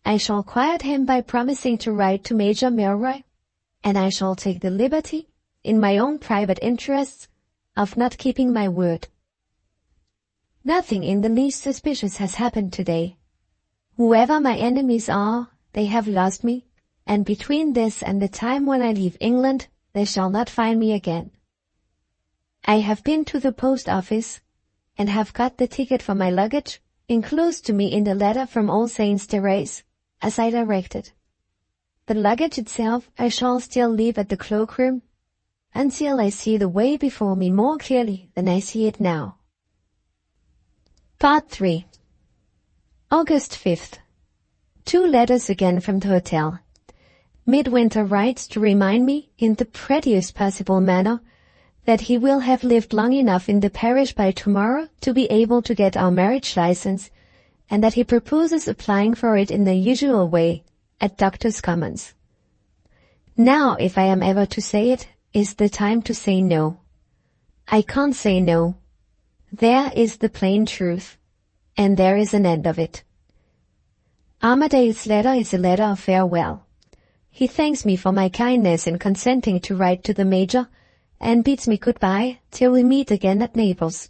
I shall quiet him by promising to write to Major Milroy, and I shall take the liberty, in my own private interests, of not keeping my word. Nothing in the least suspicious has happened today. Whoever my enemies are, they have lost me, and between this and the time when I leave England, they shall not find me again. I have been to the post office, and have got the ticket for my luggage, enclosed to me in the letter from All Saints Terrace, as I directed. The luggage itself I shall still leave at the cloakroom, until I see the way before me more clearly than I see it now. Part 3. August 5th. 2 letters again from the hotel. Midwinter writes to remind me, in the prettiest possible manner, that he will have lived long enough in the parish by tomorrow to be able to get our marriage license, and that he proposes applying for it in the usual way, at Doctor's Commons. Now, if I am ever to say it, is the time to say no. I can't say no. There is the plain truth, and there is an end of it. Armadale's letter is a letter of farewell. He thanks me for my kindness in consenting to write to the Major, and bids me goodbye till we meet again at Naples.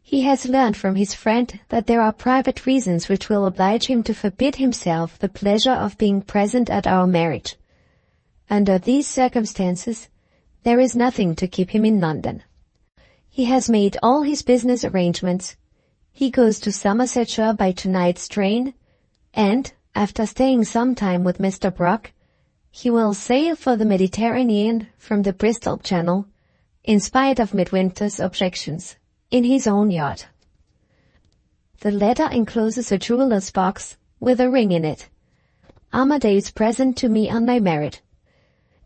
He has learned from his friend that there are private reasons which will oblige him to forbid himself the pleasure of being present at our marriage. Under these circumstances, there is nothing to keep him in London. He has made all his business arrangements. He goes to Somersetshire by tonight's train, and, after staying some time with Mr. Brock, he will sail for the Mediterranean from the Bristol Channel, in spite of Midwinter's objections, in his own yacht. The letter encloses a jeweller's box with a ring in it, Armadale's present to me on my marriage.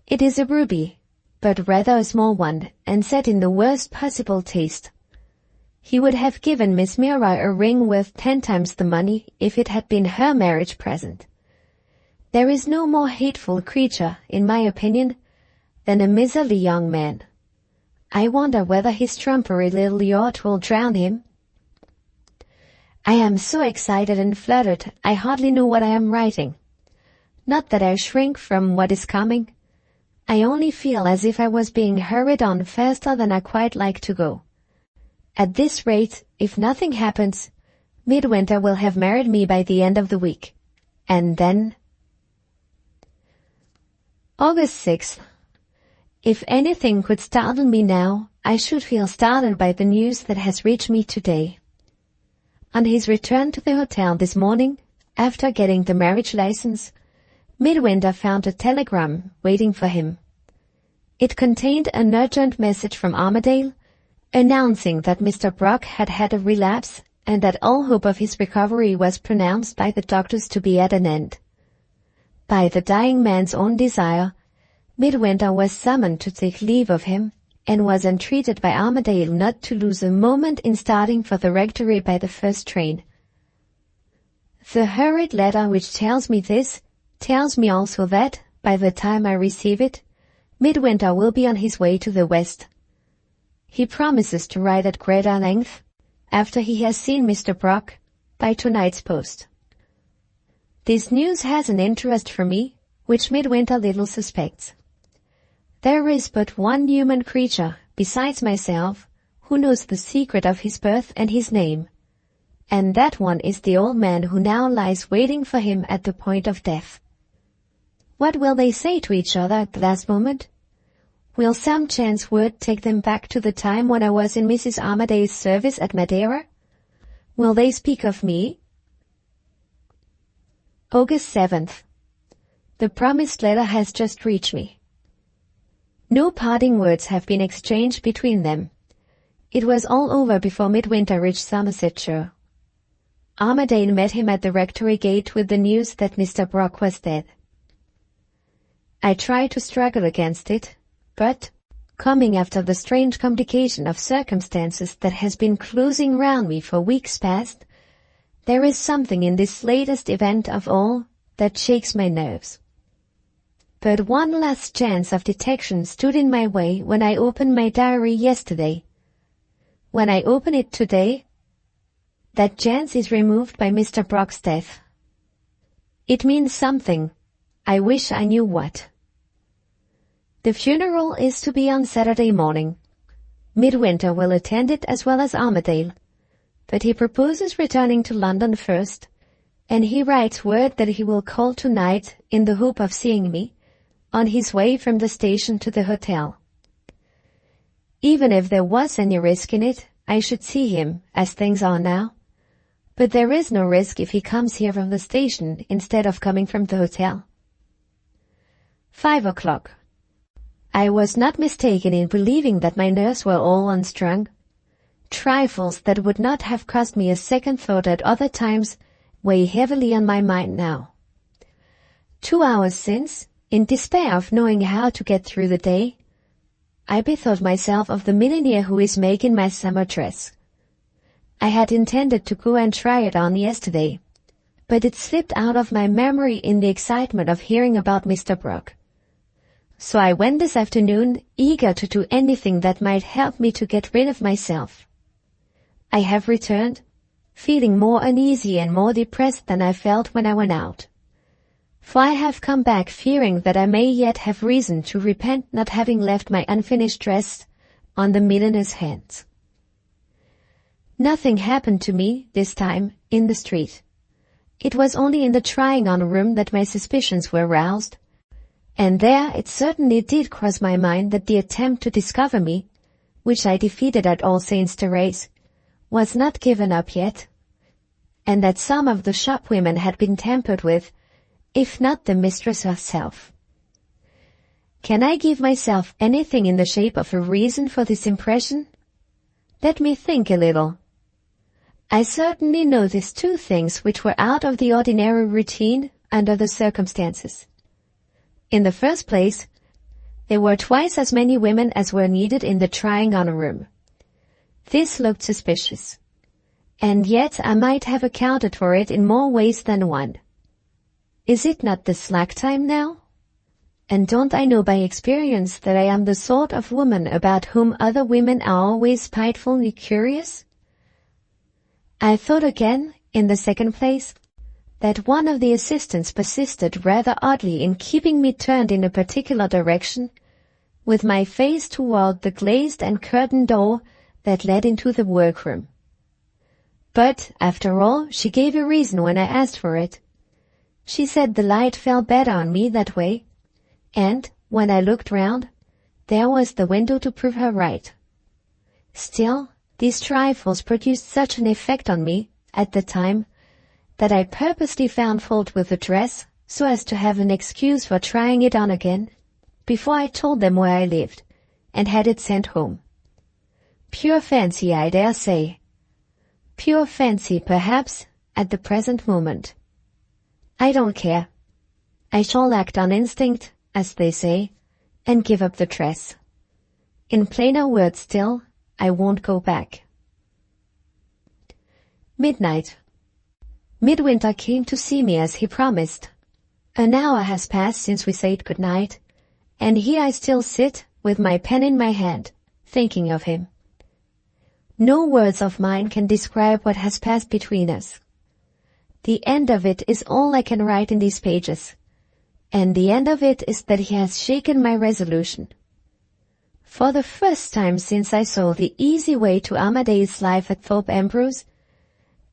It is a ruby, but rather a small one, and set in the worst possible taste. He would have given Miss Mira a ring worth 10 times the money if it had been her marriage present. There is no more hateful creature, in my opinion, than a miserly young man. I wonder whether his trumpery little yacht will drown him. I am so excited and fluttered, I hardly know what I am writing. Not that I shrink from what is coming. I only feel as if I was being hurried on faster than I quite like to go. At this rate, if nothing happens, Midwinter will have married me by the end of the week. And then... August 6th. If anything could startle me now, I should feel startled by the news that has reached me today. On his return to the hotel this morning, after getting the marriage license, Midwinter found a telegram waiting for him. It contained an urgent message from Armadale, announcing that Mr. Brock had had a relapse and that all hope of his recovery was pronounced by the doctors to be at an end. By the dying man's own desire, Midwinter was summoned to take leave of him, and was entreated by Armadale not to lose a moment in starting for the rectory by the first train. The hurried letter which tells me this tells me also that, by the time I receive it, Midwinter will be on his way to the west. He promises to write at greater length, after he has seen Mr. Brock, by tonight's post. This news has an interest for me, which Midwinter little suspects. There is but one human creature, besides myself, who knows the secret of his birth and his name, and that one is the old man who now lies waiting for him at the point of death. What will they say to each other at the last moment? Will some chance word take them back to the time when I was in Mrs. Armadale's service at Madeira? Will they speak of me? August 7th. The promised letter has just reached me. No parting words have been exchanged between them. It was all over before Midwinter reached Somersetshire. Armadale met him at the rectory gate with the news that Mr. Brock was dead. I tried to struggle against it, but, coming after the strange complication of circumstances that has been closing round me for weeks past, there is something in this latest event of all that shakes my nerves. But one last chance of detection stood in my way when I opened my diary yesterday. When I open it today, that chance is removed by Mr. Brock's death. It means something. I wish I knew what. The funeral is to be on Saturday morning. Midwinter will attend it as well as Armadale, but he proposes returning to London first, and he writes word that he will call tonight in the hope of seeing me on his way from the station to the hotel. Even if there was any risk in it, I should see him, as things are now. But there is no risk if he comes here from the station instead of coming from the hotel. 5 o'clock. I was not mistaken in believing that my nerves were all unstrung. Trifles that would not have cost me a second thought at other times weigh heavily on my mind now. 2 hours since, in despair of knowing how to get through the day, I bethought myself of the milliner who is making my summer dress. I had intended to go and try it on yesterday, but it slipped out of my memory in the excitement of hearing about Mr. Brooke. So I went this afternoon, eager to do anything that might help me to get rid of myself. I have returned, feeling more uneasy and more depressed than I felt when I went out. For I have come back fearing that I may yet have reason to repent not having left my unfinished dress on the milliner's hands. Nothing happened to me, this time, in the street. It was only in the trying-on room that my suspicions were roused, and there it certainly did cross my mind that the attempt to discover me, which I defeated at All Saints' Terrace, was not given up yet, and that some of the shopwomen had been tampered with, if not the mistress herself. Can I give myself anything in the shape of a reason for this impression? Let me think a little. I certainly noticed 2 things which were out of the ordinary routine under the circumstances. In the first place, there were twice as many women as were needed in the trying-on room. This looked suspicious, and yet I might have accounted for it in more ways than one. Is it not the slack time now? And don't I know by experience that I am the sort of woman about whom other women are always spitefully curious? I thought again, in the second place, that one of the assistants persisted rather oddly in keeping me turned in a particular direction, with my face toward the glazed and curtained door that led into the workroom. But, after all, she gave a reason when I asked for it. She said the light fell better on me that way, and, when I looked round, there was the window to prove her right. Still, these trifles produced such an effect on me, at the time, that I purposely found fault with the dress, so as to have an excuse for trying it on again, before I told them where I lived, and had it sent home. Pure fancy, I dare say. Pure fancy, perhaps, at the present moment. I don't care. I shall act on instinct, as they say, and give up the dress. In plainer words still, I won't go back. Midnight. Midwinter came to see me as he promised. An hour has passed since we said good night, and here I still sit, with my pen in my hand, thinking of him. No words of mine can describe what has passed between us. The end of it is all I can write in these pages, and the end of it is that he has shaken my resolution. For the first time since I saw the easy way to Armadale's life at Thorpe Ambrose,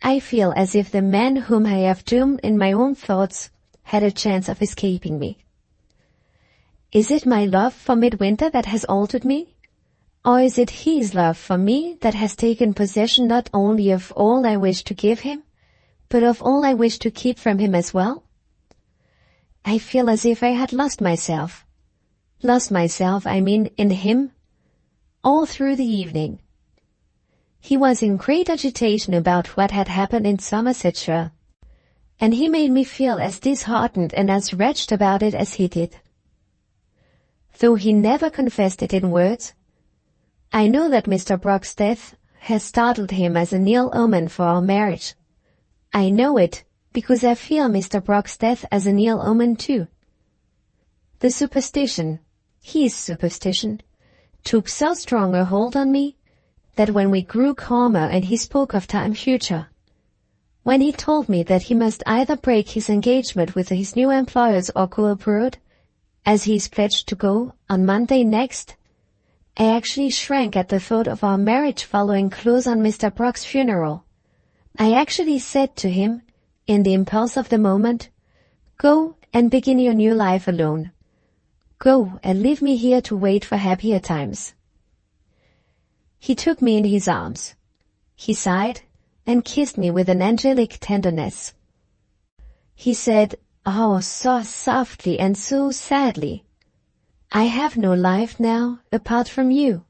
I feel as if the man whom I have doomed in my own thoughts had a chance of escaping me. Is it my love for Midwinter that has altered me? Or is it his love for me that has taken possession not only of all I wish to give him, but of all I wish to keep from him as well? I feel as if I had lost myself. Lost myself, I mean, in him, all through the evening. He was in great agitation about what had happened in Somersetshire, and he made me feel as disheartened and as wretched about it as he did. Though he never confessed it in words, I know that Mr. Brooke's death has startled him as an ill omen for our marriage. I know it, because I feel Mr. Brooke's death as an ill omen too. The superstition, his superstition, took so strong a hold on me, that when we grew calmer and he spoke of time future, when he told me that he must either break his engagement with his new employers or go abroad, as he is pledged to go on Monday next, I actually shrank at the thought of our marriage following close on Mr. Brooke's funeral. I actually said to him, in the impulse of the moment, go and begin your new life alone. Go and leave me here to wait for happier times. He took me in his arms. He sighed and kissed me with an angelic tenderness. He said, oh, so softly and so sadly, I have no life now apart from you.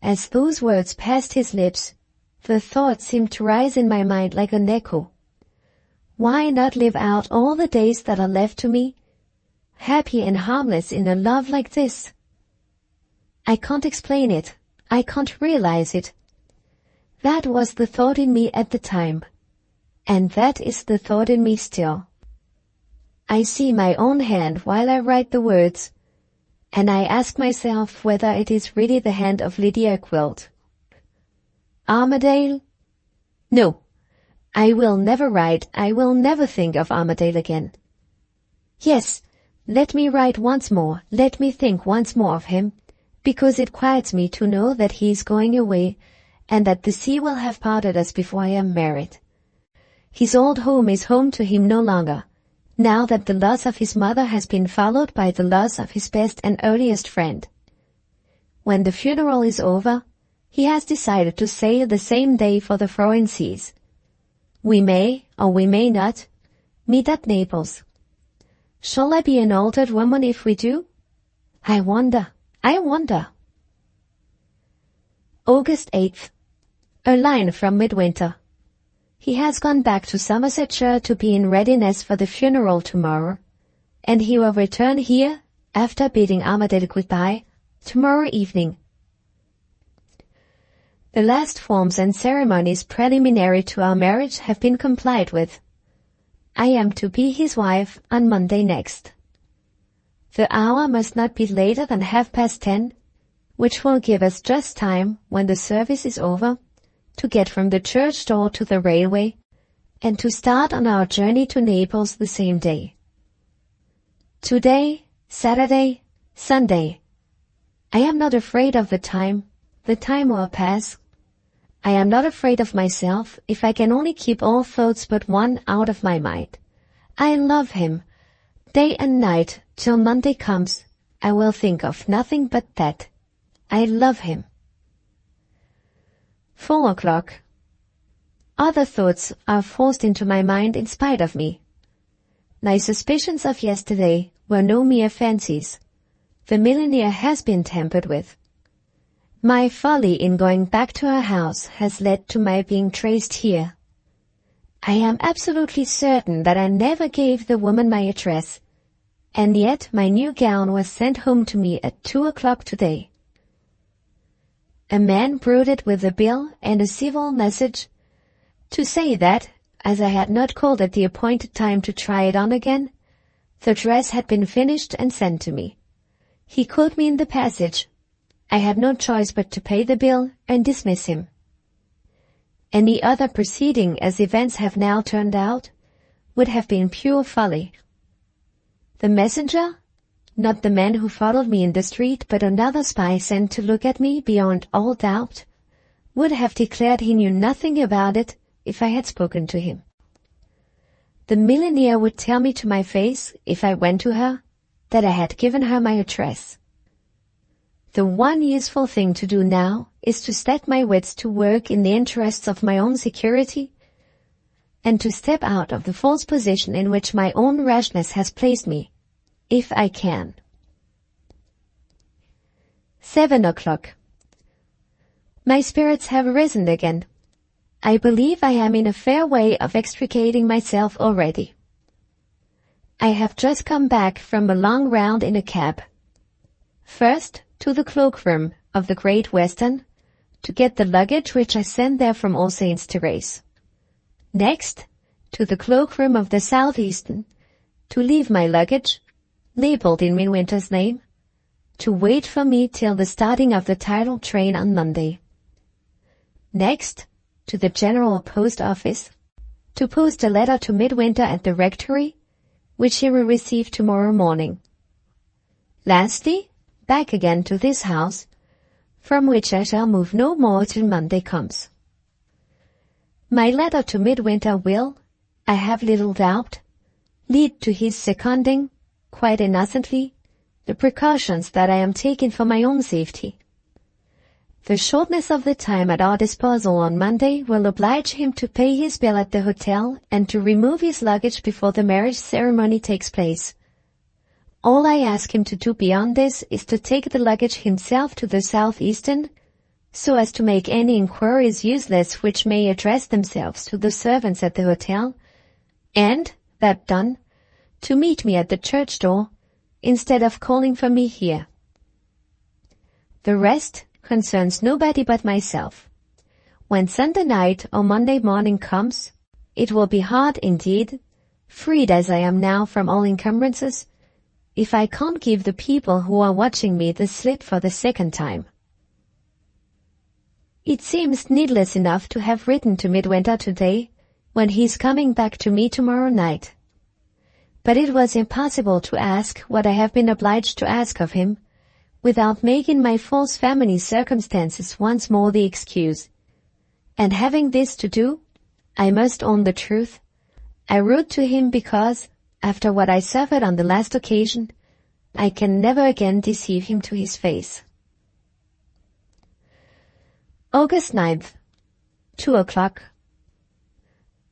As those words passed his lips, the thought seemed to rise in my mind like an echo. Why not live out all the days that are left to me, happy and harmless in a love like this? I can't explain it. I can't realize it. That was the thought in me at the time, and that is the thought in me still. I see my own hand while I write the words, and I ask myself whether it is really the hand of Lydia Gwilt. Armadale? No, I will never write, I will never think of Armadale again. Yes, let me write once more, let me think once more of him, because it quiets me to know that he is going away, and that the sea will have parted us before I am married. His old home is home to him no longer, now that the loss of his mother has been followed by the loss of his best and earliest friend. When the funeral is over, he has decided to sail the same day for the foreign seas. We may, or we may not, meet at Naples. Shall I be an altered woman if we do? I wonder. August 8th. A line from Midwinter. He has gone back to Somersetshire to be in readiness for the funeral tomorrow, and he will return here, after bidding Armadale goodbye, tomorrow evening. The last forms and ceremonies preliminary to our marriage have been complied with. I am to be his wife on Monday next. The hour must not be later than 10:30, which will give us just time, when the service is over, to get from the church door to the railway, and to start on our journey to Naples the same day. Today, Saturday, Sunday. I am not afraid of the time will pass. I am not afraid of myself if I can only keep all thoughts but one out of my mind. I love him. Day and night, till Monday comes, I will think of nothing but that. I love him. 4 o'clock. Other thoughts are forced into my mind in spite of me. My suspicions of yesterday were no mere fancies. The milliner has been tampered with. My folly in going back to her house has led to my being traced here. I am absolutely certain that I never gave the woman my address, and yet my new gown was sent home to me at 2 o'clock today. A man brought it with a bill and a civil message to say that, as I had not called at the appointed time to try it on again, the dress had been finished and sent to me. He called me in the passage. I had no choice but to pay the bill and dismiss him. Any other proceeding, as events have now turned out, would have been pure folly. The messenger, not the man who followed me in the street, but another spy sent to look at me beyond all doubt, would have declared he knew nothing about it if I had spoken to him. The milliner would tell me to my face, if I went to her, that I had given her my address. The one useful thing to do now is to set my wits to work in the interests of my own security, and to step out of the false position in which my own rashness has placed me, if I can. 7 o'clock. My spirits have risen again. I believe I am in a fair way of extricating myself already. I have just come back from a long round in a cab. First, to the cloakroom of the Great Western, to get the luggage which I sent there from All Saints' Terrace. Next, to the cloakroom of the Southeastern, to leave my luggage, labeled in Midwinter's name, to wait for me till the starting of the tidal train on Monday. Next, to the General Post Office, to post a letter to Midwinter at the Rectory, which he will receive tomorrow morning. Lastly, back again to this house, from which I shall move no more till Monday comes. My letter to Midwinter will, I have little doubt, lead to his seconding, quite innocently, the precautions that I am taking for my own safety. The shortness of the time at our disposal on Monday will oblige him to pay his bill at the hotel and to remove his luggage before the marriage ceremony takes place. All I ask him to do beyond this is to take the luggage himself to the southeastern, so as to make any inquiries useless which may address themselves to the servants at the hotel, and, that done, to meet me at the church door, instead of calling for me here. The rest concerns nobody but myself. When Sunday night or Monday morning comes, it will be hard indeed, freed as I am now from all encumbrances, if I can't give the people who are watching me the slip for the second time. It seems needless enough to have written to Midwinter today, when he's coming back to me tomorrow night. But it was impossible to ask what I have been obliged to ask of him, without making my false family circumstances once more the excuse. And having this to do, I must own the truth. I wrote to him because, after what I suffered on the last occasion, I can never again deceive him to his face. August 9th, 2 o'clock.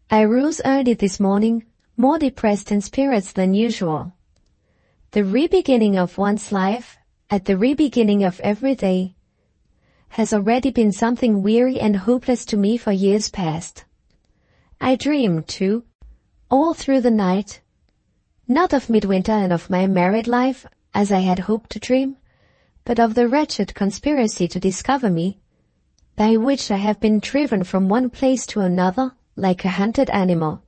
I rose early this morning, more depressed in spirits than usual. The re-beginning of one's life, at the re-beginning of every day, has already been something weary and hopeless to me for years past. I dreamed, too, all through the night, not of Midwinter and of my married life, as I had hoped to dream, but of the wretched conspiracy to discover me, by which I have been driven from one place to another like a hunted animal.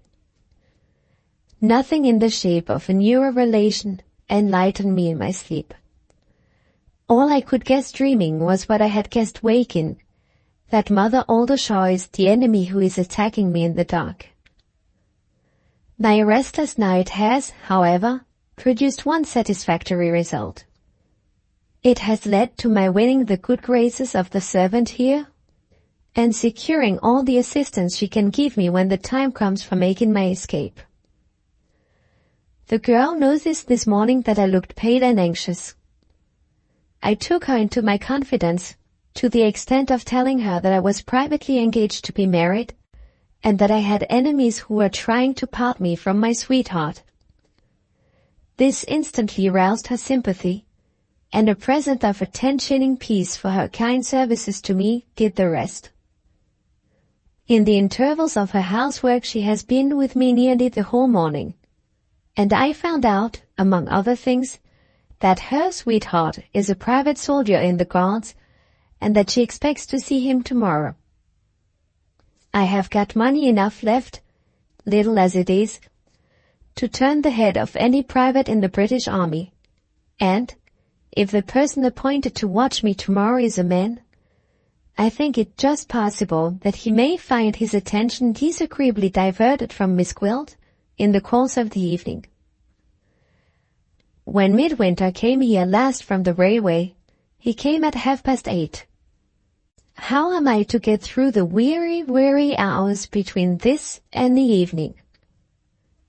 Nothing in the shape of a nearer relation enlightened me in my sleep. All I could guess dreaming was what I had guessed waking, that Mother Oldershaw is the enemy who is attacking me in the dark. My restless night has, however, produced one satisfactory result. It has led to my winning the good graces of the servant here, and securing all the assistance she can give me when the time comes for making my escape. The girl noticed this morning that I looked pale and anxious. I took her into my confidence, to the extent of telling her that I was privately engaged to be married, and that I had enemies who were trying to part me from my sweetheart. This instantly roused her sympathy, and a present of a 10-shilling piece for her kind services to me did the rest. In the intervals of her housework she has been with me nearly the whole morning, and I found out, among other things, that her sweetheart is a private soldier in the Guards, and that she expects to see him tomorrow. I have got money enough left, little as it is, to turn the head of any private in the British Army, and, if the person appointed to watch me tomorrow is a man, I think it just possible that he may find his attention disagreeably diverted from Miss Gwilt in the course of the evening. When Midwinter came here last from the railway, he came at 8:30. How am I to get through the weary hours between this and the evening?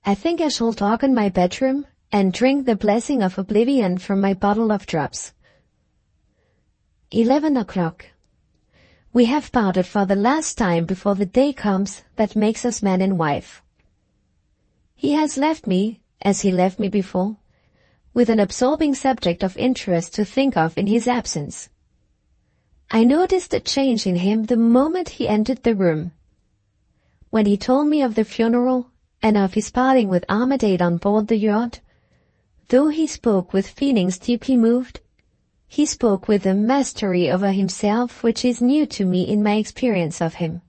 I think I shall talk in my bedroom and drink the blessing of oblivion from my bottle of drops. 11 o'clock. We have parted for the last time before the day comes that makes us man and wife. He has left me, as he left me before, with an absorbing subject of interest to think of in his absence. I noticed a change in him the moment he entered the room. When he told me of the funeral and of his parting with Armadale on board the yacht, though he spoke with feelings deeply moved, he spoke with a mastery over himself which is new to me in my experience of him.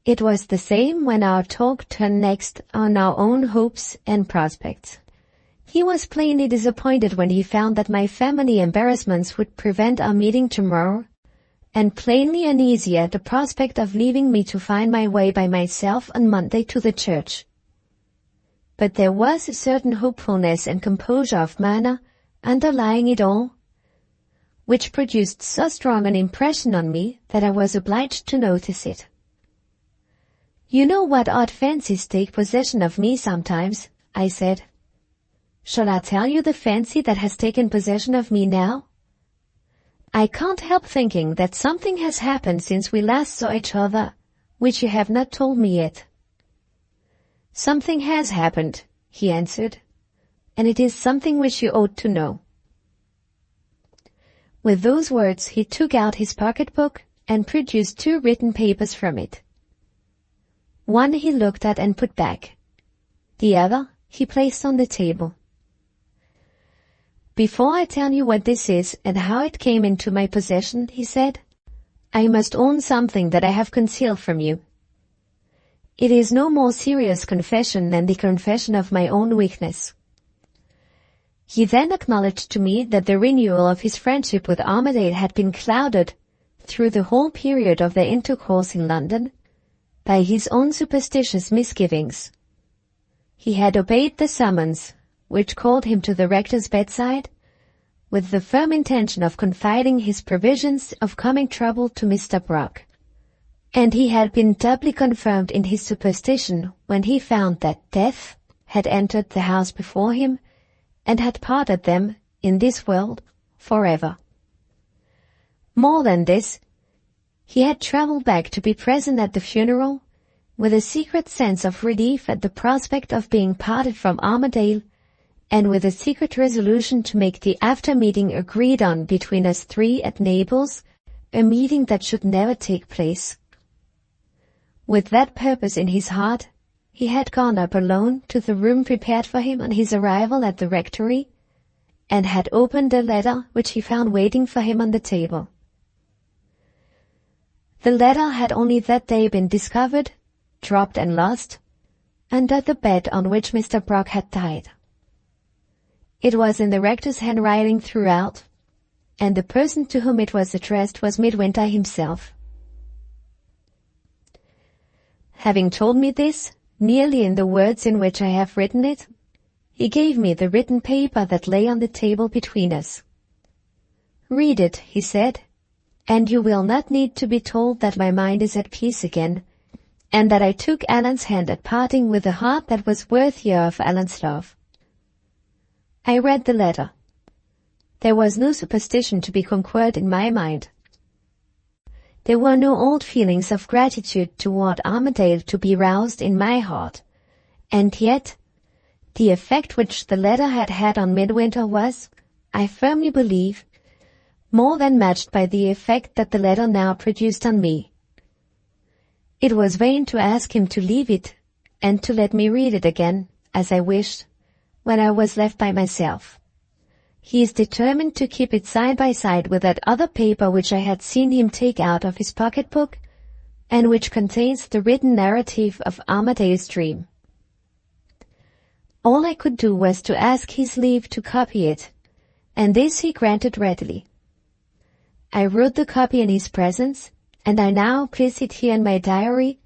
It was the same when our talk turned next on our own hopes and prospects. He was plainly disappointed when he found that my family embarrassments would prevent our meeting tomorrow, and plainly uneasy at the prospect of leaving me to find my way by myself on Monday to the church. But there was a certain hopefulness and composure of manner underlying it all, which produced so strong an impression on me that I was obliged to notice it. You know what odd fancies take possession of me sometimes, I said. Shall I tell you the fancy that has taken possession of me now? I can't help thinking that something has happened since we last saw each other, which you have not told me yet. Something has happened, he answered, and it is something which you ought to know. With those words he took out his pocketbook and produced 2 written papers from it. One he looked at and put back. The other he placed on the table. Before I tell you what this is and how it came into my possession, he said, I must own something that I have concealed from you. It is no more serious confession than the confession of my own weakness. He then acknowledged to me that the renewal of his friendship with Armadale had been clouded, through the whole period of their intercourse in London, by his own superstitious misgivings. He had obeyed the summons, which called him to the rector's bedside, with the firm intention of confiding his previsions of coming trouble to Mr. Brock. And he had been doubly confirmed in his superstition when he found that death had entered the house before him, and had parted them, in this world, forever. More than this, he had travelled back to be present at the funeral, with a secret sense of relief at the prospect of being parted from Armadale, and with a secret resolution to make the after-meeting agreed on between us 3 at Naples, a meeting that should never take place. With that purpose in his heart, he had gone up alone to the room prepared for him on his arrival at the rectory, and had opened a letter which he found waiting for him on the table. The letter had only that day been discovered, dropped and lost, under the bed on which Mr. Brock had died. It was in the rector's handwriting throughout, and the person to whom it was addressed was Midwinter himself. Having told me this, nearly in the words in which I have written it, he gave me the written paper that lay on the table between us. Read it, he said, and you will not need to be told that my mind is at peace again, and that I took Allan's hand at parting with a heart that was worthier of Allan's love. I read the letter. There was no superstition to be conquered in my mind. There were no old feelings of gratitude toward Armadale to be roused in my heart, and yet the effect which the letter had had on Midwinter was, I firmly believe, more than matched by the effect that the letter now produced on me. It was vain to ask him to leave it, and to let me read it again, as I wished, when I was left by myself. He is determined to keep it side by side with that other paper which I had seen him take out of his pocketbook, and which contains the written narrative of Armadale's dream. All I could do was to ask his leave to copy it, and this he granted readily. I wrote the copy in his presence, and I now place it here in my diary,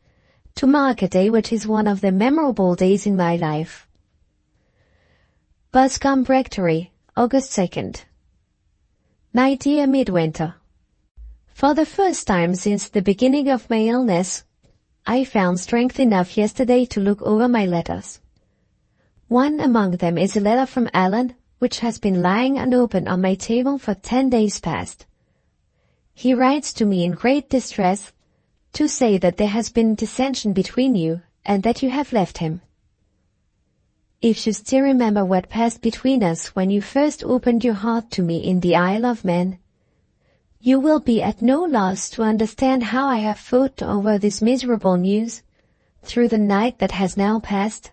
to mark a day which is one of the memorable days in my life. Boscombe Rectory, August 2nd. My dear Midwinter, for the first time since the beginning of my illness, I found strength enough yesterday to look over my letters. One among them is a letter from Allan, which has been lying unopened on my table for 10 days past. He writes to me in great distress to say that there has been dissension between you, and that you have left him. If you still remember what passed between us when you first opened your heart to me in the Isle of Man, you will be at no loss to understand how I have fought over this miserable news through the night that has now passed,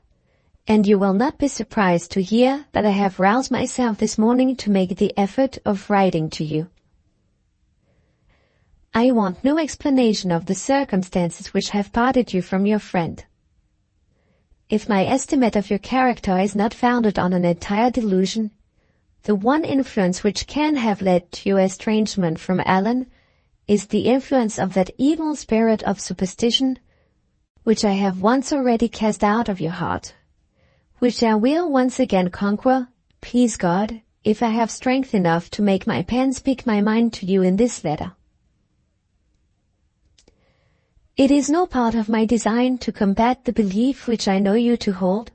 and you will not be surprised to hear that I have roused myself this morning to make the effort of writing to you. I want no explanation of the circumstances which have parted you from your friend. If my estimate of your character is not founded on an entire delusion, the one influence which can have led to your estrangement from Allan is the influence of that evil spirit of superstition, which I have once already cast out of your heart, which I will once again conquer, please God, if I have strength enough to make my pen speak my mind to you in this letter. It is no part of my design to combat the belief which I know you to hold,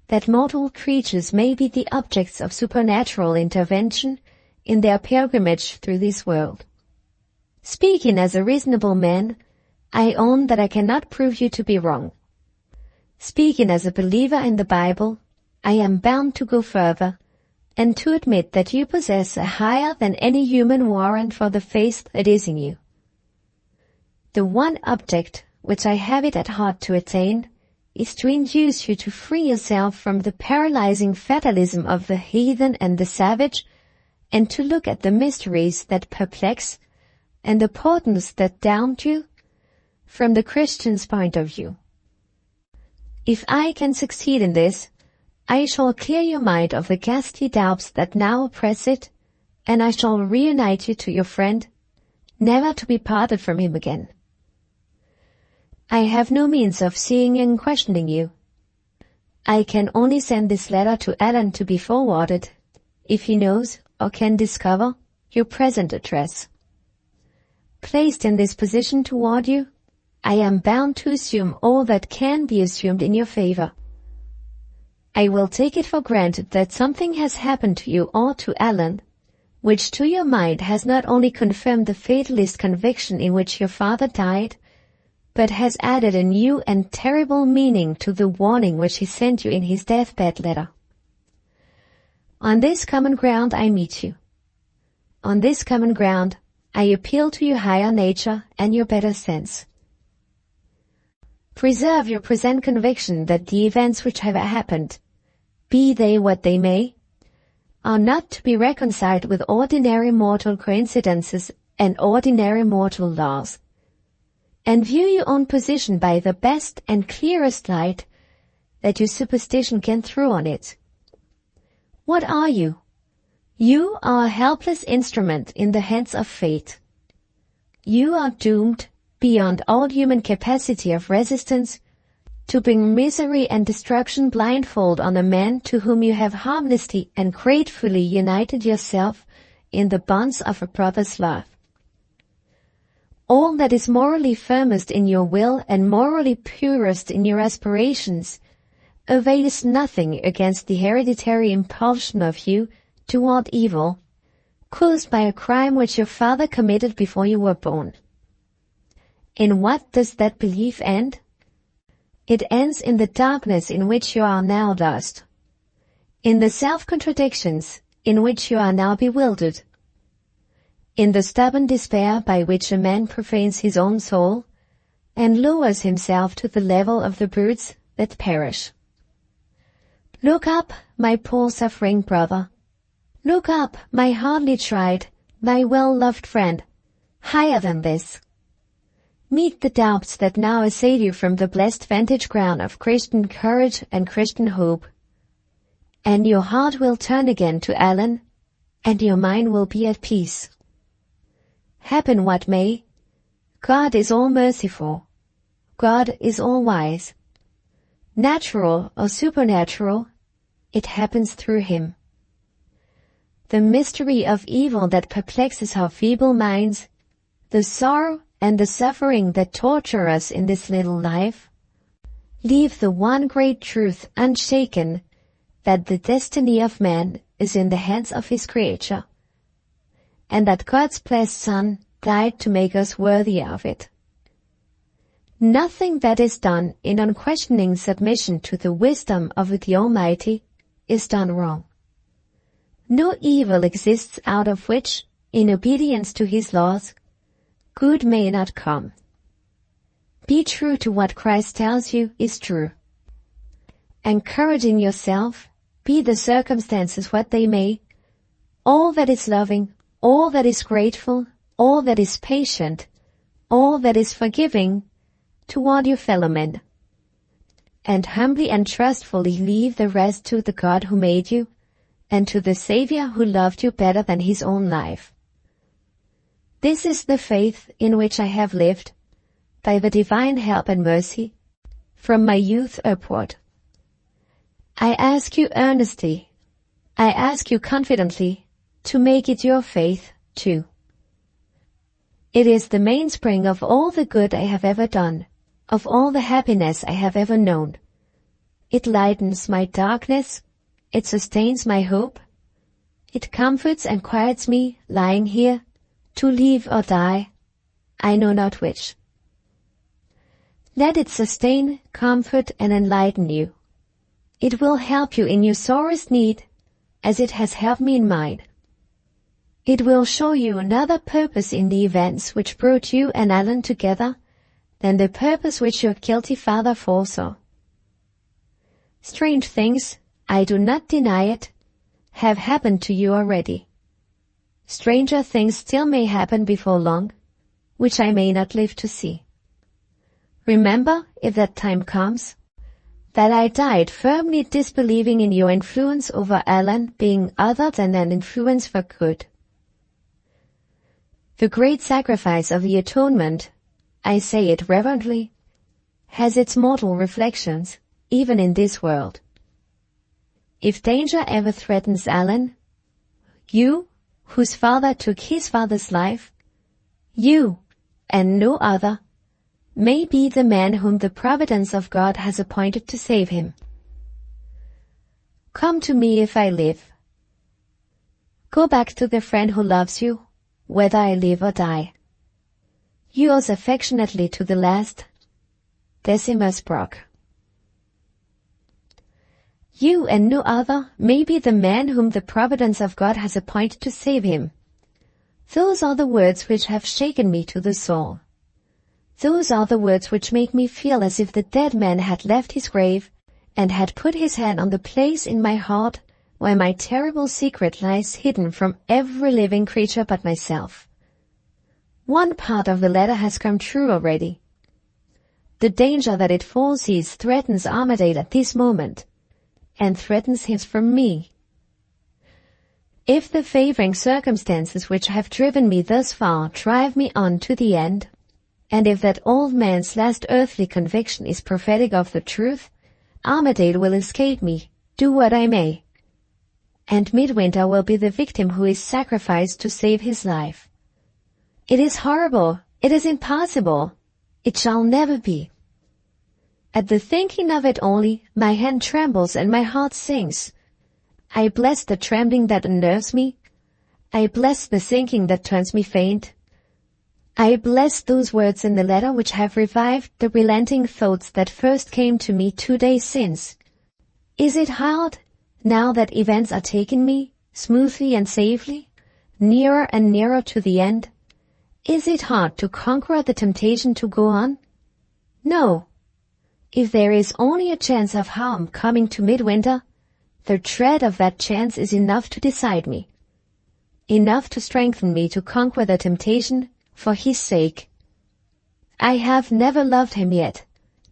that mortal creatures may be the objects of supernatural intervention in their pilgrimage through this world. Speaking as a reasonable man, I own that I cannot prove you to be wrong. Speaking as a believer in the Bible, I am bound to go further, and to admit that you possess a higher than any human warrant for the faith that is in you. The one object which I have it at heart to attain is to induce you to free yourself from the paralyzing fatalism of the heathen and the savage, and to look at the mysteries that perplex and the portents that daunt you from the Christian's point of view. If I can succeed in this, I shall clear your mind of the ghastly doubts that now oppress it, and I shall reunite you to your friend, never to be parted from him again. I have no means of seeing and questioning you. I can only send this letter to Allan to be forwarded, if he knows or can discover your present address. Placed in this position toward you, I am bound to assume all that can be assumed in your favor. I will take it for granted that something has happened to you or to Allan, which to your mind has not only confirmed the fatalist conviction in which your father died, but has added a new and terrible meaning to the warning which he sent you in his deathbed letter. On this common ground I meet you. On this common ground I appeal to your higher nature and your better sense. Preserve your present conviction that the events which have happened, be they what they may, are not to be reconciled with ordinary mortal coincidences and ordinary mortal laws, and view your own position by the best and clearest light that your superstition can throw on it. What are you? You are a helpless instrument in the hands of fate. You are doomed, beyond all human capacity of resistance, to bring misery and destruction blindfold on a man to whom you have harmlessly and gratefully united yourself in the bonds of a brother's love. All that is morally firmest in your will and morally purest in your aspirations avails nothing against the hereditary impulsion of you toward evil, caused by a crime which your father committed before you were born. In what does that belief end? It ends in the darkness in which you are now lost, in the self-contradictions in which you are now bewildered, in the stubborn despair by which a man profanes his own soul and lowers himself to the level of the brutes that perish. Look up, my poor suffering brother. Look up, my hardly tried, my well-loved friend, higher than this. Meet the doubts that now assail you from the blessed vantage ground of Christian courage and Christian hope, and your heart will turn again to Allan, and your mind will be at peace. Happen what may, God is all-merciful. God is all-wise. Natural or supernatural, it happens through him. The mystery of evil that perplexes our feeble minds, the sorrow and the suffering that torture us in this little life, leave the one great truth unshaken, that the destiny of man is in the hands of his Creator, and that God's blessed Son died to make us worthy of it. Nothing that is done in unquestioning submission to the wisdom of the Almighty is done wrong. No evil exists out of which, in obedience to his laws, good may not come. Be true to what Christ tells you is true. Encouraging yourself, be the circumstances what they may, all that is loving, all that is grateful, all that is patient, all that is forgiving toward your fellow men, and humbly and trustfully leave the rest to the God who made you, and to the Savior who loved you better than his own life. This is the faith in which I have lived, by the divine help and mercy, from my youth upward. I ask you earnestly, I ask you confidently, to make it your faith too. It is the mainspring of all the good I have ever done, of all the happiness I have ever known. It lightens my darkness, it sustains my hope, it comforts and quiets me, lying here, to live or die, I know not which. Let it sustain, comfort, and enlighten you. It will help you in your sorest need, as it has helped me in mine. It will show you another purpose in the events which brought you and Allan together than the purpose which your guilty father foresaw. Strange things, I do not deny it, have happened to you already. Stranger things still may happen before long, which I may not live to see. Remember, if that time comes, that I died firmly disbelieving in your influence over Allan being other than an influence for good. The great sacrifice of the atonement, I say it reverently, has its mortal reflections, even in this world. If danger ever threatens Allan, you, whose father took his father's life, you, and no other, may be the man whom the providence of God has appointed to save him. Come to me if I live. Go back to the friend who loves you, whether I live or die. Yours affectionately to the last, Decimus Brock. You and no other may be the man whom the providence of God has appointed to save him. Those are the words which have shaken me to the soul. Those are the words which make me feel as if the dead man had left his grave and had put his hand on the place in my heart where my terrible secret lies hidden from every living creature but myself. One part of the letter has come true already. The danger that it foresees threatens Armadale at this moment, and threatens his from me. If the favoring circumstances which have driven me thus far drive me on to the end, and if that old man's last earthly conviction is prophetic of the truth, Armadale will escape me, do what I may. And Midwinter will be the victim who is sacrificed to save his life. It is horrible. It is impossible. It shall never be. At the thinking of it only, my hand trembles and my heart sinks. I bless the trembling that unnerves me. I bless the sinking that turns me faint. I bless those words in the letter which have revived the relenting thoughts that first came to me 2 days since. Is it hard, now that events are taking me, smoothly and safely, nearer and nearer to the end? Is it hard to conquer the temptation to go on? No. If there is only a chance of harm coming to Midwinter, the dread of that chance is enough to decide me, enough to strengthen me to conquer the temptation for his sake. I have never loved him yet,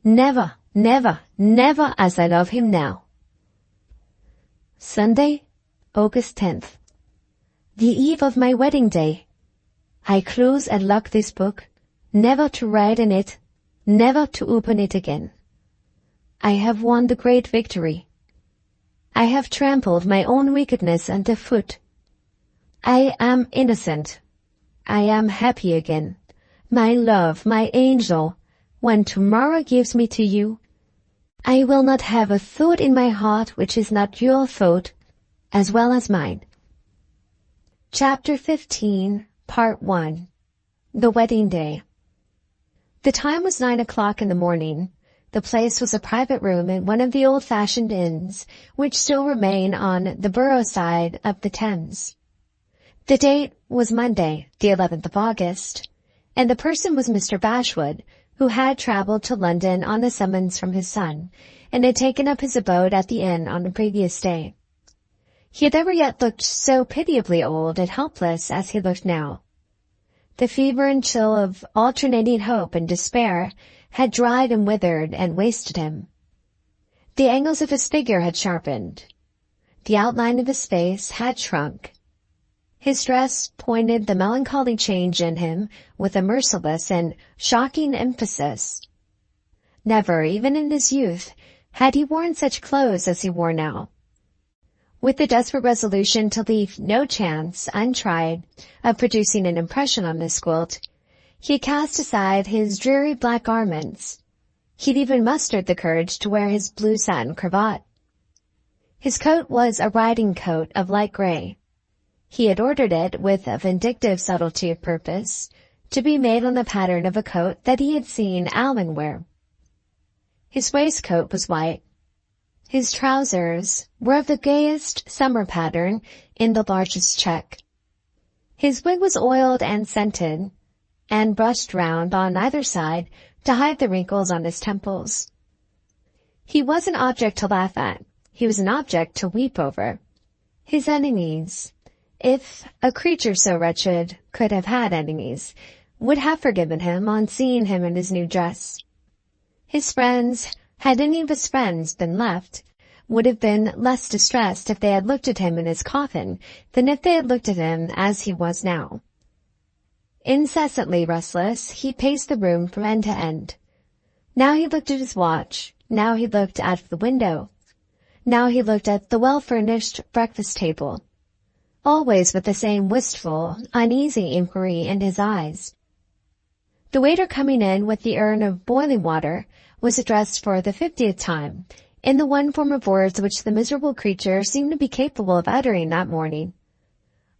never, never, never as I love him now. Sunday, August 10th. The eve of my wedding day. I close and lock this book, never to write in it, never to open it again. I have won the great victory. I have trampled my own wickedness underfoot. I am innocent. I am happy again. My love, my angel, when tomorrow gives me to you, I will not have a thought in my heart which is not your thought, as well as mine. Chapter 15, Part 1. The Wedding Day. The time was 9 o'clock in the morning. The place was a private room in one of the old-fashioned inns, which still remain on the Borough side of the Thames. The date was Monday, the 11th of August, and the person was Mr. Bashwood, who had travelled to London on a summons from his son, and had taken up his abode at the inn on the previous day. He had never yet looked so pitiably old and helpless as he looked now. The fever and chill of alternating hope and despair had dried and withered and wasted him. The angles of his figure had sharpened. The outline of his face had shrunk. His dress pointed the melancholy change in him with a merciless and shocking emphasis. Never, even in his youth, had he worn such clothes as he wore now. With the desperate resolution to leave no chance untried of producing an impression on Miss Gwilt, he had cast aside his dreary black garments. He'd even mustered the courage to wear his blue satin cravat. His coat was a riding coat of light gray. He had ordered it, with a vindictive subtlety of purpose, to be made on the pattern of a coat that he had seen Allan wear. His waistcoat was white. His trousers were of the gayest summer pattern in the largest check. His wig was oiled and scented, and brushed round on either side to hide the wrinkles on his temples. He was an object to laugh at. He was an object to weep over. His enemies, if a creature so wretched could have had enemies, would have forgiven him on seeing him in his new dress. His friends, had any of his friends been left, would have been less distressed if they had looked at him in his coffin than if they had looked at him as he was now. Incessantly restless, he paced the room from end to end. Now he looked at his watch. Now he looked out of the window. Now he looked at the well-furnished breakfast table, always with the same wistful, uneasy inquiry in his eyes. The waiter coming in with the urn of boiling water was addressed for the 50th time, in the one form of words which the miserable creature seemed to be capable of uttering that morning.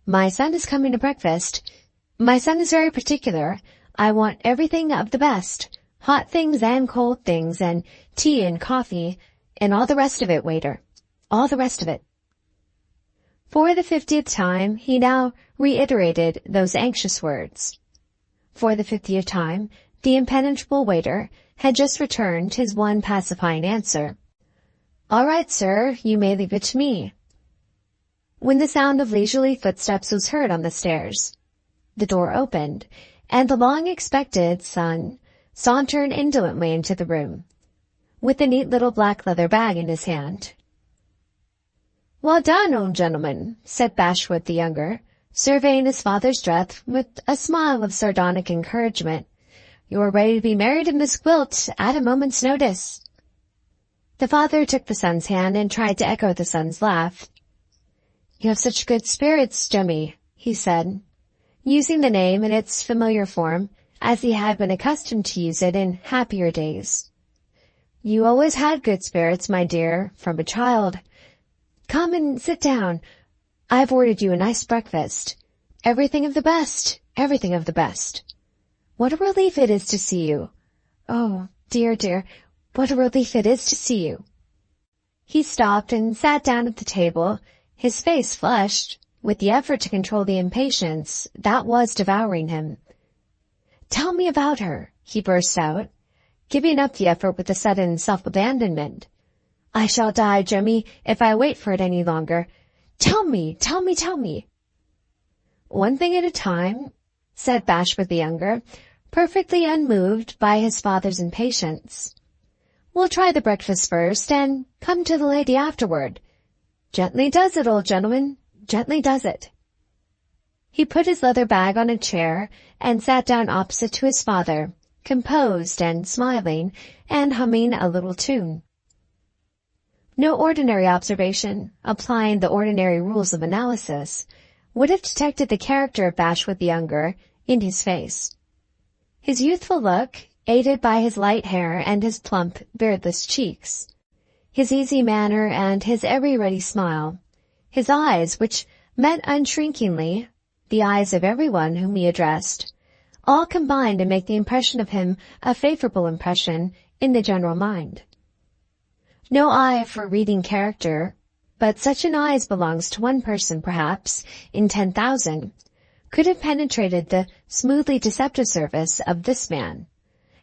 "My son is coming to breakfast. My son is very particular. I want everything of the best, hot things and cold things, and tea and coffee, and all the rest of it, waiter, all the rest of it." For the 50th time, he now reiterated those anxious words. For the 50th time, the impenetrable waiter had just returned his one pacifying answer. "All right, sir, you may leave it to me," when the sound of leisurely footsteps was heard on the stairs. The door opened, and the long-expected son sauntered indolently into the room, with a neat little black leather bag in his hand. "Well done, old gentleman," said Bashwood the younger, surveying his father's dress with a smile of sardonic encouragement. "You are ready to be married to Miss Gwilt at a moment's notice." The father took the son's hand and tried to echo the son's laugh. "You have such good spirits, Jemmy," he said, using the name in its familiar form, as he had been accustomed to use it in happier days. "You always had good spirits, my dear, from a child. Come and sit down. I've ordered you a nice breakfast. Everything of the best, everything of the best. What a relief it is to see you. Oh, dear, dear, what a relief it is to see you." He stopped and sat down at the table, his face flushed, with the effort to control the impatience that was devouring him. "Tell me about her," he burst out, giving up the effort with a sudden self-abandonment. "I shall die, Jemmy, if I wait for it any longer. Tell me, tell me, tell me." "One thing at a time," said Bashwood the younger, perfectly unmoved by his father's impatience. "We'll try the breakfast first, and come to the lady afterward. Gently does it, old gentleman, gently does it." He put his leather bag on a chair and sat down opposite to his father, composed and smiling, and humming a little tune. No ordinary observation, applying the ordinary rules of analysis, would have detected the character of Bashwood the younger in his face. His youthful look, aided by his light hair and his plump, beardless cheeks, his easy manner and his ever-ready smile, his eyes, which met unshrinkingly the eyes of everyone whom he addressed, all combined to make the impression of him a favorable impression in the general mind. No eye for reading character, but such an eye as belongs to one person, perhaps, in 10,000, could have penetrated the smoothly deceptive surface of this man,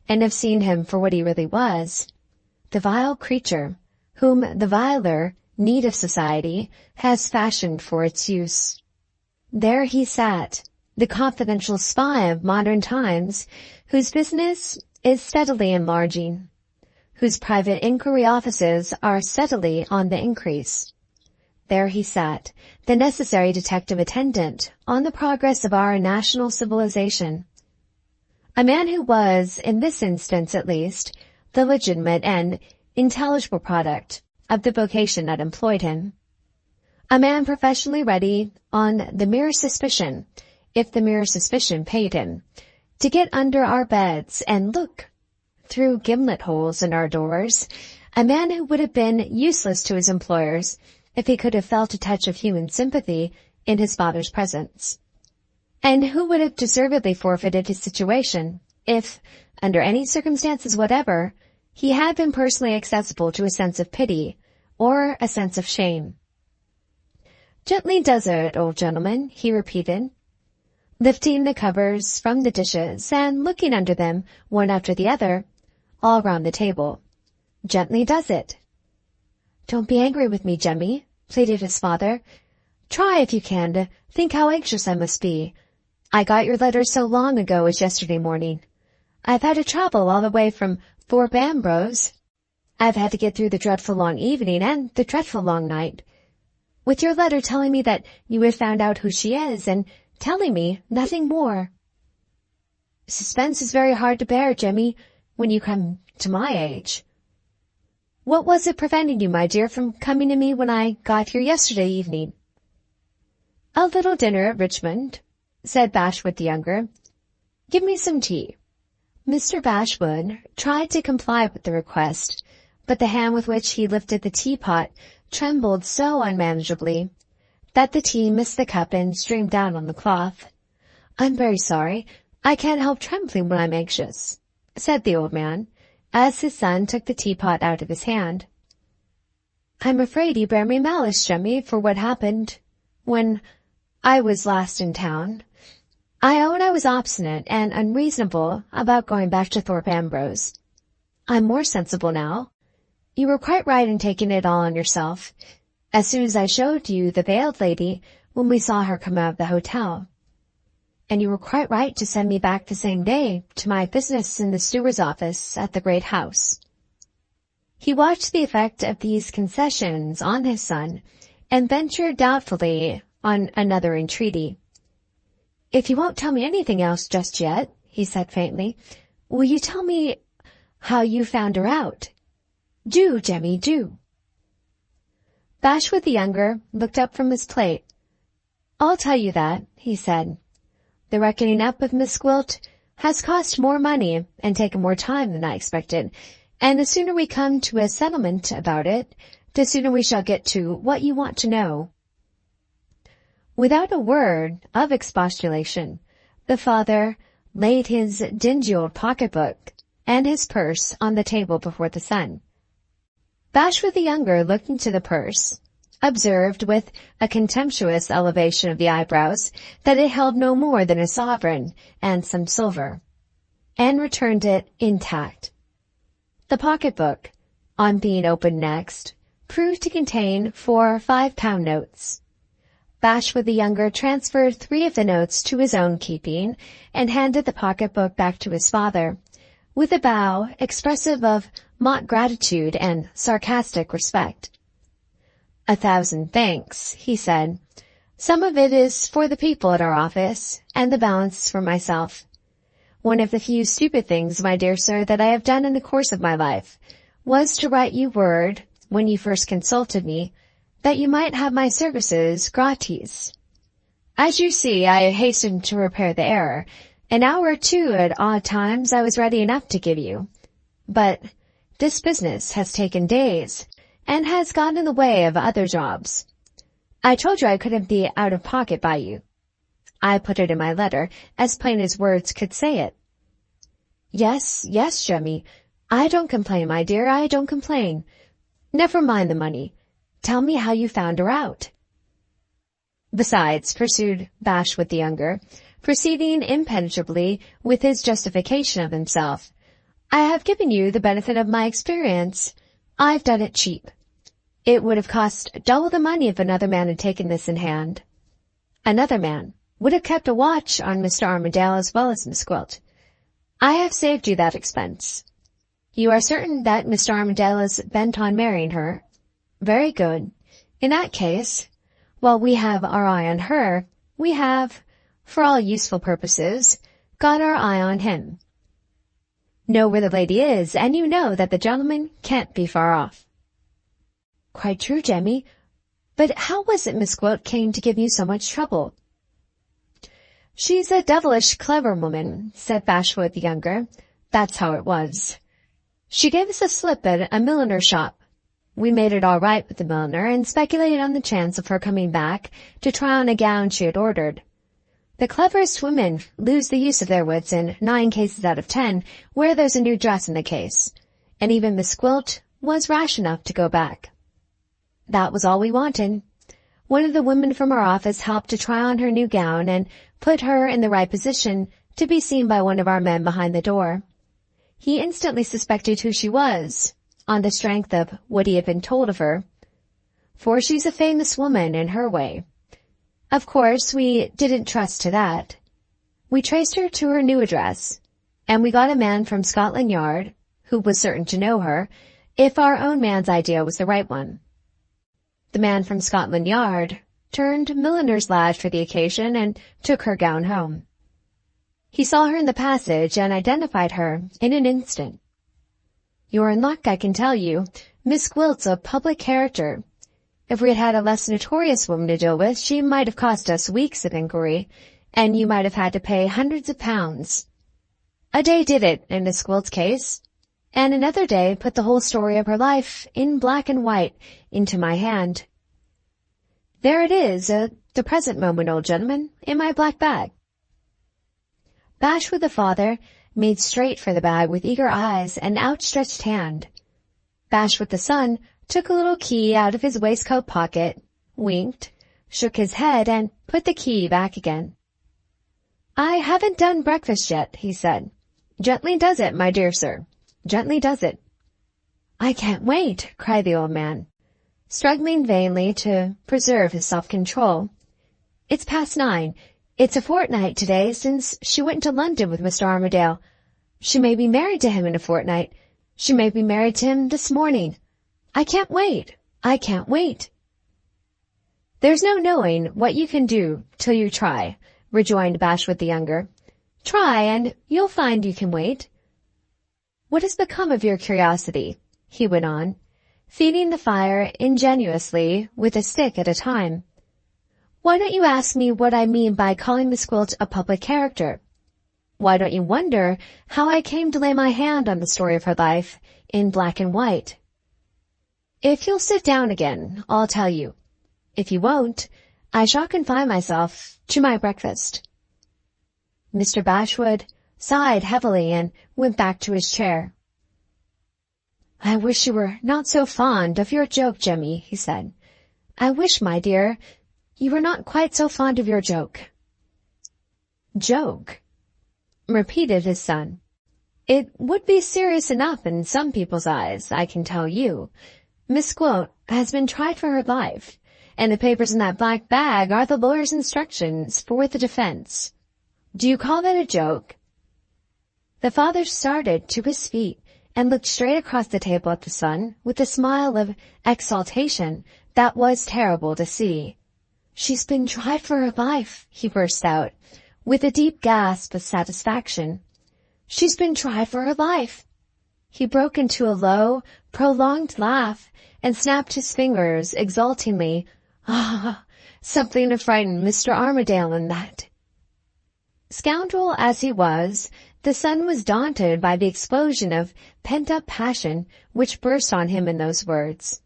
and have seen him for what he really was, the vile creature whom the viler need of society has fashioned for its use. There he sat, the confidential spy of modern times, whose business is steadily enlarging, whose private inquiry offices are steadily on the increase. There he sat, the necessary detective attendant on the progress of our national civilization. A man who was, in this instance at least, the legitimate and intelligible product of the vocation that employed him. A man professionally ready, on the mere suspicion, if the mere suspicion paid him, to get under our beds and look through gimlet holes in our doors, a man who would have been useless to his employers if he could have felt a touch of human sympathy in his father's presence, and who would have deservedly forfeited his situation if, under any circumstances whatever, he had been personally accessible to a sense of pity or a sense of shame. "Gently does it, old gentleman," he repeated, lifting the covers from the dishes and looking under them one after the other, all round the table. "Gently does it." "Don't be angry with me, Jemmy," pleaded his father. "Try, if you can, to think how anxious I must be. I got your letter so long ago as yesterday morning. I've had to travel all the way from Thorpe Ambrose. I've had to get through the dreadful long evening and the dreadful long night, with your letter telling me that you have found out who she is, and telling me nothing more. Suspense is very hard to bear, Jemmy, when you come to my age. What was it preventing you, my dear, from coming to me when I got here yesterday evening?" "A little dinner at Richmond," said Bashwood the younger. "Give me some tea." Mr. Bashwood tried to comply with the request, but the hand with which he lifted the teapot trembled so unmanageably that the tea missed the cup and streamed down on the cloth. "I'm very sorry. I can't help trembling when I'm anxious," said the old man, as his son took the teapot out of his hand. "I'm afraid you bear me malice, Jemmy, for what happened when I was last in town. I own I was obstinate and unreasonable about going back to Thorpe Ambrose. I'm more sensible now. You were quite right in taking it all on yourself, as soon as I showed you the veiled lady when we saw her come out of the hotel. And you were quite right to send me back the same day to my business in the steward's office at the great house." He watched the effect of these concessions on his son, and ventured doubtfully on another entreaty. "If you won't tell me anything else just yet," he said faintly, "will you tell me how you found her out? Do, Jemmy, do." Bashwood the younger looked up from his plate. "I'll tell you that," he said. "The reckoning up of Miss Gwilt has cost more money and taken more time than I expected, and the sooner we come to a settlement about it, the sooner we shall get to what you want to know." Without a word of expostulation, the father laid his dingy old pocket-book and his purse on the table before the son. Bashwood the younger looked into the purse, observed with a contemptuous elevation of the eyebrows that it held no more than a sovereign and some silver, and returned it intact. The pocket-book, on being opened next, proved to contain 4 5-pound notes. Bashwood the younger transferred 3 of the notes to his own keeping, and handed the pocket-book back to his father, with a bow expressive of mock gratitude and sarcastic respect. "1,000 thanks," he said. "Some of it is for the people at our office, and the balance for myself. One of the few stupid things, my dear sir, that I have done in the course of my life, was to write you word, when you first consulted me, that you might have my services gratis. As you see, I hastened to repair the error. An hour or 2 at odd times I was ready enough to give you. But this business has taken days, and has got in the way of other jobs. I told you I couldn't be out of pocket by you. I put it in my letter, as plain as words could say it. Yes, yes, Jemmy. I don't complain, my dear, I don't complain. Never mind the money. Tell me how you found her out." "Besides," pursued Bashwood the younger, proceeding impenetrably with his justification of himself, "I have given you the benefit of my experience. I've done it cheap. It would have cost double the money if another man had taken this in hand. Another man would have kept a watch on Mr. Armadale as well as Miss Gwilt. I have saved you that expense. You are certain that Mr. Armadale is bent on marrying her? Very good. In that case, while we have our eye on her, we have, for all useful purposes, got our eye on him. Know where the lady is, and you know that the gentleman can't be far off." "Quite true, Jemmy. But how was it Miss Gwilt came to give you so much trouble?" "She's a devilish clever woman," said Bashwood the younger. "That's how it was. She gave us a slip at a milliner's shop. We made it all right with the milliner and speculated on the chance of her coming back to try on a gown she had ordered. The cleverest women lose the use of their wits, and 9 cases out of 10 where there's a new dress in the case, and even Miss Gwilt was rash enough to go back. That was all we wanted. One of the women from our office helped to try on her new gown and put her in the right position to be seen by one of our men behind the door. He instantly suspected who she was, on the strength of what he had been told of her, for she's a famous woman in her way. Of course, we didn't trust to that. We traced her to her new address, and we got a man from Scotland Yard, who was certain to know her, if our own man's idea was the right one. The man from Scotland Yard turned milliner's lad for the occasion and took her gown home. He saw her in the passage and identified her in an instant. You're in luck, I can tell you. Miss Gwilt's a public character. If we had had a less notorious woman to deal with, she might have cost us weeks of inquiry, and you might have had to pay hundreds of pounds. A day did it in Miss Gwilt's case, and another day put the whole story of her life in black and white into my hand. There it is, at the present moment, old gentleman, in my black bag." Bashwood the father made straight for the bag with eager eyes and outstretched hand. Bashwood the son took a little key out of his waistcoat pocket, winked, shook his head, and put the key back again. "I haven't done breakfast yet," he said. "Gently does it, my dear sir. Gently does it." "I can't wait," cried the old man, struggling vainly to preserve his self-control. "It's past 9. It's a fortnight today since she went to London with Mr. Armadale. She may be married to him in a fortnight. She may be married to him this morning. I can't wait. I can't wait." "There's no knowing what you can do till you try," rejoined Bashwood the younger. "Try, and you'll find you can wait. What has become of your curiosity?" he went on, feeding the fire ingenuously with a stick at a time. "Why don't you ask me what I mean by calling Miss Gwilt a public character? Why don't you wonder how I came to lay my hand on the story of her life in black and white? If you'll sit down again, I'll tell you. If you won't, I shall confine myself to my breakfast." Mr. Bashwood sighed heavily and went back to his chair. "I wish you were not so fond of your joke, Jemmy," he said. "I wish, my dear, you were not quite so fond of your joke." "Joke?" repeated his son. "It would be serious enough in some people's eyes, I can tell you. Miss Gwilt has been tried for her life, and the papers in that black bag are the lawyer's instructions for the defense. Do you call that a joke?" The father started to his feet and looked straight across the table at the son with a smile of exultation that was terrible to see. "She's been tried for her life," he burst out, with a deep gasp of satisfaction. "She's been tried for her life." He broke into a low, prolonged laugh and snapped his fingers exultingly. "Ah, something to frighten Mr. Armadale in that." Scoundrel as he was, the son was daunted by the explosion of pent-up passion which burst on him in those words.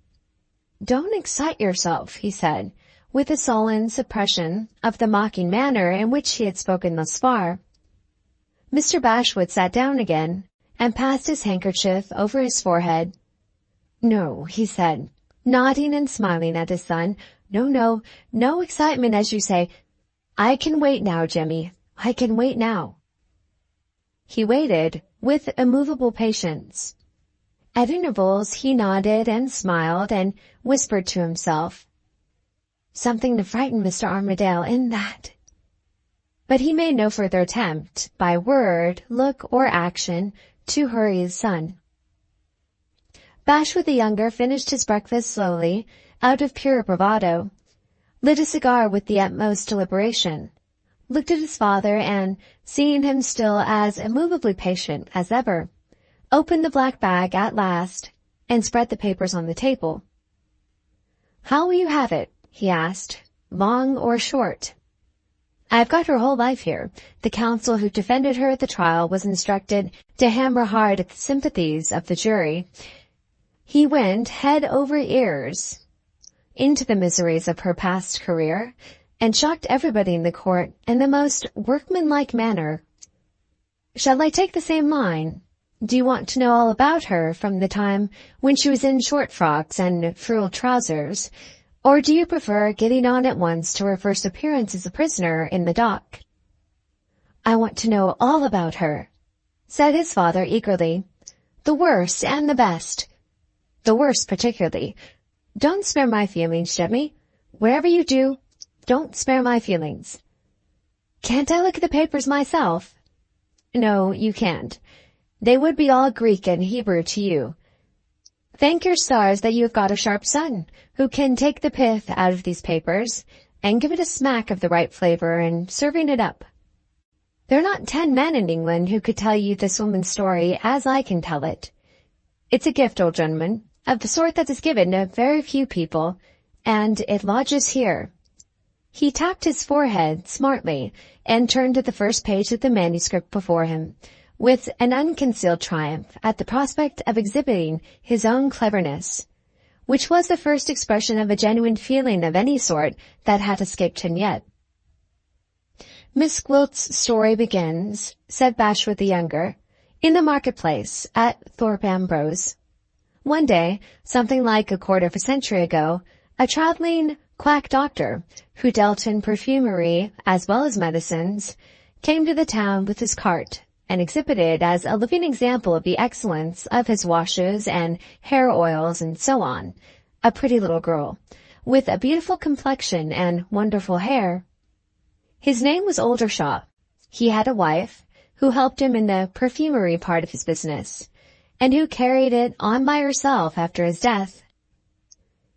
"Don't excite yourself," he said, with a sullen suppression of the mocking manner in which he had spoken thus far. Mr. Bashwood sat down again and passed his handkerchief over his forehead. "No," he said, nodding and smiling at his son. No excitement, as you say. I can wait now, Jemmy. I can wait now." He waited with immovable patience. At intervals he nodded and smiled and whispered to himself, "Something to frighten Mr. Armadale in that." But he made no further attempt, by word, look, or action, to hurry his son. Bashwood the younger finished his breakfast slowly, out of pure bravado, lit a cigar with the utmost deliberation, looked at his father, and, seeing him still as immovably patient as ever, opened the black bag at last, and spread the papers on the table. "How will you have it?" he asked. "Long or short?" I've got her whole life here. The counsel who defended her at the trial was instructed to hammer hard at the sympathies of the jury. He went head over ears into the miseries of her past career and shocked everybody in the court in the most workmanlike manner. Shall I take the same line? Do you want to know all about her from the time when she was in short frocks and frilled trousers, or do you prefer getting on at once to her first appearance as a prisoner in the dock? I want to know all about her, said his father eagerly. The worst and the best. The worst particularly. Don't spare my feelings, Jemmy. Wherever you do, don't spare my feelings. Can't I look at the papers myself? No, you can't. They would be all Greek and Hebrew to you. Thank your stars that you have got a sharp son who can take the pith out of these papers and give it a smack of the right flavor in serving it up. There are not 10 men in England who could tell you this woman's story as I can tell it. It's a gift, old gentleman, of the sort that is given to very few people, and it lodges here. He tapped his forehead smartly and turned to the first page of the manuscript before him, with an unconcealed triumph at the prospect of exhibiting his own cleverness, which was the first expression of a genuine feeling of any sort that had escaped him yet. Miss Gwilt's story begins, said Bashwood the younger, in the marketplace at Thorpe Ambrose. One day, something like a quarter of a century ago, a traveling quack doctor, who dealt in perfumery as well as medicines, came to the town with his cart and exhibited as a living example of the excellence of his washes and hair oils and so on, a pretty little girl, with a beautiful complexion and wonderful hair. His name was Oldershaw. He had a wife who helped him in the perfumery part of his business, and who carried it on by herself after his death.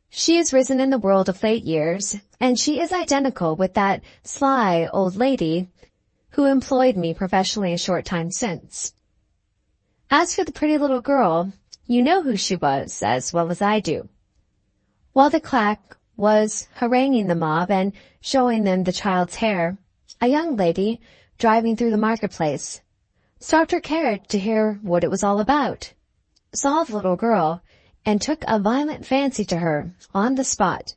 She has risen in the world of late years, and she is identical with that sly old lady who employed me professionally a short time since. As for the pretty little girl, you know who she was as well as I do. While the quack was haranguing the mob and showing them the child's hair, a young lady, driving through the marketplace, stopped her carriage to hear what it was all about, saw the little girl, and took a violent fancy to her on the spot.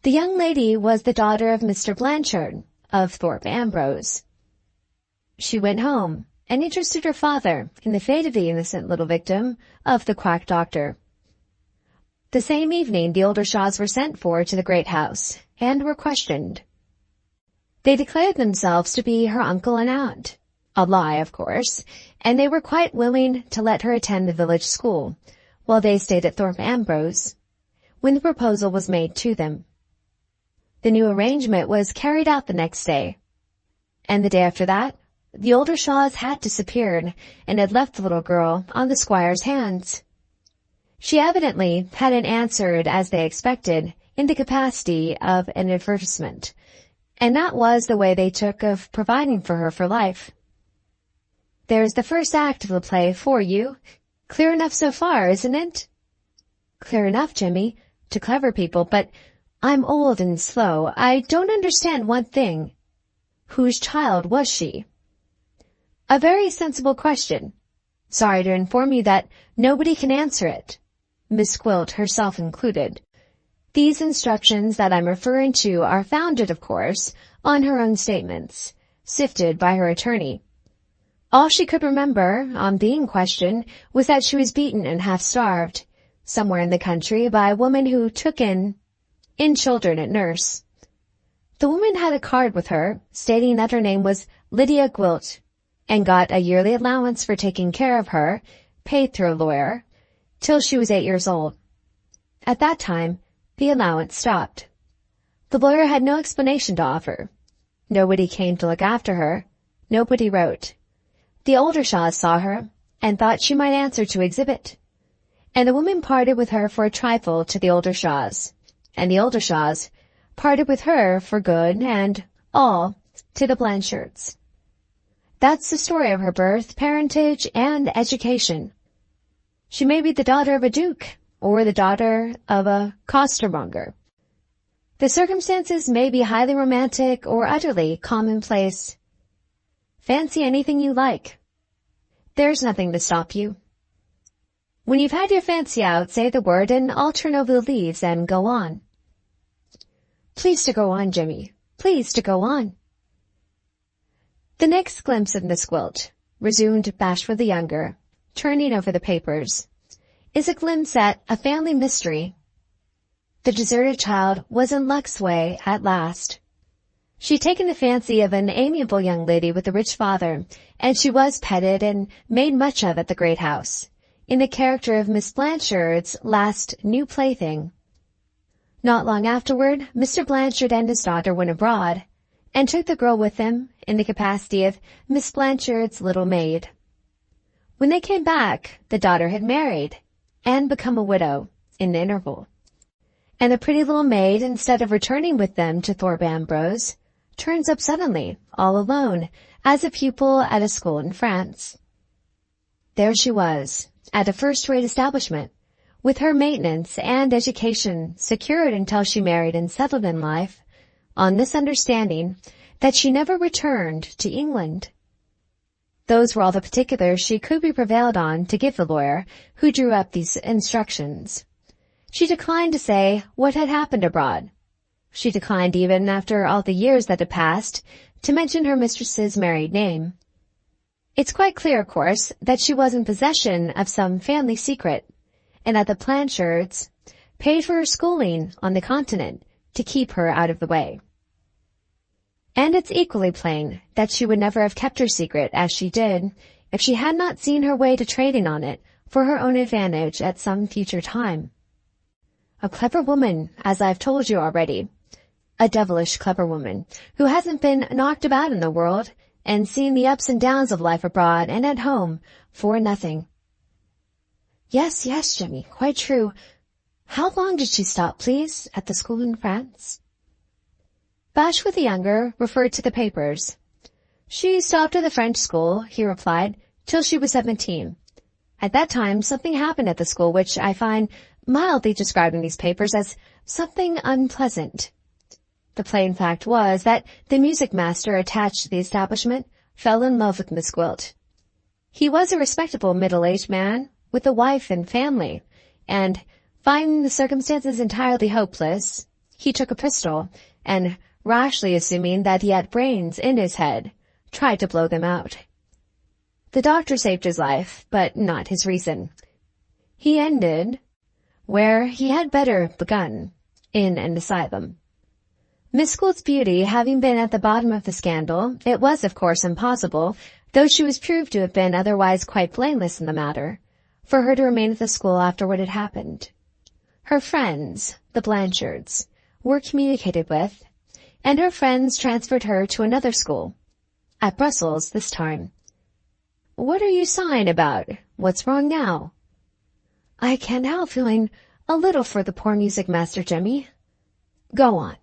The young lady was the daughter of Mr. Blanchard, of Thorpe Ambrose. She went home and interested her father in the fate of the innocent little victim of the quack doctor. The same evening the Oldershaws were sent for to the great house, and were questioned. They declared themselves to be her uncle and aunt. A lie, of course, and they were quite willing to let her attend the village school, while they stayed at Thorpe Ambrose, when the proposal was made to them. The new arrangement was carried out the next day, and the day after that, the Oldershaws had disappeared and had left the little girl on the squire's hands. She evidently hadn't answered as they expected in the capacity of an advertisement, and that was the way they took of providing for her for life. There's the first act of the play for you. Clear enough so far, isn't it? Clear enough, Jimmy, to clever people, but I'm old and slow. I don't understand one thing. Whose child was she? A very sensible question. Sorry to inform you that nobody can answer it, Miss Gwilt herself included. These instructions that I'm referring to are founded, of course, on her own statements, sifted by her attorney. All she could remember, on being questioned, was that she was beaten and half-starved, somewhere in the country, by a woman who took in children at nurse. The woman had a card with her, stating that her name was Lydia Gwilt, and got a yearly allowance for taking care of her, paid through a lawyer, till she was 8 years old. At that time, the allowance stopped. The lawyer had no explanation to offer. Nobody came to look after her. Nobody wrote. The Oldershaws saw her, and thought she might answer to exhibit. And the woman parted with her for a trifle to the Oldershaws, and the Oldershaws parted with her for good and all to the Blanchards. That's the story of her birth, parentage, and education. She may be the daughter of a duke, or the daughter of a costermonger. The circumstances may be highly romantic or utterly commonplace. Fancy anything you like. There's nothing to stop you. When you've had your fancy out, say the word and I'll turn over the leaves and go on. Please to go on, Jimmy. Please to go on. The next glimpse of Miss Gwilt, resumed Bashwood the younger, turning over the papers, is a glimpse at a family mystery. The deserted child was in luck's way at last. She'd taken the fancy of an amiable young lady with a rich father, and she was petted and made much of at the great house, in the character of Miss Blanchard's last new plaything. Not long afterward, Mr. Blanchard and his daughter went abroad, and took the girl with them in the capacity of Miss Blanchard's little maid. When they came back, the daughter had married, and become a widow in the interval. And the pretty little maid, instead of returning with them to Thorpe Ambrose, turns up suddenly, all alone, as a pupil at a school in France. There she was, at a first-rate establishment, with her maintenance and education secured until she married and settled in life, on this understanding that she never returned to England. Those were all the particulars she could be prevailed on to give the lawyer who drew up these instructions. She declined to say what had happened abroad. She declined even, after all the years that had passed, to mention her mistress's married name. It's quite clear, of course, that she was in possession of some family secret, and that the Blanchards paid for her schooling on the continent to keep her out of the way. And it's equally plain that she would never have kept her secret as she did if she had not seen her way to trading on it for her own advantage at some future time. A clever woman, as I've told you already. A devilish clever woman, who hasn't been knocked about in the world and seen the ups and downs of life abroad and at home for nothing. Yes, Jimmy, quite true. How long did she stop, please, at the school in France? Bashwood the younger referred to the papers. She stopped at the French school, he replied, till she was 17. At that time, something happened at the school which I find mildly described in these papers as something unpleasant. The plain fact was that the music master attached to the establishment fell in love with Miss Gwilt. He was a respectable middle-aged man with a wife and family, and, finding the circumstances entirely hopeless, he took a pistol, and, rashly assuming that he had brains in his head, tried to blow them out. The doctor saved his life, but not his reason. He ended where he had better begun, in an asylum. Miss Gwilt's beauty having been at the bottom of the scandal, it was, of course, impossible, though she was proved to have been otherwise quite blameless in the matter, for her to remain at the school after what had happened. Her friends, the Blanchards, were communicated with, and her friends transferred her to another school, at Brussels this time. What are you sighing about? What's wrong now? I can't help feeling a little for the poor music master, Jemmy. Go on.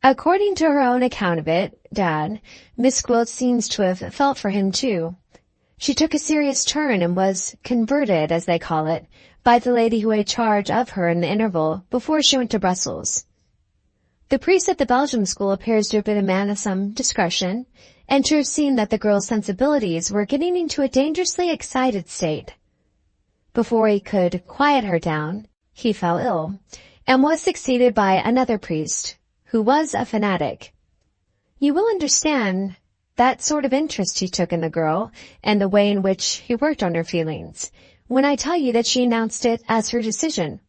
According to her own account of it, Dad, Miss Gwilt seems to have felt for him too. She took a serious turn and was converted, as they call it, by the lady who had charge of her in the interval before she went to Brussels. The priest at the Belgium school appears to have been a man of some discretion, and to have seen that the girl's sensibilities were getting into a dangerously excited state. Before he could quiet her down, he fell ill, and was succeeded by another priest, who was a fanatic. You will understand that sort of interest he took in the girl, and the way in which he worked on her feelings, when I tell you that she announced it as her decision,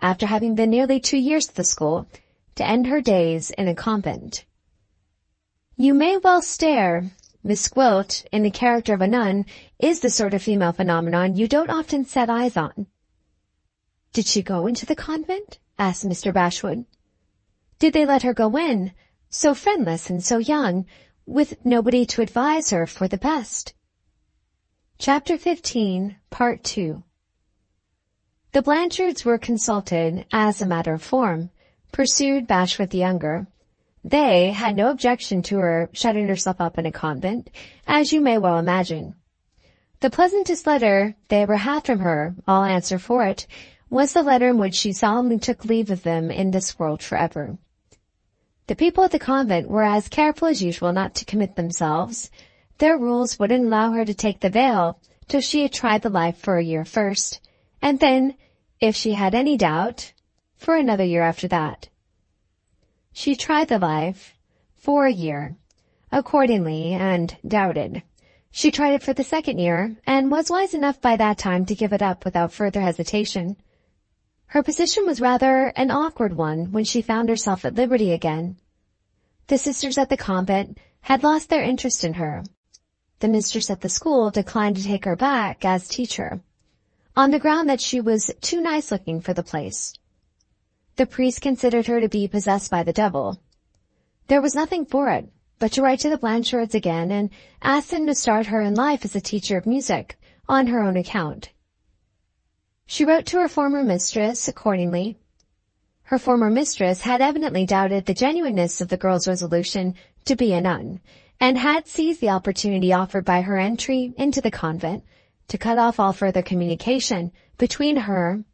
after having been nearly 2 years at the school, to end her days in a convent. You may well stare. Miss Gwilt, in the character of a nun, is the sort of female phenomenon you don't often set eyes on. Did she go into the convent? Asked Mr. Bashwood. Did they let her go in, so friendless and so young, with nobody to advise her for the best? Chapter 15, Part 2. The Blanchards were consulted as a matter of form, pursued Bashwood the younger. They had no objection to her shutting herself up in a convent, as you may well imagine. The pleasantest letter they ever had from her, I'll answer for it, was the letter in which she solemnly took leave of them in this world forever. The people at the convent were as careful as usual not to commit themselves. Their rules wouldn't allow her to take the veil till she had tried the life for a year first, and then, if she had any doubt, for another year after that. She tried the life for a year, accordingly, and doubted. She tried it for the second year, and was wise enough by that time to give it up without further hesitation. Her position was rather an awkward one when she found herself at liberty again. The sisters at the convent had lost their interest in her. The mistress at the school declined to take her back as teacher, on the ground that she was too nice-looking for the place. The priest considered her to be possessed by the devil. There was nothing for it but to write to the Blanchards again and ask them to start her in life as a teacher of music on her own account. She wrote to her former mistress accordingly. Her former mistress had evidently doubted the genuineness of the girl's resolution to be a nun, and had seized the opportunity offered by her entry into the convent to cut off all further communication between her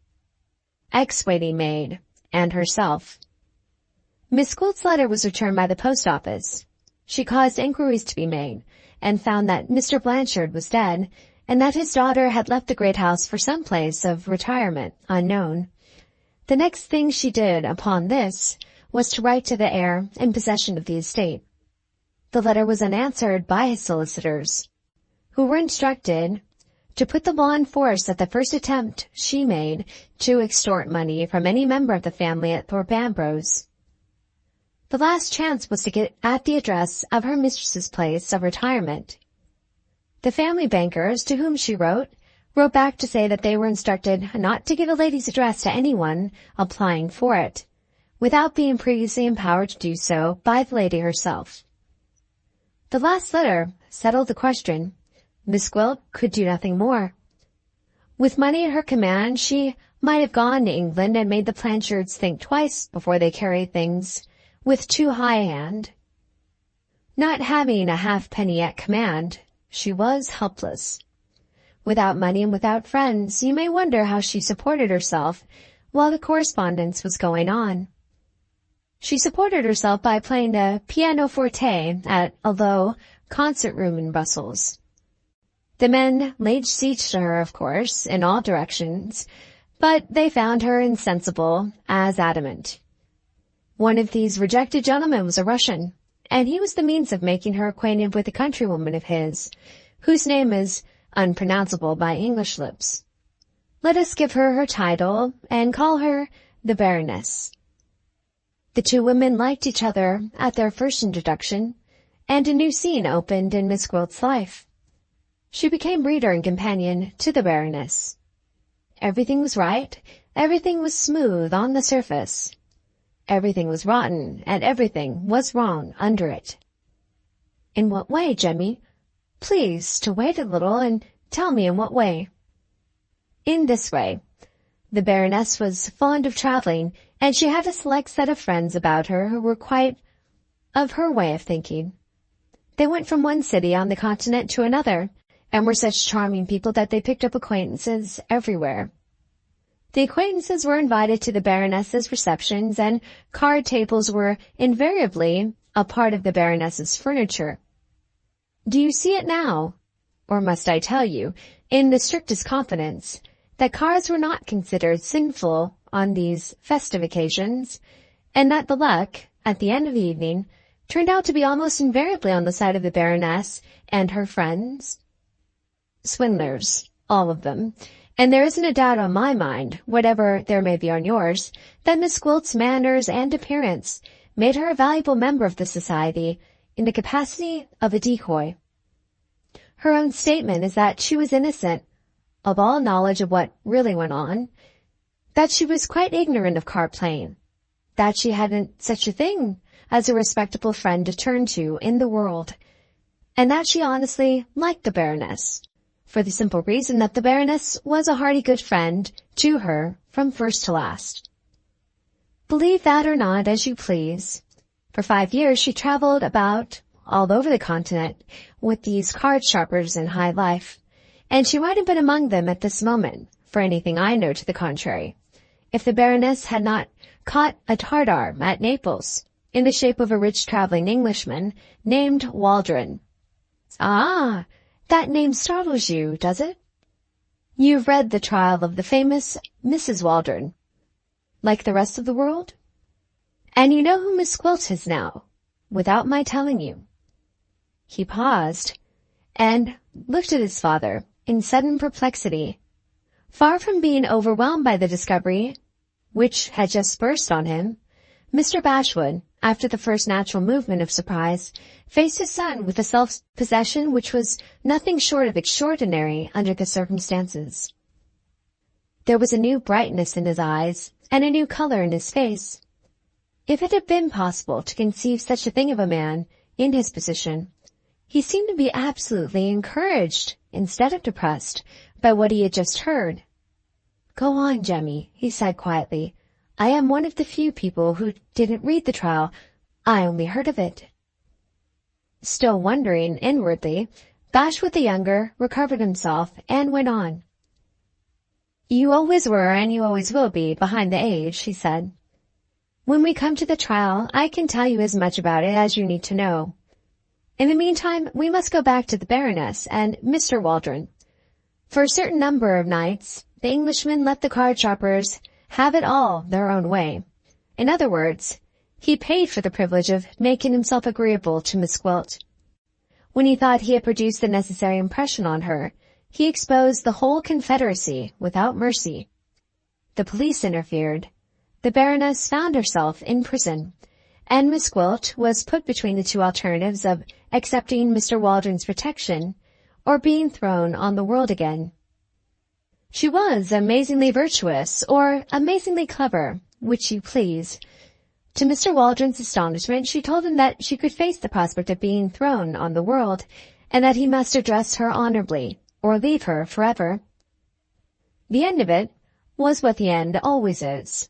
ex-waiting maid and herself. Miss Gwilt's letter was returned by the post office. She caused inquiries to be made, and found that Mr. Blanchard was dead, and that his daughter had left the great house for some place of retirement unknown. The next thing she did upon this was to write to the heir in possession of the estate. The letter was unanswered by his solicitors, who were instructed to put the law in force at the first attempt she made to extort money from any member of the family at Thorpe Ambrose. The last chance was to get at the address of her mistress's place of retirement. The family bankers, to whom she wrote back to say that they were instructed not to give a lady's address to anyone applying for it, without being previously empowered to do so by the lady herself. The last letter settled the question. Miss Gwilt could do nothing more. With money at her command, she might have gone to England and made the Blanchards think twice before they carried things with too high a hand. Not having a halfpenny at command, she was helpless. Without money and without friends, you may wonder how she supported herself while the correspondence was going on. She supported herself by playing the pianoforte at a low concert room in Brussels. The men laid siege to her, of course, in all directions, but they found her insensible as adamant. One of these rejected gentlemen was a Russian, and he was the means of making her acquainted with a countrywoman of his, whose name is unpronounceable by English lips. Let us give her her title and call her the Baroness. The two women liked each other at their first introduction, and a new scene opened in Miss Gwilt's life. She became reader and companion to the Baroness. Everything was right, everything was smooth on the surface. Everything was rotten, and everything was wrong under it. In what way, Jemmy? Please to wait a little and tell me in what way. In this way. The Baroness was fond of traveling, and she had a select set of friends about her who were quite of her way of thinking. They went from one city on the continent to another, and were such charming people that they picked up acquaintances everywhere. The acquaintances were invited to the Baroness's receptions, and card tables were invariably a part of the Baroness's furniture. Do you see it now? Or must I tell you, in the strictest confidence, that cards were not considered sinful on these festive occasions, and that the luck, at the end of the evening, turned out to be almost invariably on the side of the Baroness and her friends? Swindlers, all of them. And there isn't a doubt on my mind, whatever there may be on yours, that Miss Gwilt's manners and appearance made her a valuable member of the society in the capacity of a decoy. Her own statement is that she was innocent of all knowledge of what really went on, that she was quite ignorant of card playing, that she hadn't such a thing as a respectable friend to turn to in the world, and that she honestly liked the Baroness, for the simple reason that the Baroness was a hearty good friend to her from first to last. Believe that or not as you please. For 5 years she traveled about all over the continent with these card sharpers in high life, and she might have been among them at this moment, for anything I know to the contrary, if the Baroness had not caught a Tartar at Naples, in the shape of a rich traveling Englishman named Waldron. Ah, that name startles you, does it? You've read the trial of the famous Mrs. Waldron, like the rest of the world? And you know who Miss Gwilt is now, without my telling you. He paused, and looked at his father in sudden perplexity. Far from being overwhelmed by the discovery, which had just burst on him, Mr. Bashwood, after the first natural movement of surprise, faced his son with a self-possession which was nothing short of extraordinary under the circumstances. There was a new brightness in his eyes, and a new color in his face. If it had been possible to conceive such a thing of a man in his position, he seemed to be absolutely encouraged, instead of depressed, by what he had just heard. "Go on, Jemmy," he said quietly. "I am one of the few people who didn't read the trial. I only heard of it." Still wondering inwardly, Bashwood the younger recovered himself and went on. "You always were, and you always will be, behind the age," he said. "When we come to the trial, I can tell you as much about it as you need to know. In the meantime, we must go back to the Baroness and Mr. Waldron. For a certain number of nights, the Englishman let the card sharpers have it all their own way. In other words, he paid for the privilege of making himself agreeable to Miss Gwilt. When he thought he had produced the necessary impression on her, he exposed the whole confederacy without mercy. The police interfered. The Baroness found herself in prison, and Miss Gwilt was put between the two alternatives of accepting Mr. Waldron's protection or being thrown on the world again. She was amazingly virtuous or amazingly clever, which you please. To Mr. Waldron's astonishment, she told him that she could face the prospect of being thrown on the world, and that he must address her honorably, or leave her forever. The end of it was what the end always is,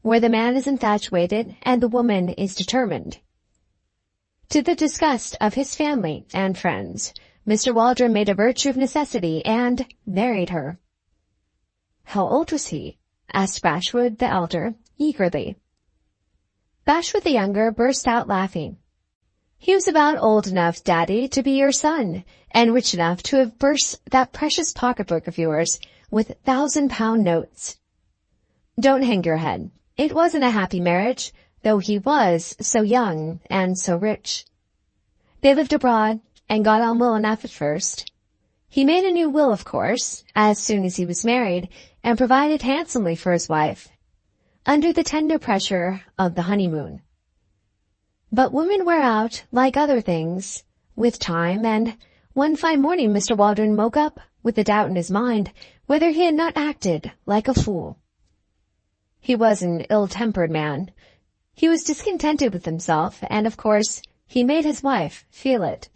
where the man is infatuated and the woman is determined. To the disgust of his family and friends, Mr. Waldron made a virtue of necessity and married her. "How old was he?" asked Bashwood the elder, eagerly. Bashwood the younger burst out laughing. "He was about old enough, Daddy, to be your son, and rich enough to have burst that precious pocketbook of yours with 1,000-pound notes. Don't hang your head. It wasn't a happy marriage, though he was so young and so rich. They lived abroad and got on well enough at first. He made a new will, of course, as soon as he was married, and provided handsomely for his wife, under the tender pressure of the honeymoon. But women wear out, like other things, with time, and one fine morning Mr. Waldron woke up with a doubt in his mind whether he had not acted like a fool. He was an ill-tempered man. He was discontented with himself, and of course he made his wife feel it.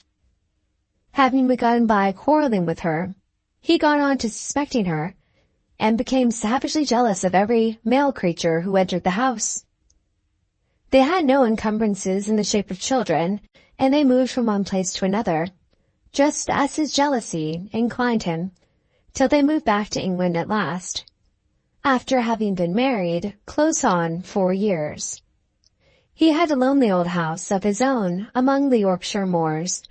Having begun by quarreling with her, he got on to suspecting her, and became savagely jealous of every male creature who entered the house. They had no encumbrances in the shape of children, and they moved from one place to another, just as his jealousy inclined him, till they moved back to England at last, after having been married close on 4 years. He had a lonely old house of his own among the Yorkshire moors,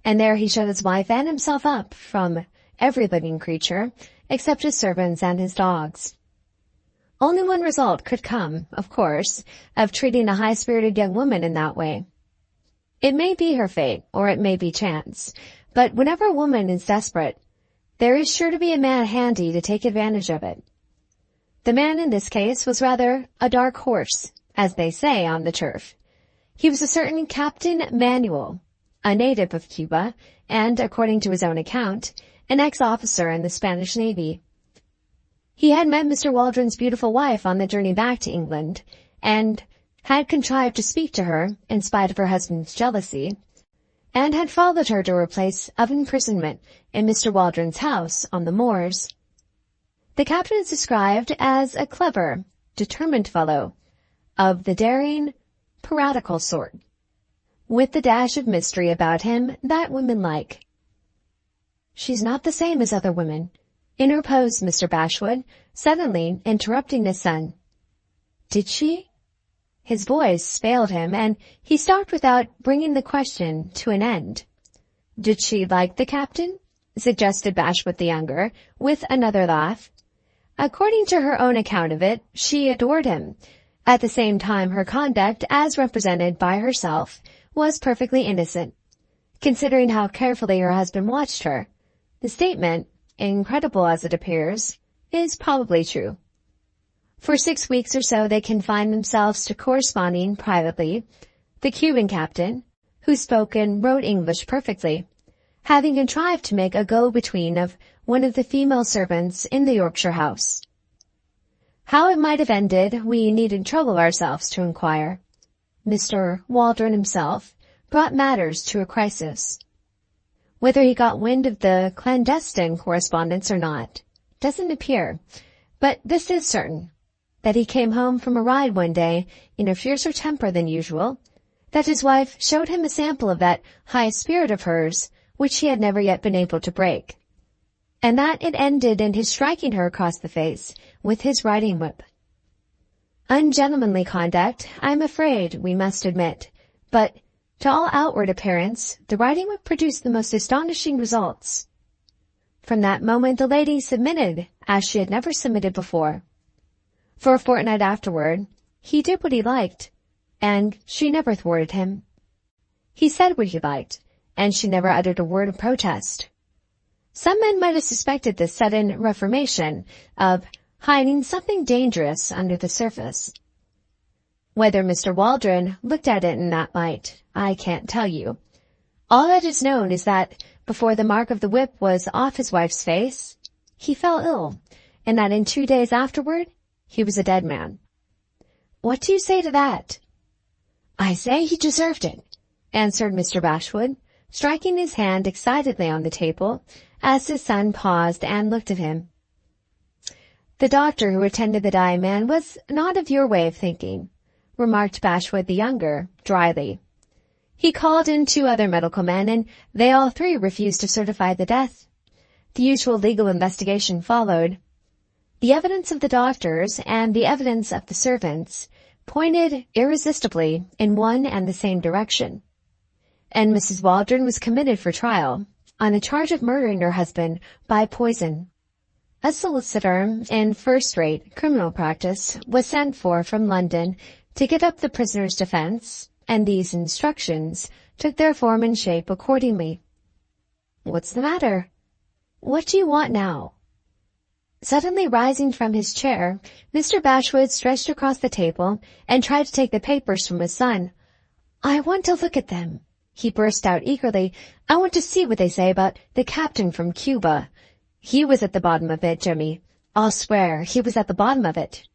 and there he shut his wife and himself up from every living creature, except his servants and his dogs. Only one result could come, of course, of treating a high-spirited young woman in that way. It may be her fate, or it may be chance, but whenever a woman is desperate, there is sure to be a man handy to take advantage of it. The man in this case was rather a dark horse, as they say on the turf. He was a certain Captain Manuel, a native of Cuba, and, according to his own account, an ex-officer in the Spanish Navy. He had met Mr. Waldron's beautiful wife on the journey back to England, and had contrived to speak to her, in spite of her husband's jealousy, and had followed her to her place of imprisonment in Mr. Waldron's house on the moors. The captain is described as a clever, determined fellow, of the daring, piratical sort, with the dash of mystery about him that women like. "She's not the same as other women," interposed Mr. Bashwood, suddenly interrupting his son. "Did she?" His voice failed him, and he stopped without bringing the question to an end. "Did she like the captain?" suggested Bashwood the younger, with another laugh. "According to her own account of it, she adored him. At the same time, her conduct, as represented by herself, was perfectly innocent, considering how carefully her husband watched her. The statement, incredible as it appears, is probably true." For 6 weeks or so they confined themselves to corresponding privately, the Cuban captain, who spoke and wrote English perfectly, having contrived to make a go-between of one of the female servants in the Yorkshire house. How it might have ended, we needn't trouble ourselves to inquire. Mr. Waldron himself brought matters to a crisis. Whether he got wind of the clandestine correspondence or not doesn't appear, but this is certain, that he came home from a ride one day in a fiercer temper than usual, that his wife showed him a sample of that high spirit of hers which he had never yet been able to break, and that it ended in his striking her across the face with his riding-whip. Ungentlemanly conduct, I'm afraid we must admit, but to all outward appearance the riding-whip produced the most astonishing results. From that moment the lady submitted as she had never submitted before. For a fortnight afterward, he did what he liked, and she never thwarted him. He said what he liked, and she never uttered a word of protest. Some men might have suspected this sudden reformation of hiding something dangerous under the surface. Whether Mr. Waldron looked at it in that light, I can't tell you. All that is known is that before the mark of the whip was off his wife's face, he fell ill, and that in 2 days afterward, he was a dead man. What do you say to that? I say he deserved it, answered Mr. Bashwood, striking his hand excitedly on the table as his son paused and looked at him. The doctor who attended the dying man was not of your way of thinking, remarked Bashwood the younger, dryly. He called in 2 other medical men, and they all 3 refused to certify the death. The usual legal investigation followed. The evidence of the doctors and the evidence of the servants pointed irresistibly in one and the same direction, and Mrs. Waldron was committed for trial on a charge of murdering her husband by poison. A solicitor in first-rate criminal practice was sent for from London to get up the prisoner's defense, and these instructions took their form and shape accordingly. What's the matter? What do you want now? Suddenly rising from his chair, Mr. Bashwood stretched across the table and tried to take the papers from his son. I want to look at them, he burst out eagerly. I want to see what they say about the captain from Cuba. He was at the bottom of it, Jimmy. I'll swear he was at the bottom of it.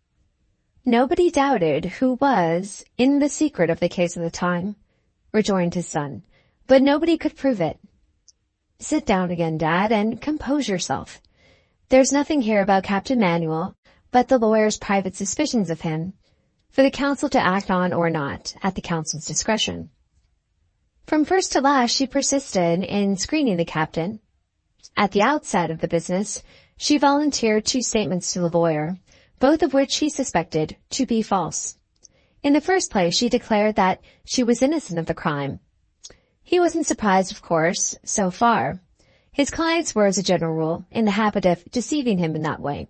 Nobody doubted who was in the secret of the case at the time, rejoined his son, but nobody could prove it. Sit down again, Dad, and compose yourself. There's nothing here about Captain Manuel but the lawyer's private suspicions of him, for the counsel to act on or not, at the counsel's discretion. From first to last she persisted in screening the captain. At the outset of the business, she volunteered 2 statements to the lawyer, both of which he suspected to be false. In the first place, she declared that she was innocent of the crime. He wasn't surprised, of course, so far. His clients were, as a general rule, in the habit of deceiving him in that way.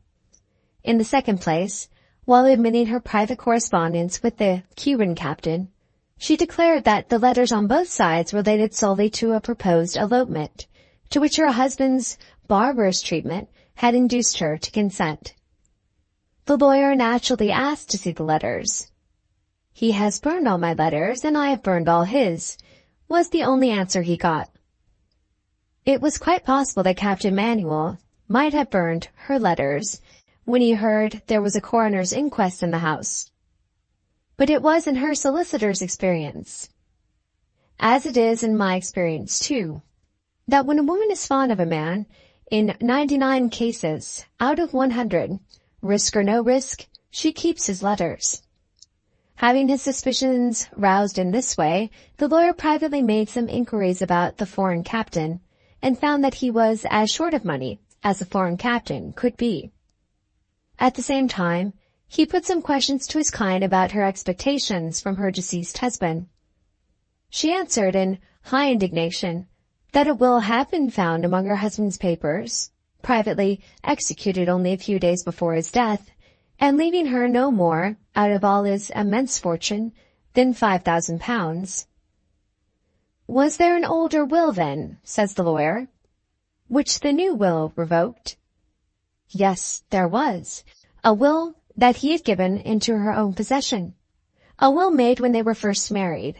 In the second place, while admitting her private correspondence with the Cuban captain, she declared that the letters on both sides related solely to a proposed elopement, to which her husband's barbarous treatment had induced her to consent. The lawyer naturally asked to see the letters. He has burned all my letters, and I have burned all his, was the only answer he got. It was quite possible that Captain Manuel might have burned her letters when he heard there was a coroner's inquest in the house. But it was in her solicitor's experience, as it is in my experience too, that when a woman is fond of a man, in 99 cases out of 100, risk or no risk, she keeps his letters. Having his suspicions roused in this way, the lawyer privately made some inquiries about the foreign captain, and found that he was as short of money as a foreign captain could be. At the same time, he put some questions to his client about her expectations from her deceased husband. She answered in high indignation that a will had been found among her husband's papers, privately executed only a few days before his death, and leaving her no more, out of all his immense fortune, than £5,000. Was there an older will, then, says the lawyer, which the new will revoked? Yes, there was. A will that he had given into her own possession. A will made when they were first married.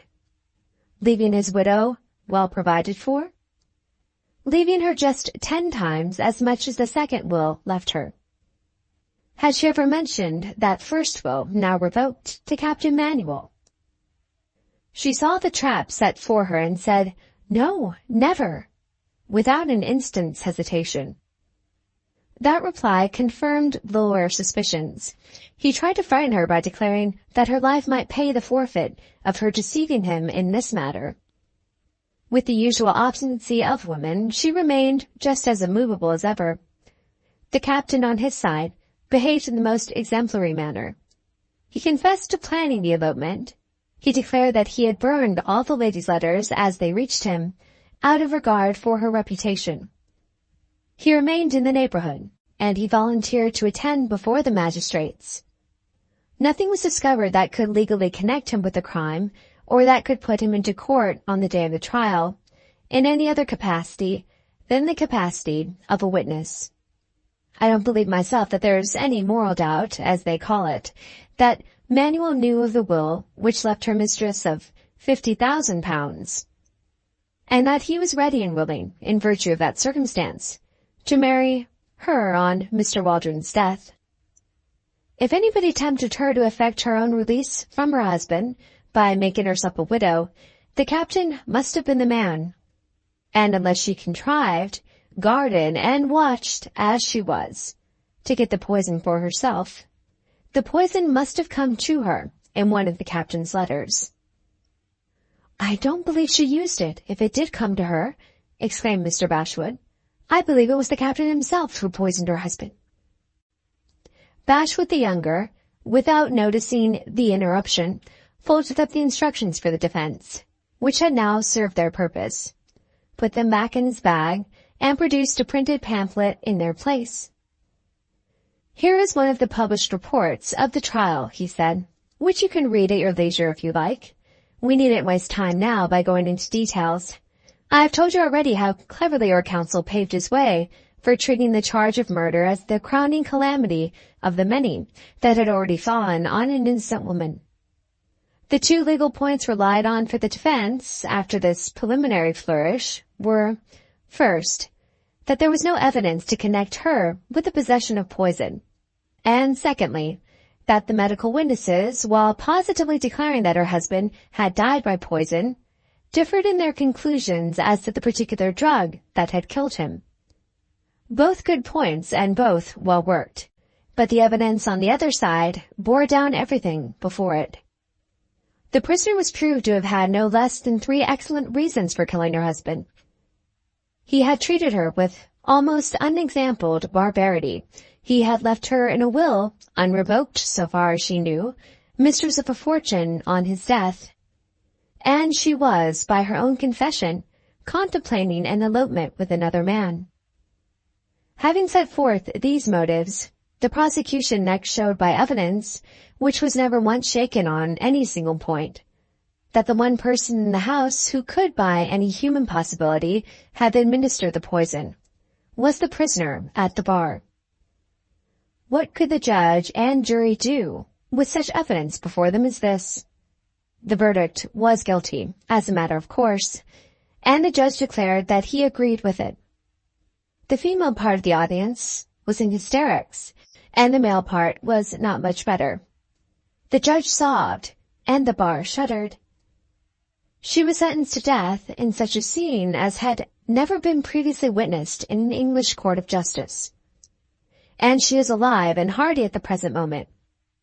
Leaving his widow well provided for? Leaving her just 10 times as much as the second will left her. Had she ever mentioned that first will, now revoked, to Captain Manuel? She saw the trap set for her and said, "No, never," without an instant's hesitation. That reply confirmed the lawyer's suspicions. He tried to frighten her by declaring that her life might pay the forfeit of her deceiving him in this matter. With the usual obstinacy of women, she remained just as immovable as ever. The captain, on his side, behaved in the most exemplary manner. He confessed to planning the elopement. He declared that he had burned all the lady's letters as they reached him, out of regard for her reputation. He remained in the neighborhood, and he volunteered to attend before the magistrates. Nothing was discovered that could legally connect him with the crime, or that could put him into court on the day of the trial, in any other capacity than the capacity of a witness. I don't believe myself that there's any moral doubt, as they call it, that Manuel knew of the will which left her mistress of £50,000, and that he was ready and willing, in virtue of that circumstance, to marry her on Mr. Waldron's death. If anybody tempted her to effect her own release from her husband by making herself a widow, the captain must have been the man. And unless she contrived, guarded, and watched, as she was, to get the poison for herself, the poison must have come to her in one of the captain's letters. "I don't believe she used it, if it did come to her," exclaimed Mr. Bashwood. "I believe it was the captain himself who poisoned her husband." Bashwood the younger, without noticing the interruption, folded up the instructions for the defense, which had now served their purpose, put them back in his bag, and produced a printed pamphlet in their place. "Here is one of the published reports of the trial," he said, "which you can read at your leisure if you like. We needn't waste time now by going into details. I have told you already how cleverly your counsel paved his way for treating the charge of murder as the crowning calamity of the many that had already fallen on an innocent woman. The 2 legal points relied on for the defense, after this preliminary flourish, were, first, that there was no evidence to connect her with the possession of poison, and secondly, that the medical witnesses, while positively declaring that her husband had died by poison, differed in their conclusions as to the particular drug that had killed him. Both good points and both well worked, but the evidence on the other side bore down everything before it. The prisoner was proved to have had no less than 3 excellent reasons for killing her husband. He had treated her with almost unexampled barbarity. He had left her in a will, unrevoked so far as she knew, mistress of a fortune on his death. And she was, by her own confession, contemplating an elopement with another man. Having set forth these motives, the prosecution next showed by evidence, which was never once shaken on any single point, that the one person in the house who could by any human possibility have administered the poison was the prisoner at the bar. What could the judge and jury do with such evidence before them as this? The verdict was guilty, as a matter of course, and the judge declared that he agreed with it. The female part of the audience was in hysterics, and the male part was not much better. The judge sobbed, and the bar shuddered. She was sentenced to death in such a scene as had never been previously witnessed in an English court of justice. And she is alive and hearty at the present moment,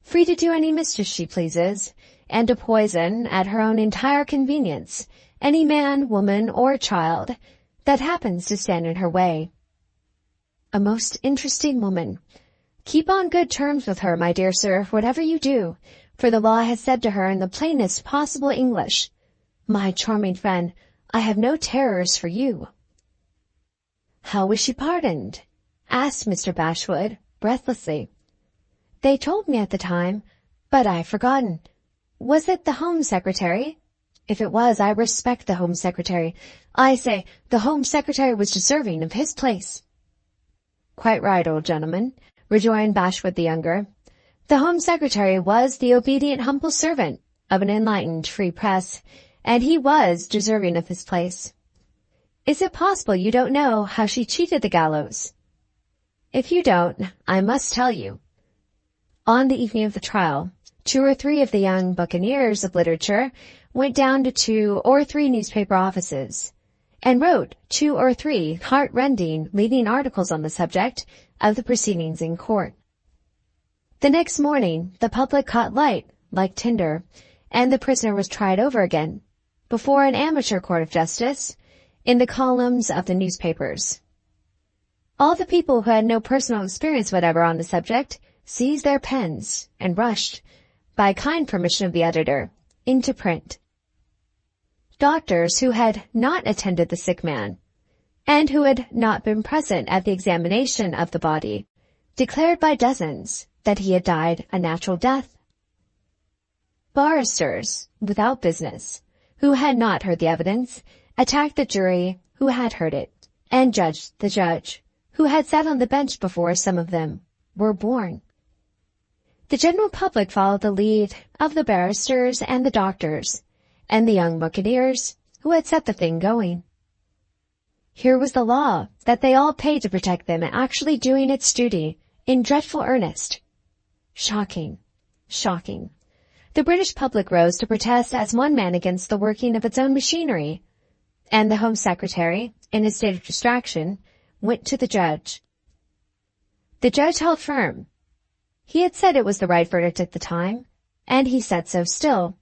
free to do any mischief she pleases, and to poison, at her own entire convenience, any man, woman, or child that happens to stand in her way. A most interesting woman. Keep on good terms with her, my dear sir, whatever you do, for the law has said to her in the plainest possible English, 'My charming friend, I have no terrors for you.'" "How was she pardoned?" asked Mr. Bashwood, breathlessly. "They told me at the time, but I've forgotten. Was it the Home Secretary? If it was, I respect the Home Secretary. I say, the Home Secretary was deserving of his place." "Quite right, old gentleman," rejoined Bashwood the younger. "The Home Secretary was the obedient humble servant of an enlightened free press, and he was deserving of his place. Is it possible you don't know how she cheated the gallows? If you don't, I must tell you. On the evening of the trial, 2 or 3 of the young buccaneers of literature went down to 2 or 3 newspaper offices and wrote 2 or 3 heart-rending leading articles on the subject of the proceedings in court. The next morning, the public caught light, like tinder, and the prisoner was tried over again, before an amateur court of justice, in the columns of the newspapers. All the people who had no personal experience whatever on the subject seized their pens and rushed, by kind permission of the editor, into print. Doctors who had not attended the sick man, and who had not been present at the examination of the body, declared by dozens that he had died a natural death. Barristers, without business, who had not heard the evidence, attacked the jury who had heard it, and judged the judge, who had sat on the bench before some of them were born. The general public followed the lead of the barristers and the doctors, and the young buccaneers who had set the thing going. Here was the law that they all paid to protect them actually doing its duty in dreadful earnest. Shocking, shocking. The British public rose to protest as one man against the working of its own machinery, and the Home Secretary, in a state of distraction, went to the judge. The judge held firm. He had said it was the right verdict at the time, and he said so still.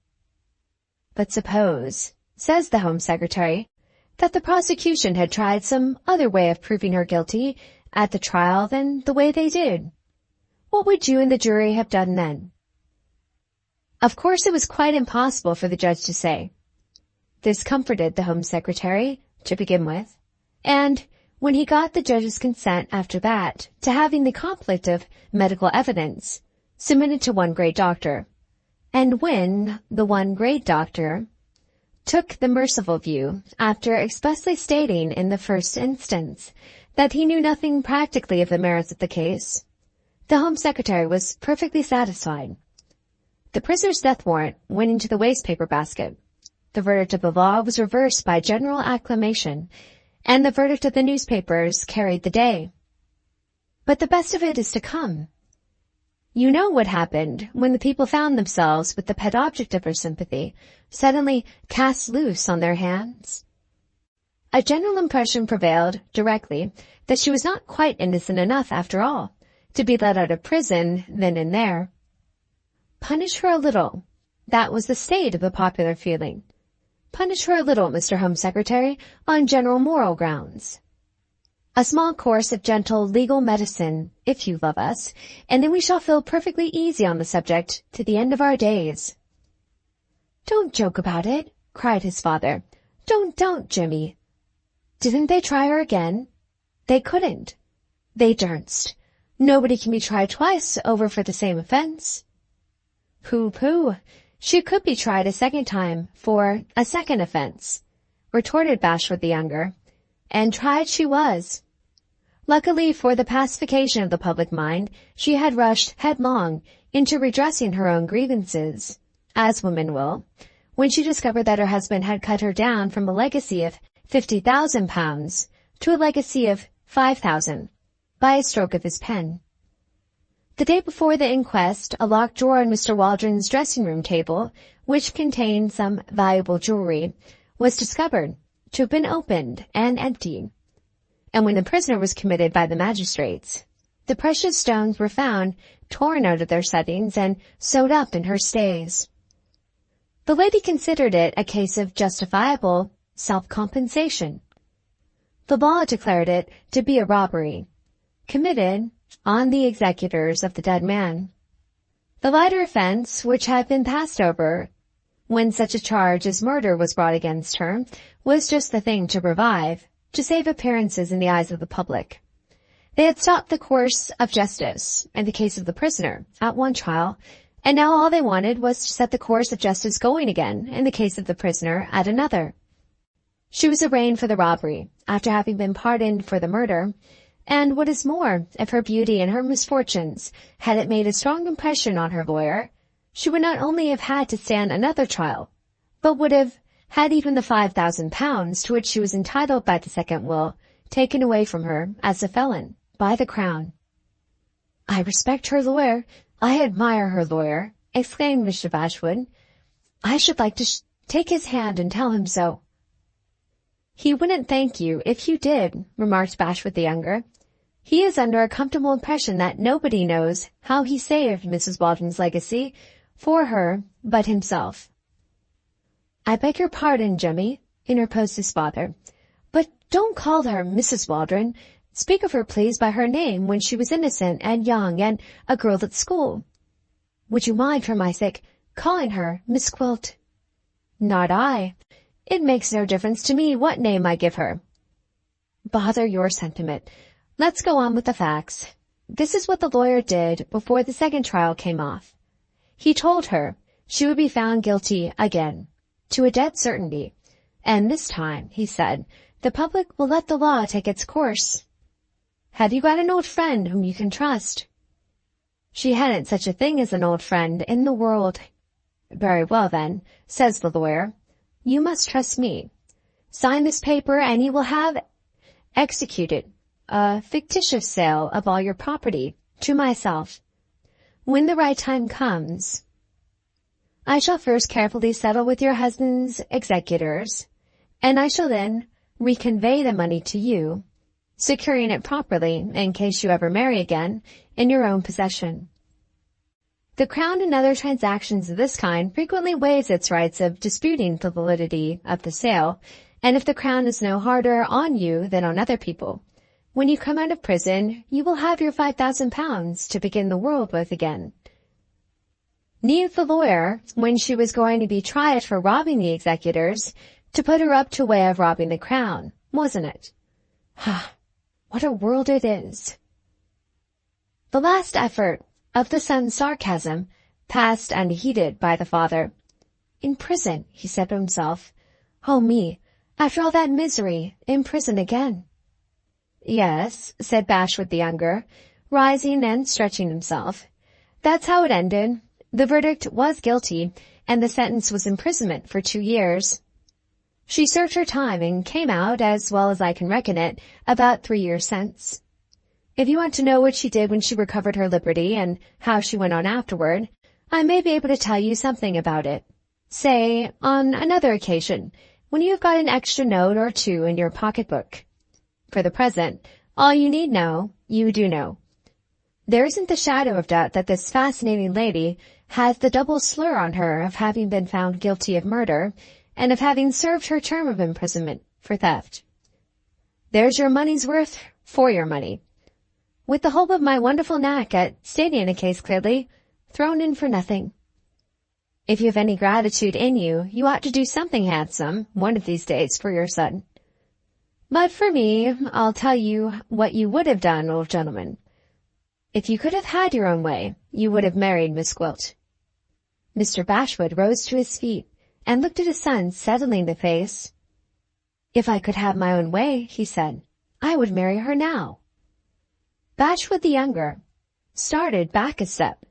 "But suppose," says the Home Secretary, "that the prosecution had tried some other way of proving her guilty at the trial than the way they did. What would you and the jury have done then?" Of course it was quite impossible for the judge to say. This comforted the Home Secretary, to begin with, and when he got the judge's consent after that to having the conflict of medical evidence submitted to one great doctor, and when the one great doctor took the merciful view, after expressly stating in the first instance that he knew nothing practically of the merits of the case, the Home Secretary was perfectly satisfied. The prisoner's death warrant went into the wastepaper basket. The verdict of the law was reversed by general acclamation, and the verdict of the newspapers carried the day. But the best of it is to come. You know what happened when the people found themselves with the pet object of their sympathy suddenly cast loose on their hands. A general impression prevailed directly that she was not quite innocent enough, after all, to be let out of prison then and there. Punish her a little. That was the state of the popular feeling. Punish her a little, Mr. Home Secretary, on general moral grounds. A small course of gentle legal medicine, if you love us, and then we shall feel perfectly easy on the subject to the end of our days." "Don't joke about it," cried his father. Don't, Jimmy." "Didn't they try her again?" "They couldn't." "They dursn't. Nobody can be tried twice over for the same offense." "Pooh. She could be tried a second time for a second offense," retorted Bashwood the younger, "and tried she was. Luckily for the pacification of the public mind, she had rushed headlong into redressing her own grievances, as women will, when she discovered that her husband had cut her down from a legacy of £50,000 to a legacy of £5,000 by a stroke of his pen. The day before the inquest, a locked drawer in Mr. Waldron's dressing-room table, which contained some valuable jewelry, was discovered to have been opened and emptied. And when the prisoner was committed by the magistrates, the precious stones were found torn out of their settings and sewed up in her stays. The lady considered it a case of justifiable self-compensation. The law declared it to be a robbery, committed on the executors of the dead man. The lighter offense, which had been passed over when such a charge as murder was brought against her, was just the thing to revive, to save appearances in the eyes of the public. They had stopped the course of justice in the case of the prisoner at one trial, and now all they wanted was to set the course of justice going again in the case of the prisoner at another. She was arraigned for the robbery, after having been pardoned for the murder, and what is more, if her beauty and her misfortunes had it made a strong impression on her lawyer, she would not only have had to stand another trial, but would have had even the £5,000 to which she was entitled by the second will taken away from her as a felon by the Crown. "I respect her lawyer. I admire her lawyer," exclaimed Mr. Bashwood. "I should like to take his hand and tell him so." "He wouldn't thank you if you did," remarked Bashwood the younger. "He is under a comfortable impression that nobody knows how he saved Mrs. Waldron's legacy for her but himself." "I beg your pardon, Jemmy," interposed his father, "but don't call her Mrs. Waldron. Speak of her, please, by her name when she was innocent and young and a girl at school. Would you mind, for my sake, calling her Miss Gwilt?" "Not I. It makes no difference to me what name I give her." "Bother your sentiment. Let's go on with the facts. This is what the lawyer did before the second trial came off. He told her she would be found guilty again, to a dead certainty, and this time, he said, the public will let the law take its course. Have you got an old friend whom you can trust?" She hadn't such a thing as an old friend in the world. "Very well, then," says the lawyer, "you must trust me. Sign this paper and you will have executed a fictitious sale of all your property to myself. When the right time comes, I shall first carefully settle with your husband's executors, and I shall then reconvey the money to you, securing it properly, in case you ever marry again, in your own possession." The Crown in other transactions of this kind frequently waives its rights of disputing the validity of the sale, and if the Crown is no harder on you than on other people, when you come out of prison, you will have your £5,000 to begin the world with again. Need the lawyer, when she was going to be tried for robbing the executors, to put her up to a way of robbing the Crown, wasn't it? Ah, what a world it is. The last effort of the son's sarcasm passed unheeded by the father. "In prison," he said to himself. "Oh me, after all that misery, in prison again." "Yes," said Bashwood the younger, rising and stretching himself. "That's how it ended. The verdict was guilty, and the sentence was imprisonment for 2 years. She served her time and came out, as well as I can reckon it, about 3 years since. If you want to know what she did when she recovered her liberty, and how she went on afterward, I may be able to tell you something about it. Say, on another occasion, when you have got an extra note or two in your pocket-book. For the present, all you need know, you do know. There isn't the shadow of doubt that this fascinating lady has the double slur on her of having been found guilty of murder, and of having served her term of imprisonment for theft. There's your money's worth for your money. With the hope of my wonderful knack at stating a case clearly, thrown in for nothing. If you have any gratitude in you, you ought to do something handsome, one of these days, for your son. But for me, I'll tell you what you would have done, old gentleman. If you could have had your own way, you would have married Miss Gwilt." Mr. Bashwood rose to his feet and looked at his son steadily in the face. "If I could have my own way," he said, "I would marry her now." Bashwood the younger started back a step.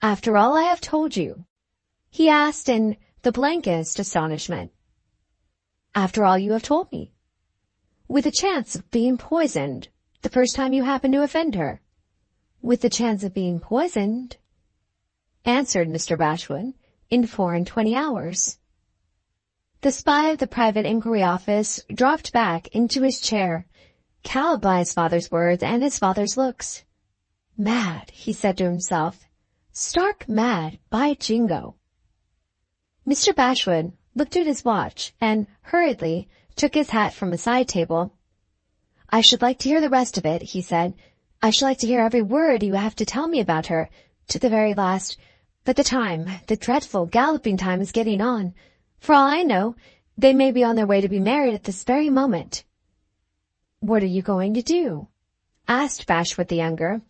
"After all I have told you?" he asked in the blankest astonishment. "After all you have told me. With the chance of being poisoned the first time you happened to offend her." "With the chance of being poisoned," answered Mr. Bashwood, "in 24 hours." The spy of the private inquiry office dropped back into his chair, cowed by his father's words and his father's looks. "Mad," he said to himself. "Stark mad, by jingo." Mr. Bashwood looked at his watch and hurriedly took his hat from a side table. "I should like to hear the rest of it," he said. I shall like to hear every word you have to tell me about her, to the very last. But the dreadful galloping time is getting on. For all I know, they may be on their way to be married at this very moment." "What are you going to do?" asked Bashwood the younger,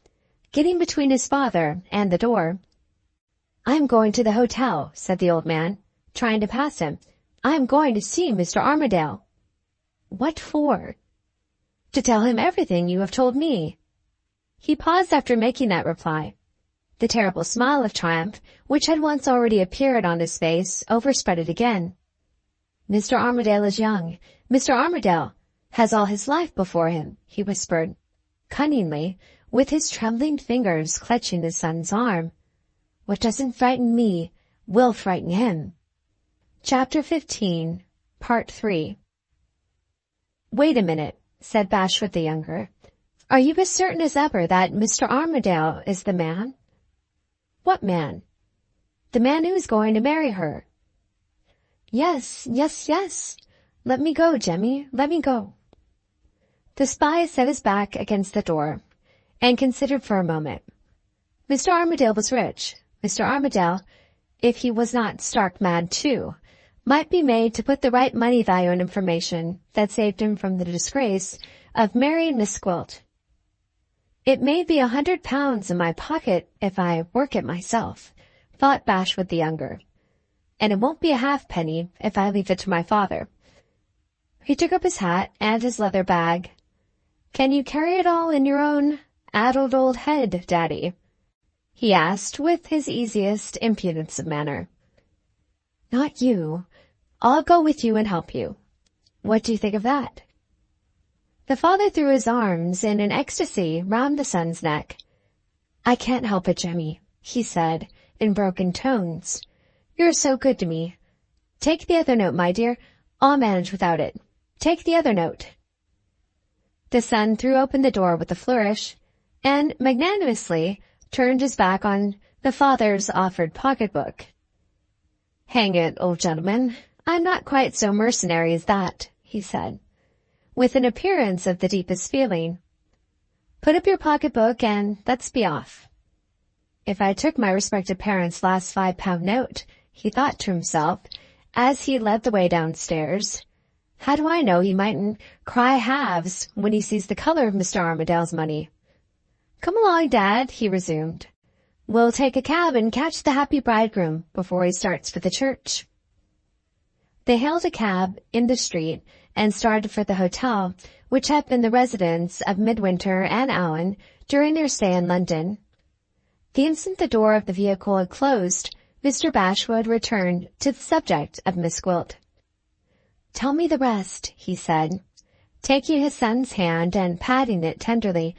getting between his father and the door. "I am going to the hotel," said the old man, trying to pass him. "I am going to see Mr. Armadale." "What for?" "To tell him everything you have told me." He paused after making that reply. The terrible smile of triumph, which had once already appeared on his face, overspread it again. "Mr. Armadale is young. Mr. Armadale has all his life before him," he whispered, cunningly, with his trembling fingers clutching his son's arm. "What doesn't frighten me will frighten him." Chapter 15, Part 3. "Wait a minute," said Bashwood the younger. "Are you as certain as ever that Mr. Armadale is the man?" "What man?" "The man who is going to marry her." Yes. Let me go, Jemmy, let me go." The spy set his back against the door and considered for a moment. Mr. Armadale was rich. Mr. Armadale, if he was not stark mad too, might be made to put the right money value on information that saved him from the disgrace of marrying Miss Gwilt. "It may be £100 in my pocket if I work it myself," thought Bashwood the younger, "and it won't be a halfpenny if I leave it to my father." He took up his hat and his leather bag. "Can you carry it all in your own addled old head, Daddy?" he asked with his easiest impudence of manner. "Not you. I'll go with you and help you. What do you think of that?" The father threw his arms in an ecstasy round the son's neck. "I can't help it, Jemmy," he said in broken tones. "You're so good to me. Take the other note, my dear. I'll manage without it. Take the other note." The son threw open the door with a flourish, and magnanimously turned his back on the father's offered pocketbook. "Hang it, old gentleman, I'm not quite so mercenary as that," he said, with an appearance of the deepest feeling. "Put up your pocketbook and let's be off." "If I took my respected parents' last £5 note," he thought to himself, as he led the way downstairs, "how do I know he mightn't cry halves when he sees the color of Mr. Armadale's money? Come along, Dad," he resumed. "We'll take a cab and catch the happy bridegroom before he starts for the church." They hailed a cab in the street and started for the hotel, which had been the residence of Midwinter and Allan during their stay in London. The instant the door of the vehicle had closed, Mr. Bashwood returned to the subject of Miss Gwilt. "Tell me the rest," he said, taking his son's hand and patting it tenderly.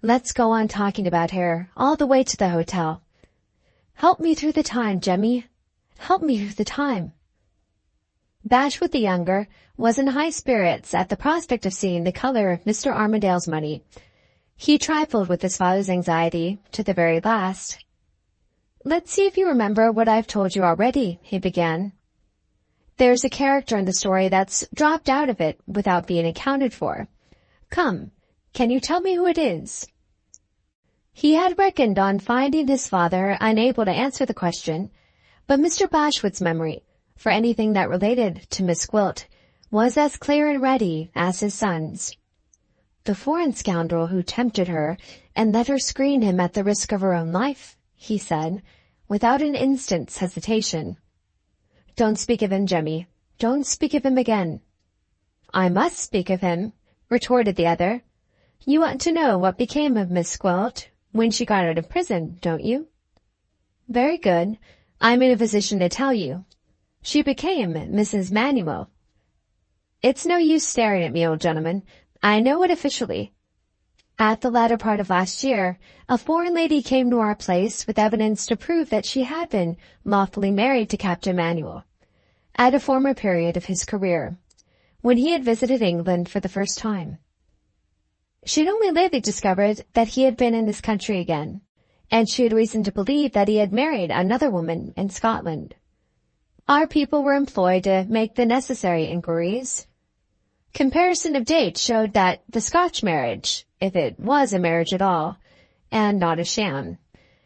"Let's go on talking about her all the way to the hotel. Help me through the time, Jemmy. Help me through the time." Bashwood the younger was in high spirits at the prospect of seeing the color of Mr. Armadale's money. He trifled with his father's anxiety to the very last. "Let's see if you remember what I've told you already," he began. "There's a character in the story that's dropped out of it without being accounted for. Come, can you tell me who it is?" He had reckoned on finding his father unable to answer the question, but Mr. Bashwood's memory for anything that related to Miss Gwilt was as clear and ready as his son's. "The foreign scoundrel who tempted her and let her screen him at the risk of her own life," he said, without an instant's hesitation. "Don't speak of him, Jemmy. Don't speak of him again." "I must speak of him," retorted the other. "You want to know what became of Miss Gwilt when she got out of prison, don't you? Very good. I'm in a position to tell you. She became Mrs. Manuel. It's no use staring at me, old gentleman. I know it officially. At the latter part of last year, a foreign lady came to our place with evidence to prove that she had been lawfully married to Captain Manuel at a former period of his career, when he had visited England for the first time. She had only lately discovered that he had been in this country again, and she had reason to believe that he had married another woman in Scotland. Our people were employed to make the necessary inquiries. Comparison of dates showed that the Scotch marriage if it was a marriage at all, and not a sham,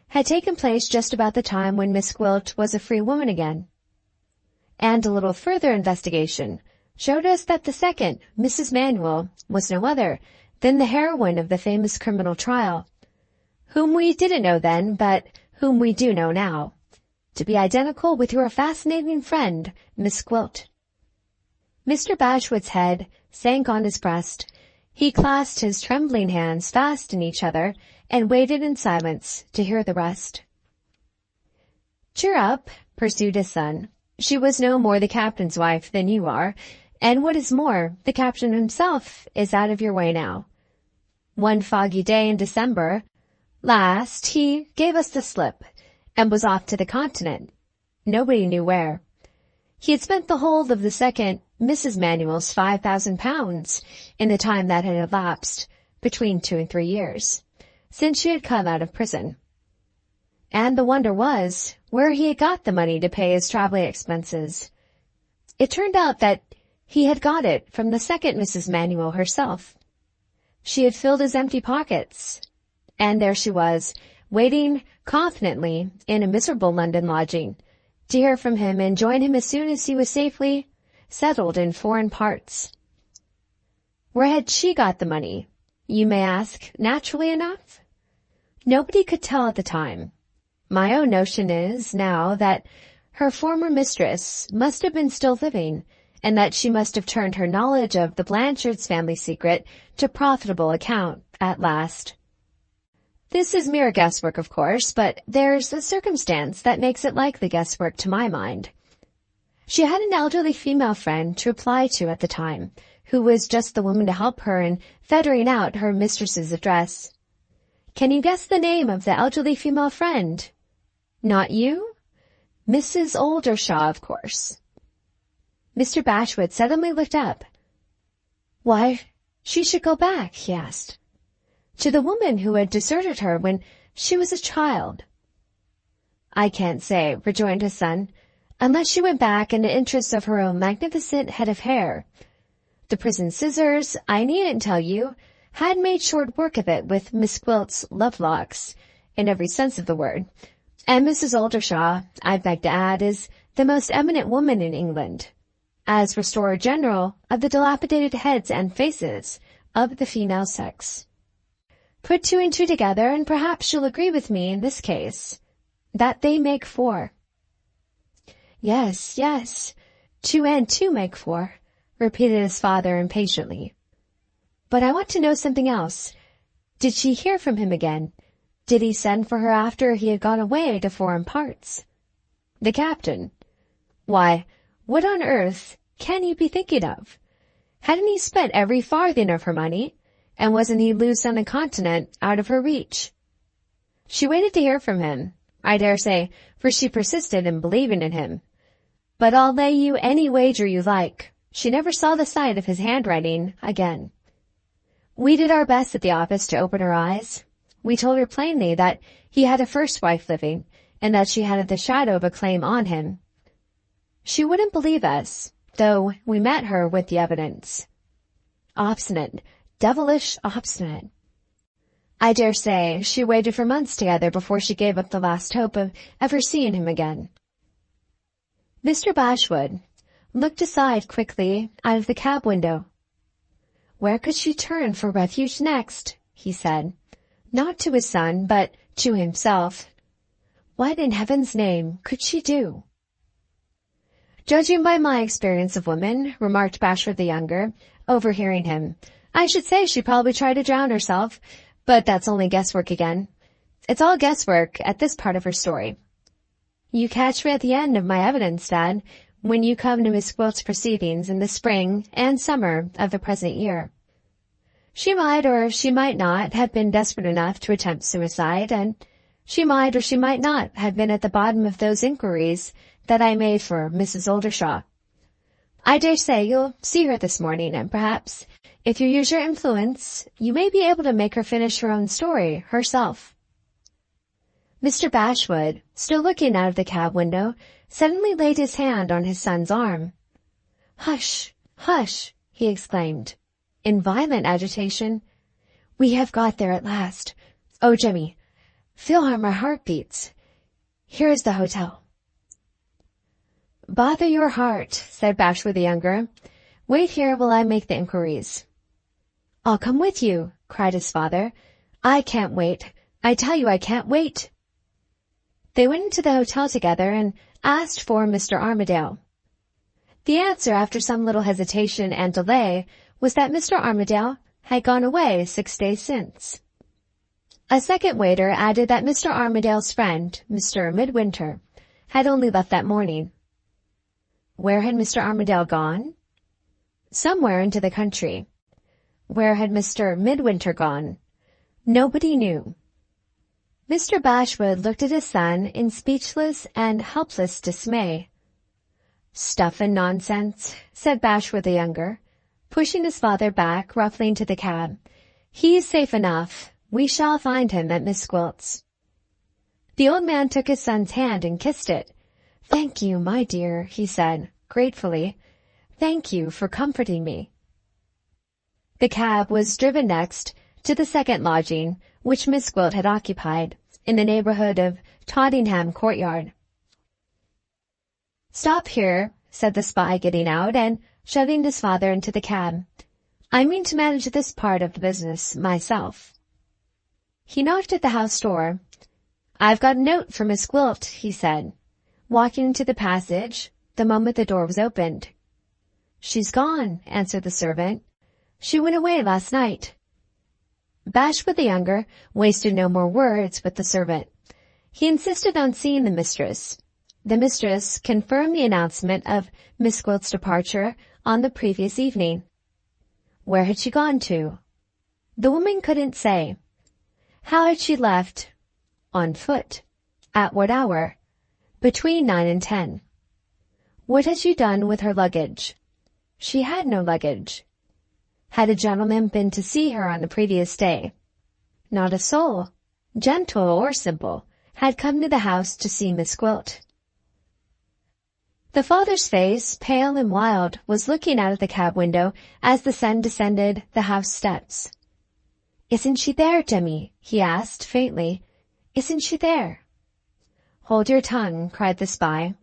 had taken place just about the time when Miss Gwilt was a free woman again. And a little further investigation showed us that the second, Mrs. Manuel, was no other than the heroine of the famous criminal trial, whom we didn't know then, but whom we do know now, to be identical with your fascinating friend, Miss Gwilt. Mr. Bashwood's head sank on his breast. He clasped his trembling hands fast in each other and waited in silence to hear the rest. "Cheer up," pursued his son. "She was no more the captain's wife than you are, and what is more, the captain himself is out of your way now. One foggy day in December last he gave us the slip, and was off to the continent. Nobody knew where. He had spent the whole of the second Mrs. Manuel's £5,000 in the time that had elapsed, between 2 and 3 years, since she had come out of prison. And the wonder was where he had got the money to pay his traveling expenses. It turned out that he had got it from the second Mrs. Manuel herself. She had filled his empty pockets, and there she was, waiting confidently in a miserable London lodging, to hear from him and join him as soon as he was safely settled in foreign parts. Where had she got the money, you may ask, naturally enough? Nobody could tell at the time. My own notion is, now, that her former mistress must have been still living, and that she must have turned her knowledge of the Blanchards' family secret to profitable account at last. This is mere guesswork, of course, but there's a circumstance that makes it likely guesswork to my mind. She had an elderly female friend to apply to at the time, who was just the woman to help her in ferreting out her mistress's address. Can you guess the name of the elderly female friend? Not you? Mrs. Oldershaw, of course. Mr. Bashwood suddenly looked up. Why, she should go back, he asked, to the woman who had deserted her when she was a child. I can't say, rejoined his son, unless she went back in the interests of her own magnificent head of hair. The prison scissors, I needn't tell you, had made short work of it with Miss Gwilt's love-locks, in every sense of the word, and Mrs. Oldershaw, I beg to add, is the most eminent woman in England, as restorer general of the dilapidated heads and faces of the female sex. Put 2 and 2 together, and perhaps you'll agree with me in this case, that they make 4. Yes, 2 and 2 make 4, repeated his father impatiently. But I want to know something else. Did she hear from him again? Did he send for her after he had gone away to foreign parts? The captain? Why, what on earth can you be thinking of? Hadn't he spent every farthing of her money, and wasn't he loose on the continent out of her reach? She waited to hear from him, I dare say, for she persisted in believing in him. But I'll lay you any wager you like, she never saw the sight of his handwriting again. We did our best at the office to open her eyes. We told her plainly that he had a first wife living, and that she hadn't the shadow of a claim on him. She wouldn't believe us, though we met her with the evidence. Obstinate, devilish obstinate. I dare say she waited for months together before she gave up the last hope of ever seeing him again. Mr. Bashwood looked aside quickly out of the cab window. Where could she turn for refuge next? He said, not to his son, but to himself. What in heaven's name could she do? Judging by my experience of women, remarked Bashwood the younger, overhearing him, I should say she probably tried to drown herself, but that's only guesswork again. It's all guesswork at this part of her story. You catch me at the end of my evidence, Dad, when you come to Miss Gwilt's proceedings in the spring and summer of the present year. She might or she might not have been desperate enough to attempt suicide, and she might or she might not have been at the bottom of those inquiries that I made for Mrs. Oldershaw. I dare say you'll see her this morning, and perhaps, if you use your influence, you may be able to make her finish her own story herself. Mr. Bashwood, still looking out of the cab window, suddenly laid his hand on his son's arm. Hush, hush, he exclaimed, in violent agitation. We have got there at last. Oh, Jemmy, feel how my heart beats. Here is the hotel. Bother your heart, said Bashwood the younger. Wait here while I make the inquiries. I'll come with you, cried his father. I can't wait. I tell you I can't wait. They went into the hotel together and asked for Mr. Armadale. The answer, after some little hesitation and delay, was that Mr. Armadale had gone away 6 days since. A second waiter added that Mr. Armadale's friend, Mr. Midwinter, had only left that morning. Where had Mr. Armadale gone? Somewhere into the country. Where had Mr. Midwinter gone? Nobody knew. Mr. Bashwood looked at his son in speechless and helpless dismay. Stuff and nonsense, said Bashwood the younger, pushing his father back roughly into the cab. He is safe enough. We shall find him at Miss Gwilt's. The old man took his son's hand and kissed it. Thank you, my dear, he said, gratefully. Thank you for comforting me. The cab was driven next to the second lodging, which Miss Gwilt had occupied, in the neighborhood of Tottenham Courtyard. Stop here, said the spy, getting out and shoving his father into the cab. I mean to manage this part of the business myself. He knocked at the house door. I've got a note for Miss Gwilt, he said, walking into the passage the moment the door was opened. She's gone, answered the servant. She went away last night. Bashwood the younger wasted no more words with the servant. He insisted on seeing the mistress. The mistress confirmed the announcement of Miss Gwilt's departure on the previous evening. Where had she gone to? The woman couldn't say. How had she left? On foot. At what hour? Between 9 and 10. What had she done with her luggage? She had no luggage. Had a gentleman been to see her on the previous day? Not a soul, gentle or simple, had come to the house to see Miss Gwilt. The father's face, pale and wild, was looking out of the cab window as the son descended the house steps. Isn't she there, Jemmy? He asked faintly. Isn't she there? Hold your tongue, cried the spy,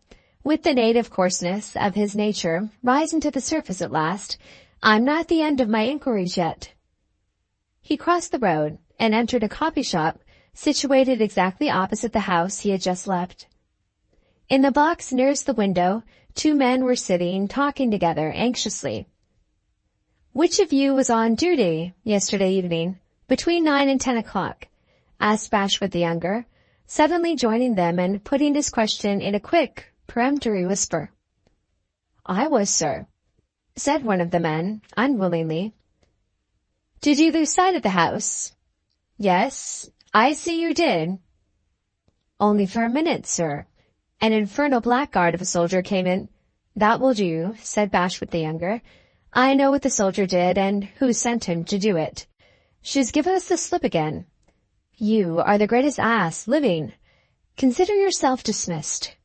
with the native coarseness of his nature rising to the surface at last. I'm not at the end of my inquiries yet. He crossed the road and entered a coffee shop situated exactly opposite the house he had just left. In the box nearest the window, 2 men were sitting talking together anxiously. Which of you was on duty yesterday evening, between 9 and 10 o'clock? Asked Bashwood the younger, suddenly joining them and putting his question in a quick, peremptory whisper. I was, sir, said one of the men, unwillingly. Did you lose sight of the house? Yes, I see you did. Only for a minute, sir. An infernal blackguard of a soldier came in. That will do, said Bashwood the younger. I know what the soldier did and who sent him to do it. She's given us the slip again. You are the greatest ass living. Consider yourself dismissed.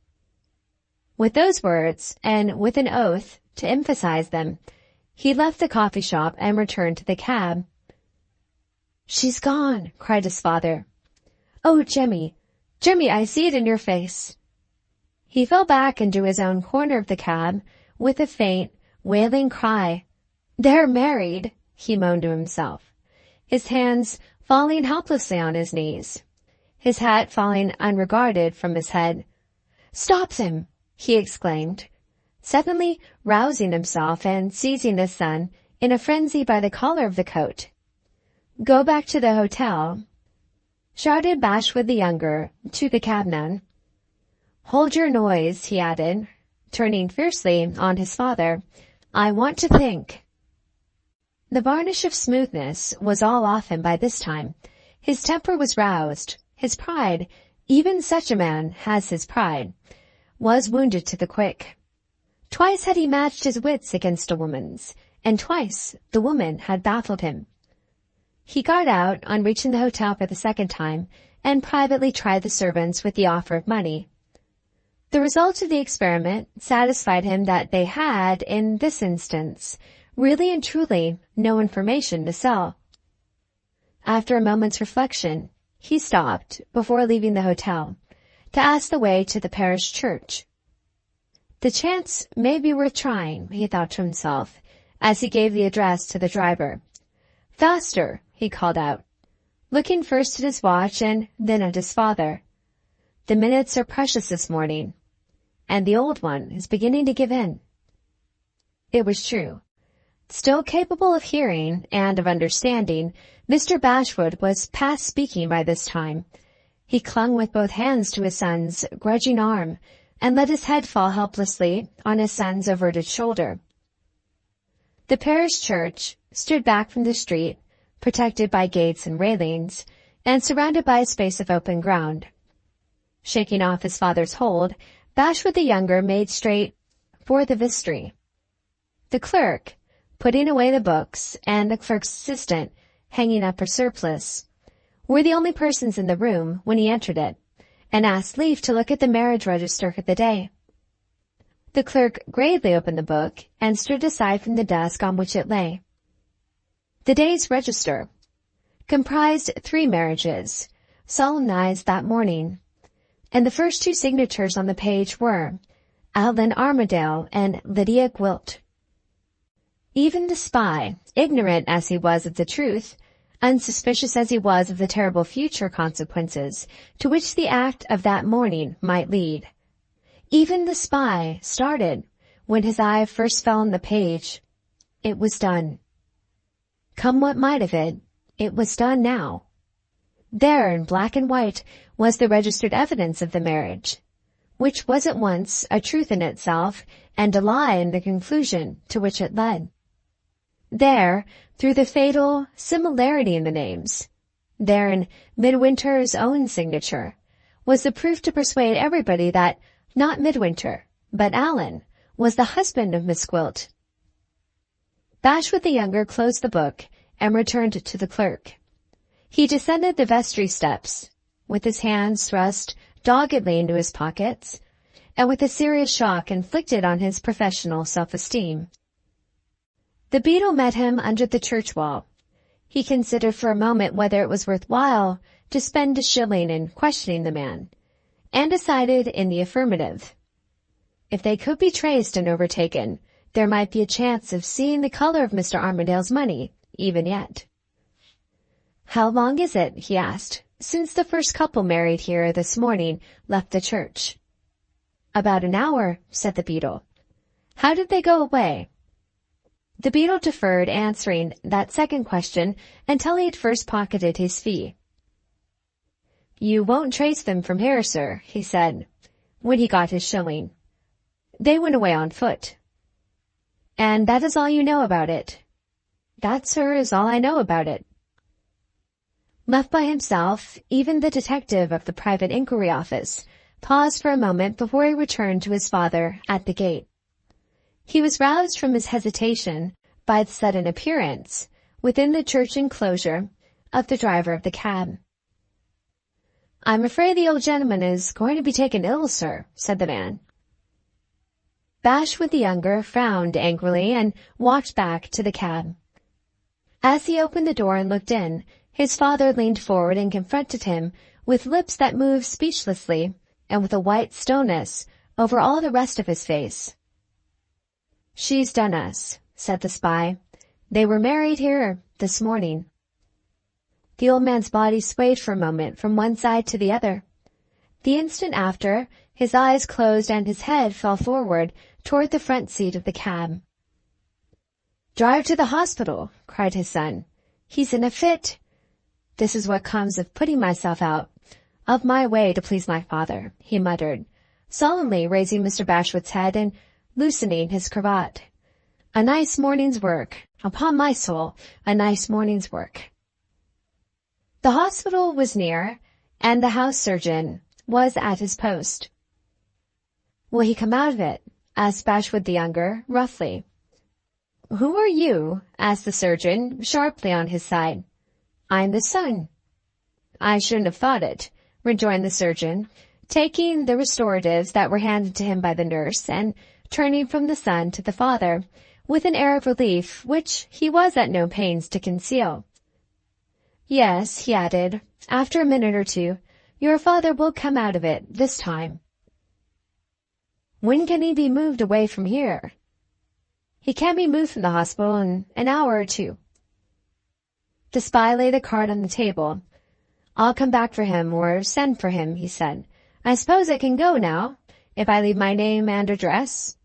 With those words, and with an oath to emphasize them, he left the coffee shop and returned to the cab. She's gone, cried his father. Oh, Jemmy, Jemmy, I see it in your face. He fell back into his own corner of the cab with a faint, wailing cry. They're married, he moaned to himself, his hands falling helplessly on his knees, his hat falling unregarded from his head. Stop them, he exclaimed, suddenly rousing himself and seizing his son in a frenzy by the collar of the coat. Go back to the hotel, shouted Bashwood the younger to the cabman. Hold your noise, he added, turning fiercely on his father. I want to think. The varnish of smoothness was all off him by this time. His temper was roused. His pride, even such a man has his pride, was wounded to the quick. Twice had he matched his wits against a woman's, and twice the woman had baffled him. He got out on reaching the hotel for the second time, and privately tried the servants with the offer of money. The result of the experiment satisfied him that they had, in this instance, really and truly no information to sell. After a moment's reflection, he stopped before leaving the hotel to ask the way to the parish church. The chance may be worth trying, he thought to himself, as he gave the address to the driver. Faster, he called out, looking first at his watch and then at his father. The minutes are precious this morning, and the old one is beginning to give in. It was true. Still capable of hearing and of understanding, Mr. Bashwood was past speaking by this time. He clung with both hands to his son's grudging arm and let his head fall helplessly on his son's averted shoulder. The parish church stood back from the street, protected by gates and railings, and surrounded by a space of open ground. Shaking off his father's hold, Bashwood the younger made straight for the vestry. The clerk, putting away the books, and the clerk's assistant, hanging up her surplice, were the only persons in the room when he entered it, and asked leave to look at the marriage register for the day. The clerk gravely opened the book and stood aside from the desk on which it lay. The day's register comprised 3 marriages, solemnized that morning, and the first 2 signatures on the page were Allan Armadale and Lydia Gwilt. Even the spy, ignorant as he was of the truth, unsuspicious as he was of the terrible future consequences to which the act of that morning might lead, even the spy started when his eye first fell on the page. It was done. Come what might of it, it was done now. There, in black and white, was the registered evidence of the marriage, which was at once a truth in itself and a lie in the conclusion to which it led. There, through the fatal similarity in the names, there in Midwinter's own signature, was the proof to persuade everybody that not Midwinter, but Allan, was the husband of Miss Gwilt. Bashwood the younger closed the book and returned to the clerk. He descended the vestry steps, with his hands thrust doggedly into his pockets, and with a serious shock inflicted on his professional self-esteem. The beadle met him under the church wall. He considered for a moment whether it was worth while to spend a shilling in questioning the man, and decided in the affirmative. If they could be traced and overtaken, there might be a chance of seeing the color of Mr. Armadale's money, even yet. How long is it, he asked, since the first couple married here this morning left the church? About an hour, said the beadle. How did they go away? The beadle deferred answering that second question until he had first pocketed his fee. You won't trace them from here, sir, he said, when he got his shilling. They went away on foot. And that is all you know about it? That, sir, is all I know about it. Left by himself, even the detective of the private inquiry office paused for a moment before he returned to his father at the gate. He was roused from his hesitation by the sudden appearance, within the church enclosure, of the driver of the cab. I'm afraid the old gentleman is going to be taken ill, sir, said the man. Bashwood the younger frowned angrily and walked back to the cab. As he opened the door and looked in, his father leaned forward and confronted him with lips that moved speechlessly and with a white stillness over all the rest of his face. She's done us, said the spy. They were married here this morning. The old man's body swayed for a moment from one side to the other. The instant after, his eyes closed and his head fell forward toward the front seat of the cab. Drive to the hospital, cried his son. He's in a fit. This is what comes of putting myself out of my way to please my father, he muttered, solemnly raising Mr. Bashwood's head and loosening his cravat. A nice morning's work. Upon my soul, a nice morning's work. The hospital was near, and the house surgeon was at his post. Will he come out of it? Asked Bashwood the younger, roughly. Who are you? Asked the surgeon, sharply on his side. I'm the son. I shouldn't have thought it, rejoined the surgeon, taking the restoratives that were handed to him by the nurse and turning from the son to the father with an air of relief which he was at no pains to conceal. Yes, he added, after a minute or two, your father will come out of it this time. When can he be moved away from here? He can be moved from the hospital in an hour or two. The spy laid the card on the table. I'll come back for him or send for him, he said. I suppose I can go now, if I leave my name and address.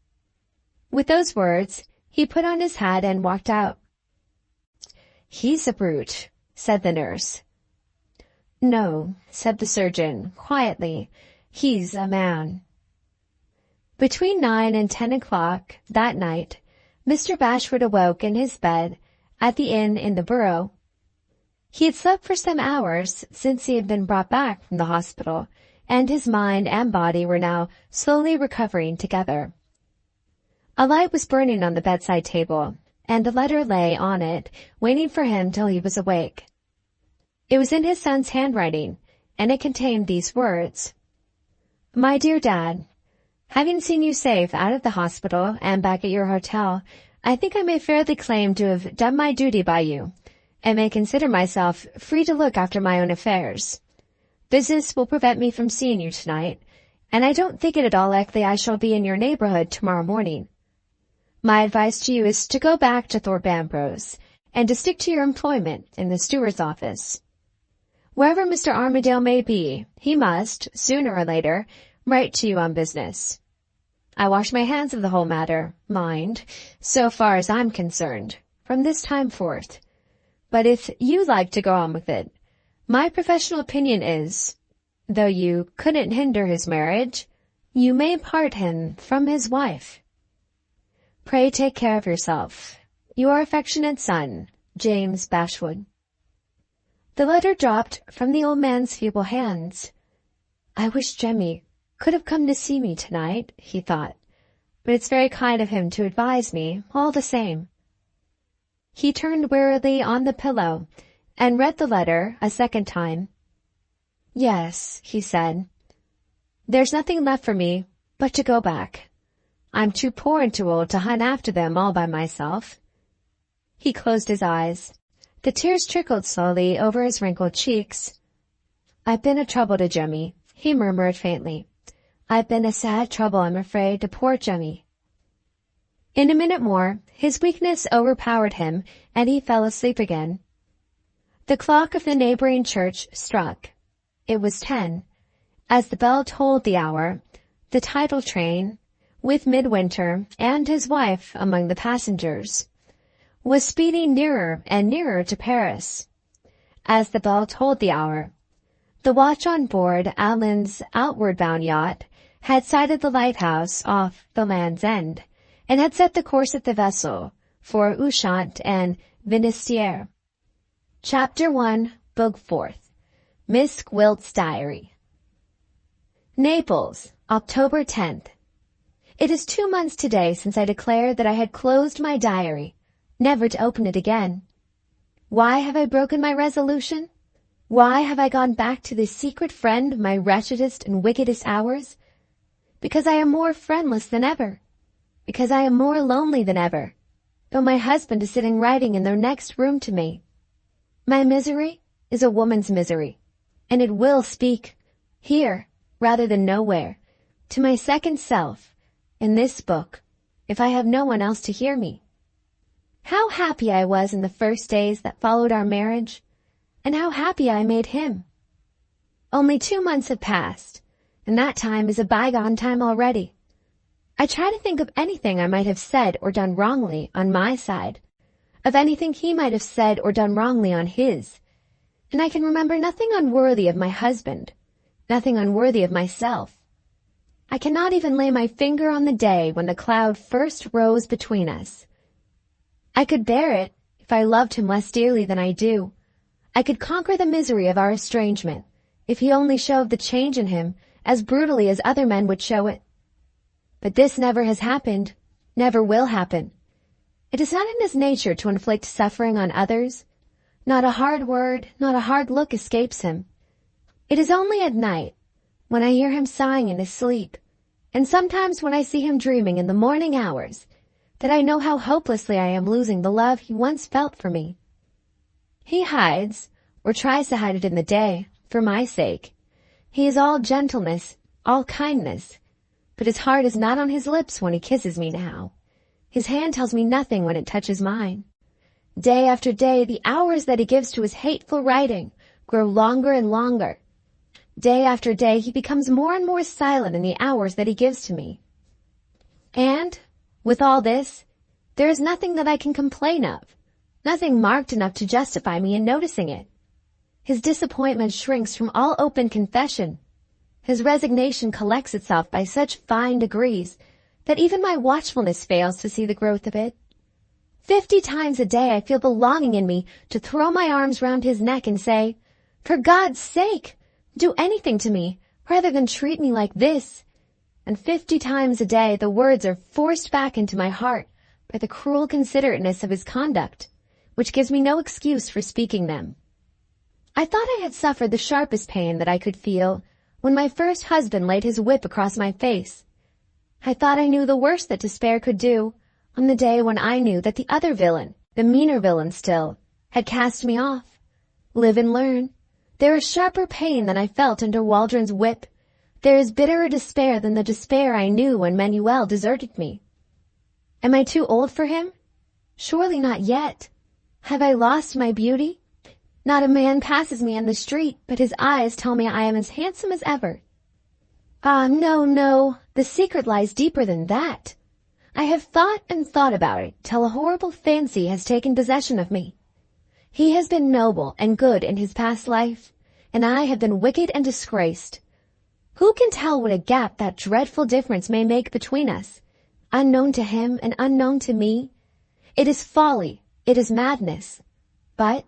With those words, he put on his hat and walked out. He's a brute, said the nurse. No, said the surgeon, quietly. He's a man. Between 9 and 10 o'clock that night, Mr. Bashwood awoke in his bed at the inn in the Borough. He had slept for some hours since he had been brought back from the hospital, and his mind and body were now slowly recovering together. A light was burning on the bedside table, and a letter lay on it, waiting for him till he was awake. It was in his son's handwriting, and it contained these words. My dear Dad, having seen you safe out of the hospital and back at your hotel, I think I may fairly claim to have done my duty by you, and may consider myself free to look after my own affairs. Business will prevent me from seeing you tonight, and I don't think it at all likely I shall be in your neighborhood tomorrow morning. My advice to you is to go back to Thorpe Ambrose, and to stick to your employment in the steward's office. Wherever Mr. Armadale may be, he must, sooner or later, write to you on business. I wash my hands of the whole matter, mind, so far as I'm concerned, from this time forth. But if you like to go on with it, my professional opinion is, though you couldn't hinder his marriage, you may part him from his wife. Pray take care of yourself. Your affectionate son, James Bashwood. The letter dropped from the old man's feeble hands. I wish Jemmy could have come to see me tonight, he thought, but it's very kind of him to advise me, all the same. He turned wearily on the pillow and read the letter a second time. Yes, he said, there's nothing left for me but to go back. I'm too poor and too old to hunt after them all by myself. He closed his eyes. The tears trickled slowly over his wrinkled cheeks. I've been a trouble to Jemmy, he murmured faintly. I've been a sad trouble, I'm afraid, to poor Jemmy. In a minute more, his weakness overpowered him, and he fell asleep again. The clock of the neighboring church struck. It was 10. As the bell tolled the hour, the tidal train, with Midwinter and his wife among the passengers, was speeding nearer and nearer to Paris. As the bell tolled the hour, the watch on board Allan's outward-bound yacht had sighted the lighthouse off the Land's End, and had set the course of the vessel for Ushant and Finisterre. Chapter 1, Book 4th. Miss Gwilt's Diary. Naples, October 10th. It is 2 months today since I declared that I had closed my diary, never to open it again. Why have I broken my resolution? Why have I gone back to this secret friend of my wretchedest and wickedest hours? Because I am more friendless than ever. Because I am more lonely than ever, though my husband is sitting writing in the next room to me. My misery is a woman's misery, and it will speak, here, rather than nowhere, to my second self, in this book, if I have no one else to hear me. How happy I was in the first days that followed our marriage, and how happy I made him. Only 2 months have passed, and that time is a bygone time already. I try to think of anything I might have said or done wrongly on my side, of anything he might have said or done wrongly on his, and I can remember nothing unworthy of my husband, nothing unworthy of myself. I cannot even lay my finger on the day when the cloud first rose between us. I could bear it if I loved him less dearly than I do. I could conquer the misery of our estrangement if he only showed the change in him as brutally as other men would show it. But this never has happened, never will happen. It is not in his nature to inflict suffering on others. Not a hard word, not a hard look escapes him. It is only at night, when I hear him sighing in his sleep, and sometimes when I see him dreaming in the morning hours, that I know how hopelessly I am losing the love he once felt for me. He hides, or tries to hide it in the day, for my sake. He is all gentleness, all kindness, but his heart is not on his lips when he kisses me now. His hand tells me nothing when it touches mine. Day after day, the hours that he gives to his hateful writing grow longer and longer. Day after day, he becomes more and more silent in the hours that he gives to me. And, with all this, there is nothing that I can complain of, nothing marked enough to justify me in noticing it. His disappointment shrinks from all open confession. His resignation collects itself by such fine degrees that even my watchfulness fails to see the growth of it. 50 times a day I feel the longing in me to throw my arms round his neck and say, "For God's sake, do anything to me, rather than treat me like this." And 50 times a day the words are forced back into my heart by the cruel considerateness of his conduct, which gives me no excuse for speaking them. I thought I had suffered the sharpest pain that I could feel when my first husband laid his whip across my face. I thought I knew the worst that despair could do on the day when I knew that the other villain, the meaner villain still, had cast me off. Live and learn. There is sharper pain than I felt under Waldron's whip. There is bitterer despair than the despair I knew when Manuel deserted me. Am I too old for him? Surely not yet. Have I lost my beauty? Not a man passes me on the street, but his eyes tell me I am as handsome as ever. Ah, no, the secret lies deeper than that. I have thought and thought about it till a horrible fancy has taken possession of me. He has been noble and good in his past life, and I have been wicked and disgraced. Who can tell what a gap that dreadful difference may make between us, unknown to him and unknown to me? It is folly, it is madness. But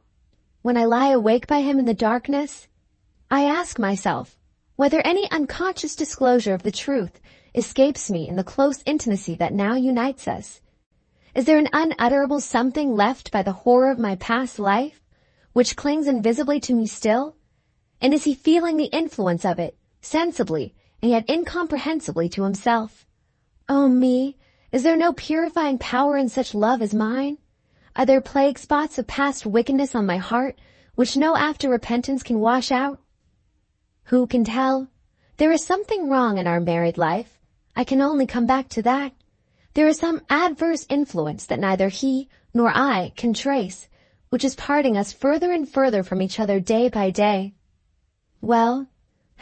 when I lie awake by him in the darkness, I ask myself whether any unconscious disclosure of the truth escapes me in the close intimacy that now unites us. Is there an unutterable something left by the horror of my past life, which clings invisibly to me still? And is he feeling the influence of it, sensibly and yet incomprehensibly to himself? Oh me, is there no purifying power in such love as mine? Are there plague spots of past wickedness on my heart, which no after repentance can wash out? Who can tell? There is something wrong in our married life. I can only come back to that. There is some adverse influence that neither he nor I can trace, which is parting us further and further from each other day by day. Well,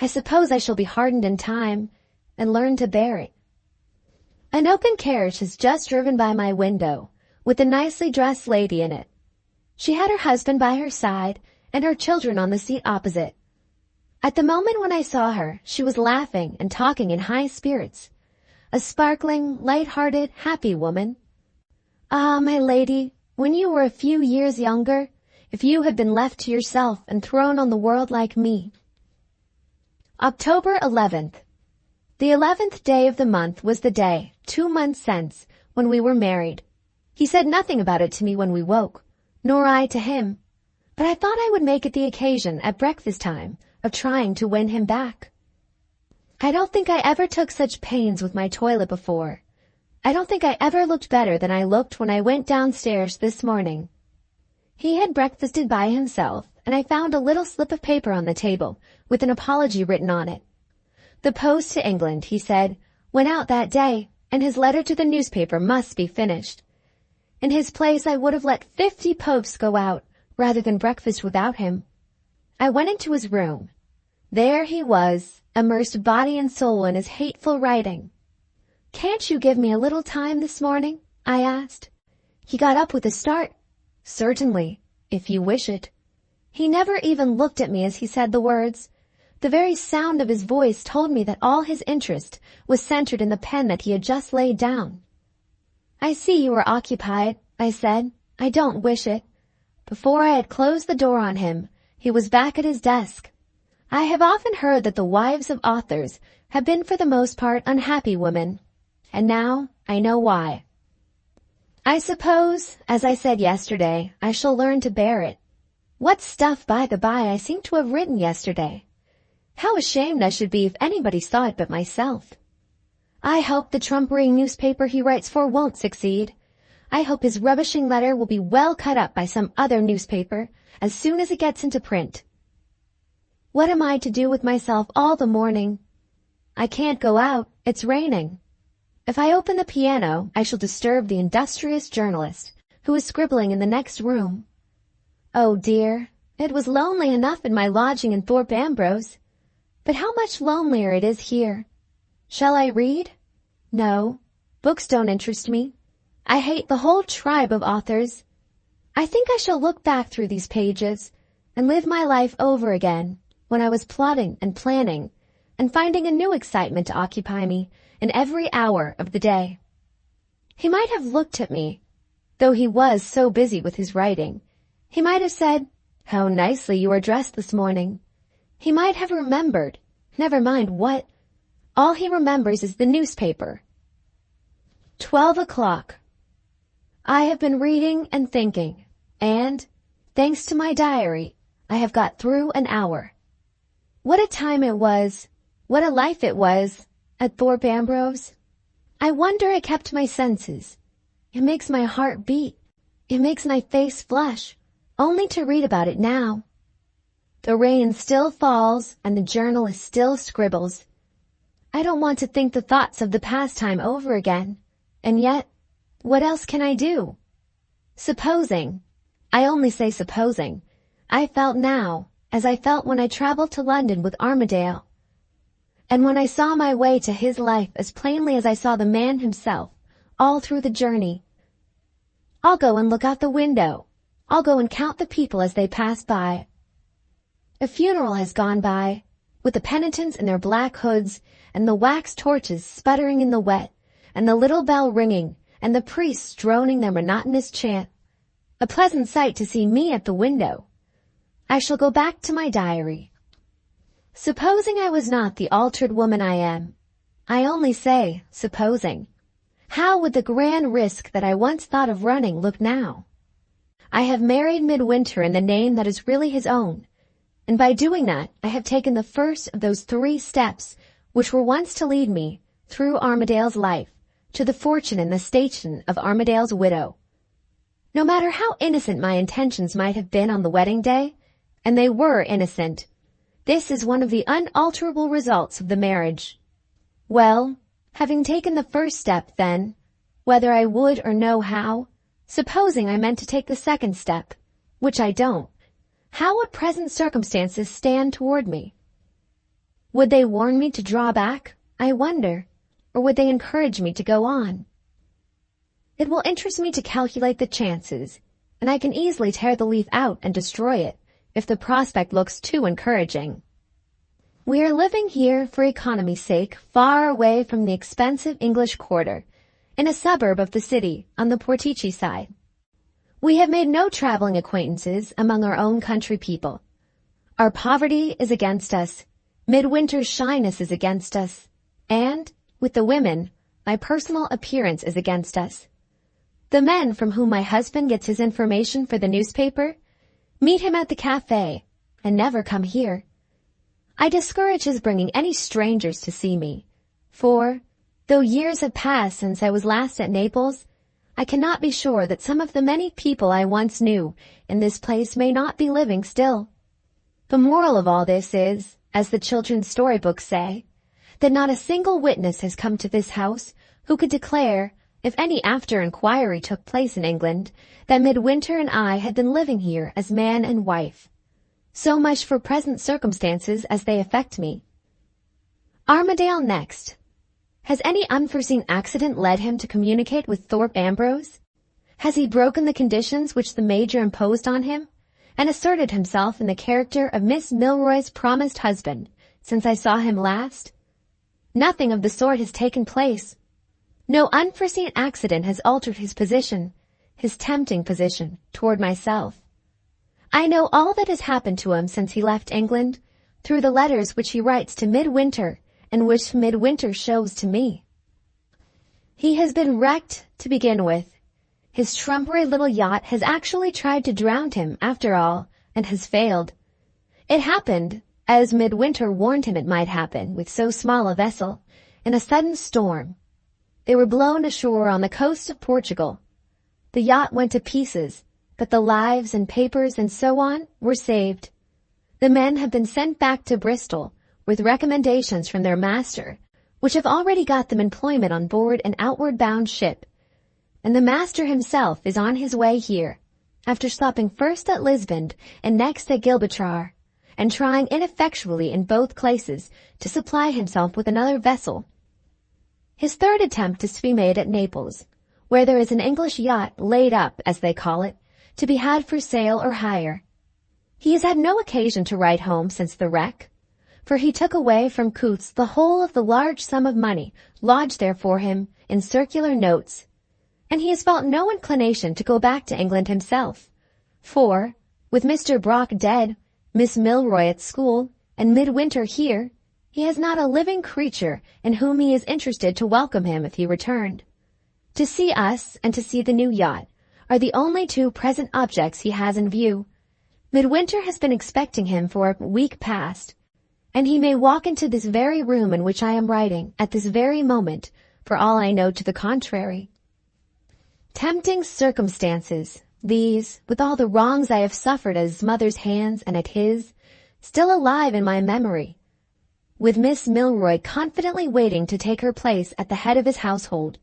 I suppose I shall be hardened in time and learn to bear it. An open carriage has just driven by my window, with a nicely dressed lady in it. She had her husband by her side and her children on the seat opposite. At the moment when I saw her, she was laughing and talking in high spirits. A sparkling, light-hearted, happy woman. Ah, my lady, when you were a few years younger, if you had been left to yourself and thrown on the world like me. October 11th. The 11th day of the month was the day, 2 months since, when we were married. He said nothing about it to me when we woke, nor I to him, but I thought I would make it the occasion at breakfast time of trying to win him back. I don't think I ever took such pains with my toilet before. I don't think I ever looked better than I looked when I went downstairs this morning. He had breakfasted by himself, and I found a little slip of paper on the table with an apology written on it. The post to England, he said, went out that day, and his letter to the newspaper must be finished. In his place I would have let 50 posts go out rather than breakfast without him. I went into his room. There he was, immersed body and soul in his hateful writing. "Can't you give me a little time this morning?" I asked. He got up with a start. "Certainly, if you wish it." He never even looked at me as he said the words. The very sound of his voice told me that all his interest was centered in the pen that he had just laid down. "I see you are occupied," I said. "I don't wish it." Before I had closed the door on him, he was back at his desk. I have often heard that the wives of authors have been for the most part unhappy women, and now I know why. I suppose, as I said yesterday, I shall learn to bear it. What stuff, by the by, I seem to have written yesterday. How ashamed I should be if anybody saw it but myself. I hope the trumpery newspaper he writes for won't succeed. I hope his rubbishing letter will be well cut up by some other newspaper as soon as it gets into print. What am I to do with myself all the morning? I can't go out, it's raining. If I open the piano, I shall disturb the industrious journalist who is scribbling in the next room. Oh dear, it was lonely enough in my lodging in Thorpe Ambrose, but how much lonelier it is here. Shall I read? No, books don't interest me. I hate the whole tribe of authors. I think I shall look back through these pages and live my life over again when I was plotting and planning and finding a new excitement to occupy me in every hour of the day. He might have looked at me, though he was so busy with his writing. He might have said, "How nicely you are dressed this morning." He might have remembered, never mind what. All he remembers is the newspaper. 12 o'clock. I have been reading and thinking, and, thanks to my diary, I have got through an hour. What a time it was, what a life it was, at Thorpe Ambrose. I wonder I kept my senses. It makes my heart beat. It makes my face flush, only to read about it now. The rain still falls, and the journalist still scribbles. I don't want to think the thoughts of the past time over again, and yet, what else can I do? Supposing, I only say supposing, I felt now as I felt when I traveled to London with Armadale, and when I saw my way to his life as plainly as I saw the man himself all through the journey. I'll go and look out the window. I'll go and count the people as they pass by. A funeral has gone by, with the penitents in their black hoods and the wax torches sputtering in the wet, and the little bell ringing, and the priests droning their monotonous chant. A pleasant sight to see me at the window. I shall go back to my diary. Supposing I was not the altered woman I am. I only say, supposing. How would the grand risk that I once thought of running look now? I have married Midwinter in the name that is really his own, and by doing that I have taken the first of those 3 steps which were once to lead me, through Armadale's life, to the fortune and the station of Armadale's widow. No matter how innocent my intentions might have been on the wedding day, and they were innocent, this is one of the unalterable results of the marriage. Well, having taken the first step, then, whether I would or know how, supposing I meant to take the second step, which I don't, how would present circumstances stand toward me? Would they warn me to draw back, I wonder, or would they encourage me to go on? It will interest me to calculate the chances, and I can easily tear the leaf out and destroy it if the prospect looks too encouraging. We are living here for economy's sake far away from the expensive English quarter, in a suburb of the city on the Portici side. We have made no traveling acquaintances among our own country people. Our poverty is against us, Midwinter's shyness is against us, and, with the women, my personal appearance is against us. The men from whom my husband gets his information for the newspaper meet him at the cafe and never come here. I discourage his bringing any strangers to see me, for, though years have passed since I was last at Naples, I cannot be sure that some of the many people I once knew in this place may not be living still. The moral of all this is, as the children's storybooks say, that not a single witness has come to this house who could declare, if any after inquiry took place in England, that Midwinter and I had been living here as man and wife. So much for present circumstances as they affect me. Armadale next. Has any unforeseen accident led him to communicate with Thorpe Ambrose? Has he broken the conditions which the Major imposed on him, and asserted himself in the character of Miss Milroy's promised husband, since I saw him last? Nothing of the sort has taken place. No unforeseen accident has altered his position, his tempting position, toward myself. I know all that has happened to him since he left England, through the letters which he writes to Midwinter, and which Midwinter shows to me. He has been wrecked to begin with. His trumpery little yacht has actually tried to drown him, after all, and has failed. It happened, as Midwinter warned him it might happen with so small a vessel, in a sudden storm. They were blown ashore on the coast of Portugal. The yacht went to pieces, but the lives and papers and so on were saved. The men have been sent back to Bristol with recommendations from their master, which have already got them employment on board an outward-bound ship. And the master himself is on his way here, after stopping first at Lisbon and next at Gibraltar, and trying ineffectually in both places to supply himself with another vessel. His third attempt is to be made at Naples, where there is an English yacht laid up, as they call it, to be had for sale or hire. He has had no occasion to write home since the wreck, for he took away from Coutts the whole of the large sum of money lodged there for him in circular notes, and he has felt no inclination to go back to England himself, for, with Mr. Brock dead, Miss Milroy at school, and Midwinter here, he has not a living creature in whom he is interested to welcome him if he returned. To see us and to see the new yacht are the only two present objects he has in view. Midwinter has been expecting him for a week past, and he may walk into this very room in which I am writing at this very moment, for all I know to the contrary. Tempting circumstances, these, with all the wrongs I have suffered at his mother's hands and at his, still alive in my memory, with Miss Milroy confidently waiting to take her place at the head of his household,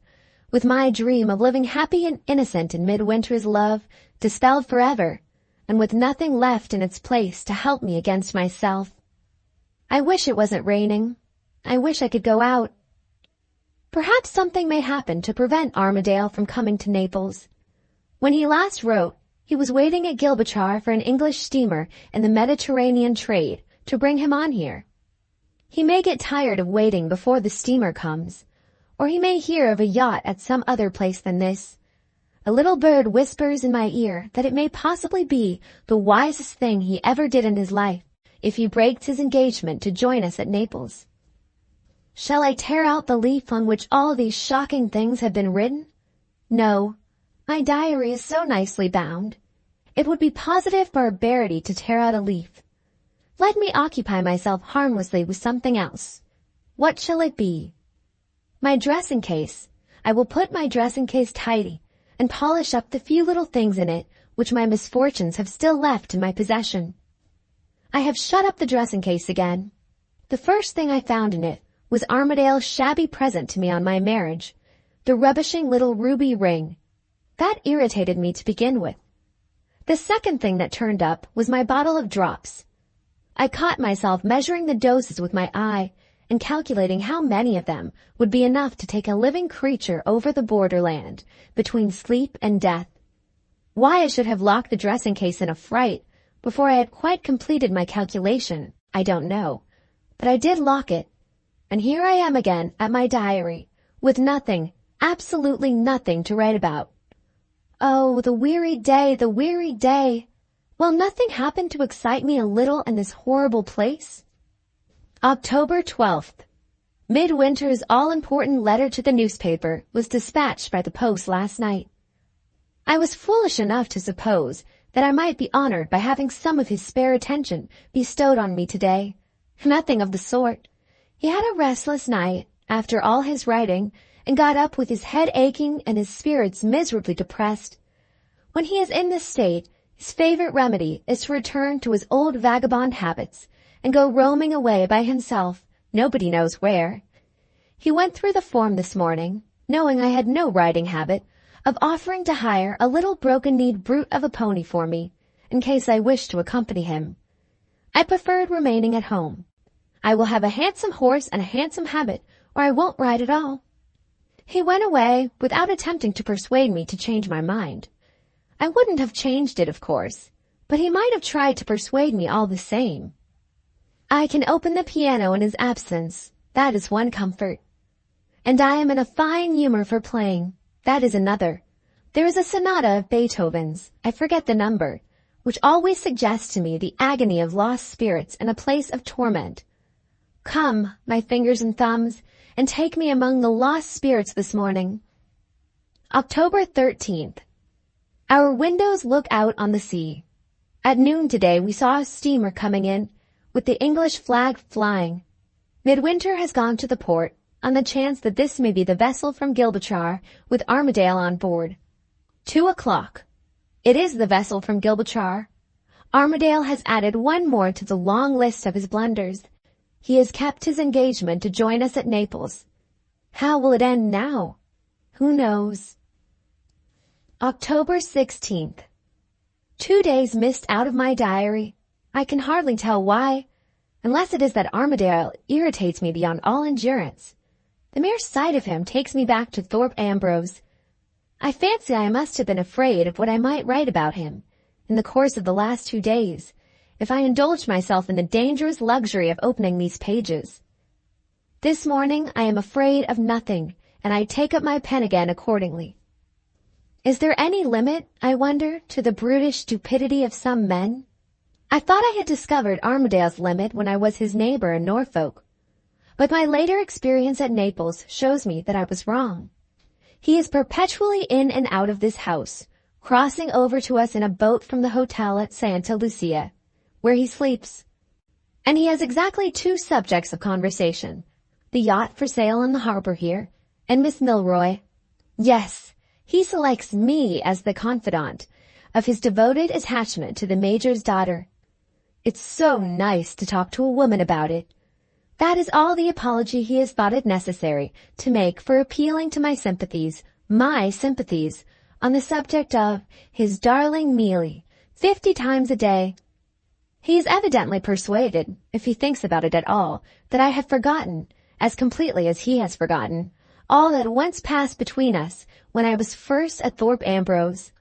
with my dream of living happy and innocent in Midwinter's love dispelled forever, and with nothing left in its place to help me against myself. I wish it wasn't raining. I wish I could go out. Perhaps something may happen to prevent Armadale from coming to Naples. When he last wrote, he was waiting at Gibraltar for an English steamer in the Mediterranean trade to bring him on here. He may get tired of waiting before the steamer comes, or he may hear of a yacht at some other place than this. A little bird whispers in my ear that it may possibly be the wisest thing he ever did in his life if he breaks his engagement to join us at Naples. Shall I tear out the leaf on which all these shocking things have been written? No. My diary is so nicely bound. It would be positive barbarity to tear out a leaf. Let me occupy myself harmlessly with something else. What shall it be? My dressing case. I will put my dressing case tidy and polish up the few little things in it which my misfortunes have still left in my possession. I have shut up the dressing case again. The first thing I found in it was Armadale's shabby present to me on my marriage, the rubbishing little ruby ring. That irritated me to begin with. The second thing that turned up was my bottle of drops. I caught myself measuring the doses with my eye and calculating how many of them would be enough to take a living creature over the borderland between sleep and death. Why I should have locked the dressing case in a fright before I had quite completed my calculation, I don't know, but I did lock it, and here I am again at my diary, with nothing, absolutely nothing to write about. Oh, the weary day, the weary day! Will nothing happen to excite me a little in this horrible place? October 12th. Midwinter's all-important letter to the newspaper was dispatched by the post last night. I was foolish enough to suppose that I might be honored by having some of his spare attention bestowed on me today. Nothing of the sort. He had a restless night, after all his writing, and got up with his head aching and his spirits miserably depressed. When he is in this state, his favorite remedy is to return to his old vagabond habits and go roaming away by himself, nobody knows where. He went through the form this morning, knowing I had no riding habit, of offering to hire a little broken-kneed brute of a pony for me, in case I wished to accompany him. I preferred remaining at home. I will have a handsome horse and a handsome habit, or I won't ride at all. He went away without attempting to persuade me to change my mind. I wouldn't have changed it, of course, but he might have tried to persuade me all the same. I can open the piano in his absence. That is one comfort. And I am in a fine humor for playing. That is another. There is a sonata of Beethoven's, I forget the number, which always suggests to me the agony of lost spirits in a place of torment. Come, my fingers and thumbs, and take me among the lost spirits this morning. October 13th. Our windows look out on the sea. At noon today we saw a steamer coming in, with the English flag flying. Midwinter has gone to the port, on the chance that this may be the vessel from Gibraltar with Armadale on board. 2:00. It is the vessel from Gibraltar. Armadale has added one more to the long list of his blunders. He has kept his engagement to join us at Naples. How will it end now? Who knows? October 16th. 2 days missed out of my diary. I can hardly tell why, unless it is that Armadale irritates me beyond all endurance. The mere sight of him takes me back to Thorpe Ambrose. I fancy I must have been afraid of what I might write about him in the course of the last 2 days, if I indulged myself in the dangerous luxury of opening these pages. This morning I am afraid of nothing, and I take up my pen again accordingly. Is there any limit, I wonder, to the brutish stupidity of some men? I thought I had discovered Armadale's limit when I was his neighbor in Norfolk, but my later experience at Naples shows me that I was wrong. He is perpetually in and out of this house, crossing over to us in a boat from the hotel at Santa Lucia, where he sleeps. And he has exactly 2 subjects of conversation, the yacht for sale in the harbor here, and Miss Milroy. Yes, he selects me as the confidant of his devoted attachment to the Major's daughter. It's so nice to talk to a woman about it. That is all the apology he has thought it necessary to make for appealing to my sympathies, on the subject of his darling Mealy, 50 times a day. He is evidently persuaded, if he thinks about it at all, that I have forgotten, as completely as he has forgotten, all that once passed between us when I was first at Thorpe Ambrose.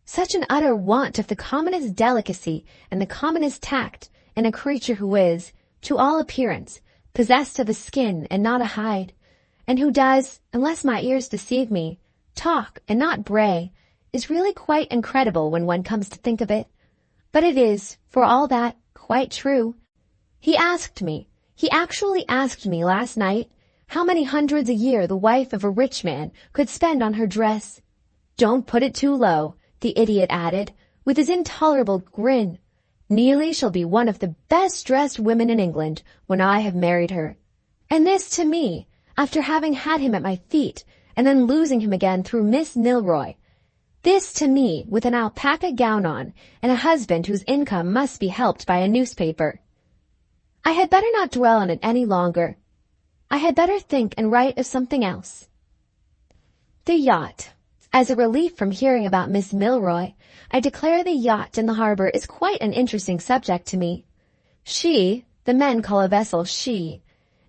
Such an utter want of the commonest delicacy and the commonest tact in a creature who is, to all appearance, possessed of a skin and not a hide, and who does, unless my ears deceive me, talk and not bray, is really quite incredible when one comes to think of it. But it is, for all that, quite true. He actually asked me last night how many hundreds a year the wife of a rich man could spend on her dress. Don't put it too low, the idiot added, with his intolerable grin. Neelie shall be one of the best-dressed women in England when I have married her. And this to me, after having had him at my feet, and then losing him again through Miss Milroy. This to me, with an alpaca gown on, and a husband whose income must be helped by a newspaper. I had better not dwell on it any longer. I had better think and write of something else. The yacht. As a relief from hearing about Miss Milroy, I declare the yacht in the harbor is quite an interesting subject to me. The men call a vessel she,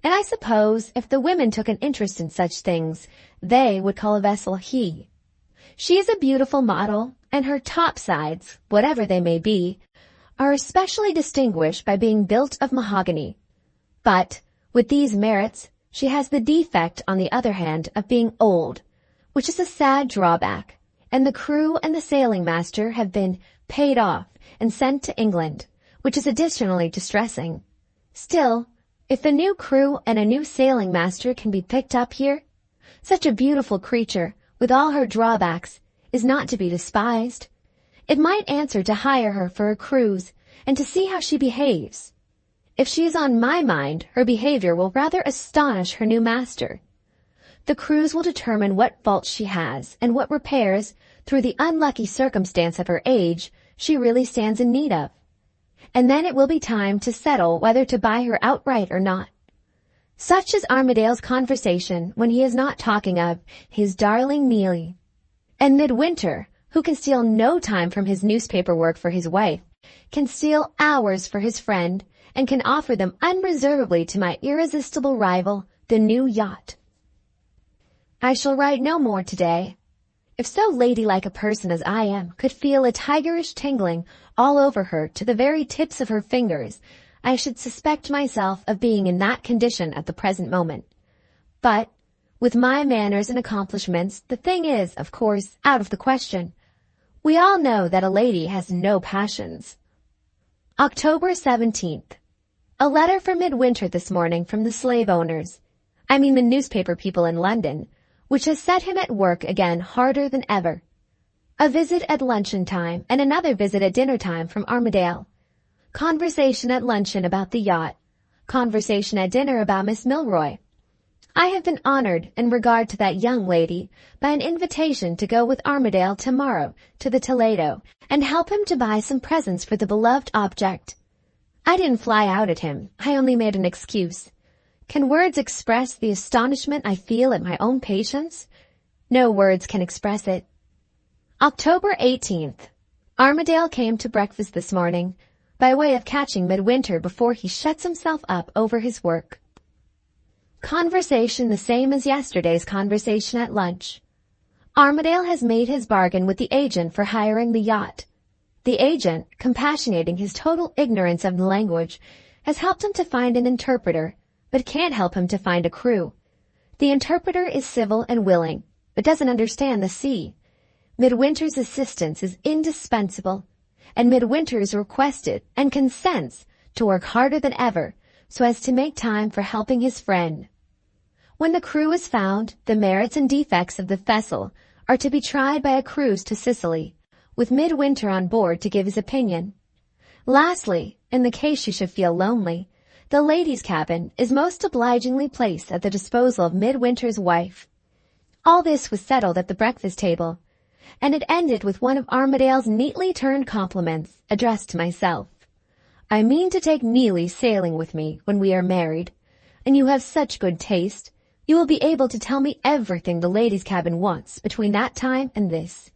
and I suppose if the women took an interest in such things, they would call a vessel he. She is a beautiful model, and her topsides, whatever they may be, are especially distinguished by being built of mahogany. But, with these merits, she has the defect, on the other hand, of being old, which is a sad drawback, and the crew and the sailing master have been paid off and sent to England, which is additionally distressing. Still, if a new crew and a new sailing master can be picked up here, such a beautiful creature, with all her drawbacks, is not to be despised. It might answer to hire her for a cruise and to see how she behaves. If she is on my mind, her behavior will rather astonish her new master. The cruise will determine what faults she has and what repairs, through the unlucky circumstance of her age, she really stands in need of. And then it will be time to settle whether to buy her outright or not. Such is Armadale's conversation when he is not talking of his darling Neelie. And Midwinter, who can steal no time from his newspaper work for his wife, can steal hours for his friend, and can offer them unreservedly to my irresistible rival, the new yacht. I shall write no more today. If so ladylike a person as I am could feel a tigerish tingling all over her to the very tips of her fingers, I should suspect myself of being in that condition at the present moment. But, with my manners and accomplishments, the thing is, of course, out of the question. We all know that a lady has no passions. October 17th. A letter for Midwinter this morning from the slave owners. I mean the newspaper people in London, which has set him at work again harder than ever. A visit at luncheon time and another visit at dinner time from Armadale. Conversation at luncheon about the yacht. Conversation at dinner about Miss Milroy. I have been honored in regard to that young lady by an invitation to go with Armadale tomorrow to the Toledo and help him to buy some presents for the beloved object. I didn't fly out at him. I only made an excuse. Can words express the astonishment I feel at my own patience? No words can express it. October 18th. Armadale came to breakfast this morning by way of catching midwinter before he shuts himself up over his work. Conversation the same as yesterday's conversation at lunch. Armadale has made his bargain with the agent for hiring the yacht. The agent, compassionating his total ignorance of the language, has helped him to find an interpreter, but can't help him to find a crew. The interpreter is civil and willing, but doesn't understand the sea. Midwinter's assistance is indispensable, and Midwinter is requested and consents to work harder than ever so as to make time for helping his friend. When the crew is found, the merits and defects of the vessel are to be tried by a cruise to Sicily, with Midwinter on board to give his opinion. Lastly, in the case you should feel lonely, the ladies' cabin is most obligingly placed at the disposal of Midwinter's wife. All this was settled at the breakfast table, and it ended with one of Armadale's neatly turned compliments addressed to myself. I mean to take Neelie sailing with me when we are married, and you have such good taste, you will be able to tell me everything the ladies' cabin wants between that time and this.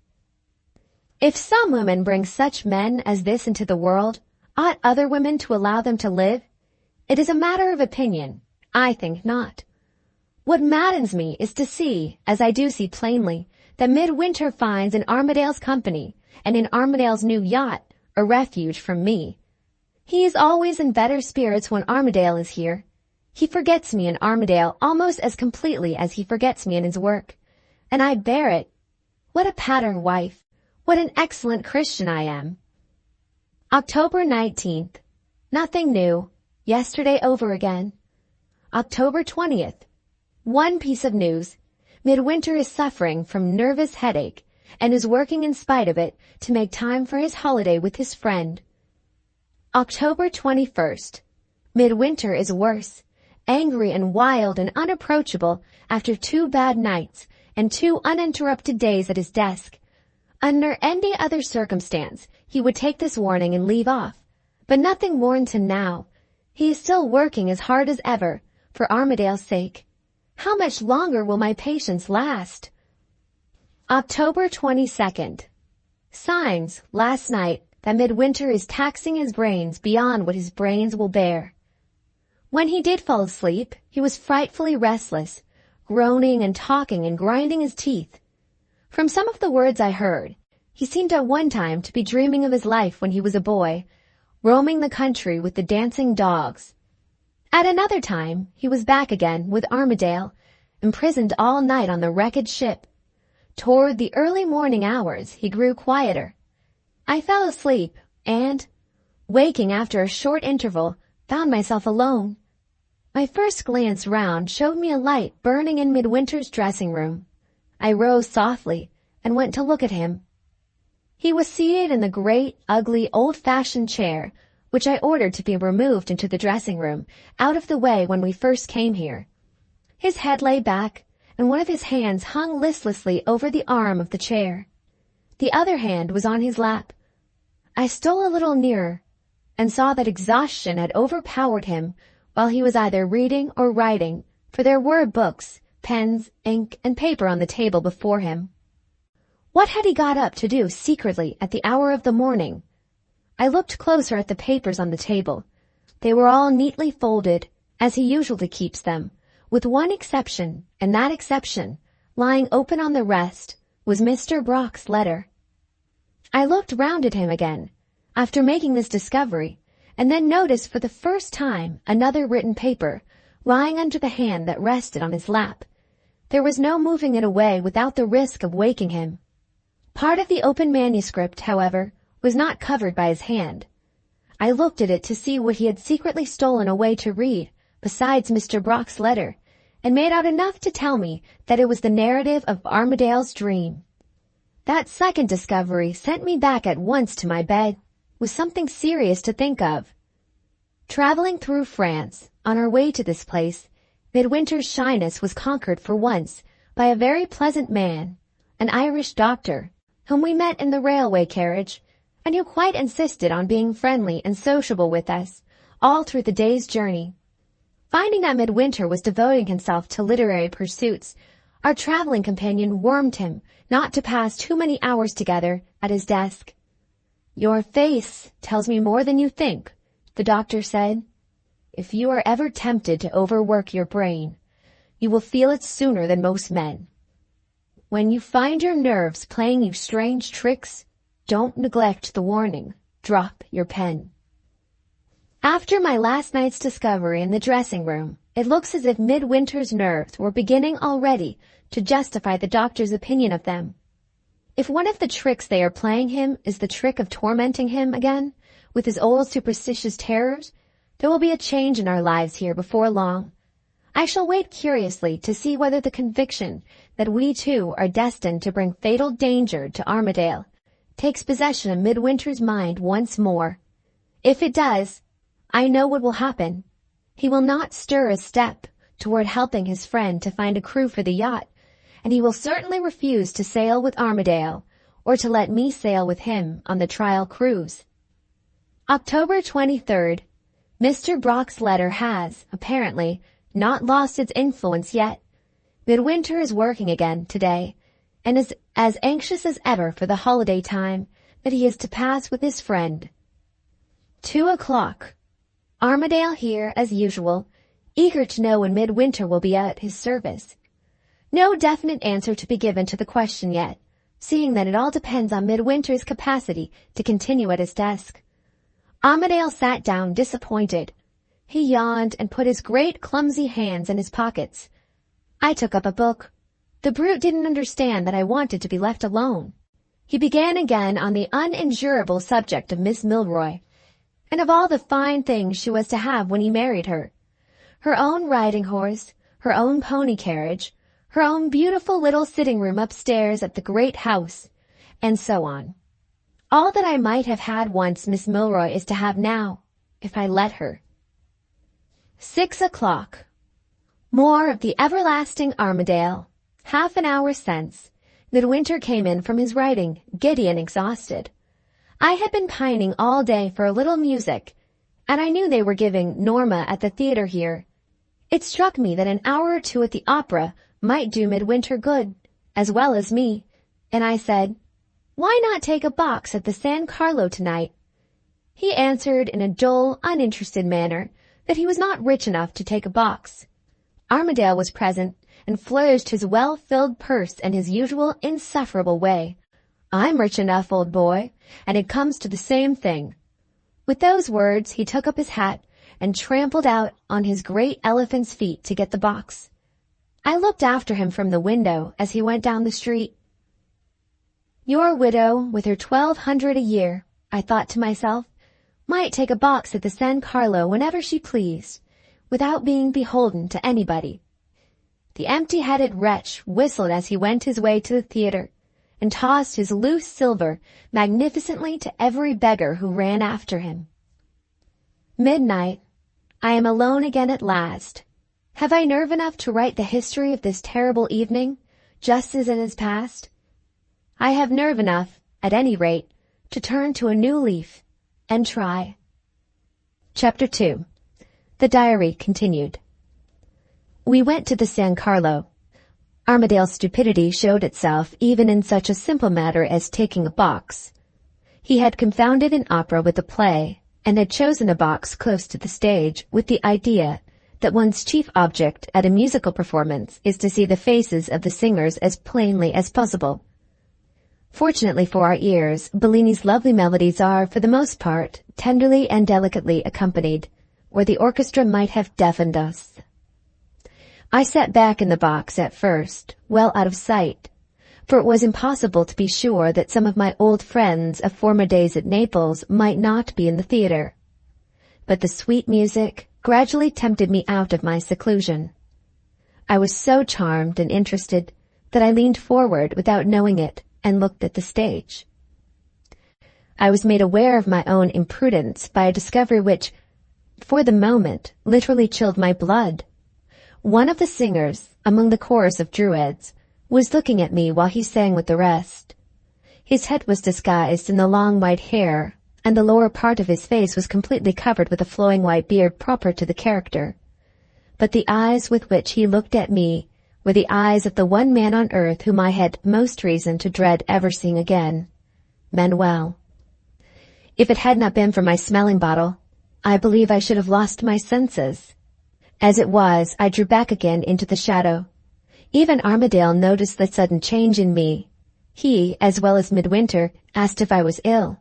If some women bring such men as this into the world, ought other women to allow them to live? It is a matter of opinion. I think not. What maddens me is to see, as I do see plainly, that Midwinter finds in Armadale's company and in Armadale's new yacht a refuge from me. He is always in better spirits when Armadale is here. He forgets me in Armadale almost as completely as he forgets me in his work, and I bear it. What a pattern wife! What an excellent Christian I am! October 19th. Nothing new. Yesterday over again. October 20th. One piece of news. Midwinter is suffering from nervous headache and is working in spite of it to make time for his holiday with his friend. October 21st. Midwinter is worse, angry and wild and unapproachable after 2 bad nights and 2 uninterrupted days at his desk. Under any other circumstance, he would take this warning and leave off, but nothing warns him now. He is still working as hard as ever, for Armadale's sake. How much longer will my patience last? October 22nd. Signs, last night, that Midwinter is taxing his brains beyond what his brains will bear. When he did fall asleep, he was frightfully restless, groaning and talking and grinding his teeth. From some of the words I heard, he seemed at one time to be dreaming of his life when he was a boy, roaming the country with the dancing dogs. At another time, he was back again with Armadale, imprisoned all night on the wrecked ship. Toward the early morning hours, he grew quieter. I fell asleep and, waking after a short interval, found myself alone. My first glance round showed me a light burning in Midwinter's dressing room. I rose softly and went to look at him. He was seated in the great, ugly, old-fashioned chair, which I ordered to be removed into the dressing room, out of the way when we first came here. His head lay back, and one of his hands hung listlessly over the arm of the chair. The other hand was on his lap. I stole a little nearer, and saw that exhaustion had overpowered him while he was either reading or writing, for there were books, pens, ink, and paper on the table before him. What had he got up to do secretly at the hour of the morning? I looked closer at the papers on the table. They were all neatly folded, as he usually keeps them, with one exception, and that exception, lying open on the rest, was Mr. Brock's letter. I looked round at him again, after making this discovery, and then noticed for the first time another written paper, lying under the hand that rested on his lap. There was no moving it away without the risk of waking him. Part of the open manuscript, however, was not covered by his hand. I looked at it to see what he had secretly stolen away to read, besides Mr. Brock's letter, and made out enough to tell me that it was the narrative of Armadale's dream. That second discovery sent me back at once to my bed, with something serious to think of. Traveling through France, on our way to this place, Midwinter's shyness was conquered for once by a very pleasant man, an Irish doctor, whom we met in the railway carriage, and who quite insisted on being friendly and sociable with us all through the day's journey. Finding that Midwinter was devoting himself to literary pursuits, our traveling companion warned him not to pass too many hours together at his desk. "Your face tells me more than you think," the doctor said. "If you are ever tempted to overwork your brain, you will feel it sooner than most men. When you find your nerves playing you strange tricks, don't neglect the warning. Drop your pen." After my last night's discovery in the dressing room, it looks as if Midwinter's nerves were beginning already to justify the doctor's opinion of them. If one of the tricks they are playing him is the trick of tormenting him again with his old superstitious terrors, there will be a change in our lives here before long. I shall wait curiously to see whether the conviction that we too are destined to bring fatal danger to Armadale takes possession of Midwinter's mind once more. If it does, I know what will happen. He will not stir a step toward helping his friend to find a crew for the yacht, and he will certainly refuse to sail with Armadale or to let me sail with him on the trial cruise. October 23rd. Mr. Brock's letter has, apparently, not lost its influence yet. Midwinter is working again today, and is as anxious as ever for the holiday time that he is to pass with his friend. 2 o'clock. Armadale here, as usual, eager to know when Midwinter will be at his service. No definite answer to be given to the question yet, seeing that it all depends on Midwinter's capacity to continue at his desk. Armadale sat down disappointed. He yawned and put his great clumsy hands in his pockets. I took up a book. The brute didn't understand that I wanted to be left alone. He began again on the unendurable subject of Miss Milroy, and of all the fine things she was to have when he married her. Her own riding horse, her own pony carriage, her own beautiful little sitting room upstairs at the great house, and so on. All that I might have had once Miss Milroy is to have now, if I let her. 6 o'clock. More of the everlasting Armadale. Half an hour since, Midwinter came in from his writing, giddy and exhausted. I had been pining all day for a little music, and I knew they were giving Norma at the theater here. It struck me that an hour or two at the opera might do Midwinter good, as well as me, and I said, "Why not take a box at the San Carlo tonight?" He answered in a dull, uninterested manner that he was not rich enough to take a box. Armadale was present and flourished his well-filled purse in his usual insufferable way. "I'm rich enough, old boy, and it comes to the same thing." With those words he took up his hat and trampled out on his great elephant's feet to get the box. I looked after him from the window as he went down the street. Your widow, with her 1,200 a year, I thought to myself, might take a box at the San Carlo whenever she pleased, without being beholden to anybody. The empty-headed wretch whistled as he went his way to the theater, and tossed his loose silver magnificently to every beggar who ran after him. Midnight. I am alone again at last. Have I nerve enough to write the history of this terrible evening, just as it has passed? I have nerve enough, at any rate, to turn to a new leaf, and try. Chapter 2. The Diary Continued. We went to the San Carlo. Armadale's stupidity showed itself even in such a simple matter as taking a box. He had confounded an opera with a play, and had chosen a box close to the stage with the idea that one's chief object at a musical performance is to see the faces of the singers as plainly as possible. Fortunately for our ears, Bellini's lovely melodies are, for the most part, tenderly and delicately accompanied, or the orchestra might have deafened us. I sat back in the box at first, well out of sight, for it was impossible to be sure that some of my old friends of former days at Naples might not be in the theater. But the sweet music gradually tempted me out of my seclusion. I was so charmed and interested that I leaned forward without knowing it and looked at the stage. I was made aware of my own imprudence by a discovery which, for the moment, literally chilled my blood. One of the singers, among the chorus of druids, was looking at me while he sang with the rest. His head was disguised in the long white hair, and the lower part of his face was completely covered with a flowing white beard proper to the character. But the eyes with which he looked at me were the eyes of the one man on earth whom I had most reason to dread ever seeing again, Manuel. If it had not been for my smelling bottle, I believe I should have lost my senses. As it was, I drew back again into the shadow. Even Armadale noticed the sudden change in me. He, as well as Midwinter, asked if I was ill.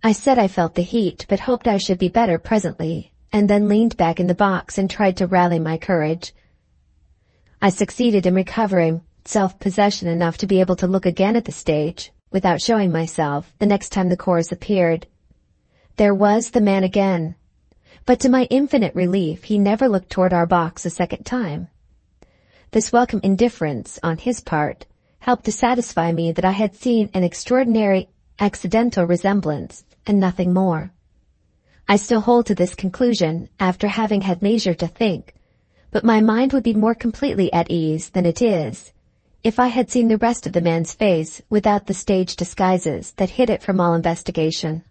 I said I felt the heat, but hoped I should be better presently, and then leaned back in the box and tried to rally my courage. I succeeded in recovering self-possession enough to be able to look again at the stage, without showing myself, the next time the chorus appeared. There was the man again, but to my infinite relief he never looked toward our box a second time. This welcome indifference, on his part, helped to satisfy me that I had seen an extraordinary accidental resemblance, and nothing more. I still hold to this conclusion after having had leisure to think, but my mind would be more completely at ease than it is if I had seen the rest of the man's face without the stage disguises that hid it from all investigation.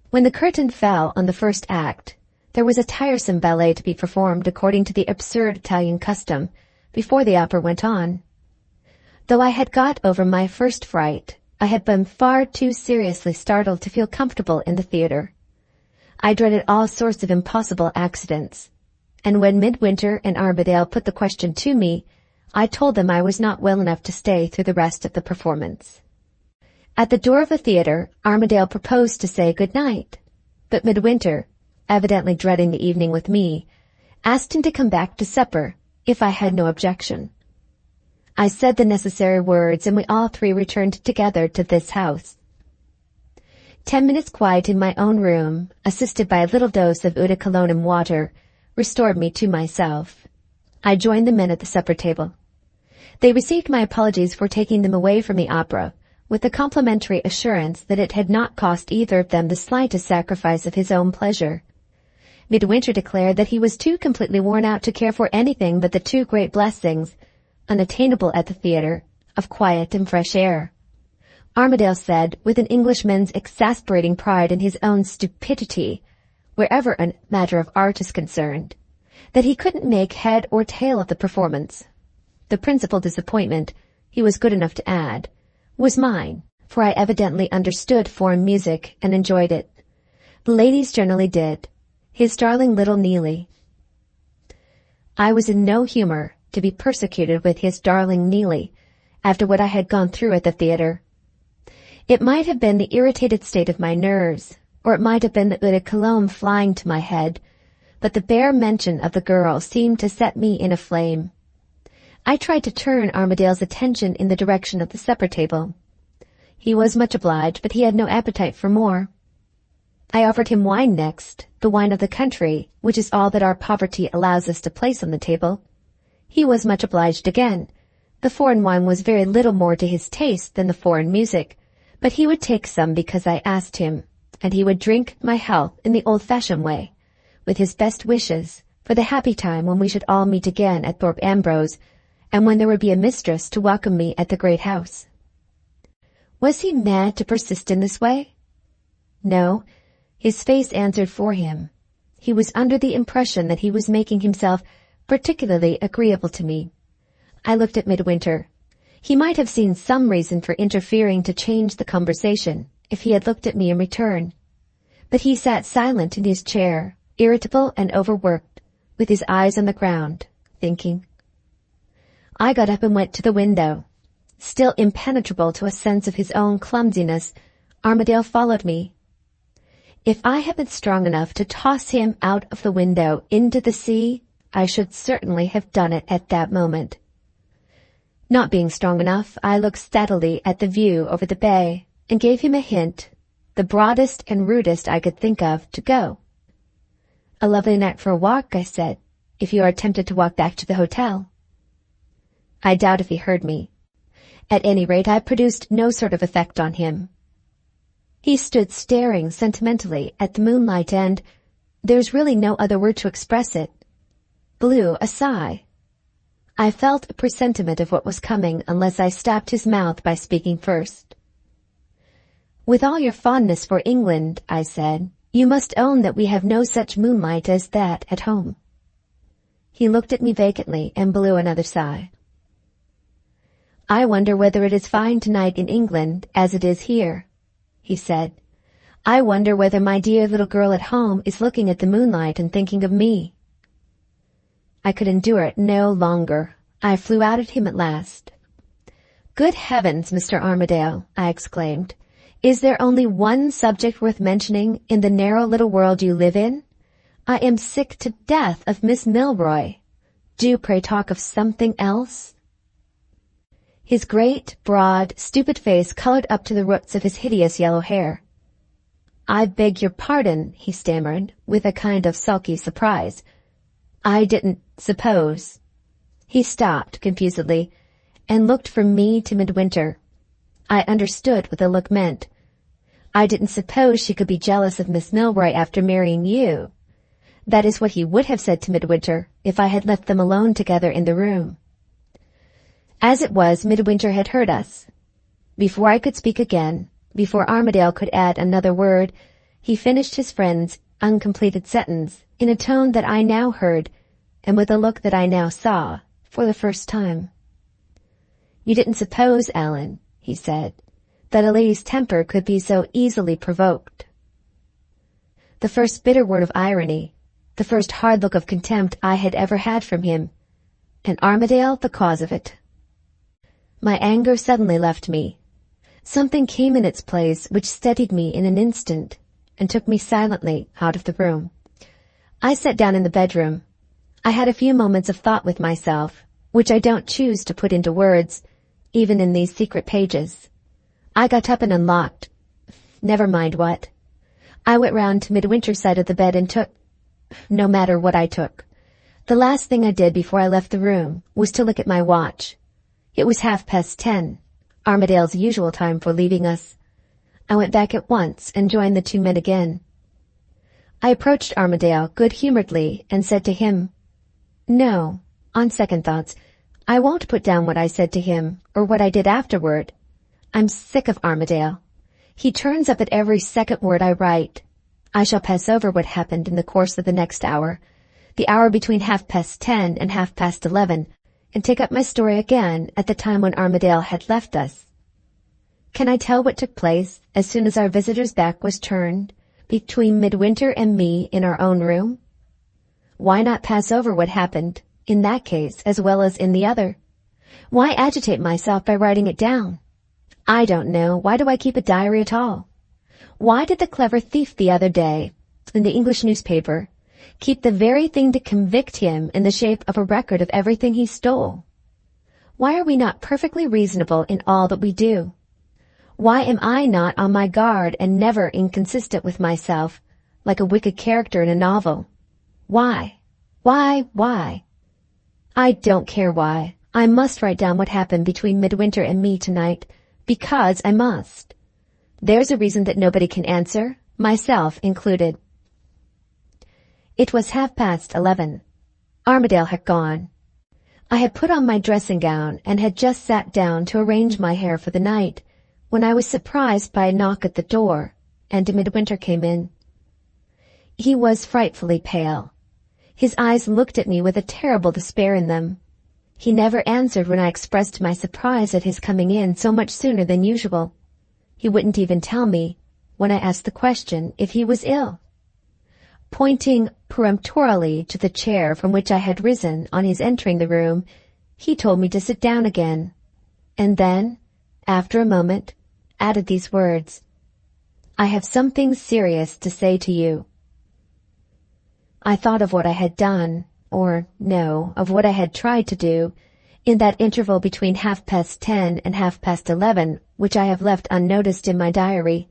When the curtain fell on the first act, there was a tiresome ballet to be performed according to the absurd Italian custom before the opera went on. Though I had got over my first fright, I had been far too seriously startled to feel comfortable in the theater. I dreaded all sorts of impossible accidents, and when Midwinter and Armadale put the question to me, I told them I was not well enough to stay through the rest of the performance. At the door of the theater, Armadale proposed to say good night, but Midwinter, evidently dreading the evening with me, asked him to come back to supper, if I had no objection. I said the necessary words, and we all three returned together to this house. 10 minutes quiet in my own room, assisted by a little dose of eau de cologne and water, restored me to myself. I joined the men at the supper table. They received my apologies for taking them away from the opera, with the complimentary assurance that it had not cost either of them the slightest sacrifice of his own pleasure. Midwinter declared that he was too completely worn out to care for anything but the two great blessings, unattainable at the theater, of quiet and fresh air. Armadale said, with an Englishman's exasperating pride in his own stupidity, wherever a matter of art is concerned, that he couldn't make head or tail of the performance. The principal disappointment, he was good enough to add, was mine, for I evidently understood foreign music and enjoyed it. The ladies generally did. His darling little Neelie. I was in no humor to be persecuted with his darling Neelie, after what I had gone through at the theater. It might have been the irritated state of my nerves, or it might have been the eau de cologne flying to my head, but the bare mention of the girl seemed to set me in a flame. I tried to turn Armadale's attention in the direction of the supper table. He was much obliged, but he had no appetite for more. I offered him wine next, the wine of the country, which is all that our poverty allows us to place on the table. He was much obliged again. The foreign wine was very little more to his taste than the foreign music, but he would take some because I asked him, and he would drink my health in the old-fashioned way, with his best wishes for the happy time when we should all meet again at Thorpe Ambrose, and when there would be a mistress to welcome me at the great house. Was he mad to persist in this way? No, his face answered for him. He was under the impression that he was making himself particularly agreeable to me. I looked at Midwinter. He might have seen some reason for interfering to change the conversation, if he had looked at me in return. But he sat silent in his chair, irritable and overworked, with his eyes on the ground, thinking. I got up and went to the window. Still impenetrable to a sense of his own clumsiness, Armadale followed me. If I had been strong enough to toss him out of the window into the sea, I should certainly have done it at that moment. Not being strong enough, I looked steadily at the view over the bay and gave him a hint, the broadest and rudest I could think of, to go. A lovely night for a walk, I said, if you are tempted to walk back to the hotel. I doubt if he heard me. At any rate, I produced no sort of effect on him. He stood staring sentimentally at the moonlight and, there's really no other word to express it, blew a sigh. I felt a presentiment of what was coming unless I stopped his mouth by speaking first. "With all your fondness for England," I said, "you must own that we have no such moonlight as that at home." He looked at me vacantly and blew another sigh. "I wonder whether it is fine tonight in England as it is here," he said. "I wonder whether my dear little girl at home is looking at the moonlight and thinking of me." I could endure it no longer. I flew out at him at last. "Good heavens, Mr. Armadale," I exclaimed. "Is there only one subject worth mentioning in the narrow little world you live in? I am sick to death of Miss Milroy. Do pray talk of something else." His great, broad, stupid face colored up to the roots of his hideous yellow hair. "I beg your pardon," he stammered, with a kind of sulky surprise. "I didn't suppose—" He stopped confusedly and looked from me to Midwinter. I understood what the look meant. "I didn't suppose she could be jealous of Miss Milroy after marrying you." That is what he would have said to Midwinter if I had left them alone together in the room. As it was, Midwinter had heard us. Before I could speak again, before Armadale could add another word, he finished his friend's uncompleted sentence in a tone that I now heard, and with a look that I now saw, for the first time. "You didn't suppose, Allan," he said, "that a lady's temper could be so easily provoked." The first bitter word of irony, the first hard look of contempt I had ever had from him, and Armadale the cause of it. My anger suddenly left me. Something came in its place which steadied me in an instant and took me silently out of the room. I sat down in the bedroom. I had a few moments of thought with myself, which I don't choose to put into words, even in these secret pages. I got up and unlocked. Never mind what. I went round to Midwinter's side of the bed and no matter what I took. The last thing I did before I left the room was to look at my watch. It was 10:30, Armadale's usual time for leaving us. I went back at once and joined the two men again. I approached Armadale good-humoredly and said to him, "No, on second thoughts, I won't put down what I said to him or what I did afterward. I'm sick of Armadale. He turns up at every second word I write. I shall pass over what happened in the course of the next hour, the hour between 10:30 and 11:30, and take up my story again at the time when Armadale had left us. Can I tell what took place as soon as our visitor's back was turned between Midwinter and me in our own room? Why not pass over what happened in that case as well as in the other? Why agitate myself by writing it down? I don't know. Why do I keep a diary at all? Why did the clever thief the other day, in the English newspaper, keep the very thing to convict him in the shape of a record of everything he stole? Why are we not perfectly reasonable in all that we do? Why am I not on my guard and never inconsistent with myself, like a wicked character in a novel? Why? Why? I don't care why. I must write down what happened between Midwinter and me tonight, because I must. There's a reason that nobody can answer, myself included. It was 11:30. Armadale had gone. I had put on my dressing gown and had just sat down to arrange my hair for the night when I was surprised by a knock at the door, and Midwinter came in. He was frightfully pale. His eyes looked at me with a terrible despair in them. He never answered when I expressed my surprise at his coming in so much sooner than usual. He wouldn't even tell me, when I asked the question, if he was ill. Pointing peremptorily to the chair from which I had risen on his entering the room, he told me to sit down again, and then, after a moment, added these words, "I have something serious to say to you." I thought of what I had done, of what I had tried to do, in that interval between 10:30 and 11:30, which I have left unnoticed in my diary,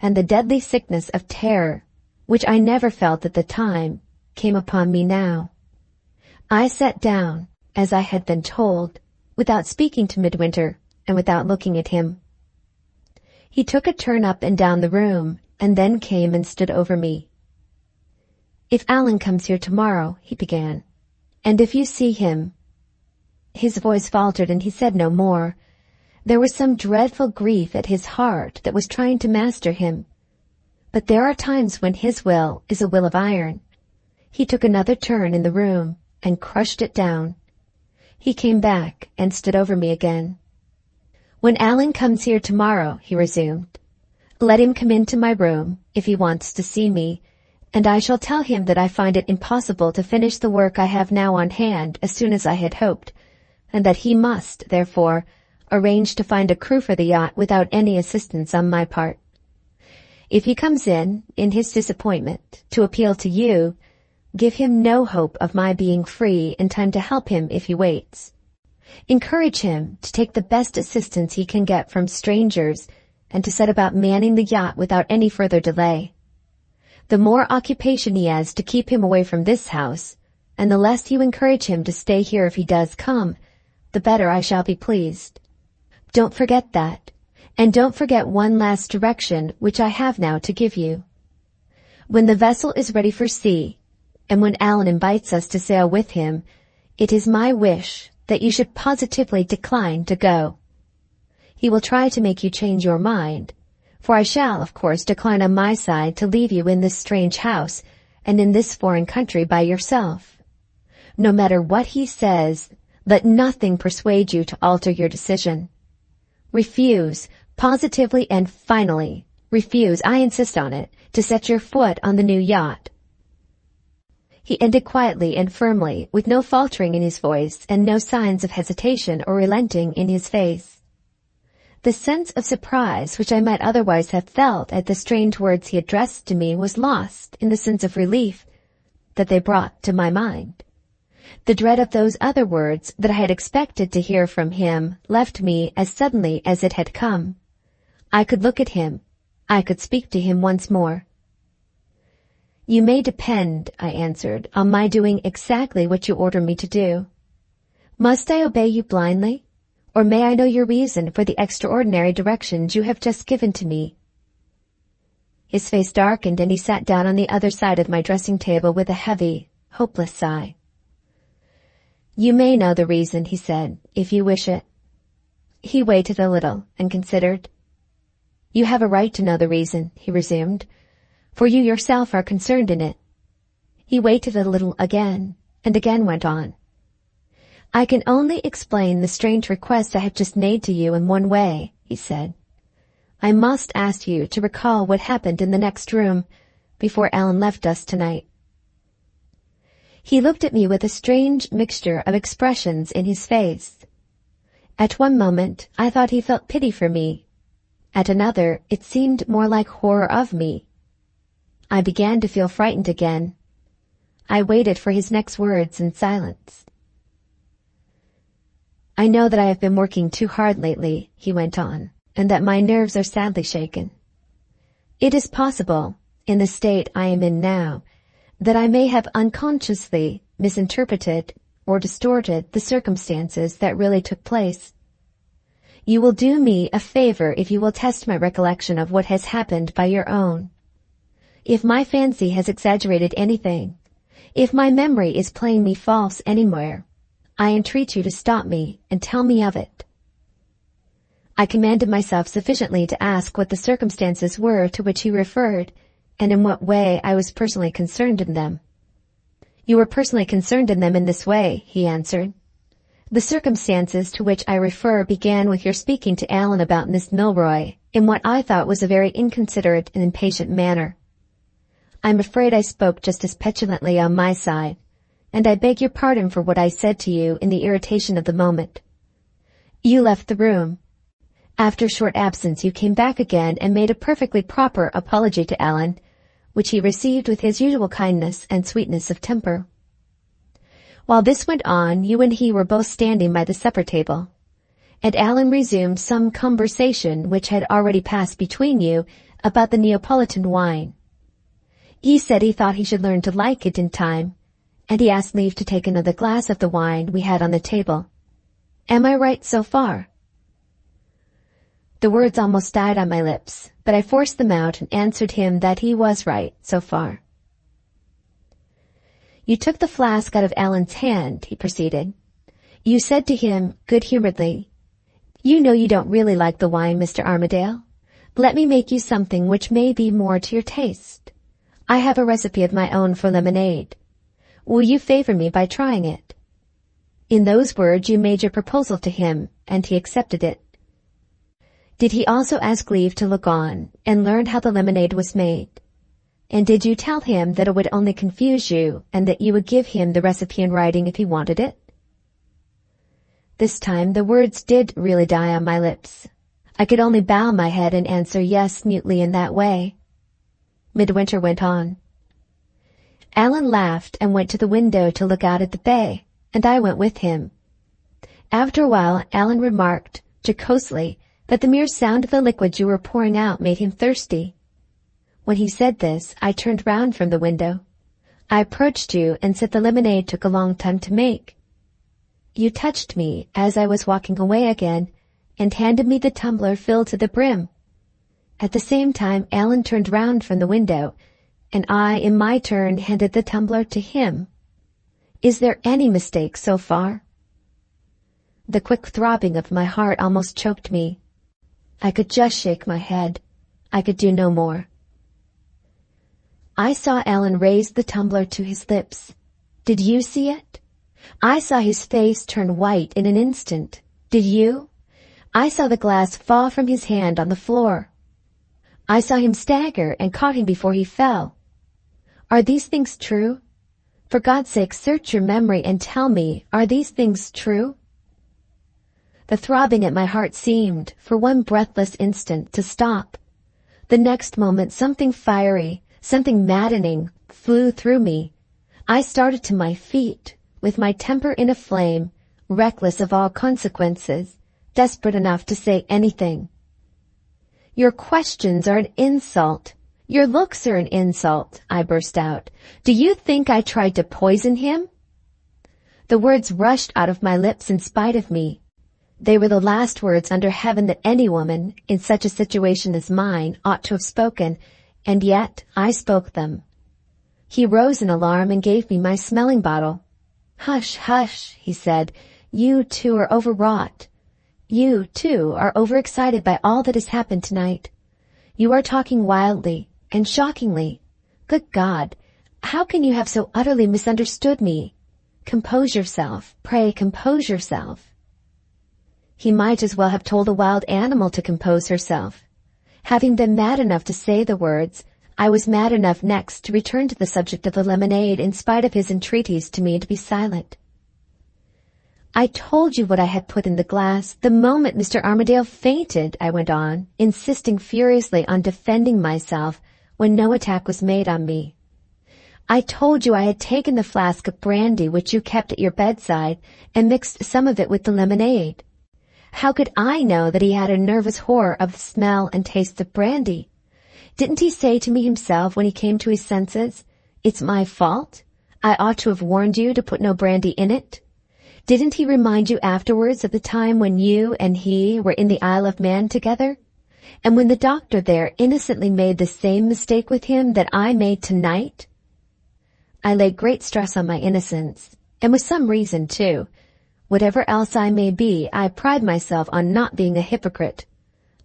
and the deadly sickness of terror, which I never felt at the time, came upon me now. I sat down, as I had been told, without speaking to Midwinter, and without looking at him. He took a turn up and down the room, and then came and stood over me. "If Allan comes here tomorrow," he began, And if you see him—" His voice faltered and he said no more. There was some dreadful grief at his heart that was trying to master him. But there are times when his will is a will of iron. He took another turn in the room and crushed it down. He came back and stood over me again. "When Allan comes here tomorrow," he resumed, "let him come into my room if he wants to see me, and I shall tell him that I find it impossible to finish the work I have now on hand as soon as I had hoped, and that he must, therefore, arrange to find a crew for the yacht without any assistance on my part. If he comes in his disappointment, to appeal to you, give him no hope of my being free in time to help him if he waits. Encourage him to take the best assistance he can get from strangers and to set about manning the yacht without any further delay. The more occupation he has to keep him away from this house, and the less you encourage him to stay here if he does come, the better I shall be pleased. Don't forget that, and don't forget one last direction which I have now to give you. When the vessel is ready for sea, and when Allan invites us to sail with him, it is my wish that you should positively decline to go. He will try to make you change your mind, for I shall, of course, decline on my side to leave you in this strange house and in this foreign country by yourself. No matter what he says, let nothing persuade you to alter your decision. Refuse, positively and finally, refuse, I insist on it, to set your foot on the new yacht." He ended quietly and firmly, with no faltering in his voice and no signs of hesitation or relenting in his face. The sense of surprise which I might otherwise have felt at the strange words he addressed to me was lost in the sense of relief that they brought to my mind. The dread of those other words that I had expected to hear from him left me as suddenly as it had come. I could look at him. I could speak to him once more. "You may depend," I answered, "on my doing exactly what you order me to do. Must I obey you blindly, or may I know your reason for the extraordinary directions you have just given to me?" His face darkened and he sat down on the other side of my dressing table with a heavy, hopeless sigh. "You may know the reason," he said, "if you wish it." He waited a little and considered. "You have a right to know the reason," he resumed, "for you yourself are concerned in it." He waited a little again, and again went on. "I can only explain the strange request I have just made to you in one way," he said. "I must ask you to recall what happened in the next room before Allan left us tonight." He looked at me with a strange mixture of expressions in his face. At one moment I thought he felt pity for me. At another it seemed more like horror of me. I began to feel frightened again. I waited for his next words in silence. "I know that I have been working too hard lately," he went on, "and that my nerves are sadly shaken. It is possible, in the state I am in now, that I may have unconsciously misinterpreted or distorted the circumstances that really took place. You will do me a favor if you will test my recollection of what has happened by your own. If my fancy has exaggerated anything, if my memory is playing me false anywhere, I entreat you to stop me and tell me of it." I commanded myself sufficiently to ask what the circumstances were to which he referred, and in what way I was personally concerned in them. "You were personally concerned in them in this way," he answered. "The circumstances to which I refer began with your speaking to Allan about Miss Milroy in what I thought was a very inconsiderate and impatient manner. I'm afraid I spoke just as petulantly on my side, and I beg your pardon for what I said to you in the irritation of the moment. You left the room. After a short absence you came back again and made a perfectly proper apology to Allan, which he received with his usual kindness and sweetness of temper. While this went on, you and he were both standing by the supper table, and Allan resumed some conversation which had already passed between you about the Neapolitan wine. He said he thought he should learn to like it in time, and he asked leave to take another glass of the wine we had on the table. Am I right so far?" The words almost died on my lips, but I forced them out and answered him that he was right so far. You took the flask out of Allan's hand, he proceeded. You said to him, good-humoredly, "You know you don't really like the wine, Mr. Armadale. Let me make you something which may be more to your taste. I have a recipe of my own for lemonade. Will you favor me by trying it?" In those words you made your proposal to him, and he accepted it. Did he also ask leave to look on, and learn how the lemonade was made? And did you tell him that it would only confuse you, and that you would give him the recipe in writing if he wanted it? This time the words did really die on my lips. I could only bow my head and answer yes mutely in that way. Midwinter went on. Allan laughed and went to the window to look out at the bay, and I went with him. After a while Allan remarked, jocosely, that the mere sound of the liquid you were pouring out made him thirsty. When he said this, I turned round from the window. I approached you and said the lemonade took a long time to make. You touched me as I was walking away again, and handed me the tumbler filled to the brim. At the same time Allan turned round from the window, and I, in my turn, handed the tumbler to him. Is there any mistake so far? The quick throbbing of my heart almost choked me. I could just shake my head. I could do no more. I saw Allan raise the tumbler to his lips. Did you see it? I saw his face turn white in an instant. Did you? I saw the glass fall from his hand on the floor. I saw him stagger and caught him before he fell. Are these things true? For God's sake, search your memory and tell me, are these things true? The throbbing at my heart seemed, for one breathless instant, to stop. The next moment something fiery, something maddening, flew through me. I started to my feet, with my temper in a flame, reckless of all consequences, desperate enough to say anything. Your questions are an insult. Your looks are an insult, I burst out. Do you think I tried to poison him? The words rushed out of my lips in spite of me. They were the last words under heaven that any woman, in such a situation as mine, ought to have spoken, and yet I spoke them. He rose in alarm and gave me my smelling bottle. Hush, hush, he said. You, too, are overwrought. You, too, are overexcited by all that has happened tonight. You are talking wildly and shockingly. Good God, how can you have so utterly misunderstood me? Compose yourself. Pray, compose yourself. He might as well have told a wild animal to compose herself. Having been mad enough to say the words, I was mad enough next to return to the subject of the lemonade in spite of his entreaties to me to be silent. I told you what I had put in the glass the moment Mr. Armadale fainted, I went on, insisting furiously on defending myself when no attack was made on me. I told you I had taken the flask of brandy which you kept at your bedside and mixed some of it with the lemonade. How could I know that he had a nervous horror of the smell and taste of brandy? Didn't he say to me himself when he came to his senses, "It's my fault. I ought to have warned you to put no brandy in it"? Didn't he remind you afterwards of the time when you and he were in the Isle of Man together? And when the doctor there innocently made the same mistake with him that I made tonight? I laid great stress on my innocence, and with some reason, too. Whatever else I may be, I pride myself on not being a hypocrite.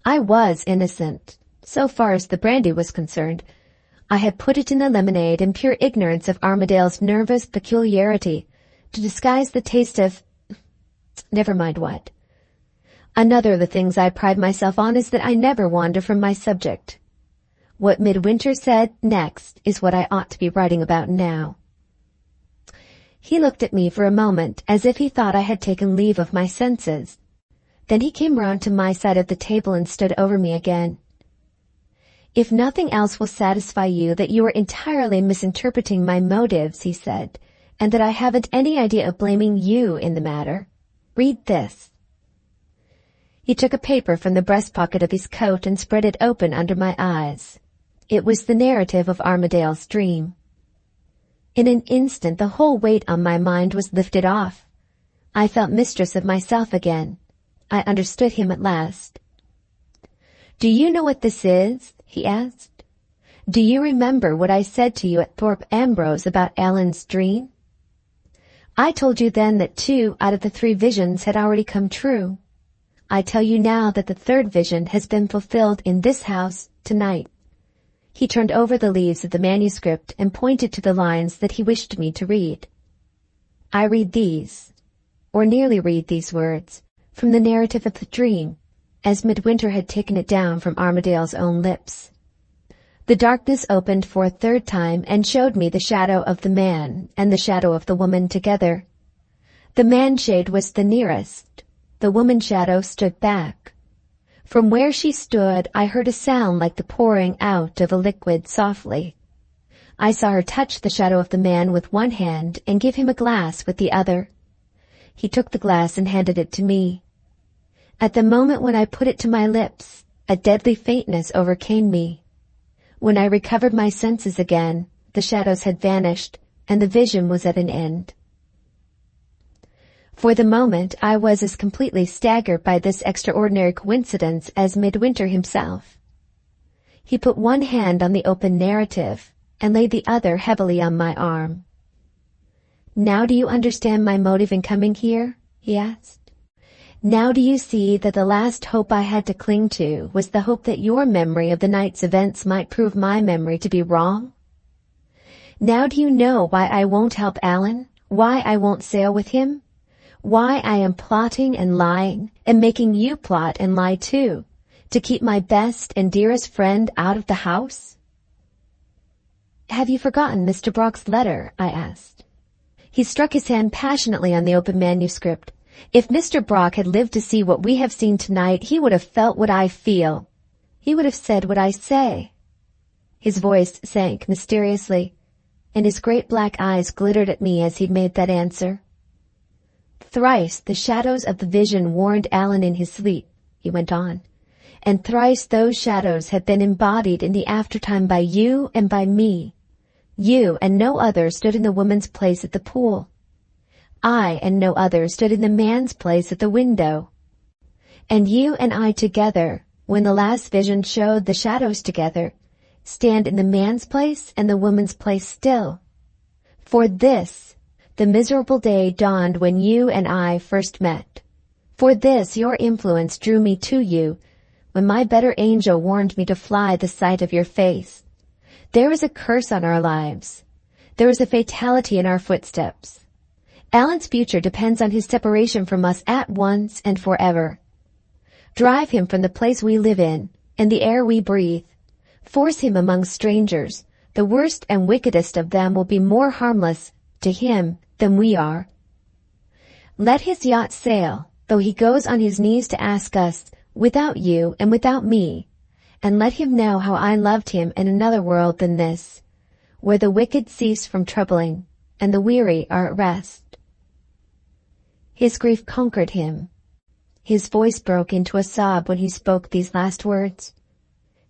I was innocent, so far as the brandy was concerned. I had put it in the lemonade in pure ignorance of Armadale's nervous peculiarity, to disguise the taste of... never mind what. Another of the things I pride myself on is that I never wander from my subject. What Midwinter said next is what I ought to be writing about now. He looked at me for a moment as if he thought I had taken leave of my senses. Then he came round to my side of the table and stood over me again. If nothing else will satisfy you that you are entirely misinterpreting my motives, he said, and that I haven't any idea of blaming you in the matter, read this. He took a paper from the breast pocket of his coat and spread it open under my eyes. It was the narrative of Armadale's dream. In an instant the whole weight on my mind was lifted off. I felt mistress of myself again. I understood him at last. "Do you know what this is?" he asked. "Do you remember what I said to you at Thorpe Ambrose about Allan's dream?" I told you then that 2 out of the 3 visions had already come true. I tell you now that the 3rd vision has been fulfilled in this house tonight." He turned over the leaves of the manuscript and pointed to the lines that he wished me to read. I read these, or nearly read these words, from the narrative of the dream, as Midwinter had taken it down from Armadale's own lips. "The darkness opened for a 3rd time and showed me the shadow of the man and the shadow of the woman together. The man shade was the nearest. The woman shadow stood back. From where she stood, I heard a sound like the pouring out of a liquid softly. I saw her touch the shadow of the man with one hand and give him a glass with the other. He took the glass and handed it to me. At the moment when I put it to my lips, a deadly faintness overcame me. When I recovered my senses again, the shadows had vanished, and the vision was at an end. For the moment, I was as completely staggered by this extraordinary coincidence as Midwinter himself. He put one hand on the open narrative and laid the other heavily on my arm. "Now do you understand my motive in coming here?" he asked. "Now do you see that the last hope I had to cling to was the hope that your memory of the night's events might prove my memory to be wrong? Now do you know why I won't help Allan, why I won't sail with him? Why I am plotting and lying, and making you plot and lie too, to keep my best and dearest friend out of the house?" "Have you forgotten Mr. Brock's letter?" I asked. He struck his hand passionately on the open manuscript. "If Mr. Brock had lived to see what we have seen tonight, he would have felt what I feel. He would have said what I say." His voice sank mysteriously, and his great black eyes glittered at me as he made that answer. "Thrice the shadows of the vision warned Allan in his sleep," he went on, "and thrice those shadows have been embodied in the aftertime by you and by me. You and no other stood in the woman's place at the pool. I and no other stood in the man's place at the window. And you and I together, when the last vision showed the shadows together, stand in the man's place and the woman's place still. For this, the miserable day dawned when you and I first met. For this your influence drew me to you, when my better angel warned me to fly the sight of your face. There is a curse on our lives. There is a fatality in our footsteps. Allan's future depends on his separation from us at once and forever. Drive him from the place we live in and the air we breathe. Force him among strangers. The worst and wickedest of them will be more harmless to him than we are. Let his yacht sail, though he goes on his knees to ask us, without you and without me, and let him know how I loved him in another world than this, where the wicked cease from troubling and the weary are at rest." His grief conquered him. His voice broke into a sob when he spoke these last words.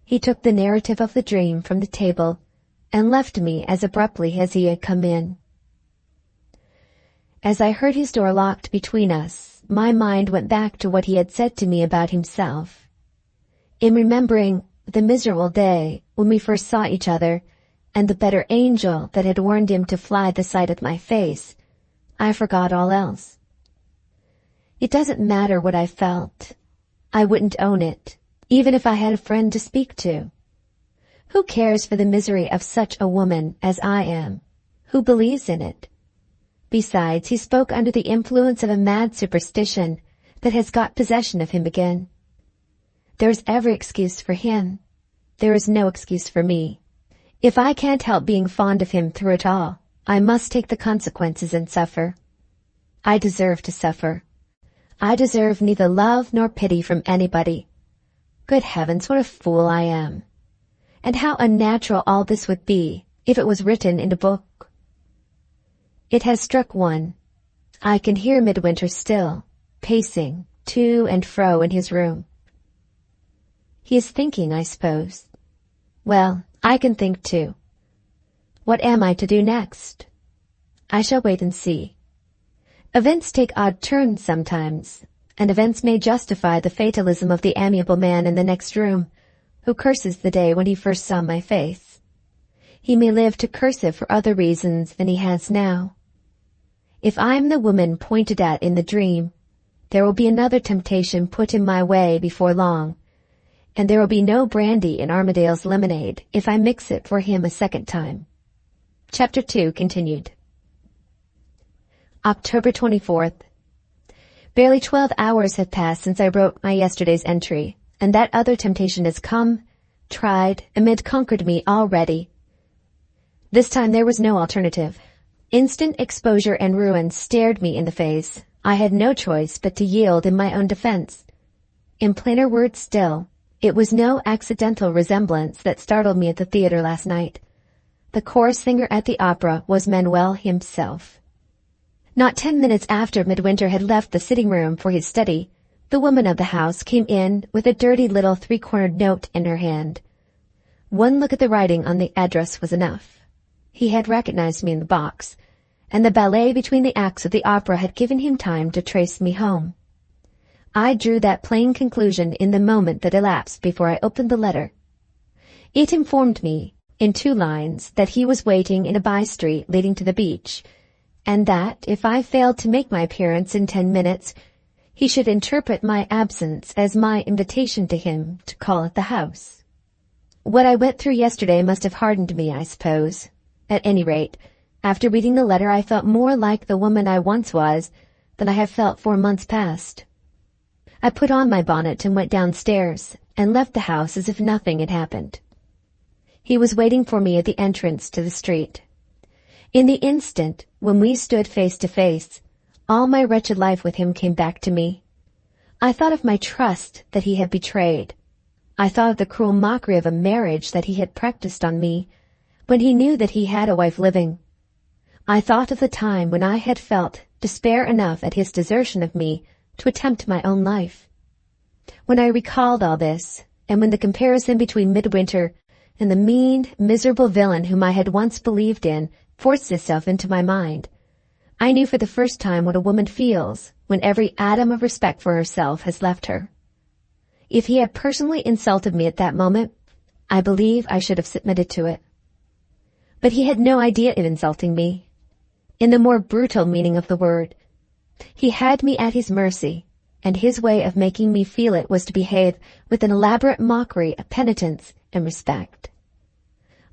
He took the narrative of the dream from the table and left me as abruptly as he had come in. As I heard his door locked between us, my mind went back to what he had said to me about himself. In remembering the miserable day when we first saw each other, and the better angel that had warned him to fly the sight of my face, I forgot all else. It doesn't matter what I felt. I wouldn't own it, even if I had a friend to speak to. Who cares for the misery of such a woman as I am? Who believes in it? Besides, he spoke under the influence of a mad superstition that has got possession of him again. There is every excuse for him. There is no excuse for me. If I can't help being fond of him through it all, I must take the consequences and suffer. I deserve to suffer. I deserve neither love nor pity from anybody. Good heavens, what a fool I am. And how unnatural all this would be if it was written in a book. It has struck one. I can hear Midwinter still, pacing to and fro in his room. He is thinking, I suppose. Well, I can think too. What am I to do next? I shall wait and see. Events take odd turns sometimes, and events may justify the fatalism of the amiable man in the next room, who curses the day when he first saw my face. He may live to curse it for other reasons than he has now. If I am the woman pointed at in the dream, there will be another temptation put in my way before long, and there will be no brandy in Armadale's lemonade if I mix it for him a second time. Chapter 2 continued. October 24th. Barely 12 hours have passed since I wrote my yesterday's entry, and that other temptation has come, tried, and conquered me already. This time there was no alternative. Instant exposure and ruin stared me in the face. I had no choice but to yield in my own defense. In plainer words still, it was no accidental resemblance that startled me at the theater last night. The chorus singer at the opera was Manuel himself. Not 10 minutes after Midwinter had left the sitting room for his study, the woman of the house came in with a dirty little 3-cornered note in her hand. One look at the writing on the address was enough. He had recognized me in the box, and the ballet between the acts of the opera had given him time to trace me home. I drew that plain conclusion in the moment that elapsed before I opened the letter. It informed me, in 2 lines, that he was waiting in a by-street leading to the beach, and that, if I failed to make my appearance in 10 minutes, he should interpret my absence as my invitation to him to call at the house. What I went through yesterday must have hardened me, I suppose. At any rate, after reading the letter I felt more like the woman I once was than I have felt for months past. I put on my bonnet and went downstairs, and left the house as if nothing had happened. He was waiting for me at the entrance to the street. In the instant when we stood face to face, all my wretched life with him came back to me. I thought of my trust that he had betrayed. I thought of the cruel mockery of a marriage that he had practiced on me, when he knew that he had a wife living. I thought of the time when I had felt despair enough at his desertion of me to attempt my own life. When I recalled all this, and when the comparison between Midwinter and the mean, miserable villain whom I had once believed in forced itself into my mind, I knew for the first time what a woman feels when every atom of respect for herself has left her. If he had personally insulted me at that moment, I believe I should have submitted to it. But he had no idea of insulting me, in the more brutal meaning of the word. He had me at his mercy, and his way of making me feel it was to behave with an elaborate mockery of penitence and respect.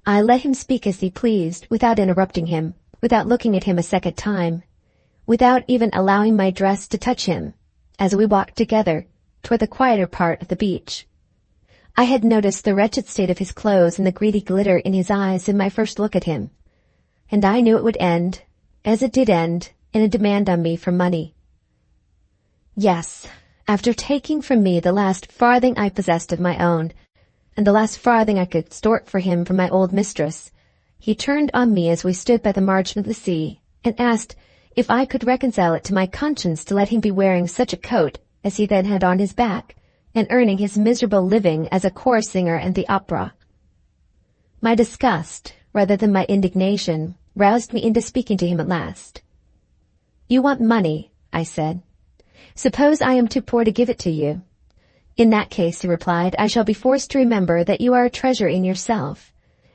I let him speak as he pleased, without interrupting him, without looking at him a second time, without even allowing my dress to touch him, as we walked together toward the quieter part of the beach. I had noticed the wretched state of his clothes and the greedy glitter in his eyes in my first look at him, and I knew it would end, as it did end, in a demand on me for money. Yes, after taking from me the last farthing I possessed of my own, and the last farthing I could extort for him from my old mistress, he turned on me as we stood by the margin of the sea, and asked if I could reconcile it to my conscience to let him be wearing such a coat as he then had on his back, and earning his miserable living as a chorus singer at the opera. My disgust, rather than my indignation, roused me into speaking to him at last. "You want money," I said. "Suppose I am too poor to give it to you." "In that case," he replied, "I shall be forced to remember that you are a treasure in yourself,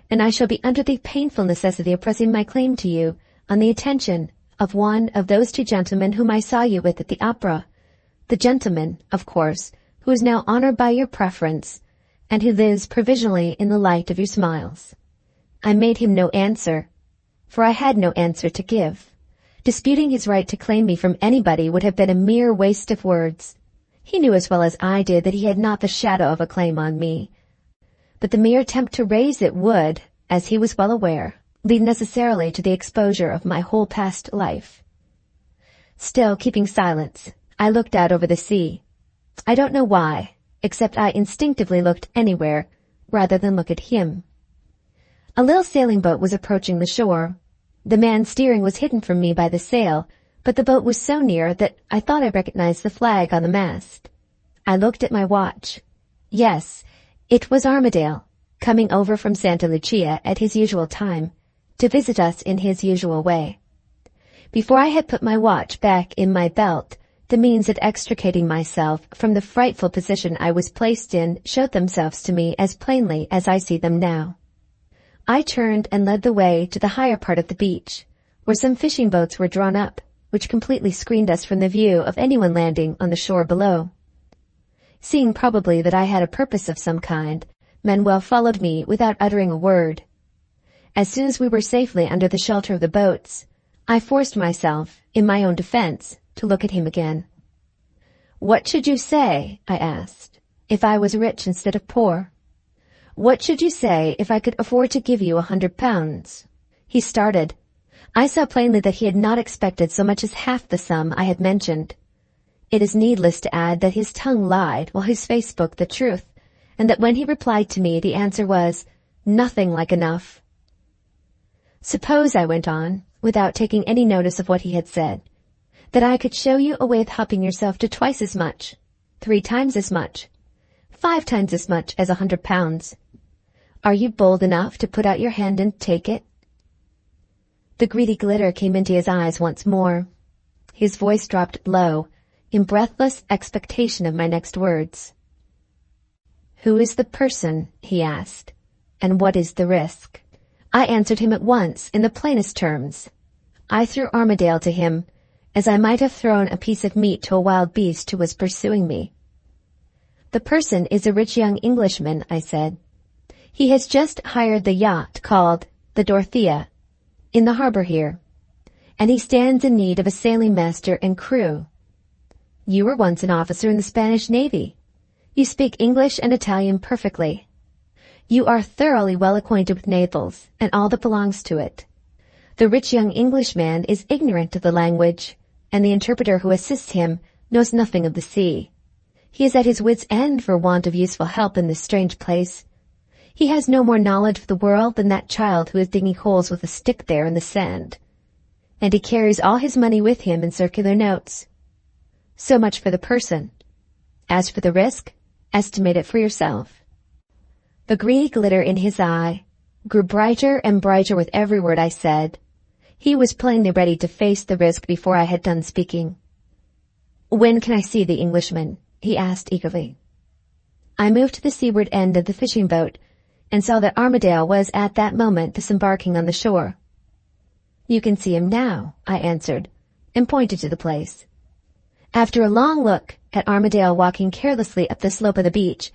and I shall be under the painful necessity of pressing my claim to you on the attention of one of those 2 gentlemen whom I saw you with at the opera, the gentleman, of course, who is now honored by your preference, and who lives provisionally in the light of your smiles." I made him no answer, for I had no answer to give. Disputing his right to claim me from anybody would have been a mere waste of words. He knew as well as I did that he had not the shadow of a claim on me, but the mere attempt to raise it would, as he was well aware, lead necessarily to the exposure of my whole past life. Still keeping silence, I looked out over the sea. I don't know why, except I instinctively looked anywhere rather than look at him. A little sailing boat was approaching the shore. The man steering was hidden from me by the sail, but the boat was so near that I thought I recognized the flag on the mast. I looked at my watch. Yes, it was Armadale, coming over from Santa Lucia at his usual time, to visit us in his usual way. Before I had put my watch back in my belt, the means of extricating myself from the frightful position I was placed in showed themselves to me as plainly as I see them now. I turned and led the way to the higher part of the beach, where some fishing boats were drawn up, which completely screened us from the view of anyone landing on the shore below. Seeing probably that I had a purpose of some kind, Manuel followed me without uttering a word. As soon as we were safely under the shelter of the boats, I forced myself, in my own defense, to look at him again. "What should you say," I asked, "if I was rich instead of poor? What should you say if I could afford to give you £100? He started. I saw plainly that he had not expected so much as half the sum I had mentioned. It is needless to add that his tongue lied while his face spoke the truth, and that when he replied to me the answer was, "Nothing like enough." "Suppose," I went on, without taking any notice of what he had said, "that I could show you a way of helping yourself to twice as much, 3 times as much, 5 times as much as £100. Are you bold enough to put out your hand and take it?" The greedy glitter came into his eyes once more. His voice dropped low, in breathless expectation of my next words. "Who is the person?" he asked, "and what is the risk?" I answered him at once in the plainest terms. I threw Armadale to him, as I might have thrown a piece of meat to a wild beast who was pursuing me. "The person is a rich young Englishman," I said. "He has just hired the yacht called the Dorothea in the harbor here, and he stands in need of a sailing master and crew. You were once an officer in the Spanish Navy. You speak English and Italian perfectly. You are thoroughly well acquainted with Naples and all that belongs to it. The rich young Englishman is ignorant of the language, and the interpreter who assists him knows nothing of the sea. He is at his wit's end for want of useful help in this strange place. He has no more knowledge of the world than that child who is digging holes with a stick there in the sand. And he carries all his money with him in circular notes. So much for the person. As for the risk, estimate it for yourself." The greedy glitter in his eye grew brighter and brighter with every word I said. He was plainly ready to face the risk before I had done speaking. "When can I see the Englishman?" he asked eagerly. I moved to the seaward end of the fishing boat and saw that Armadale was at that moment disembarking on the shore. "You can see him now," I answered, and pointed to the place. After a long look at Armadale walking carelessly up the slope of the beach,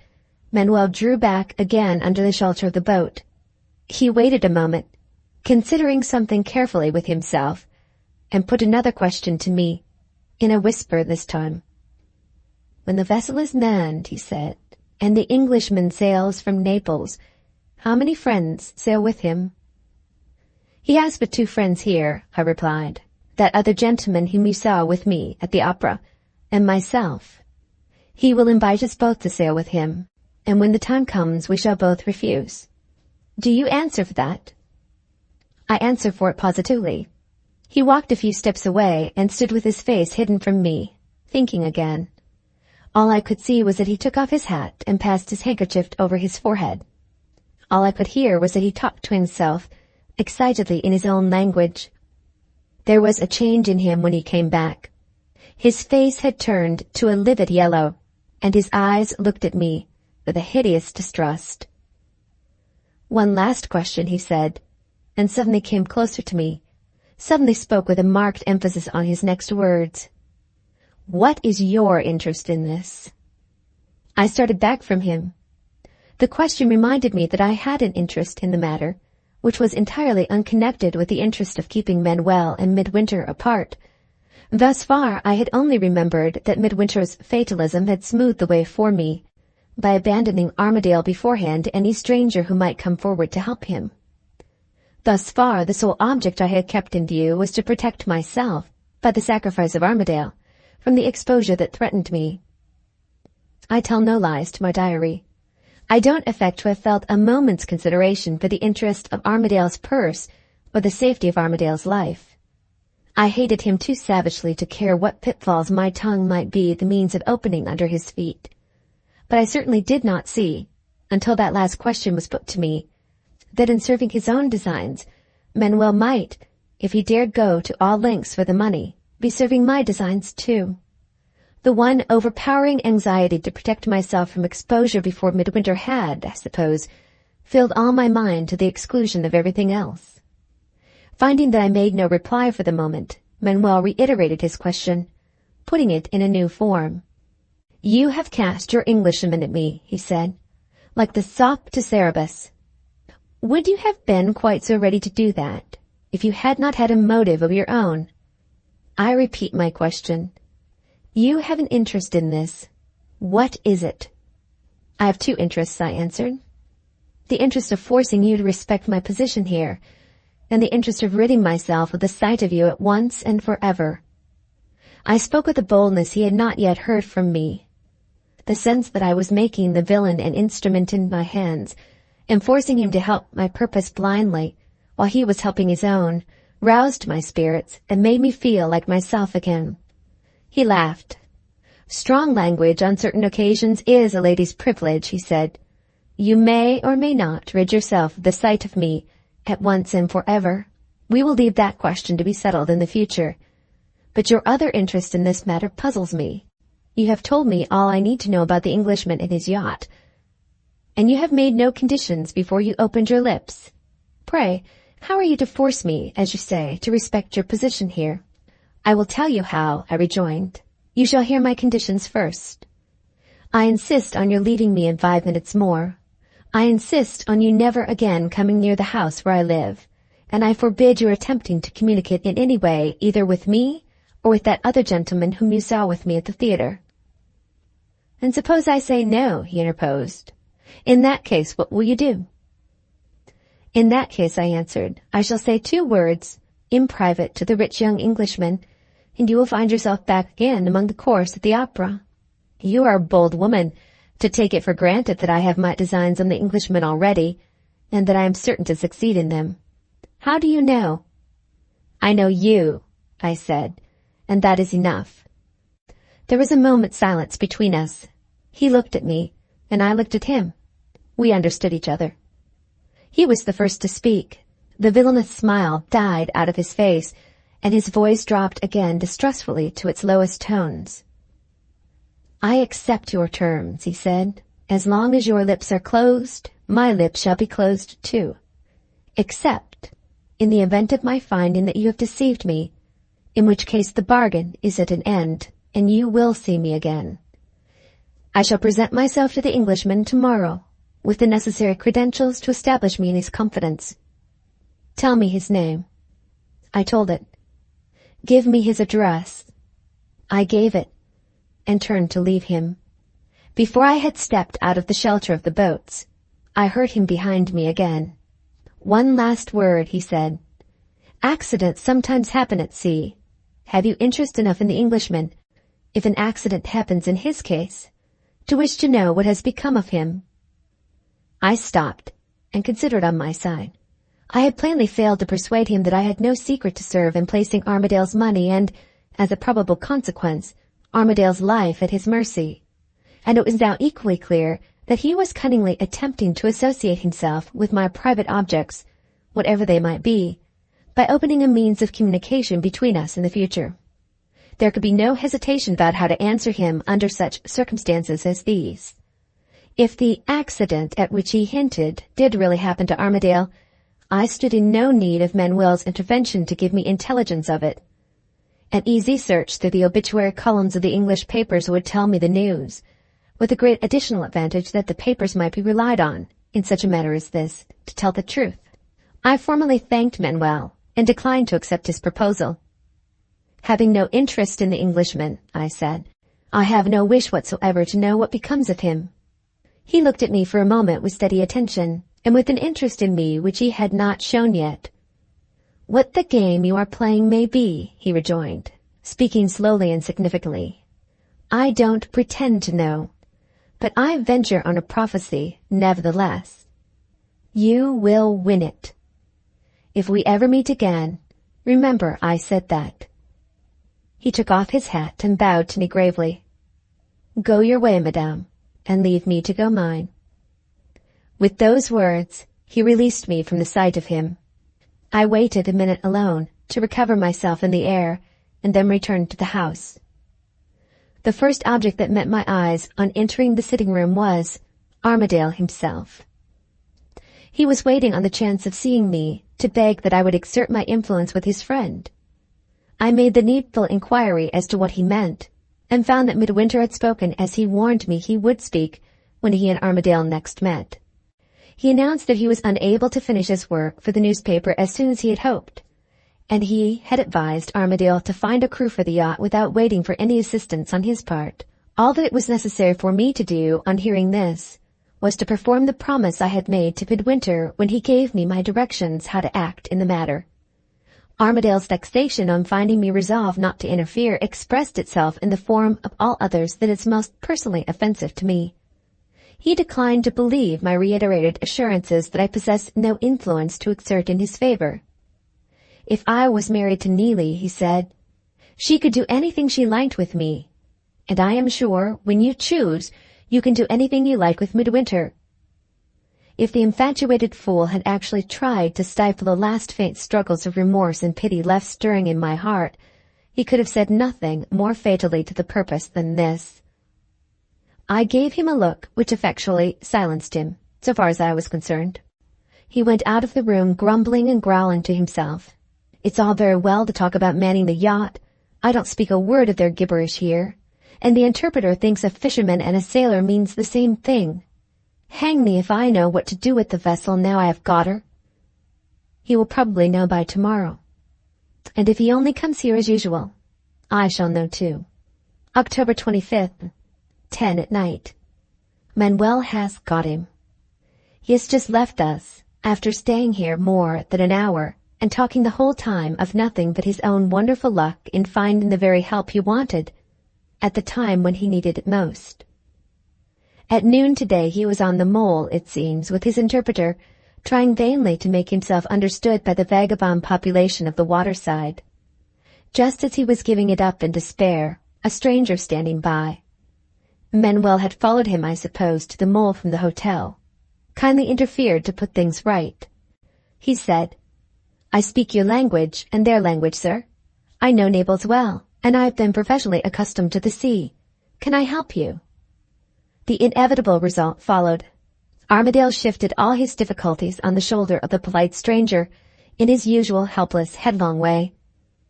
Manuel drew back again under the shelter of the boat. He waited a moment, considering something carefully with himself, and put another question to me, in a whisper this time. "When the vessel is manned," he said, "and the Englishman sails from Naples, how many friends sail with him?" "He has but 2 friends here," I replied, "that other gentleman whom you saw with me at the opera, and myself. He will invite us both to sail with him, and when the time comes we shall both refuse. Do you answer for that?" I answer for it positively. He walked a few steps away and stood with his face hidden from me, thinking again. All I could see was that he took off his hat and passed his handkerchief over his forehead. All I could hear was that he talked to himself, excitedly in his own language. There was a change in him when he came back. His face had turned to a livid yellow, and his eyes looked at me with a hideous distrust. "One last question," he said, and suddenly came closer to me, suddenly spoke with a marked emphasis on his next words. "What is your interest in this?" I started back from him. The question reminded me that I had an interest in the matter, which was entirely unconnected with the interest of keeping Manuel and Midwinter apart. Thus far I had only remembered that Midwinter's fatalism had smoothed the way for me, by abandoning Armadale beforehand to any stranger who might come forward to help him. Thus far the sole object I had kept in view was to protect myself, by the sacrifice of Armadale, from the exposure that threatened me. I tell no lies to my diary. I don't affect to have felt a moment's consideration for the interest of Armadale's purse or the safety of Armadale's life. I hated him too savagely to care what pitfalls my tongue might be the means of opening under his feet. But I certainly did not see, until that last question was put to me, that in serving his own designs, Manuel might, if he dared go to all lengths for the money, be serving my designs too. The one overpowering anxiety to protect myself from exposure before Midwinter had, I suppose, filled all my mind to the exclusion of everything else. Finding that I made no reply for the moment, Manuel reiterated his question, putting it in a new form. "You have cast your Englishman at me," he said, "like the sop to Cerberus. Would you have been quite so ready to do that if you had not had a motive of your own? I repeat my question. You have an interest in this. What is it?" "I have two interests," I answered. "The interest of forcing you to respect my position here, and the interest of ridding myself of the sight of you at once and forever." I spoke with a boldness he had not yet heard from me. The sense that I was making the villain an instrument in my hands, and forcing him to help my purpose blindly, while he was helping his own, roused my spirits and made me feel like myself again. He laughed. "Strong language on certain occasions is a lady's privilege," he said. "You may or may not rid yourself of the sight of me at once and forever. We will leave that question to be settled in the future. But your other interest in this matter puzzles me. You have told me all I need to know about the Englishman and his yacht, and you have made no conditions before you opened your lips. Pray, how are you to force me, as you say, to respect your position here?" "I will tell you how," I rejoined. "You shall hear my conditions first. I insist on your leaving me in 5 minutes more. I insist on you never again coming near the house where I live, and I forbid your attempting to communicate in any way either with me or with that other gentleman whom you saw with me at the theatre." "And suppose I say no," he interposed. "In that case, what will you do?" "In that case," I answered, "I shall say 2 words, in private, to the rich young Englishman, and you will find yourself back again among the chorus at the opera. You are a bold woman to take it for granted that I have my designs on the Englishman already, and that I am certain to succeed in them. How do you know?" "I know you," I said, "and that is enough." There was a moment's silence between us. He looked at me, and I looked at him. We understood each other. He was the first to speak. The villainous smile died out of his face, and his voice dropped again distrustfully to its lowest tones. "I accept your terms," he said. "As long as your lips are closed, my lips shall be closed too. Except in the event of my finding that you have deceived me, in which case the bargain is at an end, and you will see me again. I shall present myself to the Englishman tomorrow, with the necessary credentials to establish me in his confidence. Tell me his name." I told it. "Give me his address." I gave it, and turned to leave him. Before I had stepped out of the shelter of the boats, I heard him behind me again. "One last word," he said. "Accidents sometimes happen at sea. Have you interest enough in the Englishman, if an accident happens in his case, to wish to know what has become of him?" I stopped, and considered on my side. I had plainly failed to persuade him that I had no secret to serve in placing Armadale's money and, as a probable consequence, Armadale's life at his mercy. And it was now equally clear that he was cunningly attempting to associate himself with my private objects, whatever they might be, by opening a means of communication between us in the future. There could be no hesitation about how to answer him under such circumstances as these. If the accident at which he hinted did really happen to Armadale, I stood in no need of Manuel's intervention to give me intelligence of it. An easy search through the obituary columns of the English papers would tell me the news, with the great additional advantage that the papers might be relied on, in such a matter as this, to tell the truth. I formally thanked Manuel, and declined to accept his proposal. "Having no interest in the Englishman," I said, "I have no wish whatsoever to know what becomes of him." He looked at me for a moment with steady attention, and with an interest in me which he had not shown yet. "What the game you are playing may be," he rejoined, speaking slowly and significantly, "I don't pretend to know, but I venture on a prophecy nevertheless. You will win it. If we ever meet again, remember I said that." He took off his hat and bowed to me gravely. "Go your way, madame, and leave me to go mine." With those words, he released me from the sight of him. I waited a minute alone to recover myself in the air, and then returned to the house. The first object that met my eyes on entering the sitting-room was Armadale himself. He was waiting on the chance of seeing me to beg that I would exert my influence with his friend. I made the needful inquiry as to what he meant, and found that Midwinter had spoken as he warned me he would speak when he and Armadale next met. He announced that he was unable to finish his work for the newspaper as soon as he had hoped, and he had advised Armadale to find a crew for the yacht without waiting for any assistance on his part. All that it was necessary for me to do on hearing this was to perform the promise I had made to Midwinter when he gave me my directions how to act in the matter. Armadale's vexation on finding me resolved not to interfere expressed itself in the form of all others that is most personally offensive to me. He declined to believe my reiterated assurances that I possessed no influence to exert in his favor. If I was married to Neelie, he said, she could do anything she liked with me, and I am sure, when you choose, you can do anything you like with Midwinter. If the infatuated fool had actually tried to stifle the last faint struggles of remorse and pity left stirring in my heart, he could have said nothing more fatally to the purpose than this. I gave him a look which effectually silenced him, so far as I was concerned. He went out of the room grumbling and growling to himself. It's all very well to talk about manning the yacht. I don't speak a word of their gibberish here, and the interpreter thinks a fisherman and a sailor means the same thing. Hang me if I know what to do with the vessel now I have got her. He will probably know by tomorrow. And if he only comes here as usual, I shall know too. October 25th, 10 at night. Manuel has got him. He has just left us, after staying here more than an hour, and talking the whole time of nothing but his own wonderful luck in finding the very help he wanted, at the time when he needed it most. At noon today he was on the mole, it seems, with his interpreter, trying vainly to make himself understood by the vagabond population of the waterside. Just as he was giving it up in despair, a stranger standing by. Manuel had followed him, I suppose, to the mole from the hotel, kindly interfered to put things right. He said, I speak your language and their language, sir. I know Naples well, and I have been professionally accustomed to the sea. Can I help you? The inevitable result followed. Armadale shifted all his difficulties on the shoulder of the polite stranger in his usual helpless, headlong way.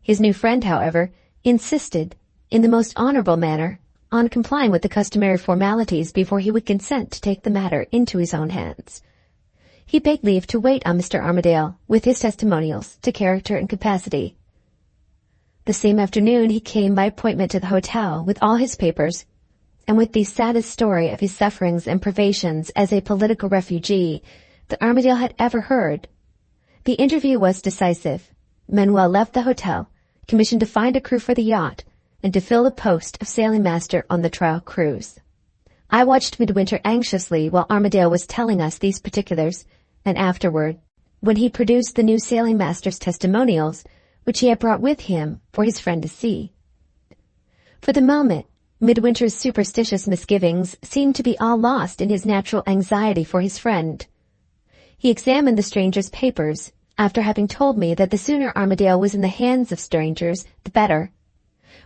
His new friend, however, insisted, in the most honorable manner, on complying with the customary formalities before he would consent to take the matter into his own hands. He begged leave to wait on Mr. Armadale, with his testimonials to character and capacity. The same afternoon he came by appointment to the hotel with all his papers, and with the saddest story of his sufferings and privations as a political refugee that Armadale had ever heard. The interview was decisive. Manuel left the hotel, commissioned to find a crew for the yacht, and to fill the post of sailing master on the trial cruise. I watched Midwinter anxiously while Armadale was telling us these particulars, and afterward, when he produced the new sailing master's testimonials, which he had brought with him for his friend to see. For the moment, Midwinter's superstitious misgivings seemed to be all lost in his natural anxiety for his friend. He examined the stranger's papers, after having told me that the sooner Armadale was in the hands of strangers, the better,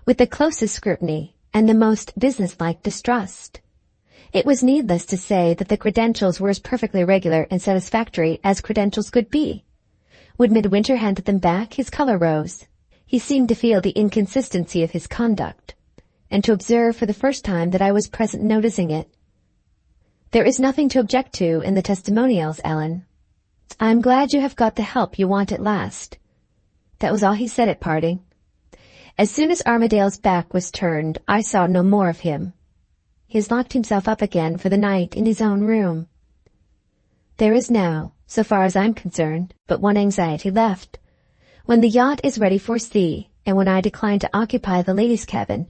with the closest scrutiny and the most businesslike distrust. It was needless to say that the credentials were as perfectly regular and satisfactory as credentials could be. When Midwinter handed them back, his color rose. He seemed to feel the inconsistency of his conduct, and to observe for the first time that I was present noticing it. There is nothing to object to in the testimonials, Allan. I am glad you have got the help you want at last. That was all he said at parting. As soon as Armadale's back was turned, I saw no more of him. He has locked himself up again for the night in his own room. There is now, so far as I'm concerned, but one anxiety left. When the yacht is ready for sea, and when I decline to occupy the ladies' cabin,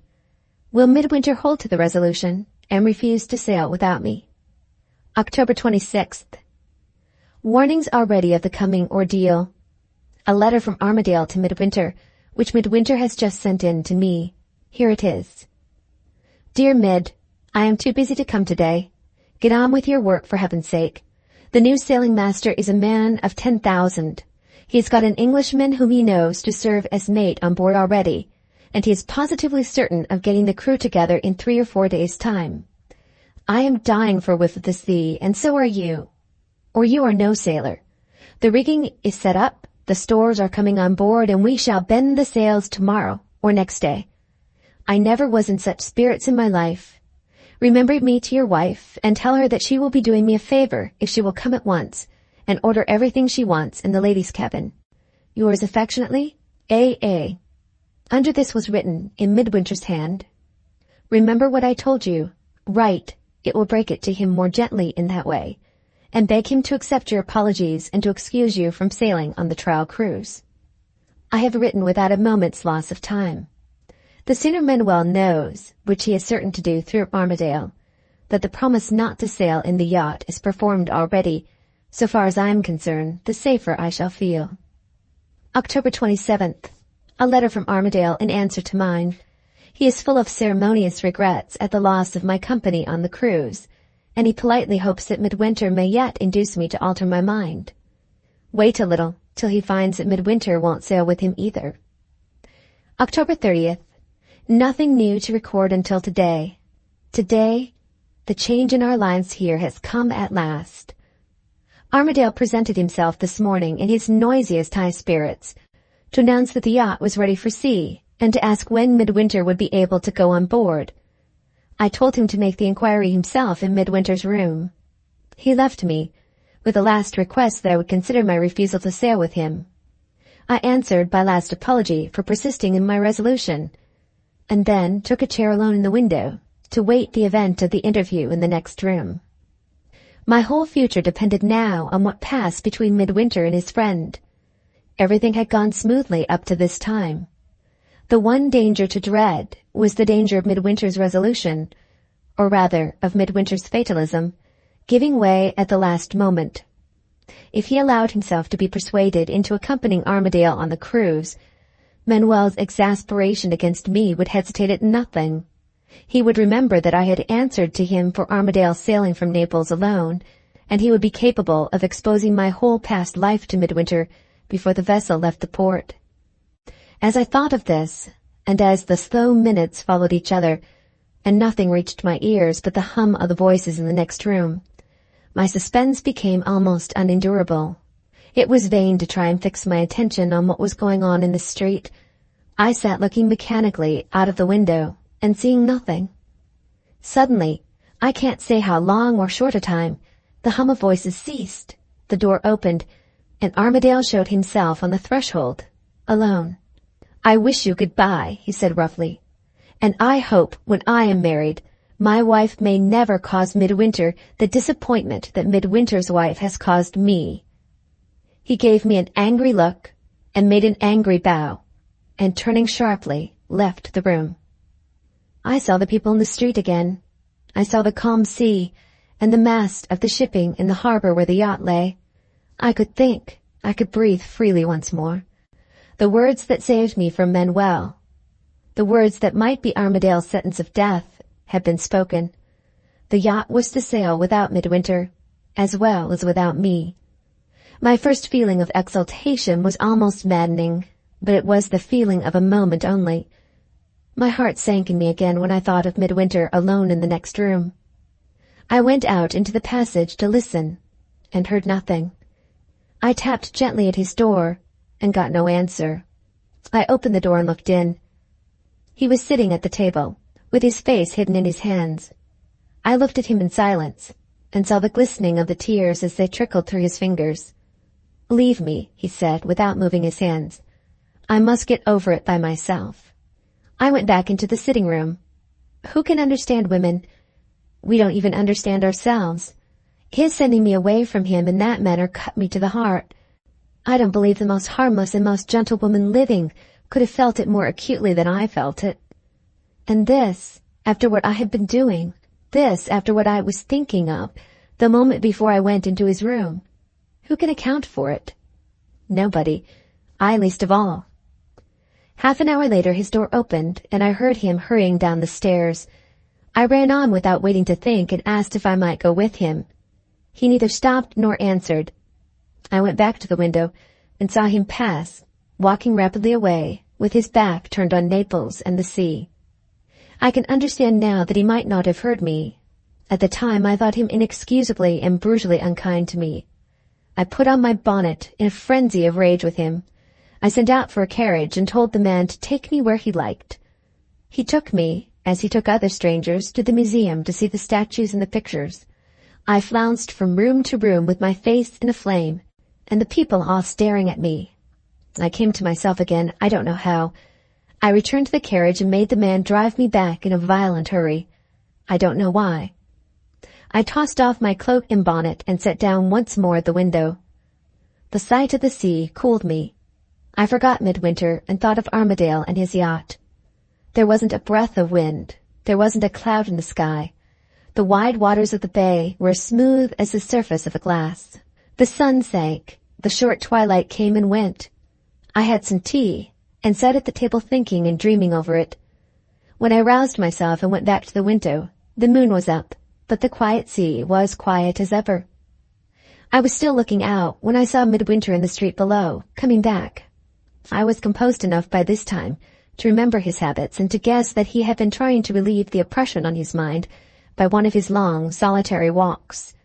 will Midwinter hold to the resolution and refuse to sail without me? October 26th. Warnings already of the coming ordeal. A letter from Armadale to Midwinter, which Midwinter has just sent in to me. Here it is. Dear Mid, I am too busy to come today. Get on with your work, for heaven's sake. The new sailing master is a man of 10,000. He has got an Englishman whom he knows to serve as mate on board already, and he is positively certain of getting the crew together in 3 or 4 days' time. I am dying for a whiff of the sea, and so are you. Or you are no sailor. The rigging is set up, The stores are coming on board and we shall bend the sails tomorrow or next day. I never was in such spirits in my life. Remember me to your wife and tell her that she will be doing me a favor if she will come at once and order everything she wants in the ladies' cabin. Yours affectionately, A.A. Under this was written, in Midwinter's hand, "Remember what I told you. Write, it will break it to him more gently in that way, and beg him to accept your apologies and to excuse you from sailing on the trial cruise." I have written without a moment's loss of time. The sooner Manuel knows, which he is certain to do through Armadale, that the promise not to sail in the yacht is performed already, so far as I am concerned, the safer I shall feel. October 27th. A letter from Armadale in answer to mine. He is full of ceremonious regrets at the loss of my company on the cruise, and he politely hopes that Midwinter may yet induce me to alter my mind. Wait a little, till he finds that Midwinter won't sail with him either. October 30th. Nothing new to record until today. Today, the change in our lives here has come at last. Armadale presented himself this morning in his noisiest high spirits, to announce that the yacht was ready for sea, and to ask when Midwinter would be able to go on board. I told him to make the inquiry himself in Midwinter's room. He left me, with a last request that I would consider my refusal to sail with him. I answered by last apology for persisting in my resolution, and then took a chair alone in the window to wait the event of the interview in the next room. My whole future depended now on what passed between Midwinter and his friend. Everything had gone smoothly up to this time. The one danger to dread was the danger of Midwinter's resolution, or rather of Midwinter's fatalism, giving way at the last moment. If he allowed himself to be persuaded into accompanying Armadale on the cruise, Manuel's exasperation against me would hesitate at nothing. He would remember that I had answered to him for Armadale's sailing from Naples alone, and he would be capable of exposing my whole past life to Midwinter before the vessel left the port. As I thought of this, and as the slow minutes followed each other, and nothing reached my ears but the hum of the voices in the next room, my suspense became almost unendurable. It was vain to try and fix my attention on what was going on in the street. I sat looking mechanically out of the window and seeing nothing. Suddenly, I can't say how long or short a time, the hum of voices ceased, the door opened, and Armadale showed himself on the threshold, alone. "I wish you good-bye," he said roughly, "and I hope when I am married, my wife may never cause Midwinter the disappointment that Midwinter's wife has caused me." He gave me an angry look and made an angry bow, and turning sharply, left the room. I saw the people in the street again. I saw the calm sea and the mast of the shipping in the harbor where the yacht lay. I could think, I could breathe freely once more. The words that saved me from Manuel, the words that might be Armadale's sentence of death, had been spoken. The yacht was to sail without Midwinter, as well as without me. My first feeling of exultation was almost maddening, but it was the feeling of a moment only. My heart sank in me again when I thought of Midwinter alone in the next room. I went out into the passage to listen, and heard nothing. I tapped gently at his door, and got no answer. I opened the door and looked in. He was sitting at the table, with his face hidden in his hands. I looked at him in silence, and saw the glistening of the tears as they trickled through his fingers. "Leave me," he said, without moving his hands. "I must get over it by myself." I went back into the sitting room. Who can understand women? We don't even understand ourselves. His sending me away from him in that manner cut me to the heart. I don't believe the most harmless and most gentle woman living could have felt it more acutely than I felt it. And this, after what I had been doing, this, after what I was thinking of, the moment before I went into his room. Who can account for it? Nobody. I least of all. Half an hour later his door opened, and I heard him hurrying down the stairs. I ran on without waiting to think, and asked if I might go with him. He neither stopped nor answered. I went back to the window, and saw him pass, walking rapidly away, with his back turned on Naples and the sea. I can understand now that he might not have heard me. At the time I thought him inexcusably and brutally unkind to me. I put on my bonnet in a frenzy of rage with him. I sent out for a carriage and told the man to take me where he liked. He took me, as he took other strangers, to the museum to see the statues and the pictures. I flounced from room to room with my face in a flame, and the people all staring at me. I came to myself again, I don't know how. I returned to the carriage and made the man drive me back in a violent hurry. I don't know why. I tossed off my cloak and bonnet and sat down once more at the window. The sight of the sea cooled me. I forgot midwinter and thought of Armadale and his yacht. There wasn't a breath of wind. There wasn't a cloud in the sky. The wide waters of the bay were as smooth as the surface of a glass. The sun sank. The short twilight came and went. I had some tea and sat at the table thinking and dreaming over it. When I roused myself and went back to the window, the moon was up, but the quiet sea was quiet as ever. I was still looking out when I saw Midwinter in the street below, coming back. I was composed enough by this time to remember his habits and to guess that he had been trying to relieve the oppression on his mind by one of his long, solitary walks.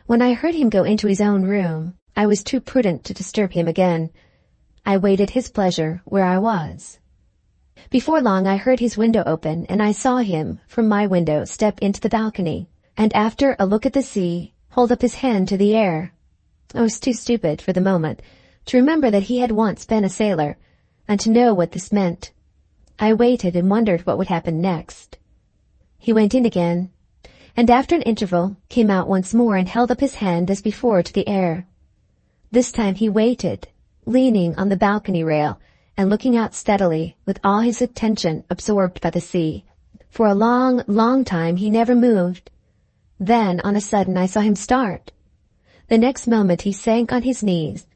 When I heard him go into his own room, I was too prudent to disturb him again. I waited his pleasure where I was. Before long I heard his window open, and I saw him, from my window, step into the balcony, and after a look at the sea, hold up his hand to the air. I was too stupid, for the moment, to remember that he had once been a sailor, and to know what this meant. I waited and wondered what would happen next. He went in again, and after an interval came out once more and held up his hand as before to the air. This time he waited, leaning on the balcony rail and looking out steadily, with all his attention absorbed by the sea. For a long, long time he never moved. Then, on a sudden, I saw him start. The next moment he sank on his knees,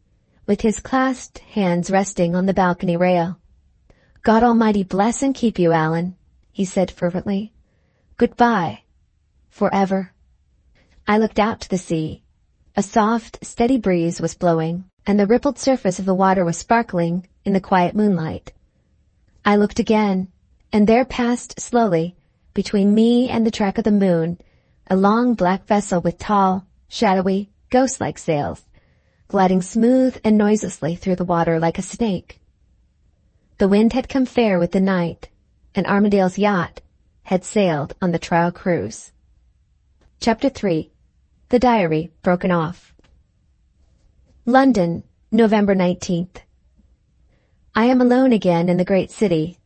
with his clasped hands resting on the balcony rail. "God Almighty bless and keep you, Allan," he said fervently. "Goodbye. Forever." I looked out to the sea. A soft, steady breeze was blowing, and the rippled surface of the water was sparkling in the quiet moonlight. I looked again, and there passed slowly, between me and the track of the moon, a long black vessel with tall, shadowy, ghost-like sails, gliding smooth and noiselessly through the water like a snake. The wind had come fair with the night, and Armadale's yacht had sailed on the trial cruise. Chapter 3. The Diary Broken Off. London, November 19th. I am alone again in the great city.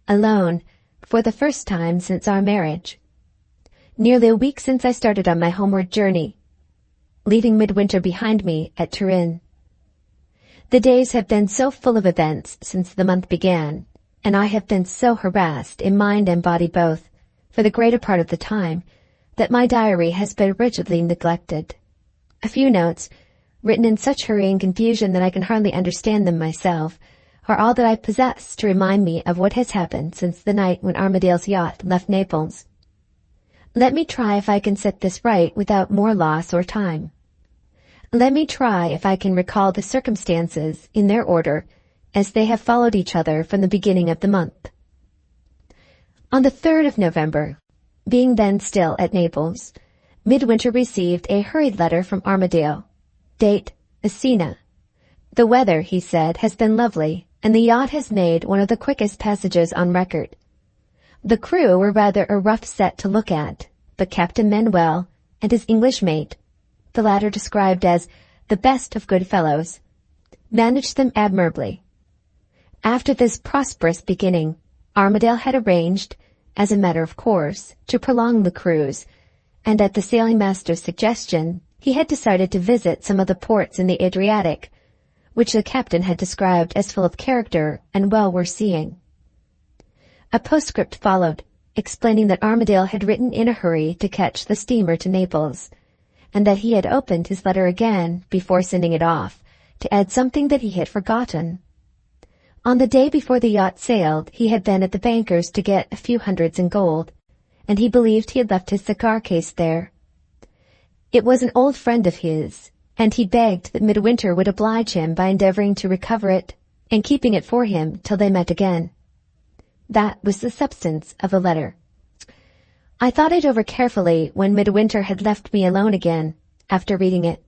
Alone, for the first time since our marriage. Nearly a week since I started on my homeward journey, leaving Midwinter behind me at Turin. The days have been so full of events since the month began, and I have been so harassed in mind and body both, for the greater part of the time, that my diary has been rigidly neglected. A few notes, written in such hurry and confusion that I can hardly understand them myself, are all that I possess to remind me of what has happened since the night when Armadale's yacht left Naples. Let me try if I can set this right without more loss or time. Let me try if I can recall the circumstances in their order as they have followed each other from the beginning of the month. On the 3rd of November, being then still at Naples, Midwinter received a hurried letter from Armadale. Date, Messina. The weather, he said, has been lovely, and the yacht has made one of the quickest passages on record. The crew were rather a rough set to look at, but Captain Manuel and his English mate, the latter described as the best of good fellows, managed them admirably. After this prosperous beginning, Armadale had arranged, as a matter of course, to prolong the cruise, and at the sailing master's suggestion, he had decided to visit some of the ports in the Adriatic, which the captain had described as full of character and well worth seeing. A postscript followed, explaining that Armadale had written in a hurry to catch the steamer to Naples, and that he had opened his letter again before sending it off, to add something that he had forgotten. On the day before the yacht sailed, he had been at the banker's to get a few hundreds in gold, and he believed he had left his cigar case there. It was an old friend of his, and he begged that Midwinter would oblige him by endeavoring to recover it and keeping it for him till they met again. That was the substance of the letter. I thought it over carefully when Midwinter had left me alone again, after reading it.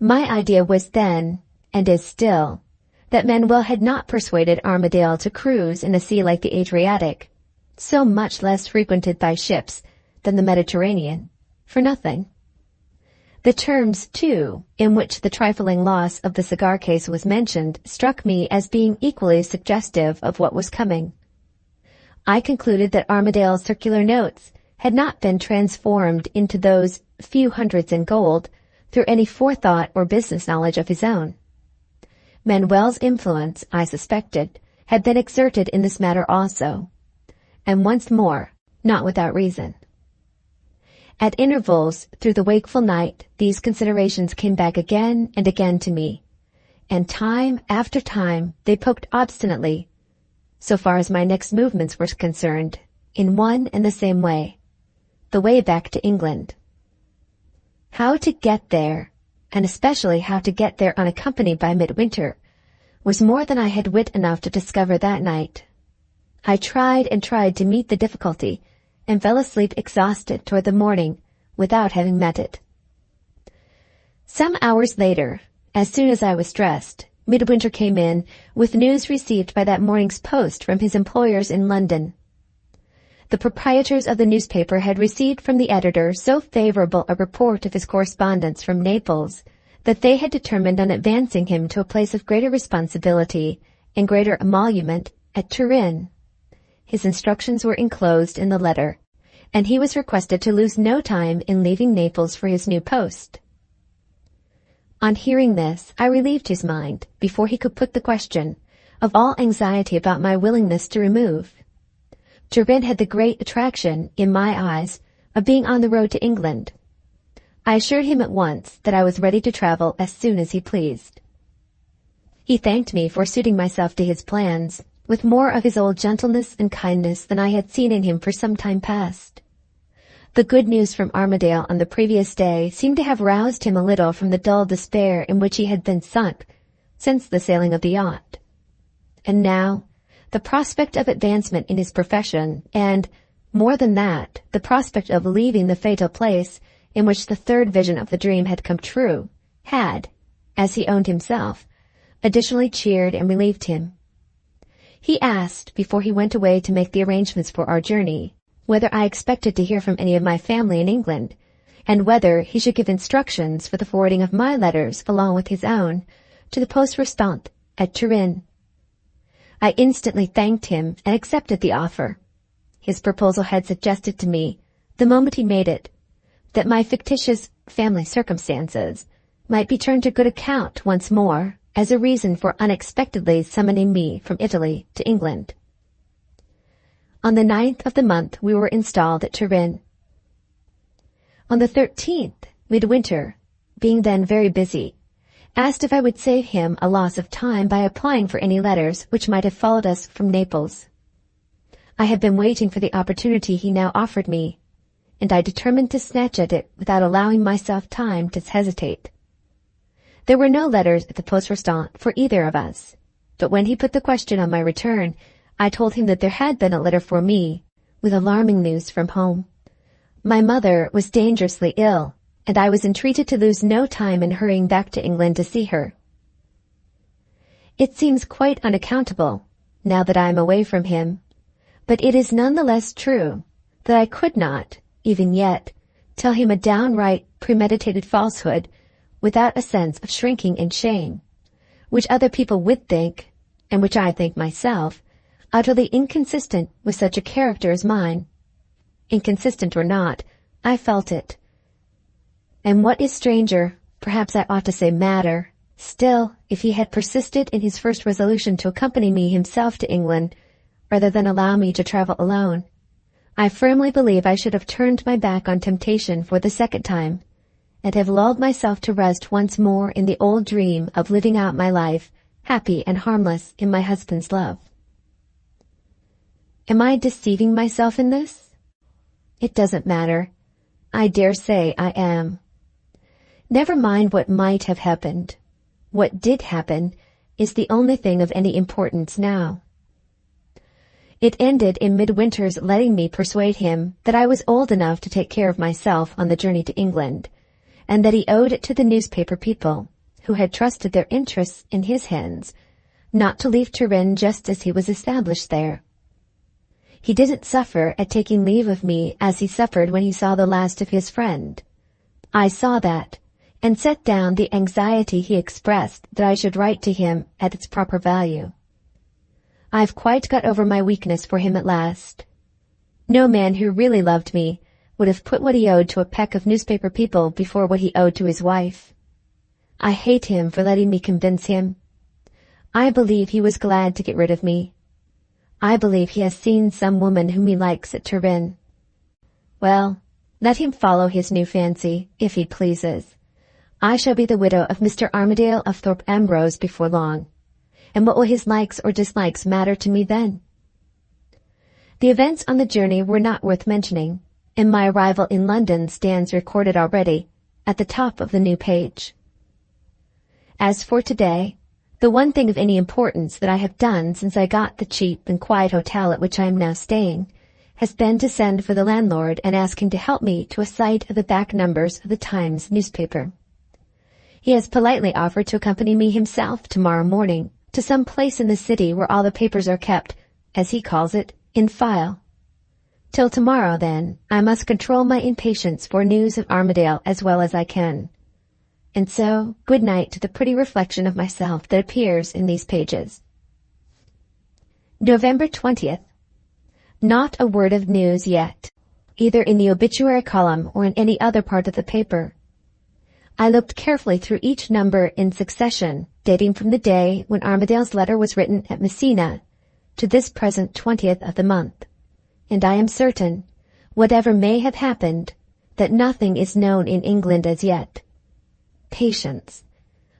My idea was then, and is still, that Manuel had not persuaded Armadale to cruise in a sea like the Adriatic, so much less frequented by ships than the Mediterranean, for nothing. The terms, too, in which the trifling loss of the cigar case was mentioned struck me as being equally suggestive of what was coming. I concluded that Armadale's circular notes had not been transformed into those few hundreds in gold through any forethought or business knowledge of his own. Manuel's influence, I suspected, had been exerted in this matter also, and once more, not without reason. At intervals through the wakeful night, these considerations came back again and again to me, and time after time they poked obstinately, so far as my next movements were concerned, in one and the same way, the way back to England. How to get there, and especially how to get there unaccompanied by Midwinter, was more than I had wit enough to discover that night. I tried and tried to meet the difficulty, and fell asleep exhausted toward the morning without having met it. Some hours later, as soon as I was dressed, Midwinter came in with news received by that morning's post from his employers in London. The proprietors of the newspaper had received from the editor so favorable a report of his correspondence from Naples that they had determined on advancing him to a place of greater responsibility and greater emolument at Turin. His instructions were enclosed in the letter, and he was requested to lose no time in leaving Naples for his new post. On hearing this, I relieved his mind, before he could put the question, of all anxiety about my willingness to remove. Turin had the great attraction, in my eyes, of being on the road to England. I assured him at once that I was ready to travel as soon as he pleased. He thanked me for suiting myself to his plans, with more of his old gentleness and kindness than I had seen in him for some time past. The good news from Armadale on the previous day seemed to have roused him a little from the dull despair in which he had been sunk since the sailing of the yacht. And now, the prospect of advancement in his profession, and, more than that, the prospect of leaving the fatal place in which the third vision of the dream had come true, had, as he owned himself, additionally cheered and relieved him. He asked, before he went away to make the arrangements for our journey, whether I expected to hear from any of my family in England, and whether he should give instructions for the forwarding of my letters along with his own to the poste restante at Turin. I instantly thanked him and accepted the offer. His proposal had suggested to me, the moment he made it, that my fictitious family circumstances might be turned to good account once more as a reason for unexpectedly summoning me from Italy to England. On the 9th of the month we were installed at Turin. On the 13th, Midwinter, being then very busy, asked if I would save him a loss of time by applying for any letters which might have followed us from Naples. I had been waiting for the opportunity he now offered me, and I determined to snatch at it without allowing myself time to hesitate. There were no letters at the poste restante for either of us, but when he put the question on my return, I told him that there had been a letter for me, with alarming news from home. My mother was dangerously ill, and I was entreated to lose no time in hurrying back to England to see her. It seems quite unaccountable, now that I am away from him, but it is none the less true that I could not, even yet, tell him a downright premeditated falsehood without a sense of shrinking and shame, which other people would think, and which I think myself, utterly inconsistent with such a character as mine. Inconsistent or not, I felt it. And what is stranger, perhaps I ought to say madder, still, if he had persisted in his first resolution to accompany me himself to England, rather than allow me to travel alone, I firmly believe I should have turned my back on temptation for the second time, and have lulled myself to rest once more in the old dream of living out my life, happy and harmless in my husband's love. Am I deceiving myself in this? It doesn't matter. I dare say I am. Never mind what might have happened. What did happen is the only thing of any importance now. It ended in Midwinter's letting me persuade him that I was old enough to take care of myself on the journey to England, and that he owed it to the newspaper people, who had trusted their interests in his hands, not to leave Turin just as he was established there. He didn't suffer at taking leave of me as he suffered when he saw the last of his friend. I saw that, and set down the anxiety he expressed that I should write to him at its proper value. I've quite got over my weakness for him at last. No man who really loved me would have put what he owed to a peck of newspaper people before what he owed to his wife. I hate him for letting me convince him. I believe he was glad to get rid of me. I believe he has seen some woman whom he likes at Turin. Well, let him follow his new fancy, if he pleases. I shall be the widow of Mr. Armadale of Thorpe Ambrose before long. And what will his likes or dislikes matter to me then? The events on the journey were not worth mentioning, and my arrival in London stands recorded already at the top of the new page. As for today, the one thing of any importance that I have done since I got the cheap and quiet hotel at which I am now staying has been to send for the landlord and ask him to help me to a sight of the back numbers of the Times newspaper. He has politely offered to accompany me himself tomorrow morning to some place in the city where all the papers are kept, as he calls it, in file. Till tomorrow, then, I must control my impatience for news of Armadale as well as I can. And so, good night to the pretty reflection of myself that appears in these pages. November 20th. Not a word of news yet, either in the obituary column or in any other part of the paper. I looked carefully through each number in succession, dating from the day when Armadale's letter was written at Messina to this present 20th of the month, and I am certain, whatever may have happened, that nothing is known in England as yet. Patience.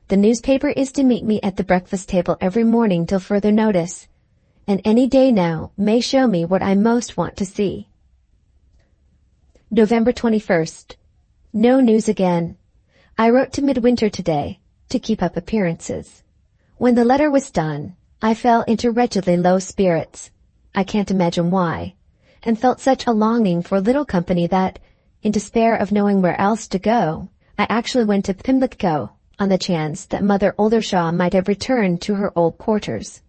The newspaper is to meet me at the breakfast table every morning till further notice, and any day now may show me what I most want to see. November 21st. No news again. I wrote to Midwinter today, to keep up appearances. When the letter was done, I fell into wretchedly low spirits. I can't imagine why, and felt such a longing for a little company that, in despair of knowing where else to go, I actually went to Pimlico on the chance that Mother Oldershaw might have returned to her old quarters.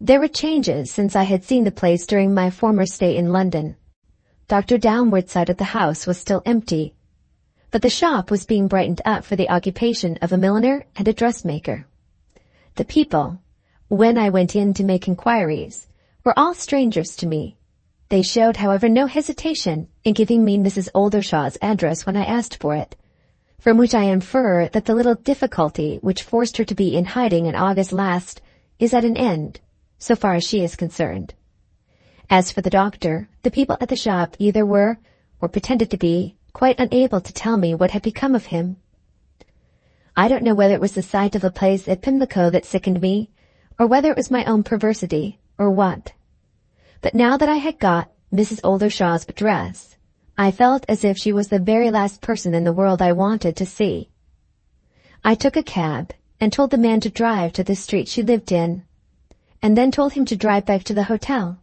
There were changes since I had seen the place during my former stay in London. Dr. Downward's side of the house was still empty, but the shop was being brightened up for the occupation of a milliner and a dressmaker. The people, when I went in to make inquiries, were all strangers to me. They showed, however, no hesitation in giving me Mrs. Oldershaw's address when I asked for it, from which I infer that the little difficulty which forced her to be in hiding in August last is at an end, so far as she is concerned. As for the doctor, the people at the shop either were, or pretended to be, quite unable to tell me what had become of him. I don't know whether it was the sight of the place at Pimlico that sickened me, or whether it was my own perversity, or what. But now that I had got Mrs. Oldershaw's address, I felt as if she was the very last person in the world I wanted to see. I took a cab, and told the man to drive to the street she lived in, and then told him to drive back to the hotel.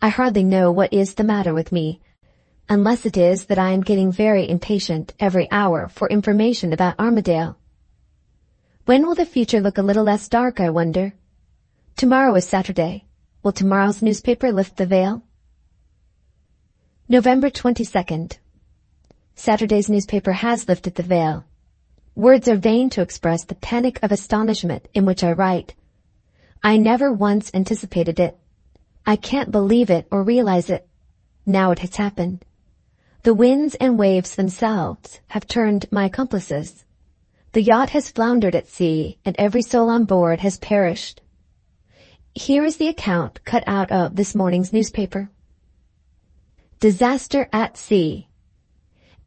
I hardly know what is the matter with me, unless it is that I am getting very impatient every hour for information about Armadale. When will the future look a little less dark, I wonder? Tomorrow is Saturday. Will tomorrow's newspaper lift the veil? November 22nd. Saturday's newspaper has lifted the veil. Words are vain to express the panic of astonishment in which I write. I never once anticipated it. I can't believe it or realize it. Now it has happened. The winds and waves themselves have turned my accomplices. The yacht has floundered at sea, and every soul on board has perished. Here is the account cut out of this morning's newspaper. Disaster at sea.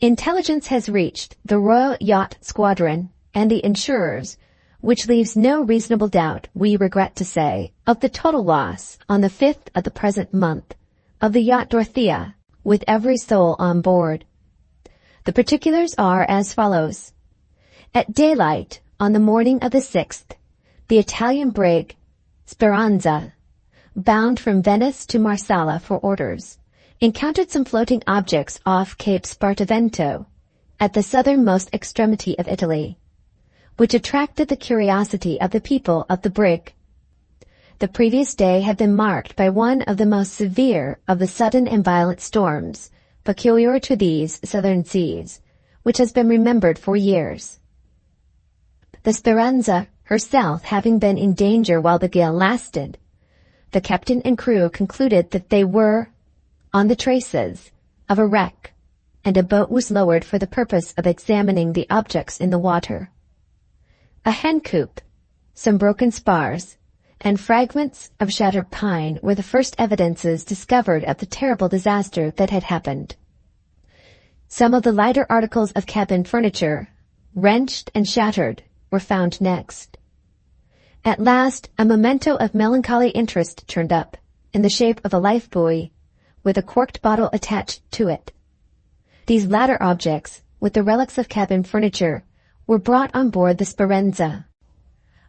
Intelligence has reached the Royal Yacht Squadron and the insurers, which leaves no reasonable doubt, we regret to say, of the total loss on the 5th of the present month of the yacht Dorothea, with every soul on board. The particulars are as follows. At daylight on the morning of the 6th, the Italian brig Speranza, bound from Venice to Marsala for orders, encountered some floating objects off Cape Spartivento, at the southernmost extremity of Italy, which attracted the curiosity of the people of the brig. The previous day had been marked by one of the most severe of the sudden and violent storms peculiar to these southern seas, which has been remembered for years. The Speranza herself having been in danger while the gale lasted, the captain and crew concluded that they were on the traces of a wreck, and a boat was lowered for the purpose of examining the objects in the water. A hen coop, some broken spars, and fragments of shattered pine were the first evidences discovered of the terrible disaster that had happened. Some of the lighter articles of cabin furniture, wrenched and shattered, were found next. At last, a memento of melancholy interest turned up, in the shape of a life buoy, with a corked bottle attached to it. These latter objects, with the relics of cabin furniture, were brought on board the Speranza.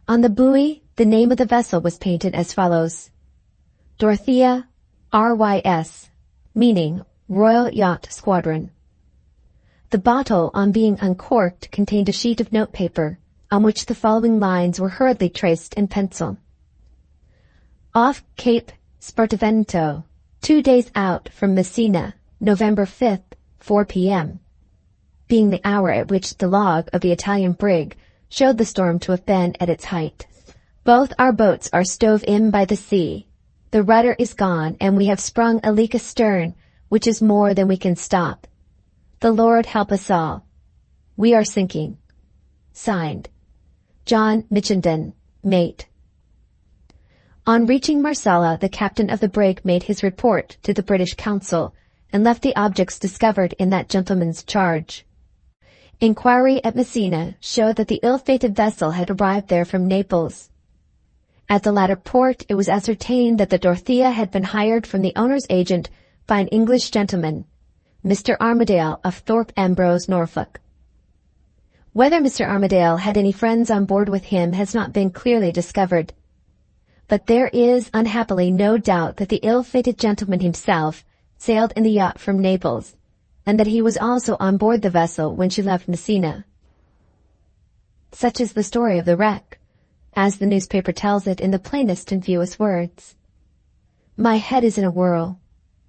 On the buoy, the name of the vessel was painted as follows: Dorothea, RYS, meaning Royal Yacht Squadron. The bottle, on being uncorked, contained a sheet of notepaper, on which the following lines were hurriedly traced in pencil. Off Cape Spartivento, 2 days out from Messina, November 5th, 4 p.m., being the hour at which the log of the Italian brig showed the storm to have been at its height. Both our boats are stove in by the sea. The rudder is gone, and we have sprung a leak astern, which is more than we can stop. The Lord help us all. We are sinking. Signed, John Mitchenden, mate. On reaching Marsala, the captain of the brig made his report to the British consul, and left the objects discovered in that gentleman's charge. Inquiry at Messina showed that the ill-fated vessel had arrived there from Naples. At the latter port, it was ascertained that the Dorothea had been hired from the owner's agent by an English gentleman, Mr. Armadale of Thorpe Ambrose, Norfolk. Whether Mr. Armadale had any friends on board with him has not been clearly discovered. But there is, unhappily, no doubt that the ill-fated gentleman himself sailed in the yacht from Naples, and that he was also on board the vessel when she left Messina. Such is the story of the wreck, as the newspaper tells it in the plainest and fewest words. My head is in a whirl.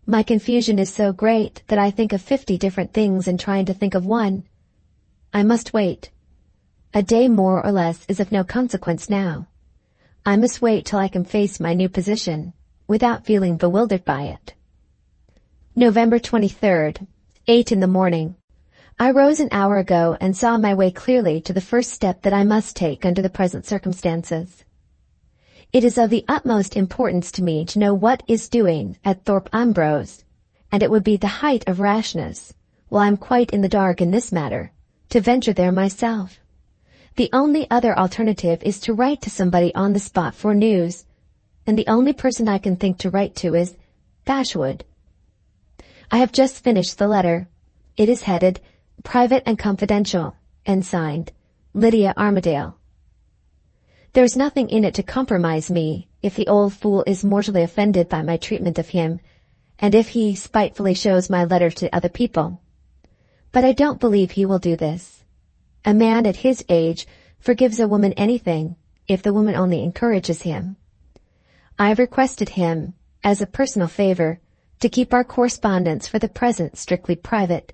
My confusion is so great that I think of 50 different things in trying to think of one. I must wait. A day more or less is of no consequence now. I must wait till I can face my new position, without feeling bewildered by it. November 23rd, 8 in the morning. I rose an hour ago and saw my way clearly to the first step that I must take under the present circumstances. It is of the utmost importance to me to know what is doing at Thorpe Ambrose, and it would be the height of rashness, while I am quite in the dark in this matter, to venture there myself. The only other alternative is to write to somebody on the spot for news, and the only person I can think to write to is Bashwood. I have just finished the letter. It is headed Private and Confidential, and signed Lydia Armadale. There is nothing in it to compromise me, if the old fool is mortally offended by my treatment of him, and if he spitefully shows my letter to other people. But I don't believe he will do this. A man at his age forgives a woman anything, if the woman only encourages him. I have requested him, as a personal favor, to keep our correspondence for the present strictly private.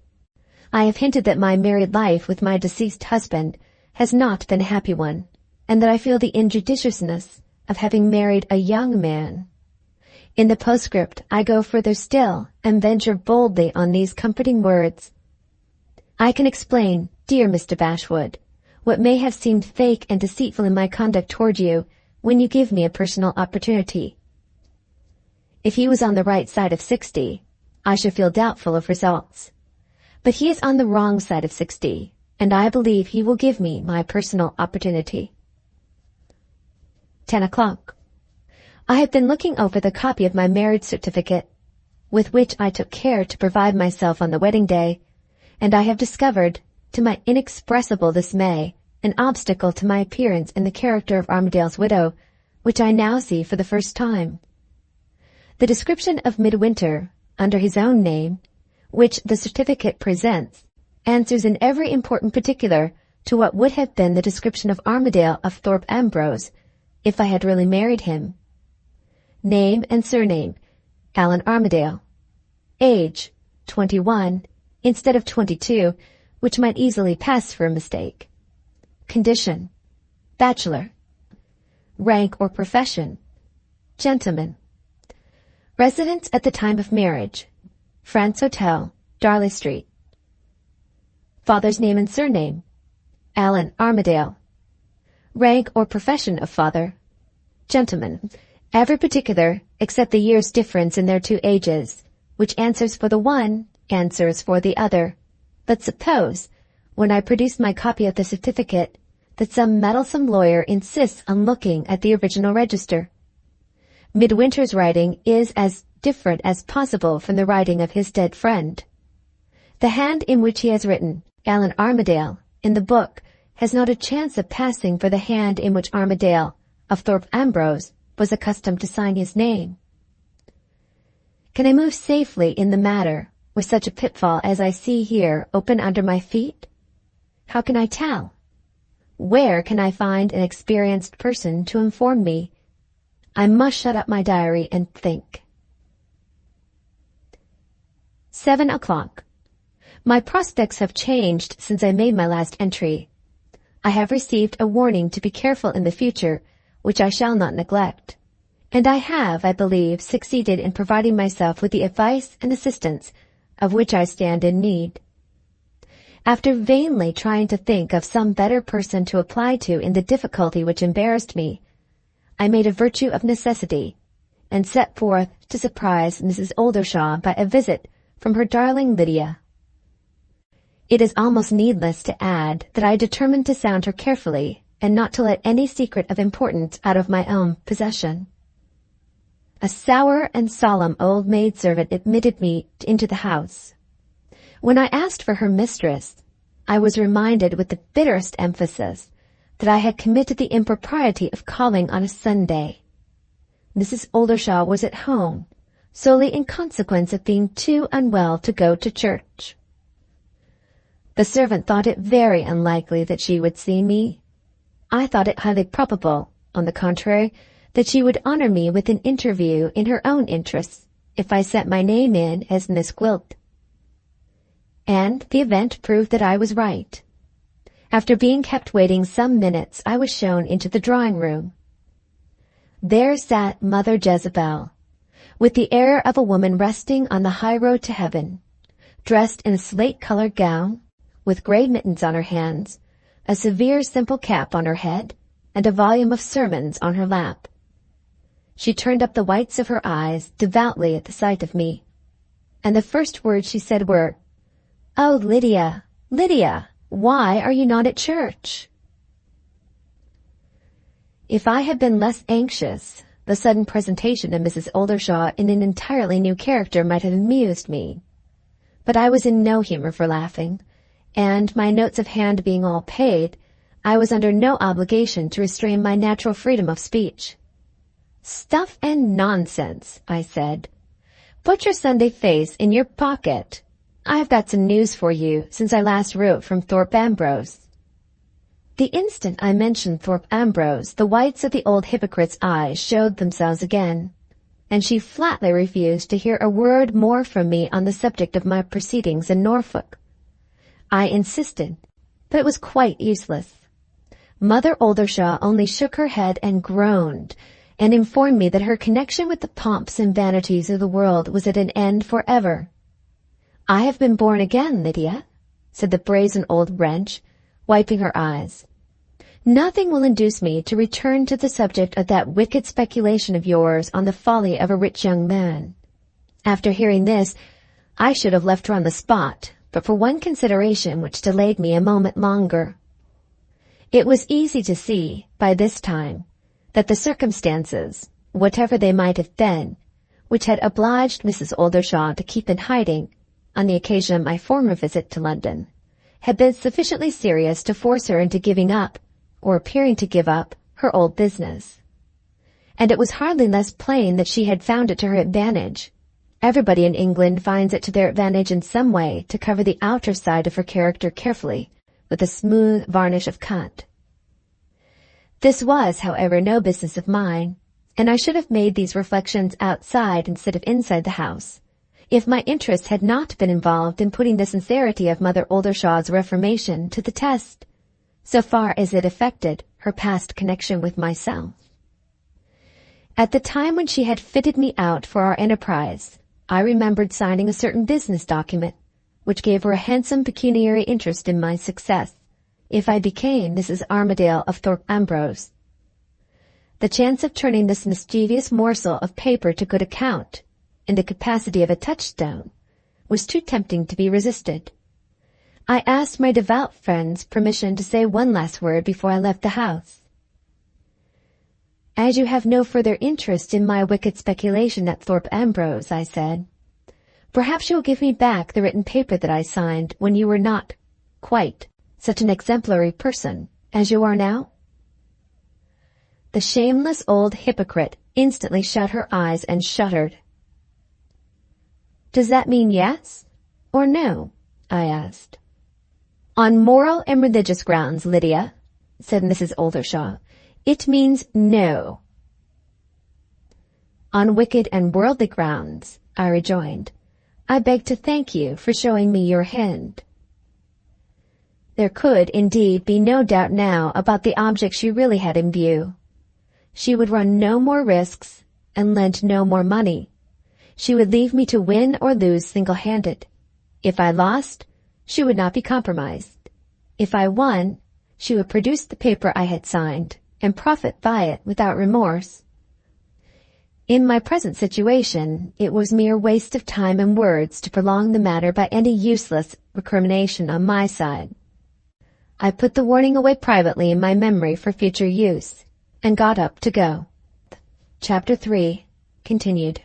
I have hinted that my married life with my deceased husband has not been a happy one, and that I feel the injudiciousness of having married a young man. In the postscript, I go further still and venture boldly on these comforting words. I can explain, dear Mr. Bashwood, what may have seemed fake and deceitful in my conduct toward you when you give me a personal opportunity. If he was on the right side of 60, I should feel doubtful of results. But he is on the wrong side of 60, and I believe he will give me my personal opportunity. 10 o'clock. I have been looking over the copy of my marriage certificate, with which I took care to provide myself on the wedding day, and I have discovered, to my inexpressible dismay, an obstacle to my appearance in the character of Armadale's widow, which I now see for the first time. The description of Midwinter, under his own name, which the certificate presents, answers in every important particular to what would have been the description of Armadale of Thorpe Ambrose, if I had really married him. Name and surname, Allan Armadale. Age, 21, instead of 22, which might easily pass for a mistake. Condition, bachelor. Rank or profession, gentleman. Residence at the time of marriage, France Hotel, Darley Street. Father's name and surname, Allan Armadale. Rank or profession of father, gentleman. Every particular except the year's difference in their two ages, which answers for the one, answers for the other. But suppose, when I produce my copy of the certificate, that some meddlesome lawyer insists on looking at the original register. Midwinter's writing is as different as possible from the writing of his dead friend. The hand in which he has written, Allan Armadale, in the book, has not a chance of passing for the hand in which Armadale, of Thorpe Ambrose, was accustomed to sign his name. Can I move safely in the matter, with such a pitfall as I see here open under my feet? How can I tell? Where can I find an experienced person to inform me? I must shut up my diary and think. 7 o'clock. My prospects have changed since I made my last entry. I have received a warning to be careful in the future, which I shall not neglect. And I have, I believe, succeeded in providing myself with the advice and assistance of which I stand in need. After vainly trying to think of some better person to apply to in the difficulty which embarrassed me, I made a virtue of necessity, and set forth to surprise Mrs. Oldershaw by a visit from her darling Lydia. It is almost needless to add that I determined to sound her carefully, and not to let any secret of importance out of my own possession. A sour and solemn old maidservant admitted me into the house. When I asked for her mistress, I was reminded with the bitterest emphasis that I had committed the impropriety of calling on a Sunday. Mrs. Oldershaw was at home, solely in consequence of being too unwell to go to church. The servant thought it very unlikely that she would see me. I thought it highly probable, on the contrary, that she would honor me with an interview in her own interests if I sent my name in as Miss Gwilt. And the event proved that I was right. After being kept waiting some minutes, I was shown into the drawing-room. There sat Mother Jezebel, with the air of a woman resting on the high road to heaven, dressed in a slate-colored gown, with gray mittens on her hands, a severe simple cap on her head, and a volume of sermons on her lap. She turned up the whites of her eyes devoutly at the sight of me, and the first words she said were, "Oh, Lydia, Lydia, why are you not at church?" If I had been less anxious, the sudden presentation of Mrs. Oldershaw in an entirely new character might have amused me. But I was in no humor for laughing, and my notes of hand being all paid, I was under no obligation to restrain my natural freedom of speech. "Stuff and nonsense," I said. "Put your Sunday face in your pocket. I've got some news for you since I last wrote from Thorpe Ambrose." The instant I mentioned Thorpe Ambrose, the whites of the old hypocrite's eyes showed themselves again, and she flatly refused to hear a word more from me on the subject of my proceedings in Norfolk. I insisted, but it was quite useless. Mother Oldershaw only shook her head and groaned, and informed me that her connection with the pomps and vanities of the world was at an end forever. "I have been born again, Lydia," said the brazen old wretch, wiping her eyes. "Nothing will induce me to return to the subject of that wicked speculation of yours on the folly of a rich young man." After hearing this, I should have left her on the spot, but for one consideration which delayed me a moment longer. It was easy to see, by this time, that the circumstances, whatever they might have been, which had obliged Mrs. Oldershaw to keep in hiding, on the occasion of my former visit to London, had been sufficiently serious to force her into giving up, or appearing to give up, her old business. And it was hardly less plain that she had found it to her advantage, Everybody in England finds it to their advantage in some way to cover the outer side of her character carefully, with a smooth varnish of cant. This was, however, no business of mine, and I should have made these reflections outside instead of inside the house, if my interest had not been involved in putting the sincerity of Mother Oldershaw's reformation to the test, so far as it affected her past connection with myself. At the time when she had fitted me out for our enterprise, I remembered signing a certain business document, which gave her a handsome pecuniary interest in my success, if I became Mrs. Armadale of Thorpe Ambrose. The chance of turning this mischievous morsel of paper to good account, in the capacity of a touchstone, was too tempting to be resisted. I asked my devout friends permission to say one last word before I left the house. "As you have no further interest in my wicked speculation at Thorpe Ambrose," I said, "perhaps you will give me back the written paper that I signed when you were not quite such an exemplary person as you are now?" The shameless old hypocrite instantly shut her eyes and shuddered. "Does that mean yes or no?" I asked. "On moral and religious grounds, Lydia," said Mrs. Oldershaw, "it means no." "On wicked and worldly grounds," I rejoined, "I beg to thank you for showing me your hand." There could, indeed, be no doubt now about the object she really had in view. She would run no more risks and lend no more money. She would leave me to win or lose single-handed. If I lost, she would not be compromised. If I won, she would produce the paper I had signed and profit by it without remorse. In my present situation, it was mere waste of time and words to prolong the matter by any useless recrimination on my side. I put the warning away privately in my memory for future use, and got up to go. Chapter 3 continued.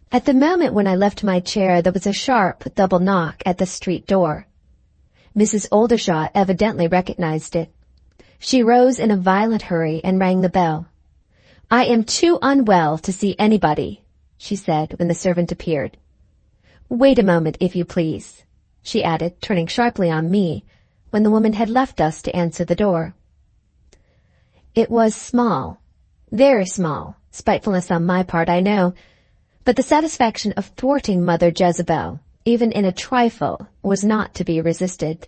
At the moment when I left my chair, there was a sharp double knock at the street door. Mrs. Oldershaw evidently recognized it. She rose in a violent hurry and rang the bell. "I am too unwell to see anybody," she said when the servant appeared. "Wait a moment, if you please," she added, turning sharply on me, when the woman had left us to answer the door. It was small, very small, spitefulness on my part, I know, but the satisfaction of thwarting Mother Jezebel, even in a trifle, was not to be resisted.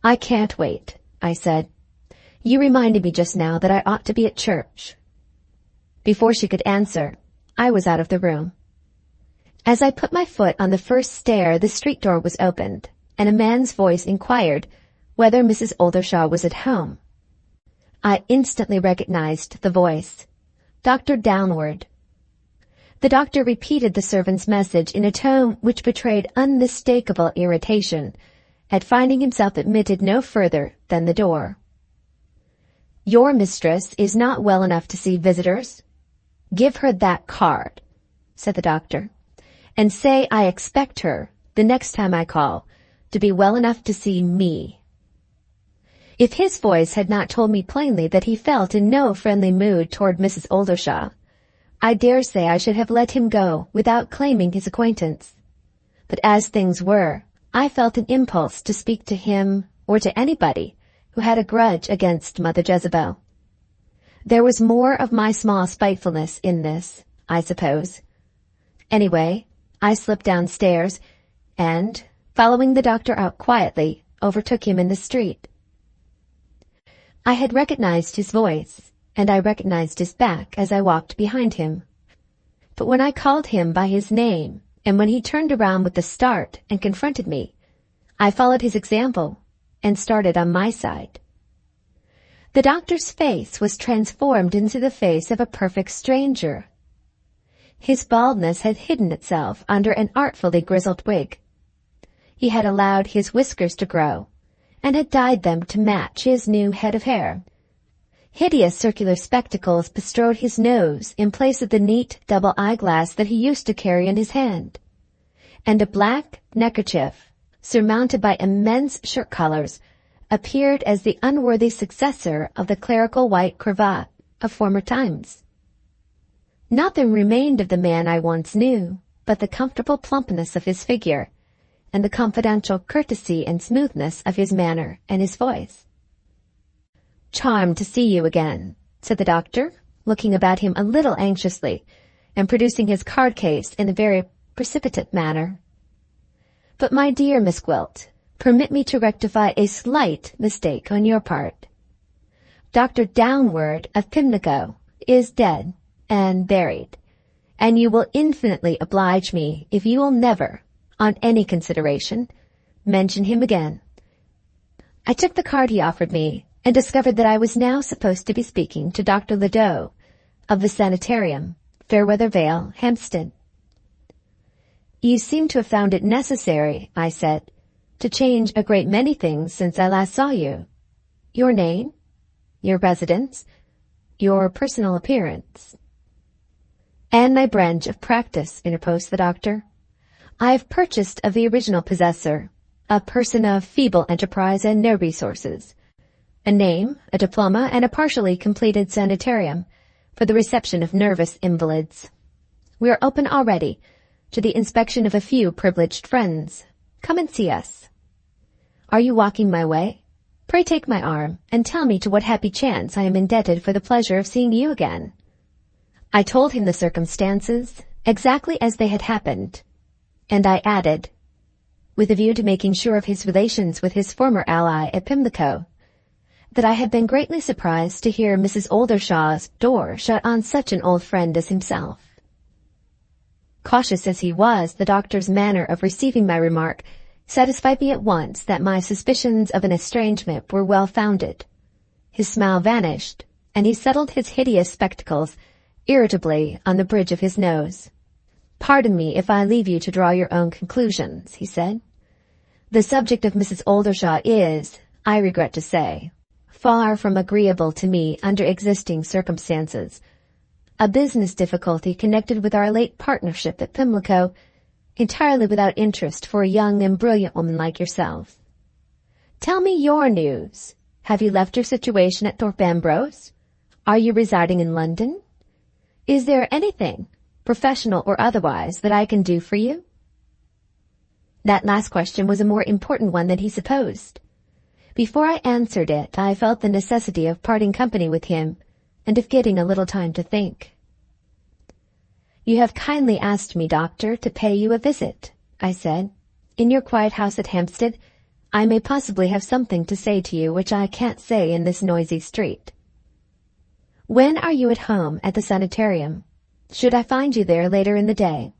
"I can't wait," I said. "You reminded me just now that I ought to be at church." Before she could answer, I was out of the room. As I put my foot on the first stair, the street door was opened, and a man's voice inquired whether Mrs. Oldershaw was at home. I instantly recognized the voice. Dr. Downward. The doctor repeated the servant's message in a tone which betrayed unmistakable irritation at finding himself admitted no further than the door. "Your mistress is not well enough to see visitors. Give her that card," said the doctor, "and say I expect her, the next time I call, to be well enough to see me." If his voice had not told me plainly that he felt in no friendly mood toward Mrs. Oldershaw, I dare say I should have let him go without claiming his acquaintance. But as things were, I felt an impulse to speak to him or to anybody who had a grudge against Mother Jezebel. There was more of my small spitefulness in this, I suppose. Anyway, I slipped downstairs and, following the doctor out quietly, overtook him in the street. I had recognized his voice, and I recognized his back as I walked behind him. But when I called him by his name, and when he turned around with a start and confronted me, I followed his example and started on my side. The doctor's face was transformed into the face of a perfect stranger. His baldness had hidden itself under an artfully grizzled wig. He had allowed his whiskers to grow, and had dyed them to match his new head of hair. Hideous circular spectacles bestrode his nose in place of the neat double eyeglass that he used to carry in his hand, and a black neckerchief, surmounted by immense shirt collars, appeared as the unworthy successor of the clerical white cravat of former times. Nothing remained of the man I once knew, but the comfortable plumpness of his figure, and the confidential courtesy and smoothness of his manner and his voice. "Charmed to see you again," said the doctor, looking about him a little anxiously, and producing his card case in a very precipitate manner. "But my dear Miss Gwilt, permit me to rectify a slight mistake on your part. Dr. Downward of Pimlico is dead and buried, and you will infinitely oblige me if you will never, on any consideration, mention him again." I took the card he offered me and discovered that I was now supposed to be speaking to Dr. Ledoux of the Sanitarium, Fairweather Vale, Hampstead. "You seem to have found it necessary," I said, "to change a great many things since I last saw you. Your name, your residence, your personal appearance." "And my branch of practice," interposed the doctor. "I have purchased of the original possessor, a person of feeble enterprise and no resources, a name, a diploma, and a partially completed sanitarium for the reception of nervous invalids. We are open already to the inspection of a few privileged friends. Come and see us. Are you walking my way? Pray take my arm, and tell me to what happy chance I am indebted for the pleasure of seeing you again." I told him the circumstances, exactly as they had happened, and I added, with a view to making sure of his relations with his former ally at Pimlico, that I had been greatly surprised to hear Mrs. Oldershaw's door shut on such an old friend as himself. Cautious as he was, the doctor's manner of receiving my remark satisfied me at once that my suspicions of an estrangement were well-founded. His smile vanished, and he settled his hideous spectacles irritably on the bridge of his nose. "Pardon me if I leave you to draw your own conclusions," he said. "The subject of Mrs. Oldershaw is, I regret to say, far from agreeable to me under existing circumstances. A business difficulty connected with our late partnership at Pimlico, entirely without interest for a young and brilliant woman like yourself. Tell me your news. Have you left your situation at Thorpe Ambrose? Are you residing in London? Is there anything, professional or otherwise, that I can do for you?" That last question was a more important one than he supposed. Before I answered it, I felt the necessity of parting company with him and of getting a little time to think. "You have kindly asked me, Doctor, to pay you a visit," I said. "In your quiet house at Hampstead, I may possibly have something to say to you which I can't say in this noisy street. When are you at home at the sanitarium? Should I find you there later in the day?"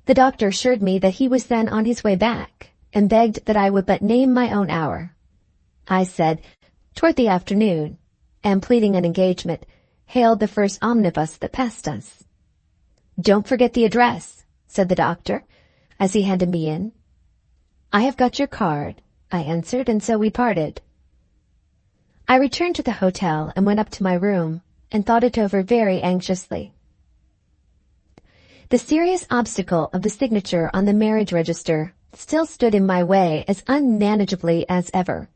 The doctor assured me that he was then on his way back, and begged that I would but name my own hour. I said, "Toward the afternoon," and pleading an engagement, hailed the first omnibus that passed us. "Don't forget the address," said the doctor, as he handed me in. "I have got your card," I answered, and so we parted. I returned to the hotel and went up to my room, and thought it over very anxiously. The serious obstacle of the signature on the marriage register still stood in my way as unmanageably as ever.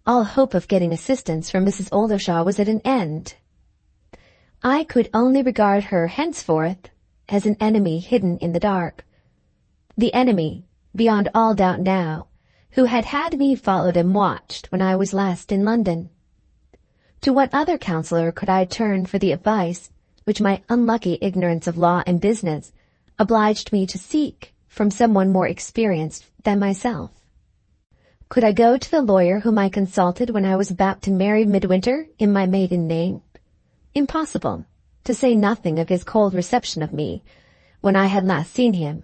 All hope of getting assistance from Mrs. Oldershaw was at an end. I could only regard her henceforth as an enemy hidden in the dark. The enemy, beyond all doubt now, who had me followed and watched when I was last in London. To what other counselor could I turn for the advice which my unlucky ignorance of law and business obliged me to seek from someone more experienced than myself? Could I go to the lawyer whom I consulted when I was about to marry Midwinter in my maiden name? Impossible, to say nothing of his cold reception of me when I had last seen him.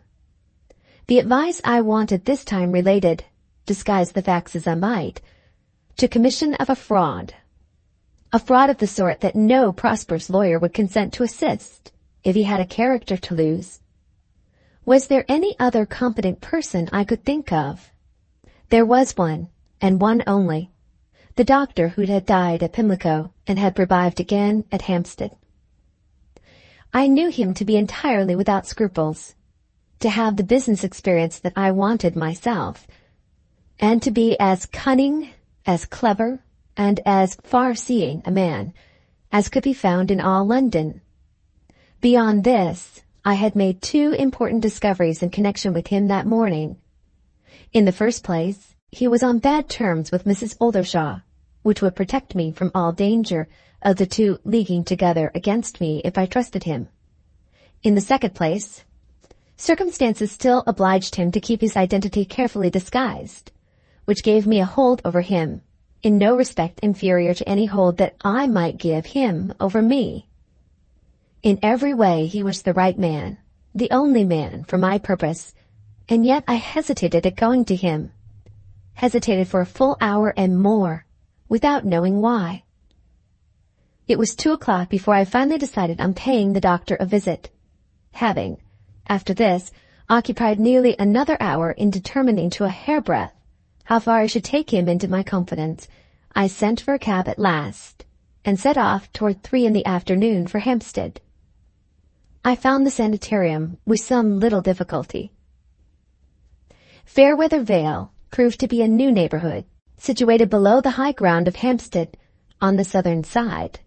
The advice I wanted this time related, disguise the facts as I might, to commission of a fraud of the sort that no prosperous lawyer would consent to assist if he had a character to lose. Was there any other competent person I could think of? There was one, and one only, the doctor who had died at Pimlico and had revived again at Hampstead. I knew him to be entirely without scruples, to have the business experience that I wanted myself, and to be as cunning, as clever, and as far-seeing a man as could be found in all London. Beyond this, I had made 2 important discoveries in connection with him that morning. In the first place, he was on bad terms with Mrs. Oldershaw, which would protect me from all danger of the 2 leaguing together against me if I trusted him. In the second place, circumstances still obliged him to keep his identity carefully disguised, which gave me a hold over him, in no respect inferior to any hold that I might give him over me. In every way he was the right man, the only man for my purpose, and yet I hesitated at going to him, hesitated for a full hour and more, without knowing why. It was 2 o'clock before I finally decided on paying the doctor a visit, having, after this, occupied nearly another hour in determining to a hairbreadth how far I should take him into my confidence. I sent for a cab at last, and set off toward 3 in the afternoon for Hampstead. I found the sanitarium with some little difficulty. Fairweather Vale proved to be a new neighborhood, situated below the high ground of Hampstead, on the southern side.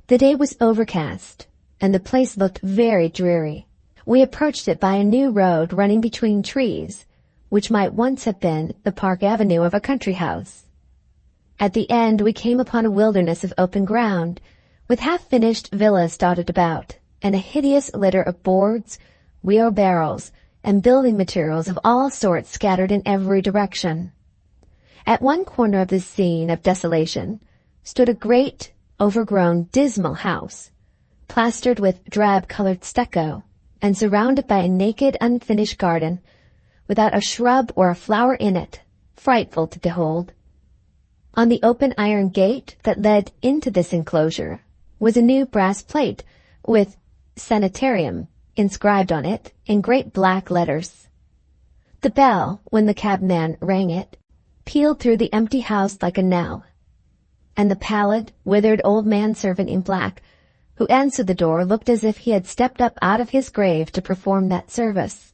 The day was overcast, and the place looked very dreary. We approached it by a new road running between trees, which might once have been the park avenue of a country house. At the end we came upon a wilderness of open ground, with half-finished villas dotted about, and a hideous litter of boards, wheelbarrows, and building materials of all sorts scattered in every direction. At one corner of this scene of desolation stood a great, overgrown, dismal house, plastered with drab-colored stucco, and surrounded by a naked, unfinished garden, without a shrub or a flower in it, frightful to behold. On the open iron gate that led into this enclosure was a new brass plate with "Sanitarium" inscribed on it in great black letters. The bell, when the cabman rang it, pealed through the empty house like a knell, and the pallid, withered old man-servant in black who answered the door looked as if he had stepped up out of his grave to perform that service.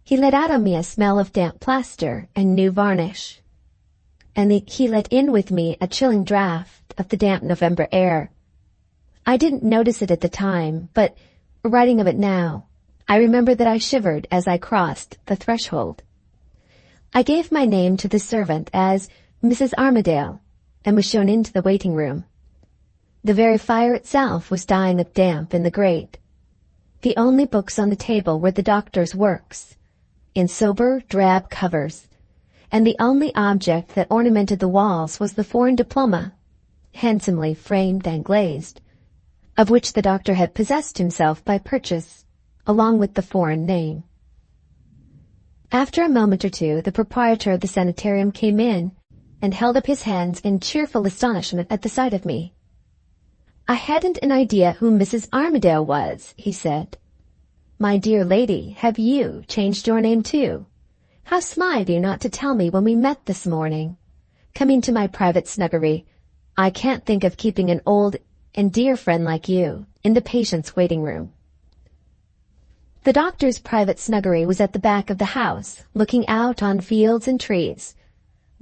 He let out on me a smell of damp plaster and new varnish, and he let in with me a chilling draught of the damp November air. I didn't notice it at the time, but, writing of it now, I remember that I shivered as I crossed the threshold. I gave my name to the servant as Mrs. Armadale, and was shown into the waiting-room. The very fire itself was dying of damp in the grate. The only books on the table were the doctor's works, in sober, drab covers, and the only object that ornamented the walls was the foreign diploma, handsomely framed and glazed, of which the doctor had possessed himself by purchase, along with the foreign name. After a moment or two, the proprietor of the sanitarium came in and held up his hands in cheerful astonishment at the sight of me. "I hadn't an idea who Mrs. Armadale was," he said. "My dear lady, have you changed your name too? How sly of you not to tell me when we met this morning. Come into my private snuggery. I can't think of keeping an old and dear friend like you in the patient's waiting-room." The doctor's private snuggery was at the back of the house, looking out on fields and trees,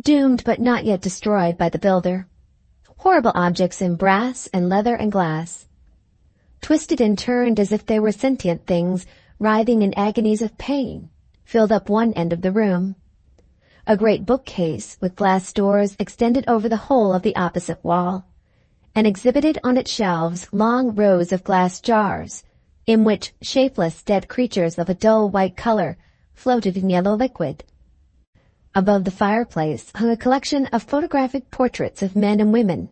doomed but not yet destroyed by the builder. Horrible objects in brass and leather and glass, twisted and turned as if they were sentient things writhing in agonies of pain, filled up one end of the room. A great bookcase with glass doors extended over the whole of the opposite wall, and exhibited on its shelves long rows of glass jars, in which shapeless dead creatures of a dull white color floated in yellow liquid. Above the fireplace hung a collection of photographic portraits of men and women,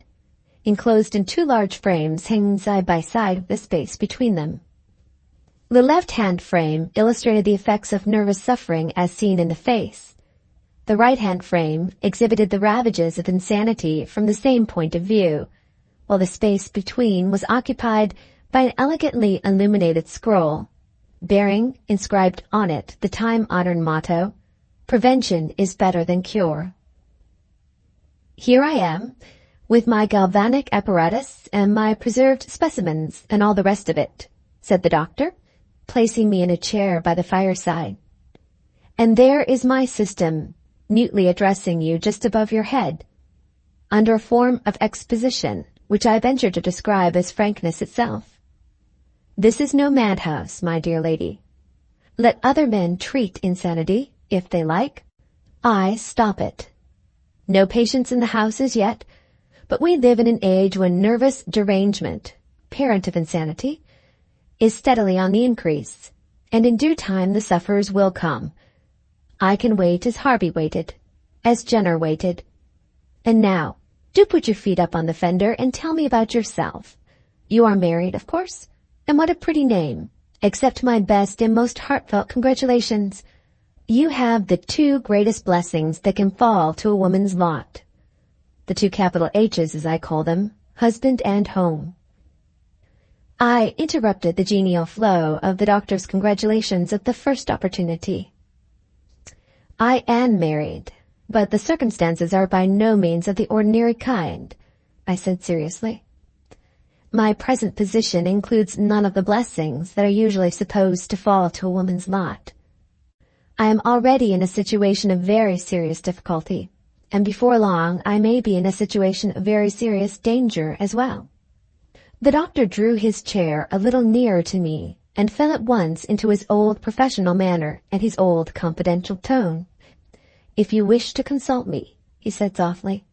enclosed in 2 large frames hanging side by side with the space between them. The left-hand frame illustrated the effects of nervous suffering as seen in the face. The right-hand frame exhibited the ravages of insanity from the same point of view, while the space between was occupied by an elegantly illuminated scroll, bearing, inscribed on it, the time-honored motto, "Prevention is better than cure." "Here I am, with my galvanic apparatus and my preserved specimens and all the rest of it," said the doctor, placing me in a chair by the fireside. "And there is my system, mutely addressing you just above your head, under a form of exposition which I venture to describe as frankness itself. This is no madhouse, my dear lady. Let other men treat insanity, if they like. I stop it. No patients in the house as yet, but we live in an age when nervous derangement, parent of insanity, is steadily on the increase, and in due time the sufferers will come. I can wait as Harvey waited, as Jenner waited. And now, do put your feet up on the fender and tell me about yourself. You are married, of course, and what a pretty name. Accept my best and most heartfelt congratulations. You have the two greatest blessings that can fall to a woman's lot. The two capital H's, as I call them, husband and home. I interrupted the genial flow of the doctor's congratulations at the first opportunity. I am married, but the circumstances are by no means of the ordinary kind, I said seriously. My present position includes none of the blessings that are usually supposed to fall to a woman's lot. I am already in a situation of very serious difficulty, and before long I may be in a situation of very serious danger as well. The doctor drew his chair a little nearer to me and fell at once into his old professional manner and his old confidential tone. If you wish to consult me, he said softly,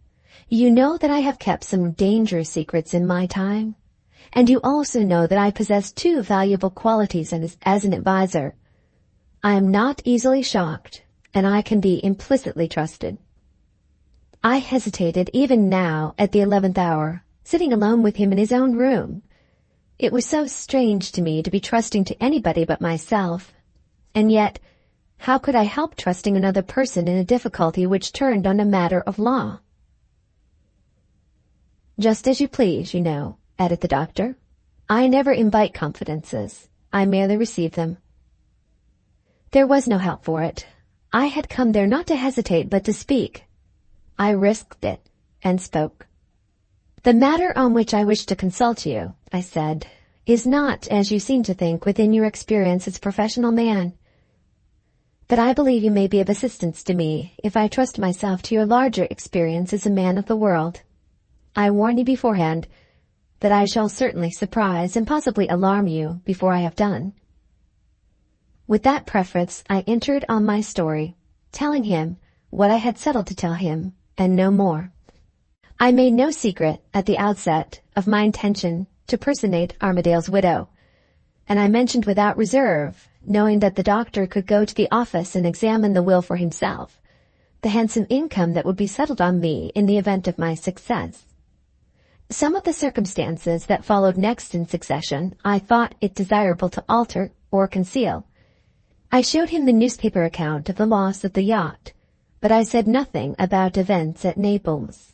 you know that I have kept some dangerous secrets in my time, and you also know that I possess two valuable qualities as an advisor. I am not easily shocked, and I can be implicitly trusted. I hesitated even now at the 11th hour, sitting alone with him in his own room. It was so strange to me to be trusting to anybody but myself, and yet how could I help trusting another person in a difficulty which turned on a matter of law? Just as you please, you know, added the doctor. I never invite confidences. I merely receive them. There was no help for it. I had come there not to hesitate but to speak. I risked it, and spoke. The matter on which I wish to consult you, I said, is not, as you seem to think, within your experience as a professional man. But I believe you may be of assistance to me if I trust myself to your larger experience as a man of the world. I warn you beforehand that I shall certainly surprise and possibly alarm you before I have done. With that preface, I entered on my story, telling him what I had settled to tell him, and no more. I made no secret at the outset of my intention to personate Armadale's widow, and I mentioned without reserve, knowing that the doctor could go to the office and examine the will for himself, the handsome income that would be settled on me in the event of my success. Some of the circumstances that followed next in succession I thought it desirable to alter or conceal. I showed him the newspaper account of the loss of the yacht, but I said nothing about events at Naples.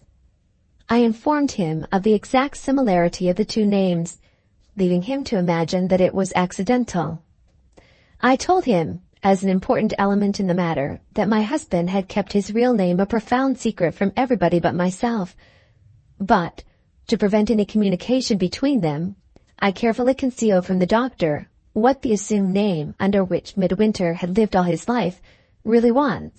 I informed him of the exact similarity of the two names, leaving him to imagine that it was accidental. I told him, as an important element in the matter, that my husband had kept his real name a profound secret from everybody but myself, but, to prevent any communication between them, I carefully concealed from the doctor what the assumed name under which Midwinter had lived all his life really was.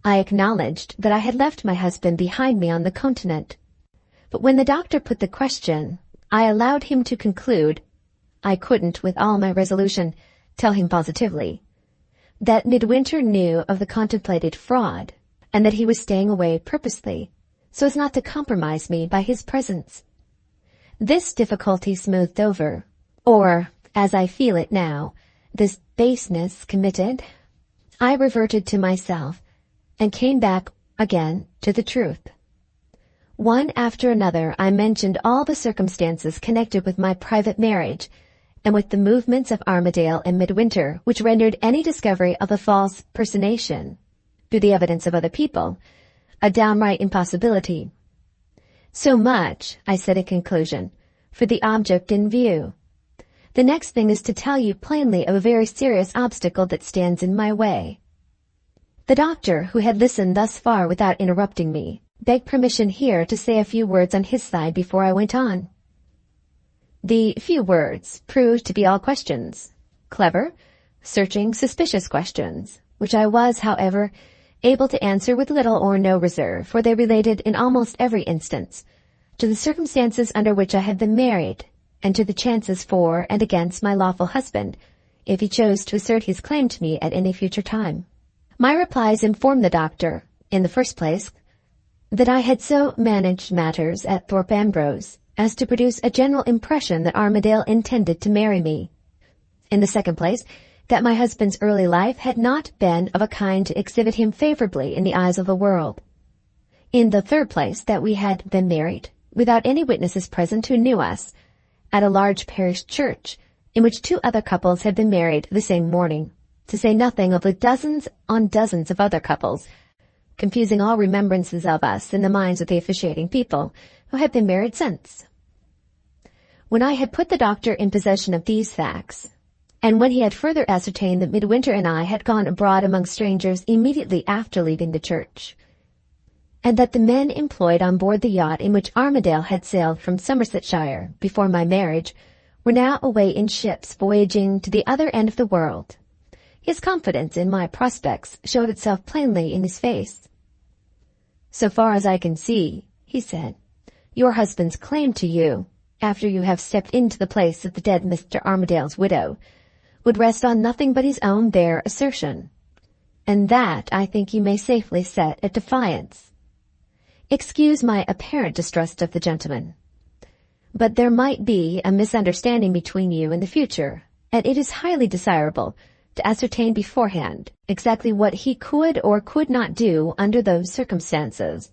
I acknowledged that I had left my husband behind me on the continent, but when the doctor put the question, I allowed him to conclude. I couldn't, with all my resolution, tell him positively that Midwinter knew of the contemplated fraud, and that he was staying away purposely, so as not to compromise me by his presence. This difficulty smoothed over, or, as I feel it now, this baseness committed, I reverted to myself, and came back again to the truth. One after another I mentioned all the circumstances connected with my private marriage, and with the movements of Armadale and Midwinter, which rendered any discovery of a false personation, through the evidence of other people, a downright impossibility. So much, I said in conclusion, for the object in view. The next thing is to tell you plainly of a very serious obstacle that stands in my way. The doctor, who had listened thus far without interrupting me, begged permission here to say a few words on his side before I went on. The few words proved to be all questions, clever, searching, suspicious questions, which I was, however, able to answer with little or no reserve, for they related in almost every instance to the circumstances under which I had been married, and to the chances for and against my lawful husband, if he chose to assert his claim to me at any future time. My replies informed the doctor, in the first place, that I had so managed matters at Thorpe Ambrose as to produce a general impression that Armadale intended to marry me. In the second place, that my husband's early life had not been of a kind to exhibit him favorably in the eyes of the world. In the third place, that we had been married, without any witnesses present who knew us, at a large parish church, in which 2 other couples had been married the same morning, to say nothing of the dozens on dozens of other couples, confusing all remembrances of us in the minds of the officiating people, who had been married since. When I had put the doctor in possession of these facts, and when he had further ascertained that Midwinter and I had gone abroad among strangers immediately after leaving the church, and that the men employed on board the yacht in which Armadale had sailed from Somersetshire before my marriage were now away in ships voyaging to the other end of the world, his confidence in my prospects showed itself plainly in his face. "So far as I can see," he said, "your husband's claim to you, after you have stepped into the place of the dead Mr. Armadale's widow, would rest on nothing but his own bare assertion, and that I think you may safely set at defiance. Excuse my apparent distrust of the gentleman, but there might be a misunderstanding between you in the future, and it is highly desirable to ascertain beforehand exactly what he could or could not do under those circumstances.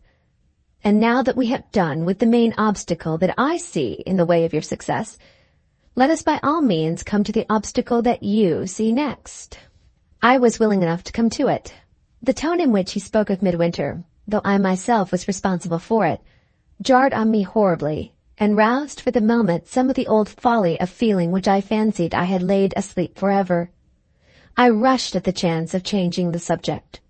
And now that we have done with the main obstacle that I see in the way of your success, let us by all means come to the obstacle that you see next." I was willing enough to come to it. The tone in which he spoke of Midwinter, though I myself was responsible for it, jarred on me horribly, and roused for the moment some of the old folly of feeling which I fancied I had laid asleep forever. I rushed at the chance of changing the subject,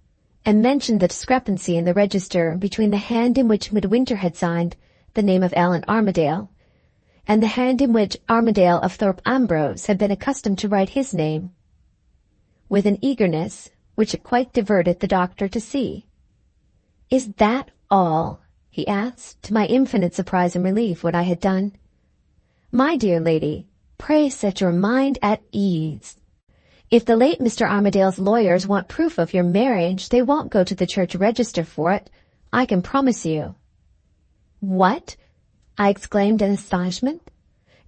and mentioned the discrepancy in the register between the hand in which Midwinter had signed the name of Allan Armadale, and the hand in which Armadale of Thorpe Ambrose had been accustomed to write his name, with an eagerness which it quite diverted the doctor to see. "Is that all?" he asked, to my infinite surprise and relief, what I had done. "My dear lady, pray set your mind at ease. If the late Mr. Armadale's lawyers want proof of your marriage, they won't go to the church register for it, I can promise you." "What?" I exclaimed in astonishment.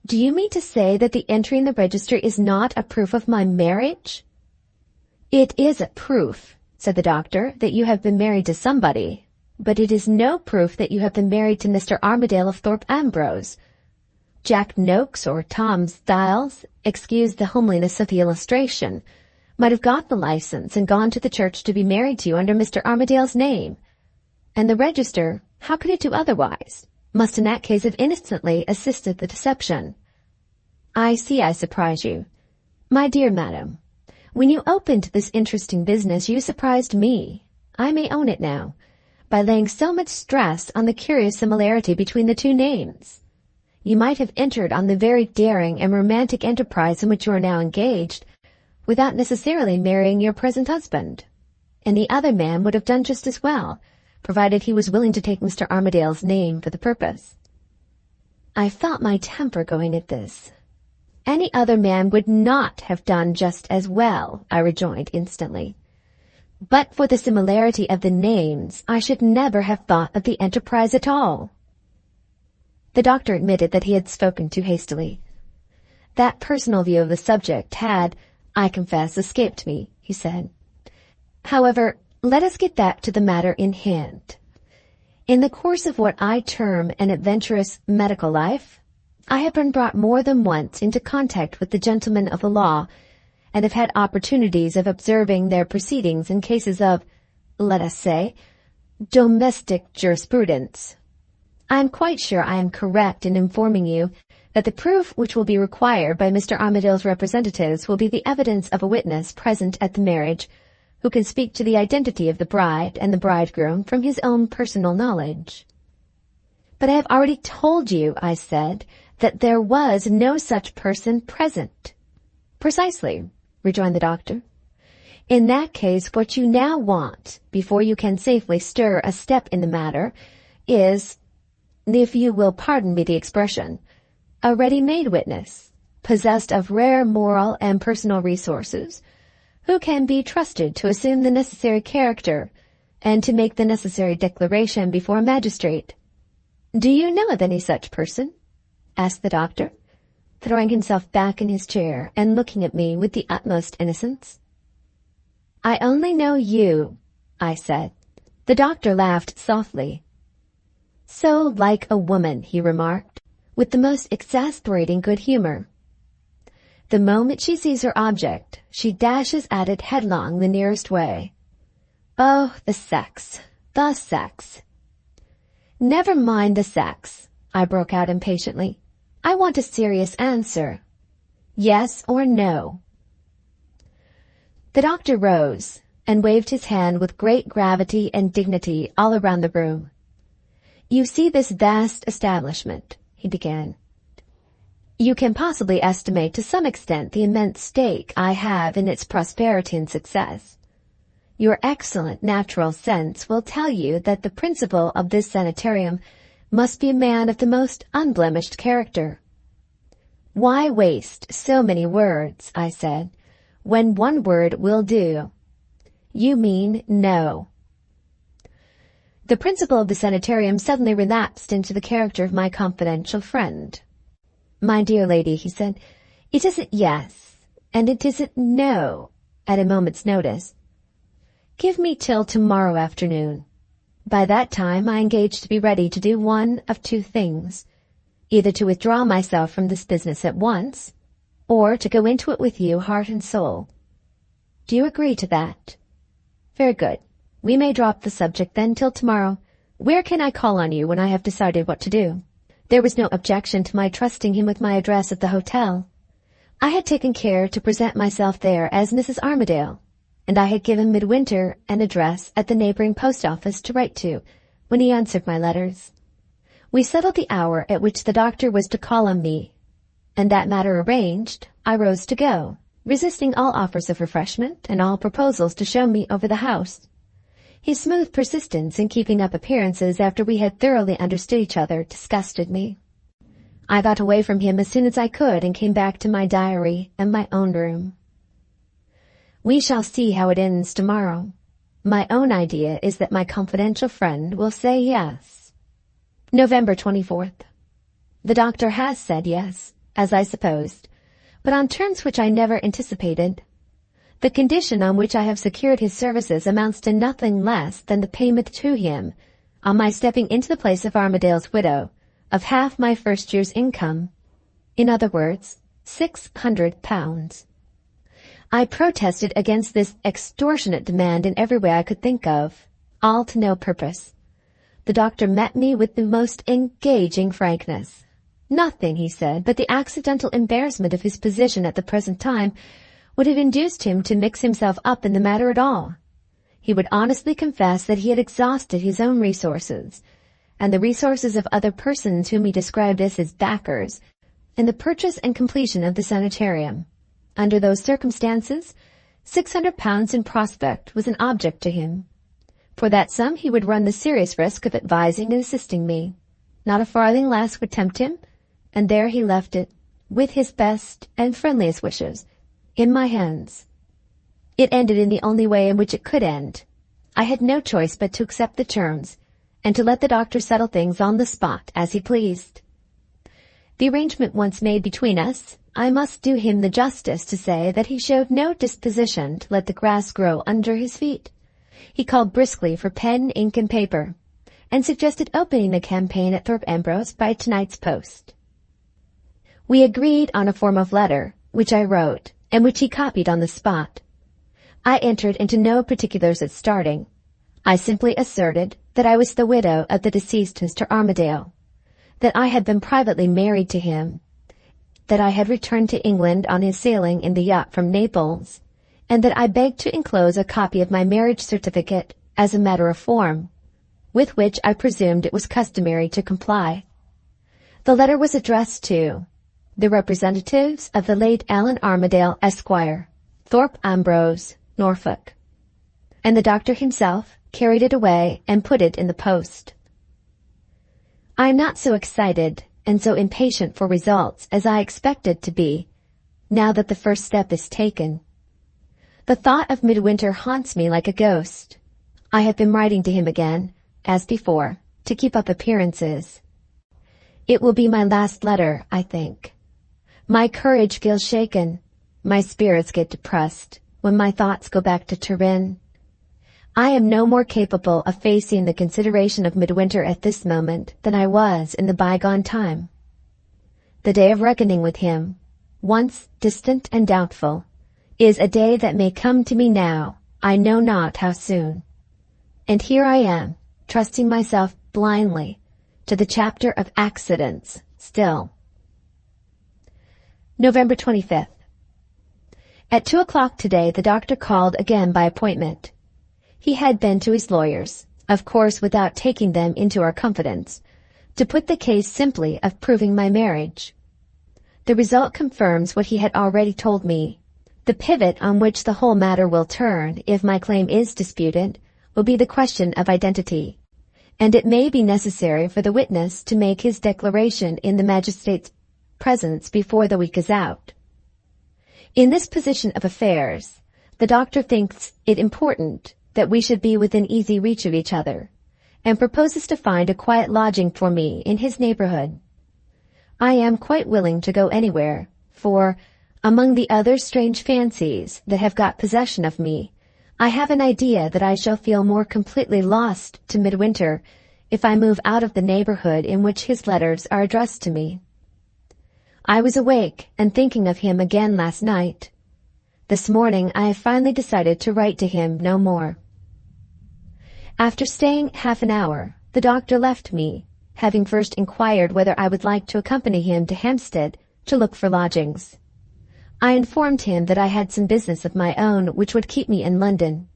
"Do you mean to say that the entry in the register is not a proof of my marriage?" "It is a proof," said the doctor, "that you have been married to somebody, but it is no proof that you have been married to Mr. Armadale of Thorpe Ambrose. Jack Noakes or Tom Styles, excuse the homeliness of the illustration, might have got the license and gone to the church to be married to you under Mr. Armadale's name. And the register, how could it do otherwise, must in that case have innocently assisted the deception. I see I surprise you. My dear madam, when you opened this interesting business you surprised me, I may own it now, by laying so much stress on the curious similarity between the 2 names. You might have entered on the very daring and romantic enterprise in which you are now engaged, without necessarily marrying your present husband, and the other man would have done just as well, provided he was willing to take Mr. Armadale's name for the purpose." I felt my temper going at this. "Any other man would not have done just as well," I rejoined instantly. "But for the similarity of the names, I should never have thought of the enterprise at all." The doctor admitted that he had spoken too hastily. That personal view of the subject had, I confess, escaped me, he said. "However, let us get back to the matter in hand. In the course of what I term an adventurous medical life, I have been brought more than once into contact with the gentlemen of the law, and have had opportunities of observing their proceedings in cases of, let us say, domestic jurisprudence. I am quite sure I am correct in informing you that the proof which will be required by Mr. Armadale's representatives will be the evidence of a witness present at the marriage, who can speak to the identity of the bride and the bridegroom from his own personal knowledge." "But I have already told you," I said, "that there was no such person present." "Precisely," rejoined the doctor. "In that case, what you now want, before you can safely stir a step in the matter, is, if you will pardon me the expression, a ready-made witness, possessed of rare moral and personal resources, who can be trusted to assume the necessary character and to make the necessary declaration before a magistrate. Do you know of any such person? Asked the doctor, throwing himself back in his chair and looking at me with the utmost innocence. I only know you, I said. The doctor laughed softly. So like a woman, he remarked, with the most exasperating good humor. The moment she sees her object, she dashes at it headlong the nearest way. Oh, the sex, the sex. Never mind the sex, I broke out impatiently. I want a serious answer. Yes or no? The doctor rose and waved his hand with great gravity and dignity all around the room. You see this vast establishment, he began. You can possibly estimate to some extent the immense stake I have in its prosperity and success. Your excellent natural sense will tell you that the principal of this sanitarium must be a man of the most unblemished character. Why waste so many words, I said, when one word will do? You mean no. The principal of the sanitarium suddenly relapsed into the character of my confidential friend. My dear lady, he said, it isn't yes, and it isn't no, at a moment's notice. Give me till tomorrow afternoon. By that time I engage to be ready to do one of two things, either to withdraw myself from this business at once, or to go into it with you heart and soul. Do you agree to that? Very good. We may drop the subject then till tomorrow. Where can I call on you when I have decided what to do? There was no objection to my trusting him with my address at the hotel. I had taken care to present myself there as Mrs. Armadale, and I had given Midwinter an address at the neighboring post office to write to when he answered my letters. We settled the hour at which the doctor was to call on me, and that matter arranged, I rose to go, resisting all offers of refreshment and all proposals to show me over the house. His smooth persistence in keeping up appearances after we had thoroughly understood each other disgusted me. I got away from him as soon as I could and came back to my diary and my own room. We shall see how it ends tomorrow. My own idea is that my confidential friend will say yes. November 24th. The doctor has said yes, as I supposed, but on terms which I never anticipated. The condition on which I have secured his services amounts to nothing less than the payment to him, on my stepping into the place of Armadale's widow, of half my first year's income. In other words, £600. I protested against this extortionate demand in every way I could think of, all to no purpose. The doctor met me with the most engaging frankness. Nothing, he said, but the accidental embarrassment of his position at the present time would have induced him to mix himself up in the matter at all. He would honestly confess that he had exhausted his own resources, and the resources of other persons whom he described as his backers, in the purchase and completion of the sanitarium. Under those circumstances, £600 in prospect was an object to him. For that sum he would run the serious risk of advising and assisting me. Not a farthing less would tempt him, and there he left it, with his best and friendliest wishes, in my hands. It ended in the only way in which it could end. I had no choice but to accept the terms, and to let the doctor settle things on the spot as he pleased. The arrangement once made between us, I must do him the justice to say that he showed no disposition to let the grass grow under his feet. He called briskly for pen, ink, and paper, and suggested opening the campaign at Thorpe Ambrose by tonight's post. We agreed on a form of letter, which I wrote, and which he copied on the spot. I entered into no particulars at starting. I simply asserted that I was the widow of the deceased Mr. Armadale, that I had been privately married to him, that I had returned to England on his sailing in the yacht from Naples, and that I begged to enclose a copy of my marriage certificate as a matter of form, with which I presumed it was customary to comply. The letter was addressed to the representatives of the late Allan Armadale, Esquire, Thorpe Ambrose, Norfolk, and the doctor himself carried it away and put it in the post. I am not so excited and so impatient for results as I expected to be, now that the first step is taken. The thought of Midwinter haunts me like a ghost. I have been writing to him again, as before, to keep up appearances. It will be my last letter, I think. My courage feels shaken. My spirits get depressed when my thoughts go back to Turin. I am no more capable of facing the consideration of Midwinter at this moment than I was in the bygone time. The day of reckoning with him, once distant and doubtful, is a day that may come to me now, I know not how soon. And here I am, trusting myself blindly to the chapter of accidents still. November 25th. At 2 o'clock today, the doctor called again by appointment. He had been to his lawyers, of course without taking them into our confidence, to put the case simply of proving my marriage. The result confirms what he had already told me. The pivot on which the whole matter will turn, if my claim is disputed, will be the question of identity, and it may be necessary for the witness to make his declaration in the magistrate's presence before the week is out. In this position of affairs, the doctor thinks it important that we should be within easy reach of each other, and proposes to find a quiet lodging for me in his neighborhood. I am quite willing to go anywhere, for, among the other strange fancies that have got possession of me, I have an idea that I shall feel more completely lost to Midwinter if I move out of the neighborhood in which his letters are addressed to me. I was awake and thinking of him again last night. This morning I have finally decided to write to him no more. After staying half an hour, the doctor left me, having first inquired whether I would like to accompany him to Hampstead to look for lodgings. I informed him that I had some business of my own which would keep me in London.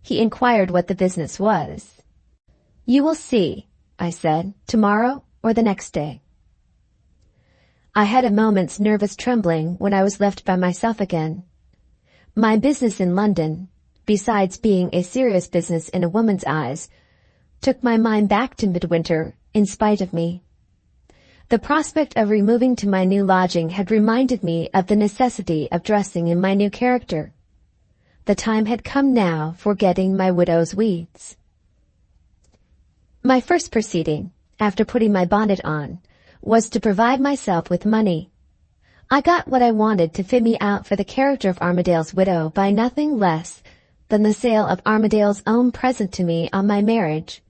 He inquired what the business was. "You will see," I said, "tomorrow or the next day." I had a moment's nervous trembling when I was left by myself again. My business in London, besides being a serious business in a woman's eyes, took my mind back to Midwinter in spite of me. The prospect of removing to my new lodging had reminded me of the necessity of dressing in my new character. The time had come now for getting my widow's weeds. My first proceeding, after putting my bonnet on, was to provide myself with money. I got what I wanted to fit me out for the character of Armadale's widow by nothing less than the sale of Armadale's own present to me on my marriage,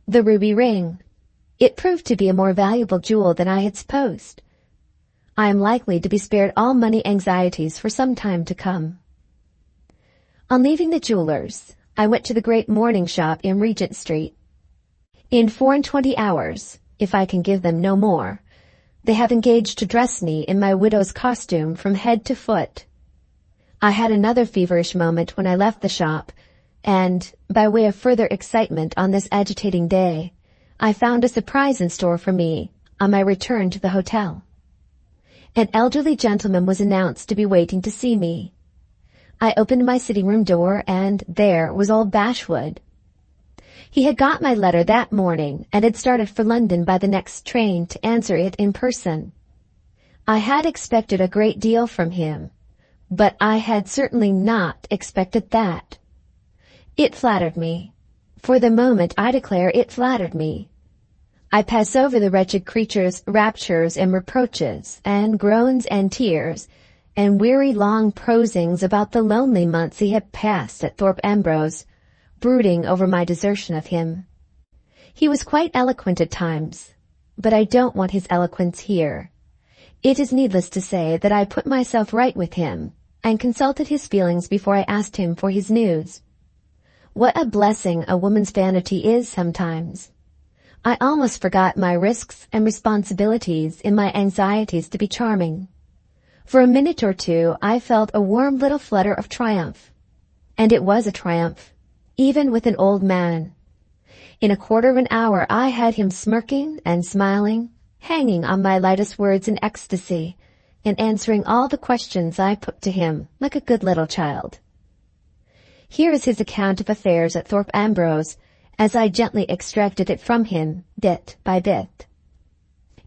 the ruby ring. It proved to be a more valuable jewel than I had supposed. I am likely to be spared all money anxieties for some time to come. On leaving the jeweller's, I went to the great mourning shop in Regent Street. In 24 hours, if I can give them no more, they have engaged to dress me in my widow's costume from head to foot. I had another feverish moment when I left the shop, and, by way of further excitement on this agitating day, I found a surprise in store for me on my return to the hotel. An elderly gentleman was announced to be waiting to see me. I opened my sitting-room door, and there was old Bashwood. He had got my letter that morning and had started for London by the next train to answer it in person. I had expected a great deal from him, but I had certainly not expected that. It flattered me. For the moment, I declare it flattered me. I pass over the wretched creature's raptures and reproaches, and groans and tears, and weary long prosings about the lonely months he had passed at Thorpe Ambrose, brooding over my desertion of him. He was quite eloquent at times, but I don't want his eloquence here. It is needless to say that I put myself right with him, and consulted his feelings before I asked him for his news. What a blessing a woman's vanity is sometimes. I almost forgot my risks and responsibilities in my anxieties to be charming. For a minute or two I felt a warm little flutter of triumph. And it was a triumph, even with an old man. In a quarter of an hour I had him smirking and smiling, hanging on my lightest words in ecstasy, and answering all the questions I put to him like a good little child. Here is his account of affairs at Thorpe Ambrose, as I gently extracted it from him, bit by bit.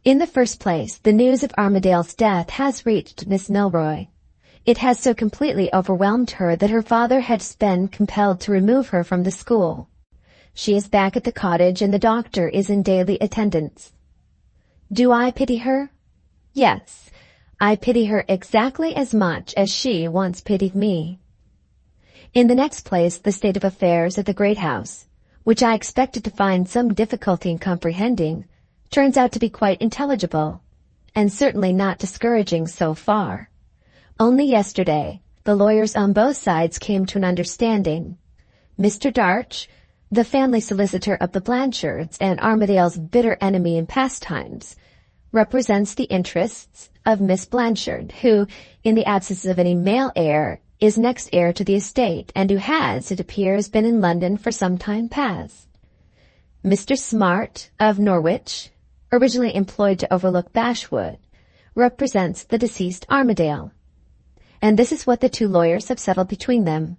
In the first place, the news of Armadale's death has reached Miss Milroy. It has so completely overwhelmed her that her father has been compelled to remove her from the school. She is back at the cottage and the doctor is in daily attendance. Do I pity her? Yes, I pity her exactly as much as she once pitied me. In the next place, the state of affairs at the great house, which I expected to find some difficulty in comprehending, turns out to be quite intelligible, and certainly not discouraging so far. Only yesterday, the lawyers on both sides came to an understanding. Mr. Darch, the family solicitor of the Blanchards and Armadale's bitter enemy in past times, represents the interests of Miss Blanchard, who, in the absence of any male heir, is next heir to the estate, and who has, it appears, been in London for some time past. Mr. Smart, of Norwich, originally employed to overlook Bashwood, represents the deceased Armadale. And this is what the two lawyers have settled between them.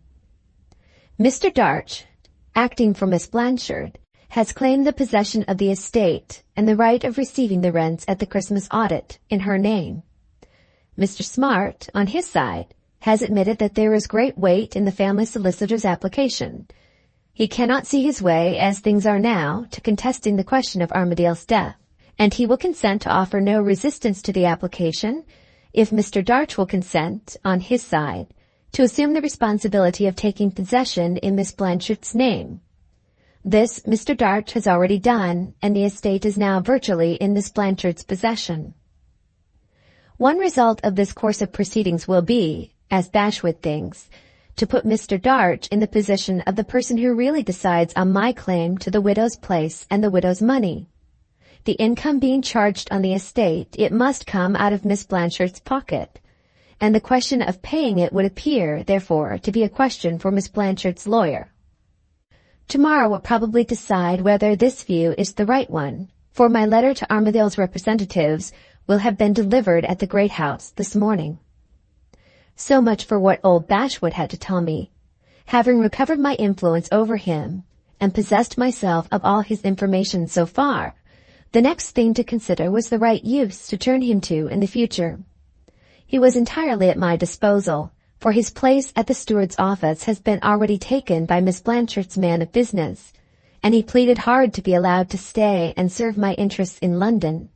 Mr. Darch, acting for Miss Blanchard, has claimed the possession of the estate and the right of receiving the rents at the Christmas audit in her name. Mr. Smart, on his side, has admitted that there is great weight in the family solicitor's application. He cannot see his way, as things are now, to contesting the question of Armadale's death, and he will consent to offer no resistance to the application if Mr. Darch will consent, on his side, to assume the responsibility of taking possession in Miss Blanchard's name. This Mr. Darch has already done, and the estate is now virtually in Miss Blanchard's possession. One result of this course of proceedings will be, as Bashwood thinks, to put Mr. Darch in the position of the person who really decides on my claim to the widow's place and the widow's money. The income being charged on the estate, it must come out of Miss Blanchard's pocket, and the question of paying it would appear, therefore, to be a question for Miss Blanchard's lawyer. Tomorrow will probably decide whether this view is the right one, for my letter to Armadale's representatives will have been delivered at the great house this morning. So much for what old Bashwood had to tell me. Having recovered my influence over him, and possessed myself of all his information so far, the next thing to consider was the right use to turn him to in the future. He was entirely at my disposal, for his place at the steward's office has been already taken by Miss Blanchard's man of business, and he pleaded hard to be allowed to stay and serve my interests in London.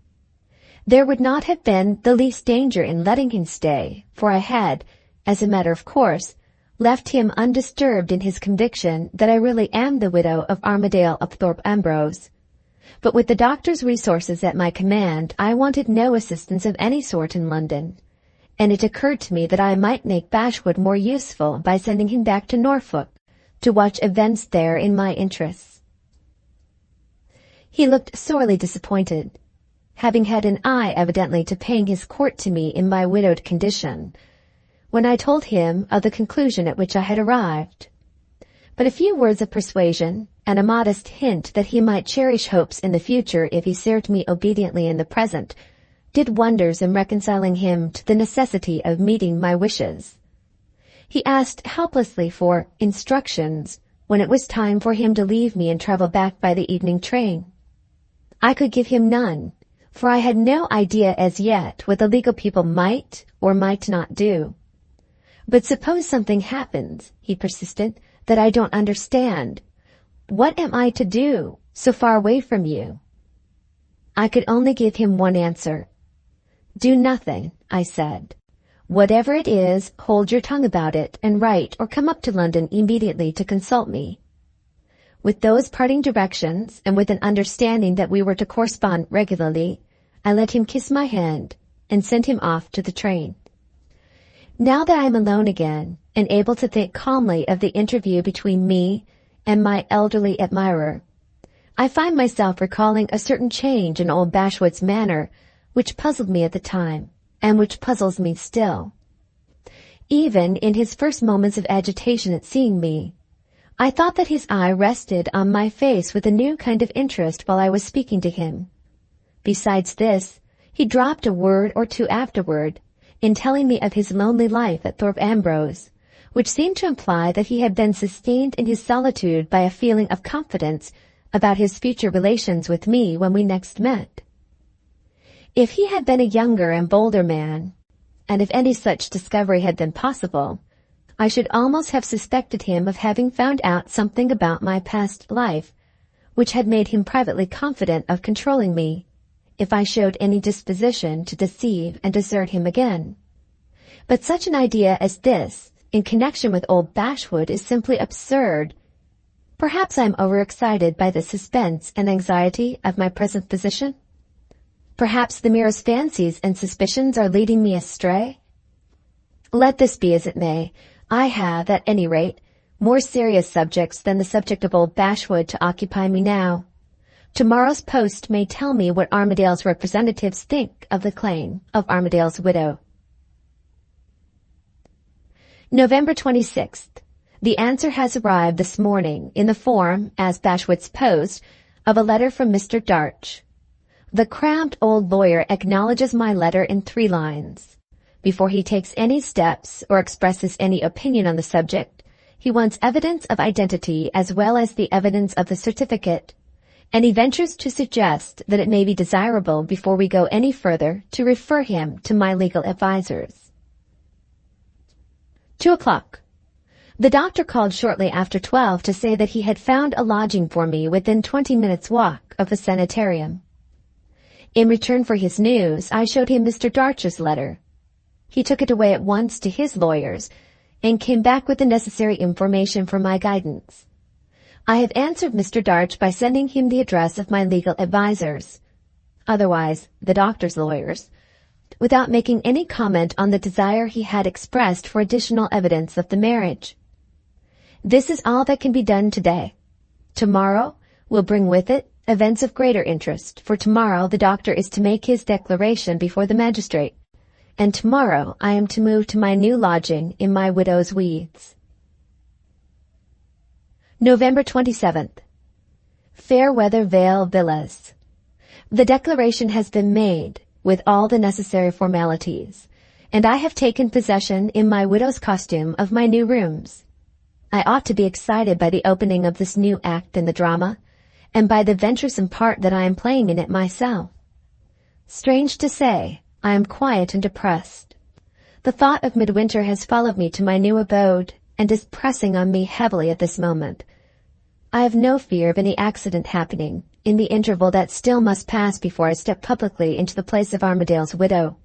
There would not have been the least danger in letting him stay, for I had, as a matter of course, left him undisturbed in his conviction that I really am the widow of Armadale of Thorpe Ambrose. But with the doctor's resources at my command, I wanted no assistance of any sort in London, and it occurred to me that I might make Bashwood more useful by sending him back to Norfolk to watch events there in my interests. He looked sorely disappointed, having had an eye evidently to paying his court to me in my widowed condition, when I told him of the conclusion at which I had arrived. But a few words of persuasion, and a modest hint that he might cherish hopes in the future if he served me obediently in the present, did wonders in reconciling him to the necessity of meeting my wishes. He asked helplessly for instructions when it was time for him to leave me and travel back by the evening train. I could give him none, for I had no idea as yet what the legal people might or might not do. But suppose something happens, he persisted, that I don't understand. What am I to do, so far away from you? I could only give him one answer. Do nothing, I said. Whatever it is, hold your tongue about it, and write or come up to London immediately to consult me. With those parting directions, and with an understanding that we were to correspond regularly, I let him kiss my hand, and sent him off to the train. Now that I am alone again, and able to think calmly of the interview between me and my elderly admirer, I find myself recalling a certain change in old Bashwood's manner, which puzzled me at the time, and which puzzles me still. Even in his first moments of agitation at seeing me, I thought that his eye rested on my face with a new kind of interest while I was speaking to him. Besides this, he dropped a word or two afterward, in telling me of his lonely life at Thorpe Ambrose, which seemed to imply that he had been sustained in his solitude by a feeling of confidence about his future relations with me when we next met. If he had been a younger and bolder man, and if any such discovery had been possible, I should almost have suspected him of having found out something about my past life, which had made him privately confident of controlling me, if I showed any disposition to deceive and desert him again. But such an idea as this, in connection with old Bashwood, is simply absurd. Perhaps I am overexcited by the suspense and anxiety of my present position. Perhaps the merest fancies and suspicions are leading me astray. Let this be as it may, I have, at any rate, more serious subjects than the subject of old Bashwood to occupy me now. Tomorrow's post may tell me what Armadale's representatives think of the claim of Armadale's widow. November 26th. The answer has arrived this morning in the form, as Bashwood supposed, of a letter from Mr. Darch. The crabbed old lawyer acknowledges my letter in 3 lines. Before he takes any steps or expresses any opinion on the subject, he wants evidence of identity as well as the evidence of the certificate, and he ventures to suggest that it may be desirable before we go any further to refer him to my legal advisers. 2 o'clock. The doctor called shortly after 12 to say that he had found a lodging for me within 20 minutes' walk of the sanitarium. In return for his news, I showed him Mr. Darch's letter. He took it away at once to his lawyers and came back with the necessary information for my guidance. I have answered Mr. Darch by sending him the address of my legal advisers, otherwise the doctor's lawyers, without making any comment on the desire he had expressed for additional evidence of the marriage. This is all that can be done today. Tomorrow will bring with it events of greater interest, for tomorrow the doctor is to make his declaration before the magistrate, and tomorrow I am to move to my new lodging in my widow's weeds. November 27th. Fairweather Vale Villas. The declaration has been made, with all the necessary formalities, and I have taken possession in my widow's costume of my new rooms. I ought to be excited by the opening of this new act in the drama, and by the venturesome part that I am playing in it myself. Strange to say, I am quiet and depressed. The thought of midwinter has followed me to my new abode, and is pressing on me heavily at this moment. I have no fear of any accident happening in the interval that still must pass before I step publicly into the place of Armadale's widow.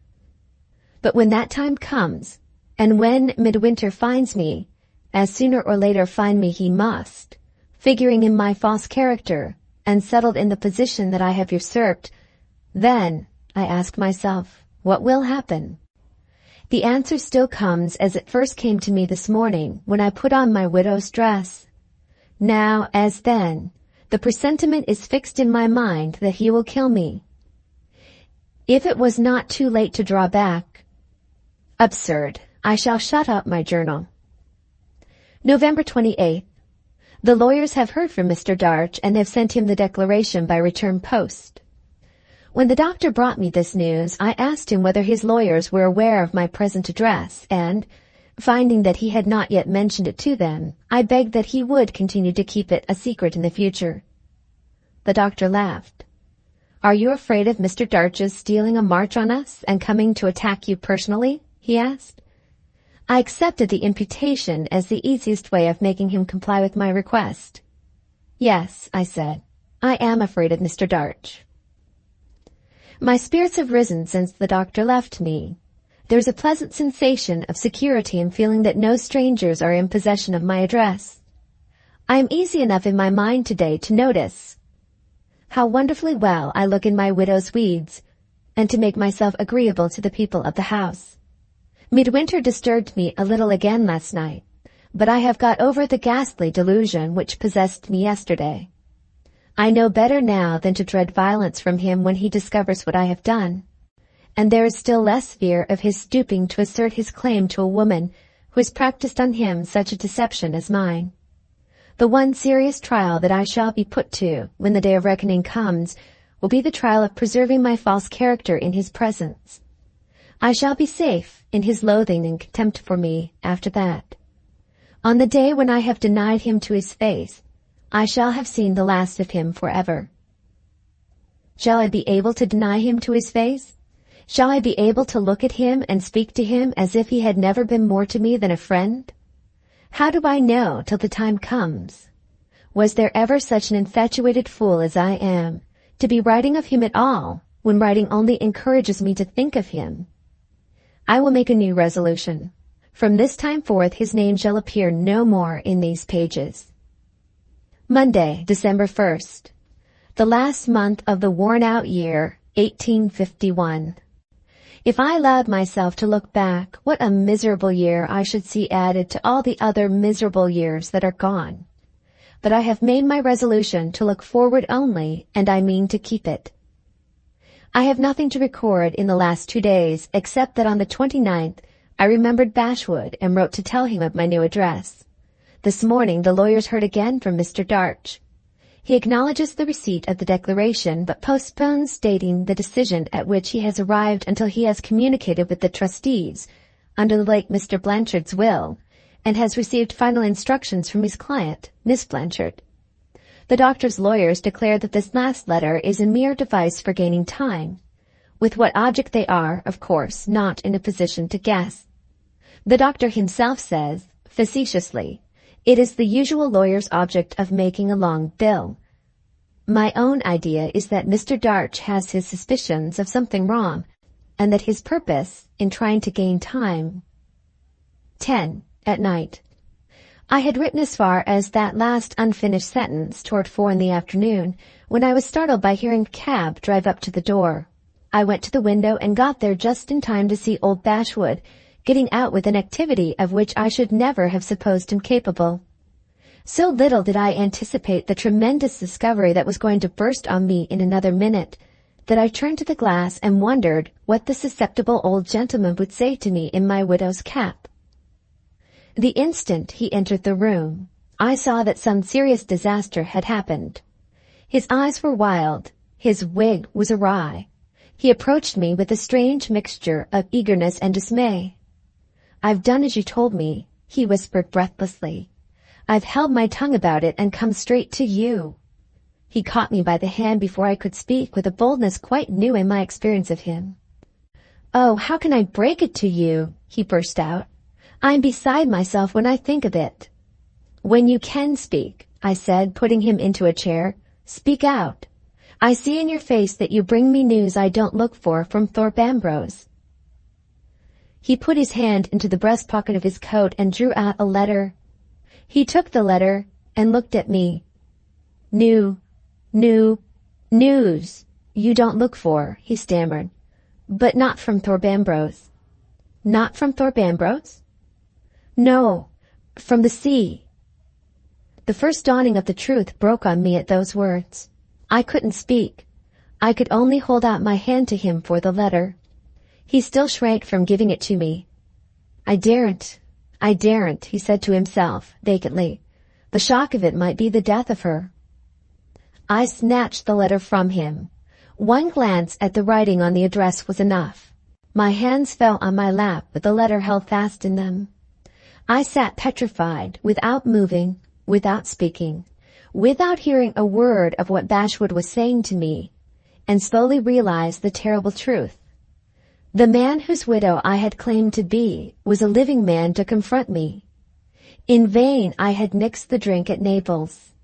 But when that time comes, and when midwinter finds me, as sooner or later find me he must, figuring in my false character, and settled in the position that I have usurped, then, I ask myself, what will happen? The answer still comes as it first came to me this morning when I put on my widow's dress. Now, as then, the presentiment is fixed in my mind that he will kill me. If it was not too late to draw back. Absurd. I shall shut up my journal. November 28th. The lawyers have heard from Mr. Darch and have sent him the declaration by return post. When the doctor brought me this news, I asked him whether his lawyers were aware of my present address, and, finding that he had not yet mentioned it to them, I begged that he would continue to keep it a secret in the future. The doctor laughed. "Are you afraid of Mr. Darch's stealing a march on us and coming to attack you personally?" he asked. I accepted the imputation as the easiest way of making him comply with my request. "Yes," I said, "I am afraid of Mr. Darch." My spirits have risen since the doctor left me. There is a pleasant sensation of security in feeling that no strangers are in possession of my address. I am easy enough in my mind today to notice how wonderfully well I look in my widow's weeds, and to make myself agreeable to the people of the house. Midwinter disturbed me a little again last night, but I have got over the ghastly delusion which possessed me yesterday. I know better now than to dread violence from him when he discovers what I have done, and there is still less fear of his stooping to assert his claim to a woman who has practiced on him such a deception as mine. The one serious trial that I shall be put to when the day of reckoning comes will be the trial of preserving my false character in his presence. I shall be safe in his loathing and contempt for me after that. On the day when I have denied him to his face, I shall have seen the last of him forever. Shall I be able to deny him to his face? Shall I be able to look at him and speak to him as if he had never been more to me than a friend? How do I know till the time comes? Was there ever such an infatuated fool as I am, to be writing of him at all, when writing only encourages me to think of him? I will make a new resolution. From this time forth his name shall appear no more in these pages. Monday, December 1st. The last month of the worn-out year, 1851. If I allowed myself to look back, what a miserable year I should see added to all the other miserable years that are gone. But I have made my resolution to look forward only, and I mean to keep it. I have nothing to record in the last 2 days, except that on the 29th I remembered Bashwood and wrote to tell him of my new address. This morning the lawyers heard again from Mr. Darch. He acknowledges the receipt of the declaration, but postpones stating the decision at which he has arrived until he has communicated with the trustees under the late Mr. Blanchard's will, and has received final instructions from his client, Miss Blanchard. The doctor's lawyers declare that this last letter is a mere device for gaining time. With what object they are, of course, not in a position to guess. The doctor himself says, facetiously, it is the usual lawyer's object of making a long bill. My own idea is that Mr. Darch has his suspicions of something wrong, and that his purpose, in trying to gain time. 10 at night. I had written as far as that last unfinished sentence toward 4 in the afternoon, when I was startled by hearing a cab drive up to the door. I went to the window and got there just in time to see old Bashwood getting out with an activity of which I should never have supposed him capable. So little did I anticipate the tremendous discovery that was going to burst on me in another minute, that I turned to the glass and wondered what the susceptible old gentleman would say to me in my widow's cap. The instant he entered the room, I saw that some serious disaster had happened. His eyes were wild, his wig was awry. He approached me with a strange mixture of eagerness and dismay. "I've done as you told me," he whispered breathlessly. "I've held my tongue about it and come straight to you." He caught me by the hand before I could speak with a boldness quite new in my experience of him. "Oh, how can I break it to you?" he burst out. "I'm beside myself when I think of it." "When you can speak," I said, putting him into a chair, "speak out. I see in your face that you bring me news I don't look for from Thorpe Ambrose." He put his hand into the breast pocket of his coat and drew out a letter. He took the letter and looked at me. News you don't look for," he stammered. "But not from Thorpe Ambrose." "Not from Thorpe Ambrose?" "No, from the sea." The first dawning of the truth broke on me at those words. I couldn't speak. I could only hold out my hand to him for the letter. He still shrank from giving it to me. I daren't, he said to himself, vacantly. The shock of it might be the death of her. I snatched the letter from him. One glance at the writing on the address was enough. My hands fell on my lap with the letter held fast in them. I sat petrified, without moving, without speaking, without hearing a word of what Bashwood was saying to me, and slowly realized the terrible truth. The man whose widow I had claimed to be was a living man to confront me. In vain I had mixed the drink at Naples.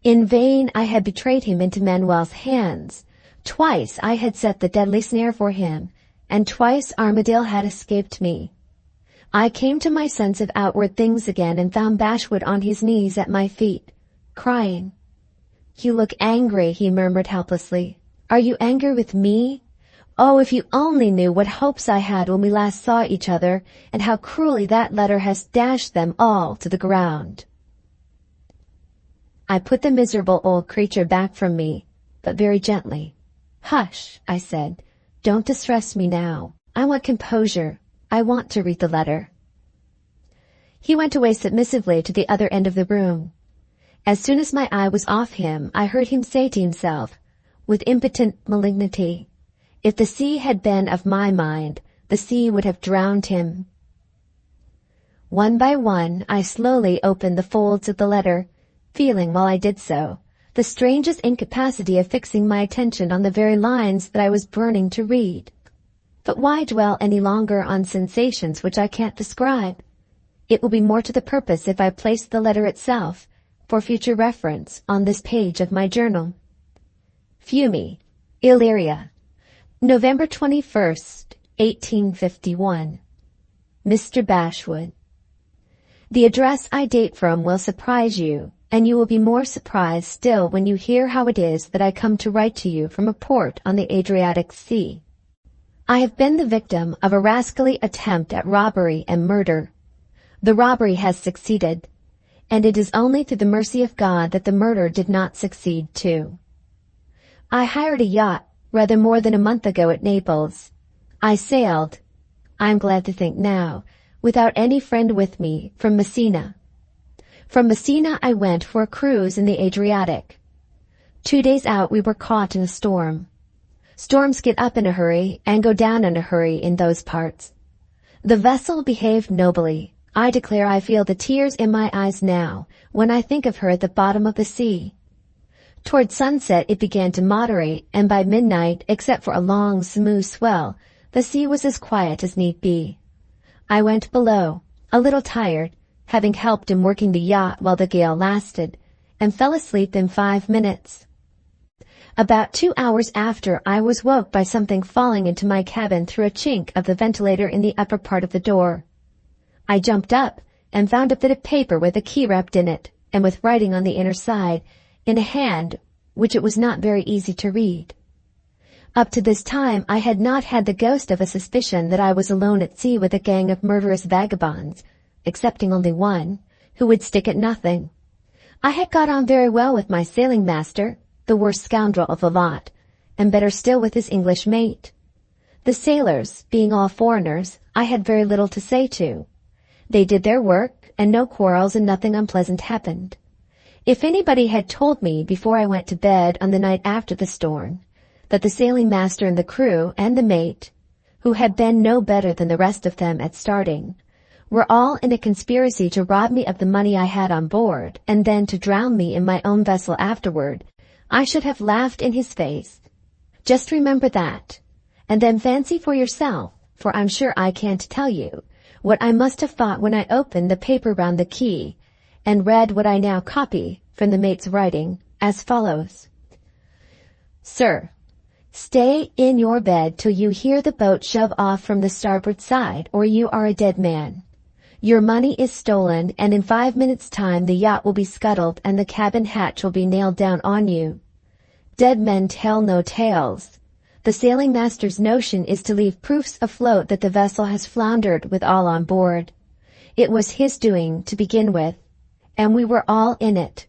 In vain I had betrayed him into Manuel's hands. Twice I had set the deadly snare for him, and twice Armadale had escaped me. I came to my sense of outward things again and found Bashwood on his knees at my feet, crying. "You look angry," he murmured helplessly. "Are you angry with me? Oh, if you only knew what hopes I had when we last saw each other, and how cruelly that letter has dashed them all to the ground." I put the miserable old creature back from me, but very gently. "Hush," I said. "Don't distress me now. I want composure. I want to read the letter." He went away submissively to the other end of the room. As soon as my eye was off him, I heard him say to himself, with impotent malignity, "If the sea had been of my mind, the sea would have drowned him." One by one, I slowly opened the folds of the letter, feeling while I did so the strangest incapacity of fixing my attention on the very lines that I was burning to read. But why dwell any longer on sensations which I can't describe? It will be more to the purpose if I place the letter itself, for future reference, on this page of my journal. Fiume, Illyria, November 21st, 1851. Mr. Bashwood. The address I date from will surprise you, and you will be more surprised still when you hear how it is that I come to write to you from a port on the Adriatic Sea. I have been the victim of a rascally attempt at robbery and murder. The robbery has succeeded, and it is only through the mercy of God that the murder did not succeed too. I hired a yacht rather more than a month ago at Naples. I sailed, I am glad to think now, without any friend with me, from Messina. From Messina I went for a cruise in the Adriatic. 2 days out we were caught in a storm. Storms get up in a hurry and go down in a hurry in those parts. The vessel behaved nobly. I declare I feel the tears in my eyes now when I think of her at the bottom of the sea. Toward sunset it began to moderate, and by midnight, except for a long, smooth swell, the sea was as quiet as need be. I went below, a little tired, having helped in working the yacht while the gale lasted, and fell asleep in 5 minutes. About 2 hours after, I was woke by something falling into my cabin through a chink of the ventilator in the upper part of the door. I jumped up and found a bit of paper with a key wrapped in it, and with writing on the inner side, in a hand which it was not very easy to read. Up to this time I had not had the ghost of a suspicion that I was alone at sea with a gang of murderous vagabonds, excepting only one, who would stick at nothing. I had got on very well with my sailing master, the worst scoundrel of the lot, and better still with his English mate. The sailors, being all foreigners, I had very little to say to. They did their work, and no quarrels and nothing unpleasant happened. If anybody had told me before I went to bed on the night after the storm, that the sailing master and the crew and the mate, who had been no better than the rest of them at starting, were all in a conspiracy to rob me of the money I had on board, and then to drown me in my own vessel afterward, I should have laughed in his face. Just remember that, and then fancy for yourself, for I'm sure I can't tell you, what I must have thought when I opened the paper round the key, and read what I now copy from the mate's writing, as follows. Sir, stay in your bed till you hear the boat shove off from the starboard side, or you are a dead man. Your money is stolen, and in 5 minutes' time the yacht will be scuttled and the cabin hatch will be nailed down on you. Dead men tell no tales. The sailing master's notion is to leave proofs afloat that the vessel has floundered with all on board. It was his doing to begin with, and we were all in it.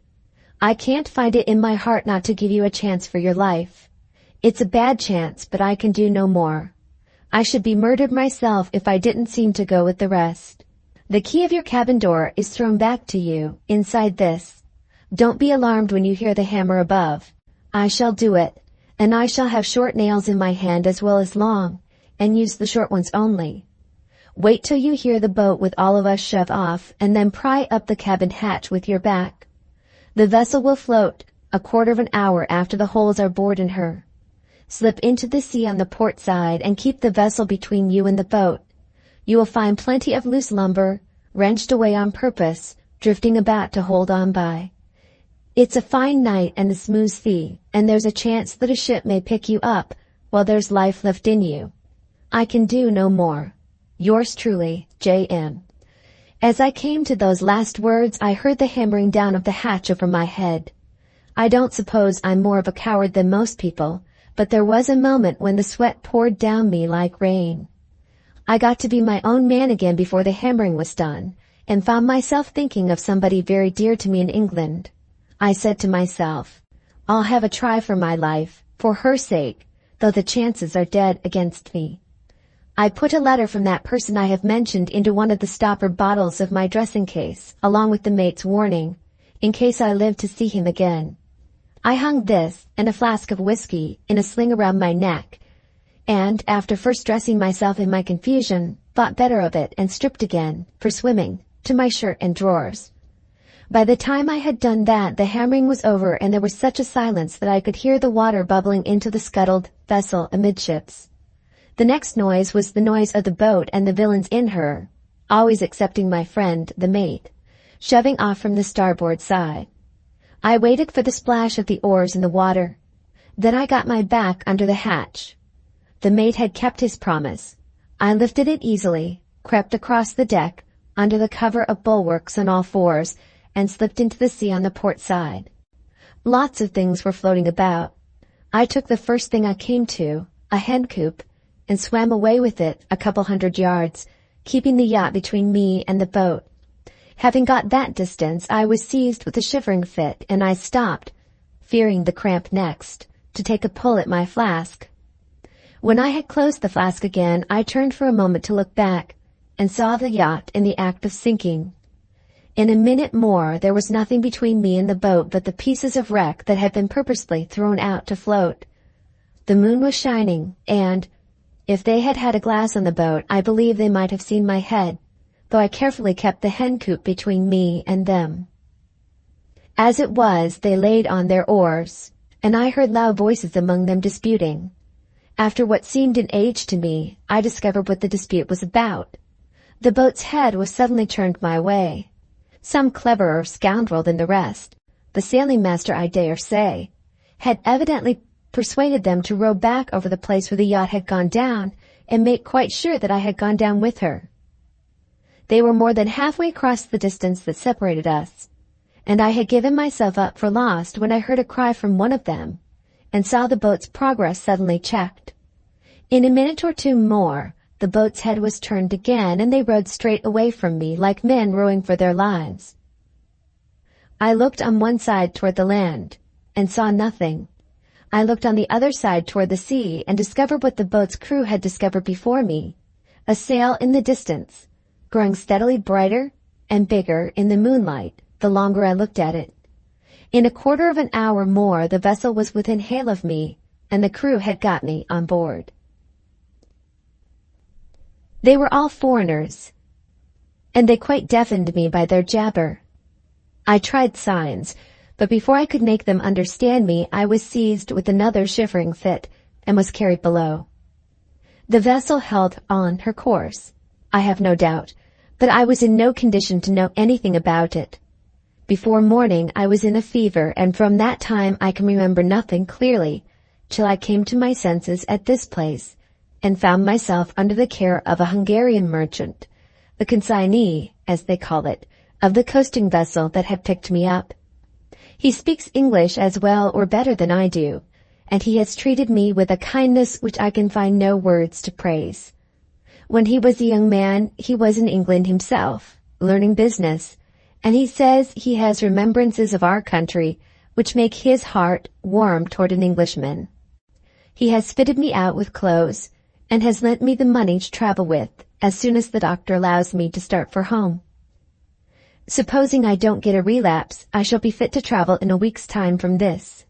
I can't find it in my heart not to give you a chance for your life. It's a bad chance, but I can do no more. I should be murdered myself if I didn't seem to go with the rest. The key of your cabin door is thrown back to you, inside this. Don't be alarmed when you hear the hammer above. I shall do it, and I shall have short nails in my hand as well as long, and use the short ones only. Wait till you hear the boat with all of us shove off, and then pry up the cabin hatch with your back. The vessel will float a quarter of an hour after the holes are bored in her. Slip into the sea on the port side and keep the vessel between you and the boat. You will find plenty of loose lumber, wrenched away on purpose, drifting about to hold on by. It's a fine night and a smooth sea, and there's a chance that a ship may pick you up while there's life left in you. I can do no more. Yours truly, J.M. As I came to those last words, I heard the hammering down of the hatch over my head. I don't suppose I'm more of a coward than most people, but there was a moment when the sweat poured down me like rain. I got to be my own man again before the hammering was done, and found myself thinking of somebody very dear to me in England. I said to myself, I'll have a try for my life, for her sake, though the chances are dead against me. I put a letter from that person I have mentioned into one of the stopper bottles of my dressing case, along with the mate's warning, in case I lived to see him again. I hung this, and a flask of whiskey, in a sling around my neck, and, after first dressing myself in my confusion, thought better of it and stripped again, for swimming, to my shirt and drawers. By the time I had done that, the hammering was over, and there was such a silence that I could hear the water bubbling into the scuttled vessel amidships. The next noise was the noise of the boat and the villains in her, always excepting my friend, the mate, shoving off from the starboard side. I waited for the splash of the oars in the water. Then I got my back under the hatch. The mate had kept his promise. I lifted it easily, crept across the deck, under the cover of bulwarks on all fours, and slipped into the sea on the port side. Lots of things were floating about. I took the first thing I came to, a hen coop, and swam away with it a couple 100 yards, keeping the yacht between me and the boat. Having got that distance, I was seized with a shivering fit, and I stopped, fearing the cramp next, to take a pull at my flask. When I had closed the flask again, I turned for a moment to look back, and saw the yacht in the act of sinking. In a minute more, there was nothing between me and the boat but the pieces of wreck that had been purposely thrown out to float. The moon was shining, and, if they had had a glass on the boat, I believe they might have seen my head, though I carefully kept the hen coop between me and them. As it was, they laid on their oars, and I heard loud voices among them disputing. After what seemed an age to me, I discovered what the dispute was about. The boat's head was suddenly turned my way. Some cleverer scoundrel than the rest, the sailing master I dare say, had evidently persuaded them to row back over the place where the yacht had gone down and make quite sure that I had gone down with her. They were more than halfway across the distance that separated us, and I had given myself up for lost when I heard a cry from one of them, and saw the boat's progress suddenly checked. In a minute or two more, the boat's head was turned again, and they rowed straight away from me like men rowing for their lives. I looked on one side toward the land, and saw nothing. I looked on the other side toward the sea, and discovered what the boat's crew had discovered before me, a sail in the distance, growing steadily brighter and bigger in the moonlight the longer I looked at it. In a quarter of an hour more, the vessel was within hail of me, and the crew had got me on board. They were all foreigners, and they quite deafened me by their jabber. I tried signs, but before I could make them understand me, I was seized with another shivering fit and was carried below. The vessel held on her course, I have no doubt, but I was in no condition to know anything about it. Before morning I was in a fever, and from that time I can remember nothing clearly, till I came to my senses at this place, and found myself under the care of a Hungarian merchant, the consignee, as they call it, of the coasting vessel that had picked me up. He speaks English as well or better than I do, and he has treated me with a kindness which I can find no words to praise. When he was a young man, he was in England himself, learning business, and he says he has remembrances of our country which make his heart warm toward an Englishman. He has fitted me out with clothes, and has lent me the money to travel with, as soon as the doctor allows me to start for home. Supposing I don't get a relapse, I shall be fit to travel in a week's time from this.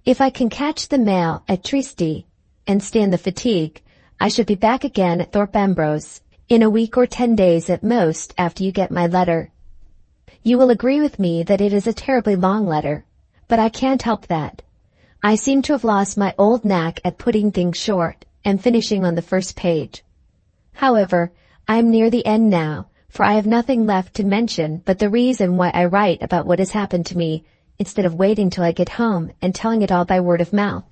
If I can catch the mail at Trieste and stand the fatigue, I shall be back again at Thorpe Ambrose in a week or 10 days at most after you get my letter. You will agree with me that it is a terribly long letter, but I can't help that. I seem to have lost my old knack at putting things short and finishing on the first page. However, I am near the end now, for I have nothing left to mention but the reason why I write about what has happened to me, instead of waiting till I get home and telling it all by word of mouth.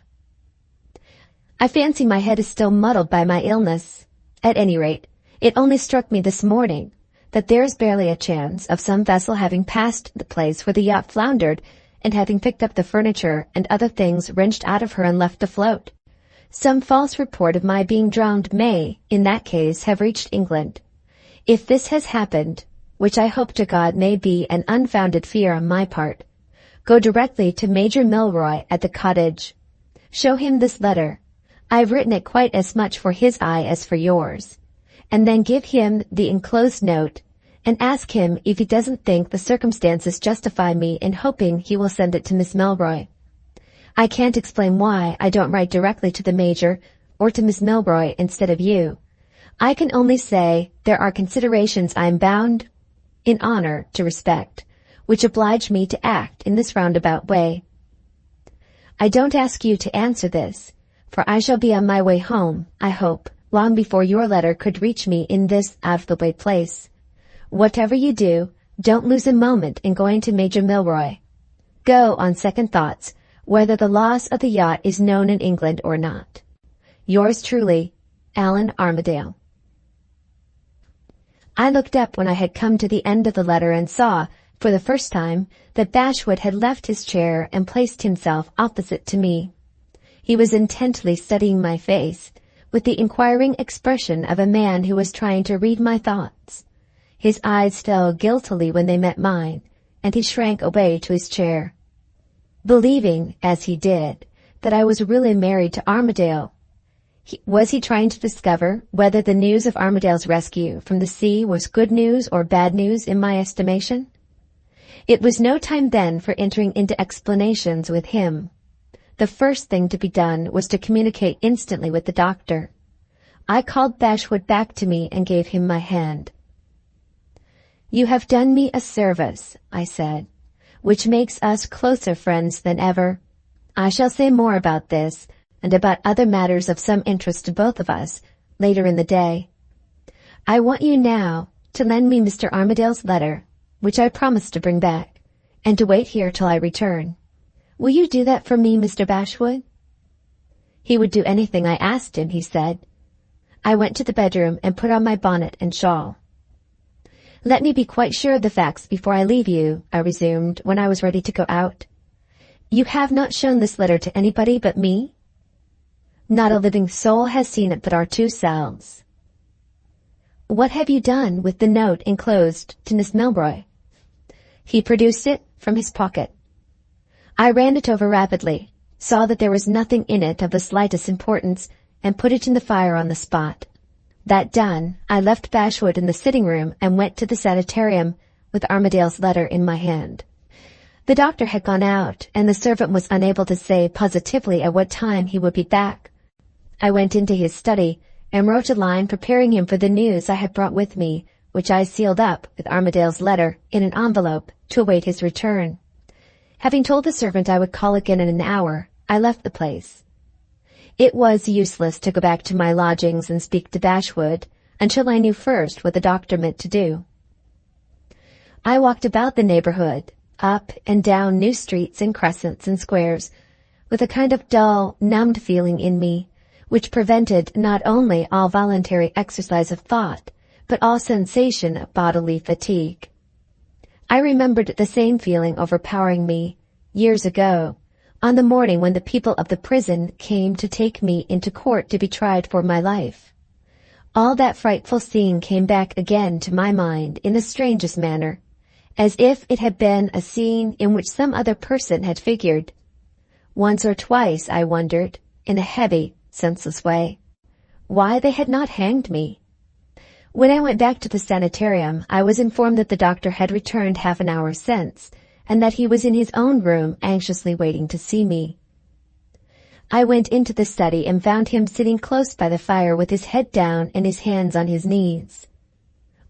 I fancy my head is still muddled by my illness. At any rate, it only struck me this morning that there is barely a chance of some vessel having passed the place where the yacht floundered and having picked up the furniture and other things wrenched out of her and left afloat. Some false report of my being drowned may, in that case, have reached England. If this has happened, which I hope to God may be an unfounded fear on my part, go directly to Major Milroy at the cottage. Show him this letter. I have written it quite as much for his eye as for yours. And then give him the enclosed note, and ask him if he doesn't think the circumstances justify me in hoping he will send it to Miss Milroy. I can't explain why I don't write directly to the Major or to Miss Milroy instead of you. I can only say there are considerations I am bound, in honor, to respect, which obliged me to act in this roundabout way. I don't ask you to answer this, for I shall be on my way home, I hope, long before your letter could reach me in this out-of-the-way place. Whatever you do, don't lose a moment in going to Major Milroy. Go on second thoughts, whether the loss of the yacht is known in England or not. Yours truly, Allan Armadale. I looked up when I had come to the end of the letter and saw, for the first time, that Bashwood had left his chair and placed himself opposite to me. He was intently studying my face, with the inquiring expression of a man who was trying to read my thoughts. His eyes fell guiltily when they met mine, and he shrank away to his chair. Believing, as he did, that I was really married to Armadale, was he trying to discover whether the news of Armadale's rescue from the sea was good news or bad news in my estimation? It was no time then for entering into explanations with him. The first thing to be done was to communicate instantly with the doctor. I called Bashwood back to me and gave him my hand. "You have done me a service," I said, "which makes us closer friends than ever. I shall say more about this, and about other matters of some interest to both of us, later in the day. I want you now to lend me Mr. Armadale's letter, which I promised to bring back, and to wait here till I return. Will you do that for me, Mr. Bashwood?" He would do anything I asked him, he said. I went to the bedroom and put on my bonnet and shawl. "Let me be quite sure of the facts before I leave you," I resumed when I was ready to go out. "You have not shown this letter to anybody but me?" "Not a living soul has seen it but our two selves." "What have you done with the note enclosed to Miss Milroy?" He produced it from his pocket. I ran it over rapidly, saw that there was nothing in it of the slightest importance, and put it in the fire on the spot. That done, I left Bashwood in the sitting room and went to the sanitarium with Armadale's letter in my hand. The doctor had gone out, and the servant was unable to say positively at what time he would be back. I went into his study and wrote a line preparing him for the news I had brought with me, which I sealed up with Armadale's letter in an envelope to await his return. Having told the servant I would call again in an hour, I left the place. It was useless to go back to my lodgings and speak to Bashwood until I knew first what the doctor meant to do. I walked about the neighborhood, up and down new streets and crescents and squares, with a kind of dull, numbed feeling in me, which prevented not only all voluntary exercise of thought, but all sensation of bodily fatigue. I remembered the same feeling overpowering me, years ago, on the morning when the people of the prison came to take me into court to be tried for my life. All that frightful scene came back again to my mind in the strangest manner, as if it had been a scene in which some other person had figured. Once or twice I wondered, in a heavy, senseless way, why they had not hanged me. When I went back to the sanitarium, I was informed that the doctor had returned half an hour since, and that he was in his own room anxiously waiting to see me. I went into the study and found him sitting close by the fire with his head down and his hands on his knees.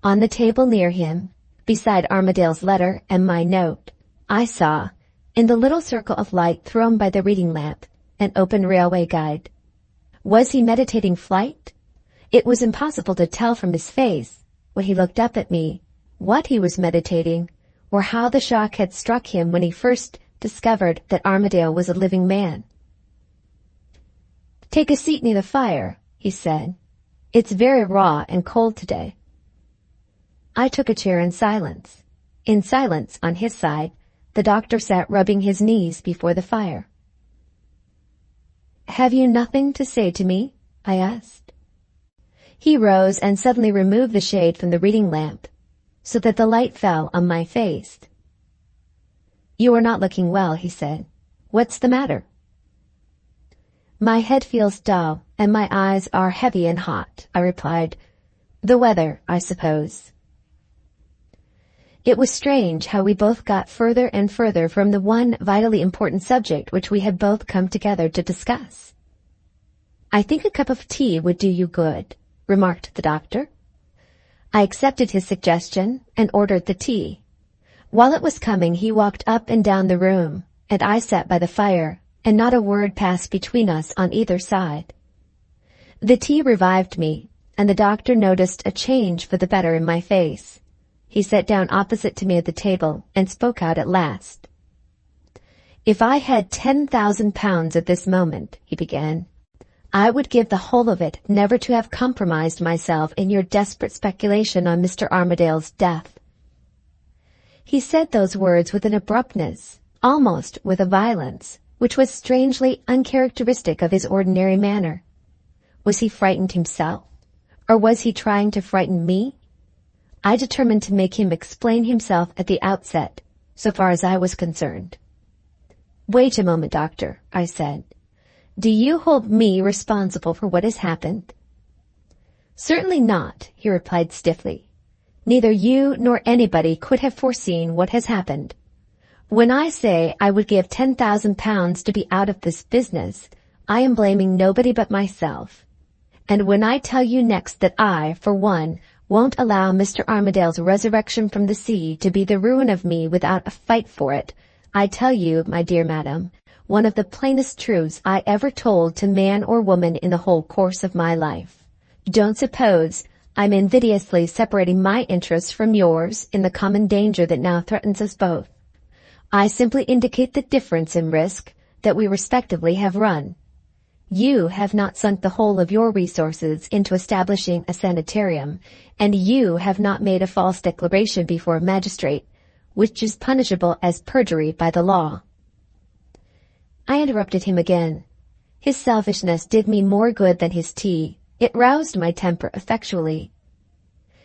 On the table near him, beside Armadale's letter and my note, I saw, in the little circle of light thrown by the reading lamp, an open railway guide. Was he meditating flight? It was impossible to tell from his face, when he looked up at me, what he was meditating, or how the shock had struck him when he first discovered that Armadale was a living man. "Take a seat near the fire," he said. "It's very raw and cold today." I took a chair in silence. In silence, on his side, the doctor sat rubbing his knees before the fire. "Have you nothing to say to me?" I asked. He rose and suddenly removed the shade from the reading lamp, so that the light fell on my face. "You are not looking well," he said. "What's the matter?" "My head feels dull, and my eyes are heavy and hot," I replied. "The weather, I suppose." It was strange how we both got further and further from the one vitally important subject which we had both come together to discuss. "I think a cup of tea would do you good," remarked the doctor. I accepted his suggestion and ordered the tea. While it was coming, he walked up and down the room, and I sat by the fire, and not a word passed between us on either side. The tea revived me, and the doctor noticed a change for the better in my face. He sat down opposite to me at the table and spoke out at last. "If I had 10,000 pounds at this moment," he began, "I would give the whole of it never to have compromised myself in your desperate speculation on Mr. Armadale's death." He said those words with an abruptness, almost with a violence, which was strangely uncharacteristic of his ordinary manner. Was he frightened himself, or was he trying to frighten me? I determined to make him explain himself at the outset, so far as I was concerned. "Wait a moment, Doctor," I said. "Do you hold me responsible for what has happened?" "Certainly not," he replied stiffly. "Neither you nor anybody could have foreseen what has happened. When I say I would give 10,000 pounds to be out of this business, I am blaming nobody but myself. And when I tell you next that I, for one, won't allow Mr. Armadale's resurrection from the sea to be the ruin of me without a fight for it, I tell you, my dear madam, one of the plainest truths I ever told to man or woman in the whole course of my life. Don't suppose I'm invidiously separating my interests from yours in the common danger that now threatens us both. I simply indicate the difference in risk that we respectively have run. You have not sunk the whole of your resources into establishing a sanitarium, and you have not made a false declaration before a magistrate, which is punishable as perjury by the law." I interrupted him again. His selfishness did me more good than his tea. It roused my temper effectually.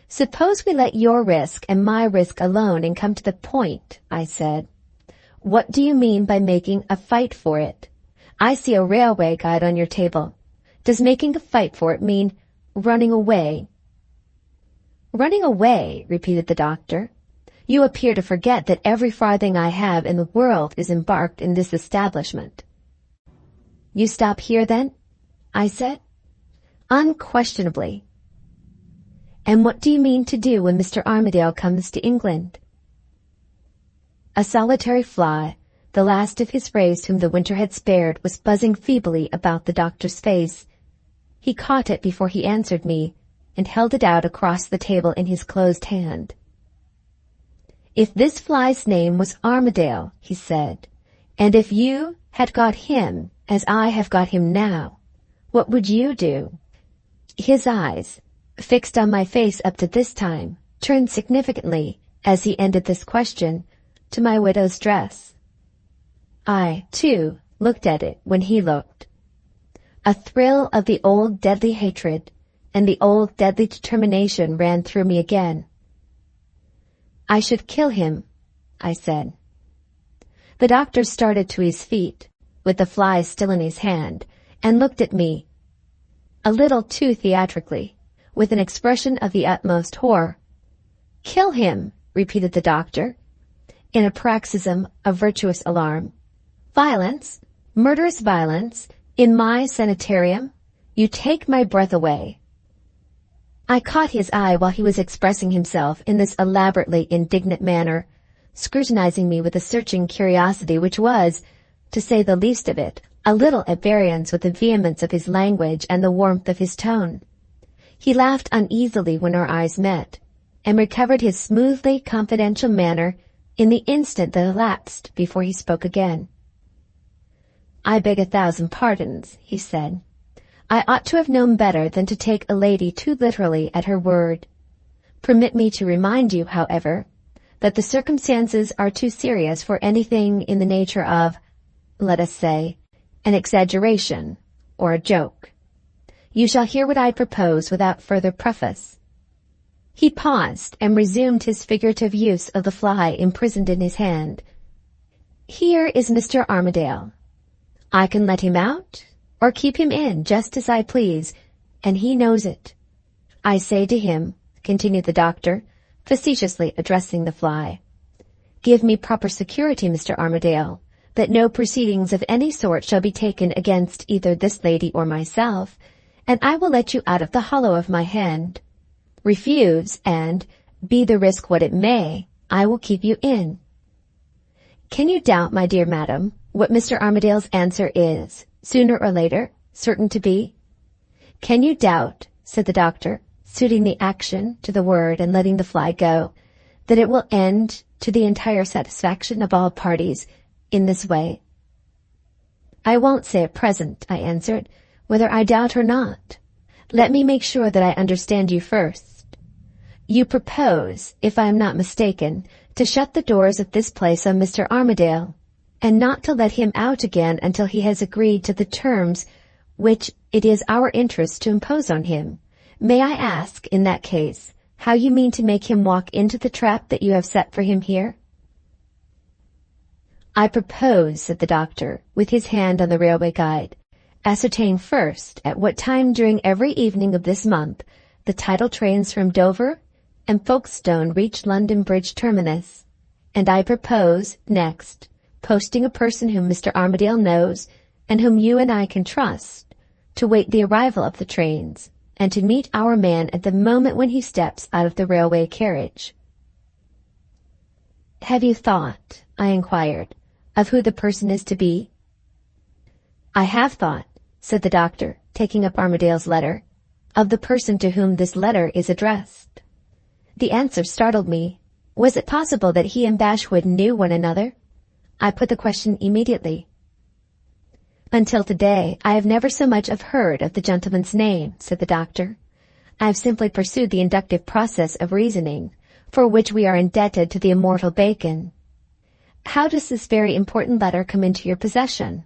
"Suppose we let your risk and my risk alone and come to the point," I said. "What do you mean by making a fight for it? I see a railway guide on your table. Does making a fight for it mean running away?" "Running away," repeated the doctor. "You appear to forget that every farthing I have in the world is embarked in this establishment." "You stop here, then?" I said. "Unquestionably." "And what do you mean to do when Mr. Armadale comes to England?" A solitary fly, the last of his race whom the winter had spared, was buzzing feebly about the doctor's face. He caught it before he answered me, and held it out across the table in his closed hand. "If this fly's name was Armadale," he said, "and if you had got him as I have got him now, what would you do?" His eyes, fixed on my face up to this time, turned significantly, as he ended this question, to my widow's dress. I, too, looked at it when he looked. A thrill of the old deadly hatred and the old deadly determination ran through me again. "I should kill him," I said. The doctor started to his feet, with the fly still in his hand, and looked at me, a little too theatrically, with an expression of the utmost horror. "Kill him," repeated the doctor, in a paroxysm of virtuous alarm. "Violence, murderous violence, in my sanitarium? You take my breath away." I caught his eye while he was expressing himself in this elaborately indignant manner, scrutinizing me with a searching curiosity which was, to say the least of it, a little at variance with the vehemence of his language and the warmth of his tone. He laughed uneasily when our eyes met, and recovered his smoothly confidential manner in the instant that elapsed before he spoke again. "I beg 1,000 pardons," he said. "I ought to have known better than to take a lady too literally at her word. Permit me to remind you, however, that the circumstances are too serious for anything in the nature of, let us say, an exaggeration or a joke. You shall hear what I propose without further preface." He paused and resumed his figurative use of the fly imprisoned in his hand. "Here is Mr. Armadale. I can let him out or keep him in just as I please, and he knows it. I say to him," continued the doctor, facetiously addressing the fly, "Give me proper security, Mr. Armadale, that no proceedings of any sort shall be taken against either this lady or myself, and I will let you out of the hollow of my hand. Refuse, and, be the risk what it may, I will keep you in. Can you doubt, my dear madam, what Mr. Armadale's answer is, sooner or later, certain to be? Can you doubt, said the doctor, suiting the action to the word and letting the fly go, that it will end to the entire satisfaction of all parties in this way? I won't say at present, I answered, whether I doubt or not. Let me make sure that I understand you first. You propose, if I am not mistaken, to shut the doors of this place on Mr. Armadale, and not to let him out again until he has agreed to the terms which it is our interest to impose on him. May I ask, in that case, how you mean to make him walk into the trap that you have set for him here? I propose, said the doctor, with his hand on the railway guide, ascertain first at what time during every evening of this month the tidal trains from Dover and Folkestone reach London Bridge terminus, and I propose, next, posting a person whom Mr. Armadale knows and whom you and I can trust, to wait the arrival of the trains, and to meet our man at the moment when he steps out of the railway carriage. Have you thought, I inquired, of who the person is to be? I have thought, said the doctor, taking up Armadale's letter, of the person to whom this letter is addressed. The answer startled me. Was it possible that he and Bashwood knew one another? I put the question immediately. Until today, I have never so much as heard of the gentleman's name, said the doctor. I have simply pursued the inductive process of reasoning, for which we are indebted to the immortal Bacon. How does this very important letter come into your possession?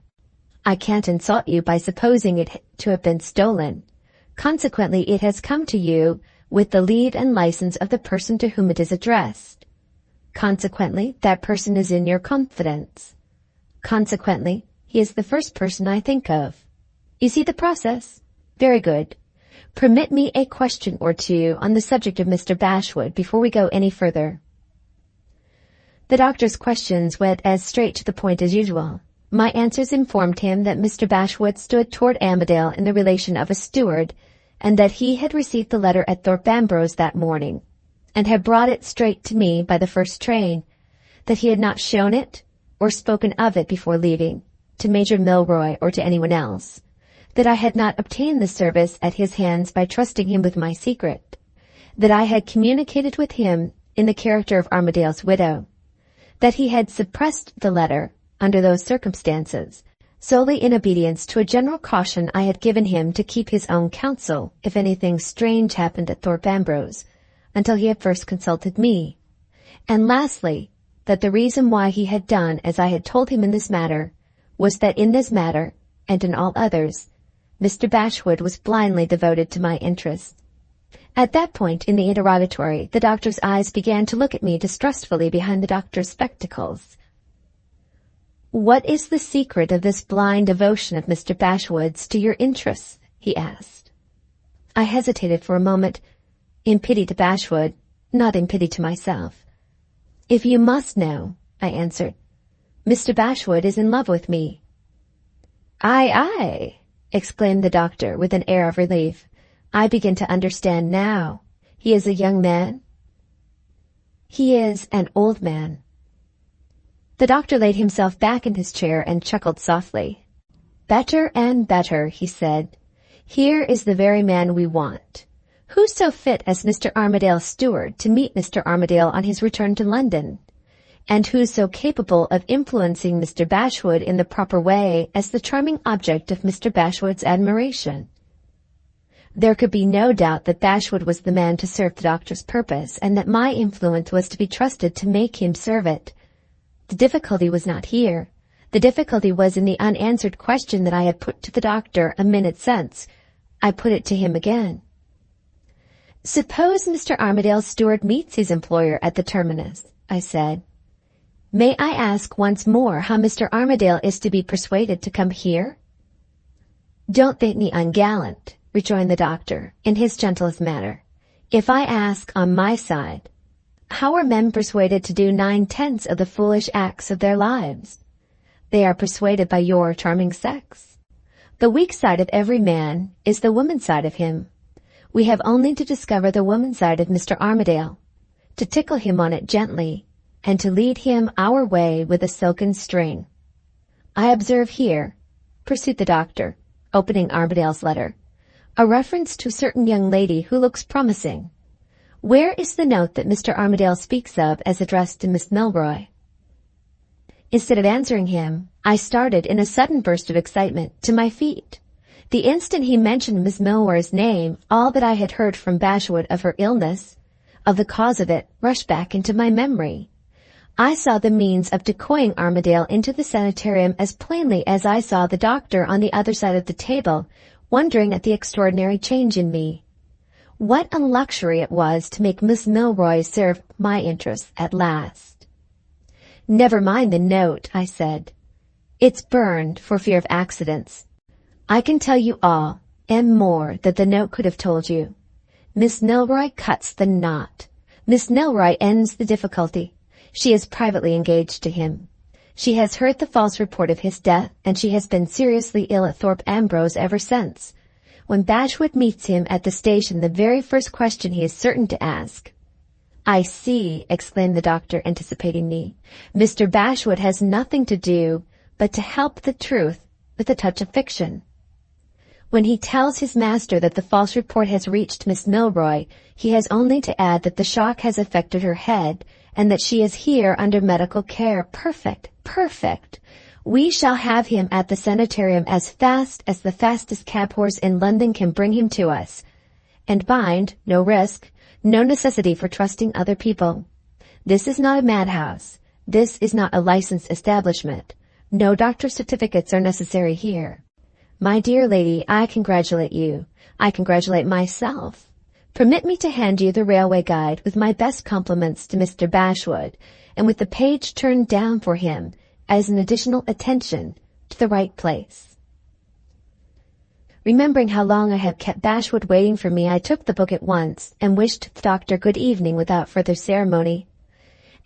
I can't insult you by supposing it to have been stolen. Consequently, it has come to you with the leave and license of the person to whom it is addressed. Consequently, that person is in your confidence. Consequently, he is the first person I think of. You see the process? Very good. Permit me a question or two on the subject of Mr. Bashwood before we go any further. The doctor's questions went as straight to the point as usual. My answers informed him that Mr. Bashwood stood toward Armadale in the relation of a steward, and that he had received the letter at Thorpe Ambrose that morning, and had brought it straight to me by the first train, that he had not shown it, or spoken of it before leaving, to Major Milroy or to anyone else, that I had not obtained the service at his hands by trusting him with my secret, that I had communicated with him in the character of Armadale's widow, that he had suppressed the letter under those circumstances, solely in obedience to a general caution I had given him to keep his own counsel if anything strange happened at Thorpe Ambrose, until he had first consulted me, and lastly, that the reason why he had done as I had told him in this matter was that in this matter, and in all others, Mr. Bashwood was blindly devoted to my interests. At that point in the interrogatory, the doctor's eyes began to look at me distrustfully behind the doctor's spectacles. "What is the secret of this blind devotion of Mr. Bashwood's to your interests?" he asked. I hesitated for a moment, in pity to Bashwood, not in pity to myself. "If you must know," I answered, "Mr. Bashwood is in love with me." "Aye, aye," exclaimed the doctor with an air of relief. "I begin to understand now. He is a young man?" "He is an old man." The doctor laid himself back in his chair and chuckled softly. "Better and better," he said. "Here is the very man we want. Who so fit as Mr. Armadale's steward to meet Mr. Armadale on his return to London? And who so capable of influencing Mr. Bashwood in the proper way as the charming object of Mr. Bashwood's admiration?" There could be no doubt that Bashwood was the man to serve the doctor's purpose, and that my influence was to be trusted to make him serve it. The difficulty was not here. The difficulty was in the unanswered question that I had put to the doctor a minute since. I put it to him again. "Suppose Mr. Armadale's steward meets his employer at the terminus," I said. "May I ask once more how Mr. Armadale is to be persuaded to come here?" "Don't think me ungallant," rejoined the doctor, in his gentlest manner. "If I ask on my side, how are men persuaded to do 9/10 of the foolish acts of their lives? They are persuaded by your charming sex. The weak side of every man is the woman side of him. We have only to discover the woman side of Mr. Armadale, to tickle him on it gently, and to lead him our way with a silken string. I observe here, pursued the doctor, opening Armadale's letter, a reference to a certain young lady who looks promising. Where is the note that Mr. Armadale speaks of as addressed to Miss Milroy? Instead of answering him, I started in a sudden burst of excitement to my feet. The instant he mentioned Miss Milroy's name, all that I had heard from Bashwood of her illness, of the cause of it, rushed back into my memory. I saw the means of decoying Armadale into the sanitarium as plainly as I saw the doctor on the other side of the table, wondering at the extraordinary change in me. What a luxury it was to make Miss Milroy serve my interests at last. "Never mind the note," I said. "It's burned for fear of accidents. I can tell you all, and more, that the note could have told you. Miss Milroy cuts the knot. Miss Milroy ends the difficulty. She is privately engaged to him. She has heard the false report of his death, and she has been seriously ill at Thorpe Ambrose ever since. When Bashwood meets him at the station, the very first question he is certain to ask—" "I see," exclaimed the doctor, anticipating me. "Mr. Bashwood has nothing to do but to help the truth with a touch of fiction. When he tells his master that the false report has reached Miss Milroy, he has only to add that the shock has affected her head, and that she is here under medical care. Perfect, perfect! We shall have him at the sanitarium as fast as the fastest cab horse in London can bring him to us. And mind, no risk, no necessity for trusting other people. This is not a madhouse. This is not a licensed establishment. No doctor's certificates are necessary here. My dear lady, I congratulate you. I congratulate myself. Permit me to hand you the railway guide with my best compliments to Mr. Bashwood, and with the page turned down for him as an additional attention to the right place." Remembering how long I had kept Bashwood waiting for me, I took the book at once and wished the doctor good evening without further ceremony.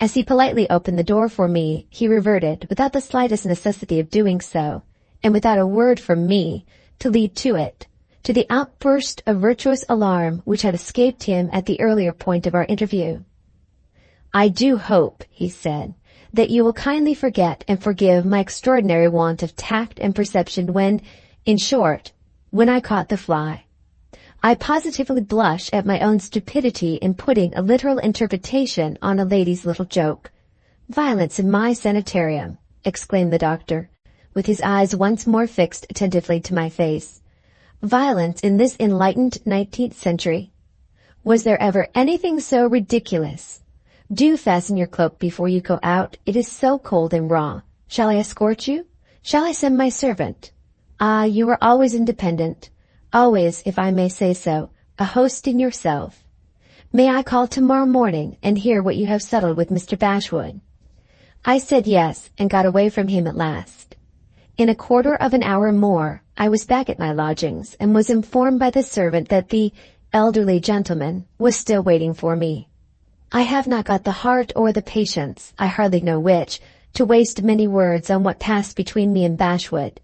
As he politely opened the door for me, he reverted, without the slightest necessity of doing so, and without a word from me to lead to it, to the outburst of virtuous alarm which had escaped him at the earlier point of our interview. "I do hope," he said, "that you will kindly forget and forgive my extraordinary want of tact and perception when, in short, when I caught the fly. I positively blush at my own stupidity in putting a literal interpretation on a lady's little joke. Violence in my sanitarium," exclaimed the doctor, with his eyes once more fixed attentively to my face. "Violence in this enlightened 19th century. Was there ever anything so ridiculous? Do fasten your cloak before you go out. It is so cold and raw. Shall I escort you? Shall I send my servant? Ah, you are always independent. Always, if I may say so, a host in yourself. May I call tomorrow morning and hear what you have settled with Mr. Bashwood?" I said yes, and got away from him at last. In a quarter of an hour more, I was back at my lodgings, and was informed by the servant that the elderly gentleman was still waiting for me. I have not got the heart or the patience, I hardly know which, to waste many words on what passed between me and Bashwood.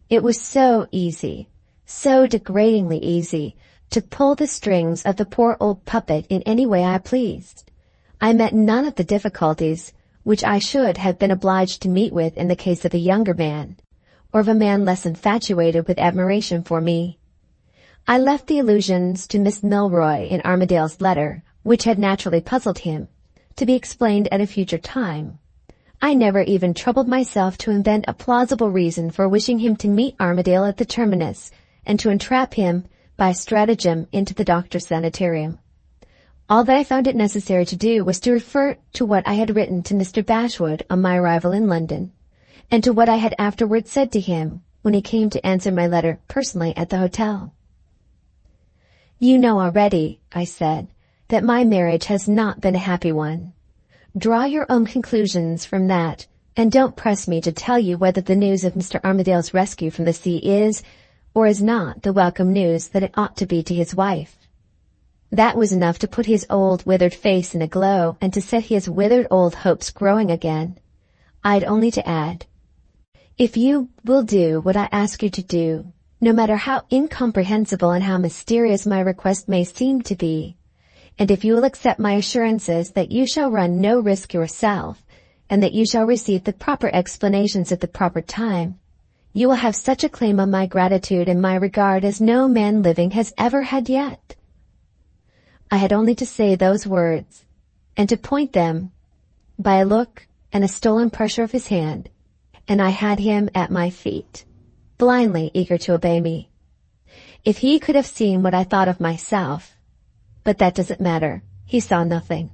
It was so easy, so degradingly easy, to pull the strings of the poor old puppet in any way I pleased. I met none of the difficulties which I should have been obliged to meet with in the case of a younger man, or of a man less infatuated with admiration for me. I left the allusions to Miss Milroy in Armadale's letter, which had naturally puzzled him, to be explained at a future time. I never even troubled myself to invent a plausible reason for wishing him to meet Armadale at the terminus, and to entrap him by stratagem into the doctor's sanitarium. All that I found it necessary to do was to refer to what I had written to Mr. Bashwood on my arrival in London, and to what I had afterwards said to him when he came to answer my letter personally at the hotel. "You know already," I said, "that my marriage has not been a happy one. Draw your own conclusions from that, and don't press me to tell you whether the news of Mr. Armadale's rescue from the sea is, or is not, the welcome news that it ought to be to his wife." That was enough to put his old withered face in a glow, and to set his withered old hopes growing again. I'd only to add, "If you will do what I ask you to do, no matter how incomprehensible and how mysterious my request may seem to be, and if you will accept my assurances that you shall run no risk yourself, and that you shall receive the proper explanations at the proper time, you will have such a claim on my gratitude and my regard as no man living has ever had yet." I had only to say those words, and to point them by a look and a stolen pressure of his hand, and I had him at my feet, blindly eager to obey me. If he could have seen what I thought of myself, but that doesn't matter, he saw nothing.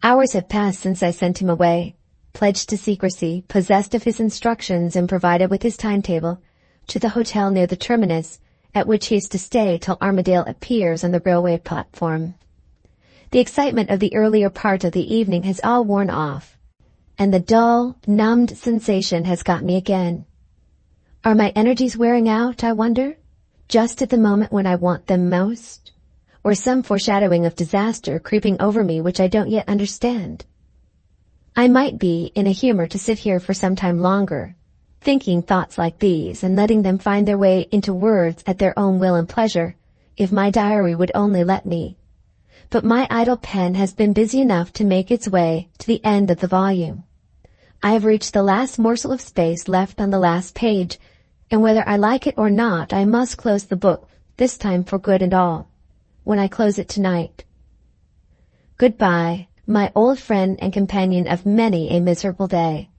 Hours have passed since I sent him away, pledged to secrecy, possessed of his instructions and provided with his timetable, to the hotel near the terminus, at which he is to stay till Armadale appears on the railway platform. The excitement of the earlier part of the evening has all worn off, and the dull, numbed sensation has got me again. Are my energies wearing out, I wonder, just at the moment when I want them most? Or some foreshadowing of disaster creeping over me which I don't yet understand? I might be in a humor to sit here for some time longer, thinking thoughts like these and letting them find their way into words at their own will and pleasure, if my diary would only let me. But my idle pen has been busy enough to make its way to the end of the volume. I have reached the last morsel of space left on the last page, and whether I like it or not, I must close the book, this time for good and all, when I close it tonight. Goodbye, my old friend and companion of many a miserable day.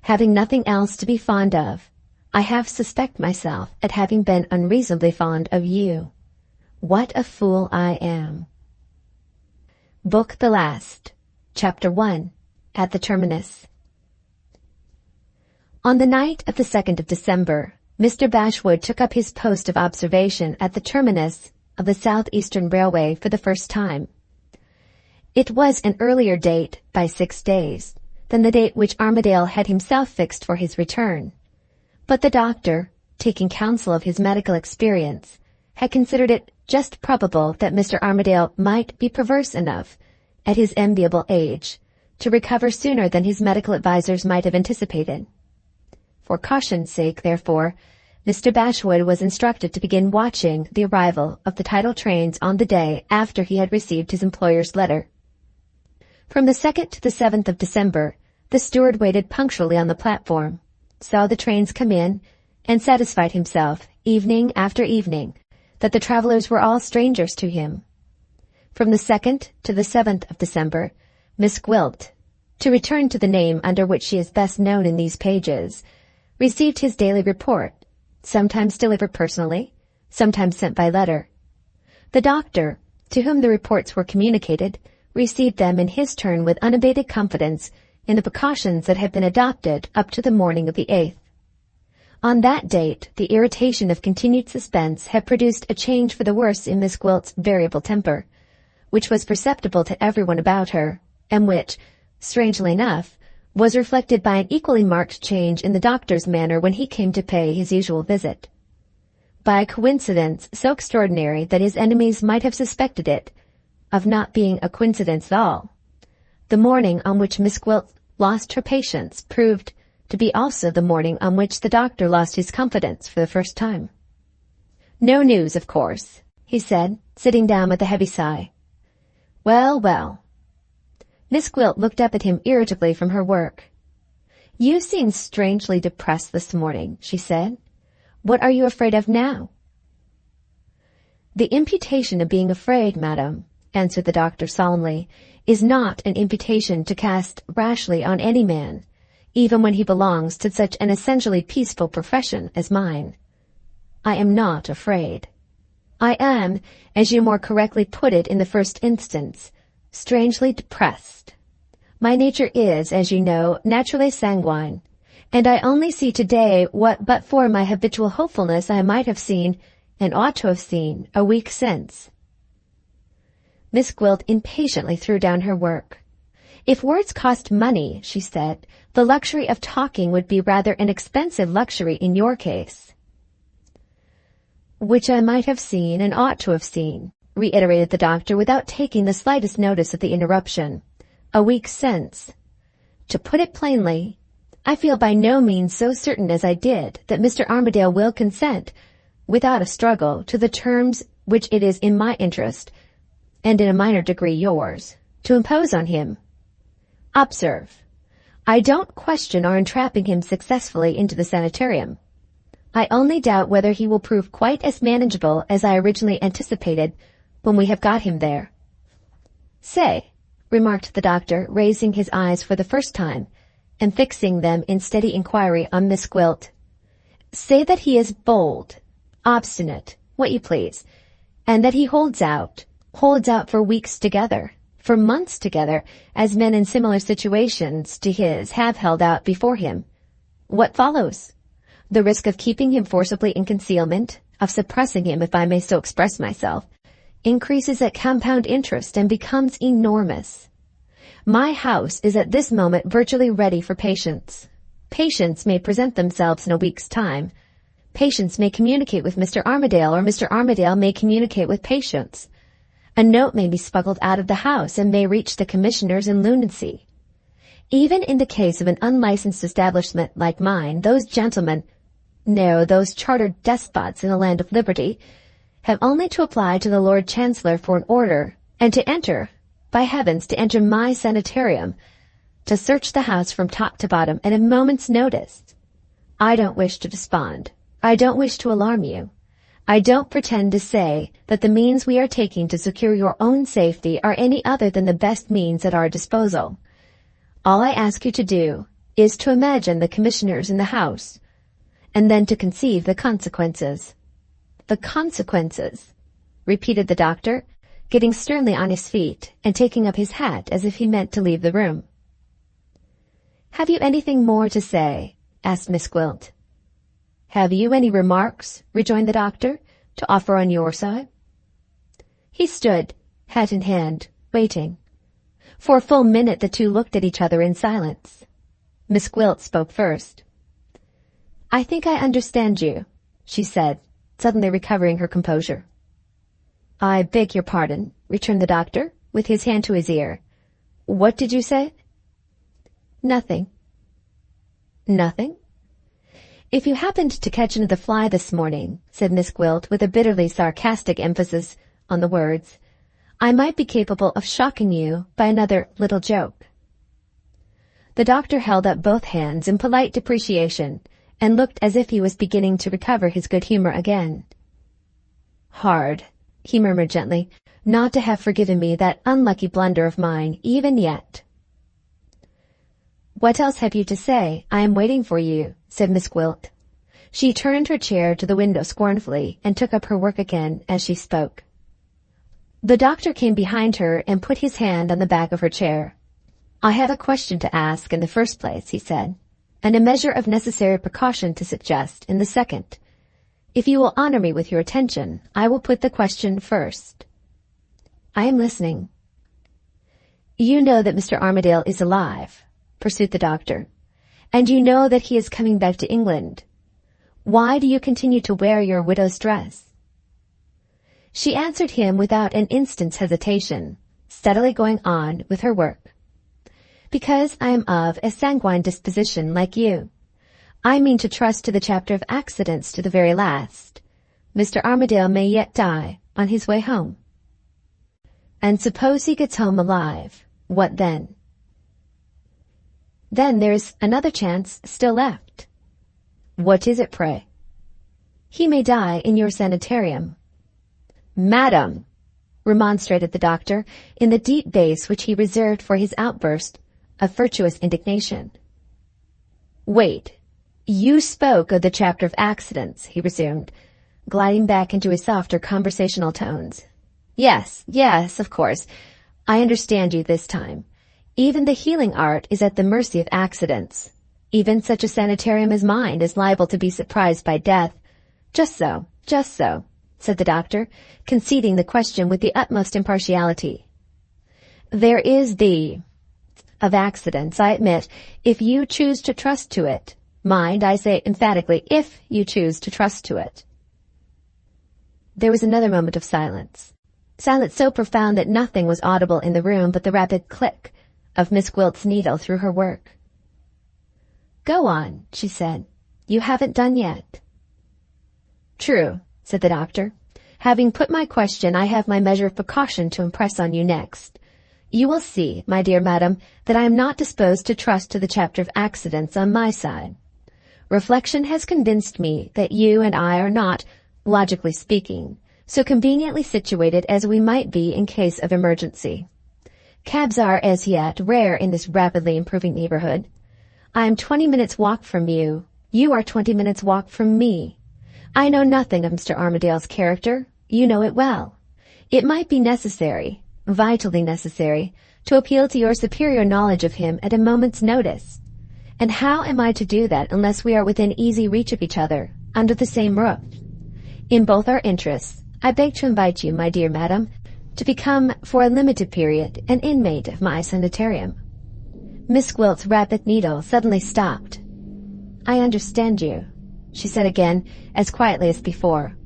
Having nothing else to be fond of, I half suspect myself at having been unreasonably fond of you. What a fool I am. Book the Last, Chapter 1, At the Terminus. On the night of the 2nd of December, Mr. Bashwood took up his post of observation at the terminus of the South-Eastern Railway for the first time. It was an earlier date by 6 days than the date which Armadale had himself fixed for his return, but the doctor, taking counsel of his medical experience, had considered it just probable that Mr. Armadale might be perverse enough, at his enviable age, to recover sooner than his medical advisers might have anticipated. For caution's sake, therefore, Mr. Bashwood was instructed to begin watching the arrival of the tidal trains on the day after he had received his employer's letter. From the 2nd to the 7th of December, the steward waited punctually on the platform, saw the trains come in, and satisfied himself, evening after evening, that the travelers were all strangers to him. From the 2nd to the 7th of December, Miss Gwilt, to return to the name under which she is best known in these pages, received his daily report, sometimes delivered personally, sometimes sent by letter. The doctor, to whom the reports were communicated, received them in his turn with unabated confidence in the precautions that had been adopted up to the morning of the 8th. On that date, the irritation of continued suspense had produced a change for the worse in Miss Gwilt's variable temper, which was perceptible to everyone about her, and which, strangely enough, was reflected by an equally marked change in the doctor's manner when he came to pay his usual visit. By a coincidence so extraordinary that his enemies might have suspected it of not being a coincidence at all, the morning on which Miss Gwilt lost her patience proved to be also the morning on which the doctor lost his confidence for the first time. "No news, of course," he said, sitting down with a heavy sigh. "Well, well." Miss Gwilt looked up at him irritably from her work. "You seem strangely depressed this morning," she said. "What are you afraid of now?" "The imputation of being afraid, madam," answered the doctor solemnly, "is not an imputation to cast rashly on any man, even when he belongs to such an essentially peaceful profession as mine. I am not afraid. I am, as you more correctly put it in the first instance, strangely depressed. My nature is, as you know, naturally sanguine, and I only see today what but for my habitual hopefulness I might have seen, and ought to have seen, a week since." Miss Gwilt impatiently threw down her work. "If words cost money," she said, "the luxury of talking would be rather an expensive luxury in your case." "Which I might have seen and ought to have seen," reiterated the doctor without taking the slightest notice of the interruption. "A week since. To put it plainly, I feel by no means so certain as I did that Mr. Armadale will consent, without a struggle, to the terms which it is in my interest, and in a minor degree yours, to impose on him. Observe, I don't question our entrapping him successfully into the sanitarium. I only doubt whether he will prove quite as manageable as I originally anticipated when we have got him there. Say, remarked the doctor, raising his eyes for the first time and fixing them in steady inquiry on Miss Gwilt. Say that he is bold, obstinate, what you please, and that he holds out for weeks together, for months together, as men in similar situations to his have held out before him. What follows? The risk of keeping him forcibly in concealment, of suppressing him, if I may so express myself, increases at compound interest and becomes enormous. My house is at this moment virtually ready for patients. Patients may present themselves in a week's time. Patients may communicate with Mr. Armadale, or Mr. Armadale may communicate with patients. A note may be smuggled out of the house and may reach the commissioners in lunacy. Even in the case of an unlicensed establishment like mine, those gentlemen, no, those chartered despots in the land of liberty, have only to apply to the Lord Chancellor for an order, and to enter, by heavens, to enter my sanitarium, to search the house from top to bottom at a moment's notice. I don't wish to despond. I don't wish to alarm you. I don't pretend to say that the means we are taking to secure your own safety are any other than the best means at our disposal. All I ask you to do is to imagine the commissioners in the house, and then to conceive the consequences. The consequences, repeated the doctor, getting sternly on his feet and taking up his hat as if he meant to leave the room. Have you anything more to say? Asked Miss Gwilt. Have you any remarks, rejoined the doctor, to offer on your side? He stood, hat in hand, waiting. For a full minute the two looked at each other in silence. Miss Gwilt spoke first. I think I understand you, she said, suddenly recovering her composure. I beg your pardon, returned the doctor, with his hand to his ear. What did you say? Nothing. Nothing? If you happened to catch another fly this morning, said Miss Gwilt, with a bitterly sarcastic emphasis on the words, I might be capable of shocking you by another little joke. The doctor held up both hands in polite depreciation, and looked as if he was beginning to recover his good humor again. Hard, he murmured gently, not to have forgiven me that unlucky blunder of mine, even yet. What else have you to say? I am waiting for you, said Miss Gwilt. She turned her chair to the window scornfully and took up her work again as she spoke. The doctor came behind her and put his hand on the back of her chair. I have a question to ask in the first place, he said, and a measure of necessary precaution to suggest in the second. If you will honor me with your attention, I will put the question first. I am listening. You know that Mr. Armadale is alive, pursued the doctor, and you know that he is coming back to England. Why do you continue to wear your widow's dress? She answered him without an instant's hesitation, steadily going on with her work. Because I am of a sanguine disposition like you. I mean to trust to the chapter of accidents to the very last. Mr. Armadale may yet die on his way home. And suppose he gets home alive, what then? Then there's another chance still left. What is it, pray? He may die in your sanitarium. Madam, remonstrated the doctor in the deep bass which he reserved for his outburst of virtuous indignation. Wait, you spoke of the chapter of accidents, he resumed, gliding back into his softer conversational tones. Yes, of course. I understand you this time. Even the healing art is at the mercy of accidents. Even such a sanitarium as mine is liable to be surprised by death. Just so, said the doctor, conceding the question with the utmost impartiality. There is of accidents, I admit, if you choose to trust to it. Mind, I say emphatically, if you choose to trust to it. There was another moment of silence. Silence so profound that nothing was audible in the room but the rapid click of Miss Gwilt's needle through her work. Go on, she said. You haven't done yet. True, said the doctor, Having put my question, I have my measure of precaution to impress on you next. You will see, my dear madam, that I am not disposed to trust to the chapter of accidents on my side. Reflection has convinced me that you and I are not, logically speaking, so conveniently situated as we might be in case of emergency. Cabs are, as yet, rare in this rapidly improving neighborhood. I am 20 minutes' walk from you. You are 20 minutes' walk from me. I know nothing of Mr. Armadale's character. You know it well. It might be necessary, vitally necessary, to appeal to your superior knowledge of him at a moment's notice. And how am I to do that unless we are within easy reach of each other, under the same roof? In both our interests, I beg to invite you, my dear madam, to become, for a limited period, an inmate of my sanitarium. Miss Gwilt's rapid needle suddenly stopped. I understand you, she said again, as quietly as before.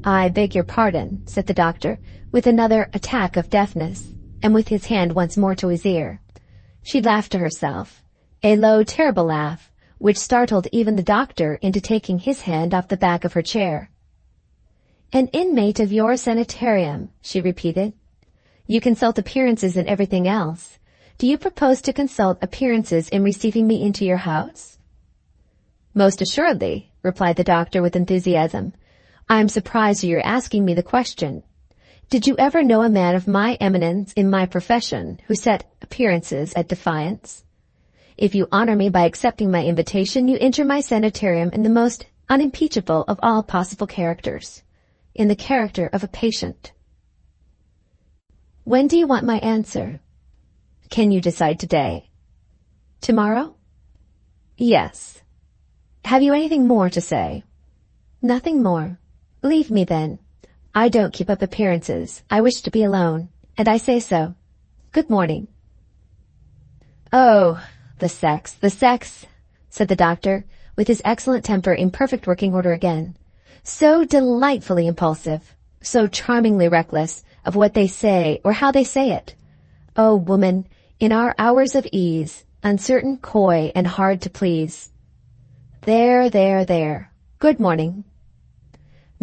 I beg your pardon, said the doctor, with another attack of deafness, and with his hand once more to his ear. She laughed to herself, a low, terrible laugh, which startled even the doctor into taking his hand off the back of her chair. An inmate of your sanitarium, she repeated. You consult appearances in everything else. Do you propose to consult appearances in receiving me into your house? Most assuredly, replied the doctor with enthusiasm. I am surprised at your asking me the question. Did you ever know a man of my eminence in my profession who set appearances at defiance? If you honor me by accepting my invitation, you enter my sanitarium in the most unimpeachable of all possible characters, in the character of a patient. When do you want my answer? Can you decide today? Tomorrow? Yes. Have you anything more to say? Nothing more. Leave me then. I don't keep up appearances. I wish to be alone, and I say so. Good morning. Oh, the sex, said the doctor, with his excellent temper in perfect working order again. So delightfully impulsive, so charmingly reckless of what they say or how they say it. Oh, woman, in our hours of ease, uncertain, coy, and hard to please. There. Good morning.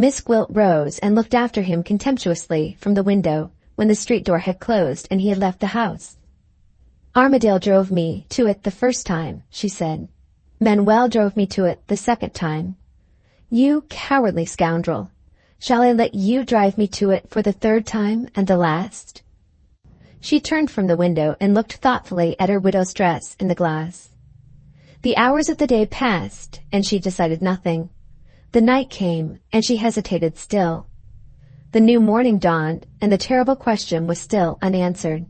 Miss Gwilt rose and looked after him contemptuously from the window when the street door had closed and he had left the house. Armadale drove me to it the first time, she said. Manuel drove me to it the second time. You cowardly scoundrel. Shall I let you drive me to it for the third time and the last? She turned from the window and looked thoughtfully at her widow's dress in the glass. The hours of the day passed, and she decided nothing. The night came, and she hesitated still. The new morning dawned, and the terrible question was still unanswered.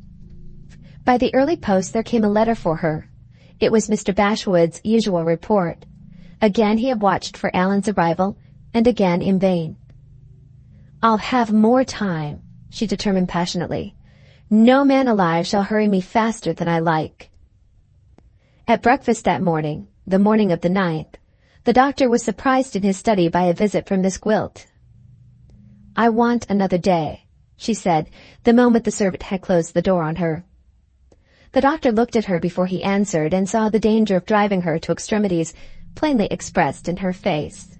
By the early post there came a letter for her. It was Mr. Bashwood's usual report. Again he had watched for Allan's arrival, and again in vain. I'll have more time, she determined passionately. No man alive shall hurry me faster than I like. At breakfast that morning, the morning of the 9th, the doctor was surprised in his study by a visit from Miss Gwilt. I want another day, she said, the moment the servant had closed the door on her. The doctor looked at her before he answered and saw the danger of driving her to extremities plainly expressed in her face.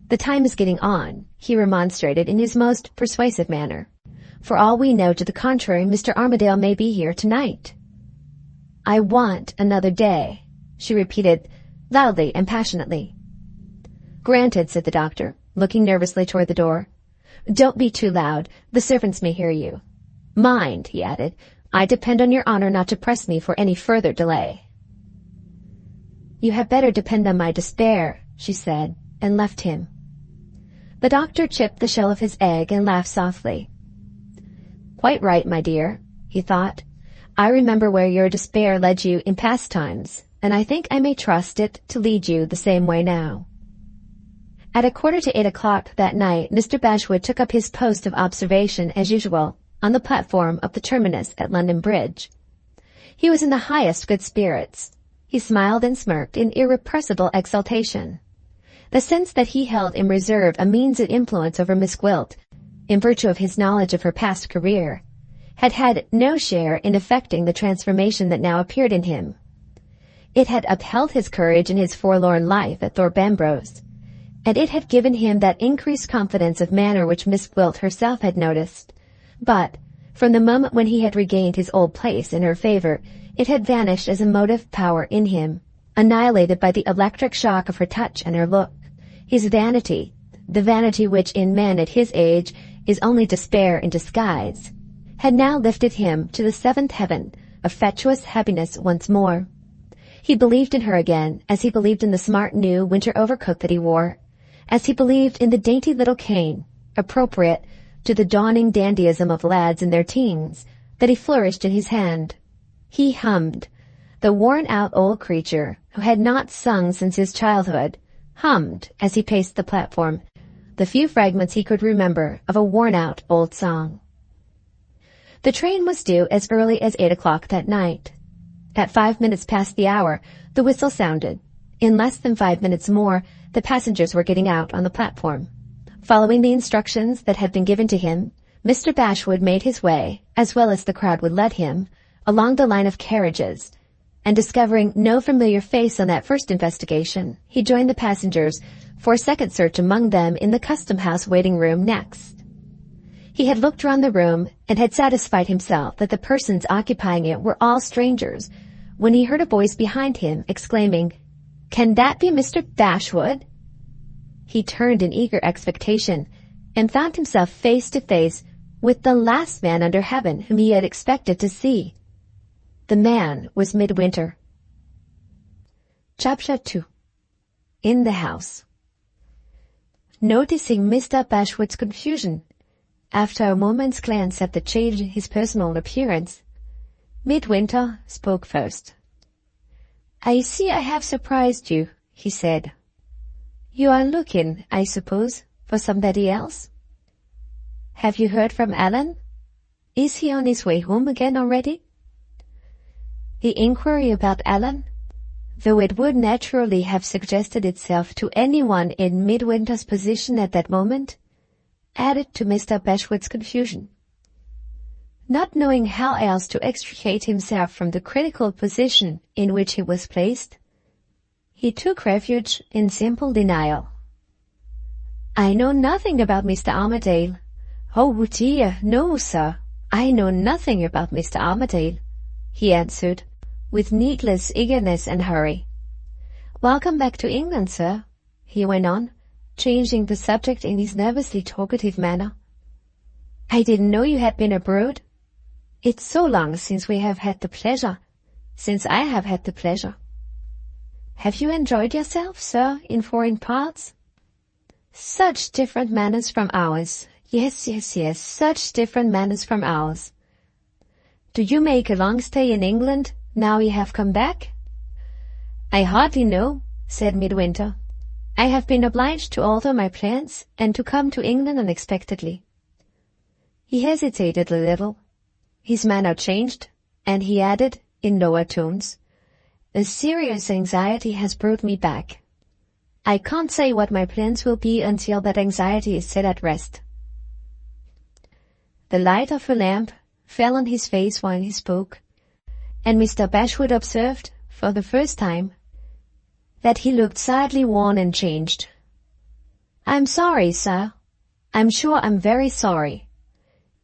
The time is getting on, he remonstrated in his most persuasive manner. For all we know to the contrary, Mr. Armadale may be here tonight. I want another day, she repeated, loudly and passionately. Granted, said the doctor, looking nervously toward the door. Don't be too loud. The servants may hear you. Mind, he added, I depend on your honor not to press me for any further delay. You had better depend on my despair, she said, and left him. The doctor chipped the shell of his egg and laughed softly. Quite right, my dear, he thought. I remember where your despair led you in past times, and I think I may trust it to lead you the same way now. At 7:45 that night, Mr. Bashwood took up his post of observation as usual on the platform of the terminus at London Bridge. He was in the highest good spirits. He smiled and smirked in irrepressible exultation. The sense that he held in reserve a means of influence over Miss Gwilt, in virtue of his knowledge of her past career, had had no share in effecting the transformation that now appeared in him. It had upheld his courage in his forlorn life at Thorpe Ambrose, and it had given him that increased confidence of manner which Miss Gwilt herself had noticed. But, from the moment when he had regained his old place in her favour, it had vanished as a motive power in him, annihilated by the electric shock of her touch and her look. His vanity, the vanity which in men at his age is only despair in disguise, had now lifted him to the seventh heaven of fatuous happiness once more. He believed in her again, as he believed in the smart new winter overcoat that he wore, as he believed in the dainty little cane, appropriate to the dawning dandyism of lads in their teens, that he flourished in his hand. He hummed. The worn-out old creature, who had not sung since his childhood, hummed as he paced the platform, the few fragments he could remember of a worn-out old song. The train was due as early as 8 o'clock that night. At 5 minutes past the hour, the whistle sounded. In less than 5 minutes more, the passengers were getting out on the platform. Following the instructions that had been given to him, Mr. Bashwood made his way, as well as the crowd would let him, along the line of carriages, and discovering no familiar face on that first investigation, he joined the passengers for a second search among them in the custom-house waiting-room next. He had looked round the room and had satisfied himself that the persons occupying it were all strangers, when he heard a voice behind him exclaiming, "Can that be Mr. Bashwood?" He turned in eager expectation, and found himself face to face with the last man under heaven whom he had expected to see. The man was Midwinter. Chapter 2. In the house. Noticing Mr. Bashwood's confusion, after a moment's glance at the change in his personal appearance, Midwinter spoke first. "I see I have surprised you," he said. "You are looking, I suppose, for somebody else? Have you heard from Allan? Is he on his way home again already?" The inquiry about Allan, though it would naturally have suggested itself to anyone in Midwinter's position at that moment, added to Mr. Bashwood's confusion. Not knowing how else to extricate himself from the critical position in which he was placed, he took refuge in simple denial. "I know nothing about Mr. Armadale." "Oh dear, no, sir. I know nothing about Mr. Armadale," he answered, with needless eagerness and hurry. "Welcome back to England, sir," he went on, changing the subject in his nervously talkative manner. "I didn't know you had been abroad. It's so long since I have had the pleasure. Have you enjoyed yourself, sir, in foreign parts?" "Such different manners from ours. Yes, such different manners from ours." "Do you make a long stay in England, now you have come back?" "I hardly know," said Midwinter. "I have been obliged to alter my plans, and to come to England unexpectedly." He hesitated a little. His manner changed, and he added, in lower tones, "A serious anxiety has brought me back. I can't say what my plans will be until that anxiety is set at rest." The light of a lamp fell on his face while he spoke, and Mr. Bashwood observed, for the first time, that he looked sadly worn and changed. "I'm sorry, sir. I'm sure I'm very sorry.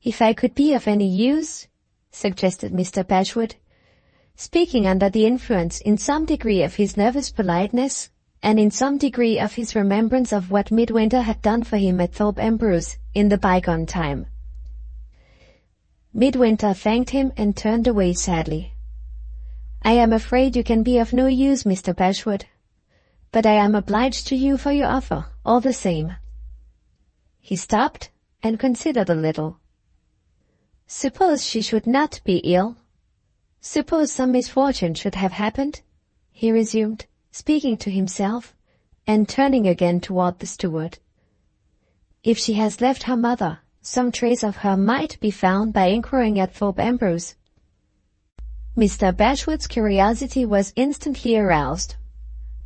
If I could be of any use," suggested Mr. Bashwood, speaking under the influence in some degree of his nervous politeness, and in some degree of his remembrance of what Midwinter had done for him at Thorpe Ambrose in the bygone time. Midwinter thanked him and turned away sadly. "I am afraid you can be of no use, Mr. Bashwood, but I am obliged to you for your offer, all the same." He stopped and considered a little. "Suppose she should not be ill? Suppose some misfortune should have happened?" he resumed, speaking to himself, and turning again toward the steward. "If she has left her mother, some trace of her might be found by inquiring at Thorpe Ambrose." Mr. Bashwood's curiosity was instantly aroused.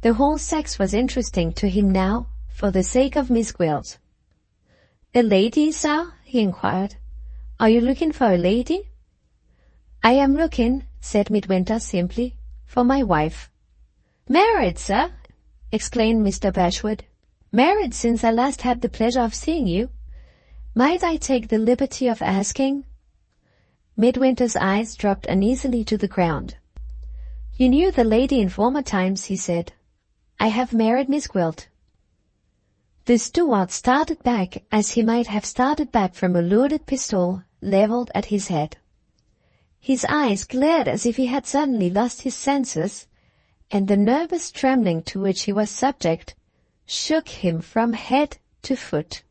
The whole sex was interesting to him now, for the sake of Miss Gwilt. "A lady, sir?" he inquired. "Are you looking for a lady?" "I am looking," said Midwinter simply, "for my wife." "Married, sir?" exclaimed Mr. Bashwood. Married since I last had the pleasure of seeing you. Might I take the liberty of asking?" Midwinter's eyes dropped uneasily to the ground. "You knew the lady in former times," he said. "I have married Miss Gwilt." The steward started back as he might have started back from a loaded pistol levelled at his head. His eyes glared as if he had suddenly lost his senses, and the nervous trembling to which he was subject shook him from head to foot.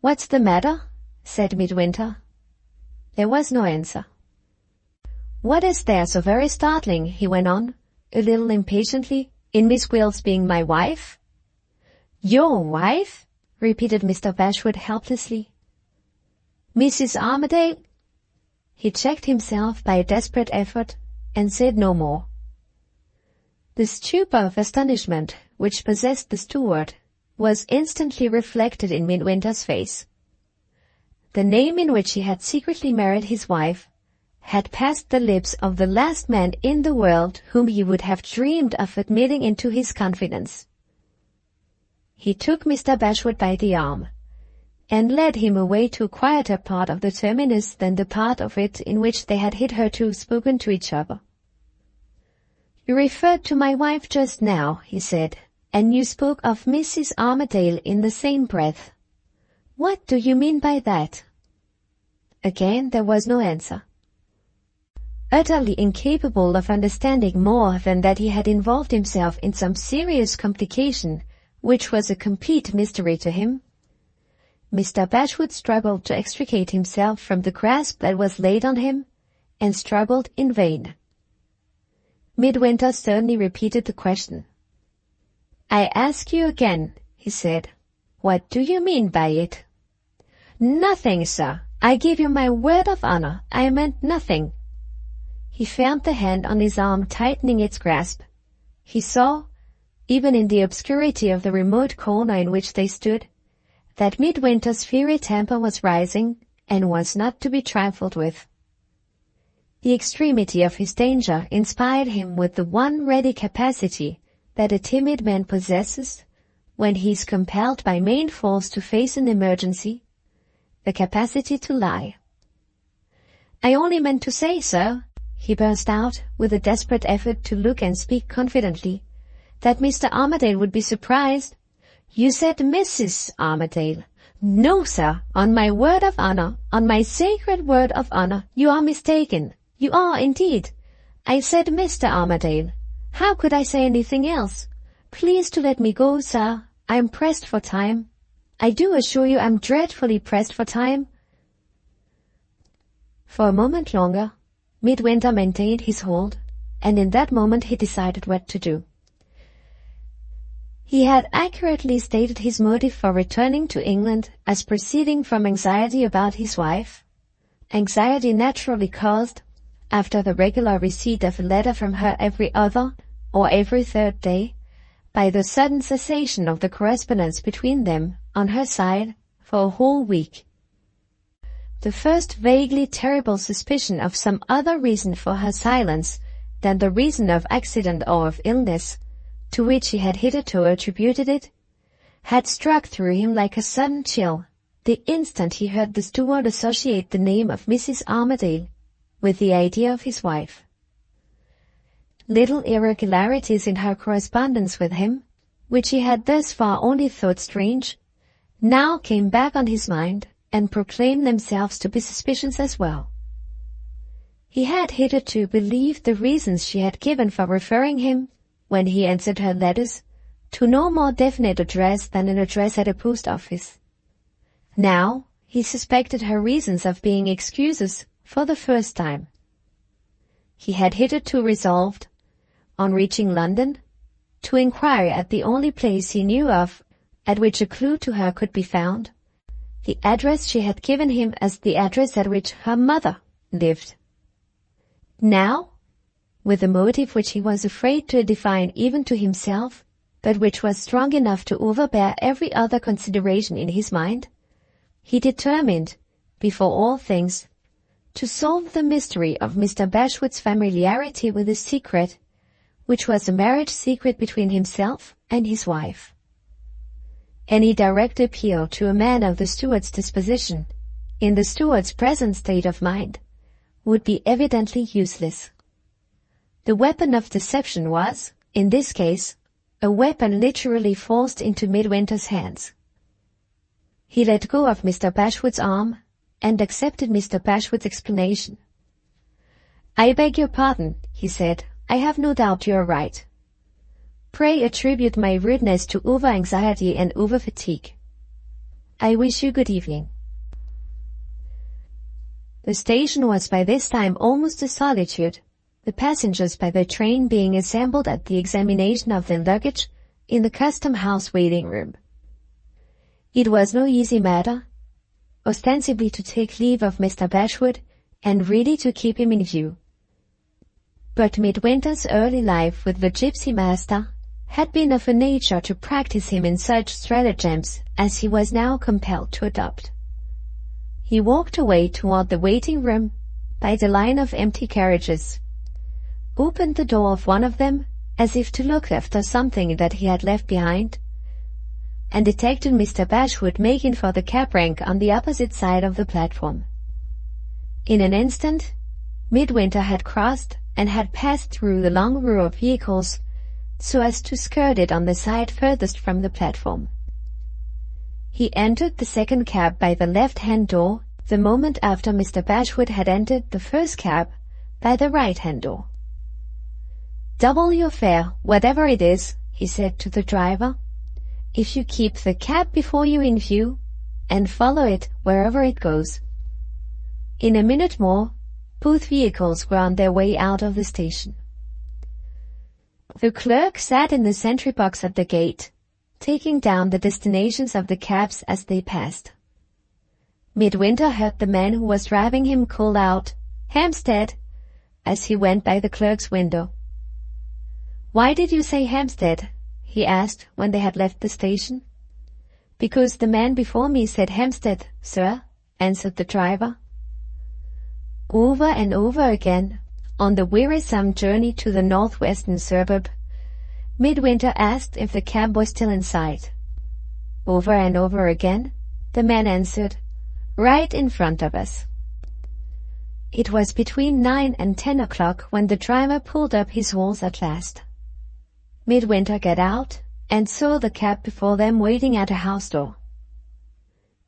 "What's the matter?" said Midwinter. There was no answer. "What is there so very startling," he went on, a little impatiently, "in Miss Gwilt's being my wife?" "Your wife?" repeated Mr. Bashwood helplessly. "Mrs. Armadale—" He checked himself by a desperate effort, and said no more. The stupor of astonishment which possessed the steward was instantly reflected in Midwinter's face. The name in which he had secretly married his wife had passed the lips of the last man in the world whom he would have dreamed of admitting into his confidence. He took Mr. Bashwood by the arm, and led him away to a quieter part of the terminus than the part of it in which they had hitherto spoken to each other. "You referred to my wife just now," he said, "and you spoke of Mrs. Armadale in the same breath. What do you mean by that?" Again there was no answer. Utterly incapable of understanding more than that he had involved himself in some serious complication which was a complete mystery to him, Mr. Bashwood struggled to extricate himself from the grasp that was laid on him, and struggled in vain. Midwinter sternly repeated the question. "I ask you again," he said, "what do you mean by it?" "Nothing, sir. I give you my word of honor, I meant nothing." He felt the hand on his arm tightening its grasp. He saw, even in the obscurity of the remote corner in which they stood, that Midwinter's fiery temper was rising, and was not to be trifled with. The extremity of his danger inspired him with the one ready capacity that a timid man possesses when he is compelled by main force to face an emergency, the capacity to lie. "I only meant to say, sir," he burst out, with a desperate effort to look and speak confidently, "that Mr. Armadale would be surprised—" "You said Mrs. Armadale." "No, sir, on my word of honor, on my sacred word of honor, you are mistaken. You are, indeed. I said Mr. Armadale. How could I say anything else? Please to let me go, sir. I am pressed for time. I do assure you I am dreadfully pressed for time." For a moment longer, Midwinter maintained his hold, and in that moment he decided what to do. He had accurately stated his motive for returning to England as proceeding from anxiety about his wife, anxiety naturally caused, after the regular receipt of a letter from her every other or every third day, by the sudden cessation of the correspondence between them on her side for a whole week. The first vaguely terrible suspicion of some other reason for her silence than the reason of accident or of illness, to which he had hitherto attributed it, had struck through him like a sudden chill the instant he heard the steward associate the name of Mrs. Armadale with the idea of his wife. Little irregularities in her correspondence with him, which he had thus far only thought strange, now came back on his mind and proclaimed themselves to be suspicions as well. He had hitherto believed the reasons she had given for referring him, when he answered her letters, to no more definite address than an address at a post office. Now he suspected her reasons of being excuses for the first time. He had hitherto resolved, on reaching London, to inquire at the only place he knew of at which a clue to her could be found, the address she had given him as the address at which her mother lived. Now, with a motive which he was afraid to define even to himself, but which was strong enough to overbear every other consideration in his mind, he determined, before all things, to solve the mystery of Mr. Bashwood's familiarity with a secret, which was a marriage secret between himself and his wife. Any direct appeal to a man of the steward's disposition, in the steward's present state of mind, would be evidently useless. The weapon of deception was, in this case, a weapon literally forced into Midwinter's hands. He let go of Mr. Bashwood's arm and accepted Mr. Bashwood's explanation. "I beg your pardon," he said. "I have no doubt you are right. Pray attribute my rudeness to over-anxiety and over-fatigue. I wish you good evening." The station was by this time almost a solitude, the passengers by the train being assembled at the examination of their luggage in the custom-house waiting-room. It was no easy matter, ostensibly to take leave of Mr. Bashwood, and really to keep him in view. But Midwinter's early life with the gypsy master had been of a nature to practice him in such stratagems as he was now compelled to adopt. He walked away toward the waiting-room by the line of empty carriages, opened the door of one of them as if to look after something that he had left behind, and detected Mr. Bashwood making for the cab rank on the opposite side of the platform. In an instant, Midwinter had crossed and had passed through the long row of vehicles so as to skirt it on the side furthest from the platform. He entered the second cab by the left-hand door the moment after Mr. Bashwood had entered the first cab by the right-hand door. "Double your fare, whatever it is," he said to the driver, "if you keep the cab before you in view, and follow it wherever it goes." In a minute more, both vehicles were on their way out of the station. The clerk sat in the sentry box at the gate, taking down the destinations of the cabs as they passed. Midwinter heard the man who was driving him call out, "Hampstead," as he went by the clerk's window. "Why did you say Hampstead?" he asked when they had left the station. "Because the man before me said Hampstead, sir," answered the driver. Over and over again, on the wearisome journey to the northwestern suburb, Midwinter asked if the cab was still in sight. Over and over again, the man answered, "Right in front of us." It was between 9 and 10 o'clock when the driver pulled up his horse at last. Midwinter got out and saw the cab before them waiting at a house door.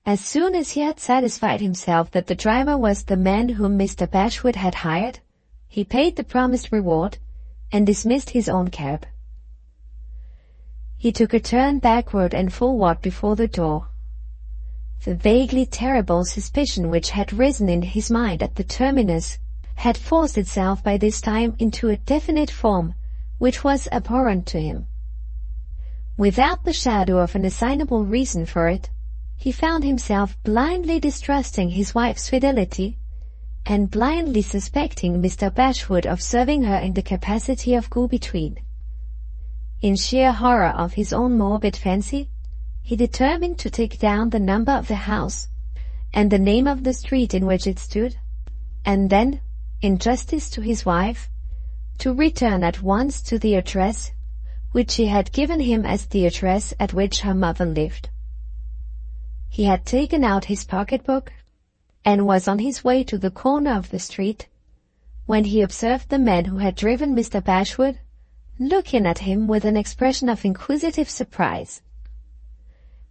As soon as he had satisfied himself that the driver was the man whom Mr. Bashwood had hired, he paid the promised reward and dismissed his own cab. He took a turn backward and forward before the door. The vaguely terrible suspicion which had risen in his mind at the terminus had forced itself by this time into a definite form which was abhorrent to him. Without the shadow of an assignable reason for it, he found himself blindly distrusting his wife's fidelity and blindly suspecting Mr. Bashwood of serving her in the capacity of go-between. In sheer horror of his own morbid fancy, he determined to take down the number of the house and the name of the street in which it stood, and then, in justice to his wife, to return at once to the address which she had given him as the address at which her mother lived. He had taken out his pocketbook and was on his way to the corner of the street when he observed the man who had driven Mr. Bashwood looking at him with an expression of inquisitive surprise.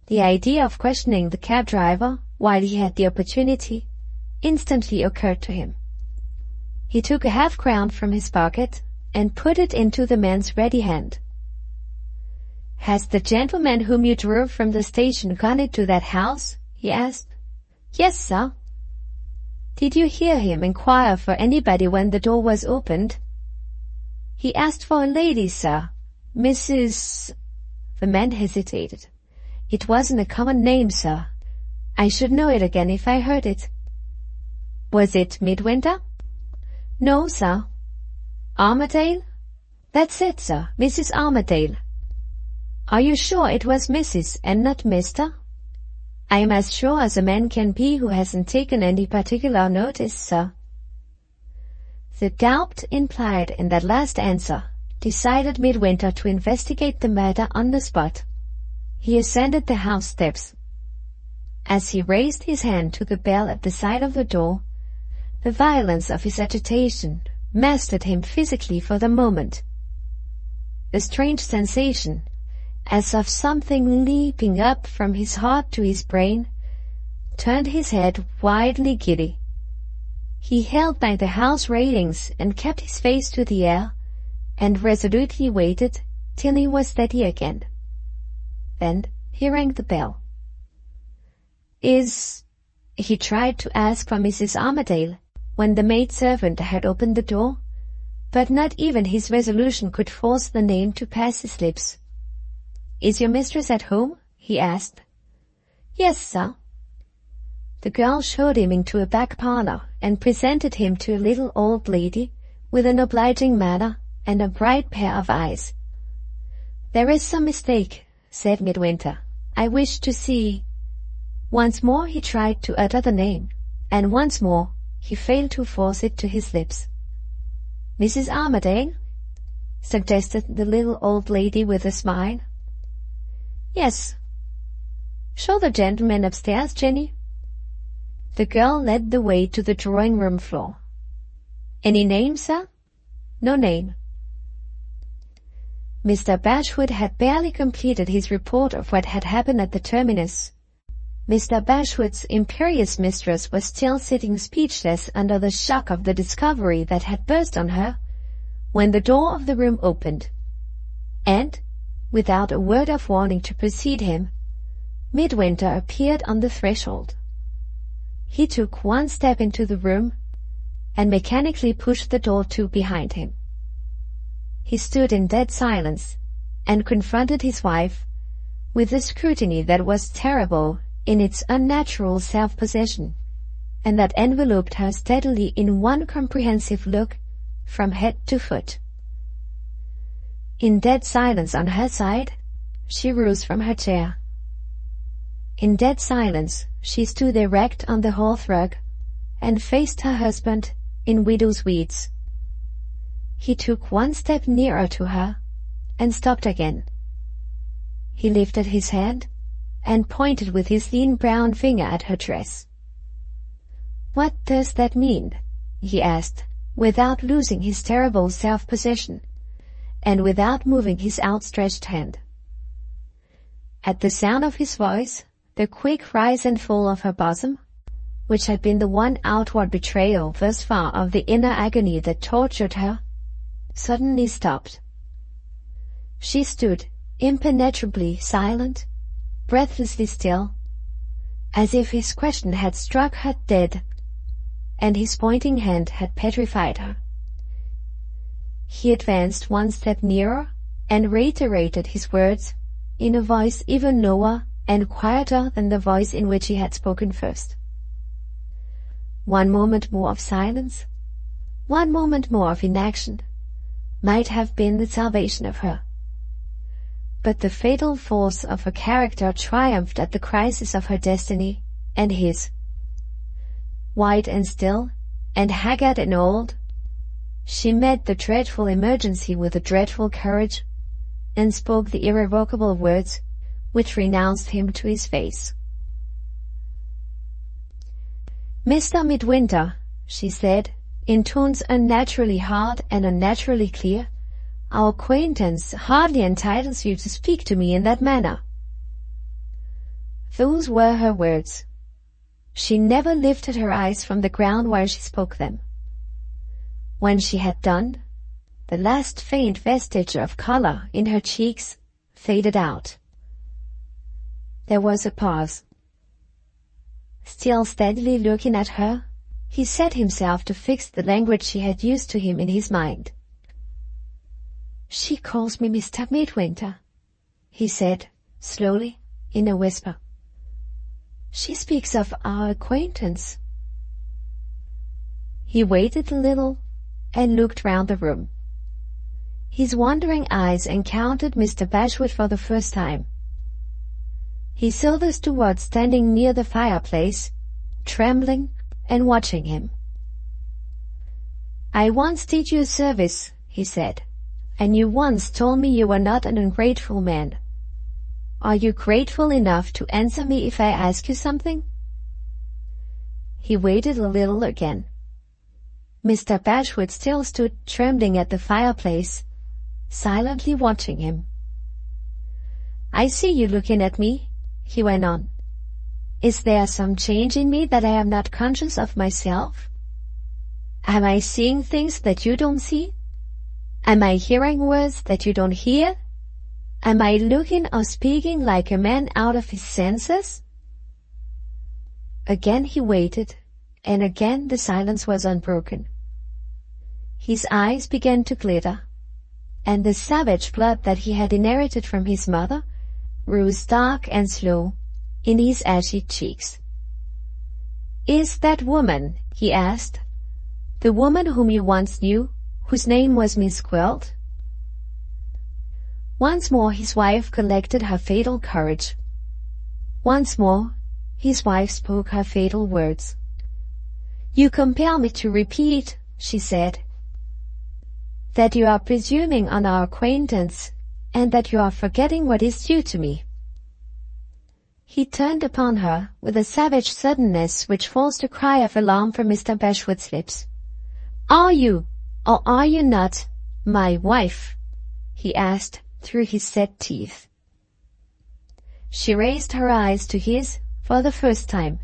The idea of questioning the cab driver while he had the opportunity instantly occurred to him. He took a half-crown from his pocket and put it into the man's ready hand. "Has the gentleman whom you drove from the station gone into that house?" he asked. "Yes, sir." "Did you hear him inquire for anybody when the door was opened?" "He asked for a lady, sir. Mrs. The man hesitated. "It wasn't a common name, sir. I should know it again if I heard it." "Was it Midwinter?" "No, sir." "Armadale?" "That's it, sir. Mrs. Armadale." "Are you sure it was Mrs. and not Mr.?" "I am as sure as a man can be who hasn't taken any particular notice, sir." The doubt implied in that last answer decided Midwinter to investigate the matter on the spot. He ascended the house steps. As he raised his hand to the bell at the side of the door, the violence of his agitation mastered him physically for the moment. A strange sensation, as of something leaping up from his heart to his brain, turned his head wildly giddy. He held by the house railings and kept his face to the air, and resolutely waited till he was steady again. Then he rang the bell. He tried to ask for Mrs. Armadale, when the maid-servant had opened the door, but not even his resolution could force the name to pass his lips. "Is your mistress at home?" he asked. "Yes, sir." The girl showed him into a back parlor and presented him to a little old lady with an obliging manner and a bright pair of eyes. "There is some mistake," said Midwinter. "I wish to see—" Once more he tried to utter the name, and once more he failed to force it to his lips. "Mrs. Armadale?" suggested the little old lady with a smile. "Yes." "Show the gentleman upstairs, Jenny." The girl led the way to the drawing-room floor. "Any name, sir?" "No name." Mr. Bashwood had barely completed his report of what had happened at the terminus. Mr. Bashwood's imperious mistress was still sitting speechless under the shock of the discovery that had burst on her, when the door of the room opened, and, without a word of warning to precede him, Midwinter appeared on the threshold. He took one step into the room, and mechanically pushed the door to behind him. He stood in dead silence, and confronted his wife with a scrutiny that was terrible in its unnatural self-possession, and that enveloped her steadily in one comprehensive look from head to foot. In dead silence on her side, she rose from her chair. In dead silence, she stood erect on the hearthrug and faced her husband in widow's weeds. He took one step nearer to her and stopped again. He lifted his hand and pointed with his lean brown finger at her dress. "What does that mean?" he asked, without losing his terrible self-possession, and without moving his outstretched hand. At the sound of his voice, the quick rise and fall of her bosom, which had been the one outward betrayal thus far of the inner agony that tortured her, suddenly stopped. She stood impenetrably silent, breathlessly still, as if his question had struck her dead, and his pointing hand had petrified her. He advanced one step nearer and reiterated his words in a voice even lower and quieter than the voice in which he had spoken first. One moment more of silence, one moment more of inaction, might have been the salvation of her. But the fatal force of her character triumphed at the crisis of her destiny and his. White and still, and haggard and old, she met the dreadful emergency with a dreadful courage, and spoke the irrevocable words which renounced him to his face. "Mr. Midwinter," she said, in tones unnaturally hard and unnaturally clear, "our acquaintance hardly entitles you to speak to me in that manner." Those were her words. She never lifted her eyes from the ground while she spoke them. When she had done, the last faint vestige of color in her cheeks faded out. There was a pause. Still steadily looking at her, he set himself to fix the language she had used to him in his mind. "She calls me Mr. Midwinter," he said, slowly, in a whisper. "She speaks of our acquaintance." He waited a little and looked round the room. His wandering eyes encountered Mr. Bashwood for the first time. He saw the steward standing near the fireplace, trembling and watching him. "I once did you a service," he said, "and you once told me you were not an ungrateful man. Are you grateful enough to answer me if I ask you something?" He waited a little again. Mr. Bashwood still stood trembling at the fireplace, silently watching him. "I see you looking at me," he went on. "Is there some change in me that I am not conscious of myself? Am I seeing things that you don't see? Am I hearing words that you don't hear? Am I looking or speaking like a man out of his senses?" Again he waited, and again the silence was unbroken. His eyes began to glitter, and the savage blood that he had inherited from his mother rose dark and slow in his ashy cheeks. "Is that woman," he asked, "the woman whom you once knew, whose name was Miss Gwilt?" Once more his wife collected her fatal courage. Once more his wife spoke her fatal words. "You compel me to repeat," she said, "that you are presuming on our acquaintance, and that you are forgetting what is due to me." He turned upon her with a savage suddenness which forced a cry of alarm from Mr. Bashwood's lips. "Are you, or are you not, my wife?" he asked through his set teeth. She raised her eyes to his for the first time.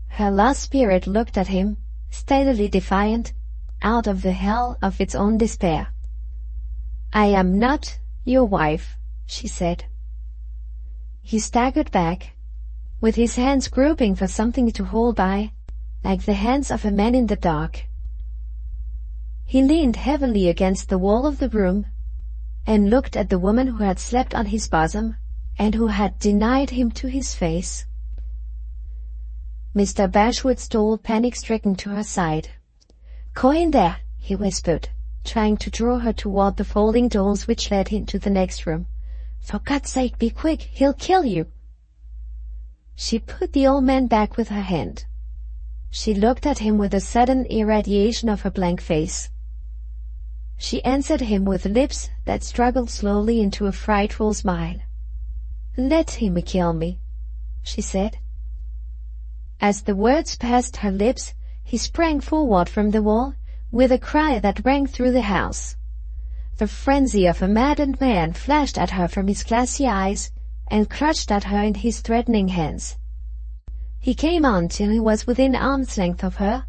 Her lost spirit looked at him, steadily defiant, out of the hell of its own despair. "I am not your wife," she said. He staggered back, with his hands groping for something to hold by, like the hands of a man in the dark. He leaned heavily against the wall of the room, and looked at the woman who had slept on his bosom, and who had denied him to his face. Mr. Bashwood stole panic-stricken to her side. "Go in there," he whispered, trying to draw her toward the folding doors which led into the next room. "For God's sake, be quick! He'll kill you!" She put the old man back with her hand. She looked at him with a sudden irradiation of her blank face. She answered him with lips that struggled slowly into a frightful smile. "Let him kill me," she said. As the words passed her lips, he sprang forward from the wall with a cry that rang through the house. The frenzy of a maddened man flashed at her from his glassy eyes and clutched at her in his threatening hands. He came on till he was within arm's length of her,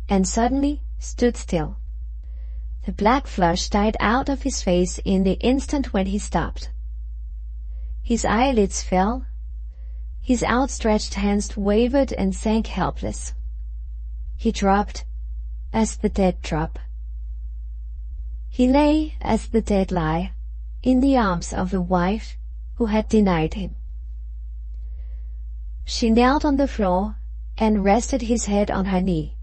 and suddenly stood still. The black flush died out of his face in the instant when he stopped. His eyelids fell, his outstretched hands wavered and sank helpless. He dropped as the dead drop. He lay as the dead lie, in the arms of the wife who had denied him. She knelt on the floor and rested his head on her knee.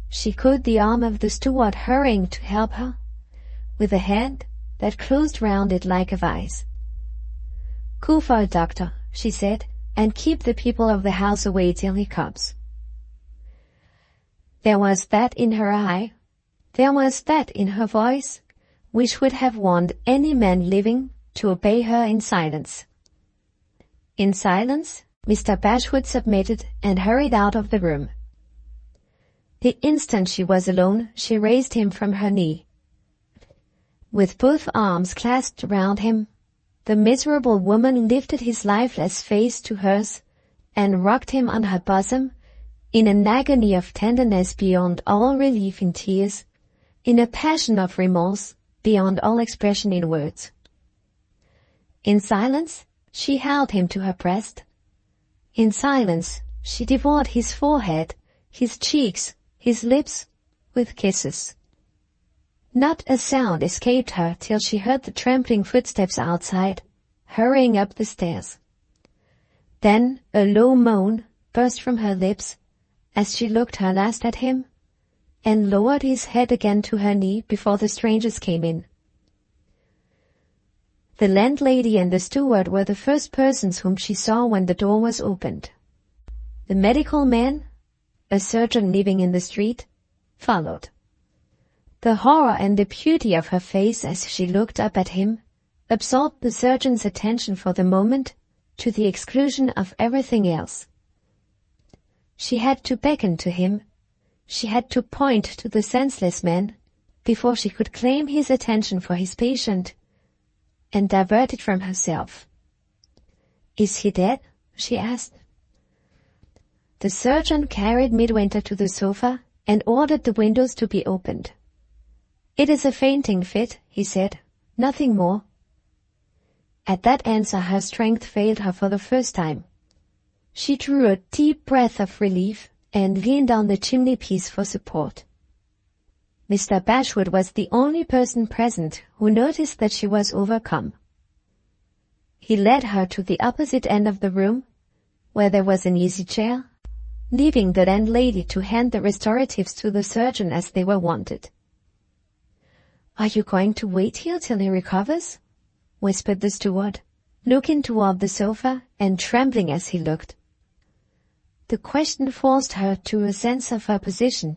She caught the arm of the steward hurrying to help her, with a hand that closed round it like a vice. "Go for a doctor," she said, "and keep the people of the house away till he comes." There was that in her eye, there was that in her voice, which would have warned any man living to obey her in silence. In silence, Mr. Bashwood submitted and hurried out of the room. The instant she was alone, she raised him from her knee. With both arms clasped round him, the miserable woman lifted his lifeless face to hers and rocked him on her bosom in an agony of tenderness beyond all relief in tears, in a passion of remorse beyond all expression in words. In silence, she held him to her breast. In silence, she devoured his forehead, his cheeks, his lips, with kisses. Not a sound escaped her till she heard the trampling footsteps outside, hurrying up the stairs. Then a low moan burst from her lips as she looked her last at him, and lowered his head again to her knee before the strangers came in. The landlady and the steward were the first persons whom she saw when the door was opened. The medical man, a surgeon living in the street, followed. The horror and the beauty of her face as she looked up at him absorbed the surgeon's attention for the moment, to the exclusion of everything else. She had to beckon to him. She had to point to the senseless man before she could claim his attention for his patient and divert it from herself. "Is he dead?" she asked. The surgeon carried Midwinter to the sofa and ordered the windows to be opened. "It is a fainting fit," he said. "Nothing more." At that answer her strength failed her for the first time. She drew a deep breath of relief and leaned on the chimney-piece for support. Mr. Bashwood was the only person present who noticed that she was overcome. He led her to the opposite end of the room, where there was an easy chair, leaving the landlady to hand the restoratives to the surgeon as they were wanted. "Are you going to wait here till he recovers?" whispered the steward, looking toward the sofa and trembling as he looked. The question forced her to a sense of her position,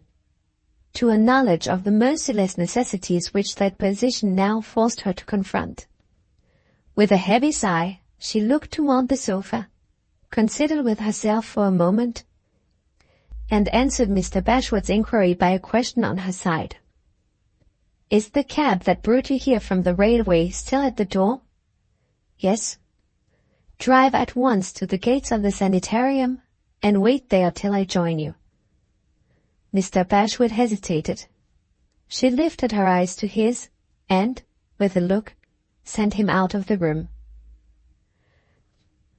to a knowledge of the merciless necessities which that position now forced her to confront. With a heavy sigh, she looked toward the sofa, considered with herself for a moment, and answered Mr. Bashwood's inquiry by a question on her side. "Is the cab that brought you here from the railway still at the door?" "Yes." "Drive at once to the gates of the sanitarium and wait there till I join you." Mr. Bashwood hesitated. She lifted her eyes to his and, with a look, sent him out of the room.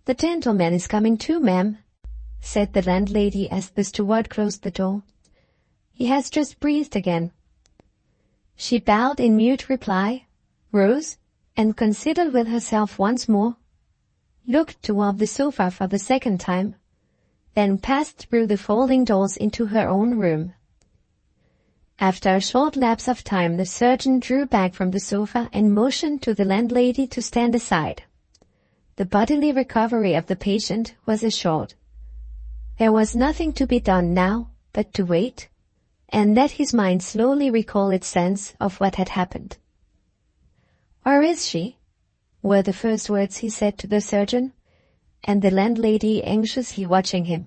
"The gentleman is coming too, ma'am," said the landlady as the steward closed the door. "He has just breathed again." She bowed in mute reply, rose, and considered with herself once more, looked toward the sofa for the second time, then passed through the folding doors into her own room. After a short lapse of time, the surgeon drew back from the sofa and motioned to the landlady to stand aside. The bodily recovery of the patient was assured. There was nothing to be done now but to wait, and let his mind slowly recall its sense of what had happened. "Where is she?" were the first words he said to the surgeon, and the landlady anxiously watching him.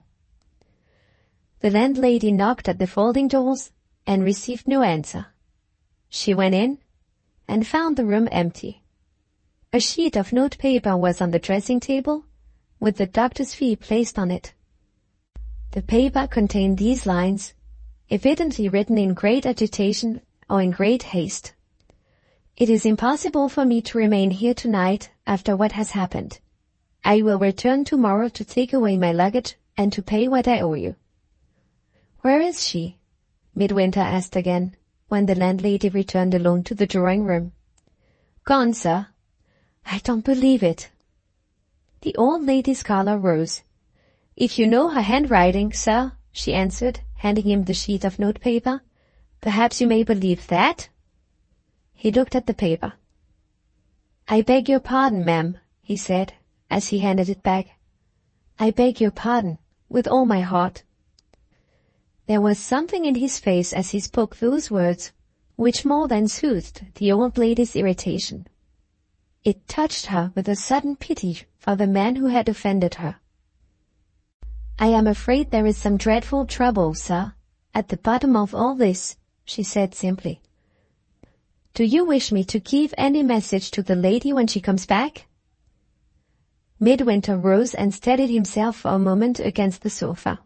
The landlady knocked at the folding doors and received no answer. She went in and found the room empty. A sheet of notepaper was on the dressing table, with the doctor's fee placed on it. The paper contained these lines, evidently written in great agitation or in great haste. "It is impossible for me to remain here tonight after what has happened. I will return tomorrow to take away my luggage and to pay what I owe you." "Where is she?" Midwinter asked again, when the landlady returned alone to the drawing-room. "Gone, sir." "I don't believe it." The old lady's color rose. "If you know her handwriting, sir," she answered, handing him the sheet of notepaper, "perhaps you may believe that?" He looked at the paper. "I beg your pardon, ma'am," he said, as he handed it back. "I beg your pardon, with all my heart." There was something in his face as he spoke those words which more than soothed the old lady's irritation. It touched her with a sudden pity for the man who had offended her. "I am afraid there is some dreadful trouble, sir, at the bottom of all this," she said simply. "Do you wish me to give any message to the lady when she comes back?" Midwinter rose and steadied himself for a moment against the sofa.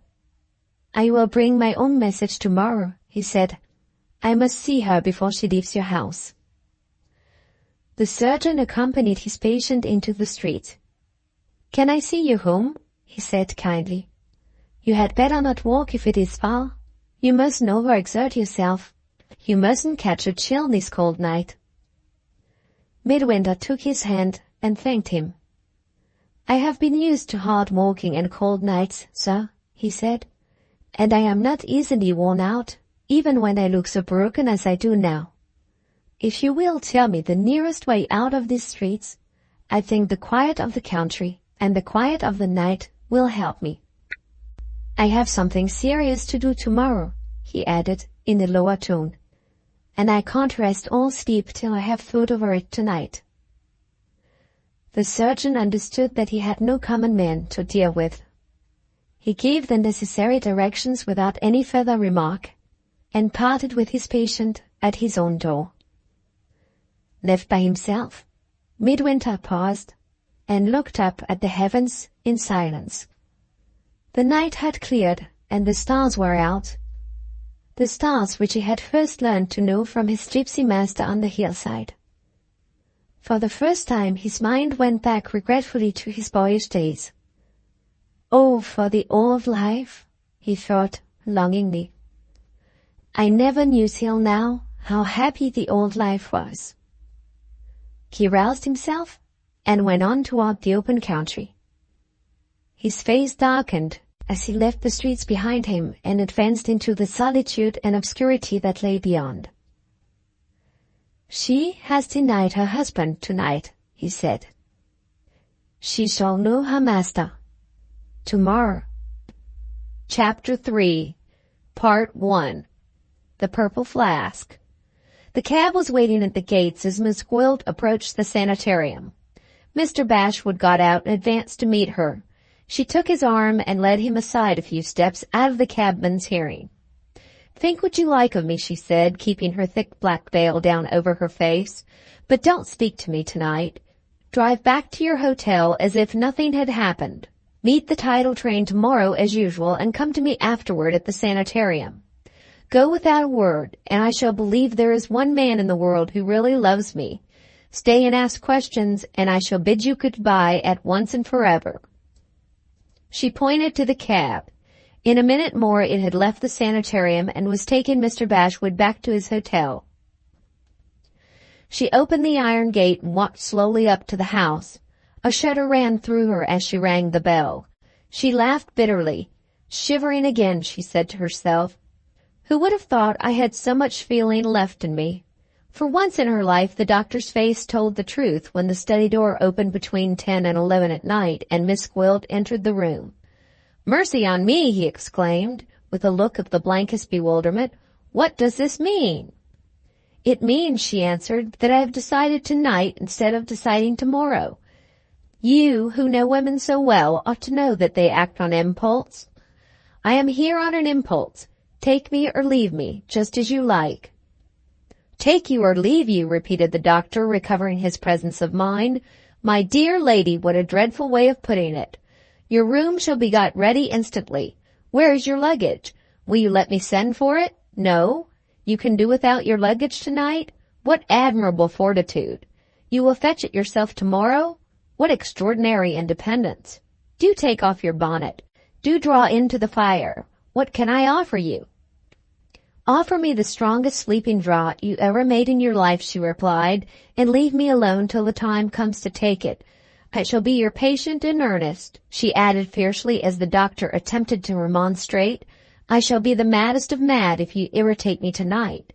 "I will bring my own message tomorrow," he said. "I must see her before she leaves your house." The surgeon accompanied his patient into the street. "Can I see you home?" he said kindly. "You had better not walk if it is far. You mustn't overexert yourself. You mustn't catch a chill this cold night." Midwinter took his hand and thanked him. "I have been used to hard walking and cold nights, sir," he said, "and I am not easily worn out, even when I look so broken as I do now. If you will tell me the nearest way out of these streets, I think the quiet of the country and the quiet of the night will help me. I have something serious to do tomorrow," he added in a lower tone, "and I can't rest or sleep till I have thought over it tonight." The surgeon understood that he had no common man to deal with. He gave the necessary directions without any further remark, and parted with his patient at his own door. Left by himself, Midwinter paused and looked up at the heavens in silence. The night had cleared, and the stars were out, the stars which he had first learned to know from his gypsy master on the hillside. For the first time his mind went back regretfully to his boyish days. Oh, for the old life, he thought longingly. I never knew till now how happy the old life was. He roused himself and went on toward the open country. His face darkened as he left the streets behind him and advanced into the solitude and obscurity that lay beyond. She has denied her husband tonight, he said. She shall know her master tomorrow. Chapter 3, Part 1. The Purple Flask. The cab was waiting at the gates as Miss Gwilt approached the sanitarium. Mr. Bashwood got out and advanced to meet her. She took his arm and led him aside a few steps out of the cabman's hearing. "Think what you like of me," she said, keeping her thick black veil down over her face, "but don't speak to me tonight. Drive back to your hotel as if nothing had happened. Meet the tidal train tomorrow as usual and come to me afterward at the sanitarium. Go without a word, and I shall believe there is one man in the world who really loves me. Stay and ask questions, and I shall bid you goodbye at once and forever." She pointed to the cab. In a minute more it had left the sanitarium and was taking Mr. Bashwood back to his hotel. She opened the iron gate and walked slowly up to the house. A shudder ran through her as she rang the bell. She laughed bitterly. "Shivering again," she said to herself. "Who would have thought I had so much feeling left in me?" For once in her life the doctor's face told the truth when the study door opened between 10 and 11 at night and Miss Gwilt entered the room. "Mercy on me!" he exclaimed, with a look of the blankest bewilderment. "What does this mean?" "It means," she answered, "that I have decided tonight instead of deciding tomorrow. You, who know women so well, ought to know that they act on impulse. I am here on an impulse. Take me or leave me, just as you like." "Take you or leave you," repeated the doctor, recovering his presence of mind. "My dear lady, what a dreadful way of putting it. Your room shall be got ready instantly. Where is your luggage? Will you let me send for it? No? You can do without your luggage tonight? What admirable fortitude! You will fetch it yourself tomorrow? What extraordinary independence! Do take off your bonnet. Do draw into the fire. What can I offer you?" "Offer me the strongest sleeping draught you ever made in your life," she replied, "and leave me alone till the time comes to take it. I shall be your patient in earnest," she added fiercely as the doctor attempted to remonstrate. "I shall be the maddest of mad if you irritate me tonight."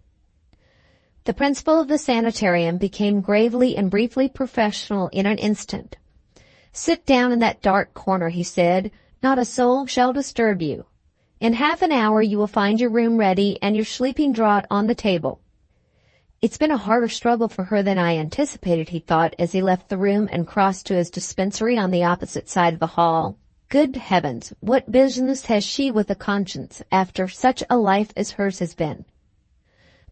The principal of the sanitarium became gravely and briefly professional in an instant. "Sit down in that dark corner," he said. "Not a soul shall disturb you. In half an hour you will find your room ready and your sleeping draught on the table." "It's been a harder struggle for her than I anticipated," he thought as he left the room and crossed to his dispensary on the opposite side of the hall. "Good heavens, what business has she with a conscience after such a life as hers has been?"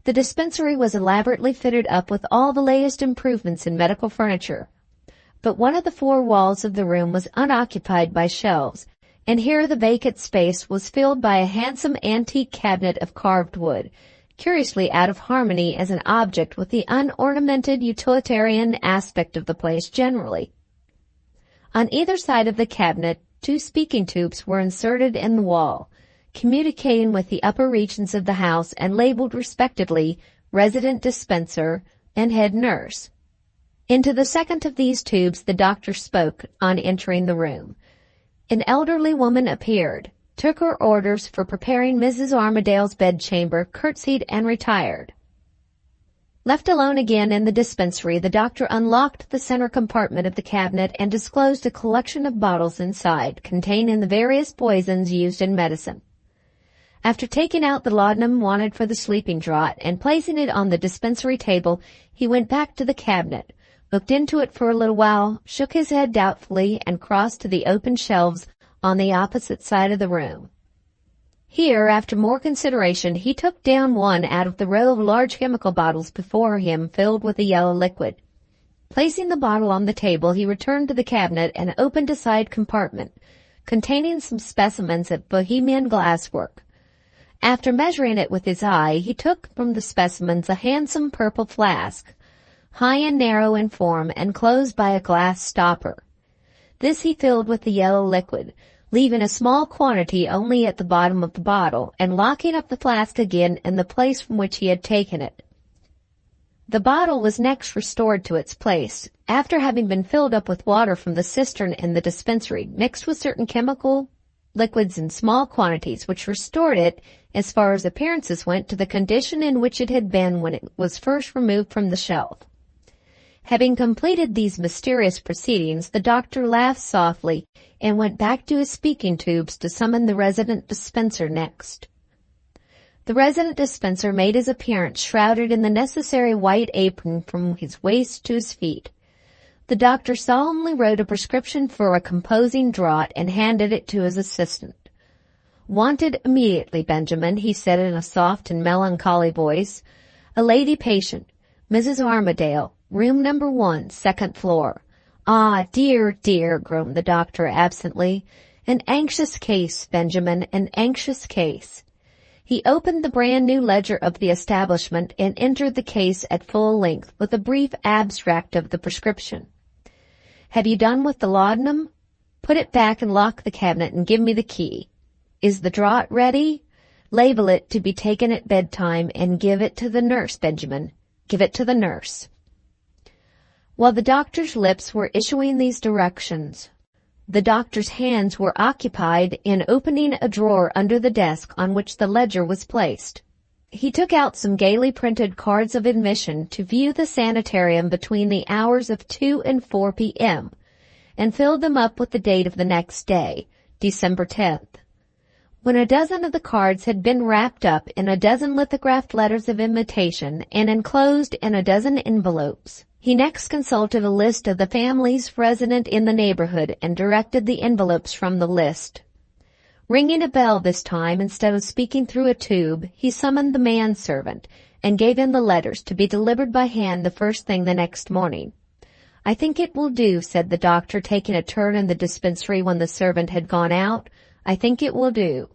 The dispensary was elaborately fitted up with all the latest improvements in medical furniture, but one of the four walls of the room was unoccupied by shelves, and here the vacant space was filled by a handsome antique cabinet of carved wood, curiously out of harmony as an object with the unornamented utilitarian aspect of the place generally. On either side of the cabinet, two speaking tubes were inserted in the wall, communicating with the upper regions of the house and labeled respectively resident dispenser and head nurse. Into the second of these tubes the doctor spoke on entering the room. An elderly woman appeared, took her orders for preparing Mrs. Armadale's bedchamber, curtsied, and retired. Left alone again in the dispensary, the doctor unlocked the center compartment of the cabinet and disclosed a collection of bottles inside, containing the various poisons used in medicine. After taking out the laudanum wanted for the sleeping draught and placing it on the dispensary table, he went back to the cabinet, looked into it for a little while, shook his head doubtfully, and crossed to the open shelves on the opposite side of the room. Here, after more consideration, he took down one out of the row of large chemical bottles before him filled with a yellow liquid. Placing the bottle on the table, he returned to the cabinet and opened a side compartment containing some specimens of Bohemian glasswork. After measuring it with his eye, he took from the specimens a handsome purple flask, high and narrow in form and closed by a glass stopper. This he filled with the yellow liquid, leaving a small quantity only at the bottom of the bottle, and locking up the flask again in the place from which he had taken it. The bottle was next restored to its place, after having been filled up with water from the cistern in the dispensary, mixed with certain chemical liquids in small quantities, which restored it, as far as appearances went, to the condition in which it had been when it was first removed from the shelf. Having completed these mysterious proceedings, the doctor laughed softly and went back to his speaking tubes to summon the resident dispenser next. The resident dispenser made his appearance shrouded in the necessary white apron from his waist to his feet. The doctor solemnly wrote a prescription for a composing draught and handed it to his assistant. "Wanted immediately, Benjamin," he said in a soft and melancholy voice. "A lady patient, Mrs. Armadale, room number 1, second floor." "Ah, dear, dear," groaned the doctor absently. "An anxious case, Benjamin, an anxious case." He opened the brand-new ledger of the establishment and entered the case at full length with a brief abstract of the prescription. "Have you done with the laudanum? Put it back and lock the cabinet and give me the key. Is the draught ready? Label it to be taken at bedtime and give it to the nurse, Benjamin. Give it to the nurse." While the doctor's lips were issuing these directions, the doctor's hands were occupied in opening a drawer under the desk on which the ledger was placed. He took out some gaily printed cards of admission to view the sanitarium between the hours of 2 and 4 p.m., and filled them up with the date of the next day, December 10th. When a dozen of the cards had been wrapped up in a dozen lithographed letters of invitation and enclosed in a dozen envelopes, he next consulted a list of the families resident in the neighborhood and directed the envelopes from the list. Ringing a bell this time instead of speaking through a tube, he summoned the manservant and gave him the letters to be delivered by hand the first thing the next morning. "I think it will do," said the doctor, taking a turn in the dispensary when the servant had gone out. "I think it will do."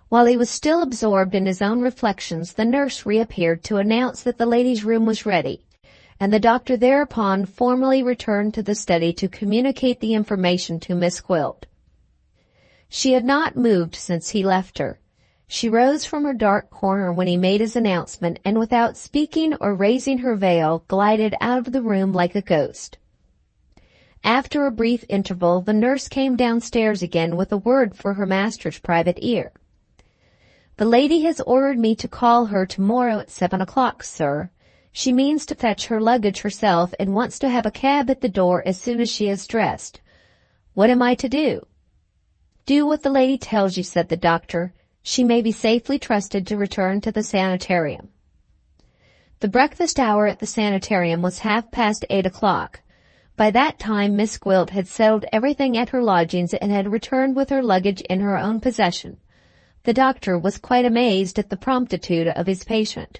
While he was still absorbed in his own reflections, the nurse reappeared to announce that the lady's room was ready, and the doctor thereupon formally returned to the study to communicate the information to Miss Gwilt. She had not moved since he left her. She rose from her dark corner when he made his announcement, and without speaking or raising her veil, glided out of the room like a ghost. After a brief interval, the nurse came downstairs again with a word for her master's private ear. "The lady has ordered me to call her tomorrow at 7 o'clock, sir. She means to fetch her luggage herself and wants to have a cab at the door as soon as she is dressed. What am I to do?" "Do what the lady tells you," said the doctor. "She may be safely trusted to return to the sanitarium." The breakfast hour at the sanitarium was 8:30 o'clock. By that time Miss Gwilt had settled everything at her lodgings and had returned with her luggage in her own possession. The doctor was quite amazed at the promptitude of his patient.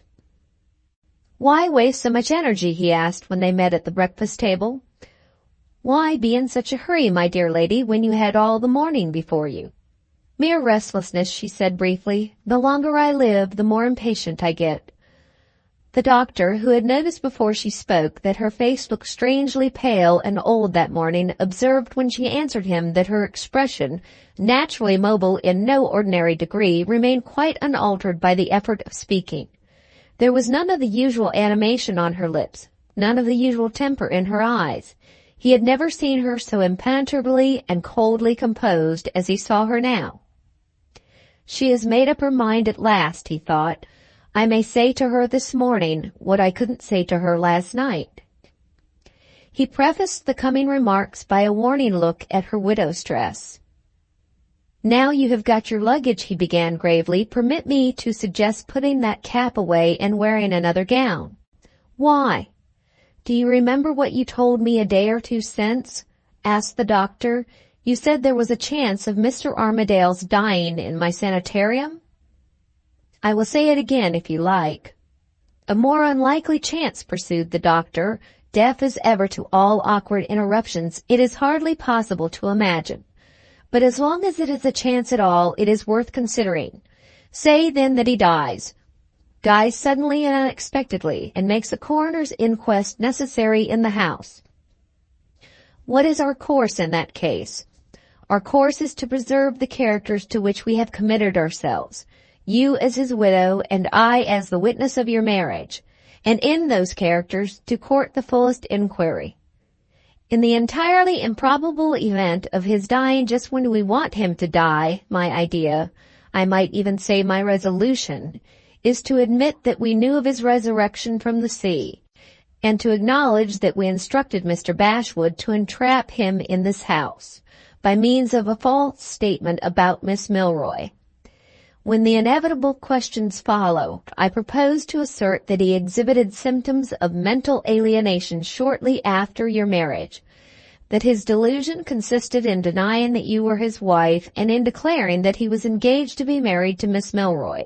"Why waste so much energy?" he asked when they met at the breakfast table. "Why be in such a hurry, my dear lady, when you had all the morning before you?" "Mere restlessness," she said briefly. "The longer I live, the more impatient I get." The doctor, who had noticed before she spoke that her face looked strangely pale and old that morning, observed when she answered him that her expression, naturally mobile in no ordinary degree, remained quite unaltered by the effort of speaking. There was none of the usual animation on her lips, none of the usual temper in her eyes. He had never seen her so impenetrably and coldly composed as he saw her now. "She has made up her mind at last," he thought. "I may say to her this morning what I couldn't say to her last night." He prefaced the coming remarks by a warning look at her widow's dress. "Now you have got your luggage," he began gravely, "permit me to suggest putting that cap away and wearing another gown." "Why?" "Do you remember what you told me a day or two since?" asked the doctor. "You said there was a chance of Mr. Armadale's dying in my sanitarium?" "I will say it again if you like." "A more unlikely chance," pursued the doctor, deaf as ever to all awkward interruptions, "it is hardly possible to imagine. But as long as it is a chance at all, it is worth considering. Say, then, that he dies suddenly and unexpectedly, and makes a coroner's inquest necessary in the house. What is our course in that case? Our course is to preserve the characters to which we have committed ourselves, you as his widow and I as the witness of your marriage, and in those characters to court the fullest inquiry. In the entirely improbable event of his dying just when we want him to die, my idea, I might even say my resolution, is to admit that we knew of his resurrection from the sea, and to acknowledge that we instructed Mr. Bashwood to entrap him in this house, by means of a false statement about Miss Milroy. When the inevitable questions follow, I propose to assert that he exhibited symptoms of mental alienation shortly after your marriage, that his delusion consisted in denying that you were his wife and in declaring that he was engaged to be married to Miss Milroy,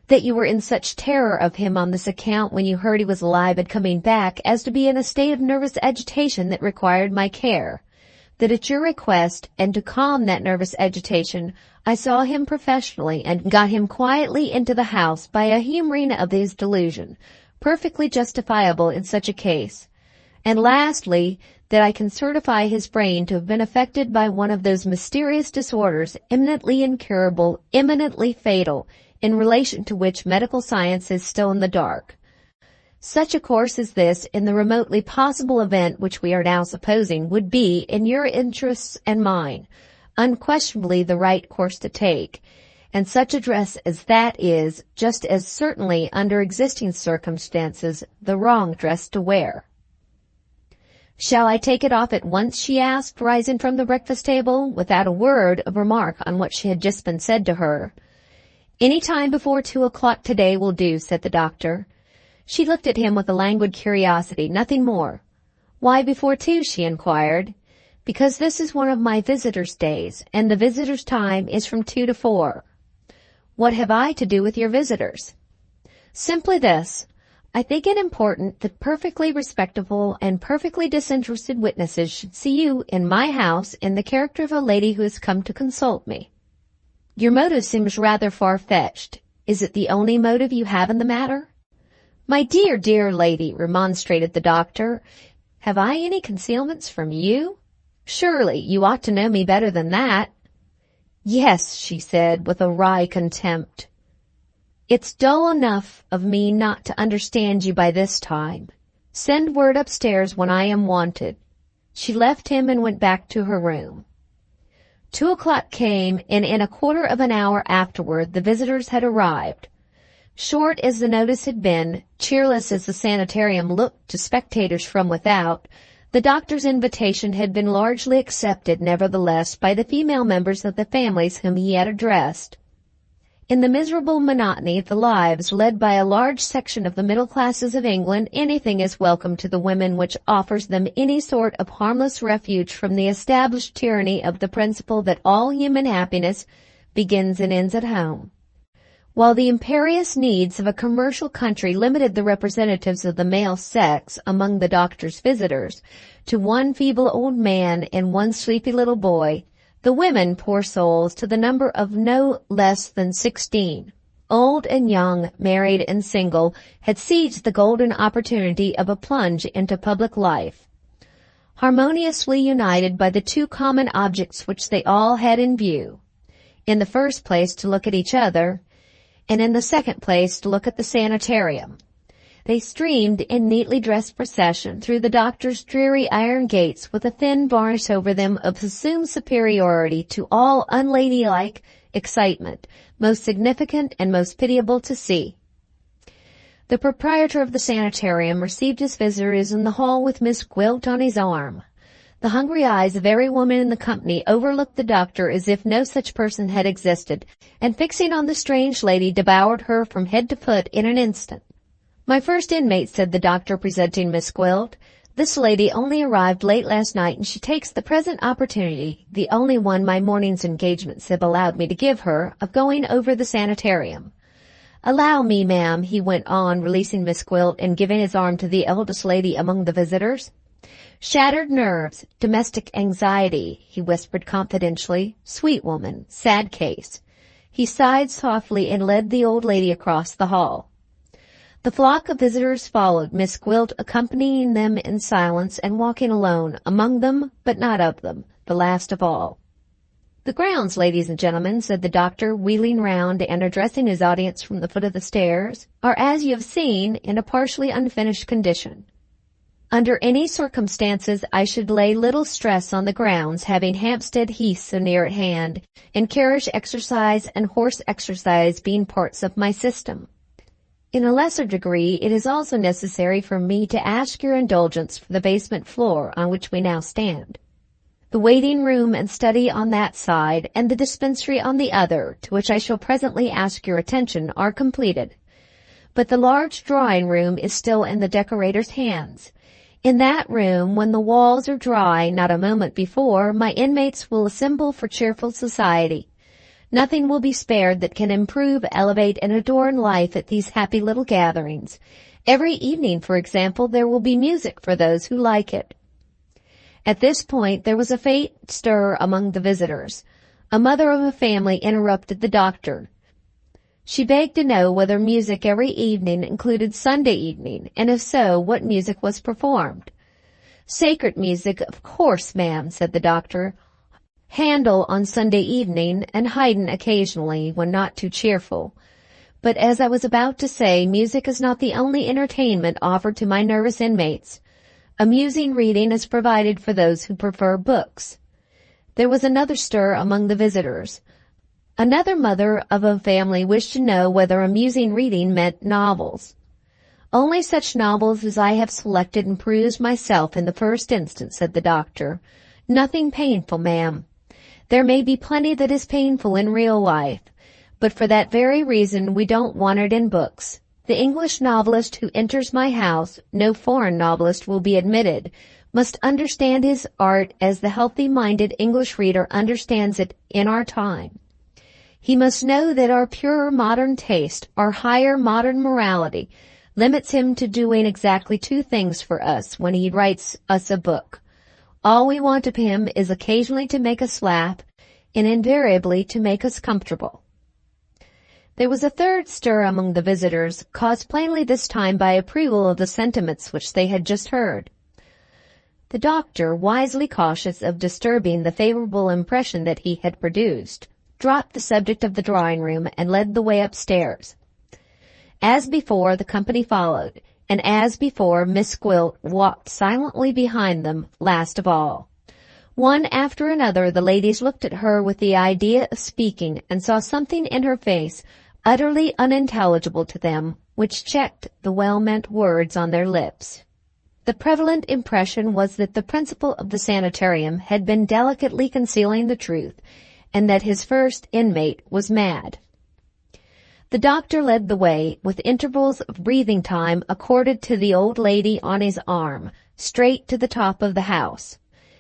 that you were in such terror of him on this account when you heard he was alive and coming back as to be in a state of nervous agitation that required my care, that at your request, and to calm that nervous agitation, I saw him professionally and got him quietly into the house by a humoring of his delusion, perfectly justifiable in such a case. And lastly, that I can certify his brain to have been affected by one of those mysterious disorders eminently incurable, eminently fatal, in relation to which medical science is still in the dark. Such a course as this, in the remotely possible event which we are now supposing, would be, in your interests and mine, unquestionably the right course to take, and such a dress as that is, just as certainly under existing circumstances, the wrong dress to wear. "Shall I take it off at once?" she asked, rising from the breakfast table, without a word of remark on what had just been said to her. "Any time before 2 o'clock today will do," said the doctor. She looked at him with a languid curiosity, nothing more. "Why before 2?" she inquired. "Because this is one of my visitors' days, and the visitors' time is from 2 to 4. "What have I to do with your visitors?" "Simply this. I think it important that perfectly respectable and perfectly disinterested witnesses should see you in my house in the character of a lady who has come to consult me." "Your motive seems rather far-fetched. Is it the only motive you have in the matter?" "My dear, dear lady," remonstrated the doctor, "have I any concealments from you? Surely you ought to know me better than that." "Yes," she said, with a wry contempt. "It's dull enough of me not to understand you by this time. Send word upstairs when I am wanted." She left him and went back to her room. 2 o'clock came, and in a quarter of an hour afterward the visitors had arrived. Short as the notice had been, cheerless as the sanitarium looked to spectators from without, the doctor's invitation had been largely accepted, nevertheless, by the female members of the families whom he had addressed. In the miserable monotony of the lives led by a large section of the middle classes of England, anything is welcome to the women which offers them any sort of harmless refuge from the established tyranny of the principle that all human happiness begins and ends at home. While the imperious needs of a commercial country limited the representatives of the male sex among the doctor's visitors to one feeble old man and one sleepy little boy, the women, poor souls, to the number of no less than 16, old and young, married and single, had seized the golden opportunity of a plunge into public life, harmoniously united by the two common objects which they all had in view. In the first place, to look at each other, and in the second place to look at the sanitarium. They streamed in neatly dressed procession through the doctor's dreary iron gates with a thin varnish over them of assumed superiority to all unladylike excitement, most significant and most pitiable to see. The proprietor of the sanitarium received his visitors in the hall with Miss Gwilt on his arm. The hungry eyes of every woman in the company overlooked the doctor as if no such person had existed, and fixing on the strange lady, devoured her from head to foot in an instant. "My first inmate," said the doctor, presenting Miss Gwilt. This lady only arrived late last night, and she takes the present opportunity, the only one my morning's engagements have allowed me to give her, of going over the sanitarium. Allow me, ma'am," he went on, releasing Miss Gwilt and giving his arm to the eldest lady among the visitors. "Shattered nerves, domestic anxiety," he whispered confidentially. "Sweet woman, sad case." He sighed softly and led the old lady across the hall. The flock of visitors followed, Miss Gwilt accompanying them in silence and walking alone, among them, but not of them, the last of all. "The grounds, ladies and gentlemen," said the doctor, wheeling round and addressing his audience from the foot of the stairs, "are, as you have seen, in a partially unfinished condition. Under any circumstances I should lay little stress on the grounds, having Hampstead Heath so near at hand, and carriage exercise and horse exercise being parts of my system. In a lesser degree, it is also necessary for me to ask your indulgence for the basement floor on which we now stand. The waiting room and study on that side, and the dispensary on the other, to which I shall presently ask your attention, are completed. But the large drawing room is still in the decorator's hands. In that room, when the walls are dry, not a moment before, my inmates will assemble for cheerful society. Nothing will be spared that can improve, elevate, and adorn life at these happy little gatherings. Every evening, for example, there will be music for those who like it." At this point there was a faint stir among the visitors. A mother of a family interrupted the doctor. She begged to know whether music every evening included Sunday evening, and if so, what music was performed. "Sacred music, of course, ma'am," said the doctor. "Handel on Sunday evening, and Haydn occasionally, when not too cheerful. But as I was about to say, music is not the only entertainment offered to my nervous inmates. Amusing reading is provided for those who prefer books." There was another stir among the visitors. Another mother of a family wished to know whether amusing reading meant novels. "Only such novels as I have selected and perused myself in the first instance," said the doctor. "Nothing painful, ma'am. There may be plenty that is painful in real life, but for that very reason we don't want it in books. The English novelist who enters my house, no foreign novelist will be admitted, must understand his art as the healthy-minded English reader understands it in our time. He must know that our purer modern taste, our higher modern morality, limits him to doing exactly two things for us when he writes us a book. All we want of him is occasionally to make us laugh, and invariably to make us comfortable." There was a third stir among the visitors, caused plainly this time by approval of the sentiments which they had just heard. The doctor, wisely cautious of disturbing the favorable impression that he had produced, dropped the subject of the drawing-room and led the way upstairs. As before, the company followed, and as before, Miss Gwilt walked silently behind them, last of all. One after another, the ladies looked at her with the idea of speaking, and saw something in her face, utterly unintelligible to them, which checked the well-meant words on their lips. The prevalent impression was that the principal of the sanitarium had been delicately concealing the truth, and that his first inmate was mad. The doctor led the way, with intervals of breathing time accorded to the old lady on his arm, straight to the top of the house.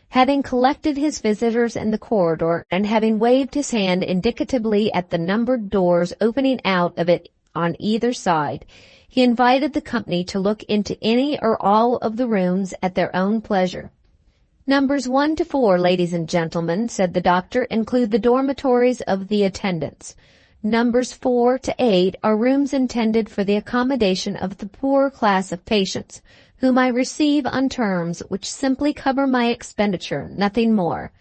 Having collected his visitors in the corridor, and having waved his hand indicatively at the numbered doors opening out of it on either side, he invited the company to look into any or all of the rooms at their own pleasure. "Numbers 1 to 4, ladies and gentlemen," said the doctor, "include the dormitories of the attendants. Numbers 4 to 8 are rooms intended for the accommodation of the poorer class of patients, whom I receive on terms which simply cover my expenditure, nothing more.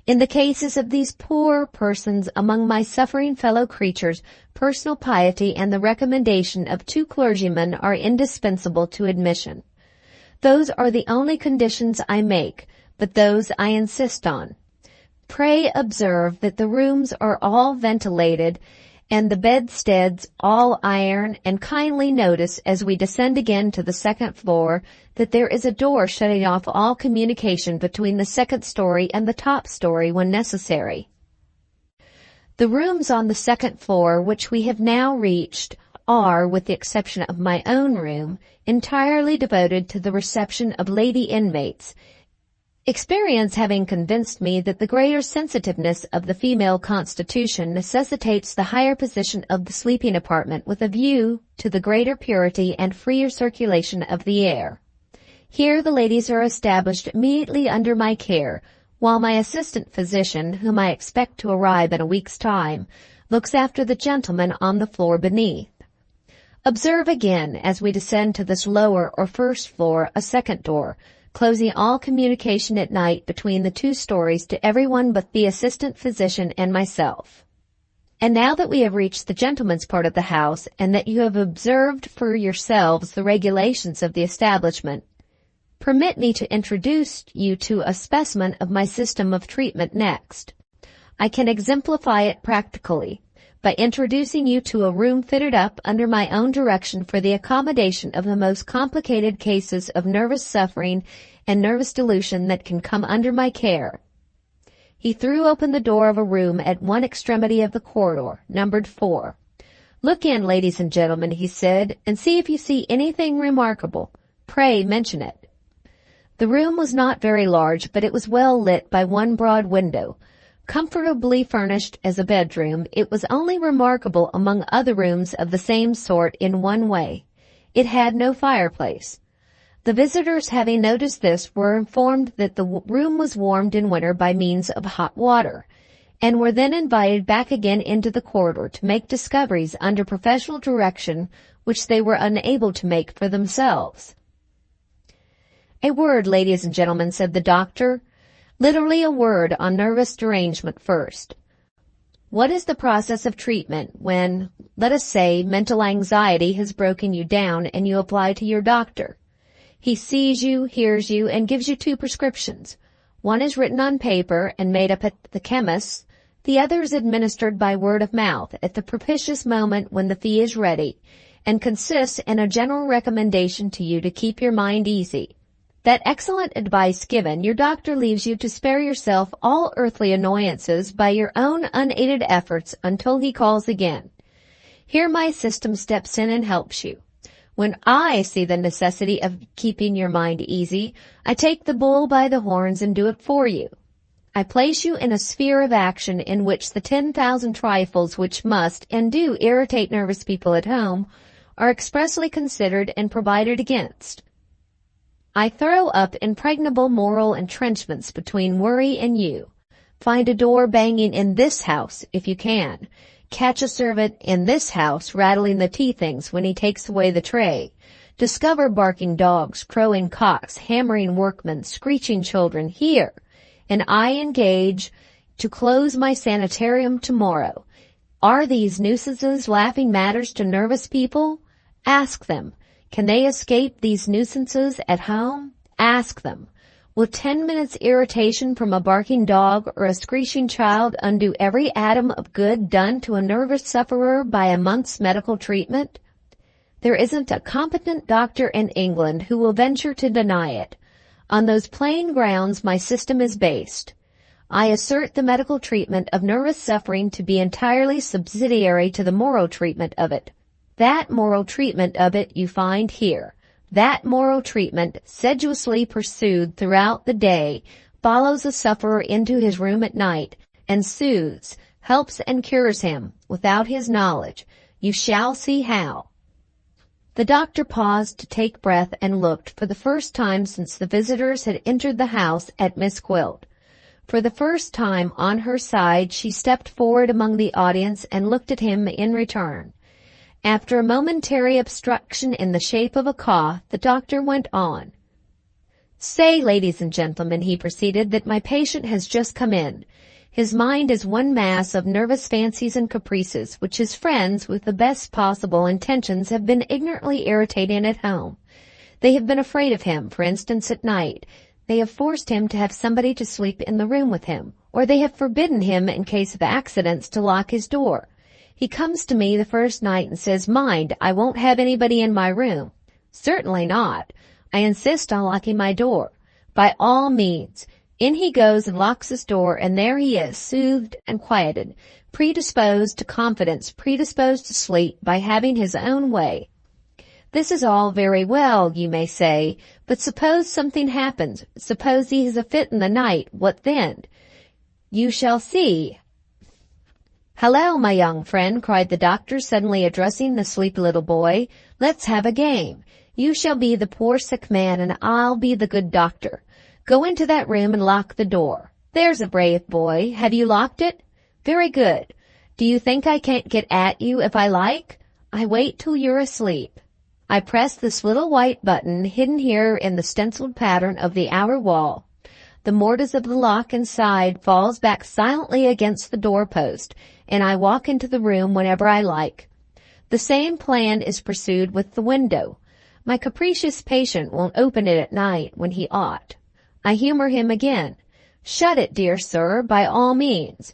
In the cases of these poor persons among my suffering fellow creatures, personal piety and the recommendation of 2 clergymen are indispensable to admission. Those are the only conditions I make, but those I insist on. Pray observe that the rooms are all ventilated and the bedsteads all iron, and kindly notice as we descend again to the second floor that there is a door shutting off all communication between the second story and the top story when necessary. The rooms on the second floor, which we have now reached, are, with the exception of my own room, entirely devoted to the reception of lady inmates, experience having convinced me that the greater sensitiveness of the female constitution necessitates the higher position of the sleeping apartment with a view to the greater purity and freer circulation of the air. Here the ladies are established immediately under my care, while my assistant physician, whom I expect to arrive in a week's time, looks after the gentlemen on the floor beneath. Observe again, as we descend to this lower or first floor, a second door, closing all communication at night between the two stories to everyone but the assistant physician and myself. And now that we have reached the gentlemen's part of the house, and that you have observed for yourselves the regulations of the establishment, permit me to introduce you to a specimen of my system of treatment next. I can exemplify it practically by introducing you to a room fitted up under my own direction for the accommodation of the most complicated cases of nervous suffering and nervous delusion that can come under my care. He threw open the door of a room at one extremity of the corridor, numbered 4. "Look in, ladies and gentlemen," he said, "and see if you see anything remarkable. Pray mention it." The room was not very large, but it was well lit by one broad window. Comfortably furnished as a bedroom, it was only remarkable among other rooms of the same sort in one way. It had no fireplace. The visitors, having noticed this, were informed that the room was warmed in winter by means of hot water, and were then invited back again into the corridor to make discoveries under professional direction which they were unable to make for themselves. "A word, ladies and gentlemen," said the doctor. "Literally a word on nervous derangement first. What is the process of treatment when, let us say, mental anxiety has broken you down and you apply to your doctor? He sees you, hears you, and gives you 2 prescriptions. One is written on paper and made up at the chemist's. The other is administered by word of mouth at the propitious moment when the fee is ready, and consists in a general recommendation to you to keep your mind easy. That excellent advice given, your doctor leaves you to spare yourself all earthly annoyances by your own unaided efforts until he calls again. Here my system steps in and helps you. When I see the necessity of keeping your mind easy, I take the bull by the horns and do it for you. I place you in a sphere of action in which the 10,000 trifles which must and do irritate nervous people at home are expressly considered and provided against. I throw up impregnable moral entrenchments between worry and you. Find a door banging in this house if you can. Catch a servant in this house rattling the tea things when he takes away the tray. Discover barking dogs, crowing cocks, hammering workmen, screeching children here, and I engage to close my sanitarium tomorrow. Are these nuisances laughing matters to nervous people? Ask them. Can they escape these nuisances at home? Ask them. Will 10 minutes irritation from a barking dog or a screeching child undo every atom of good done to a nervous sufferer by a month's medical treatment? There isn't a competent doctor in England who will venture to deny it. On those plain grounds my system is based. I assert the medical treatment of nervous suffering to be entirely subsidiary to the moral treatment of it. That moral treatment of it you find here. That moral treatment, sedulously pursued throughout the day, follows a sufferer into his room at night, and soothes, helps and cures him, without his knowledge. You shall see how." The doctor paused to take breath and looked, for the first time since the visitors had entered the house, at Miss Gwilt. For the first time on her side she stepped forward among the audience and looked at him in return. After a momentary obstruction in the shape of a cough, the doctor went on. "Say, ladies and gentlemen," he proceeded, "that my patient has just come in. His mind is one mass of nervous fancies and caprices, which his friends, with the best possible intentions, have been ignorantly irritating at home. They have been afraid of him, for instance, at night. They have forced him to have somebody to sleep in the room with him, or they have forbidden him, in case of accidents, to lock his door. He comes to me the first night and says, 'Mind, I won't have anybody in my room.' 'Certainly not. I insist on locking my door.' 'By all means. In he goes and locks his door, and there he is, soothed and quieted, predisposed to confidence, predisposed to sleep by having his own way. This is all very well, you may say, but suppose something happens. Suppose he has a fit in the night. What then? You shall see. "Hello, my young friend," cried the doctor, suddenly addressing the sleepy little boy. "Let's have a game. You shall be the poor sick man, and I'll be the good doctor. Go into that room and lock the door. There's a brave boy. Have you locked it? Very good. Do you think I can't get at you if I like? I wait till you're asleep. I press this little white button hidden here in the stenciled pattern of the outer wall. The mortise of the lock inside falls back silently against the doorpost, and I walk into the room whenever I like. The same plan is pursued with the window. My capricious patient won't open it at night when he ought. I humor him again. Shut it, dear sir, by all means.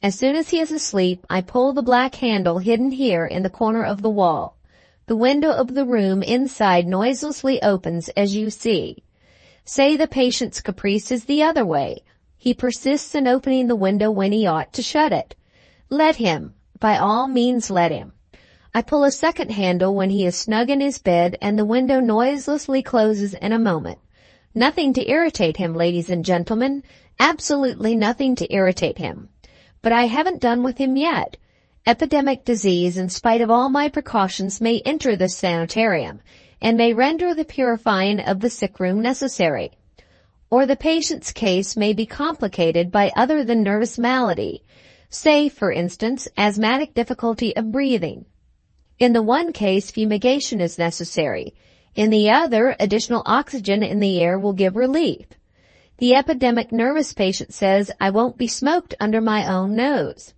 As soon as he is asleep, I pull the black handle hidden here in the corner of the wall. The window of the room inside noiselessly opens, as you see. Say the patient's caprice is the other way. He persists in opening the window when he ought to shut it. Let him. By all means let him. I pull a second handle when he is snug in his bed, and the window noiselessly closes in a moment. Nothing to irritate him, ladies and gentlemen. Absolutely nothing to irritate him. But I haven't done with him yet. Epidemic disease, in spite of all my precautions, may enter the sanitarium, and may render the purifying of the sick room necessary. Or the patient's case may be complicated by other than nervous malady. Say, for instance, asthmatic difficulty of breathing. In the one case, fumigation is necessary. In the other, additional oxygen in the air will give relief. The epidemic nervous patient says, I won't be smoked under my own nose.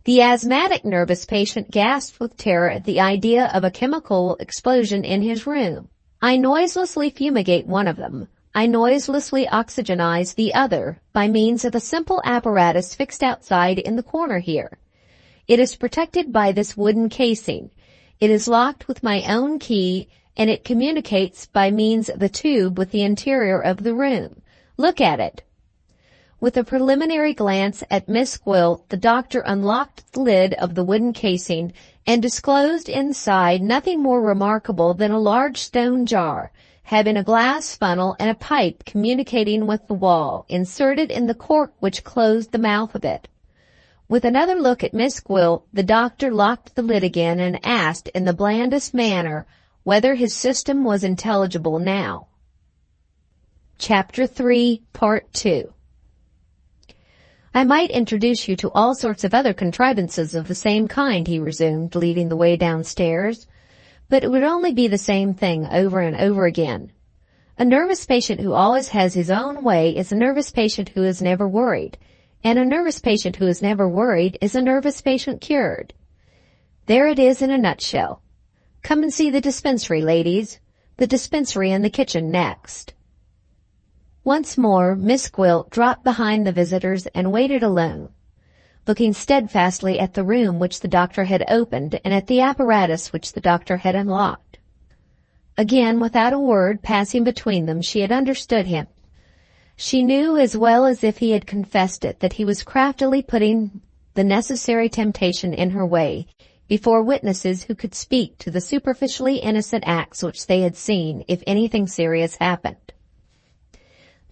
The asthmatic nervous patient gasps with terror at the idea of a chemical explosion in his room. I noiselessly fumigate one of them. I noiselessly oxygenize the other by means of a simple apparatus fixed outside in the corner here. It is protected by this wooden casing. It is locked with my own key, and it communicates by means of a tube with the interior of the room. Look at it. With a preliminary glance at Miss Gwilt, the doctor unlocked the lid of the wooden casing and disclosed inside nothing more remarkable than a large stone jar, having a glass funnel and a pipe communicating with the wall, inserted in the cork which closed the mouth of it. With another look at Miss Gwilt, the doctor locked the lid again and asked in the blandest manner whether his system was intelligible now. Chapter 3, Part 2. I might introduce you to all sorts of other contrivances of the same kind, he resumed, leading the way downstairs, but it would only be the same thing over and over again. A nervous patient who always has his own way is a nervous patient who is never worried, and a nervous patient who is never worried is a nervous patient cured. There it is in a nutshell. Come and see the dispensary, ladies. The dispensary in the kitchen next. Once more, Miss Gwilt dropped behind the visitors and waited alone, looking steadfastly at the room which the doctor had opened and at the apparatus which the doctor had unlocked. Again, without a word passing between them, she had understood him. She knew as well as if he had confessed it that he was craftily putting the necessary temptation in her way before witnesses who could speak to the superficially innocent acts which they had seen if anything serious happened.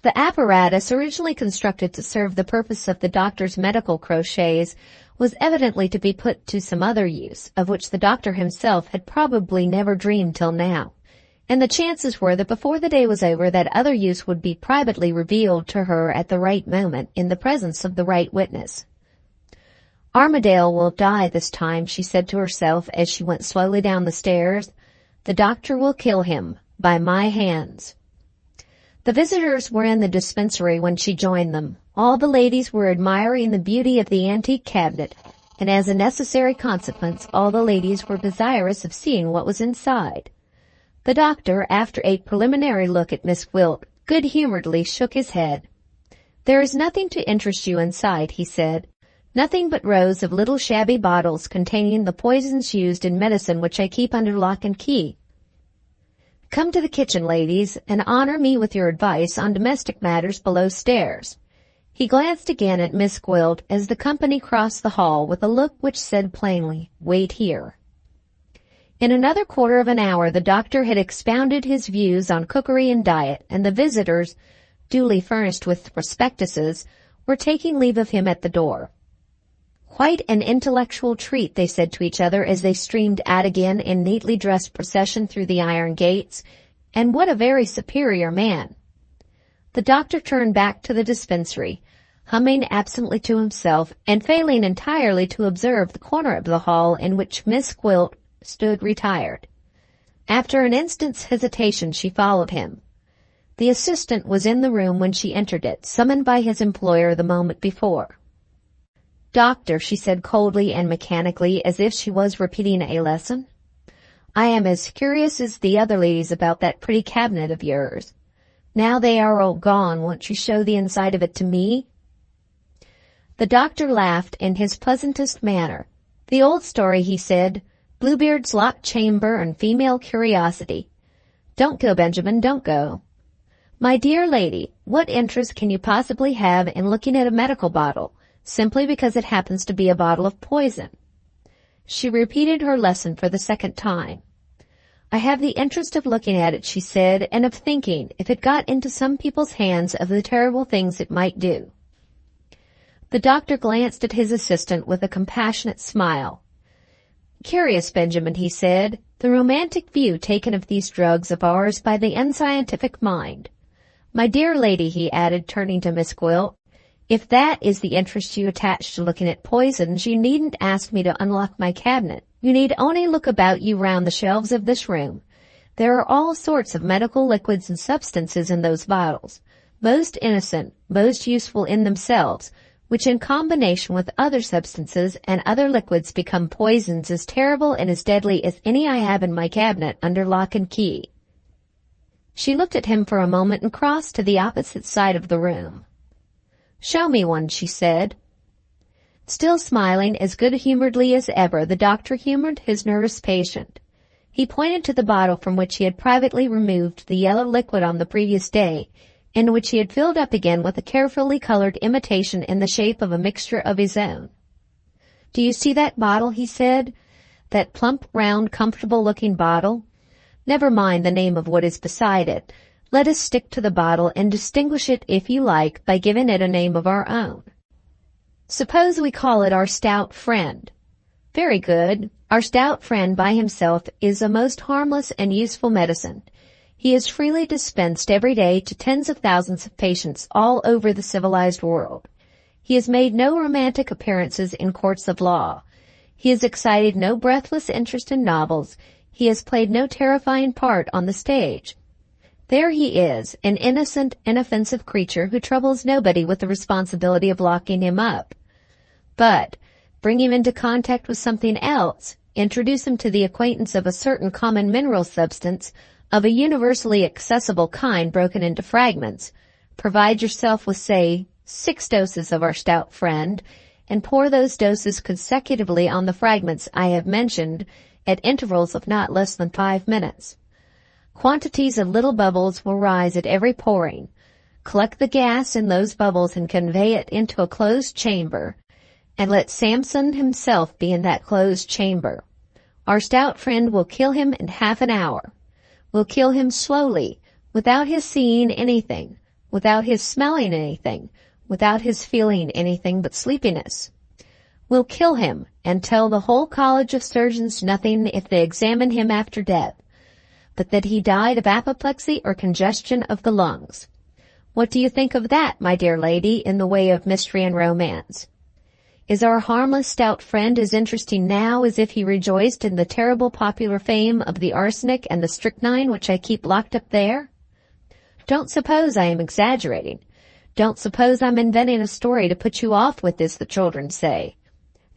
The apparatus, originally constructed to serve the purpose of the doctor's medical crotchets, was evidently to be put to some other use, of which the doctor himself had probably never dreamed till now, and the chances were that before the day was over that other use would be privately revealed to her at the right moment in the presence of the right witness. Armadale will die this time, she said to herself as she went slowly down the stairs. The doctor will kill him by my hands. The visitors were in the dispensary when she joined them. All the ladies were admiring the beauty of the antique cabinet, and as a necessary consequence, all the ladies were desirous of seeing what was inside. The doctor, after a preliminary look at Miss Gwilt, good-humoredly shook his head. There is nothing to interest you inside, he said. Nothing but rows of little shabby bottles containing the poisons used in medicine which I keep under lock and key. Come to the kitchen, ladies, and honor me with your advice on domestic matters below stairs." He glanced again at Miss Gwilt as the company crossed the hall with a look which said plainly, "Wait here." In another quarter of an hour the doctor had expounded his views on cookery and diet, and the visitors, duly furnished with prospectuses, were taking leave of him at the door. "Quite an intellectual treat," they said to each other as they streamed out again in neatly dressed procession through the iron gates, "and what a very superior man." The doctor turned back to the dispensary, humming absently to himself and failing entirely to observe the corner of the hall in which Miss Gwilt stood retired. After an instant's hesitation she followed him. The assistant was in the room when she entered it, summoned by his employer the moment before. "Doctor," she said coldly and mechanically, as if she was repeating a lesson, "I am as curious as the other ladies about that pretty cabinet of yours. Now they are all gone, won't you show the inside of it to me?" The doctor laughed in his pleasantest manner. "The old story," he said, "Bluebeard's locked chamber and female curiosity. Don't go, Benjamin, don't go. My dear lady, what interest can you possibly have in looking at a medical bottle, simply because it happens to be a bottle of poison?" She repeated her lesson for the second time. "I have the interest of looking at it," she said, "and of thinking, if it got into some people's hands, of the terrible things it might do." The doctor glanced at his assistant with a compassionate smile. "Curious, Benjamin," he said, "the romantic view taken of these drugs of ours by the unscientific mind. My dear lady," he added, turning to Miss Gwilt, "if that is the interest you attach to looking at poisons, you needn't ask me to unlock my cabinet. You need only look about you round the shelves of this room. There are all sorts of medical liquids and substances in those bottles, most innocent, most useful in themselves, which in combination with other substances and other liquids become poisons as terrible and as deadly as any I have in my cabinet under lock and key." She looked at him for a moment and crossed to the opposite side of the room. "Show me one," she said. Still smiling as good-humoredly as ever, the doctor humored his nervous patient. He pointed to the bottle from which he had privately removed the yellow liquid on the previous day, and which he had filled up again with a carefully colored imitation in the shape of a mixture of his own. "Do you see that bottle?" he said. "That plump, round, comfortable-looking bottle? Never mind the name of what is beside it. Let us stick to the bottle and distinguish it, if you like, by giving it a name of our own. Suppose we call it our stout friend. Very good. Our stout friend by himself is a most harmless and useful medicine. He is freely dispensed every day to tens of thousands of patients all over the civilized world. He has made no romantic appearances in courts of law. He has excited no breathless interest in novels. He has played no terrifying part on the stage. There he is, an innocent, inoffensive creature who troubles nobody with the responsibility of locking him up. But bring him into contact with something else, introduce him to the acquaintance of a certain common mineral substance of a universally accessible kind broken into fragments, provide yourself with, say, 6 doses of our stout friend, and pour those doses consecutively on the fragments I have mentioned at intervals of not less than 5 minutes. Quantities of little bubbles will rise at every pouring. Collect the gas in those bubbles and convey it into a closed chamber, and let Samson himself be in that closed chamber. Our stout friend will kill him in half an hour. Will kill him slowly, without his seeing anything, without his smelling anything, without his feeling anything but sleepiness. Will kill him, and tell the whole College of Surgeons nothing if they examine him after death, but that he died of apoplexy or congestion of the lungs. What do you think of that, my dear lady, in the way of mystery and romance? Is our harmless stout friend as interesting now as if he rejoiced in the terrible popular fame of the arsenic and the strychnine which I keep locked up there? Don't suppose I am exaggerating. Don't suppose I'm inventing a story to put you off with, as the children say.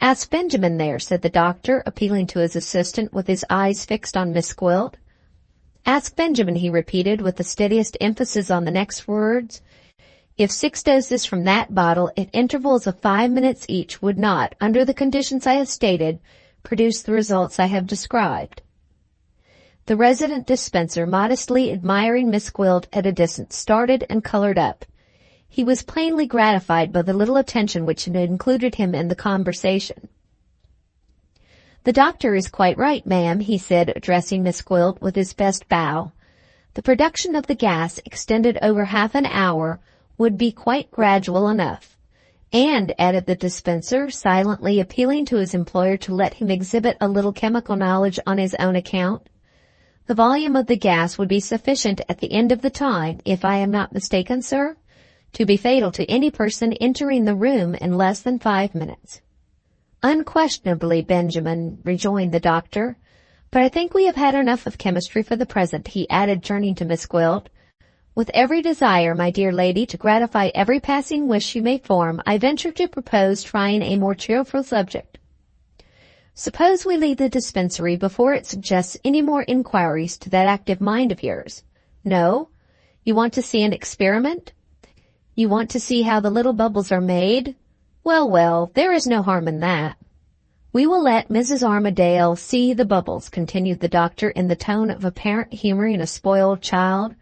Ask Benjamin there, said the doctor, appealing to his assistant with his eyes fixed on Miss Gwilt. Ask Benjamin, he repeated with the steadiest emphasis on the next words, if 6 doses from that bottle at intervals of 5 minutes each would not, under the conditions I have stated, produce the results I have described. The resident dispenser, modestly admiring Miss Gwilt at a distance, started and colored up. He was plainly gratified by the little attention which had included him in the conversation. "The doctor is quite right, ma'am," he said, addressing Miss Gwilt with his best bow. "The production of the gas, extended over half an hour, would be quite gradual enough. And," added the dispenser, silently appealing to his employer to let him exhibit a little chemical knowledge on his own account, "the volume of the gas would be sufficient at the end of the time, if I am not mistaken, sir, to be fatal to any person entering the room in less than 5 minutes." "Unquestionably, Benjamin," rejoined the doctor. "But I think we have had enough of chemistry for the present," he added, turning to Miss Gwilt. "With every desire, my dear lady, to gratify every passing wish you may form, I venture to propose trying a more cheerful subject. Suppose we leave the dispensary before it suggests any more inquiries to that active mind of yours. No? You want to see an experiment? You want to see how the little bubbles are made? Well, well, there is no harm in that. We will let Mrs. Armadale see the bubbles," continued the doctor in the tone of a parent humoring a spoiled child.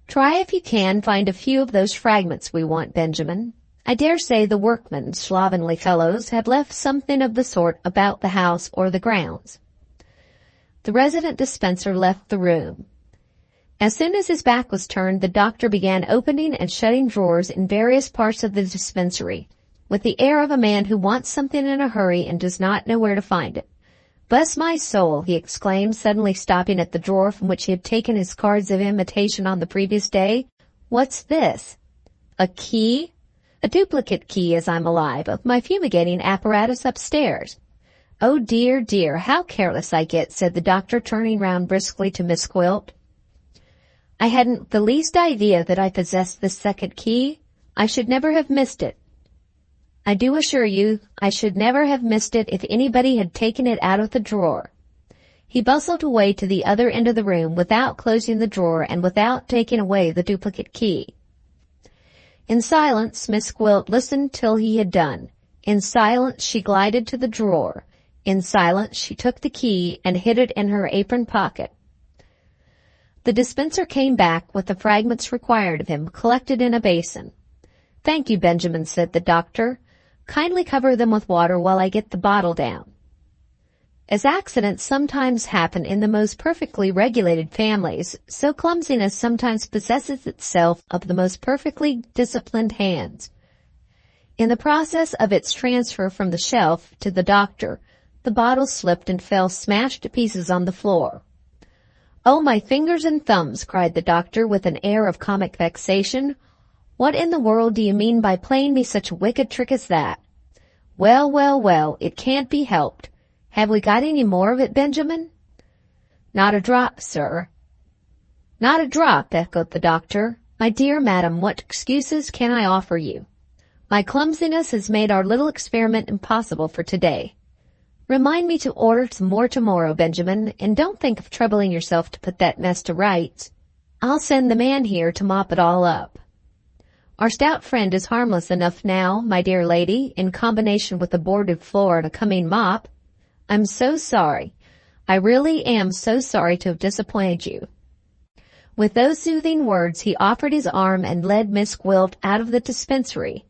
"Try if you can find a few of those fragments we want, Benjamin. I dare say the workmen, slovenly fellows, have left something of the sort about the house or the grounds." The resident dispenser left the room. As soon as his back was turned, the doctor began opening and shutting drawers in various parts of the dispensary, with the air of a man who wants something in a hurry and does not know where to find it. "Bless my soul," he exclaimed, suddenly stopping at the drawer from which he had taken his cards of invitation on the previous day. "What's this? A key? A duplicate key, as I'm alive, of my fumigating apparatus upstairs. Oh, dear, dear, how careless I get," said the doctor, turning round briskly to Miss Gwilt. "I hadn't the least idea that I possessed this second key. I should never have missed it. I do assure you I should never have missed it if anybody had taken it out of the drawer." He bustled away to the other end of the room without closing the drawer and without taking away the duplicate key. In silence, Miss Gwilt listened till he had done. In silence, she glided to the drawer. In silence, she took the key and hid it in her apron pocket. The dispenser came back with the fragments required of him, collected in a basin. "Thank you, Benjamin," said the doctor. "Kindly cover them with water while I get the bottle down." As accidents sometimes happen in the most perfectly regulated families, so clumsiness sometimes possesses itself of the most perfectly disciplined hands. In the process of its transfer from the shelf to the doctor, the bottle slipped and fell smashed to pieces on the floor. "Oh, my fingers and thumbs!" cried the doctor with an air of comic vexation. "What in the world do you mean by playing me such a wicked trick as that? Well, well, well, it can't be helped. Have we got any more of it, Benjamin?" "Not a drop, sir." "Not a drop," echoed the doctor. "My dear madam, what excuses can I offer you? My clumsiness has made our little experiment impossible for today. Remind me to order some more tomorrow, Benjamin, and don't think of troubling yourself to put that mess to rights. I'll send the man here to mop it all up. Our stout friend is harmless enough now, my dear lady, in combination with a boarded floor and a coming mop. I'm so sorry. I really am so sorry to have disappointed you." With those soothing words, he offered his arm and led Miss Gwilt out of the dispensary.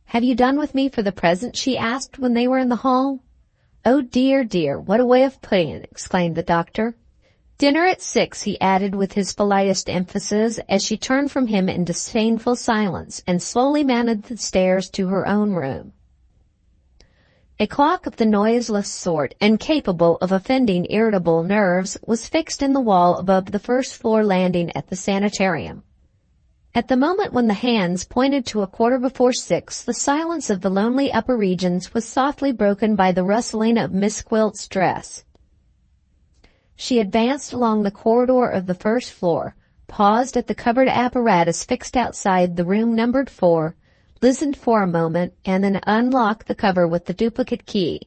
"Have you done with me for the present?" she asked when they were in the hall. "Oh, dear, dear, what a way of putting it!" exclaimed the doctor. "Dinner at 6, he added with his politest emphasis, as she turned from him in disdainful silence and slowly mounted the stairs to her own room. A clock of the noiseless sort, and capable of offending irritable nerves, was fixed in the wall above the first-floor landing at the sanitarium. At the moment when the hands pointed to 6:15, the silence of the lonely upper regions was softly broken by the rustling of Miss Gwilt's dress. She advanced along the corridor of the first floor, paused at the covered apparatus fixed outside the room numbered 4, listened for a moment, and then unlocked the cover with the duplicate key.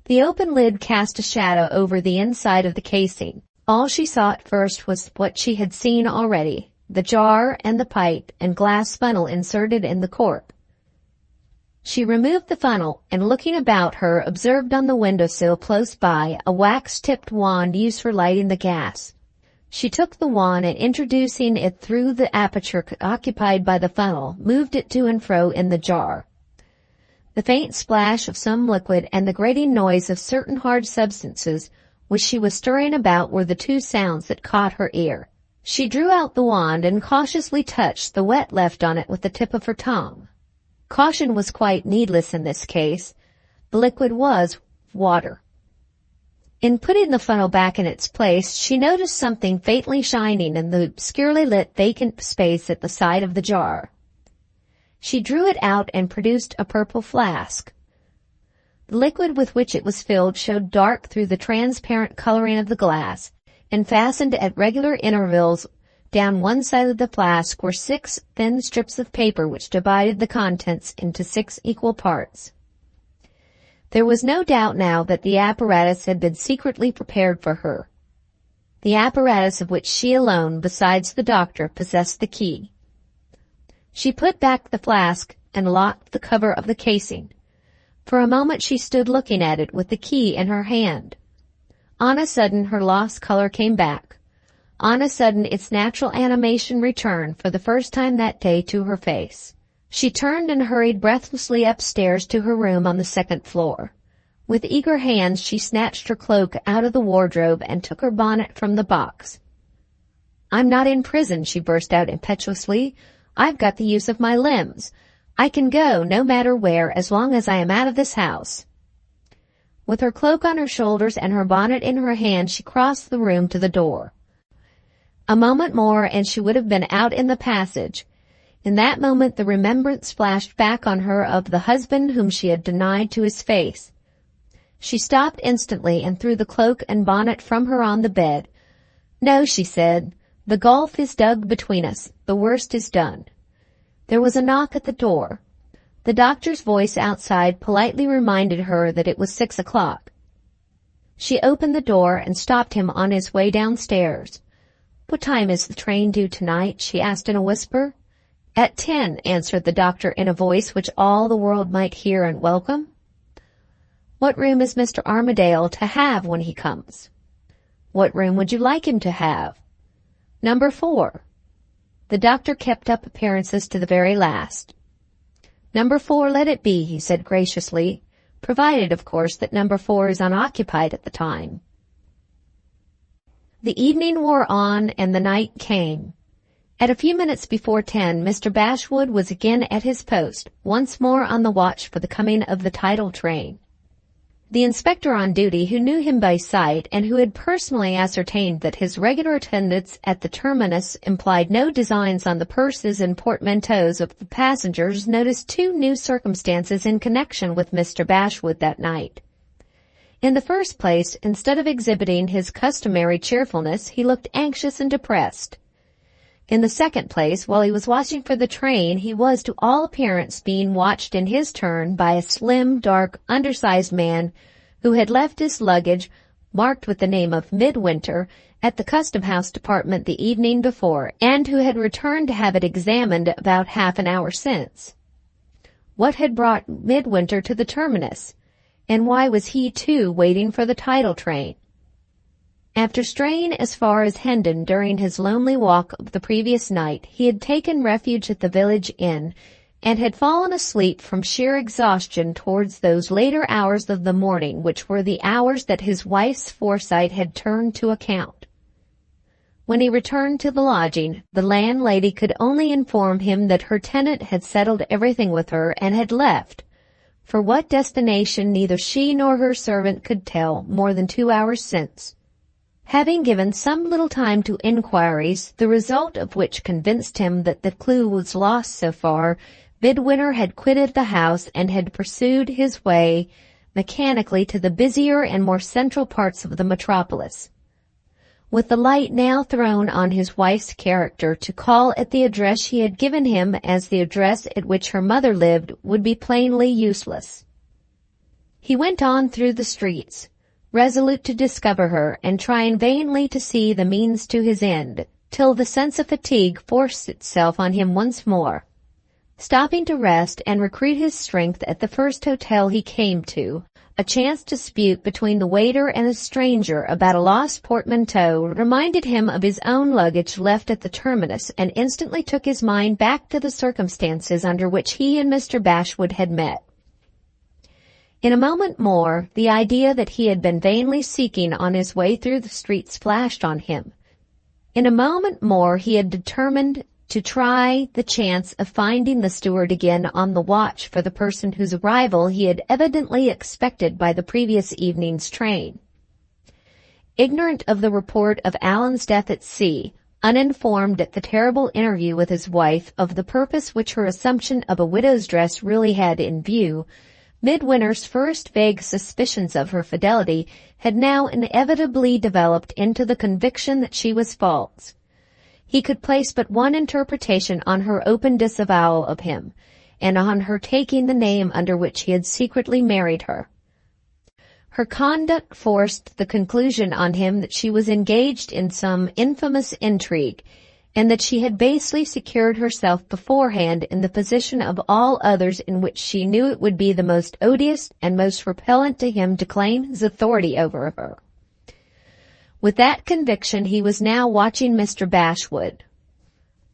The open lid cast a shadow over the inside of the casing. All she saw at first was what she had seen already, the jar and the pipe and glass funnel inserted in the cork. She removed the funnel and, looking about her, observed on the windowsill close by a wax-tipped wand used for lighting the gas. She took the wand and, introducing it through the aperture occupied by the funnel, moved it to and fro in the jar. The faint splash of some liquid and the grating noise of certain hard substances which she was stirring about were the two sounds that caught her ear. She drew out the wand and cautiously touched the wet left on it with the tip of her tongue. Caution was quite needless in this case. The liquid was water. In putting the funnel back in its place, she noticed something faintly shining in the obscurely lit vacant space at the side of the jar. She drew it out and produced a purple flask. The liquid with which it was filled showed dark through the transparent coloring of the glass, and fastened at regular intervals down one side of the flask were 6 thin strips of paper which divided the contents into 6 equal parts. There was no doubt now that the apparatus had been secretly prepared for her. The apparatus of which she alone, besides the doctor, possessed the key. She put back the flask and locked the cover of the casing. For a moment she stood looking at it with the key in her hand. On a sudden her lost color came back. On a sudden its natural animation returned for the first time that day to her face. She turned and hurried breathlessly upstairs to her room on the 2nd floor. With eager hands she snatched her cloak out of the wardrobe and took her bonnet from the box. "I'm not in prison," she burst out impetuously. "I've got the use of my limbs. I can go no matter where as long as I am out of this house." With her cloak on her shoulders and her bonnet in her hand, she crossed the room to the door. A moment more and she would have been out in the passage. In that moment the remembrance flashed back on her of the husband whom she had denied to his face. She stopped instantly and threw the cloak and bonnet from her on the bed. "No," she said, "the gulf is dug between us. The worst is done." There was a knock at the door. The doctor's voice outside politely reminded her that it was 6 o'clock. She opened the door and stopped him on his way downstairs. "What time is the train due tonight?" she asked in a whisper. "At 10, answered the doctor in a voice which all the world might hear and welcome. "What room is Mr. Armadale to have when he comes?" "What room would you like him to have?" "Number 4. The doctor kept up appearances to the very last. "Number 4 let it be," he said graciously, "provided, of course, that number 4 is unoccupied at the time." The evening wore on and the night came. At a few minutes before 10, Mr. Bashwood was again at his post, once more on the watch for the coming of the tidal train. The inspector on duty, who knew him by sight and who had personally ascertained that his regular attendance at the terminus implied no designs on the purses and portmanteaus of the passengers, noticed 2 new circumstances in connection with Mr. Bashwood that night. In the first place, instead of exhibiting his customary cheerfulness, he looked anxious and depressed. In the second place, while he was watching for the train, he was to all appearance being watched in his turn by a slim, dark, undersized man who had left his luggage, marked with the name of Midwinter, at the custom-house department the evening before, and who had returned to have it examined about half an hour since. What had brought Midwinter to the terminus, and why was he, too, waiting for the tidal train? After straying as far as Hendon during his lonely walk of the previous night, he had taken refuge at the village inn, and had fallen asleep from sheer exhaustion towards those later hours of the morning which were the hours that his wife's foresight had turned to account. When he returned to the lodging, the landlady could only inform him that her tenant had settled everything with her and had left, for what destination neither she nor her servant could tell, more than 2 hours since. Having given some little time to inquiries, the result of which convinced him that the clue was lost so far, Midwinter had quitted the house and had pursued his way mechanically to the busier and more central parts of the metropolis. With the light now thrown on his wife's character, to call at the address she had given him as the address at which her mother lived would be plainly useless. He went on through the streets, resolute to discover her, and trying vainly to see the means to his end, till the sense of fatigue forced itself on him once more. stopping to rest and recruit his strength at the first hotel he came to. A chance dispute between the waiter and a stranger about a lost portmanteau reminded him of his own luggage left at the terminus and instantly took his mind back to the circumstances under which he and Mr. Bashwood had met. In a moment more, the idea that he had been vainly seeking on his way through the streets flashed on him. In a moment more, he had determined to try the chance of finding the steward again on the watch for the person whose arrival he had evidently expected by the previous evening's train. Ignorant of the report of Allan's death at sea, uninformed at the terrible interview with his wife of the purpose which her assumption of a widow's dress really had in view, Midwinter's first vague suspicions of her fidelity had now inevitably developed into the conviction that she was false. He could place but one interpretation on her open disavowal of him, and on her taking the name under which he had secretly married her. Her conduct forced the conclusion on him that she was engaged in some infamous intrigue, and that she had basely secured herself beforehand in the position of all others in which she knew it would be the most odious and most repellent to him to claim his authority over her. With that conviction he was now watching Mr. Bashwood.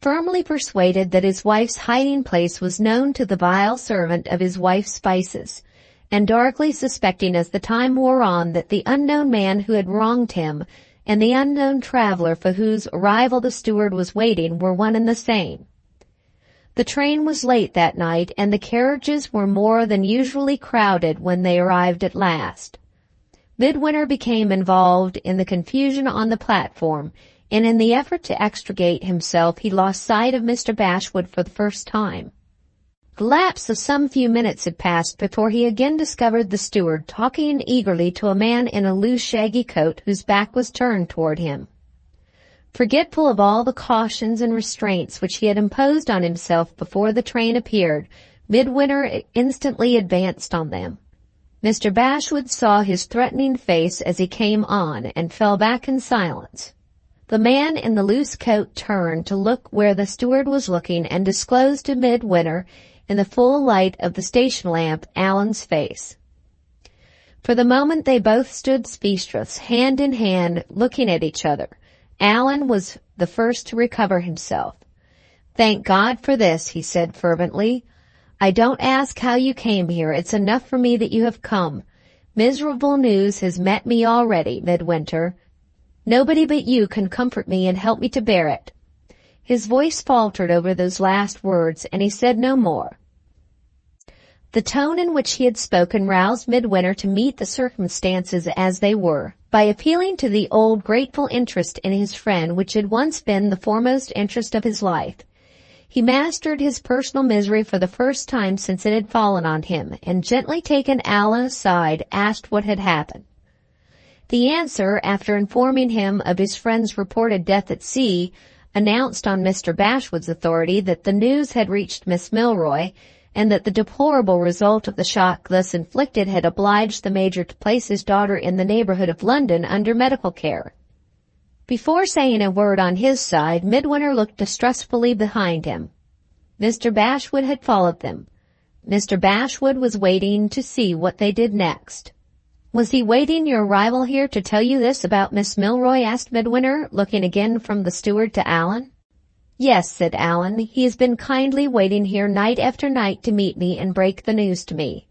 Firmly persuaded that his wife's hiding place was known to the vile servant of his wife's spices, and darkly suspecting as the time wore on that the unknown man who had wronged him and the unknown traveler for whose arrival the steward was waiting were one and the same. The train was late that night, and the carriages were more than usually crowded when they arrived at last. Midwinter became involved in the confusion on the platform, and in the effort to extricate himself he lost sight of Mr. Bashwood for the first time. The lapse of some few minutes had passed before he again discovered the steward talking eagerly to a man in a loose shaggy coat whose back was turned toward him. Forgetful of all the cautions and restraints which he had imposed on himself before the train appeared, Midwinter instantly advanced on them. Mr. Bashwood saw his threatening face as he came on, and fell back in silence. The man in the loose coat turned to look where the steward was looking, and disclosed to Midwinter, in the full light of the station lamp, Allan's face. For the moment they both stood speechless, hand in hand, looking at each other. Allan was the first to recover himself. "Thank God for this," he said fervently. "I don't ask how you came here. It's enough for me that you have come. Miserable news has met me already, Midwinter. Nobody but you can comfort me and help me to bear it." His voice faltered over those last words, and he said no more. The tone in which he had spoken roused Midwinter to meet the circumstances as they were, by appealing to the old grateful interest in his friend which had once been the foremost interest of his life. He mastered his personal misery for the first time since it had fallen on him, and gently taking Allan aside, asked what had happened. The answer, after informing him of his friend's reported death at sea, announced on Mr. Bashwood's authority that the news had reached Miss Milroy, and that the deplorable result of the shock thus inflicted had obliged the Major to place his daughter in the neighborhood of London under medical care. Before saying a word on his side, Midwinter looked distrustfully behind him. Mr. Bashwood had followed them. Mr. Bashwood was waiting to see what they did next. "Was he waiting your arrival here to tell you this about Miss Milroy?" asked Midwinter, looking again from the steward to Allan. "Yes," said Allan. "He has been kindly waiting here night after night to meet me and break the news to me."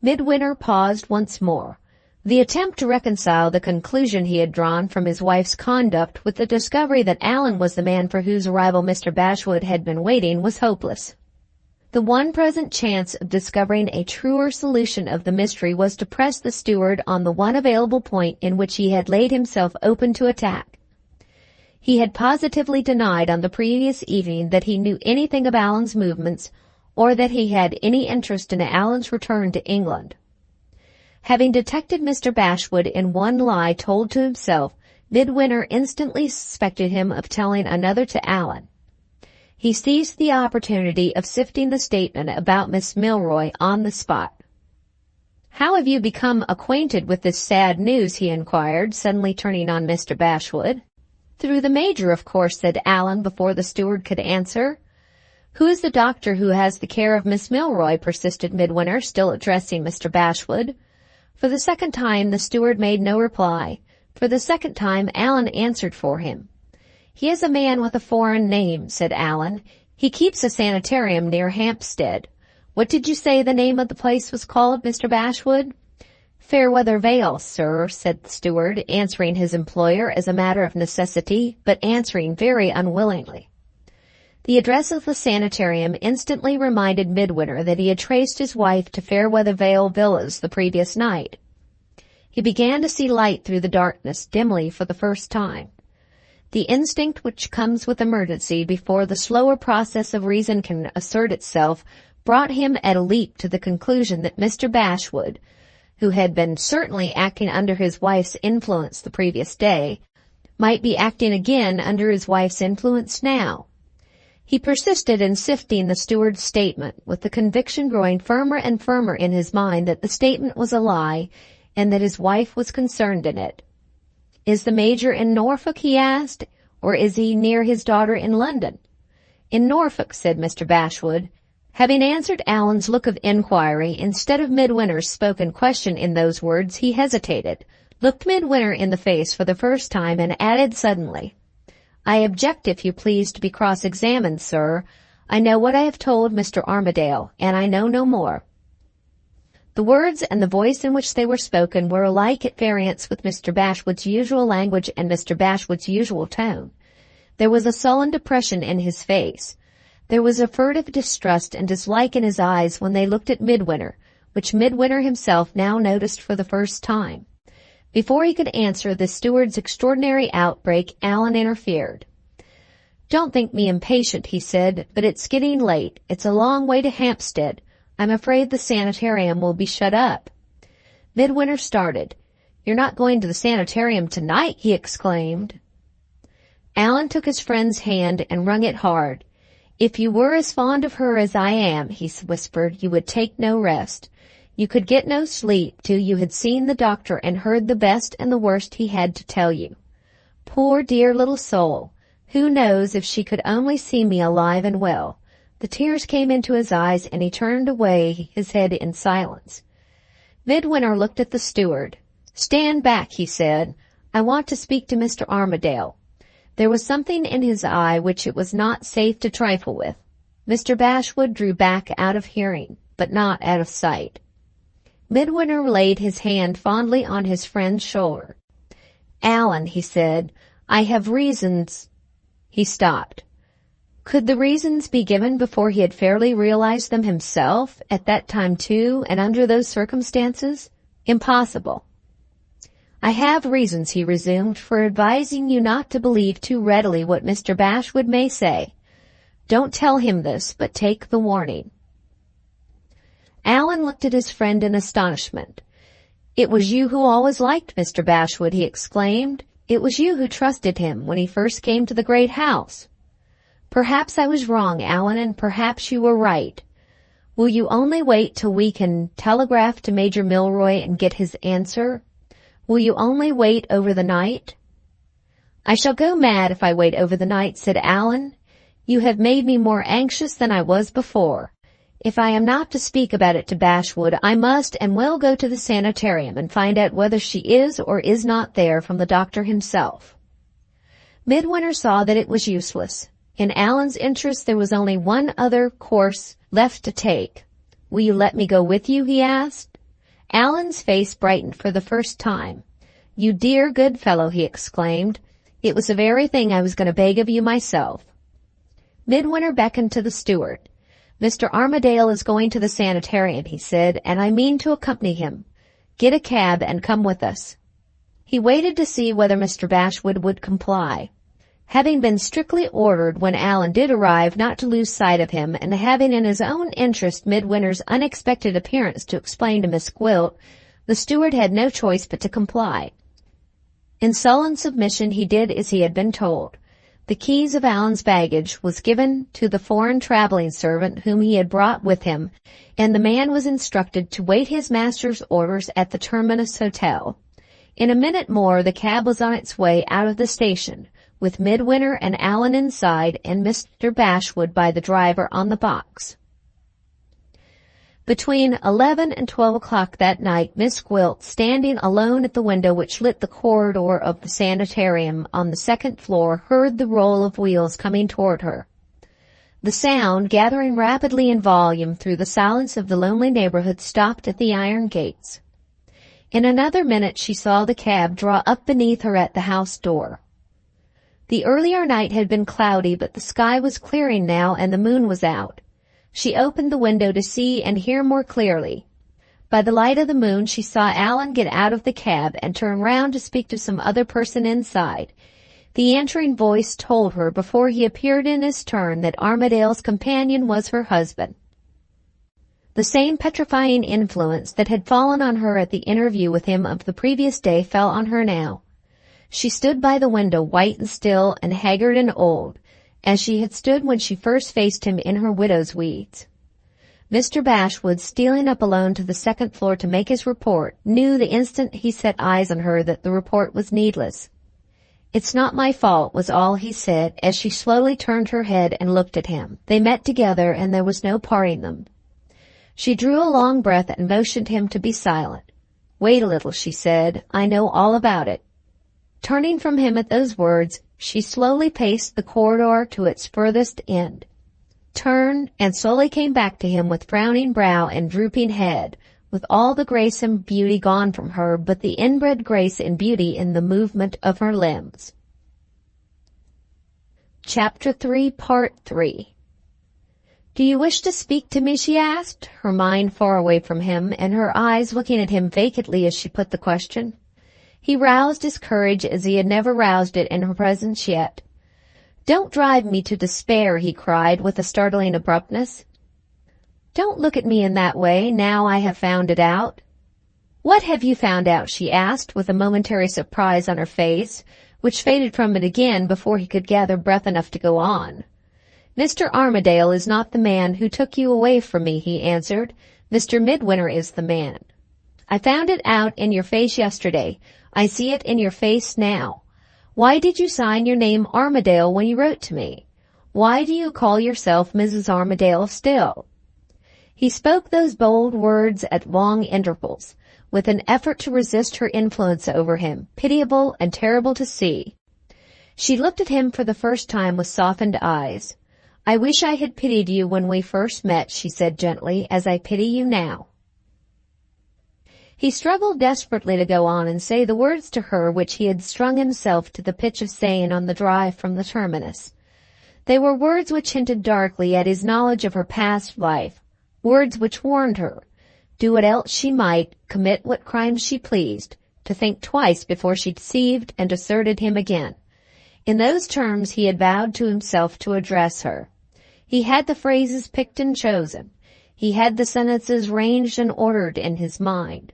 Midwinter paused once more. The attempt to reconcile the conclusion he had drawn from his wife's conduct with the discovery that Allan was the man for whose arrival Mr. Bashwood had been waiting was hopeless. The one present chance of discovering a truer solution of the mystery was to press the steward on the one available point in which he had laid himself open to attack. He had positively denied on the previous evening that he knew anything of Allan's movements, or that he had any interest in Allan's return to England. Having detected Mr. Bashwood in one lie told to himself, Midwinter instantly suspected him of telling another to Allan. He seized the opportunity of sifting the statement about Miss Milroy on the spot. "How have you become acquainted with this sad news?" he inquired, suddenly turning on Mr. Bashwood. "Through the Major, of course," said Allan before the steward could answer. "Who is the doctor who has the care of Miss Milroy?" persisted Midwinter, still addressing Mr. Bashwood. For the second time the steward made no reply. For the second time Allan answered for him. "He is a man with a foreign name," said Allan. "He keeps a sanitarium near Hampstead. What did you say the name of the place was called, Mr. Bashwood?" "Fairweather Vale, sir," said the steward, answering his employer as a matter of necessity, but answering very unwillingly. The address of the sanitarium instantly reminded Midwinter that he had traced his wife to Fairweather Vale Villas the previous night. He began to see light through the darkness, dimly for the first time. The instinct which comes with emergency before the slower process of reason can assert itself brought him at a leap to the conclusion that Mr. Bashwood, who had been certainly acting under his wife's influence the previous day, might be acting again under his wife's influence now. He persisted in sifting the steward's statement, with the conviction growing firmer and firmer in his mind that the statement was a lie, and that his wife was concerned in it. "Is the Major in Norfolk?" he asked, "or is he near his daughter in London?" "In Norfolk," said Mr. Bashwood. Having answered Allan's look of inquiry, instead of Midwinter's spoken question in those words, he hesitated, looked Midwinter in the face for the first time, and added suddenly, "I object, if you please, to be cross-examined, sir. I know what I have told Mr. Armadale, and I know no more." The words and the voice in which they were spoken were alike at variance with Mr. Bashwood's usual language and Mr. Bashwood's usual tone. There was a sullen depression in his face. There was a furtive distrust and dislike in his eyes when they looked at Midwinter, which Midwinter himself now noticed for the first time. Before he could answer the steward's extraordinary outbreak, Allan interfered. "Don't think me impatient," he said, "but it's getting late. It's a long way to Hampstead. I'm afraid the sanitarium will be shut up." Midwinter started. "You're not going to the sanitarium tonight?" he exclaimed. Allan took his friend's hand and wrung it hard. "If you were as fond of her as I am," he whispered, "you would take no rest. You could get no sleep till you had seen the doctor and heard the best and the worst he had to tell you. Poor dear little soul! Who knows if she could only see me alive and well?" The tears came into his eyes, and he turned away his head in silence. Midwinter looked at the steward. "Stand back," he said. "I want to speak to Mr. Armadale." There was something in his eye which it was not safe to trifle with. Mr. Bashwood drew back out of hearing, but not out of sight. Midwinter laid his hand fondly on his friend's shoulder. "Allan," he said, "I have reasons—" He stopped. Could the reasons be given before he had fairly realized them himself, at that time too, and under those circumstances? Impossible. "I have reasons," he resumed, "for advising you not to believe too readily what Mr. Bashwood may say. Don't tell him this, but take the warning." Allan looked at his friend in astonishment. "It was you who always liked Mr. Bashwood," he exclaimed. "It was you who trusted him when he first came to the great house." "Perhaps I was wrong, Allan, and perhaps you were right. Will you only wait till we can telegraph to Major Milroy and get his answer? Will you only wait over the night?" "I shall go mad if I wait over the night," said Allan. "You have made me more anxious than I was before. If I am not to speak about it to Bashwood, I must and will go to the sanitarium and find out whether she is or is not there from the doctor himself." Midwinter saw that it was useless. In Allan's interest there was only one other course left to take. "Will you let me go with you?" he asked. Allan's face brightened for the first time. "You dear good fellow," he exclaimed. "It was the very thing I was going to beg of you myself." Midwinter beckoned to the steward. "Mr. Armadale is going to the sanitarium," he said, "and I mean to accompany him. Get a cab and come with us." He waited to see whether Mr. Bashwood would comply. Having been strictly ordered when Allan did arrive not to lose sight of him, and having in his own interest Midwinter's unexpected appearance to explain to Miss Gwilt, the steward had no choice but to comply. In sullen submission he did as he had been told. The keys of Allan's baggage was given to the foreign traveling servant whom he had brought with him, and the man was instructed to wait his master's orders at the Terminus Hotel. In a minute more the cab was on its way out of the station, with Midwinter and Allan inside and Mr. Bashwood by the driver on the box. Between 11 and 12 o'clock that night, Miss Gwilt, standing alone at the window which lit the corridor of the sanitarium on the second floor, heard the roll of wheels coming toward her. The sound, gathering rapidly in volume through the silence of the lonely neighborhood, stopped at the iron gates. In another minute she saw the cab draw up beneath her at the house door. The earlier night had been cloudy, but the sky was clearing now and the moon was out. She opened the window to see and hear more clearly. By the light of the moon she saw Allan get out of the cab and turn round to speak to some other person inside. The answering voice told her before he appeared in his turn that Armadale's companion was her husband. The same petrifying influence that had fallen on her at the interview with him of the previous day fell on her now. She stood by the window, white and still and haggard and old, as she had stood when she first faced him in her widow's weeds. Mr. Bashwood, stealing up alone to the second floor to make his report, knew the instant he set eyes on her that the report was needless. "It's not my fault," was all he said, as she slowly turned her head and looked at him. They met together, and there was no parting them. She drew a long breath and motioned him to be silent. "Wait a little," she said. "I know all about it." Turning from him at those words, she slowly paced the corridor to its furthest end, turned, and slowly came back to him with frowning brow and drooping head, with all the grace and beauty gone from her, but the inbred grace and beauty in the movement of her limbs. Chapter 3, Part 3. "Do you wish to speak to me?" she asked, her mind far away from him, and her eyes looking at him vacantly as she put the question. He roused his courage as he had never roused it in her presence yet. "Don't drive me to despair," he cried with a startling abruptness. "Don't look at me in that way, now I have found it out." "What have you found out?" she asked, with a momentary surprise on her face, which faded from it again before he could gather breath enough to go on. "Mr. Armadale is not the man who took you away from me," he answered. "Mr. Midwinter is the man. I found it out in your face yesterday. I see it in your face now. Why did you sign your name Armadale when you wrote to me? Why do you call yourself Mrs. Armadale still?" He spoke those bold words at long intervals, with an effort to resist her influence over him, pitiable and terrible to see. She looked at him for the first time with softened eyes. "I wish I had pitied you when we first met," she said gently, "as I pity you now." He struggled desperately to go on and say the words to her which he had strung himself to the pitch of saying on the drive from the terminus. They were words which hinted darkly at his knowledge of her past life, words which warned her, do what else she might, commit what crimes she pleased, to think twice before she deceived and deserted him again. In those terms he had vowed to himself to address her. He had the phrases picked and chosen. He had the sentences ranged and ordered in his mind.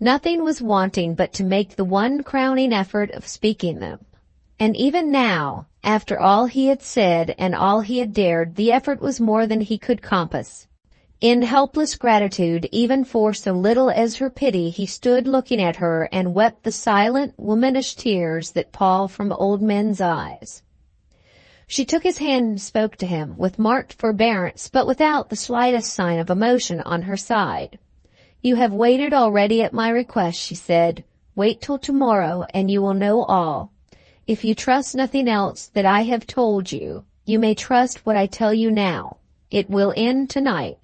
Nothing was wanting but to make the one crowning effort of speaking them. And even now, after all he had said and all he had dared, the effort was more than he could compass. In helpless gratitude, even for so little as her pity, he stood looking at her and wept the silent, womanish tears that fall from old men's eyes. She took his hand and spoke to him, with marked forbearance, but without the slightest sign of emotion on her side. "You have waited already at my request," she said. "Wait till tomorrow, and you will know all. If you trust nothing else that I have told you, you may trust what I tell you now. It will end tonight."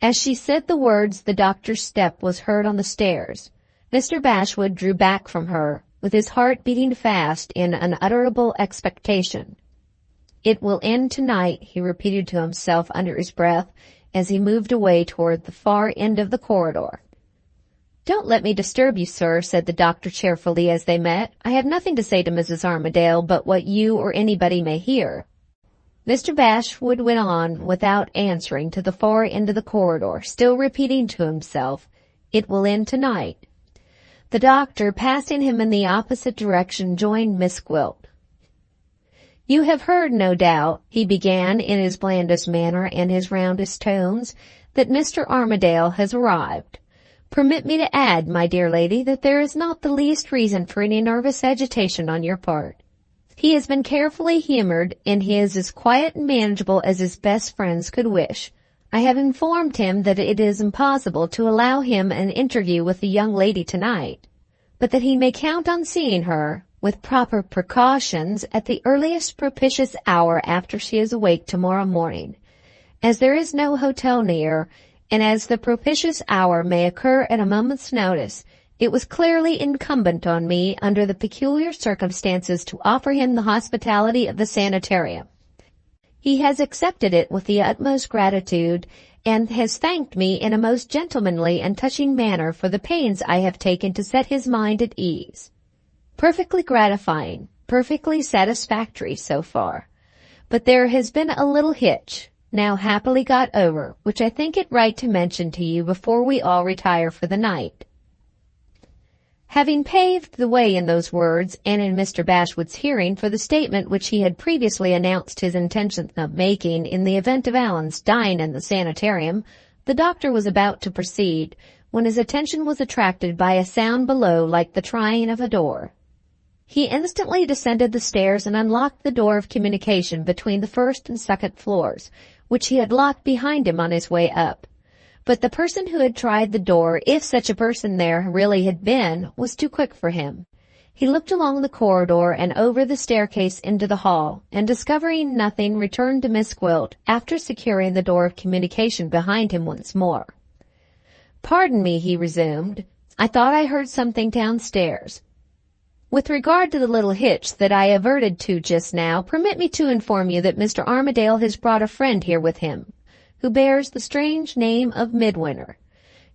As she said the words, the doctor's step was heard on the stairs. Mr. Bashwood drew back from her, with his heart beating fast in unutterable expectation. "It will end tonight," he repeated to himself under his breath, as he moved away toward the far end of the corridor. "Don't let me disturb you, sir," said the doctor cheerfully as they met. "I have nothing to say to Mrs. Armadale but what you or anybody may hear." Mr. Bashwood went on, without answering, to the far end of the corridor, still repeating to himself, "It will end tonight." The doctor, passing him in the opposite direction, joined Miss Gwilt. "You have heard, no doubt," he began in his blandest manner and his roundest tones, "that Mr. Armadale has arrived. Permit me to add, my dear lady, that there is not the least reason for any nervous agitation on your part." He has been carefully humored, and he is as quiet and manageable as his best friends could wish. I have informed him that it is impossible to allow him an interview with the young lady tonight, but that he may count on seeing her, with proper precautions, at the earliest propitious hour after she is awake tomorrow morning. As there is no hotel near, and as the propitious hour may occur at a moment's notice, it was clearly incumbent on me, under the peculiar circumstances, to offer him the hospitality of the sanitarium. He has accepted it with the utmost gratitude, and has thanked me in a most gentlemanly and touching manner for the pains I have taken to set his mind at ease. Perfectly gratifying, perfectly satisfactory so far. But there has been a little hitch, now happily got over, which I think it right to mention to you before we all retire for the night. Having paved the way in those words, and in Mr. Bashwood's hearing, for the statement which he had previously announced his intention of making in the event of Allan's dying in the sanitarium, the doctor was about to proceed, when his attention was attracted by a sound below like the trying of a door. He instantly descended the stairs and unlocked the door of communication between the first and second floors, which he had locked behind him on his way up. But the person who had tried the door, if such a person there really had been, was too quick for him. He looked along the corridor and over the staircase into the hall, and discovering nothing, returned to Miss Gwilt, after securing the door of communication behind him once more. "Pardon me," he resumed. "I thought I heard something downstairs. With regard to the little hitch that I adverted to just now, permit me to inform you that Mr. Armadale has brought a friend here with him, who bears the strange name of Midwinter.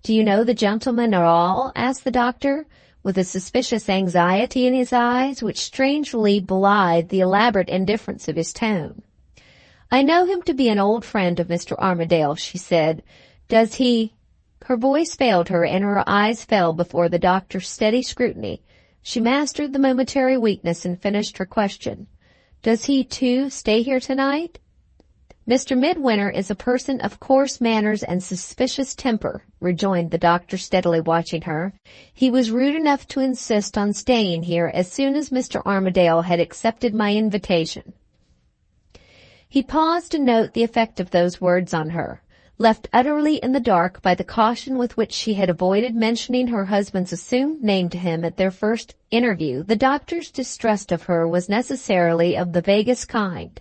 Do you know the gentleman at all?" asked the doctor, with a suspicious anxiety in his eyes, which strangely belied the elaborate indifference of his tone. "I know him to be an old friend of Mr. Armadale," she said. "Does he—" Her voice failed her, and her eyes fell before the doctor's steady scrutiny. She mastered the momentary weakness and finished her question. "Does he, too, stay here tonight?" "Mr. Midwinter is a person of coarse manners and suspicious temper," rejoined the doctor, steadily watching her. "He was rude enough to insist on staying here as soon as Mr. Armadale had accepted my invitation." He paused to note the effect of those words on her. Left utterly in the dark by the caution with which she had avoided mentioning her husband's assumed name to him at their first interview, the doctor's distrust of her was necessarily of the vaguest kind.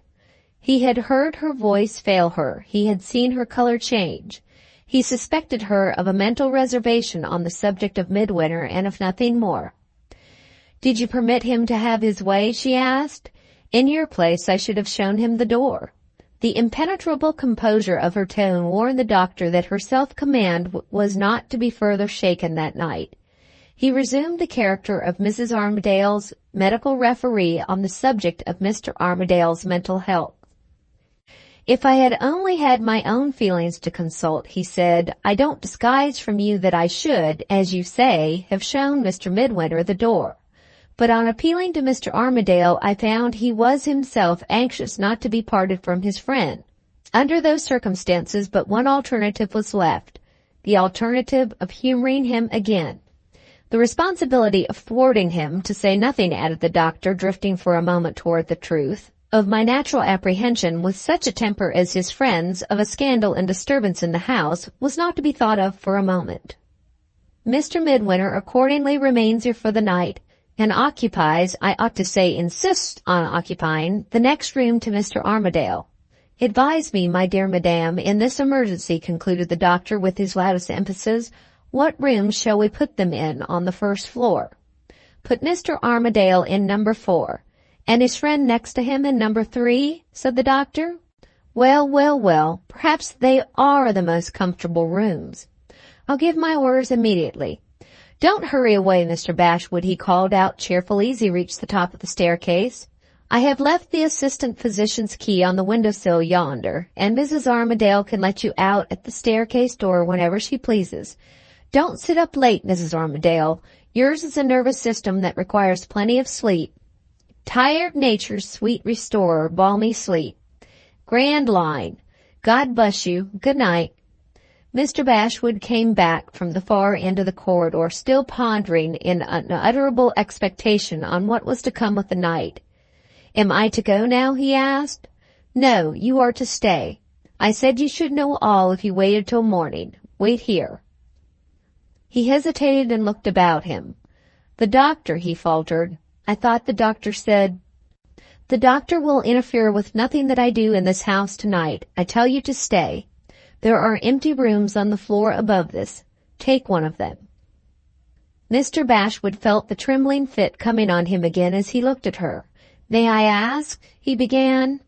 He had heard her voice fail her. He had seen her color change. He suspected her of a mental reservation on the subject of Midwinter, and of nothing more. "Did you permit him to have his way?" she asked. "In your place I should have shown him the door." The impenetrable composure of her tone warned the doctor that her self-command was not to be further shaken that night. He resumed the character of Mrs. Armadale's medical referee on the subject of Mr. Armadale's mental health. "If I had only had my own feelings to consult," he said, "I don't disguise from you that I should, as you say, have shown Mr. Midwinter the door. But on appealing to Mr. Armadale, I found he was himself anxious not to be parted from his friend. Under those circumstances, but one alternative was left, the alternative of humoring him again. The responsibility of thwarting him, to say nothing," added the doctor, drifting for a moment toward the truth, "of my natural apprehension, with such a temper as his friend's, of a scandal and disturbance in the house, was not to be thought of for a moment. Mr. Midwinter accordingly remains here for the night, and occupies, I ought to say insists on occupying, the next room to Mr. Armadale. Advise me, my dear madame, in this emergency," concluded the doctor with his loudest emphasis, "what rooms shall we put them in on the first floor?" "Put Mr. Armadale in number 4, and his friend next to him in number 3, said the doctor. Well, perhaps they are the most comfortable rooms. I'll give my orders immediately. Don't hurry away, Mr. Bashwood," he called out cheerfully as he reached the top of the staircase. "I have left the assistant physician's key on the window-sill yonder, and Mrs. Armadale can let you out at the staircase door whenever she pleases. Don't sit up late, Mrs. Armadale. Yours is a nervous system that requires plenty of sleep. Tired nature's sweet restorer, balmy sleep. Grand line. God bless you. Good night." Mr. Bashwood came back from the far end of the corridor, still pondering in unutterable expectation on what was to come with the night. "Am I to go now?" he asked. "No, you are to stay. I said you should know all if you waited till morning. Wait here." He hesitated and looked about him. "The doctor," he faltered. "I thought the doctor said—" "The doctor will interfere with nothing that I do in this house tonight. I tell you to stay. There are empty rooms on the floor above this. Take one of them." Mr. Bashwood felt the trembling fit coming on him again as he looked at her. "May I ask?" he began.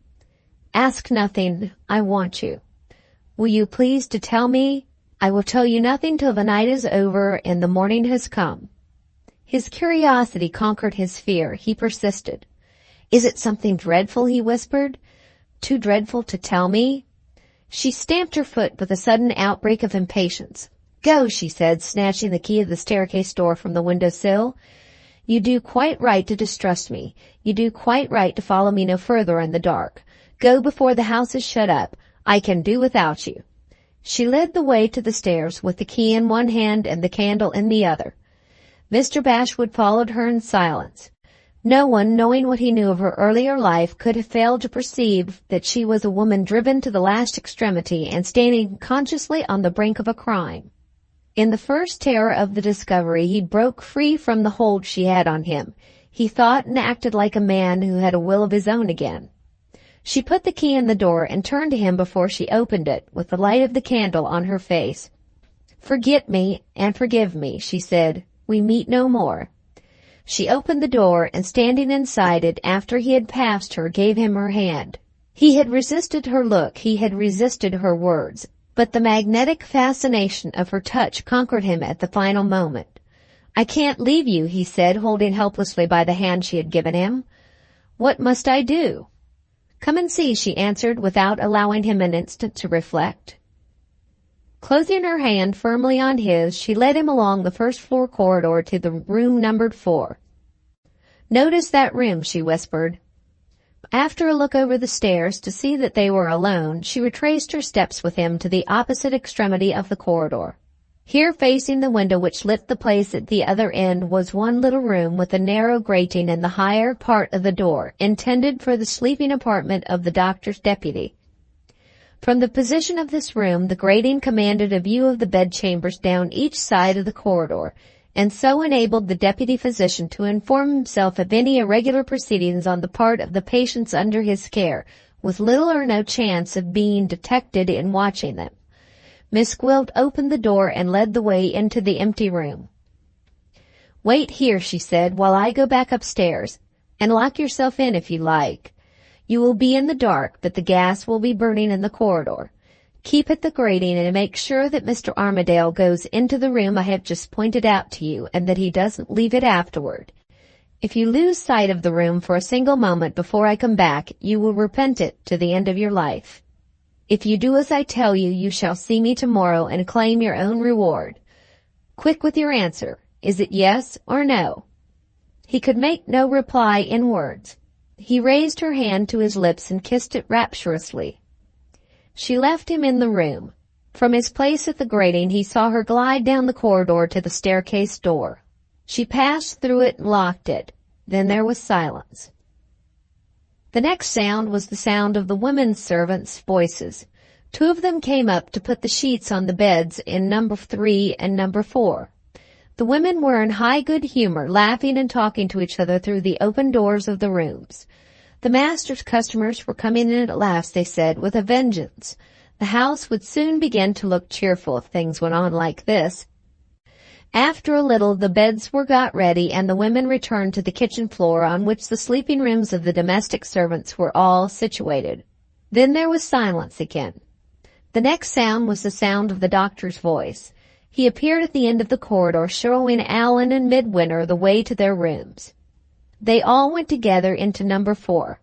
"Ask nothing. I want you. Will you please to tell me?" "I will tell you nothing till the night is over and the morning has come." His curiosity conquered his fear. He persisted. "Is it something dreadful?" he whispered. "Too dreadful to tell me?" She stamped her foot with a sudden outbreak of impatience. "Go," she said, snatching the key of the staircase door from the window-sill. "You do quite right to distrust me. You do quite right to follow me no further in the dark. Go before the house is shut up. I can do without you." She led the way to the stairs with the key in one hand and the candle in the other. Mr. Bashwood followed her in silence. No one, knowing what he knew of her earlier life, could have failed to perceive that she was a woman driven to the last extremity and standing consciously on the brink of a crime. In the first terror of the discovery, he broke free from the hold she had on him. He thought and acted like a man who had a will of his own again. She put the key in the door and turned to him before she opened it, with the light of the candle on her face. "Forget me and forgive me," she said. "We meet no more." She opened the door and, standing inside it after he had passed her, gave him her hand. He had resisted her look, he had resisted her words, but the magnetic fascination of her touch conquered him at the final moment. "I can't leave you," he said, holding helplessly by the hand she had given him. "What must I do?" "Come and see," she answered, without allowing him an instant to reflect. Closing her hand firmly on his, she led him along the first-floor corridor to the room numbered 4. "Notice that room," she whispered. After a look over the stairs to see that they were alone, she retraced her steps with him to the opposite extremity of the corridor. Here, facing the window which lit the place at the other end, was one little room with a narrow grating in the higher part of the door, intended for the sleeping apartment of the doctor's deputy. From the position of this room, the grating commanded a view of the bedchambers down each side of the corridor, and so enabled the deputy physician to inform himself of any irregular proceedings on the part of the patients under his care, with little or no chance of being detected in watching them. Miss Gwilt opened the door and led the way into the empty room. "Wait here," she said, "while I go back upstairs, and lock yourself in if you like. You will be in the dark, but the gas will be burning in the corridor. Keep at the grating and make sure that Mr. Armadale goes into the room I have just pointed out to you, and that he doesn't leave it afterward. If you lose sight of the room for a single moment before I come back, you will repent it to the end of your life. If you do as I tell you, you shall see me tomorrow and claim your own reward. Quick with your answer. Is it yes or no?" He could make no reply in words. He raised her hand to his lips and kissed it rapturously. She left him in the room. From his place at the grating, he saw her glide down the corridor to the staircase door. She passed through it and locked it. Then there was silence. The next sound was the sound of the women servants' voices. 2 of them came up to put the sheets on the beds in number 3 and number 4. The women were in high good humor, laughing and talking to each other through the open doors of the rooms. The master's customers were coming in at last, they said, with a vengeance. The house would soon begin to look cheerful if things went on like this. After a little, the beds were got ready, and the women returned to the kitchen floor, on which the sleeping rooms of the domestic servants were all situated. Then there was silence again. The next sound was the sound of the doctor's voice. He appeared at the end of the corridor, showing Allan and Midwinter the way to their rooms. They all went together into number 4.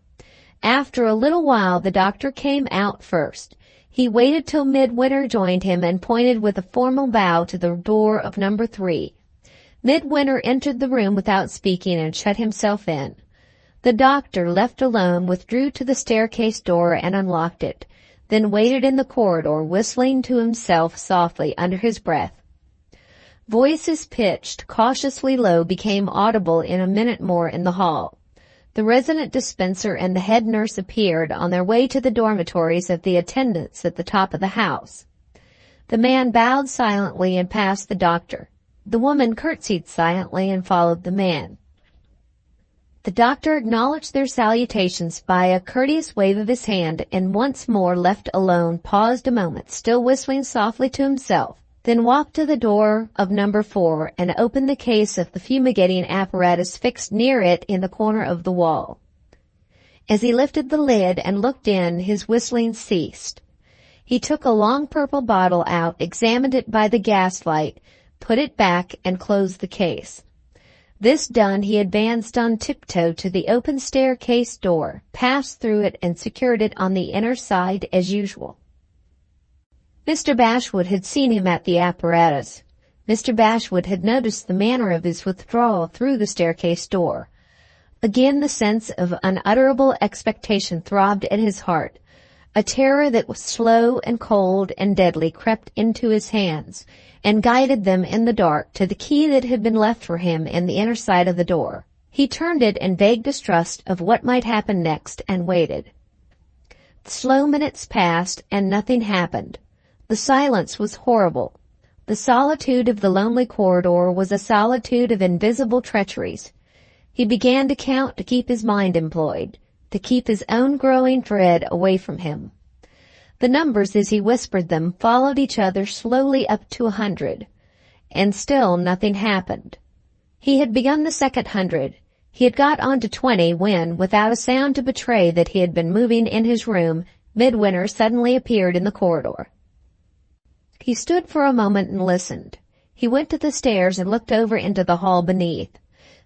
After a little while, the doctor came out first. He waited till Midwinter joined him and pointed with a formal bow to the door of number 3. Midwinter entered the room without speaking and shut himself in. The doctor, left alone, withdrew to the staircase door and unlocked it, then waited in the corridor, whistling to himself softly under his breath. Voices pitched cautiously low became audible in a minute more in the hall. The resident dispenser and the head nurse appeared on their way to the dormitories of the attendants at the top of the house. The man bowed silently and passed the doctor. The woman curtsied silently and followed the man. The doctor acknowledged their salutations by a courteous wave of his hand, and once more left alone paused a moment, still whistling softly to himself, then walked to the door of number 4 and opened the case of the fumigating apparatus fixed near it in the corner of the wall. As he lifted the lid and looked in, his whistling ceased. He took a long purple bottle out, examined it by the gaslight, put it back, and closed the case. This done, he advanced on tiptoe to the open staircase door, passed through it, and secured it on the inner side as usual. Mr. Bashwood had seen him at the apparatus. Mr. Bashwood had noticed the manner of his withdrawal through the staircase door. Again the sense of unutterable expectation throbbed at his heart. A terror that was slow and cold and deadly crept into his hands, and guided them in the dark to the key that had been left for him in the inner side of the door. He turned it in vague distrust of what might happen next, and waited. The slow minutes passed, and nothing happened. The silence was horrible. The solitude of the lonely corridor was a solitude of invisible treacheries. He began to count to keep his mind employed, to keep his own growing dread away from him. The numbers, as he whispered them, followed each other slowly up to 100, and still nothing happened. He had begun the second 100. He had got on to 20 when, without a sound to betray that he had been moving in his room, Midwinter suddenly appeared in the corridor. He stood for a moment and listened. He went to the stairs and looked over into the hall beneath.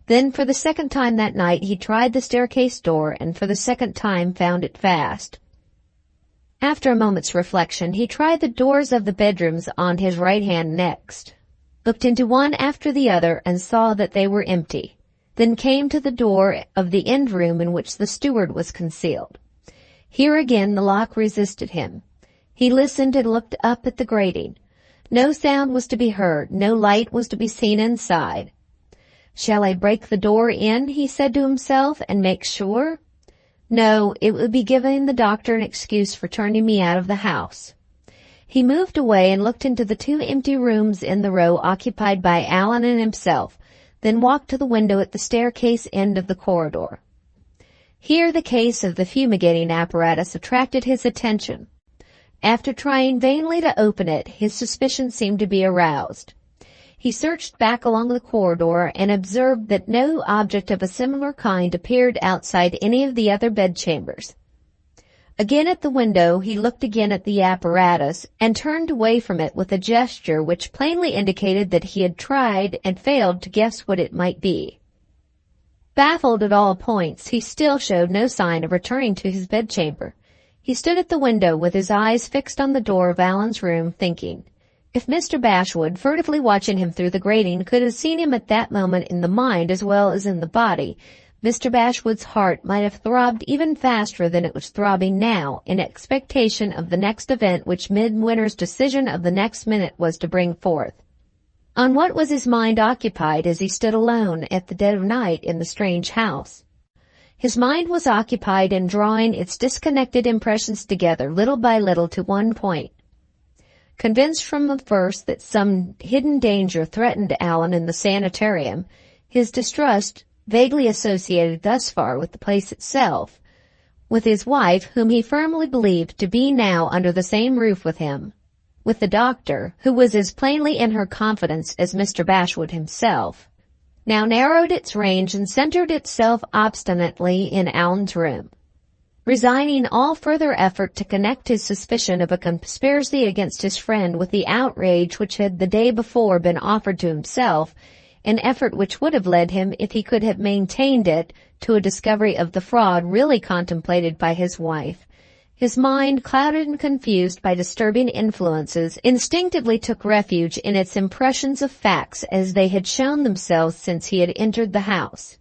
Then, for the second time that night, he tried the staircase door, and for the second time found it fast. After a moment's reflection, he tried the doors of the bedrooms on his right hand next, looked into one after the other, and saw that they were empty, then came to the door of the end room in which the steward was concealed. Here again the lock resisted him. He listened and looked up at the grating. No sound was to be heard, no light was to be seen inside. "Shall I break the door in?" he said to himself, "and make sure? No, it would be giving the doctor an excuse for turning me out of the house." He moved away and looked into the 2 empty rooms in the row occupied by Allan and himself, then walked to the window at the staircase end of the corridor. Here the case of the fumigating apparatus attracted his attention. After trying vainly to open it, his suspicion seemed to be aroused. He searched back along the corridor and observed that no object of a similar kind appeared outside any of the other bedchambers. Again at the window, he looked again at the apparatus and turned away from it with a gesture which plainly indicated that he had tried and failed to guess what it might be. Baffled at all points, he still showed no sign of returning to his bedchamber. He stood at the window with his eyes fixed on the door of Allan's room, thinking. If Mr. Bashwood, furtively watching him through the grating, could have seen him at that moment in the mind as well as in the body, Mr. Bashwood's heart might have throbbed even faster than it was throbbing now, in expectation of the next event which Midwinter's decision of the next minute was to bring forth. On what was his mind occupied as he stood alone at the dead of night in the strange house? His mind was occupied in drawing its disconnected impressions together little by little to one point. Convinced from the first that some hidden danger threatened Allan in the sanitarium, his distrust, vaguely associated thus far with the place itself, with his wife, whom he firmly believed to be now under the same roof with him, with the doctor, who was as plainly in her confidence as Mr. Bashwood himself, now narrowed its range and centered itself obstinately in Allan's room. Resigning all further effort to connect his suspicion of a conspiracy against his friend with the outrage which had the day before been offered to himself, an effort which would have led him, if he could have maintained it, to a discovery of the fraud really contemplated by his wife, his mind, clouded and confused by disturbing influences, instinctively took refuge in its impressions of facts as they had shown themselves since he had entered the house.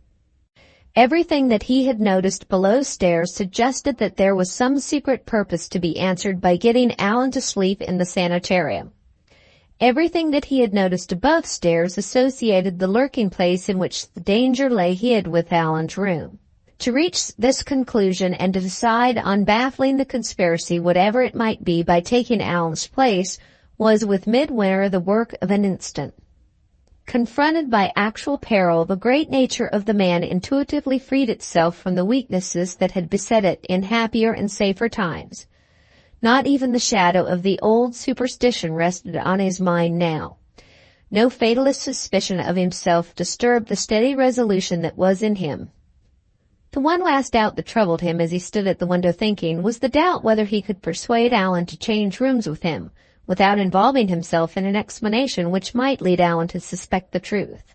Everything that he had noticed below stairs suggested that there was some secret purpose to be answered by getting Allan to sleep in the sanitarium. Everything that he had noticed above stairs associated the lurking place in which the danger lay hid with Allan's room. To reach this conclusion and to decide on baffling the conspiracy, whatever it might be, by taking Allan's place, was with Midwinter the work of an instant. Confronted by actual peril, the great nature of the man intuitively freed itself from the weaknesses that had beset it in happier and safer times. Not even the shadow of the old superstition rested on his mind now. No fatalist suspicion of himself disturbed the steady resolution that was in him. The one last doubt that troubled him as he stood at the window thinking was the doubt whether he could persuade Allan to change rooms with him, without involving himself in an explanation which might lead Allan to suspect the truth.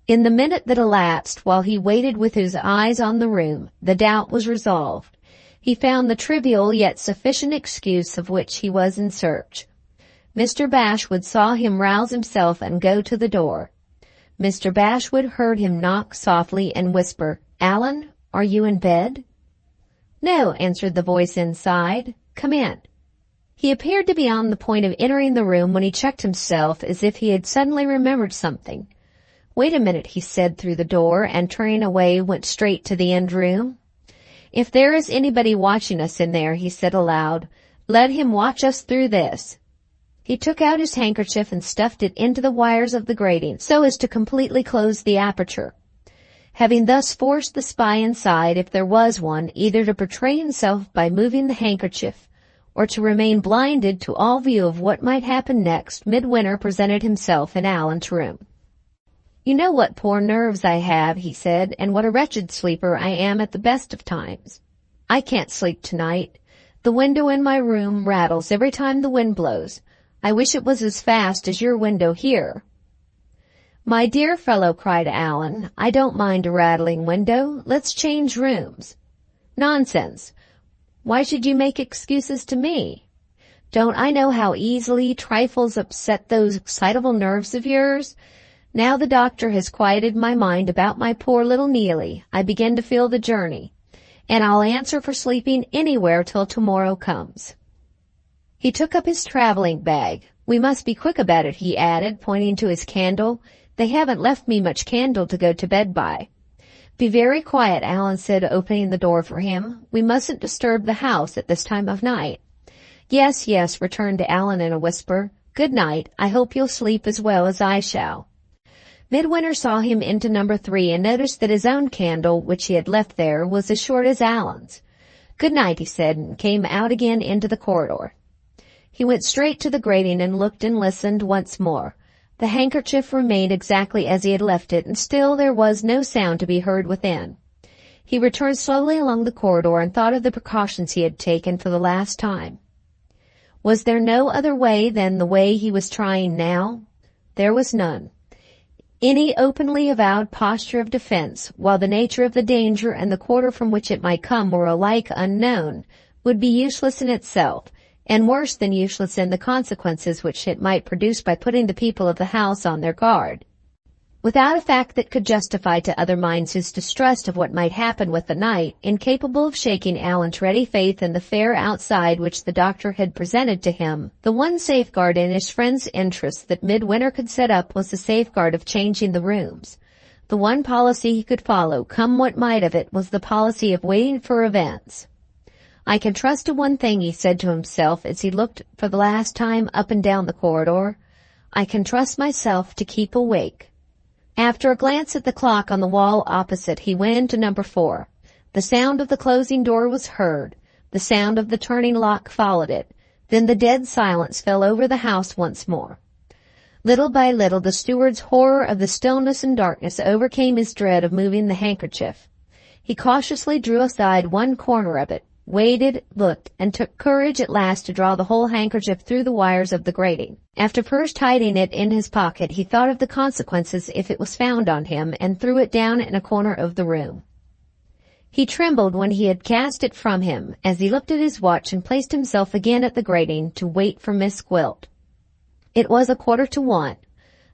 In the minute that elapsed while he waited with his eyes on the room, the doubt was resolved. He found the trivial yet sufficient excuse of which he was in search. Mr. Bashwood saw him rouse himself and go to the door. Mr. Bashwood heard him knock softly and whisper, "Allan, are you in bed?" "No," answered the voice inside. "Come in." He appeared to be on the point of entering the room when he checked himself as if he had suddenly remembered something. "Wait a minute," he said through the door, and turning away went straight to the end room. "If there is anybody watching us in there," he said aloud, "let him watch us through this." He took out his handkerchief and stuffed it into the wires of the grating so as to completely close the aperture. Having thus forced the spy inside, if there was one, either to betray himself by moving the handkerchief, or to remain blinded to all view of what might happen next, Midwinter presented himself in Allan's room. "You know what poor nerves I have," he said, "and what a wretched sleeper I am at the best of times. I can't sleep tonight. The window in my room rattles every time the wind blows. I wish it was as fast as your window here." "My dear fellow," cried Allan, "I don't mind a rattling window. Let's change rooms." "Nonsense. Why should you make excuses to me? Don't I know how easily trifles upset those excitable nerves of yours? Now the doctor has quieted my mind about my poor little Neelie, I begin to feel the journey, and I'll answer for sleeping anywhere till tomorrow comes." He took up his traveling bag. "We must be quick about it," he added, pointing to his candle. "They haven't left me much candle to go to bed by." "Be very quiet," Allan said, opening the door for him. "We mustn't disturb the house at this time of night." "Yes, yes," returned Allan in a whisper. "Good night. I hope you'll sleep as well as I shall." Midwinter saw him into number 3 and noticed that his own candle, which he had left there, was as short as Allan's. "Good night," he said, and came out again into the corridor. He went straight to the grating and looked and listened once more. The handkerchief remained exactly as he had left it, and still there was no sound to be heard within. He returned slowly along the corridor and thought of the precautions he had taken for the last time. Was there no other way than the way he was trying now? There was none. Any openly avowed posture of defense, while the nature of the danger and the quarter from which it might come were alike unknown, would be useless in itself, and worse than useless in the consequences which it might produce by putting the people of the house on their guard. Without a fact that could justify to other minds his distrust of what might happen with the night, incapable of shaking Allan's ready faith in the fair outside which the doctor had presented to him, the one safeguard in his friend's interests that Midwinter could set up was the safeguard of changing the rooms. The one policy he could follow, come what might of it, was the policy of waiting for events. "I can trust to one thing," he said to himself as he looked for the last time up and down the corridor. "I can trust myself to keep awake." After a glance at the clock on the wall opposite, he went into number 4. The sound of the closing door was heard. The sound of the turning lock followed it. Then the dead silence fell over the house once more. Little by little, the steward's horror of the stillness and darkness overcame his dread of moving the handkerchief. He cautiously drew aside one corner of it, waited, looked, and took courage at last to draw the whole handkerchief through the wires of the grating. After first hiding it in his pocket, he thought of the consequences if it was found on him, and threw it down in a corner of the room. He trembled when he had cast it from him, as he looked at his watch and placed himself again at the grating to wait for Miss Gwilt. It was 1:45.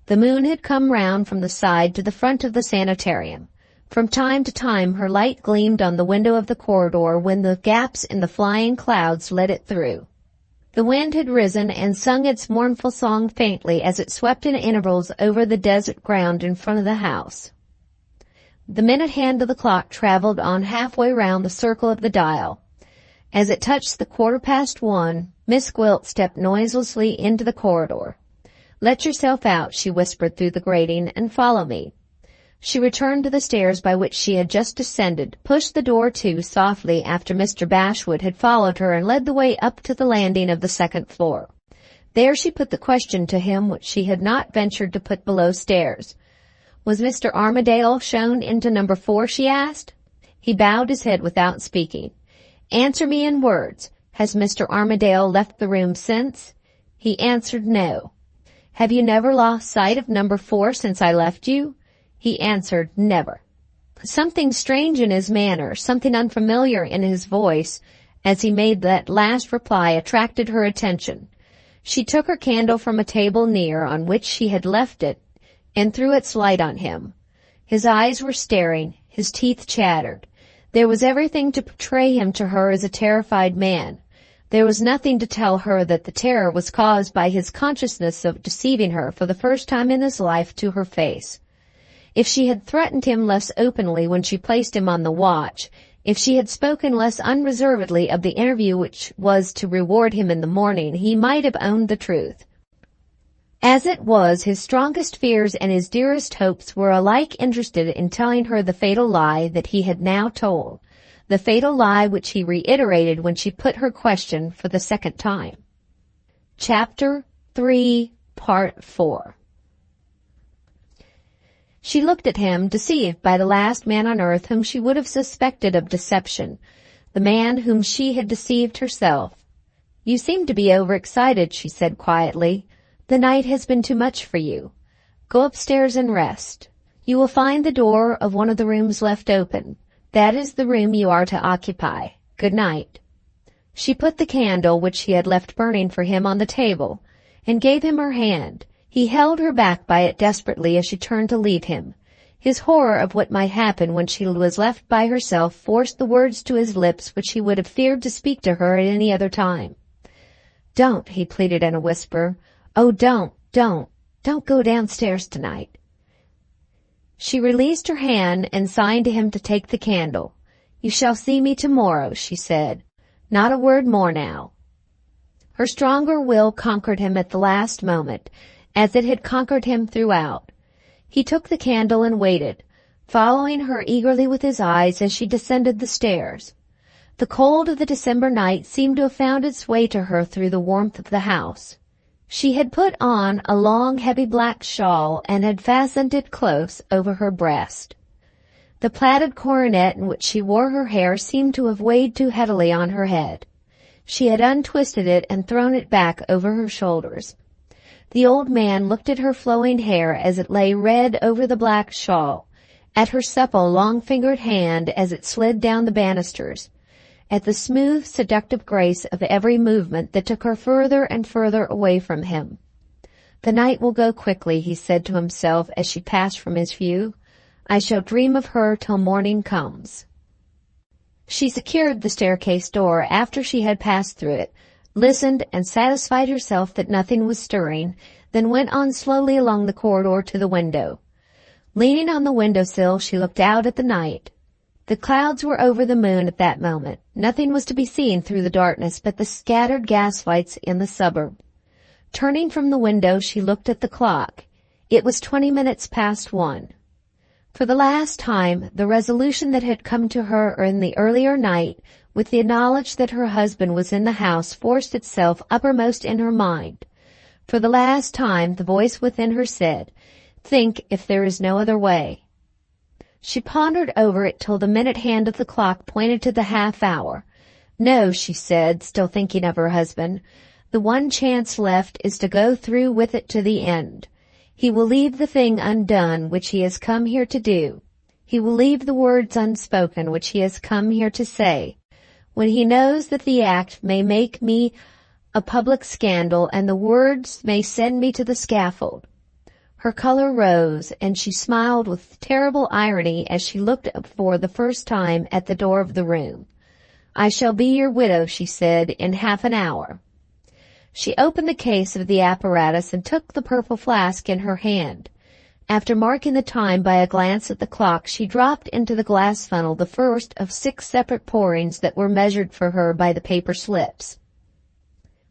The moon had come round from the side to the front of the sanitarium. From time to time her light gleamed on the window of the corridor when the gaps in the flying clouds let it through. The wind had risen and sung its mournful song faintly as it swept in intervals over the desert ground in front of the house. The minute hand of the clock traveled on halfway round the circle of the dial. As it touched the 1:15, Miss Gwilt stepped noiselessly into the corridor. "Let yourself out," she whispered through the grating, "and follow me." She returned to the stairs by which she had just descended, pushed the door to softly after Mr. Bashwood had followed her, and led the way up to the landing of the second floor. There she put the question to him which she had not ventured to put below stairs. "Was Mr. Armadale shown into number 4?" she asked. He bowed his head without speaking. "Answer me in words. Has Mr. Armadale left the room since?" He answered no. "Have you never lost sight of number 4 since I left you?" He answered never. Something strange in his manner, something unfamiliar in his voice, as he made that last reply, attracted her attention. She took her candle from a table near on which she had left it and threw its light on him. His eyes were staring, his teeth chattered. There was everything to portray him to her as a terrified man. There was nothing to tell her that the terror was caused by his consciousness of deceiving her for the first time in his life to her face. If she had threatened him less openly when she placed him on the watch, if she had spoken less unreservedly of the interview which was to reward him in the morning, he might have owned the truth. As it was, his strongest fears and his dearest hopes were alike interested in telling her the fatal lie that he had now told, the fatal lie which he reiterated when she put her question for the second time. Chapter 3, Part 4. She looked at him, deceived by the last man on earth whom she would have suspected of deception, the man whom she had deceived herself. "You seem to be overexcited," she said quietly. "The night has been too much for you. Go upstairs and rest. You will find the door of one of the rooms left open. That is the room you are to occupy. Good night." She put the candle, which she had left burning for him, on the table, and gave him her hand. He held her back by it desperately as she turned to leave him. His horror of what might happen when she was left by herself forced the words to his lips which he would have feared to speak to her at any other time. "Don't," he pleaded in a whisper. "Oh, don't go downstairs tonight." She released her hand and signed to him to take the candle. "You shall see me tomorrow," she said. "Not a word more now." Her stronger will conquered him at the last moment, as it had conquered him throughout. He took the candle and waited, following her eagerly with his eyes as she descended the stairs. The cold of the December night seemed to have found its way to her through the warmth of the house. She had put on a long, heavy black shawl and had fastened it close over her breast. The plaited coronet in which she wore her hair seemed to have weighed too heavily on her head. She had untwisted it and thrown it back over her shoulders. The old man looked at her flowing hair as it lay red over the black shawl, at her supple, long-fingered hand as it slid down the banisters, at the smooth, seductive grace of every movement that took her further and further away from him. "The night will go quickly," he said to himself as she passed from his view. "I shall dream of her till morning comes." She secured the staircase door after she had passed through it, listened and satisfied herself that nothing was stirring, then went on slowly along the corridor to the window. Leaning on the window-sill, she looked out at the night. The clouds were over the moon at that moment. Nothing was to be seen through the darkness but the scattered gas-lights in the suburb. Turning from the window, she looked at the clock. It was 20 minutes past 1. For the last time, the resolution that had come to her in the earlier night, with the knowledge that her husband was in the house, forced itself uppermost in her mind. For the last time, the voice within her said, "Think if there is no other way." She pondered over it till the minute hand of the clock pointed to the half-hour. "No," she said, still thinking of her husband. "The one chance left is to go through with it to the end. He will leave the thing undone which he has come here to do. He will leave the words unspoken which he has come here to say. When he knows that the act may make me a public scandal and the words may send me to the scaffold." Her color rose, and she smiled with terrible irony as she looked up for the first time at the door of the room. "I shall be your widow," she said, "in half an hour." She opened the case of the apparatus and took the purple flask in her hand. After marking the time by a glance at the clock, she dropped into the glass funnel the first of 6 separate pourings that were measured for her by the paper slips.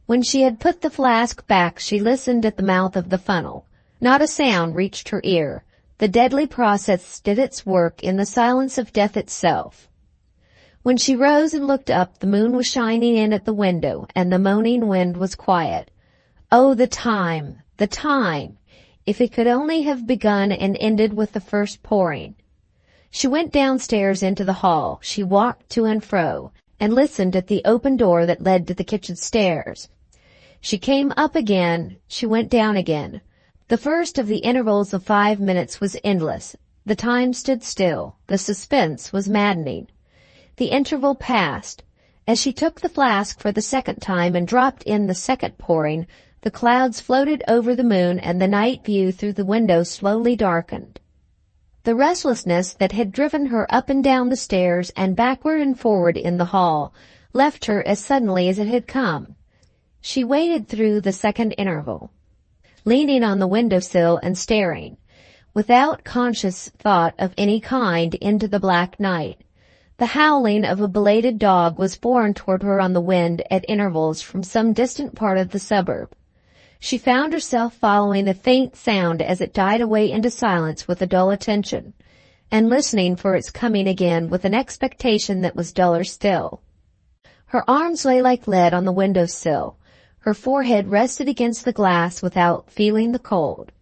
When she had put the flask back, she listened at the mouth of the funnel. Not a sound reached her ear. The deadly process did its work in the silence of death itself. When she rose and looked up, the moon was shining in at the window, and the moaning wind was quiet. Oh, the time! The time! If it could only have begun and ended with the first pouring. She went downstairs into the hall. She walked to and fro, and listened at the open door that led to the kitchen stairs. She came up again. She went down again. The first of the intervals of 5 minutes was endless. The time stood still. The suspense was maddening. The interval passed. As she took the flask for the second time and dropped in the second pouring, the clouds floated over the moon and the night view through the window slowly darkened. The restlessness that had driven her up and down the stairs and backward and forward in the hall left her as suddenly as it had come. She waited through the second interval, leaning on the windowsill and staring, without conscious thought of any kind, into the black night. The howling of a belated dog was borne toward her on the wind at intervals from some distant part of the suburb. She found herself following the faint sound as it died away into silence with a dull attention, and listening for its coming again with an expectation that was duller still. Her arms lay like lead on the windowsill. Her forehead rested against the glass without feeling the cold.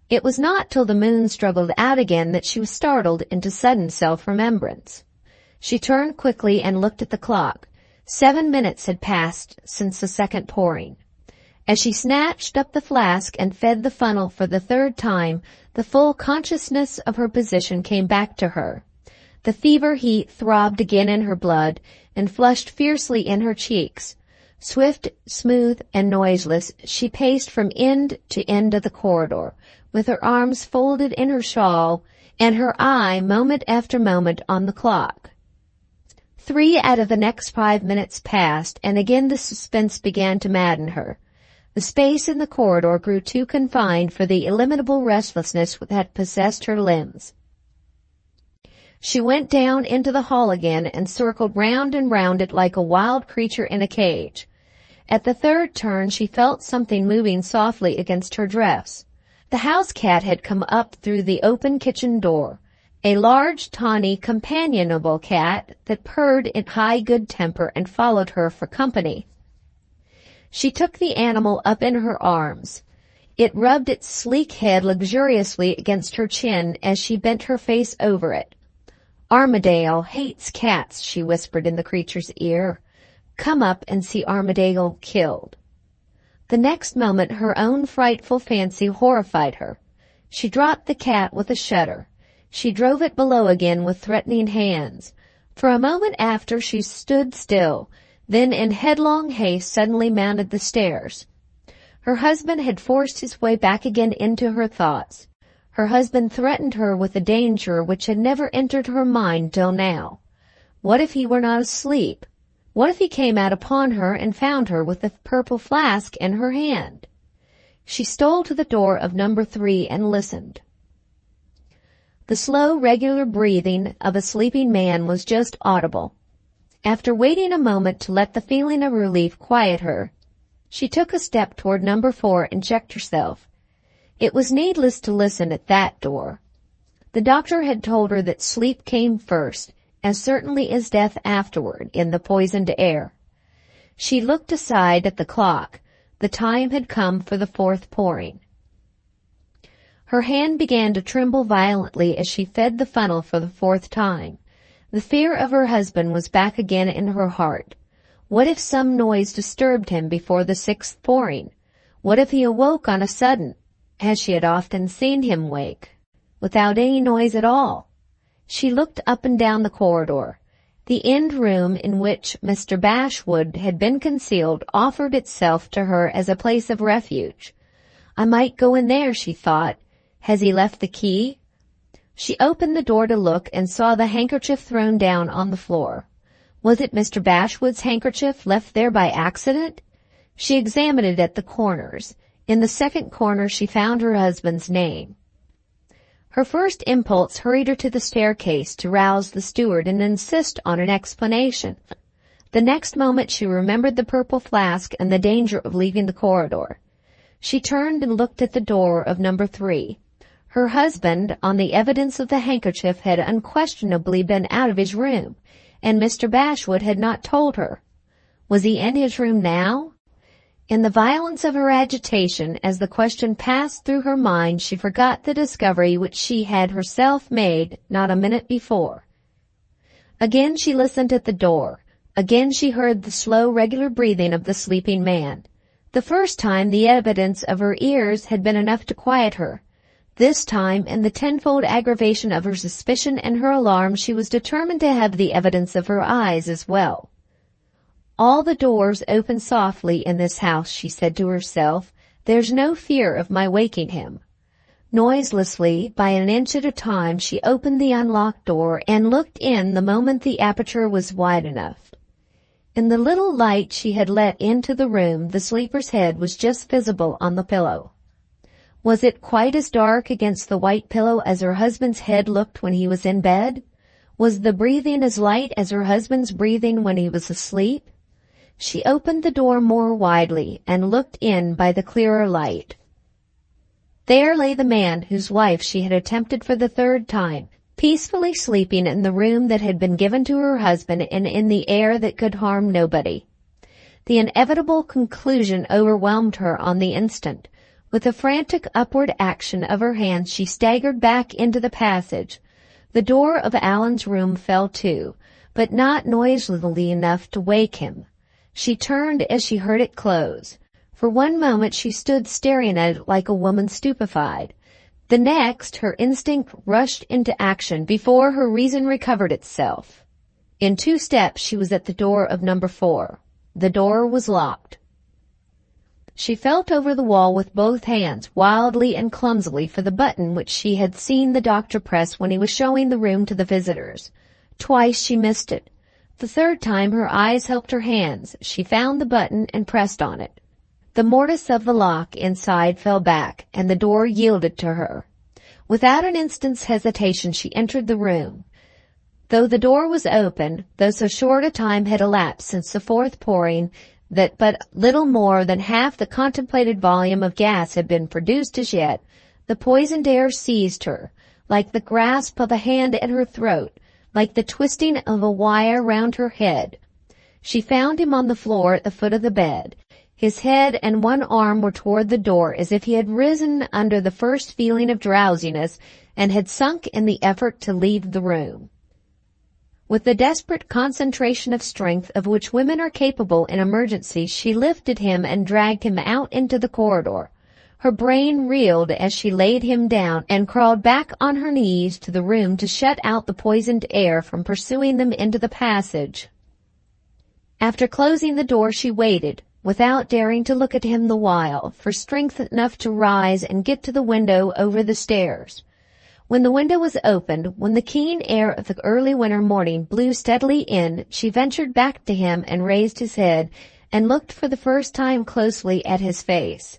It was not till the moon struggled out again that she was startled into sudden self-remembrance. She turned quickly and looked at the clock. 7 minutes had passed since the second pouring. As she snatched up the flask and fed the funnel for the third time, the full consciousness of her position came back to her. The fever heat throbbed again in her blood and flushed fiercely in her cheeks. Swift, smooth, and noiseless, she paced from end to end of the corridor, with her arms folded in her shawl and her eye moment after moment on the clock. 3 out of the next 5 minutes passed, and again the suspense began to madden her. The space in the corridor grew too confined for the illimitable restlessness that possessed her limbs. She went down into the hall again and circled round and round it like a wild creature in a cage. At the third turn she felt something moving softly against her dress. The house cat had come up through the open kitchen door, a large, tawny, companionable cat that purred in high good temper and followed her for company. She took the animal up in her arms. It rubbed its sleek head luxuriously against her chin as she bent her face over it. "Armadale hates cats," she whispered in the creature's ear. "Come up and see Armadale killed." The next moment her own frightful fancy horrified her. She dropped the cat with a shudder. She drove it below again with threatening hands. For a moment after she stood still, then in headlong haste suddenly mounted the stairs. Her husband had forced his way back again into her thoughts. Her husband threatened her with a danger which had never entered her mind till now. What if he were not asleep? What if he came out upon her and found her with the purple flask in her hand? She stole to the door of number 3 and listened. The slow, regular breathing of a sleeping man was just audible. After waiting a moment to let the feeling of relief quiet her, she took a step toward number 4 and checked herself. It was needless to listen at that door. The doctor had told her that sleep came first, as certainly as death afterward, in the poisoned air. She looked aside at the clock. The time had come for the 4th pouring. Her hand began to tremble violently as she fed the funnel for the 4th time. The fear of her husband was back again in her heart. What if some noise disturbed him before the 6th pouring? What if he awoke on a sudden, as she had often seen him wake, without any noise at all? She looked up and down the corridor. The end room in which Mr. Bashwood had been concealed offered itself to her as a place of refuge. I might go in there, she thought. Has he left the key? She opened the door to look and saw the handkerchief thrown down on the floor. Was it Mr. Bashwood's handkerchief, left there by accident? She examined it at the corners. In the second corner she found her husband's name. Her first impulse hurried her to the staircase to rouse the steward and insist on an explanation. The next moment she remembered the purple flask and the danger of leaving the corridor. She turned and looked at the door of number 3. Her husband, on the evidence of the handkerchief, had unquestionably been out of his room, and Mr. Bashwood had not told her. Was he in his room now? In the violence of her agitation, as the question passed through her mind, she forgot the discovery which she had herself made not a minute before. Again she listened at the door. Again she heard the slow, regular breathing of the sleeping man. The first time the evidence of her ears had been enough to quiet her. This time, in the tenfold aggravation of her suspicion and her alarm, she was determined to have the evidence of her eyes as well. All the doors open softly in this house, she said to herself. There's no fear of my waking him. Noiselessly, by an inch at a time, she opened the unlocked door and looked in the moment the aperture was wide enough. In the little light she had let into the room, the sleeper's head was just visible on the pillow. Was it quite as dark against the white pillow as her husband's head looked when he was in bed? Was the breathing as light as her husband's breathing when he was asleep? She opened the door more widely and looked in by the clearer light. There lay the man whose wife she had attempted for the 3rd time, peacefully sleeping in the room that had been given to her husband and in the air that could harm nobody. The inevitable conclusion overwhelmed her on the instant. With a frantic upward action of her hands, she staggered back into the passage. The door of Allan's room fell to, but not noisily enough to wake him. She turned as she heard it close. For one moment she stood staring at it like a woman stupefied. The next, her instinct rushed into action before her reason recovered itself. In 2 steps she was at the door of number 4. The door was locked. She felt over the wall with both hands, wildly and clumsily, for the button which she had seen the doctor press when he was showing the room to the visitors. Twice she missed it. The 3rd time her eyes helped her hands. She found the button and pressed on it. The mortise of the lock inside fell back, and the door yielded to her. Without an instant's hesitation she entered the room. Though the door was open, though so short a time had elapsed since the 4th pouring that but little more than half the contemplated volume of gas had been produced as yet, the poisoned air seized her, like the grasp of a hand at her throat, like the twisting of a wire round her head. She found him on the floor at the foot of the bed. His head and one arm were toward the door, as if he had risen under the first feeling of drowsiness and had sunk in the effort to leave the room. With the desperate concentration of strength of which women are capable in emergency, she lifted him and dragged him out into the corridor. Her brain reeled as she laid him down and crawled back on her knees to the room to shut out the poisoned air from pursuing them into the passage. After closing the door she waited, without daring to look at him the while, for strength enough to rise and get to the window over the stairs. When the window was opened, when the keen air of the early winter morning blew steadily in, she ventured back to him and raised his head and looked for the first time closely at his face.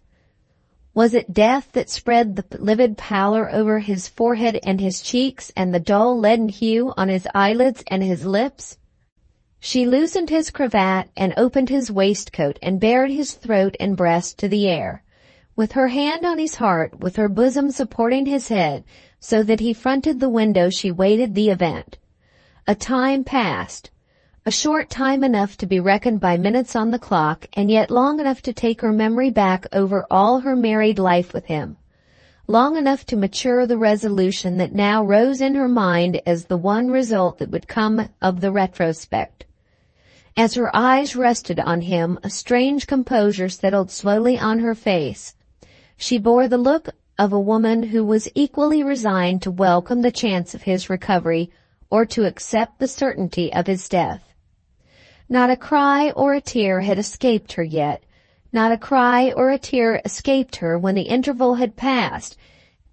Was it death that spread the livid pallor over his forehead and his cheeks and the dull leaden hue on his eyelids and his lips? She loosened his cravat and opened his waistcoat and bared his throat and breast to the air. With her hand on his heart, with her bosom supporting his head, so that he fronted the window, she waited the event. A time passed, a short time enough to be reckoned by minutes on the clock, and yet long enough to take her memory back over all her married life with him, long enough to mature the resolution that now rose in her mind as the one result that would come of the retrospect. As her eyes rested on him, a strange composure settled slowly on her face. She bore the look of a woman who was equally resigned to welcome the chance of his recovery or to accept the certainty of his death. Not a cry or a tear had escaped her yet. Not a cry or a tear escaped her when the interval had passed,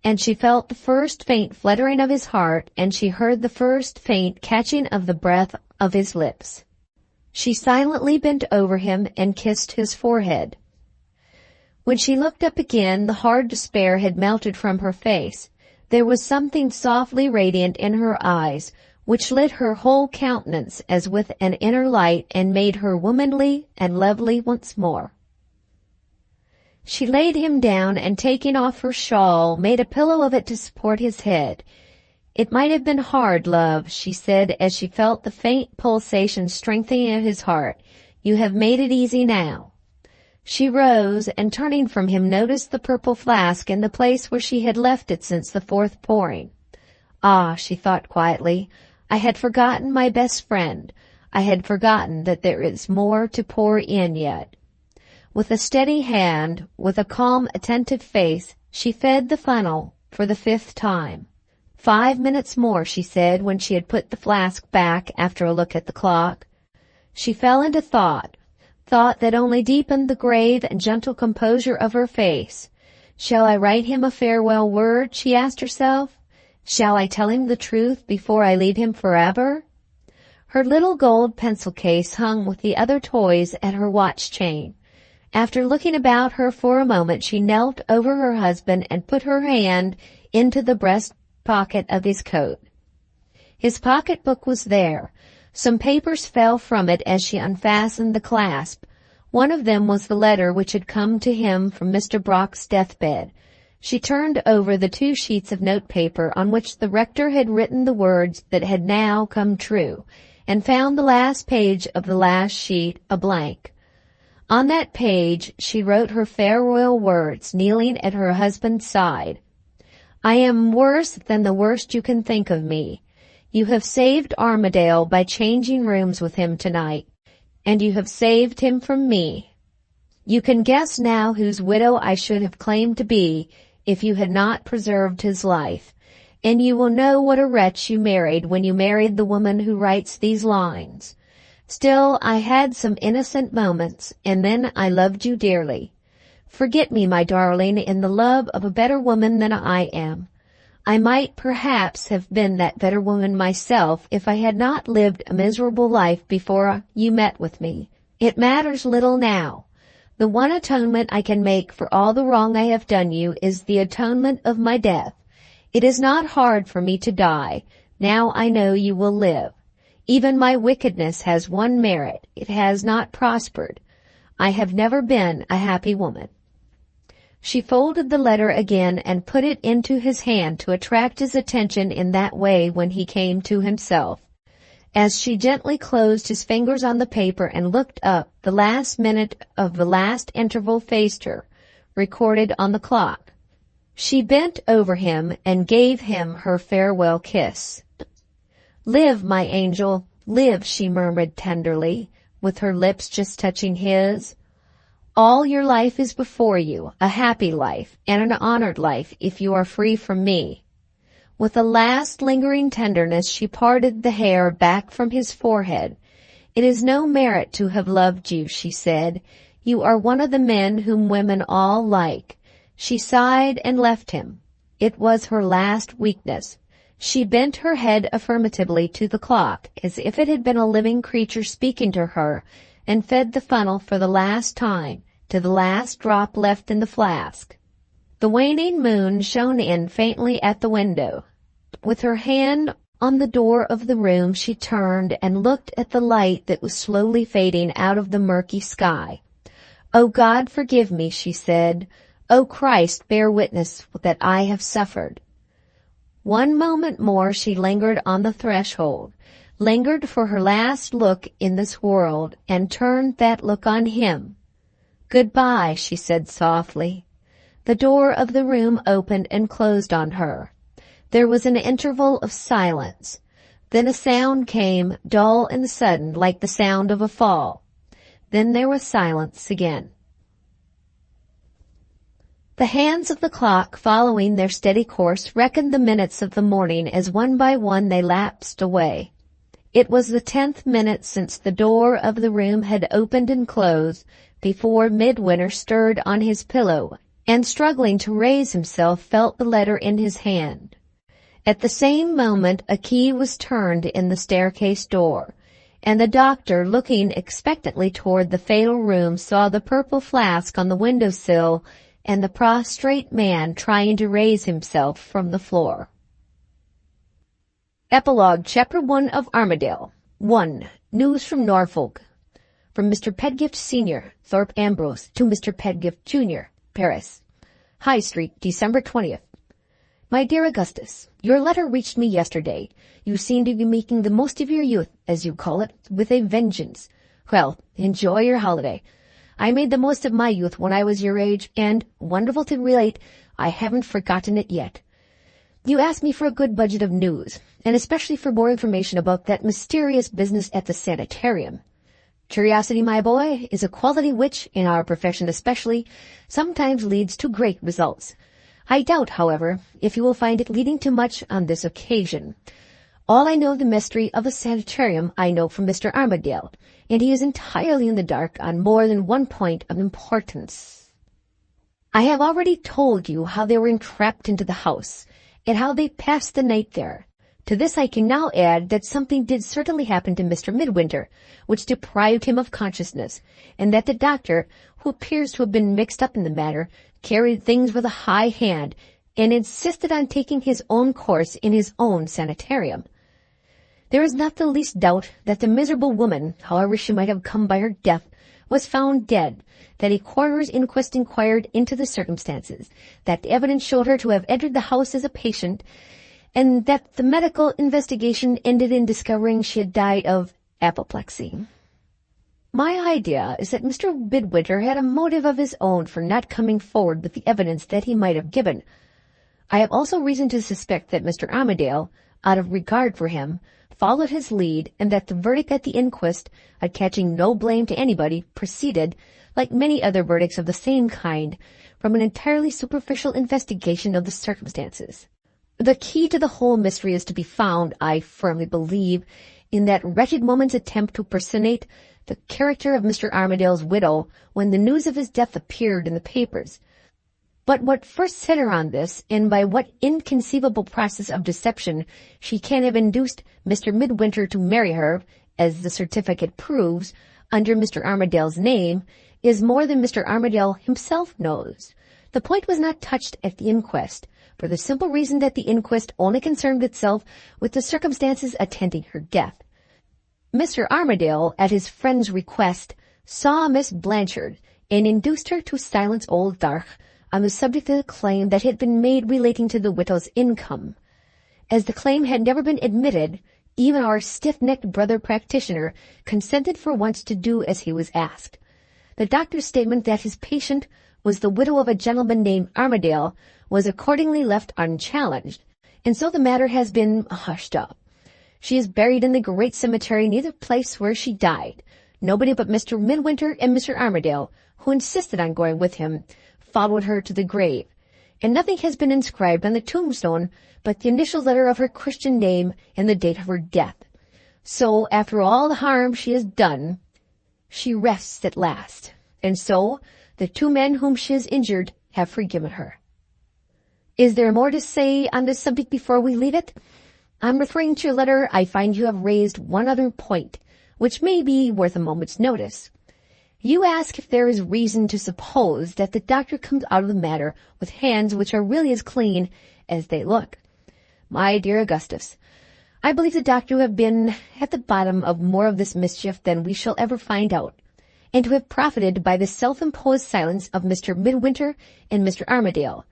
and she felt the first faint fluttering of his heart, and she heard the first faint catching of the breath of his lips. She silently bent over him and kissed his forehead. When she looked up again, the hard despair had melted from her face. There was something softly radiant in her eyes, which lit her whole countenance as with an inner light and made her womanly and lovely once more. She laid him down and, taking off her shawl, made a pillow of it to support his head. "It might have been hard, love," she said as she felt the faint pulsation strengthening at his heart. "You have made it easy now." She rose and, turning from him, noticed the purple flask in the place where she had left it since the fourth pouring. "Ah," she thought quietly, "I had forgotten my best friend. I had forgotten that there is more to pour in yet." With a steady hand, with a calm, attentive face, she fed the funnel for the 5th time. 5 minutes more, she said, when she had put the flask back after a look at the clock. She fell into thought that only deepened the grave and gentle composure of her face. "Shall I write him a farewell word?" she asked herself. "Shall I tell him the truth before I leave him forever?" Her little gold pencil case hung with the other toys at her watch chain. After looking about her for a moment, she knelt over her husband and put her hand into the breast pocket of his coat. His pocketbook was there. Some papers fell from it as she unfastened the clasp. One of them was the letter which had come to him from Mr. Brock's deathbed. She turned over the 2 sheets of notepaper on which the rector had written the words that had now come true, and found the last page of the last sheet a blank. On that page she wrote her farewell words, kneeling at her husband's side. "I am worse than the worst you can think of me. You have saved Armadale by changing rooms with him tonight, and you have saved him from me. You can guess now whose widow I should have claimed to be if you had not preserved his life, and you will know what a wretch you married when you married the woman who writes these lines. Still, I had some innocent moments, and then I loved you dearly. Forget me, my darling, in the love of a better woman than I am. I might perhaps have been that better woman myself if I had not lived a miserable life before you met with me. It matters little now. The one atonement I can make for all the wrong I have done you is the atonement of my death. It is not hard for me to die. Now I know you will live. Even my wickedness has one merit. It has not prospered. I have never been a happy woman." She folded the letter again and put it into his hand to attract his attention in that way when he came to himself. As she gently closed his fingers on the paper and looked up, the last minute of the last interval faced her, recorded on the clock. She bent over him and gave him her farewell kiss. "Live, my angel, live," she murmured tenderly, with her lips just touching his. "All your life is before you, a happy life, and an honored life, if you are free from me." With a last lingering tenderness, she parted the hair back from his forehead. "It is no merit to have loved you," she said. "You are one of the men whom women all like." She sighed and left him. It was her last weakness. She bent her head affirmatively to the clock, as if it had been a living creature speaking to her, and fed the funnel for the last time, to the last drop left in the flask. The waning moon shone in faintly at the window. With her hand on the door of the room, she turned and looked at the light that was slowly fading out of the murky sky. "O God, forgive me," she said. "O Christ, bear witness that I have suffered." One moment more she lingered on the threshold, lingered for her last look in this world, and turned that look on him. "Goodbye," she said softly. The door of the room opened and closed on her. There was an interval of silence. Then a sound came, dull and sudden, like the sound of a fall. Then there was silence again. The hands of the clock, following their steady course, reckoned the minutes of the morning as one by one they lapsed away. It was the 10th minute since the door of the room had opened and closed before Midwinter stirred on his pillow, and struggling to raise himself, felt the letter in his hand. At the same moment a key was turned in the staircase door, and the doctor, looking expectantly toward the fatal room, saw the purple flask on the window-sill and the prostrate man trying to raise himself from the floor. Epilogue Chapter 1 of Armadale. 1. News from Norfolk. From Mr. Pedgift Sr., Thorpe Ambrose, to Mr. Pedgift Jr., Paris. High Street, December 20th. My dear Augustus, your letter reached me yesterday. You seem to be making the most of your youth, as you call it, with a vengeance. Well, enjoy your holiday. I made the most of my youth when I was your age, and, wonderful to relate, I haven't forgotten it yet. You asked me for a good budget of news, and especially for more information about that mysterious business at the sanitarium. Curiosity, my boy, is a quality which, in our profession especially, sometimes leads to great results. I doubt, however, if you will find it leading to much on this occasion. All I know of the mystery of the sanitarium I know from Mr. Armadale, and he is entirely in the dark on more than one point of importance. I have already told you how they were entrapped into the house, and how they passed the night there. To this I can now add that something did certainly happen to Mr. Midwinter, which deprived him of consciousness, and that the doctor, who appears to have been mixed up in the matter, carried things with a high hand, and insisted on taking his own course in his own sanitarium. There is not the least doubt that the miserable woman, however she might have come by her death, was found dead, that a coroner's inquest inquired into the circumstances, that the evidence showed her to have entered the house as a patient, and that the medical investigation ended in discovering she had died of apoplexy. My idea is that Mr. Midwinter had a motive of his own for not coming forward with the evidence that he might have given. I have also reason to suspect that Mr. Armadale, out of regard for him, followed his lead, and that the verdict at the inquest, attaching no blame to anybody, proceeded, like many other verdicts of the same kind, from an entirely superficial investigation of the circumstances. The key to the whole mystery is to be found, I firmly believe, in that wretched woman's attempt to personate the character of Mr. Armadale's widow when the news of his death appeared in the papers. But what first set her on this, and by what inconceivable process of deception she can have induced Mr. Midwinter to marry her, as the certificate proves, under Mr. Armadale's name, is more than Mr. Armadale himself knows. The point was not touched at the inquest, for the simple reason that the inquest only concerned itself with the circumstances attending her death. Mr. Armadale, at his friend's request, saw Miss Blanchard, and induced her to silence old Darch on the subject of the claim that had been made relating to the widow's income. As the claim had never been admitted, even our stiff-necked brother practitioner consented for once to do as he was asked. The doctor's statement that his patient was the widow of a gentleman named Armadale was accordingly left unchallenged, and so the matter has been hushed up. She is buried in the great cemetery near the place where she died. Nobody but Mr. Midwinter and Mr. Armadale, who insisted on going with him, followed her to the grave, and nothing has been inscribed on the tombstone but the initial letter of her Christian name and the date of her death. So, after all the harm she has done, she rests at last, and so the two men whom she has injured have forgiven her. Is there more to say on this subject before we leave it? On referring to your letter, I find you have raised one other point, which may be worth a moment's notice. You ask if there is reason to suppose that the doctor comes out of the matter with hands which are really as clean as they look. My dear Augustus, I believe the doctor to have been at the bottom of more of this mischief than we shall ever find out, and to have profited by the self-imposed silence of Mr. Midwinter and Mr. Armadale,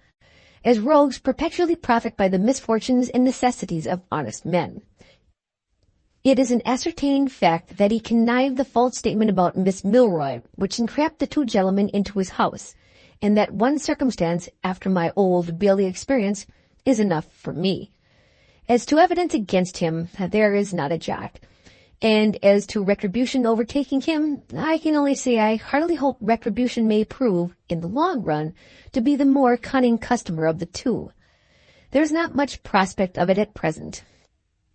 as rogues perpetually profit by the misfortunes and necessities of honest men. It is an ascertained fact that he connived the false statement about Miss Milroy, which entrapped the two gentlemen into his house, and that one circumstance, after my Old Bailey experience, is enough for me. As to evidence against him, there is not a jot, and as to retribution overtaking him, I can only say I heartily hope retribution may prove, in the long run, to be the more cunning customer of the two. There is not much prospect of it at present.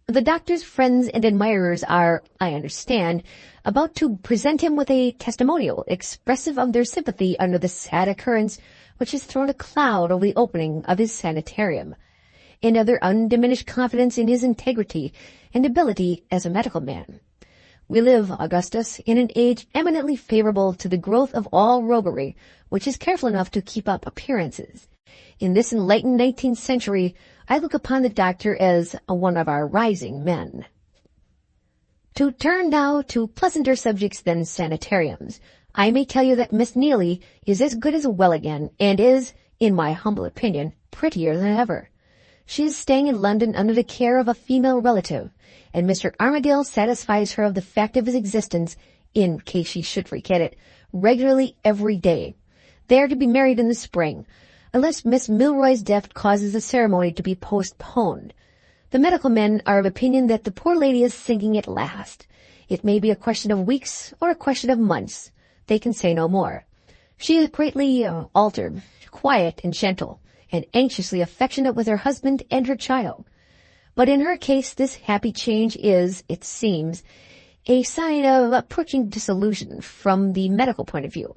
The doctor's friends and admirers are, I understand, about to present him with a testimonial expressive of their sympathy under the sad occurrence which has thrown a cloud over the opening of his sanitarium, and of their undiminished confidence in his integrity and ability as a medical man. We live, Augustus, in an age eminently favorable to the growth of all roguery, which is careful enough to keep up appearances. In this enlightened 19th century, I look upon the doctor as one of our rising men. To turn now to pleasanter subjects than sanitariums, I may tell you that Miss Neely is as good as well again, and is, in my humble opinion, prettier than ever. She is staying in London under the care of a female relative, and Mr. Armadale satisfies her of the fact of his existence, in case she should forget it, regularly every day. They are to be married in the spring, unless Miss Milroy's death causes the ceremony to be postponed. The medical men are of opinion that the poor lady is sinking at last. It may be a question of weeks or a question of months. They can say no more. She is greatly altered, quiet and gentle, and anxiously affectionate with her husband and her child. But in her case this happy change is, it seems, a sign of approaching dissolution from the medical point of view.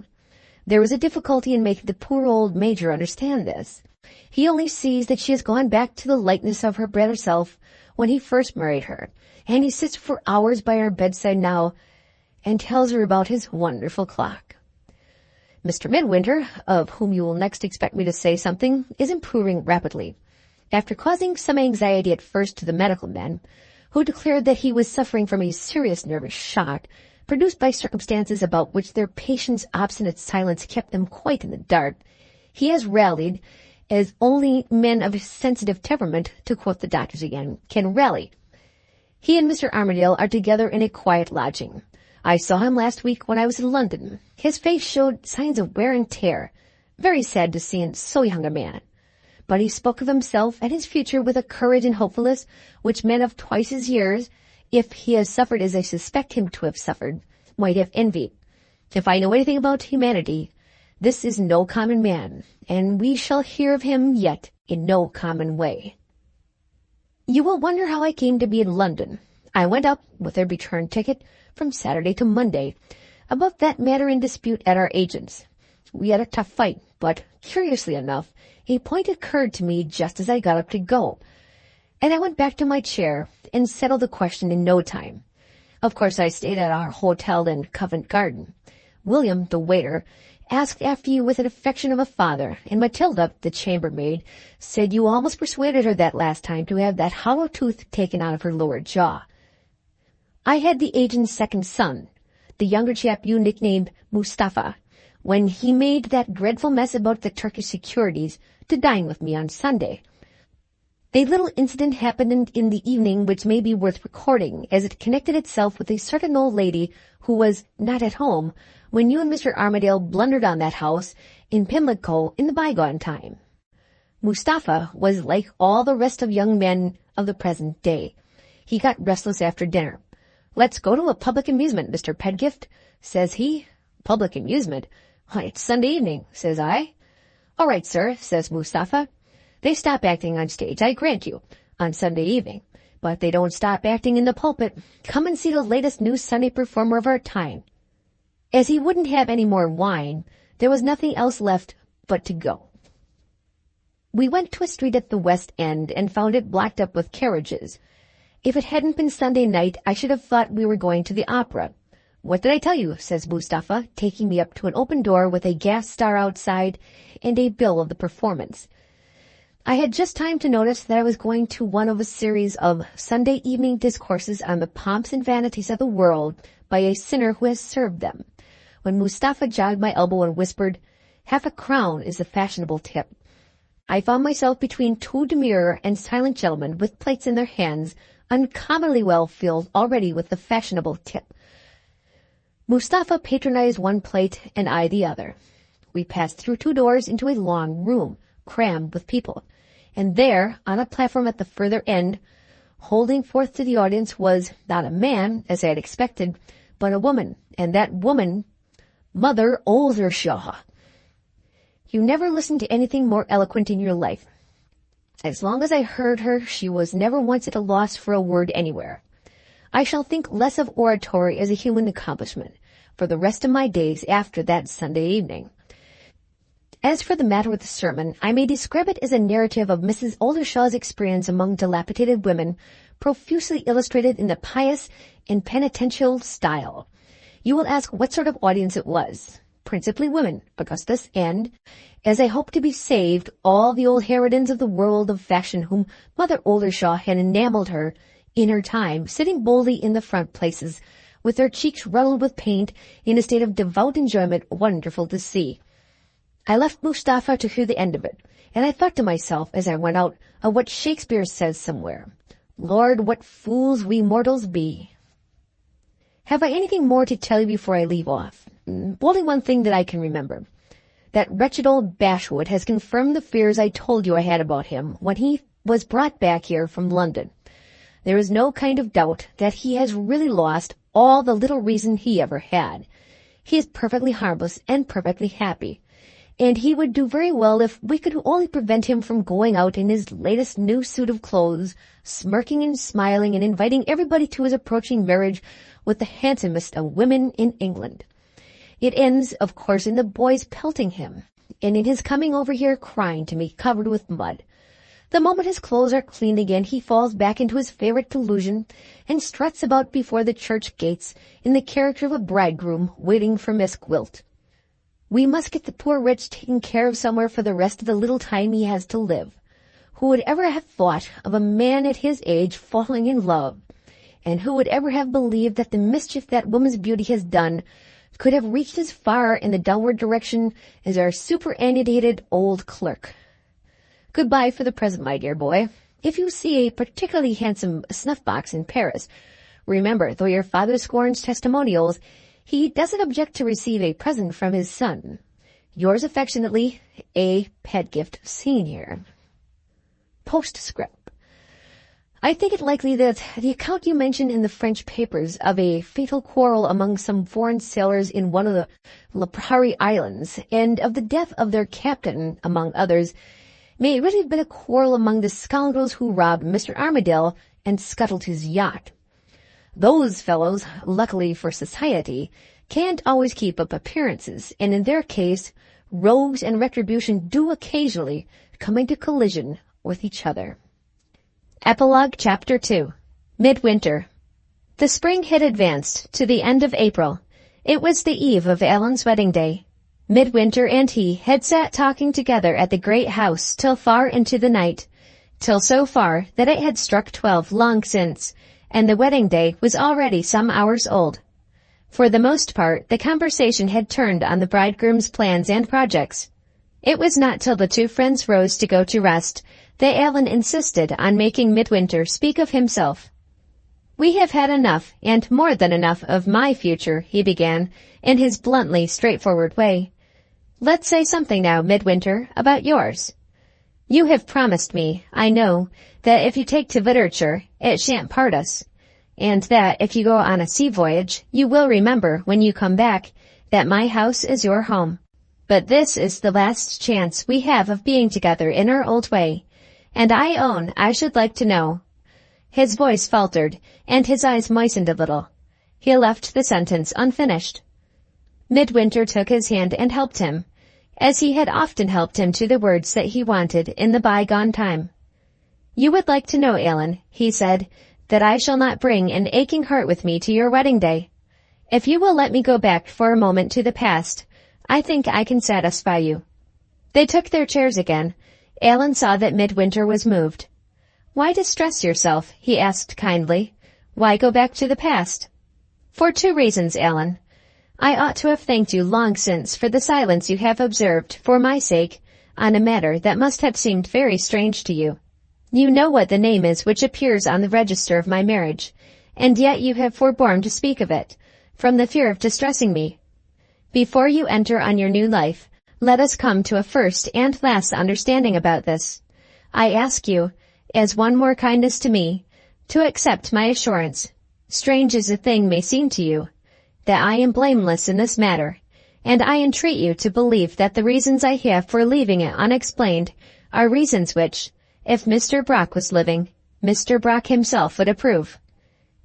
There is a difficulty in making the poor old Major understand this. He only sees that she has gone back to the likeness of her better self when he first married her, and he sits for hours by her bedside now and tells her about his wonderful clock. Mr. Midwinter, of whom you will next expect me to say something, is improving rapidly. After causing some anxiety at first to the medical men, who declared that he was suffering from a serious nervous shock, produced by circumstances about which their patient's obstinate silence kept them quite in the dark, he has rallied, as only men of sensitive temperament, to quote the doctors again, can rally. He and Mr. Armadale are together in a quiet lodging. I saw him last week when I was in London. His face showed signs of wear and tear. Very sad to see in so young a man. But he spoke of himself and his future with a courage and hopefulness which men of twice his years, if he has suffered as I suspect him to have suffered, might have envied. If I know anything about humanity, this is no common man, and we shall hear of him yet in no common way. You will wonder how I came to be in London. I went up with a return ticket from Saturday to Monday, about that matter in dispute at our agent's. We had a tough fight, but, curiously enough, a point occurred to me just as I got up to go, and I went back to my chair and settled the question in no time. Of course, I stayed at our hotel in Covent Garden. William, the waiter, asked after you with an affection of a father, and Matilda, the chambermaid, said you almost persuaded her that last time to have that hollow tooth taken out of her lower jaw. I had the agent's second son, the younger chap you nicknamed Mustafa, when he made that dreadful mess about the Turkish securities, to dine with me on Sunday. A little incident happened in the evening which may be worth recording, as it connected itself with a certain old lady who was not at home when you and Mr. Armadale blundered on that house in Pimlico in the bygone time. Mustafa was like all the rest of young men of the present day. He got restless after dinner. "Let's go to a public amusement, Mr. Pedgift," says he. "Public amusement? Why, it's Sunday evening," says I. "All right, sir," says Mustafa. "They stop acting on stage, I grant you, on Sunday evening, but they don't stop acting in the pulpit. Come and see the latest new Sunday performer of our time." As he wouldn't have any more wine, there was nothing else left but to go. We went to a street at the West End and found it blocked up with carriages. If it hadn't been Sunday night, I should have thought we were going to the opera. "What did I tell you?" says Mustafa, taking me up to an open door with a gas star outside and a bill of the performance. I had just time to notice that I was going to one of a series of Sunday evening discourses on the pomps and vanities of the world by a sinner who has served them, when Mustafa jogged my elbow and whispered, "Half a crown is the fashionable tip." I found myself between two demure and silent gentlemen with plates in their hands, uncommonly well filled already with the fashionable tip. Mustafa patronized one plate and I the other. We passed through two doors into a long room, crammed with people, and there, on a platform at the further end, holding forth to the audience, was not a man, as I had expected, but a woman, and that woman, Mother Oldershaw. You never listened to anything more eloquent in your life. As long as I heard her, she was never once at a loss for a word anywhere. I shall think less of oratory as a human accomplishment for the rest of my days after that Sunday evening. As for the matter with the sermon, I may describe it as a narrative of Mrs. Oldershaw's experience among dilapidated women, profusely illustrated in the pious in penitential style. You will ask what sort of audience it was. Principally women, Augustus, and, as I hope to be saved, all the old harridans of the world of fashion whom Mother Oldershaw had enameled her in her time, sitting boldly in the front places, with their cheeks ruddled with paint, in a state of devout enjoyment wonderful to see. I left Mustafa to hear the end of it, and I thought to myself as I went out of what Shakespeare says somewhere, Lord, what fools we mortals be. Have I anything more to tell you before I leave off? Only one thing that I can remember. That wretched old Bashwood has confirmed the fears I told you I had about him when he was brought back here from London. There is no kind of doubt that he has really lost all the little reason he ever had. He is perfectly harmless and perfectly happy, and he would do very well if we could only prevent him from going out in his latest new suit of clothes, smirking and smiling and inviting everybody to his approaching marriage with the handsomest of women in England. It ends, of course, in the boys pelting him, and in his coming over here crying to me, covered with mud. The moment his clothes are clean again, he falls back into his favorite delusion, and struts about before the church gates in the character of a bridegroom waiting for Miss Gwilt. We must get the poor wretch taken care of somewhere for the rest of the little time he has to live. Who would ever have thought of a man at his age falling in love? And who would ever have believed that the mischief that woman's beauty has done could have reached as far in the downward direction as our superannuated old clerk? Goodbye for the present, my dear boy. If you see a particularly handsome snuff-box in Paris, remember, though your father scorns testimonials, he doesn't object to receive a present from his son. Yours affectionately, A. Pedgift, Sr. Postscript. I think it likely that the account you mentioned in the French papers of a fatal quarrel among some foreign sailors in one of the Lipari Islands, and of the death of their captain, among others, may really have been a quarrel among the scoundrels who robbed Mr. Armadale and scuttled his yacht. Those fellows, luckily for society, can't always keep up appearances, and in their case, rogues and retribution do occasionally come into collision with each other. Epilogue Chapter 2. Midwinter. The spring had advanced to the end of April. It was the eve of Allan's wedding day. Midwinter and he had sat talking together at the great house till far into the night, till so far that it had struck 12 long since, and the wedding day was already some hours old. For the most part, the conversation had turned on the bridegroom's plans and projects. It was not till the two friends rose to go to rest that Allan insisted on making Midwinter speak of himself. "We have had enough, and more than enough, of my future," he began, in his bluntly straightforward way. "Let's say something now, Midwinter, about yours. You have promised me, I know, that if you take to literature, it shan't part us, and that if you go on a sea voyage, you will remember, when you come back, that my house is your home. But this is the last chance we have of being together in our old way, and I own I should like to know." His voice faltered, and his eyes moistened a little. He left the sentence unfinished. Midwinter took his hand and helped him, as he had often helped him to the words that he wanted in the bygone time. "You would like to know, Allan," he said, "that I shall not bring an aching heart with me to your wedding day. If you will let me go back for a moment to the past, I think I can satisfy you." They took their chairs again. Allan saw that Midwinter was moved. "Why distress yourself?" he asked kindly. "Why go back to the past?" "For 2 reasons, Allan. I ought to have thanked you long since for the silence you have observed, for my sake, on a matter that must have seemed very strange to you. You know what the name is which appears on the register of my marriage, and yet you have forborne to speak of it, from the fear of distressing me. Before you enter on your new life, let us come to a first and last understanding about this. I ask you, as one more kindness to me, to accept my assurance, strange as the thing may seem to you, that I am blameless in this matter, and I entreat you to believe that the reasons I have for leaving it unexplained are reasons which, if Mr. Brock was living, Mr. Brock himself would approve."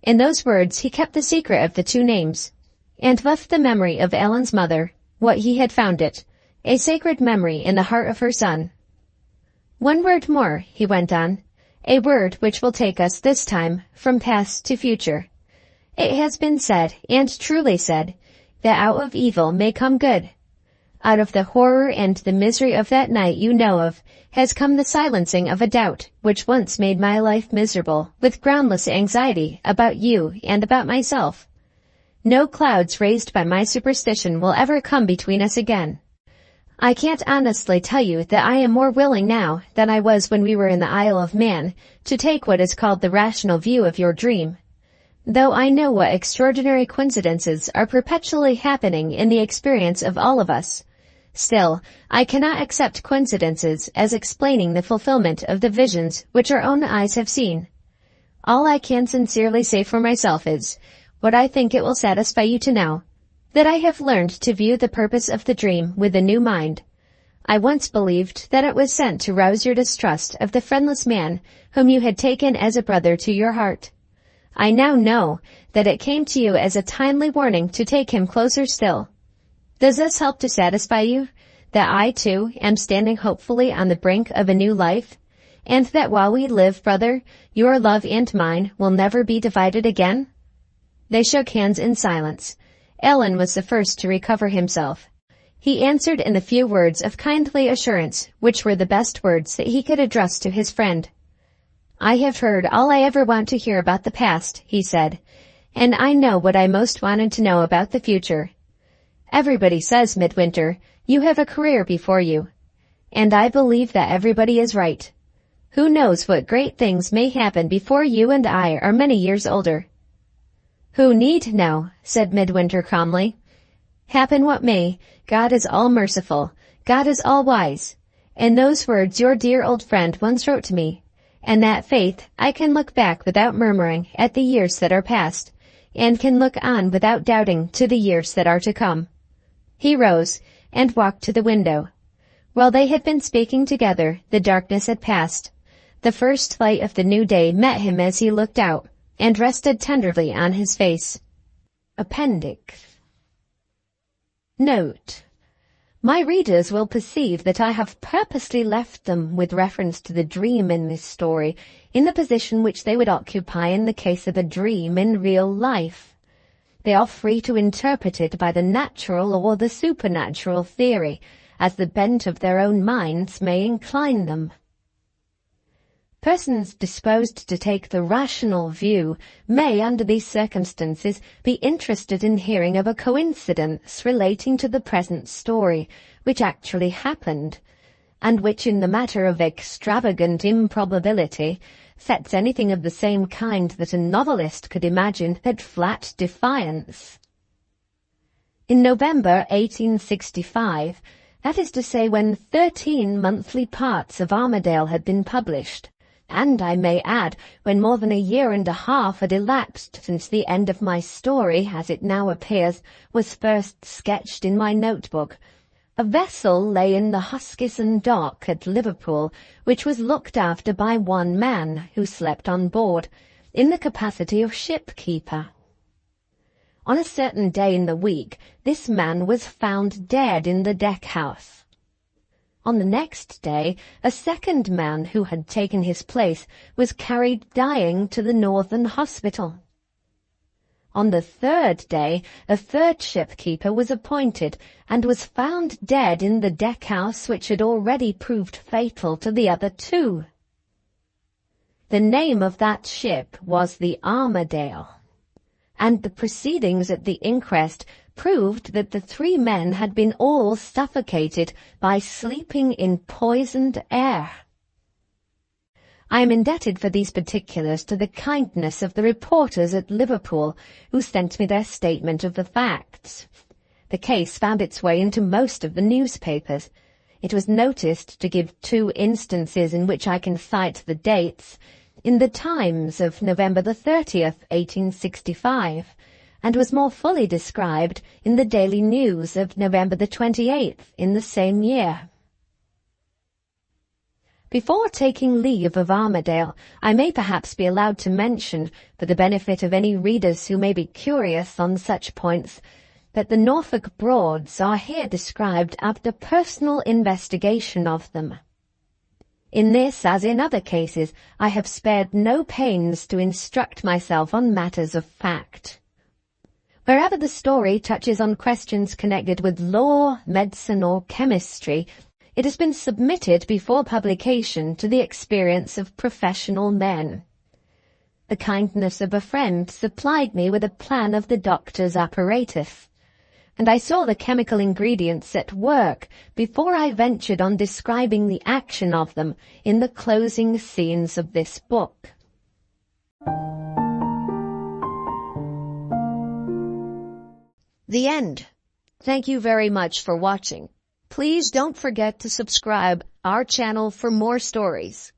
In those words he kept the secret of the 2 names, and left the memory of Allan's mother, what he had found it, a sacred memory in the heart of her son. "One word more," he went on, "a word which will take us this time from past to future. It has been said, and truly said, that out of evil may come good. Out of the horror and the misery of that night you know of, has come the silencing of a doubt which once made my life miserable with groundless anxiety about you and about myself. No clouds raised by my superstition will ever come between us again. I can't honestly tell you that I am more willing now than I was when we were in the Isle of Man to take what is called the rational view of your dream, though I know what extraordinary coincidences are perpetually happening in the experience of all of us. Still, I cannot accept coincidences as explaining the fulfillment of the visions which our own eyes have seen. All I can sincerely say for myself is, what I think it will satisfy you to know, that I have learned to view the purpose of the dream with a new mind. I once believed that it was sent to rouse your distrust of the friendless man whom you had taken as a brother to your heart. I now know that it came to you as a timely warning to take him closer still. Does this help to satisfy you, that I, too, am standing hopefully on the brink of a new life, and that while we live, brother, your love and mine will never be divided again? They shook hands in silence. Allan was the first to recover himself. He answered in the few words of kindly assurance, which were the best words that he could address to his friend. I have heard all I ever want to hear about the past, he said, and I know what I most wanted to know about the future. Everybody says, Midwinter, you have a career before you, and I believe that everybody is right. Who knows what great things may happen before you and I are many years older? Who need know, said Midwinter calmly. Happen what may, God is all-merciful, God is all-wise, and those words your dear old friend once wrote to me, and that faith I can look back without murmuring at the years that are past, and can look on without doubting to the years that are to come. He rose and walked to the window. While they had been speaking together, the darkness had passed. The first light of the new day met him as he looked out, and rested tenderly on his face. Appendix. Note. My readers will perceive that I have purposely left them with reference to the dream in this story in the position which they would occupy in the case of a dream in real life. They are free to interpret it by the natural or the supernatural theory, as the bent of their own minds may incline them. Persons disposed to take the rational view may, under these circumstances, be interested in hearing of a coincidence relating to the present story, which actually happened, and which in the matter of extravagant improbability sets anything of the same kind that a novelist could imagine at flat defiance. In November 1865, that is to say when 13 monthly parts of Armadale had been published, and I may add, when more than a year and a half had elapsed since the end of my story, as it now appears, was first sketched in my notebook, a vessel lay in the Huskisson dock at Liverpool, which was looked after by one man, who slept on board, in the capacity of shipkeeper. On a certain day in the week, this man was found dead in the deck-house. On the next day, a second man who had taken his place was carried dying to the Northern Hospital. On the third day, a third shipkeeper was appointed, and was found dead in the deck-house which had already proved fatal to the other two. The name of that ship was the Armadale, and the proceedings at the inquest proved that the three men had been all suffocated by sleeping in poisoned air. I am indebted for these particulars to the kindness of the reporters at Liverpool, who sent me their statement of the facts. The case found its way into most of the newspapers. It was noticed, to give 2 instances in which I can cite the dates, in the Times of November the 30th, 1865, and was more fully described in the Daily News of November the 28th in the same year. Before taking leave of Armadale, I may perhaps be allowed to mention, for the benefit of any readers who may be curious on such points, that the Norfolk Broads are here described after personal investigation of them. In this, as in other cases, I have spared no pains to instruct myself on matters of fact. Wherever the story touches on questions connected with law, medicine, or chemistry, it has been submitted before publication to the experience of professional men. The kindness of a friend supplied me with a plan of the doctor's apparatus, and I saw the chemical ingredients at work before I ventured on describing the action of them in the closing scenes of this book. The end. Thank you very much for watching. Please don't forget to subscribe our channel for more stories.